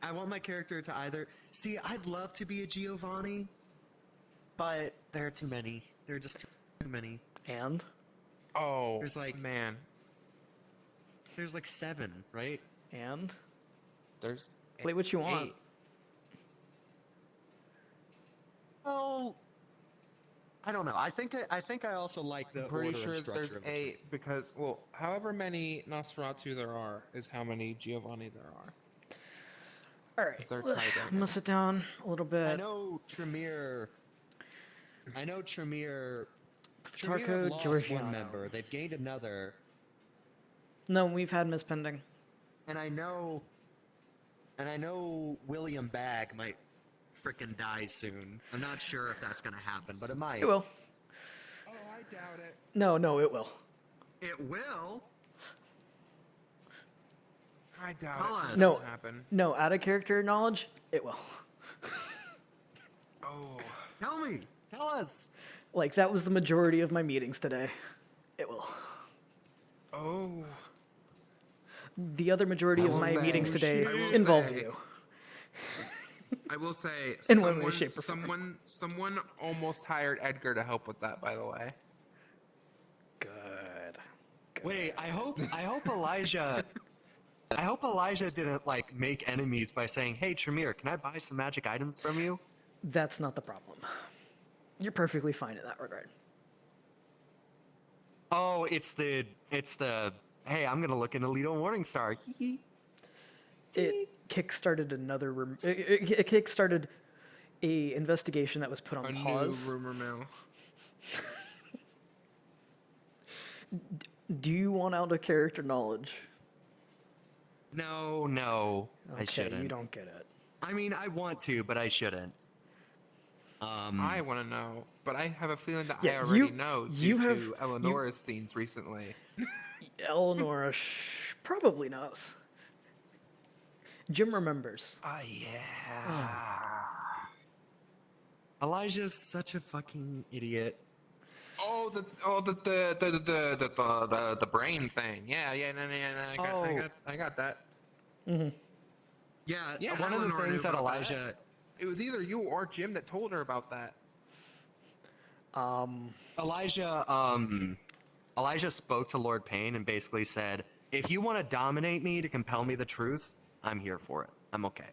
I want my character to either see. I'd love to be a Giovanni, but there are too many. There are just too many.
And
Oh,
There's like
man,
there's like 7, right?
and
there's
play what you want.
8.
Oh, I don't know. I think I also like the
I'm pretty
order
sure
and structure
there's
of the
8 because, well, however many Nosferatu there are is how many Giovanni there are.
All right,
Is there a
I'm
tiebreaker?
gonna sit down a little bit.
I know Tremere. Tremere
Plutarcho
have lost
Georgiano.
one member. They've gained another,
No, we've had Miss Pending.
and I know William Bagg might frickin' die soon. I'm not sure if that's gonna happen, but it might.
It will.
Oh, I doubt it.
No, it will.
It will.
I doubt
Tell
it.
us.
No,
This will happen.
no, out of character knowledge, it will.
Oh.
Tell me. Tell us.
Like, that was the majority of my meetings today. It will.
Oh.
The other majority
I
of
will
my
say-
meetings today
I will
involved
say-
you.
I will say,
In one way, shape, or
someone almost hired Edgar to help with that. By the way.
Good.
Wait, I hope Elijah. I hope Elijah didn't like make enemies by saying, "Hey, Tremere, can I buy some magic items from you?"
That's not the problem. You're perfectly fine in that regard.
Oh, it's the hey, I'm gonna look into Lido Morningstar. Hee hee.
It kickstarted another it kickstarted a investigation that was put on
A
pause.
new rumor mill.
Do you want out of character knowledge?
No, I
Okay,
shouldn't.
you don't get it.
I mean, I want to, but I shouldn't.
I want to know, but I have a feeling that
Yeah,
I already
you-
know
you
due
have-
to Eleonora's scenes recently.
Eleonora probably knows. Jim remembers.
Oh yeah. Elijah's such a fucking idiot.
Oh, the brain thing. Yeah. No, I got that.
Mm-hmm.
Yeah, one of the
Eleanor
things
knew
that
about
Elijah.
It was either you or Jim that told her about that.
Elijah spoke to Lord Payne and basically said, "If you want to dominate me to compel me the truth, I'm here for it. I'm okay."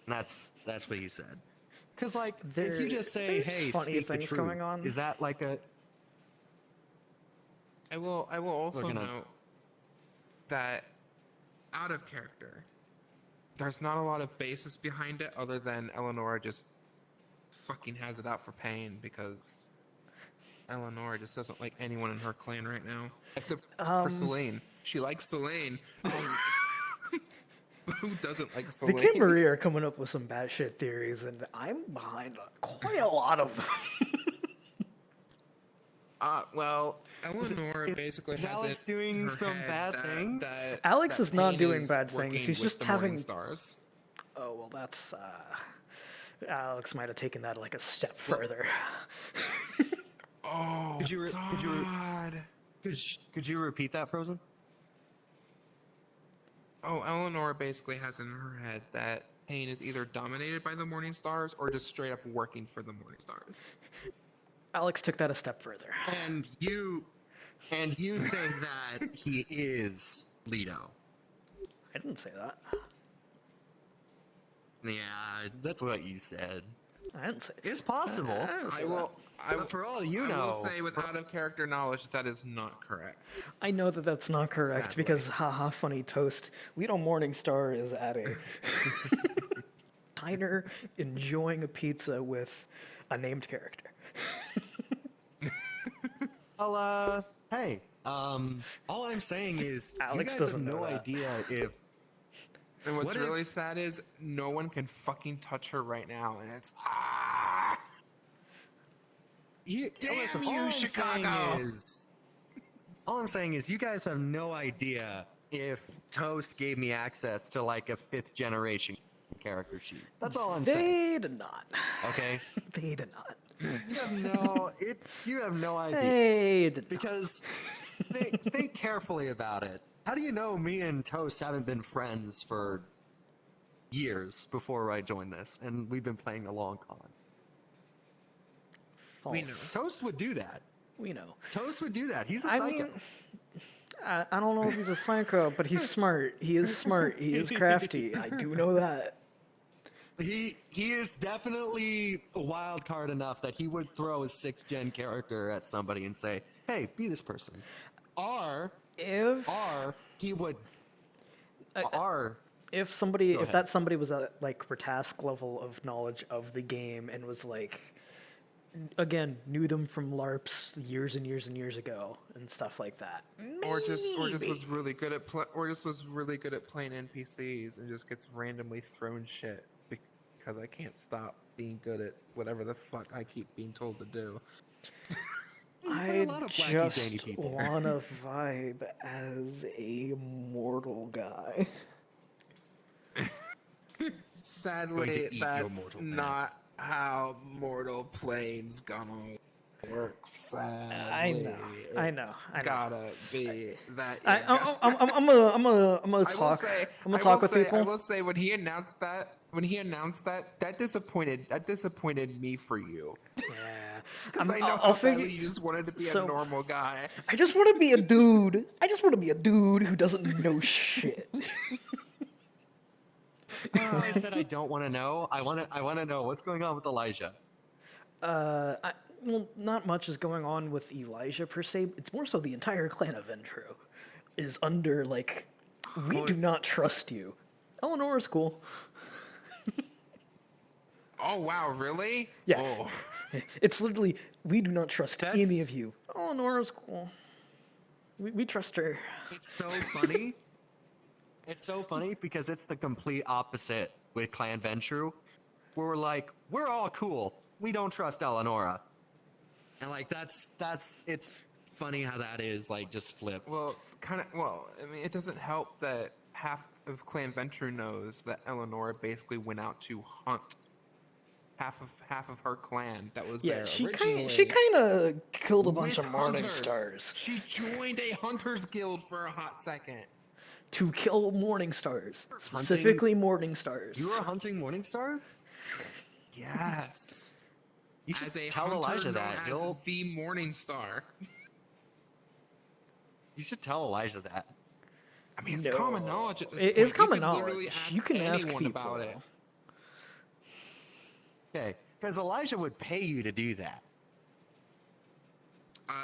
And that's what he said. Because like, if you just say,
there's
"Hey,
funny
speak the
things
truth,"
going on.
is that like a?
I will also
We're gonna-
note that out of character, there's not a lot of basis behind it other than Eleonora just fucking has it out for Payne because Eleonora just doesn't like anyone in her clan right now except for Selene. She likes Selene. Who doesn't like
The
Selene?
Kid Marie are coming up with some batshit theories, and I'm behind quite a lot of them.
Well, Eleonora basically
is
has
Alex
it in
doing
her
some
head
bad
that-
things?
that-
Alex
that
is not
Payne
doing bad
working
things. He's
with
just
the
having.
Morningstars.
Oh well, that's. Alex might have taken that like a step further.
Oh,
Could you
God.
could you repeat that, Frozen?
Oh, Eleanor basically has in her head that Payne is either dominated by the Morningstars or just straight up working for the Morningstars.
Alex took that a step further.
And you think that he is Leto?
I didn't say that.
Yeah, that's what you said.
I didn't say.
It's possible.
I didn't say that.
But for all you
I
know,
will say with out of character knowledge that is not correct.
I know that that's not correct
Sadly.
because haha funny toast. Leto Morningstar is at a diner enjoying a pizza with a named character.
Well, hey, all I'm saying is
Alex
you guys
doesn't
have
know
no
that.
idea if.
And what's
What if-
really sad is no one can fucking touch her right now, and it's Damn
listen,
you, Chicago!
All I'm saying is you guys have no idea if Toast gave me access to like a 5th generation character sheet. That's all I'm saying.
They did not.
Okay.
They did not.
You have no idea.
They did
because think carefully about it. How do you know me and Toast haven't been friends for years before I joined this, and we've been playing a long con?
False.
Toast would do that.
We know.
Toast would do that. He's a
I
psycho.
mean, I don't know if he's a psycho, but he's smart. He is smart. He is crafty. I do know that.
He is definitely a wild card enough that he would throw a 6th gen character at somebody and say, "Hey, be this person." Or he would.
If somebody,
Go
if
ahead.
that somebody was at like Ratask level of knowledge of the game and was like, again, knew them from LARPs years and years and years ago and stuff like that.
or just
Maybe.
was really good at playing NPCs and just gets randomly thrown shit because I can't stop being good at whatever the fuck I keep being told to do.
play a lot of wacky zany
just
people.
wanna vibe as a mortal guy.
Sadly,
eat your
that's
mortal man.
not how mortal plane's gonna work. Sadly,
I know.
Gotta be that.
I'm gonna talk. I'm gonna talk with people.
I will say when he announced that, that disappointed me for you.
Yeah,
Because I know how badly you just wanted to be a normal guy.
I just want to be a dude. I just want to be a dude who doesn't know shit.
I said I don't want to know. I want to know what's going on with Elijah.
Well, not much is going on with Elijah per se. It's more so the entire clan of Ventru is under, like, we do not trust you. Eleanor's cool.
Oh wow, really?
Yeah.
Oh.
It's literally, we do not trust any of you. Eleanor's cool. We trust her.
It's so funny. It's so funny because it's the complete opposite with Clan Ventru. Where we're like, we're all cool. We don't trust Eleonora. And like it's funny how that is like just flipped.
Well, it's kind of I mean, it doesn't help that half of Clan Venture knows that Eleonora basically went out to hunt half of her clan that was there originally.
She kind of killed a bunch
with
of Morning
hunters.
Stars
She joined a hunters guild for a hot second.
to kill Morning Stars, specifically Morning Stars.
You were hunting Morning Stars?
Yes.
You should
as a
tell
hunter
Elijah
known
that.
as
He'll...
the Morning Star.
You should tell Elijah that.
I mean, it's
No.
common knowledge at this
It
point.
is common
You can literally
knowledge.
ask
You can ask
anyone
people.
about it.
Okay, because Elijah would pay you to do that.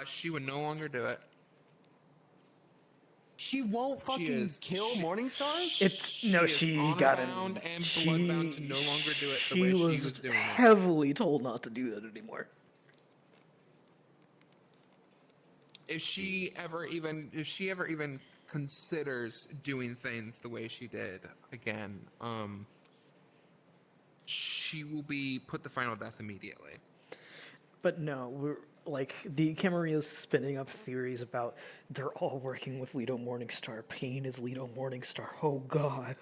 She would no longer do it.
She won't fucking kill Morning Stars?
She got
Bloodbound
it.
and
She
bloodbound to no longer do it the
she
way
was
she was doing it.
heavily told not to do that anymore.
If she ever even considers doing things the way she did again, she will be put to final death immediately.
But no, we're like the Camaria's spinning up theories about they're all working with Leto Morningstar. Pain is Leto Morningstar. Oh God.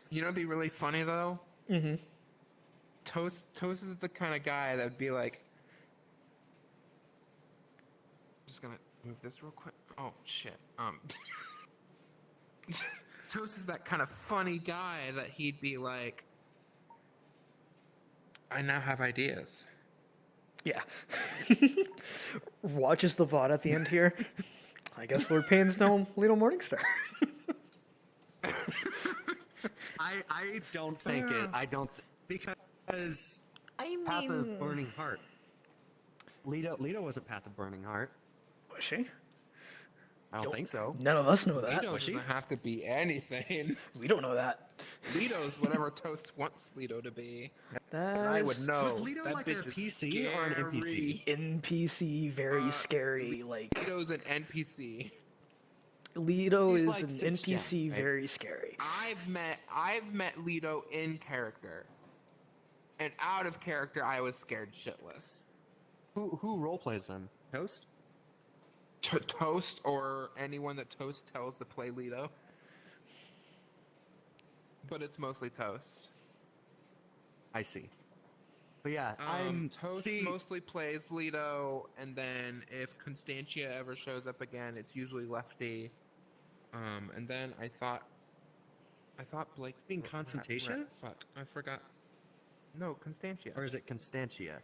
You know, it'd be really funny though.
Mm-hmm.
Toast is the kind of guy that would be like, I'm just gonna move this real quick. Oh shit. Toast is that kind of funny guy that he'd be like, I now have ideas.
Yeah. Watches the VOD at the end here. I guess Lord Payne's no Leto Morningstar.
I don't think it. I don't because Path of Burning Heart. Leto was a Path of Burning Heart.
Was she?
I don't think so.
None of us know that.
Leto
Was she?
doesn't have to be anything.
We don't know that.
Leto's whatever Toast wants Leto to be.
That
and I would
is-
know.
Was Leto
that
like a
bitch is
PC or an NPC?
NPC, very scary. Like
Leto's an NPC.
Leto
He's
is
like
an
6th gen,
NPC,
right?
very scary.
I've met Leto in character, and out of character, I was scared shitless.
Who roleplays them? Toast?
Toast or anyone that Toast tells to play Leto. But it's mostly Toast.
I see. But yeah,
Toast mostly plays Leto, and then if Constantia ever shows up again, it's usually Lefty. And then I thought Blake
being Constantia?
Fuck, I forgot. No, Constantia.
Or is it Constantia?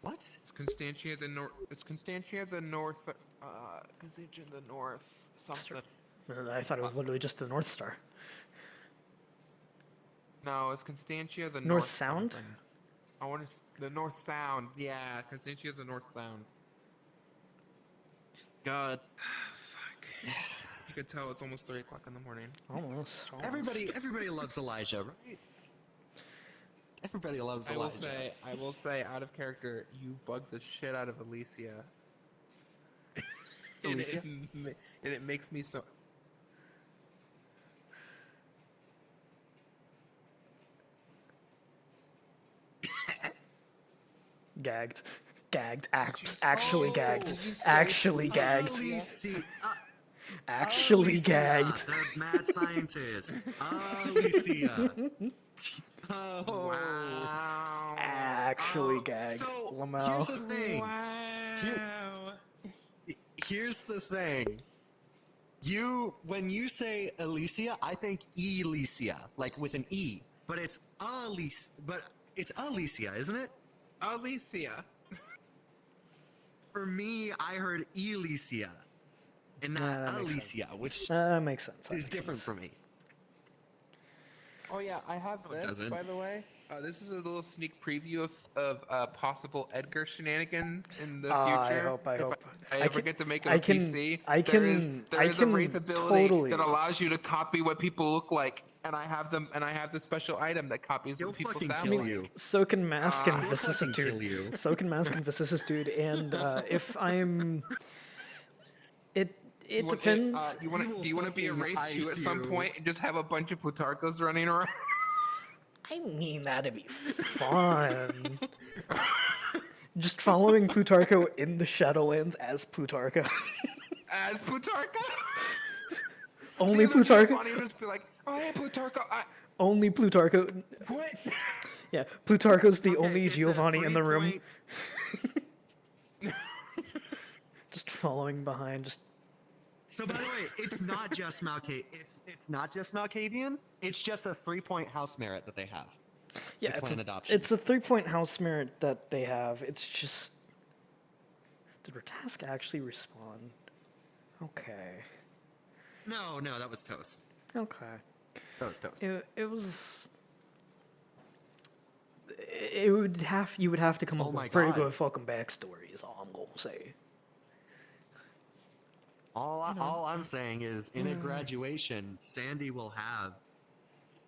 What?
It's Constantia the North. It's Constantia the North. Constantia the North. Something.
I thought it was literally just the North Star.
No, it's Constantia the
North Sound?
something. I want the North Sound. Yeah, Constantia the North Sound.
God.
Fuck. You could tell it's almost 3 o'clock in the morning.
Almost.
Everybody loves Elijah, right? Everybody loves Elijah.
I will say, out of character, you bugged the shit out of Alicia.
Alicia?
And it makes me so.
Gagged. Gagged. Actually gagged.
Did you say
Actually gagged.
Alicia,
Actually
Alicia,
gagged.
the mad scientist. Alicia. Oh.
Wow.
Actually gagged.
So
Lamau.
here's the thing. Here's the thing. When you say Alicia, I think Elicia, like with an E, but it's Alicia. But it's Alicia, isn't it?
Alicia.
For me, I heard Elicia, and
Yeah,
not
that makes
Alicia, which
That makes sense. That
is
makes
different
sense.
for me.
Oh yeah, I have
it
this,
doesn't.
by the way. This is a little sneak preview of possible Edgar shenanigans in the future.
I hope.
If I
I
ever
can-
get to make it
I
a
can-
PC.
I
There is
can-
there
I
is a
can
wraith ability
totally-
that allows you to copy what people look like, and I have them, and I have the special item that copies what people
fucking
sound
kill
like.
you.
So can Mask and
He'll
Vicissitude. So can Mask and Vicissitude. And if I'm... It depends.
Do you want to be a Wraith too at some point and just have a bunch of Plutarchos running around?
I mean, that'd be fun. Just following Plutarcho in the Shadowlands as Plutarcho.
As Plutarcho?
Only
The other
Plutarcho.
Giovanni would just be like, oh hey Plutarcho,
Only Plutarcho.
what?
Yeah, Plutarcho's the only
it's a
Giovanni in the room.
3-point
Just following behind, just...
So by the way, it's not just it's not just Malkavian. It's just a 3-point house merit that they have.
Yeah,
The
it's
clan
a,
adoption.
it's a 3-point house merit that they have. It's just... Did Ratask actually respawn? Okay.
No, that was toast.
Okay.
That was toast.
It was... You would have to come up
my
with pretty
God.
good fucking backstory is all I'm gonna say.
All I'm saying is, in a graduation, Sandy will have.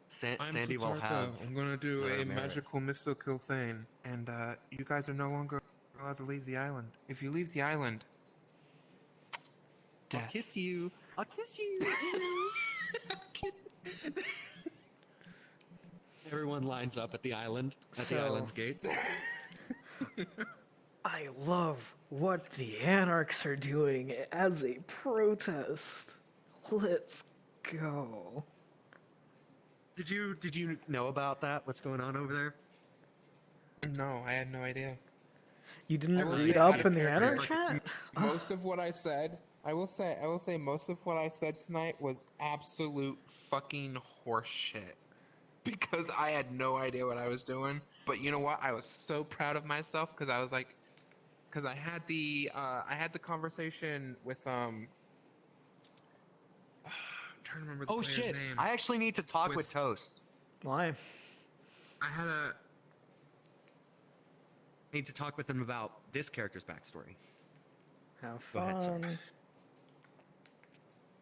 Sandy will have.
I'm gonna do
her
a
merit.
magical mystical thing, and you guys are no longer allowed to leave the island. If you leave the island,
I'll
death.
kiss you. I'll kiss you. Everyone lines up at the island, at
So-
the island's gates.
I love what the Anarchs are doing as a protest. Let's go.
Did you know about that? What's going on over there?
No, I had no idea.
You
I
didn't
will
read
say
up
out
in
of
the
character,
Anarch chat?
Most of what I said, I will say most of what I said tonight was absolute fucking horseshit. Because I had no idea what I was doing. But you know what? I was so proud of myself because I was like, because I had the conversation with I'm trying to remember the
Oh
player's
shit!
name.
I actually need to talk with Toast.
Why?
I had a
Need to talk with him about this character's backstory.
Have
Go ahead, sir.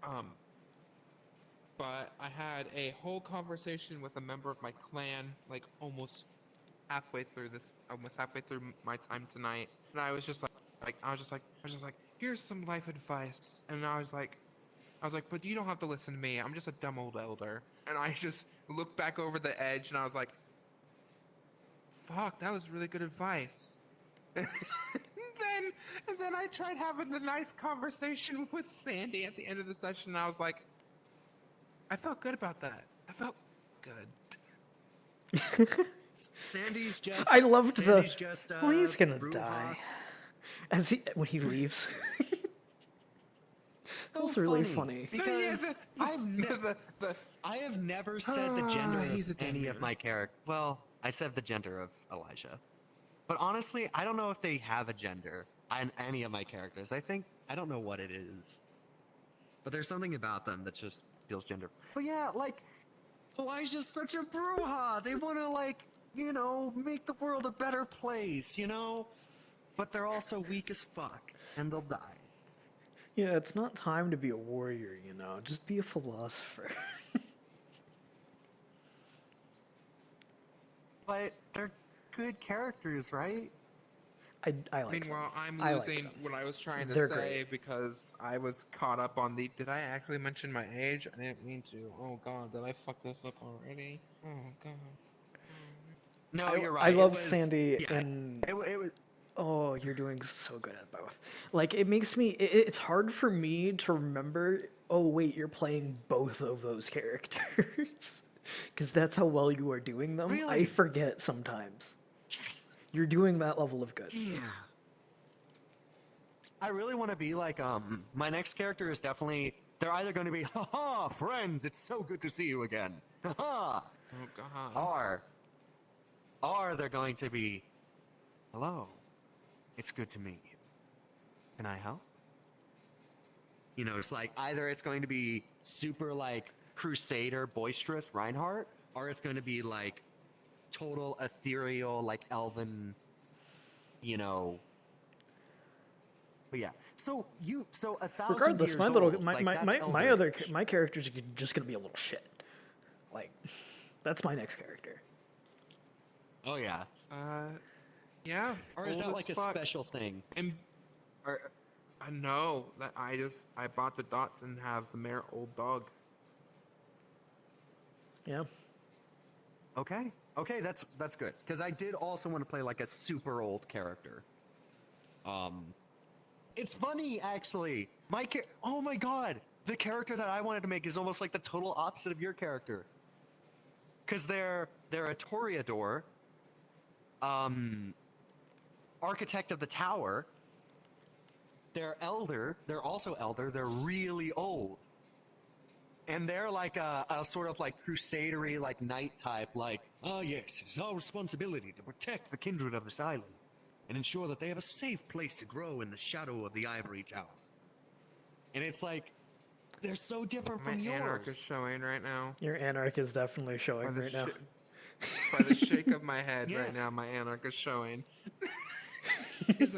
fun.
But I had a whole conversation with a member of my clan, like almost halfway through my time tonight, and I was just like, here's some life advice, and I was like, but you don't have to listen to me. I'm just a dumb old elder, and I just looked back over the edge, and I was like, fuck, that was really good advice. and then I tried having a nice conversation with Sandy at the end of the session, and I was like, I felt good about that. I felt good.
Sandy's just.
I loved
Sandy's
the...
Just,
well, he's gonna
Bruja.
die. When he leaves. That was really funny.
Because I have never said the gender
he's a
of any of my characters. Well, I said the gender of Elijah. But honestly, I don't know if they have a gender on any of my characters. I don't know what it is. But there's something about them that just feels gender. But yeah, like, Elijah's such a Bruja. They want to, make the world a better place, But they're also weak as fuck, and they'll die.
Yeah, it's not time to be a warrior, Just be a philosopher.
But they're good characters, right?
I like
Meanwhile,
them.
I'm
I like
losing
them.
what I was trying to
They're
say
great.
because I was caught up on the. Did I actually mention my age? I didn't mean to. Oh god, did I fuck this up already? Oh god.
No, you're right.
I
It
love
was-
Sandy
yeah,
and
it was.
oh, you're doing so good at both. Like it makes me it's hard for me to remember, oh wait, you're playing both of those characters. Cuz that's how well you are doing them. I
Really?
forget sometimes. You're doing that level of good.
Yeah. I really want to be like my next character is definitely they're either going to be haha friends, it's so good to see you again. Haha.
Oh god.
Or they're going to be hello. It's good to meet you. Can I help? You know, it's like either it's going to be super like crusader boisterous Reinhardt, or it's going to be like total ethereal like elven, you know. But yeah, so 1,000
Regardless,
years
my little
old,
my
like,
my,
that's
my,
elven
my
age.
other my character's just gonna be a little shit. Like that's my next character.
Oh yeah.
Yeah.
Or is
old
that
as
like a
fuck.
special thing?
And I know that I bought the dots and have the mare old dog.
Yeah.
Okay, that's good. Because I did also want to play like a super old character. It's funny actually. Oh my god, the character that I wanted to make is almost like the total opposite of your character. Because they're a Toreador, architect of the tower. They're elder. They're also elder. They're really old. And they're like a sort of like crusadery, like knight type, like, oh yes, it is our responsibility to protect the kindred of this island and ensure that they have a safe place to grow in the shadow of the ivory tower. And it's like, they're so different
My
from yours.
anarch is showing right now.
Your anarch is definitely showing
By the
right now.
By the shake of my head
Yeah.
right now, my anarch is showing. He's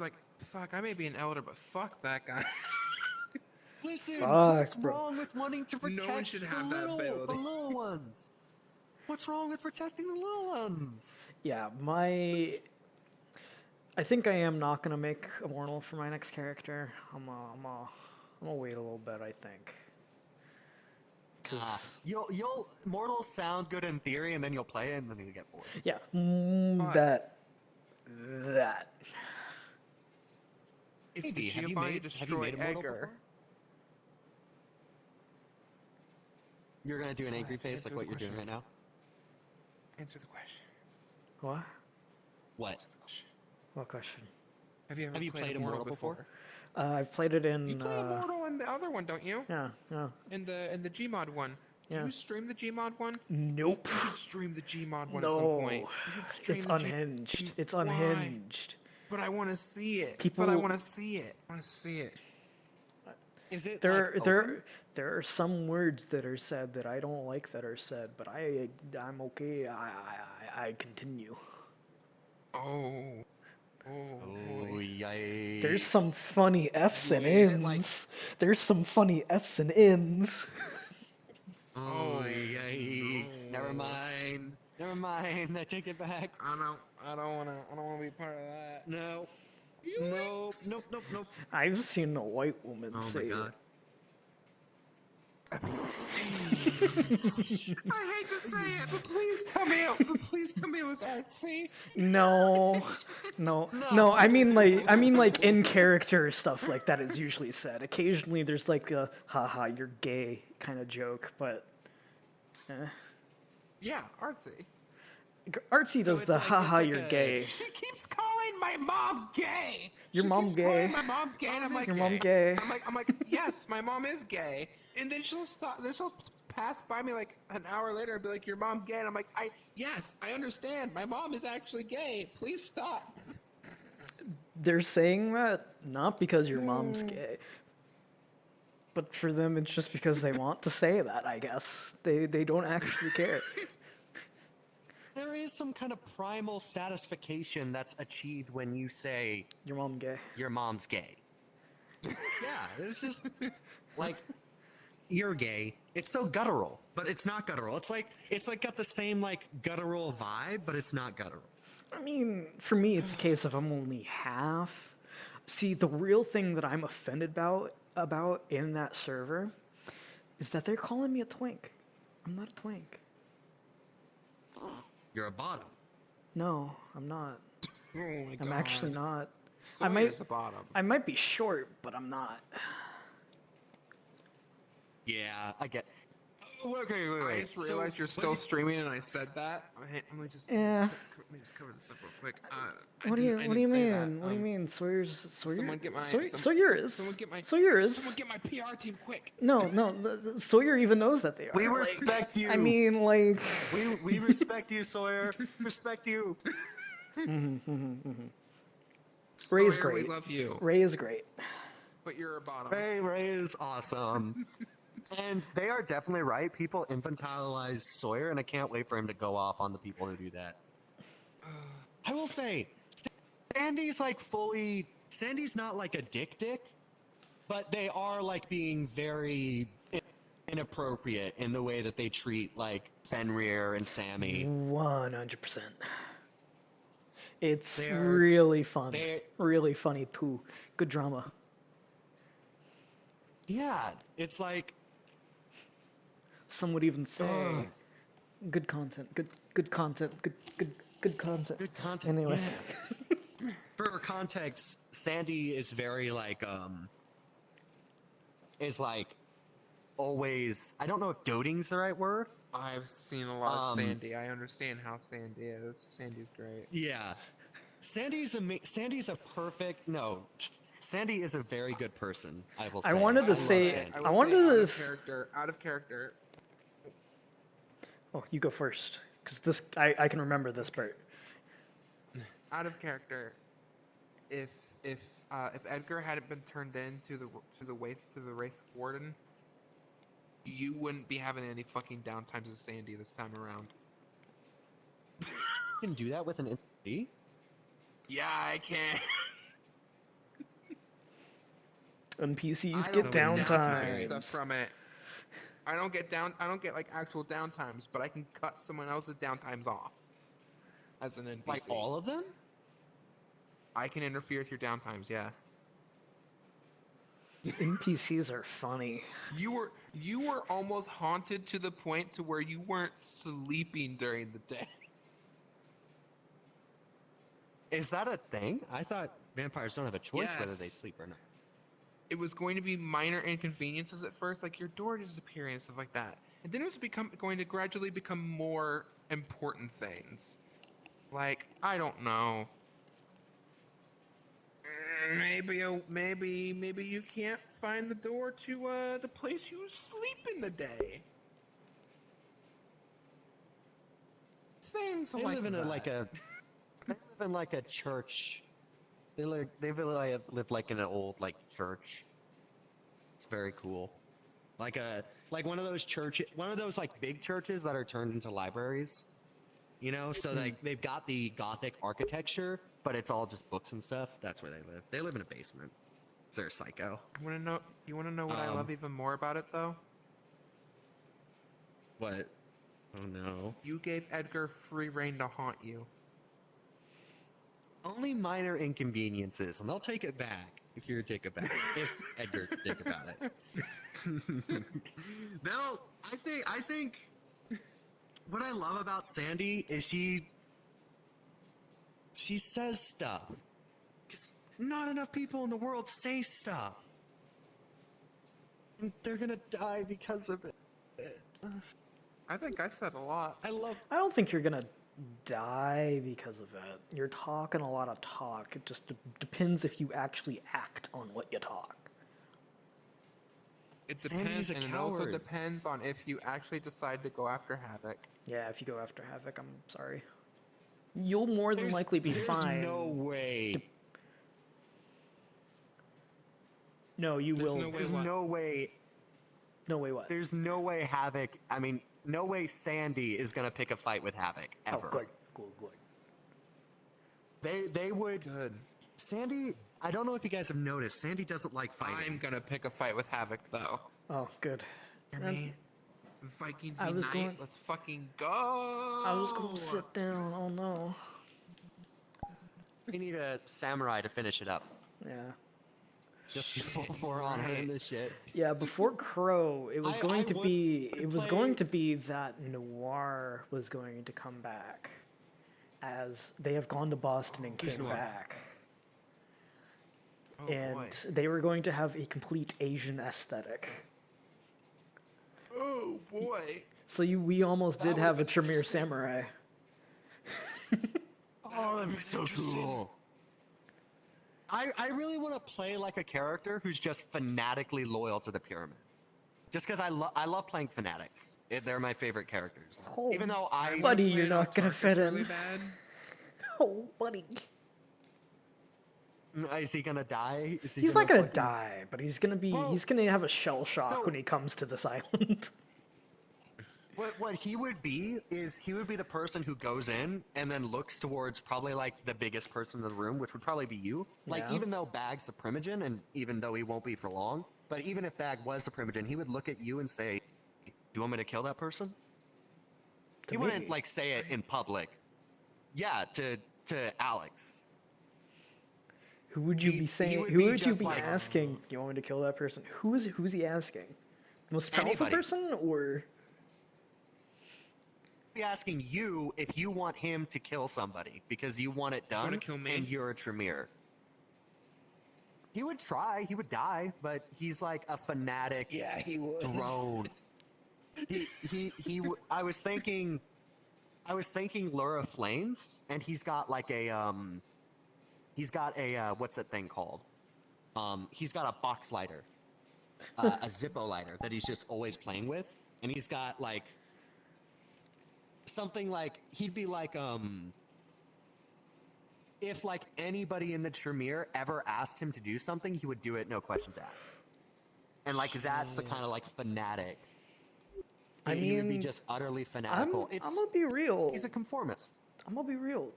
like, fuck, I may be an elder, but fuck that guy.
Listen,
Fuck,
what's
bro.
wrong with wanting to protect
No one should have that
the
ability.
little ones? What's wrong with protecting the little ones?
Yeah, I think I am not gonna make Immortal for my next character. I'm gonna wait a little bit. I think. Cause
You'll mortals sound good in theory, and then you'll play it, and then you get bored.
yeah, that.
If
Maybe.
the
Have you
Giovanni
made
destroy
Immortal
Edgar,
before? You're gonna do an angry face
answer
like what
the
you're doing right
question.
now?
answer the question.
What?
What?
What question?
Have you ever
Have you played
Immortal
before?
I've played it in.
You play Immortal in the other one, don't you?
Yeah, yeah.
In the Gmod one.
Yeah.
Do you stream the Gmod one?
Nope.
You should stream the Gmod one at some point.
No,
You should stream
it's
the
unhinged. It's
Why?
unhinged.
But I want to see it.
People-
But I want to see it. I want to see it.
Is it
There,
like,
there,
open?
there are some words that are said that I don't like that are said, but I'm okay. I continue.
Oh.
Oh, yikes.
There's some funny F's and
Is it
N's.
like-
There's some funny F's and N's.
Oh, yikes. Never mind. Never mind. I take it back.
I don't wanna be part of that.
No. Nope.
I've seen a white woman
Oh
say
my god.
I hate to say it, but please tell me it was artsy.
no, no. I mean like in character stuff like that is usually said. Occasionally there's like a haha you're gay kind of joke, but
Yeah, artsy.
Artsy does
it's
the
like-
haha
it's like
you're
a-
gay.
She keeps calling my mom gay.
Your
She
mom
keeps
gay?
calling my mom gay, and I'm like,
Your mom gay?
I'm like, yes, my mom is gay. And then she'll stop. Then she'll pass by me like an hour later and be like, your mom gay. And I'm like, yes, I understand. My mom is actually gay. Please stop.
They're saying that not because your mom's gay, but for them it's just because they want to say that. I guess they don't actually care.
There is some kind of primal satisfaction that's achieved when you say
Your mom gay.
your mom's gay. Yeah, it's just like you're gay. It's so guttural, but it's not guttural. It's like got the same like guttural vibe, but it's not guttural.
I mean, for me, it's a case of I'm only half. See, the real thing that I'm offended about in that server is that they're calling me a twink. I'm not a twink.
You're a bottom.
No, I'm not.
Oh my
I'm actually not.
Sawyer's a bottom.
I might be short, but I'm not.
Yeah, I get. Okay, wait.
I just realized you're still streaming, and I said that. Let me just cover this up real quick.
What do you mean? What do you mean? Sawyer?
Someone get my
Sawyer is.
Someone get my PR team quick.
No, Sawyer even knows that they are.
We respect you.
I mean, like.
We respect you, Sawyer. Respect you.
Ray's
Sawyer,
great.
we love you.
Ray is great.
But you're a bottom.
Ray is awesome. And they are definitely right. People infantilize Sawyer, and I can't wait for him to go off on the people who do that. I will say, Sandy's like fully. Sandy's not like a dick, but they are like being very inappropriate in the way that they treat like Fenrir and Sammy.
100%. It's really fun. Really funny too. Good drama.
Yeah, it's like.
Some would even say, good content. Good content. Good content.
Good content.
Anyway.
Yeah. For context, Sandy is very like is like always. I don't know if doting's the right word.
I've seen a lot of Sandy. I understand how Sandy is. Sandy's great.
Yeah, Sandy is a perfect. No, Sandy is a very good person. I will say.
I wanted to say. I wanted to.
Out of character.
Oh, you go first, because this I can remember this part.
Out of character. If Edgar hadn't been turned in to the Wraith Warden, you wouldn't be having any fucking downtimes as Sandy this time around.
You can do that with an NPC?
Yeah, I can.
NPCs get downtimes.
Stuff from it. I don't get like actual downtimes, but I can cut someone else's downtimes off as an NPC.
Like all of them?
I can interfere with your downtimes, yeah.
NPCs are funny.
You were almost haunted to the point to where you weren't sleeping during the day.
Is that a thing? I thought vampires don't have a choice whether they
Yes.
sleep or not.
It was going to be minor inconveniences at first, like your door disappearing and stuff like that. And then it was going to gradually become more important things. Like, I don't know. Maybe you can't find the door to the place you sleep in the day. Things
They
like
live in
that.
they live in like a church. They live like in an old like church. It's very cool. Like one of those like big churches that are turned into libraries. You know, so like they've got the Gothic architecture, but it's all just books and stuff. That's where they live. They live in a basement. They're psycho.
You wanna know what I love even more about it though?
What? Oh no.
You gave Edgar free reign to haunt you.
Only minor inconveniences, and they'll take it back if you're a dick about it. If Edgar dick about it. No, I think what I love about Sandy is she says stuff. 'Cause not enough people in the world say stuff. And they're gonna die because of it.
I think I said a lot.
I don't think you're gonna die because of it. You're talking a lot of talk. It just depends if you actually act on what you talk.
It
Sandy's
depends,
a
and it also
coward.
depends on if you actually decide to go after Havoc.
Yeah, if you go after Havoc, I'm sorry. You'll more than likely be fine.
There's no way.
No, you will.
There's no way.
No way what?
There's no way Havoc. I mean, no way Sandy is gonna pick a fight with Havoc ever.
Oh, good.
They would. Good. Sandy, I don't know if you guys have noticed. Sandy doesn't like fighting.
I'm gonna pick a fight with Havoc though.
Oh, good.
Viking
I
v
was
Knight,
going-
let's fucking go!
I was gonna sit down. Oh no.
We need a samurai to finish it up.
Yeah.
Just for honor and this shit.
Yeah, before Crow, it was going to be that Noir was going to come back. as they have gone to Boston and
Who's
came
Nora?
back.
Oh,
And
boy.
they were going to have a complete Asian aesthetic.
Oh boy.
So we almost did have a Tremere Samurai.
Oh, that'd be so cool. I really want to play like a character who's just fanatically loyal to the pyramid. Just because I love playing fanatics. They're my favorite characters.
Oh,
Even though I...
buddy, you're not gonna fit
Really
in.
bad.
Oh, buddy.
Is he gonna die?
He's not gonna die, but he's gonna have a shell shock
so-
when he comes to this island.
What he would be is he would be the person who goes in and then looks towards probably like the biggest person in the room, which would probably be you. Like
Yeah.
even though Bag's the primogen, and even though he won't be for long, but even if Bag was the primogen, he would look at you and say, "Do you want me to kill that person?" He wouldn't
me?
like say it in public. Yeah, to Alex.
Who would you be saying?
would
Who
be
would you
just
be
like-
asking? You want me to kill that person? Who's he asking? The most powerful
Anybody.
person, or
Be asking you if you want him to kill somebody because you want it done,
wanna kill me?
and you're a Tremere. He would try. He would die, but he's like a fanatic.
Yeah, he would.
Drone. I was thinking Lure of Flames, and he's got like a what's that thing called? He's got a box lighter, a Zippo lighter that he's just always playing with, and he's got like something like he'd be like if like anybody in the Tremere ever asked him to do something, he would do it, no questions asked. And like that's the kind of like fanatic.
I
He would be
mean,
just utterly fanatical.
I'm gonna be real.
He's a conformist.
I'm gonna be real.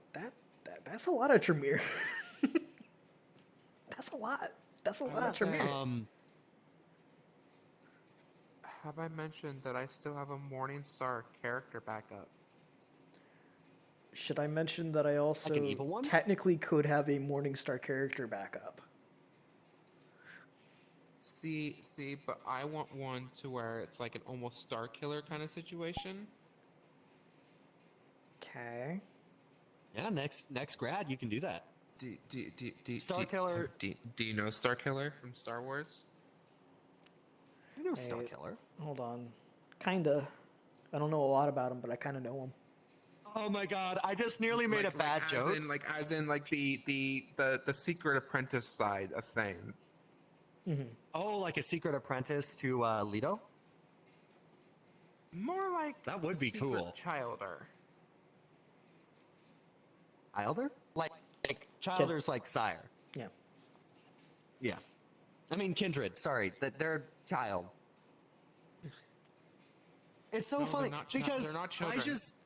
That's a lot of Tremere. That's a lot. That's a lot of Tremere.
Have I mentioned that I still have a Morningstar character backup?
Should I mention that I also
Like an evil one?
technically could have a Morningstar character backup?
See, but I want one to where it's like an almost Star Killer kind of situation.
Okay.
Yeah, next grad you can do that.
Star
Killer.
Do you know Star Killer from Star Wars?
You know Star
Hey,
Killer.
Hold on. Kinda. I don't know a lot about him, but I kind of know him.
Oh my god, I just nearly made a bad joke.
As in the Secret Apprentice side of things.
Mm-hmm.
Oh, like a secret apprentice to Leto?
More like
That would be
Secret
cool.
Childer.
Childer? Like Childer's like sire.
Yeah.
Yeah. I mean kindred, sorry. That they're child. It's so
No,
funny
they're not
because
they're not
I
children.
just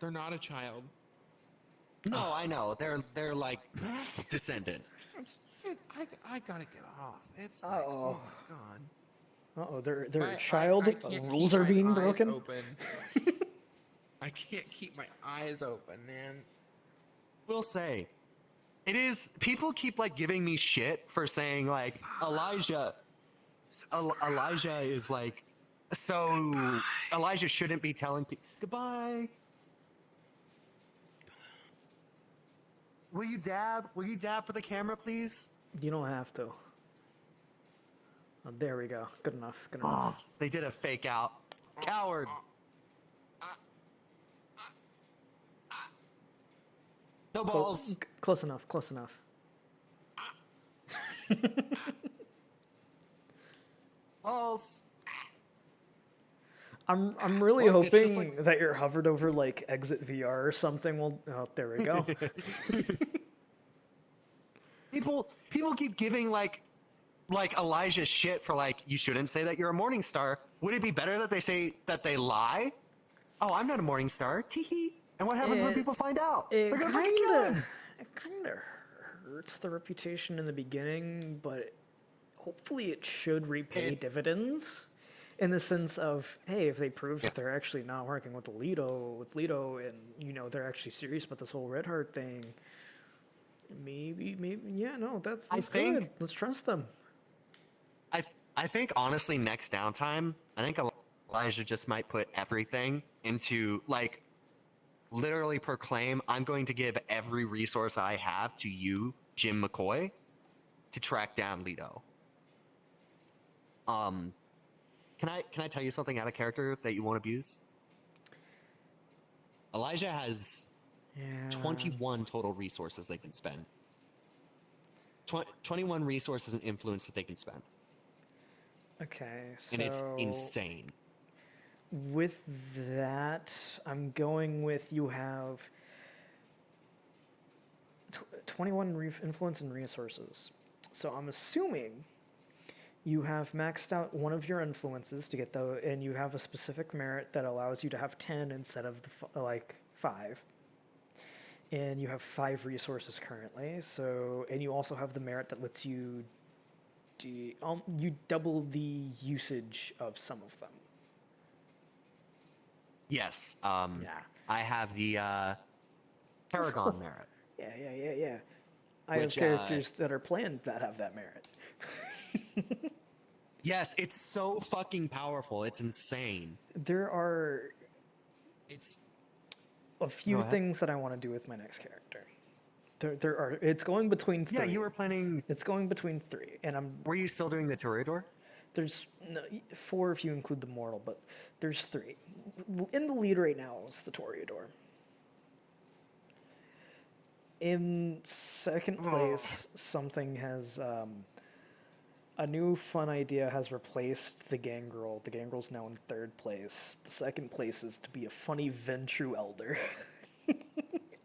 They're not a child.
No, I know. They're like descendant.
I gotta get off. It's
Uh-oh.
like, oh my god.
Uh-oh, they're
I
a child.
can't
Rules
keep
are
my
being
eyes
broken.
Open. I can't keep my eyes open, man.
Will say, it is. People keep like giving me shit for saying like Elijah. Elijah is like so. Elijah shouldn't be telling people goodbye. Will you dab? Will you dab for the camera, please?
You don't have to. Oh, there we go. Good enough. Good
Oh,
enough.
they did a fake out. Coward. No balls.
Close enough. Close enough.
Balls.
I'm really
Look, it's just
hoping that you're hovered over like exit VR or something. Well, oh, there we go.
People keep giving like Elijah shit for like you shouldn't say that you're a morning star. Would it be better that they say that they lie? Oh, I'm not a morning star. Teehee. And what happens when people find out?
It
They're gonna fucking kill him.
kind of hurts the reputation in the beginning, but hopefully it should repay dividends. In the sense of, hey, if they prove that they're actually not working with Leto, and you know they're actually serious about this whole Red Heart thing, maybe, yeah, no, that's
think-
good. Let's trust them.
I think honestly, next downtime, I think Elijah just might put everything into like literally proclaim, I'm going to give every resource I have to you, Jim McCoy, to track down Leto. Can I tell you something out of character that you won't abuse? Elijah has 21 total resources they can spend. 21 resources and influence that they can spend.
Okay, so...
And it's insane.
With that, I'm going with you have 21 influence and resources. So I'm assuming you have maxed out one of your influences to get the, and you have a specific merit that allows you to have 10 instead of the 5. And you have 5 resources currently. So, and you also have the merit that lets you you double the usage of some of them.
Yes. I have the Paragon
cool.
merit.
Yeah. I have characters that are planned that have that merit.
Yes, it's so fucking powerful. It's insane.
There are...
It's...
a few things that I want to do with my next character. There are... It's going between 3.
Yeah, you were planning...
It's going between 3, and I'm...
Were you still doing the Toreador?
There's 4 if you include the Mortal, but there's 3. In the lead right now is the Toreador. In second place, something has... a new fun idea has replaced the Gangrel. The Gangrel's now in 3rd place. The 2nd place is to be a funny Ventru Elder.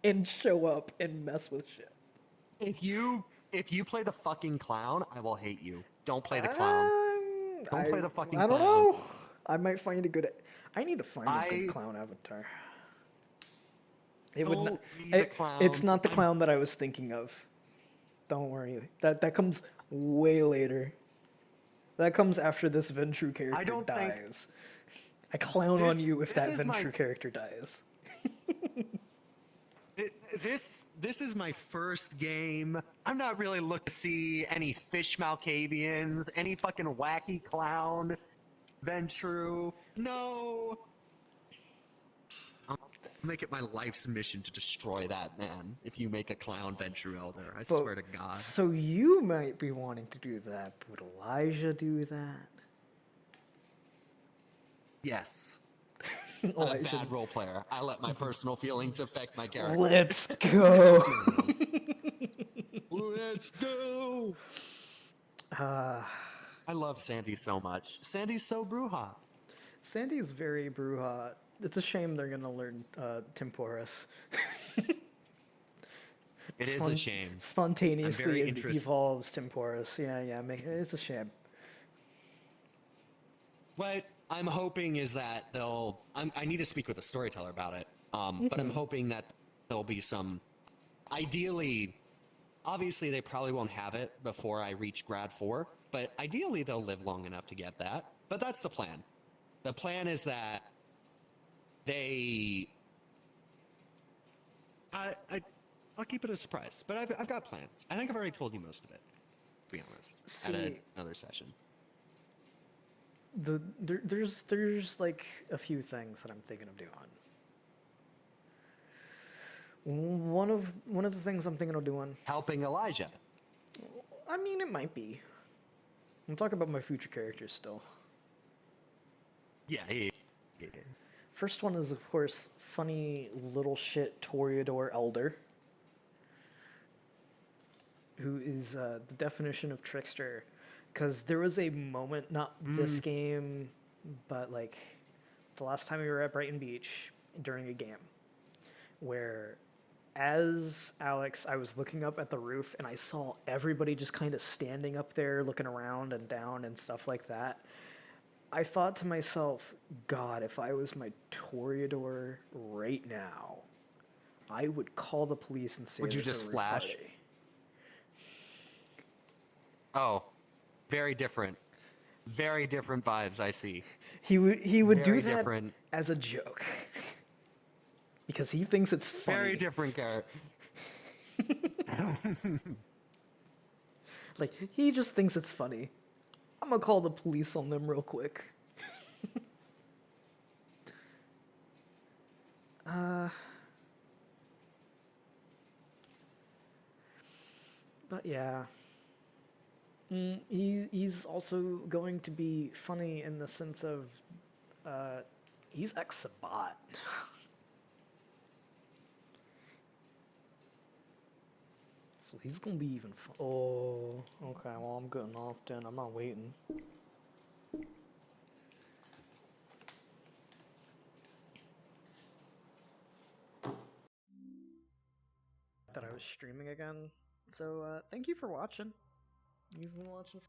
And show up and mess with shit.
If you play the fucking clown, I will hate you. Don't play the clown. Don't play the fucking clown.
I don't know. I might find a good... I need to find a good clown avatar. It would not, it's not the clown that I was thinking of. Don't worry. That comes way later. That comes after this Ventru character dies. I clown on you if that Ventru character dies.
This is my first game. I'm not really looking to see any fish Malkavians, any fucking wacky clown Ventru. No. I'll make it my life's mission to destroy that man if you make a clown Ventru Elder. I swear to God.
So you might be wanting to do that, but would Elijah do that?
Yes. I'm a bad role player. I let my personal feelings affect my character.
Let's go.
Let's go. I love Sandy so much. Sandy's so Bruja.
Sandy's very Bruja. It's a shame they're gonna learn Temporis.
It is a shame.
Spontaneously evolves Temporis. Yeah. It's a shame.
What I'm hoping is that they'll... I need to speak with the storyteller about it. But I'm hoping that there'll be some... Ideally, obviously they probably won't have it before I reach grad 4, but ideally they'll live long enough to get that. But that's the plan. The plan is that they... I'll keep it a surprise, but I've got plans. I think I've already told you most of it, to be honest, at another session.
There's like a few things that I'm thinking of doing. One of the things I'm thinking of doing...
Helping Elijah.
I mean, it might be. I'm talking about my future characters still.
Yeah.
First one is, of course, funny little shit Toreador Elder, who is the definition of trickster. Because there was a moment, not this game, but like the last time we were at Brighton Beach during a game, where as Alex, I was looking up at the roof and I saw everybody just kind of standing up there looking around and down and stuff like that. I thought to myself, God, if I was my Toreador right now, I would call the police and say,
would you just flash?
Party.
Oh. Very different vibes I see.
He would do that
different.
As a joke. Because he thinks it's funny.
Very different character.
Like, he just thinks it's funny. I'm gonna call the police on them real quick. But yeah. He's also going to be funny in the sense of he's ex-Sabat. So he's gonna be even fun. Oh, okay, well I'm getting off then. I'm not waiting. That I was streaming again. So thank you for watching. You've been watching